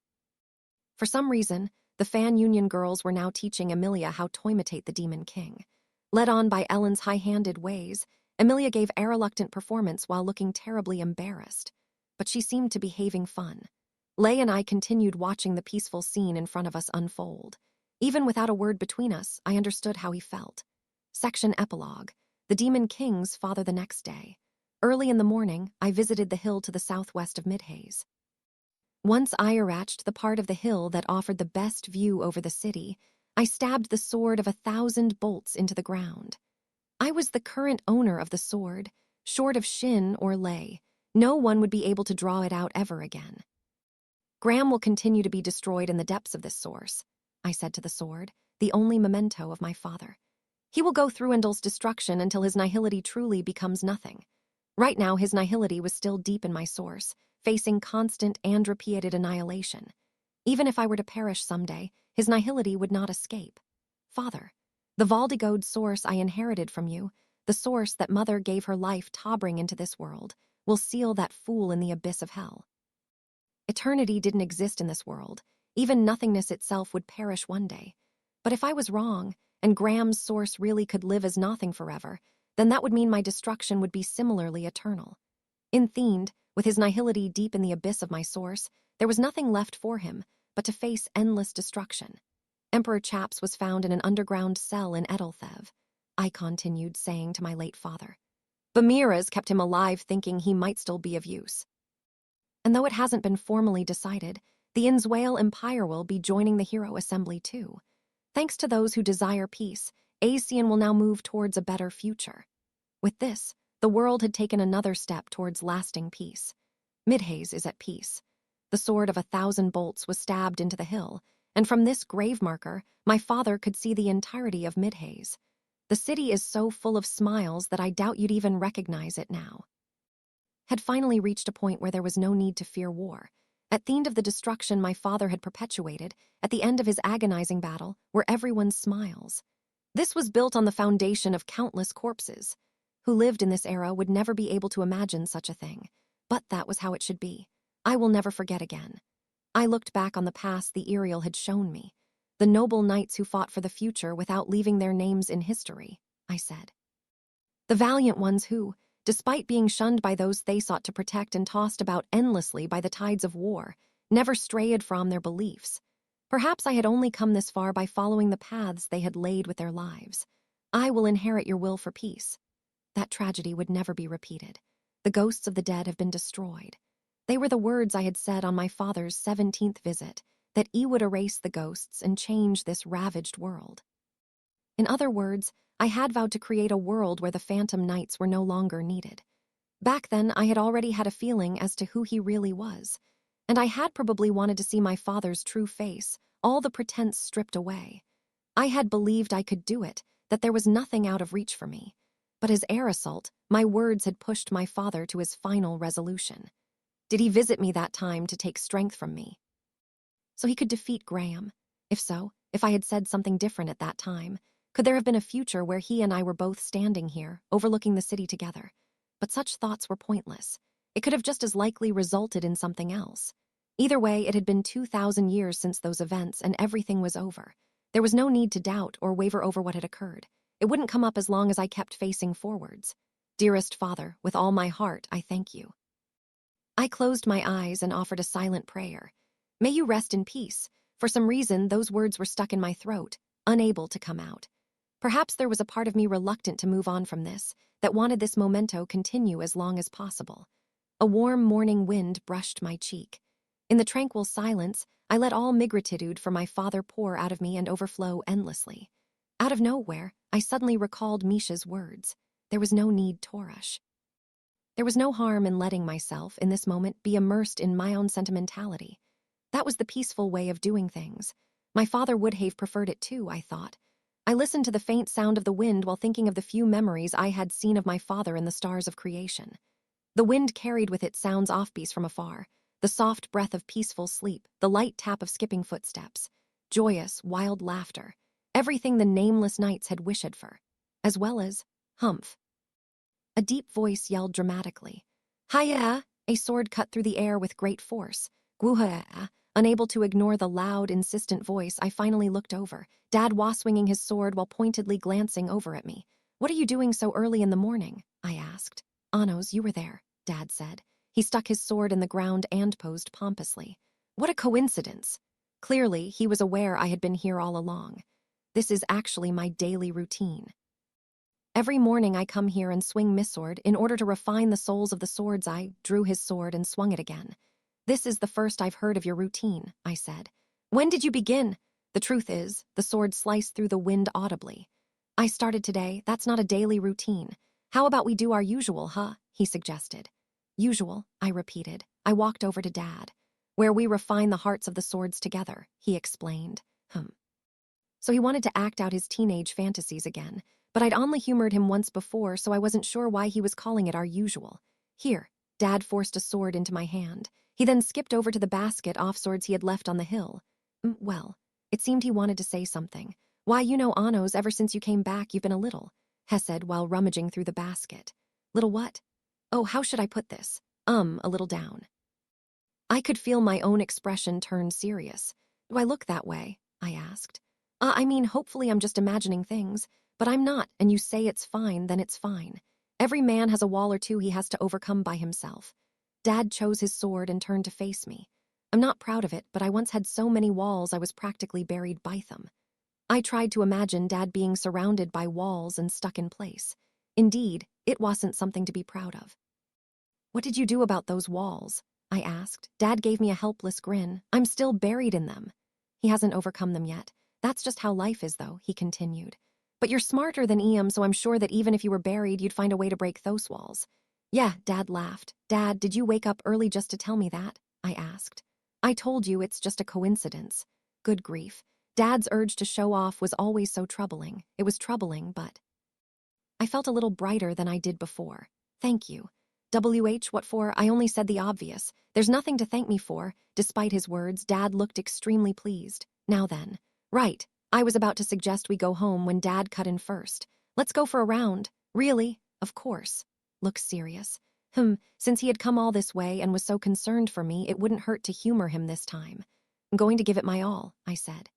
For some reason, the fan union girls were now teaching Amelia how to imitate the Demon King. Led on by Ellen's high-handed ways, Amelia gave a reluctant performance while looking terribly embarrassed. But she seemed to be having fun. Lay and I continued watching the peaceful scene in front of us unfold. Even without a word between us, I understood how he felt. Section Epilogue. The Demon King's father the next day. Early in the morning, I visited the hill to the southwest of Midhaze. Once I reached the part of the hill that offered the best view over the city, I stabbed the sword of 1,000 bolts into the ground. I was the current owner of the sword. Short of Shin or Lei, no one would be able to draw it out ever again. Graham will continue to be destroyed in the depths of this source, I said to the sword, the only memento of my father. He will go through Endel's destruction until his nihility truly becomes nothing. Right now, his nihility was still deep in my source, facing constant and repeated annihilation. Even if I were to perish someday, his nihility would not escape. Father, the Valdigode source I inherited from you, the source that Mother gave her life to bring into this world, will seal that fool in the abyss of hell. Eternity didn't exist in this world. Even nothingness itself would perish one day. But if I was wrong, and Graham's source really could live as nothing forever, then that would mean my destruction would be similarly eternal. In Theend, with his nihility deep in the abyss of my source, there was nothing left for him but to face endless destruction. Emperor Chaps was found in an underground cell in Edelthev, I continued saying to my late father. Bamiras kept him alive thinking he might still be of use. And though it hasn't been formally decided, the Inzwale Empire will be joining the Hero Assembly too. Thanks to those who desire peace, ASEAN will now move towards a better future. With this, the world had taken another step towards lasting peace. Midhaze is at peace. The sword of 1,000 bolts was stabbed into the hill, and from this grave marker, my father could see the entirety of Midhaze. The city is so full of smiles that I doubt you'd even recognize it now. Had finally reached a point where there was no need to fear war. At the end of the destruction my father had perpetuated, at the end of his agonizing battle, were everyone's smiles. This was built on the foundation of countless corpses. Who lived in this era would never be able to imagine such a thing. But that was how it should be. I will never forget again. I looked back on the past the Ariel had shown me. The noble knights who fought for the future without leaving their names in history, I said. The valiant ones who, despite being shunned by those they sought to protect and tossed about endlessly by the tides of war, never strayed from their beliefs. Perhaps I had only come this far by following the paths they had laid with their lives. I will inherit your will for peace. That tragedy would never be repeated. The ghosts of the dead have been destroyed. They were the words I had said on my father's 17th visit, that he would erase the ghosts and change this ravaged world. In other words, I had vowed to create a world where the phantom knights were no longer needed. Back then, I had already had a feeling as to who he really was, and I had probably wanted to see my father's true face, all the pretense stripped away. I had believed I could do it, that there was nothing out of reach for me. But as heir assault, my words had pushed my father to his final resolution. Did he visit me that time to take strength from me? So he could defeat Graham? If so, if I had said something different at that time, could there have been a future where he and I were both standing here, overlooking the city together? But such thoughts were pointless. It could have just as likely resulted in something else. Either way, it had been 2,000 years since those events, and everything was over. There was no need to doubt or waver over what had occurred. It wouldn't come up as long as I kept facing forwards. Dearest Father, with all my heart, I thank you. I closed my eyes and offered a silent prayer. May you rest in peace. For some reason, those words were stuck in my throat, unable to come out. Perhaps there was a part of me reluctant to move on from this, that wanted this memento continue as long as possible. A warm morning wind brushed my cheek. In the tranquil silence, I let all migratitude for my father pour out of me and overflow endlessly. Out of nowhere, I suddenly recalled Misha's words. There was no need to rush. There was no harm in letting myself, in this moment, be immersed in my own sentimentality. That was the peaceful way of doing things. My father would have preferred it too, I thought. I listened to the faint sound of the wind while thinking of the few memories I had seen of my father in the stars of creation. The wind carried with it sounds offbeats from afar, the soft breath of peaceful sleep, the light tap of skipping footsteps, joyous, wild laughter, everything the nameless nights had wished for, as well as, humph. A deep voice yelled dramatically. Hiya! A sword cut through the air with great force. Guha! Unable to ignore the loud, insistent voice, I finally looked over, Dad was swinging his sword while pointedly glancing over at me. What are you doing so early in the morning? I asked. Anos, you were there, Dad said. He stuck his sword in the ground and posed pompously. What a coincidence! Clearly, he was aware I had been here all along. This is actually my daily routine. Every morning I come here and swing Missword in order to refine the souls of the swords. I drew his sword and swung it again. This is the first I've heard of your routine, I said. When did you begin? The truth is, the sword sliced through the wind audibly. I started today, that's not a daily routine. How about we do our usual, huh? He suggested. Usual, I repeated. I walked over to Dad. Where we refine the hearts of the swords together, he explained. So he wanted to act out his teenage fantasies again, but I'd only humored him once before, so I wasn't sure why he was calling it our usual. Here, Dad forced a sword into my hand. He then skipped over to the basket off swords he had left on the hill. Well, it seemed he wanted to say something. Why, you know, Anos, ever since you came back, you've been a little, Hess said while rummaging through the basket. Little what? Oh, how should I put this? A little down. I could feel my own expression turn serious. Do I look that way? I asked. I mean, hopefully I'm just imagining things, but I'm not, and you say it's fine, then it's fine. Every man has a wall or two he has to overcome by himself. Dad chose his sword and turned to face me. I'm not proud of it, but I once had so many walls I was practically buried by them. I tried to imagine Dad being surrounded by walls and stuck in place. Indeed, it wasn't something to be proud of. What did you do about those walls? I asked. Dad gave me a helpless grin. I'm still buried in them. He hasn't overcome them yet. That's just how life is, though, he continued. But you're smarter than Iam, so I'm sure that even if you were buried, you'd find a way to break those walls. Yeah, Dad laughed. Dad, did you wake up early just to tell me that? I asked. I told you it's just a coincidence. Good grief. Dad's urge to show off was always so troubling. It was troubling, but I felt a little brighter than I did before. Thank you. What for? I only said the obvious. There's nothing to thank me for. Despite his words, Dad looked extremely pleased. Now then. Right. I was about to suggest we go home when Dad cut in first. Let's go for a round. Really? Of course. Looks serious. Since he had come all this way and was so concerned for me, it wouldn't hurt to humor him this time. I'm going to give it my all, I said.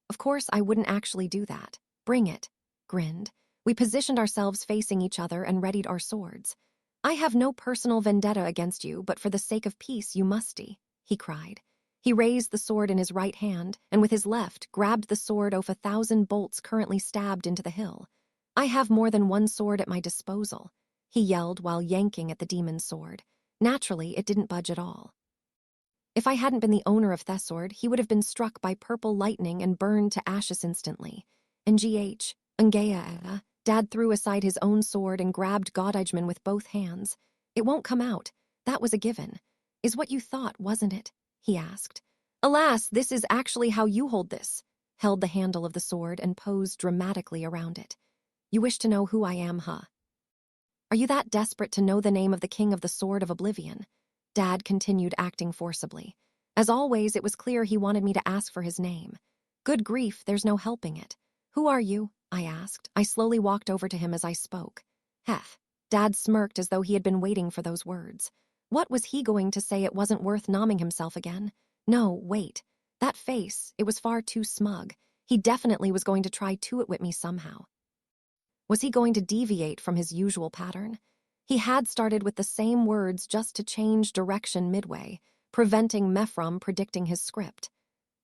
Of course, I wouldn't actually do that. Bring it. Grinned. We positioned ourselves facing each other and readied our swords. I have no personal vendetta against you, but for the sake of peace, you musty, he cried. He raised the sword in his right hand, and with his left, grabbed the sword off 1,000 bolts currently stabbed into the hill. I have more than one sword at my disposal, he yelled while yanking at the demon's sword. Naturally, it didn't budge at all. If I hadn't been the owner of Thesord, he would have been struck by purple lightning and burned to ashes instantly. Ungea, Dad threw aside his own sword and grabbed Godijman with both hands. It won't come out. That was a given. Is what you thought, wasn't it? He asked. Alas, this is actually how you hold this. Held the handle of the sword and posed dramatically around it. You wish to know who I am, huh? Are you that desperate to know the name of the King of the Sword of Oblivion? Dad continued acting forcibly. As always, it was clear he wanted me to ask for his name. Good grief, there's no helping it. Who are you? I asked. I slowly walked over to him as I spoke. Hef. Dad smirked as though he had been waiting for those words. What was he going to say? It wasn't worth nomming himself again? No, wait. That face, it was far too smug. He definitely was going to try to outwit me somehow. Was he going to deviate from his usual pattern? He had started with the same words just to change direction midway, preventing me from predicting his script.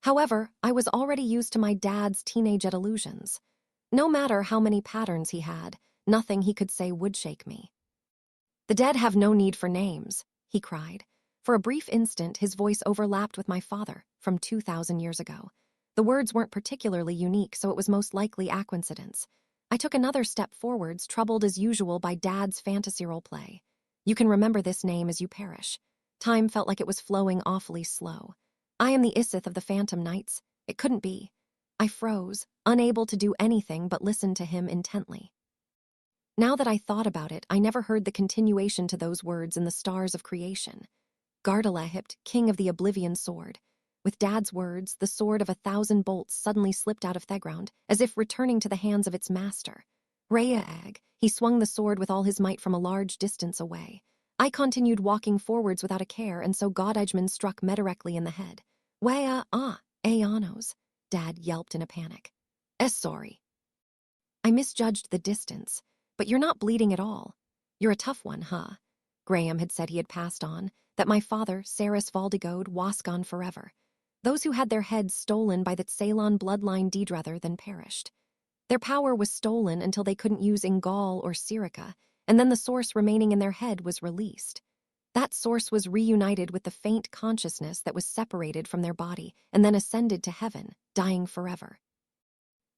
However, I was already used to my dad's teenage illusions. No matter how many patterns he had, nothing he could say would shake me. The dead have no need for names, he cried. For a brief instant, his voice overlapped with my father from 2,000 years ago. The words weren't particularly unique, so it was most likely a coincidence. I took another step forwards, troubled as usual by Dad's fantasy role play. You can remember this name as you perish. Time felt like it was flowing awfully slow. I am the Isith of the Phantom Knights. It couldn't be. I froze, unable to do anything but listen to him intently. Now that I thought about it, I never heard the continuation to those words in the stars of creation. Gardalahipt, king of the Oblivion sword. With Dad's words, the sword of 1,000 bolts suddenly slipped out of Theground, as if returning to the hands of its master. Raya-ag, he swung the sword with all his might from a large distance away. I continued walking forwards without a care, and so Godijman struck me directly in the head. Aeonos, Dad yelped in a panic. Sorry. I misjudged the distance, but you're not bleeding at all. You're a tough one, huh? Graham had said he had passed on, that my father, Saris Valdigode, was gone forever. Those who had their heads stolen by the Ceylon bloodline deed rather than perished. Their power was stolen until they couldn't use Ingal or Sirica, and then the source remaining in their head was released. That source was reunited with the faint consciousness that was separated from their body and then ascended to heaven, dying forever.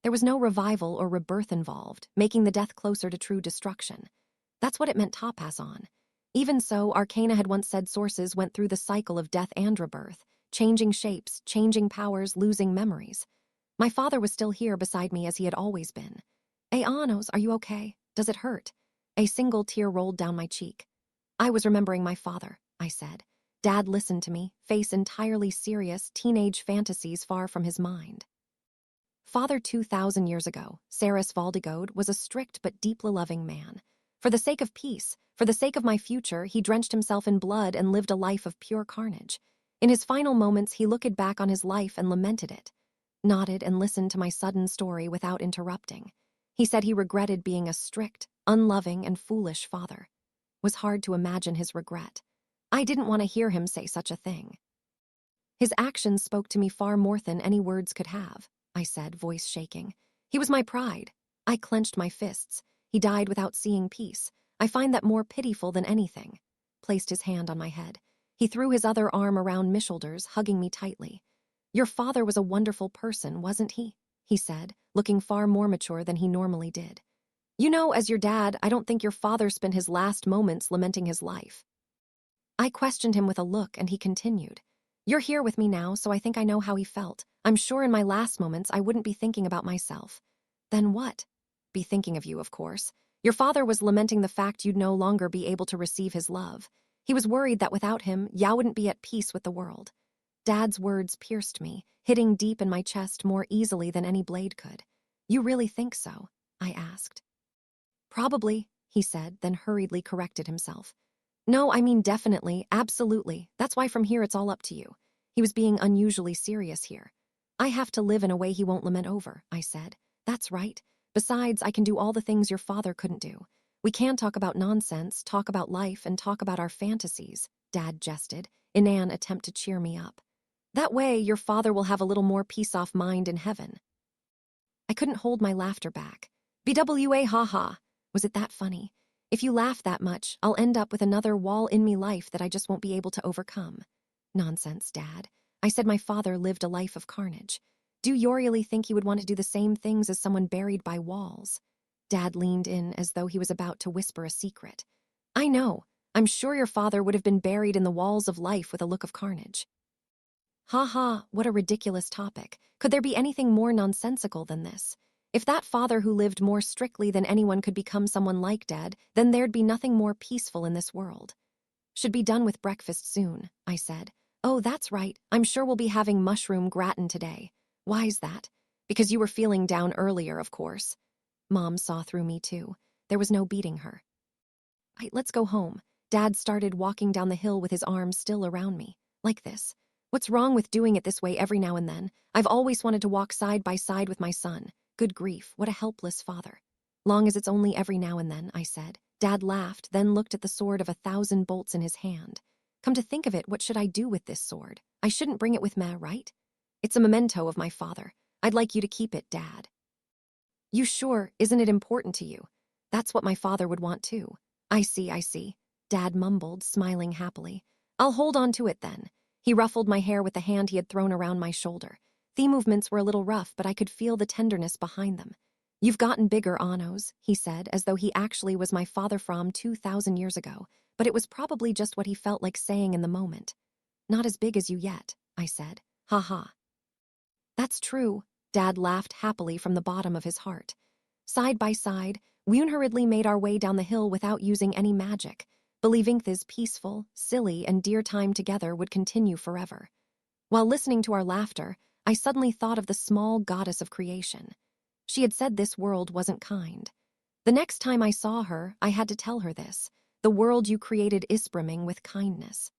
There was no revival or rebirth involved, making the death closer to true destruction. That's what it meant to pass on. Even so, Arcana had once said sources went through the cycle of death and rebirth, changing shapes, changing powers, losing memories. My father was still here beside me as he had always been. Anos, are you okay? Does it hurt? A single tear rolled down my cheek. I was remembering my father, I said. Dad listened to me, face entirely serious, teenage fantasies far from his mind. Father 2,000 years ago, Saris Valdigode, was a strict but deeply loving man. For the sake of peace, for the sake of my future, he drenched himself in blood and lived a life of pure carnage. In his final moments, he looked back on his life and lamented it, nodded and listened to my sudden story without interrupting. He said he regretted being a strict, unloving, and foolish father. It was hard to imagine his regret. I didn't want to hear him say such a thing. His actions spoke to me far more than any words could have, I said, voice shaking. He was my pride. I clenched my fists. He died without seeing peace. I find that more pitiful than anything. Placed his hand on my head. He threw his other arm around my shoulders, hugging me tightly. Your father was a wonderful person, wasn't he? He said, looking far more mature than he normally did. You know, as your dad, I don't think your father spent his last moments lamenting his life. I questioned him with a look, and he continued. You're here with me now, so I think I know how he felt. I'm sure in my last moments I wouldn't be thinking about myself. Then what? Be thinking of you, of course. Your father was lamenting the fact you'd no longer be able to receive his love. He was worried that without him, Ya wouldn't be at peace with the world. Dad's words pierced me, hitting deep in my chest more easily than any blade could. You really think so? I asked. Probably, he said, then hurriedly corrected himself. No, I mean definitely, absolutely. That's why from here it's all up to you. He was being unusually serious here. I have to live in a way he won't lament over, I said. That's right. Besides, I can do all the things your father couldn't do. We can talk about nonsense, talk about life, and talk about our fantasies, Dad jested, in an attempt to cheer me up. That way, your father will have a little more peace off mind in heaven. I couldn't hold my laughter back. BWA ha. Was it that funny? If you laugh that much, I'll end up with another wall-in-me life that I just won't be able to overcome. Nonsense, Dad. I said my father lived a life of carnage. Do you really think he would want to do the same things as someone buried by walls? Dad leaned in as though he was about to whisper a secret. I know. I'm sure your father would have been buried in the walls of life with a look of carnage. What a ridiculous topic. Could there be anything more nonsensical than this? If that father who lived more strictly than anyone could become someone like Dad, then there'd be nothing more peaceful in this world. Should be done with breakfast soon, I said. Oh, that's right. I'm sure we'll be having mushroom gratin today. Why's that? Because you were feeling down earlier, of course. Mom saw through me too. There was no beating her. Right, let's go home. Dad started walking down the hill with his arms still around me. Like this. What's wrong with doing it this way every now and then? I've always wanted to walk side by side with my son. Good grief, what a helpless father. Long as it's only every now and then, I said. Dad laughed, then looked at the sword of 1,000 bolts in his hand. Come to think of it, what should I do with this sword? I shouldn't bring it with me, right? It's a memento of my father. I'd like you to keep it, Dad. You sure? Isn't it important to you? That's what my father would want too. I see. Dad mumbled, smiling happily. I'll hold on to it then. He ruffled my hair with the hand he had thrown around my shoulder. The movements were a little rough, but I could feel the tenderness behind them. You've gotten bigger, Anos, he said, as though he actually was my father from 2,000 years ago, but it was probably just what he felt like saying in the moment. Not as big as you yet, I said. Ha. That's true. Dad laughed happily from the bottom of his heart. Side by side, we hurriedly made our way down the hill without using any magic, believing this peaceful, silly, and dear time together would continue forever. While listening to our laughter, I suddenly thought of the small goddess of creation. She had said this world wasn't kind. The next time I saw her, I had to tell her this. The world you created is brimming with kindness.